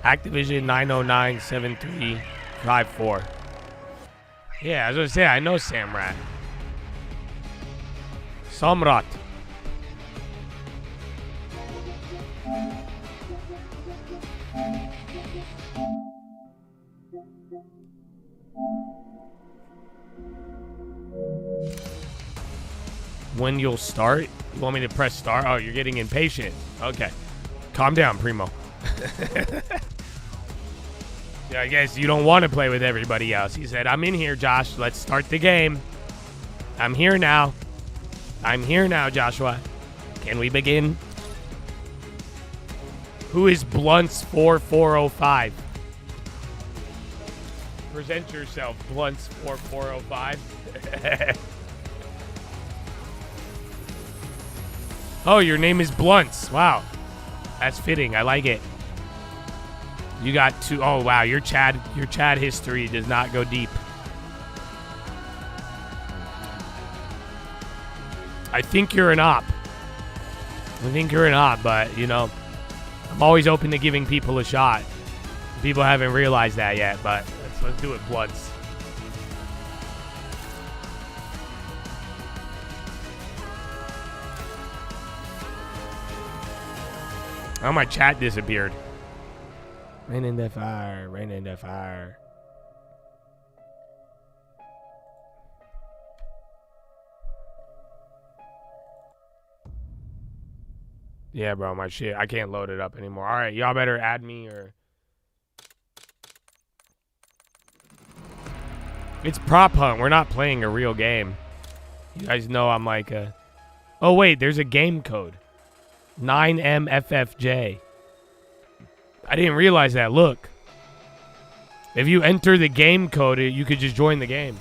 Activision 9097354. Yeah, I was gonna say, I know Samrat. Samrat. When you'll start? You want me to press start? Oh, you're getting impatient. Okay. Calm down, Primo. Yeah, I guess you don't want to play with everybody else. He said, I'm in here, Josh. Let's start the game. I'm here now. I'm here now, Joshua. Can we begin? Who is Blunts 4405? Present yourself, Blunts 4405. Oh, your name is Blunts. Wow. That's fitting. I like it. You got two. Oh, wow. Your chat history does not go deep. I think you're an op. But, you know, I'm always open to giving people a shot. People haven't realized that yet, but let's do it, Bloods. Oh, my chat disappeared. Rain in the fire, rain in the fire. Yeah, bro, my shit. I can't load it up anymore. All right, y'all better add me or... It's prop hunt. We're not playing a real game. You guys know I'm like a... Oh, wait, there's a game code. 9MFFJ. I didn't realize that. Look. If you enter the game code, you could just join the game.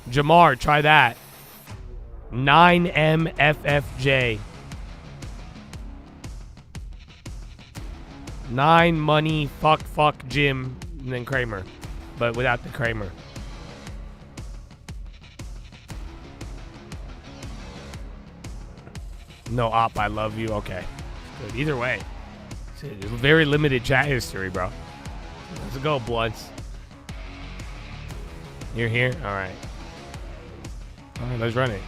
Jamar, try that. 9MFFJ. 9 money, fuck, Jim, and then Kramer. But without the Kramer. No op, I love you. Okay. Good. Either way. It's very limited chat history, bro. Let's go, Bloods. You're here? Alright. Alright, let's run it.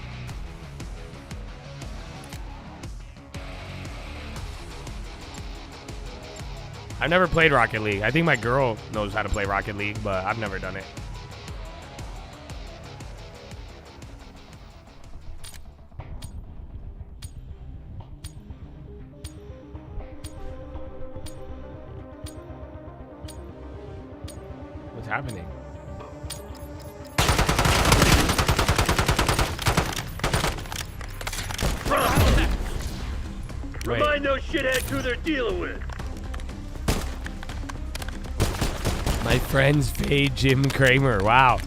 I've never played Rocket League. I think my girl knows how to play Rocket League, but I've never done it. What's happening? Remind those shitheads who they're dealing with. My friends fade Jim Kramer. Wow.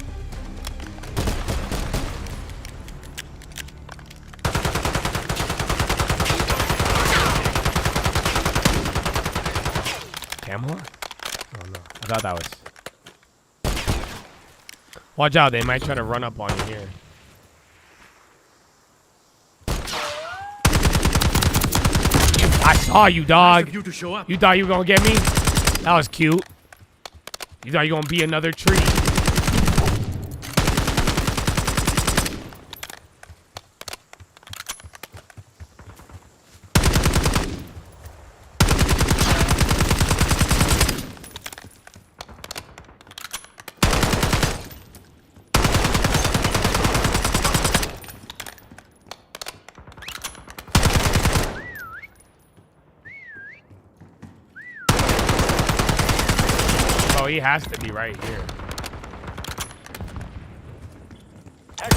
Camel? Oh no. I thought that was. Watch out, they might try to run up on you here. I saw you, dog. You thought you were gonna get me? That was cute. You thought you were gonna be another tree. bro. He has to be right here. I'll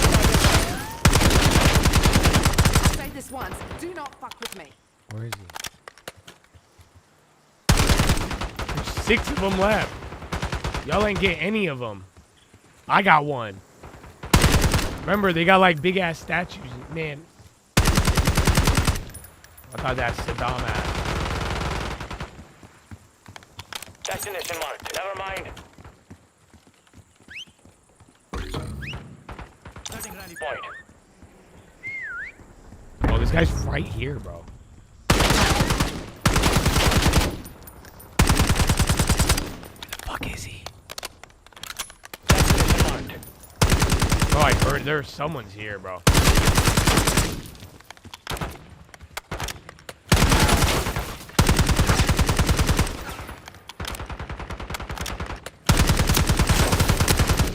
say this once. Do not fuck with me. Where is he? There's 6 of them left. Y'all ain't get any of them. I got one. Remember, they got like big ass statues. Man. I thought that's Saddam ass. Destination marked. Never mind. Point. Oh, this guy's right here, bro. Fuck is he? Oh, I heard there's someone's here, bro.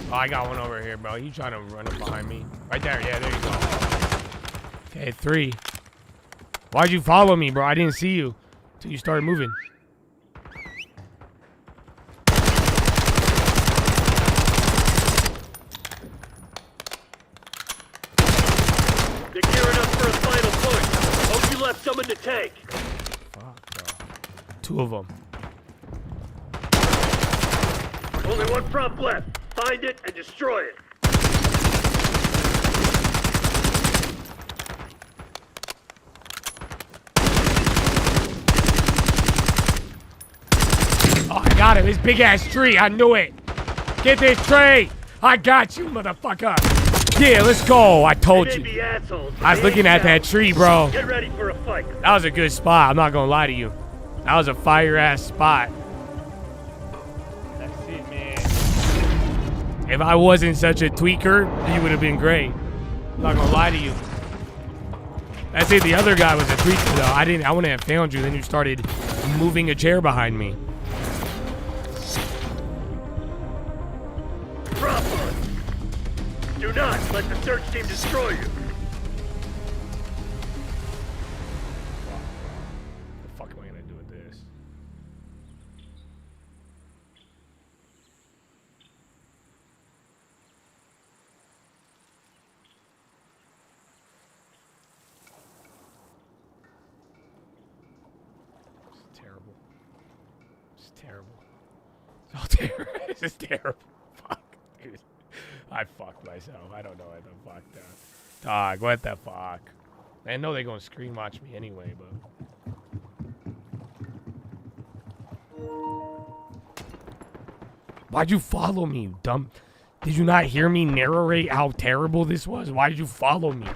Oh, I got one over here, bro. You trying to run up behind me? Right there. Yeah, there you go. Okay, 3. Why'd you follow me, bro? I didn't see you till you started moving. They're gearing up for a final push. Hope you left some in the tank. Fuck, bro. 2 of them. Only one prop left. Find it and destroy it. Oh, I got him. His big ass tree. I knew it. Get this tree. I got you, motherfucker. Yeah, let's go. I told you. I was looking at that tree, bro. Get ready for a fight. That was a good spot. I'm not gonna lie to you. That was a fire ass spot. That's it, man. If I wasn't such a tweaker, he would have been great. I'm not gonna lie to you. That's it. The other guy was a tweaker, though. I wouldn't have found you. Then you started moving a chair behind me. Do not let the search team destroy you. What the fuck am I gonna do with this? It's terrible. It's terrible. It's all terrible. This is terrible. Fuck, dude. I fucked myself. I don't know what the fuck, dog. What the fuck? I know they're gonna screen watch me anyway, but. Why'd you follow me, you dumb? Did you not hear me narrate how terrible this was? Why'd you follow me?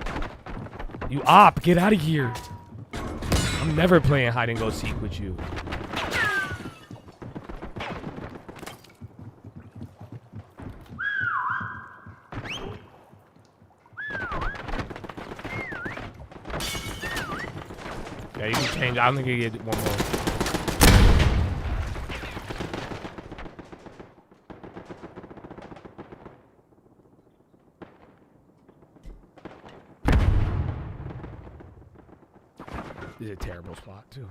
You op, get out of here. I'm never playing hide and go seek with you. Yeah, you can change. I don't think you get one more. This is a terrible spot, too.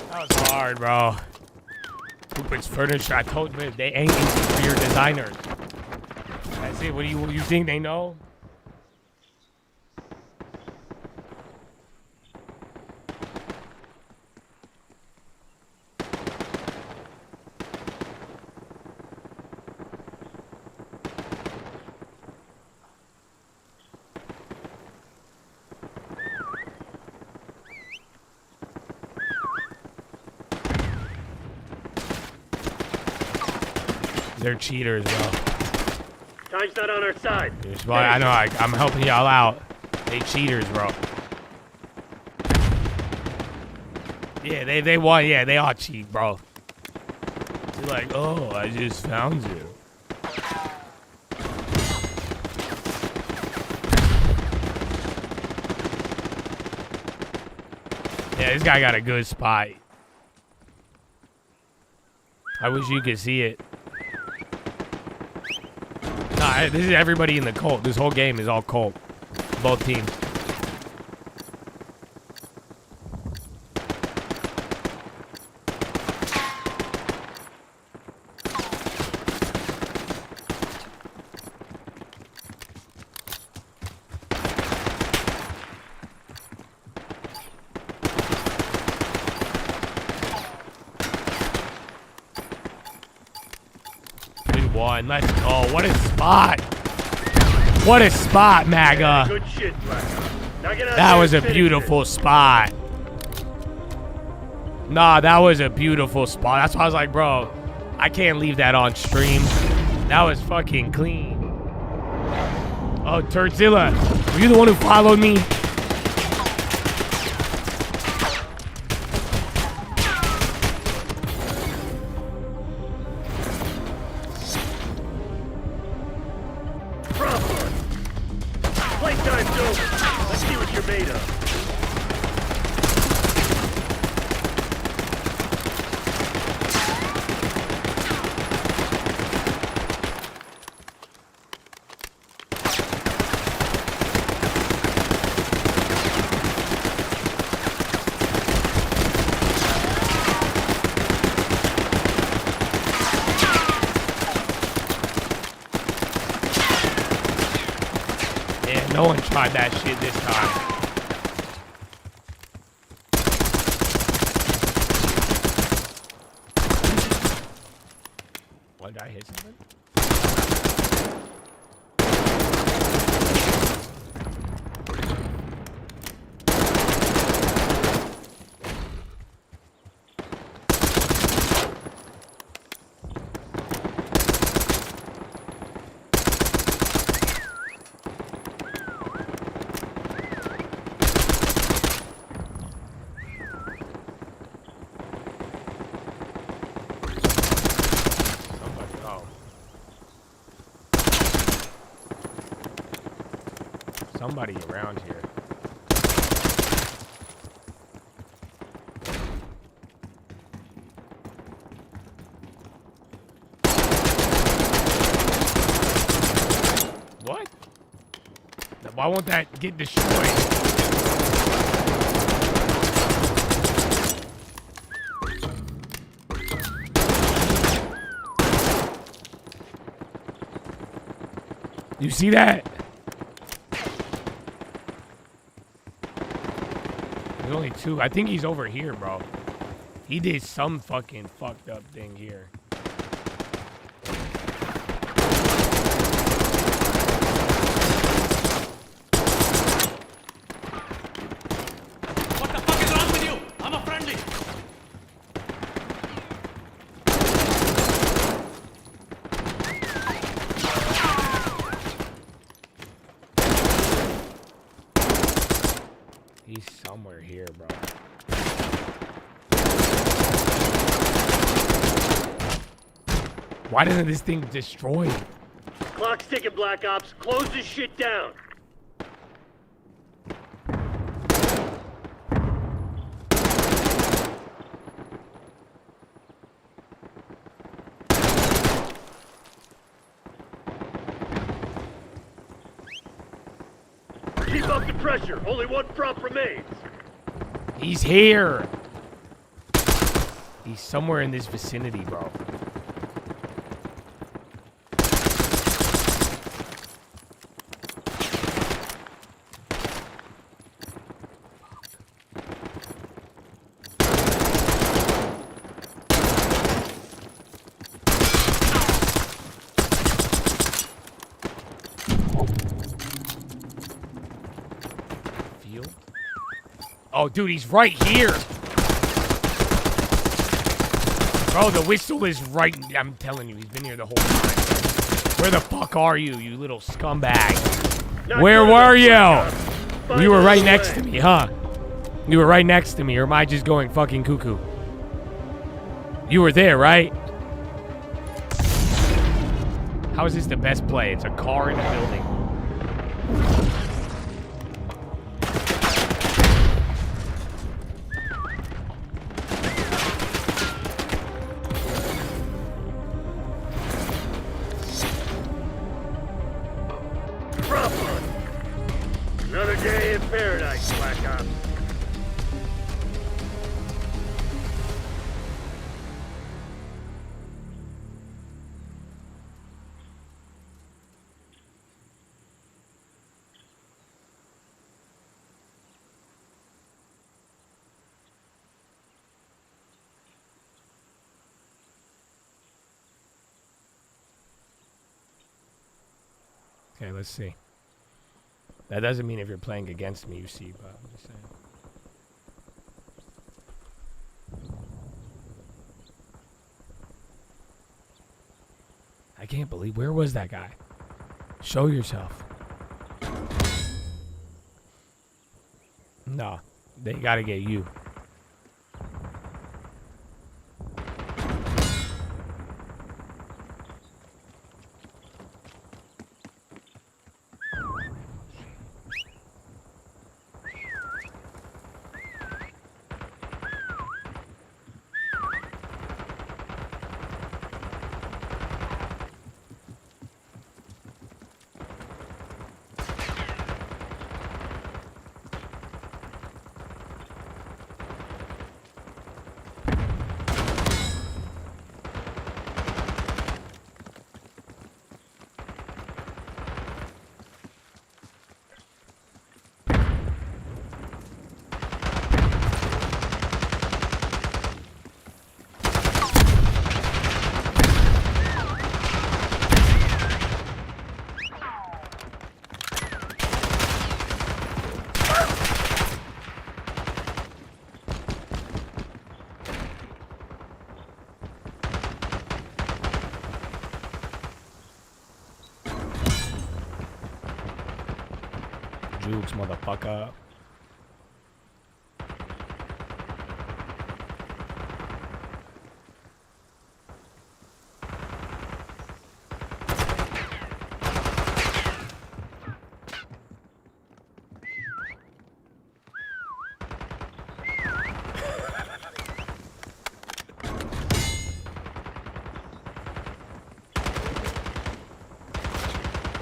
That was hard, bro. It's furniture. I told you they ain't interior designers. That's it. What do you think they know? They're cheaters, bro. Time's not on our side. Well, I know. I'm helping y'all out. They cheaters, bro. Yeah, they want. Yeah, they all cheat, bro. They're like, oh, I just found you. Yeah, this guy got a good spot. I wish you could see it. Nah, this is everybody in the cult. This whole game is all cult. Both teams. One. Let's go. What a spot. What a spot, MAGA. Good shit, That was a beautiful spot. Nah, that was a beautiful spot. That's why I was like, bro, I can't leave that on stream. That was fucking clean. Oh, Turtzilla, were you the one who followed me? Playtime's over. Let's see what you're made of. No one tried that shit this time. What, did I hit something? Somebody around here. What? Why won't that get destroyed? You see that? There's only two. I think he's over here, bro. He did some fucking fucked up thing here. What the fuck is wrong with you? I'm a friendly. He's somewhere here, bro. Why doesn't this thing destroy? Clock's ticking, Black Ops. Close this shit down. Keep up the pressure. Only one prop remains. He's here. He's somewhere in this vicinity, bro. Oh, dude, he's right here. Bro, the whistle is right. I'm telling you, he's been here the whole time. Where the fuck are you, you little scumbag? Where were you? You were right next to me, huh? You were right next to me, or am I just going fucking cuckoo? You were there, right? How is this the best play? It's a car in a building. Okay, let's see. That doesn't mean if you're playing against me, you see, but I'm just saying. I can't believe, where was that guy? Show yourself. No, they gotta get you. Jukes, motherfucker.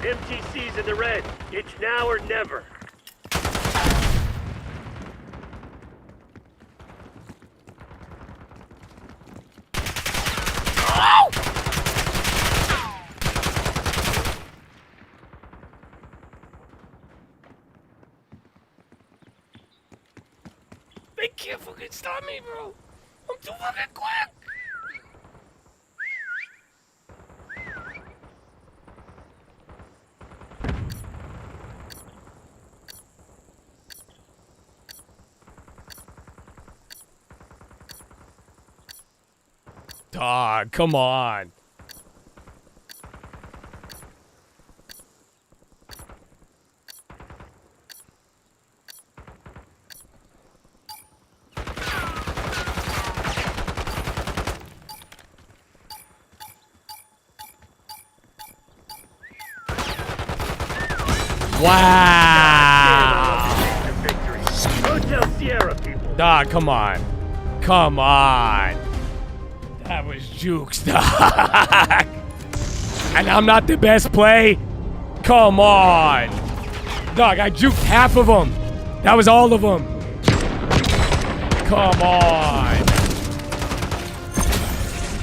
MTC's in the red. It's now or never. They can't fucking stop me, bro. I'm too fucking quick. Dog, come on. Wow. Hotel Sierra, people. Dog, come on. Come on. That was jukes, dog. And I'm not the best play? Come on. Dog, I juked half of them. That was all of them. Come on.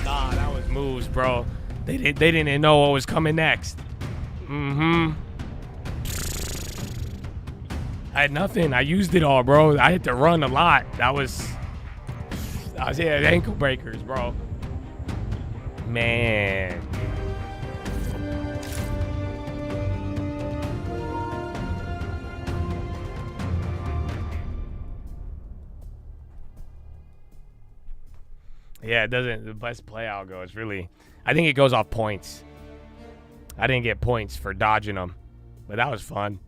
Nah, that was moves, bro. They didn't know what was coming next. Mm-hmm. I had nothing. I used it all, bro. I had to run a lot. I was ankle breakers, bro. Man. Yeah, it doesn't. The best play algo is really, I think it goes off points. I didn't get points for dodging them, but that was fun.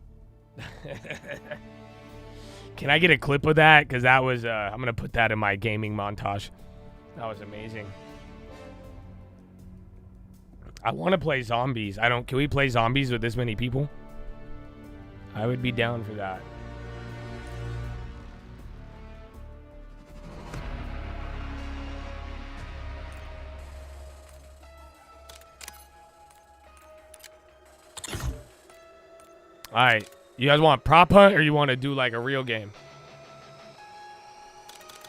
Can I get a clip of that? Because that was, I'm going to put that in my gaming montage. That was amazing. I want to play zombies. Can we play zombies with this many people? I would be down for that. All right. You guys want prop hunt or you want to do like a real game?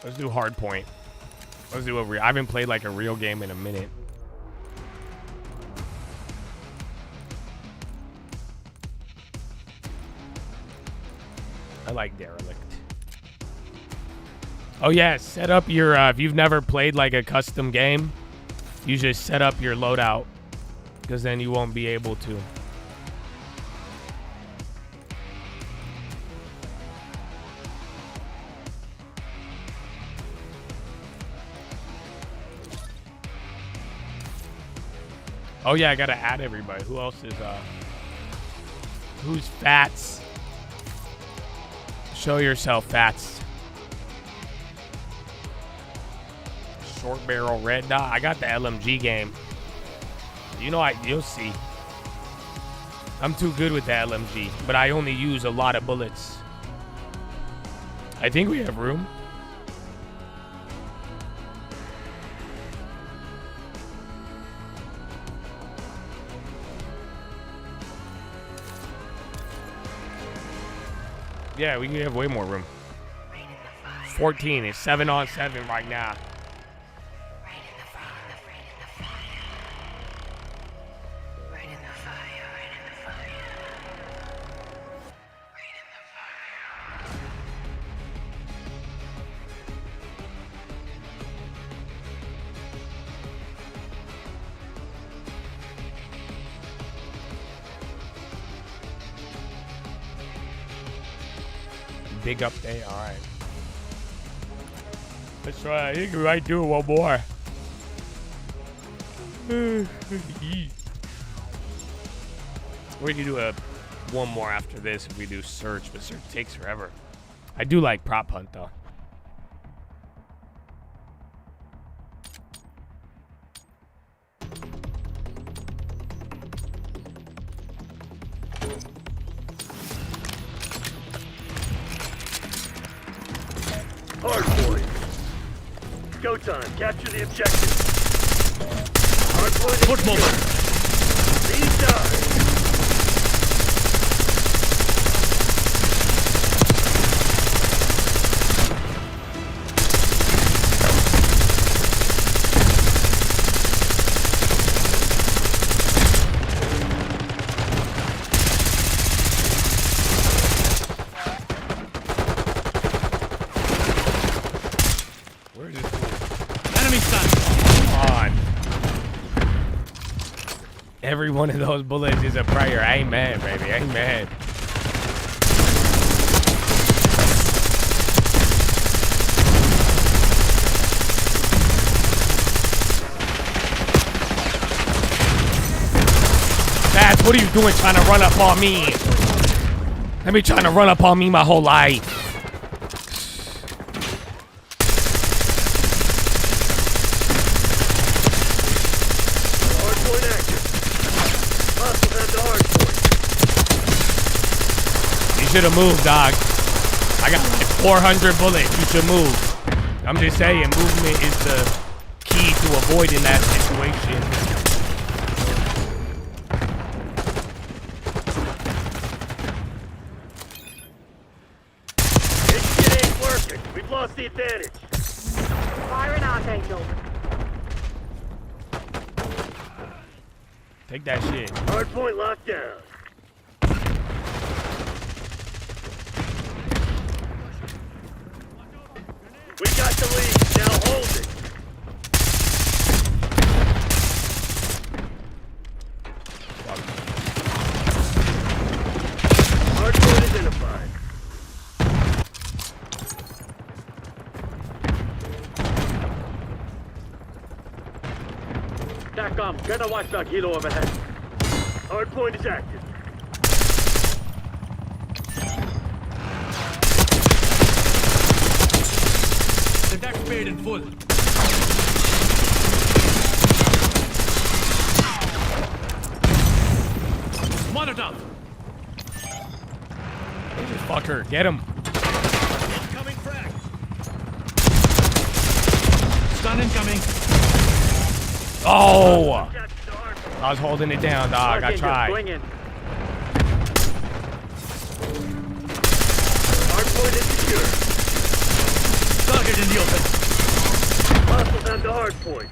Let's do hard point. Let's do I haven't played like a real game in a minute. I like derelict. Oh yeah, set up your if you've never played like a custom game, you just set up your loadout because then you won't be able to. Oh yeah, I gotta add everybody. Who else is who's Fats? Show yourself, Fats. Short barrel red dot. I got the LMG game. You know, you'll see. I'm too good with the LMG, but I only use a lot of bullets. I think we have room. Yeah, we have way more room. 14. It's 7-on-7 right now. Big update. All right. Let's try. I think we might do one more. We're gonna do one more after this if we do search, but search takes forever. I do like prop hunt though. Hardpoint. Go time. Capture the objective. Hardpoint. Foot movement. These die. Every one of those bullets is a prayer. Amen, baby. Amen. That's what are you doing trying to run up on me? I've been trying to run up on me my whole life. You should have moved, dog. I got like 400 bullets. You should move. I'm just saying, movement is the key to avoiding that situation. This shit ain't working. We've lost the advantage. Fire an Archangel. Take that shit. Hardpoint locked down. We got the lead. Now hold it. Hardpoint identified. TACCOM, get a watchdog helo overhead. Hardpoint is active. The deck's paid in full. Molotov! Fucker, get him. Incoming frag. Stun incoming. Oh! I was holding it down, dog. I tried. Hardpoint is secure. Target in the open. Hostiles at the hardpoint.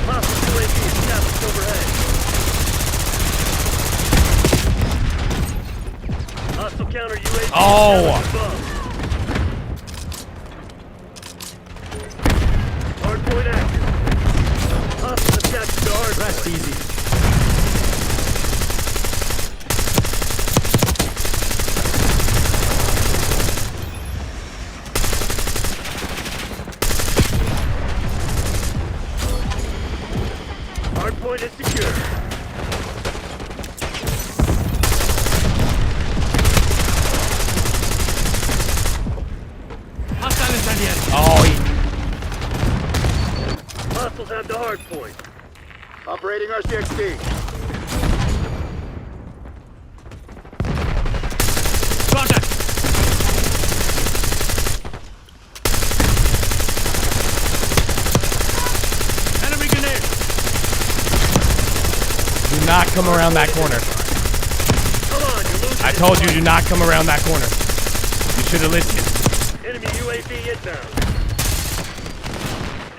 Hostile UAV established overhead. Hostile counter UAV established above. Hardpoint active. Hostile attached to hardpoint. Rest easy. Operating RCXD. Contact! Enemy grenade! Do not come around that corner. I told you, do not come around that corner. You should have listened. Enemy UAV inbound.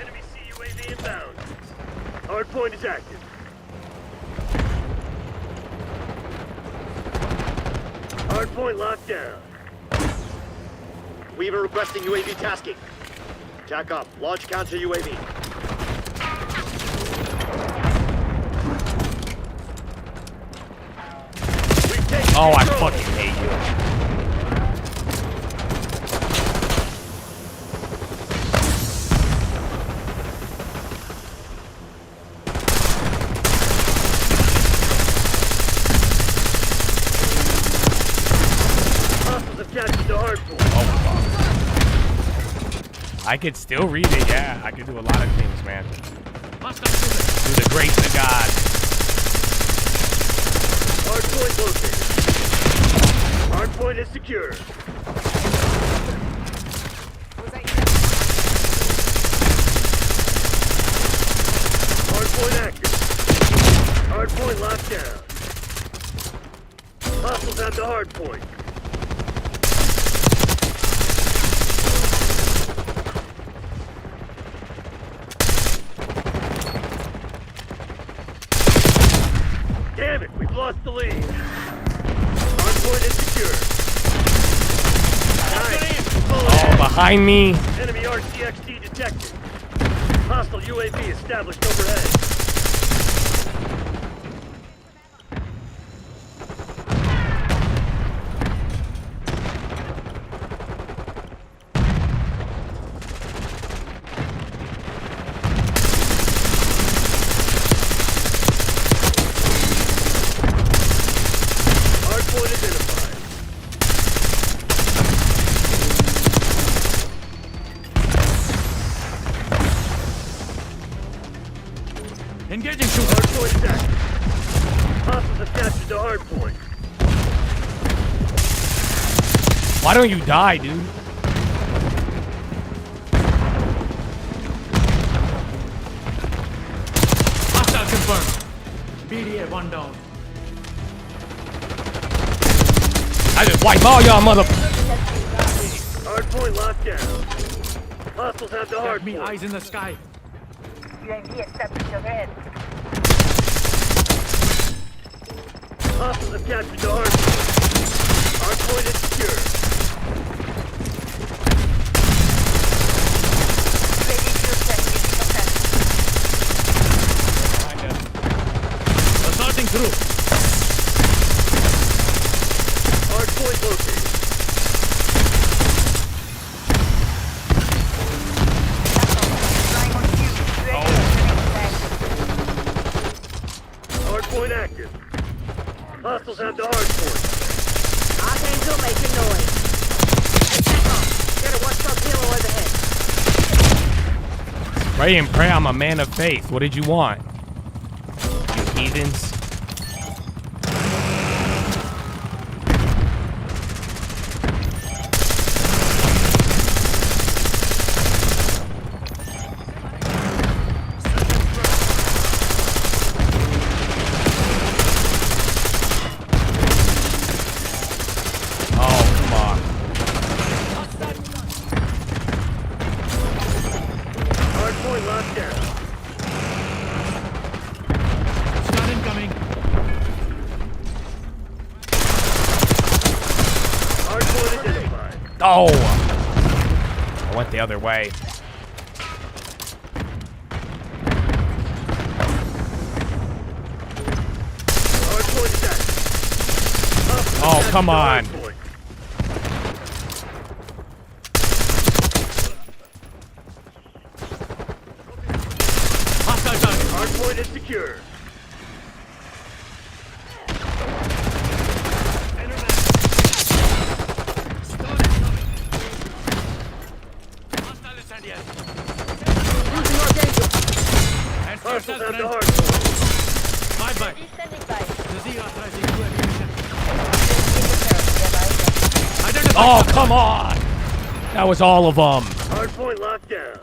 Enemy CUAV inbound. Hardpoint is active. Hardpoint locked down. Weaver requesting UAV tasking. Jack up. Launch counter UAV. Oh, I fucking hate you. Hostiles have captured the hardpoint. Oh, fuck. I could still read it, yeah. I could do a lot of things, man. Through the grace of God. Hardpoint located. Hardpoint is secure. Hardpoint active. Hardpoint locked down. Hostiles at the hardpoint. Damn it, we've lost the lead. Hardpoint is secure. Nice. Oh, behind me. Enemy RCXD detected. Hostile UAV established overhead. Hardpoint identified. Engaging shooter. Hardpoint is active. Hostiles have captured the hardpoint. Why don't you die, dude? Hostile confirmed. BDA 1 down. I just wipe all y'all mother. Hardpoint locked down. Hostiles have the Got me hardpoint. eyes in the sky. UAV established overhead. Hostiles have captured the hardpoint. Hardpoint is secure. UAV fuel check is successful. Assaulting through. Hardpoint located. Hardpoint active. Hostiles have the hardpoint. Archangel making noise. Attack. Get a watchdog helo overhead. Pray and pray I'm a man of faith. What did you want? You heathens. Hardpoint locked down. Stun incoming. Hardpoint identified. Oh! I went the other way. Hardpoint is active. Oh, come on. Hardpoint is secure. Hostiles have the hardpoint. Oh, come on. That was all of them. Hardpoint locked down.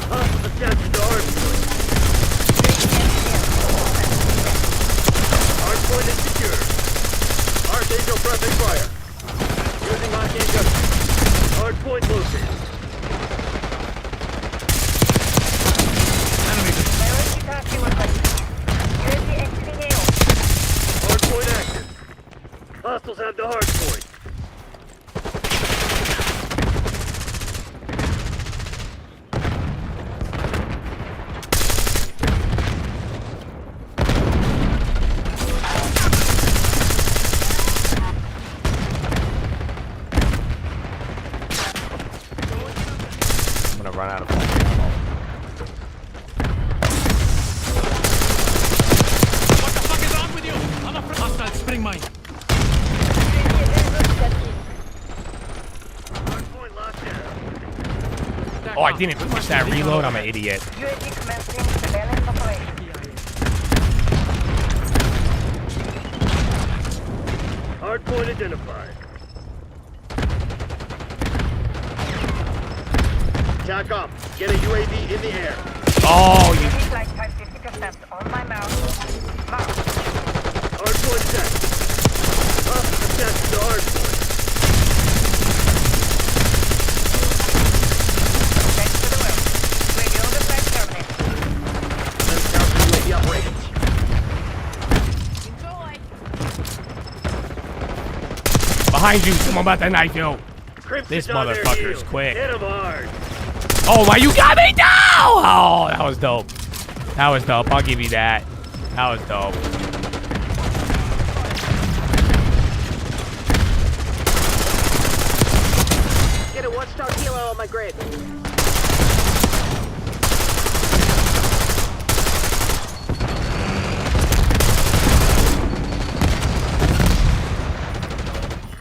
Hostile attempted to hardpoint. Hardpoint is secure. Archangel prepping fire. Using Archangel. Hardpoint located. Hardpoint active. Hostiles have the hardpoint. I'm gonna run out of ammo. What the fuck is wrong with you? I'm a hostile spring mine. Oh, I didn't push that reload. I'm an idiot. Hardpoint identified. Attack up. Get a UAV in the air. Oh, you. Hardpoint set. Hostile attached to hardpoint. Behind you, someone about to knife you. This motherfucker's quick. Oh, why you got me down? Oh, that was dope. That was dope. I'll give you that. That was dope. Get a watchdog kilo on my grid.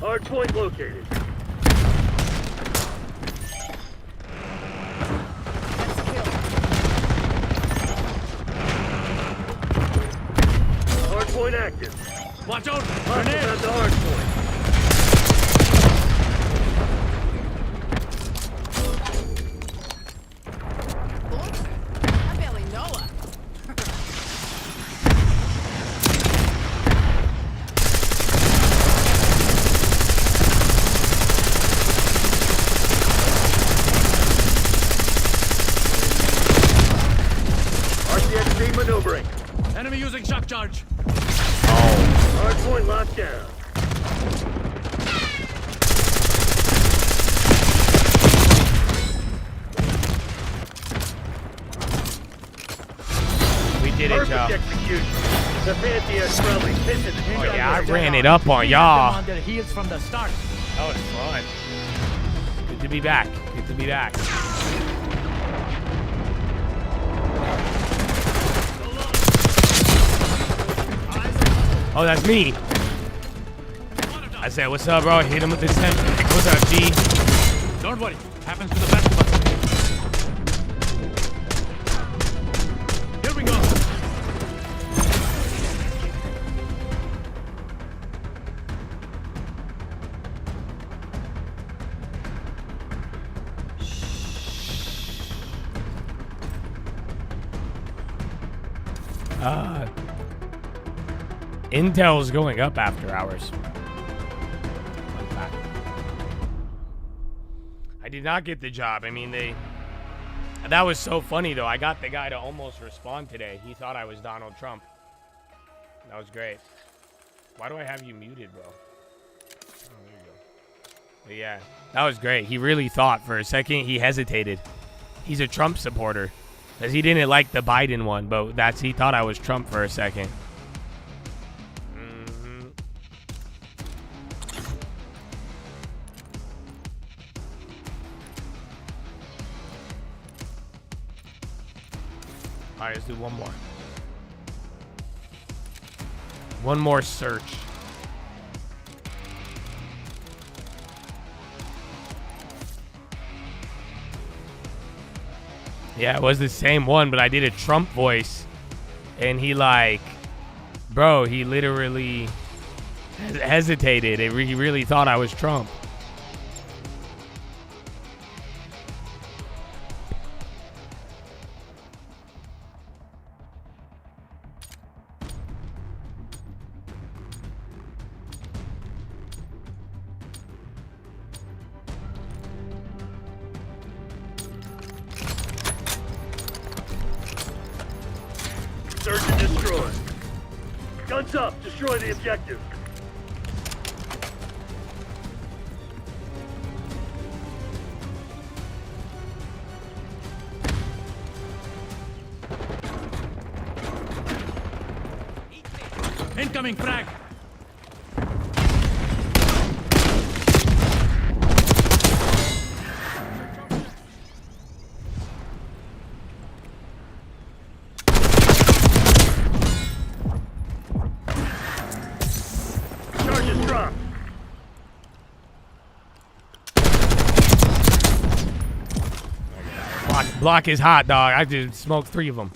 Hardpoint located. Hardpoint active. Watch out! Hostiles at the hardpoint. I barely know her. RCXD maneuvering. Enemy using shock charge. Hardpoint locked down. We did it, y'all. Execution. The Pantheon rally. Oh, yeah, I ran it up on y'all. On their heels from the start. That was fun. Good to be back. Good to be back. Oh, that's me. I said, what's up, bro? Hit him with this 10. What's up, G? Don't worry. Happens to the best of us. Here we go. Intel's going up after hours. Fun fact. I did not get the job. I mean, that was so funny, though. I got the guy to almost respond today. He thought I was Donald Trump. That was great. Why do I have you muted, bro? Oh, there you go. But yeah, that was great. He really thought for a second. He hesitated. He's a Trump supporter. Because he didn't like the Biden one, but he thought I was Trump for a second. All right, let's do one more. One more search. Yeah, it was the same one, but I did a Trump voice, and he like Bro, he literally hesitated. He really thought I was Trump. Search and destroy. Guns up. Destroy the objective. Incoming frag. Charges dropped. Block is hot, dog. I just smoked 3 of them.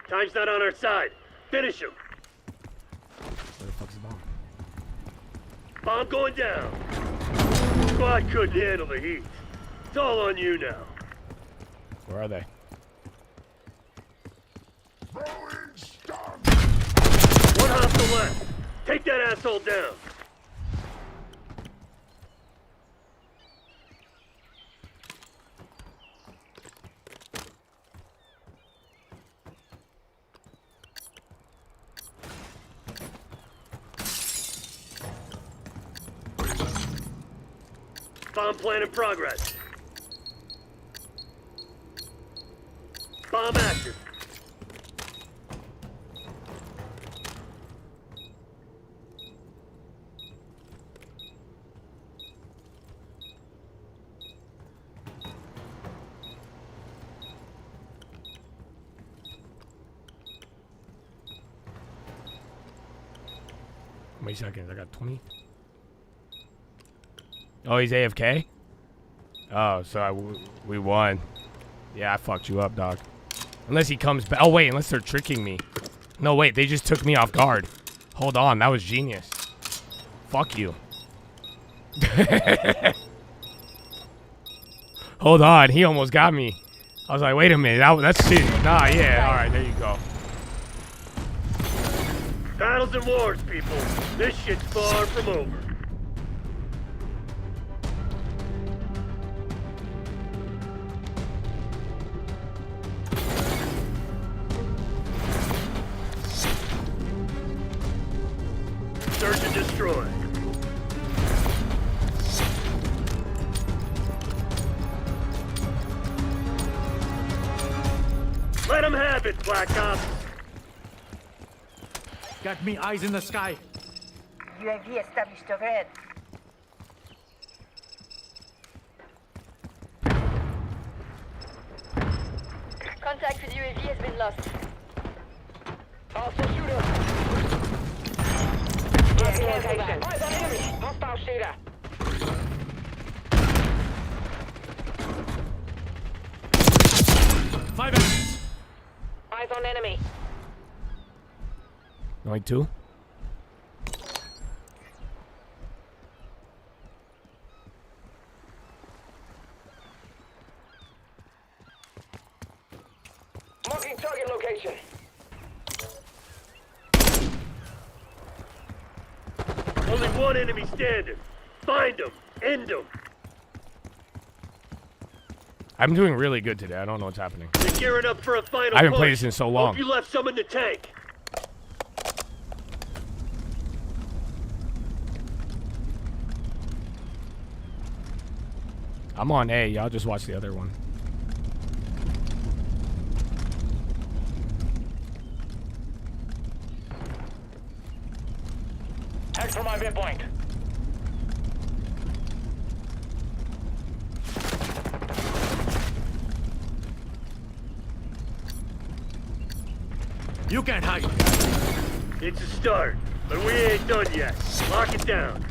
Time's not on our side. Finish him. Where the fuck's the bomb? Bomb going down. Squad couldn't handle the heat. It's all on you now. Where are they? One hostile left. Take that asshole down. Bomb plan in progress. Bomb active. How many seconds? I got 20. Oh, he's AFK? Oh, so we won. Yeah, I fucked you up, dog. Unless he comes back. Oh, wait, unless they're tricking me. No, wait, they just took me off guard. Hold on, that was genius. Fuck you. Hold on, he almost got me. I was like, wait a minute, that's shit. Nah, yeah, all right, there you go. Battles and wars, people. This shit's far from over. Search and destroy. Let them have it, Black Ops. Got me eyes in the sky. UAV established overhead. Contact with UAV has been lost. Hostile shooter. Hostile shooter. Five enemies. Eyes on enemy. Only 2? Marking target location. Only one enemy standing. Find them. End them. I'm doing really good today. I don't know what's happening. They're gearing up for a final I haven't push. played this in so long. Hope you left some in the tank. I'm on A. Y'all just watch the other one. Head for my midpoint. You can't hide. It's a start. But we ain't done yet. Lock it down.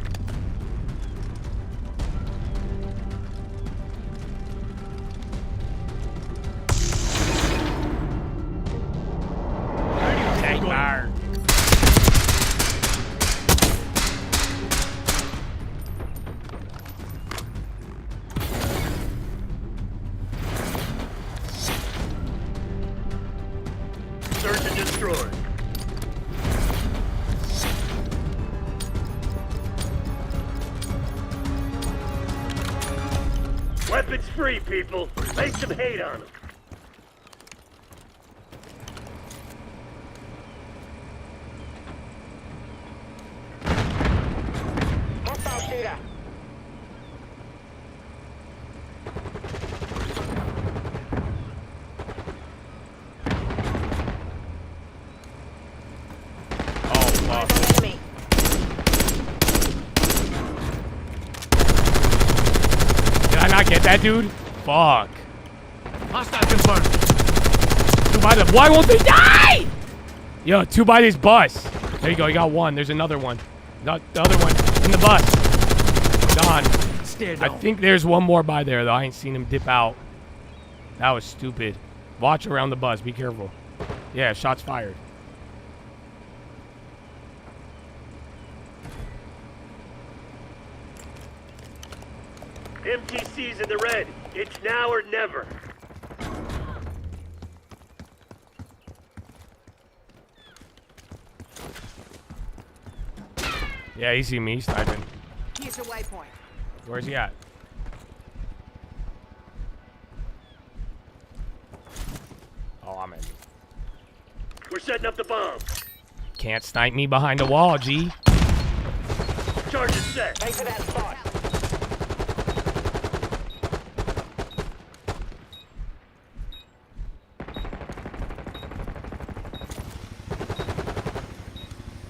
Take fire. Search and destroy. Weapons free, people. Make some hate on them. Hostile shooter. Enemy. Did I not get that, dude? Fuck. Hostile confirmed. Two by the. Why won't they die? Yo, two by this bus. There you go. You got one. There's another one. The other one in the bus. Gone. I think there's one more by there, though. I ain't seen him dip out. That was stupid. Watch around the bus. Be careful. Yeah, shots fired. MTC's in the red. It's now or never. Yeah, he see me sniping. Here's your waypoint. Where's he at? Oh, I'm in. We're setting up the bomb. Can't snipe me behind a wall, G. Charge is set. Take to that spot.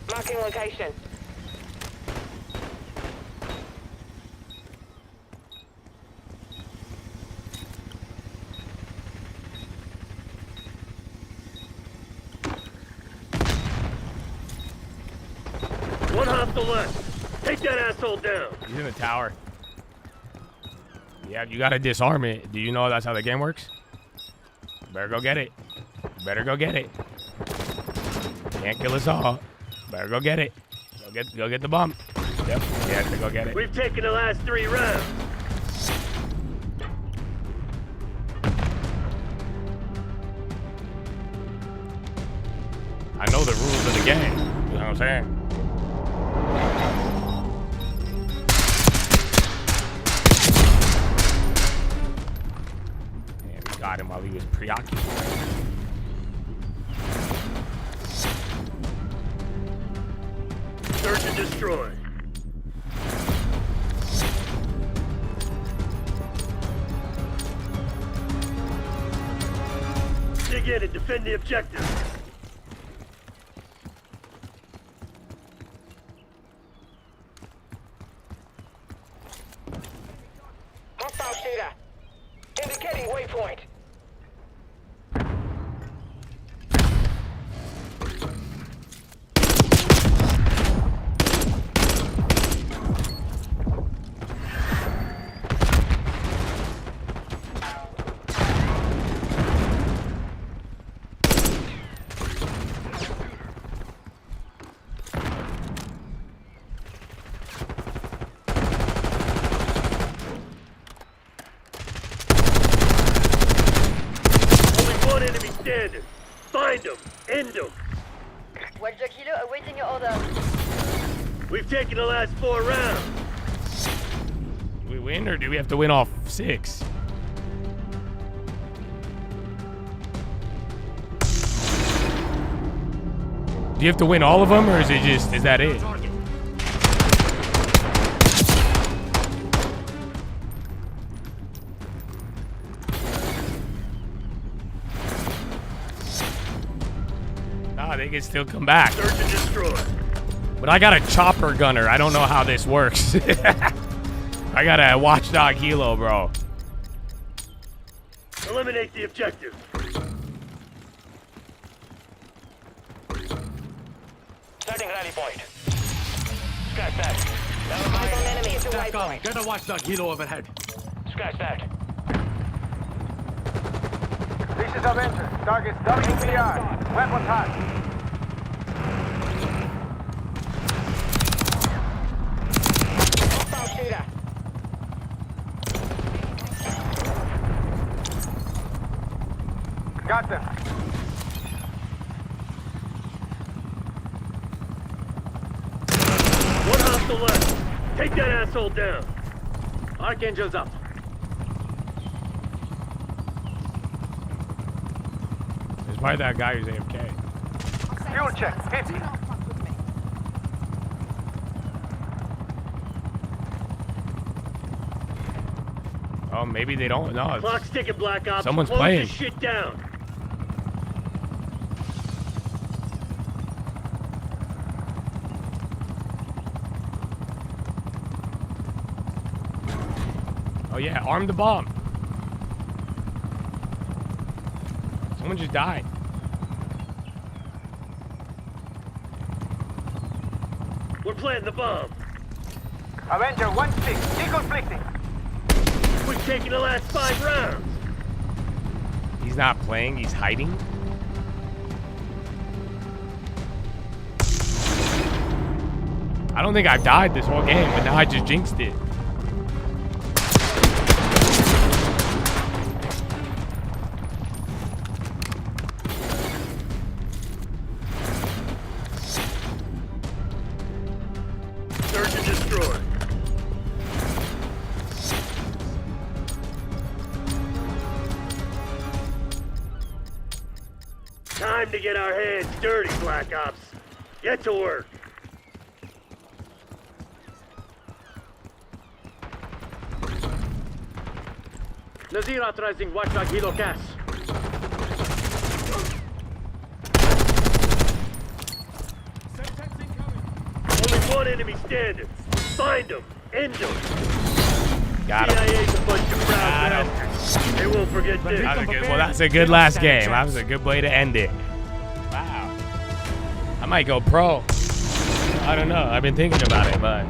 Marking location. One hostile left. Take that asshole down. He's in the tower. Yeah, you gotta disarm it. Do you know that's how the game works? Better go get it. Better go get it. Can't kill us all. Better go get it. Go get the bomb. Yep. Yeah, go get it. We've taken the last 3 rounds. I know the rules of the game. You know what I'm saying? Man, we got him while he was preoccupied. Search and destroy. Dig in and defend the objective. Hostile shooter. Indicating waypoint. Find them. End them. Watcher Kilo awaiting your order. We've taken the last 4 rounds. We win, or do we have to win all 6? Do you have to win all of them, or is that it? Nah, they can still come back. Search and destroy. But I got a chopper gunner. I don't know how this works. I got a watchdog helo, bro. Eliminate the objective. Starting rally point. Scratch that. Eyes on enemy at your Back waypoint. up. Get a watchdog helo overhead. Scratch that. Thesis of interest. Targets WPR. Weapons hot. Shooter. Got them. One hostile left. Take that asshole down. Archangel's up. There's probably that guy who's AFK. Fuel check. 50. Oh, maybe they don't know. Clock's ticking, Black Ops. Someone's Close playing. this shit down. Oh yeah, arm the bomb. Someone just died. We're planting the bomb. Avenger 1-6. Deconflicting. We're taking the last 5 rounds. He's not playing, he's hiding. I don't think I've died this whole game, but now I just jinxed it. Search and destroy. Time to get our hands dirty, Black Ops. Get to work. Nazir authorizing watchdog helo gas. Only one enemy standing. Find them. End them. Got him. CIA's a bunch of proud bastards. They won't forget this. Well, that's a good last game. That was a good way to end it. Wow. I might go pro. I don't know. I've been thinking about it, but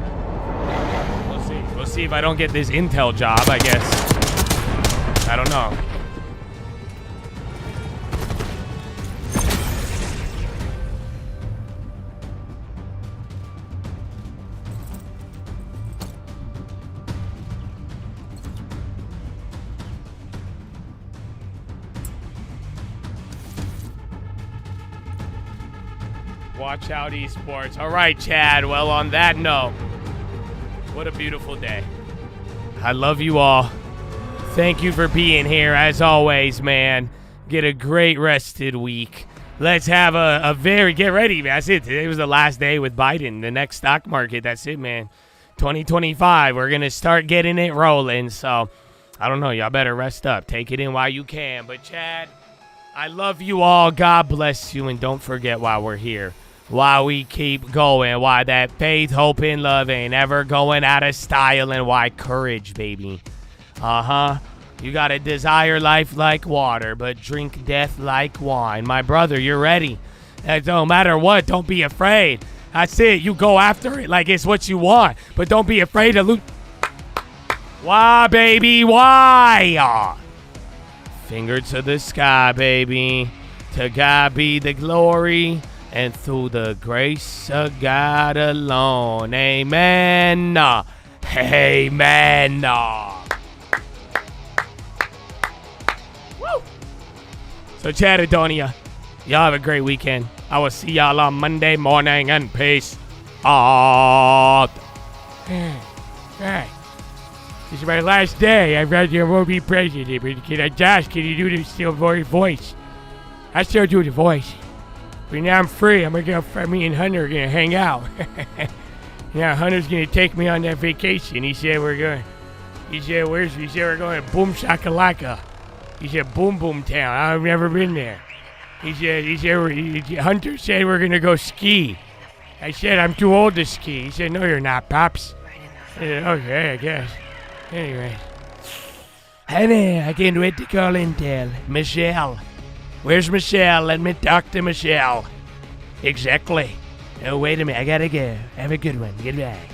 we'll see. We'll see if I don't get this intel job, I guess. I don't know. Watch out, esports. All right, Chad. Well, on that note, what a beautiful day. I love you all. Thank you for being here, as always, man. Get a great rested week. Let's have a very, get ready. That's it. Today was the last day with Biden. The next stock market. That's it, man. 2025. We're going to start getting it rolling. So, I don't know. Y'all better rest up. Take it in while you can. But, Chad, I love you all. God bless you. And don't forget why we're here. Why we keep going. Why that faith, hope, and love ain't ever going out of style. And why courage, baby. You gotta desire life like water, but drink death like wine. My brother, you're ready. No matter what, don't be afraid. That's it. You go after it like it's what you want, but don't be afraid to lose. Why, baby? Why? Finger to the sky, baby. To God be the glory, and through the grace of God alone. Amen. Amen. So, Chad Adonia, y'all have a great weekend. I will see y'all on Monday morning, and peace out. Hey, this is my last day. I've got your movie president. But Josh, can you do the still voice? I still do the voice. But now I'm free. Me and Hunter are going to hang out. Now, Hunter's going to take me on that vacation. He said we're going to Boom Shakalaka. He said, Boom Boom Town. I've never been there. Hunter said we're going to go ski. I said, I'm too old to ski. He said, no, you're not, Pops. I said, okay, I guess. Anyway. Honey, I can't wait to call Intel. Michelle. Where's Michelle? Let me talk to Michelle. Exactly. Oh, wait a minute. I gotta go. Have a good one. Goodbye.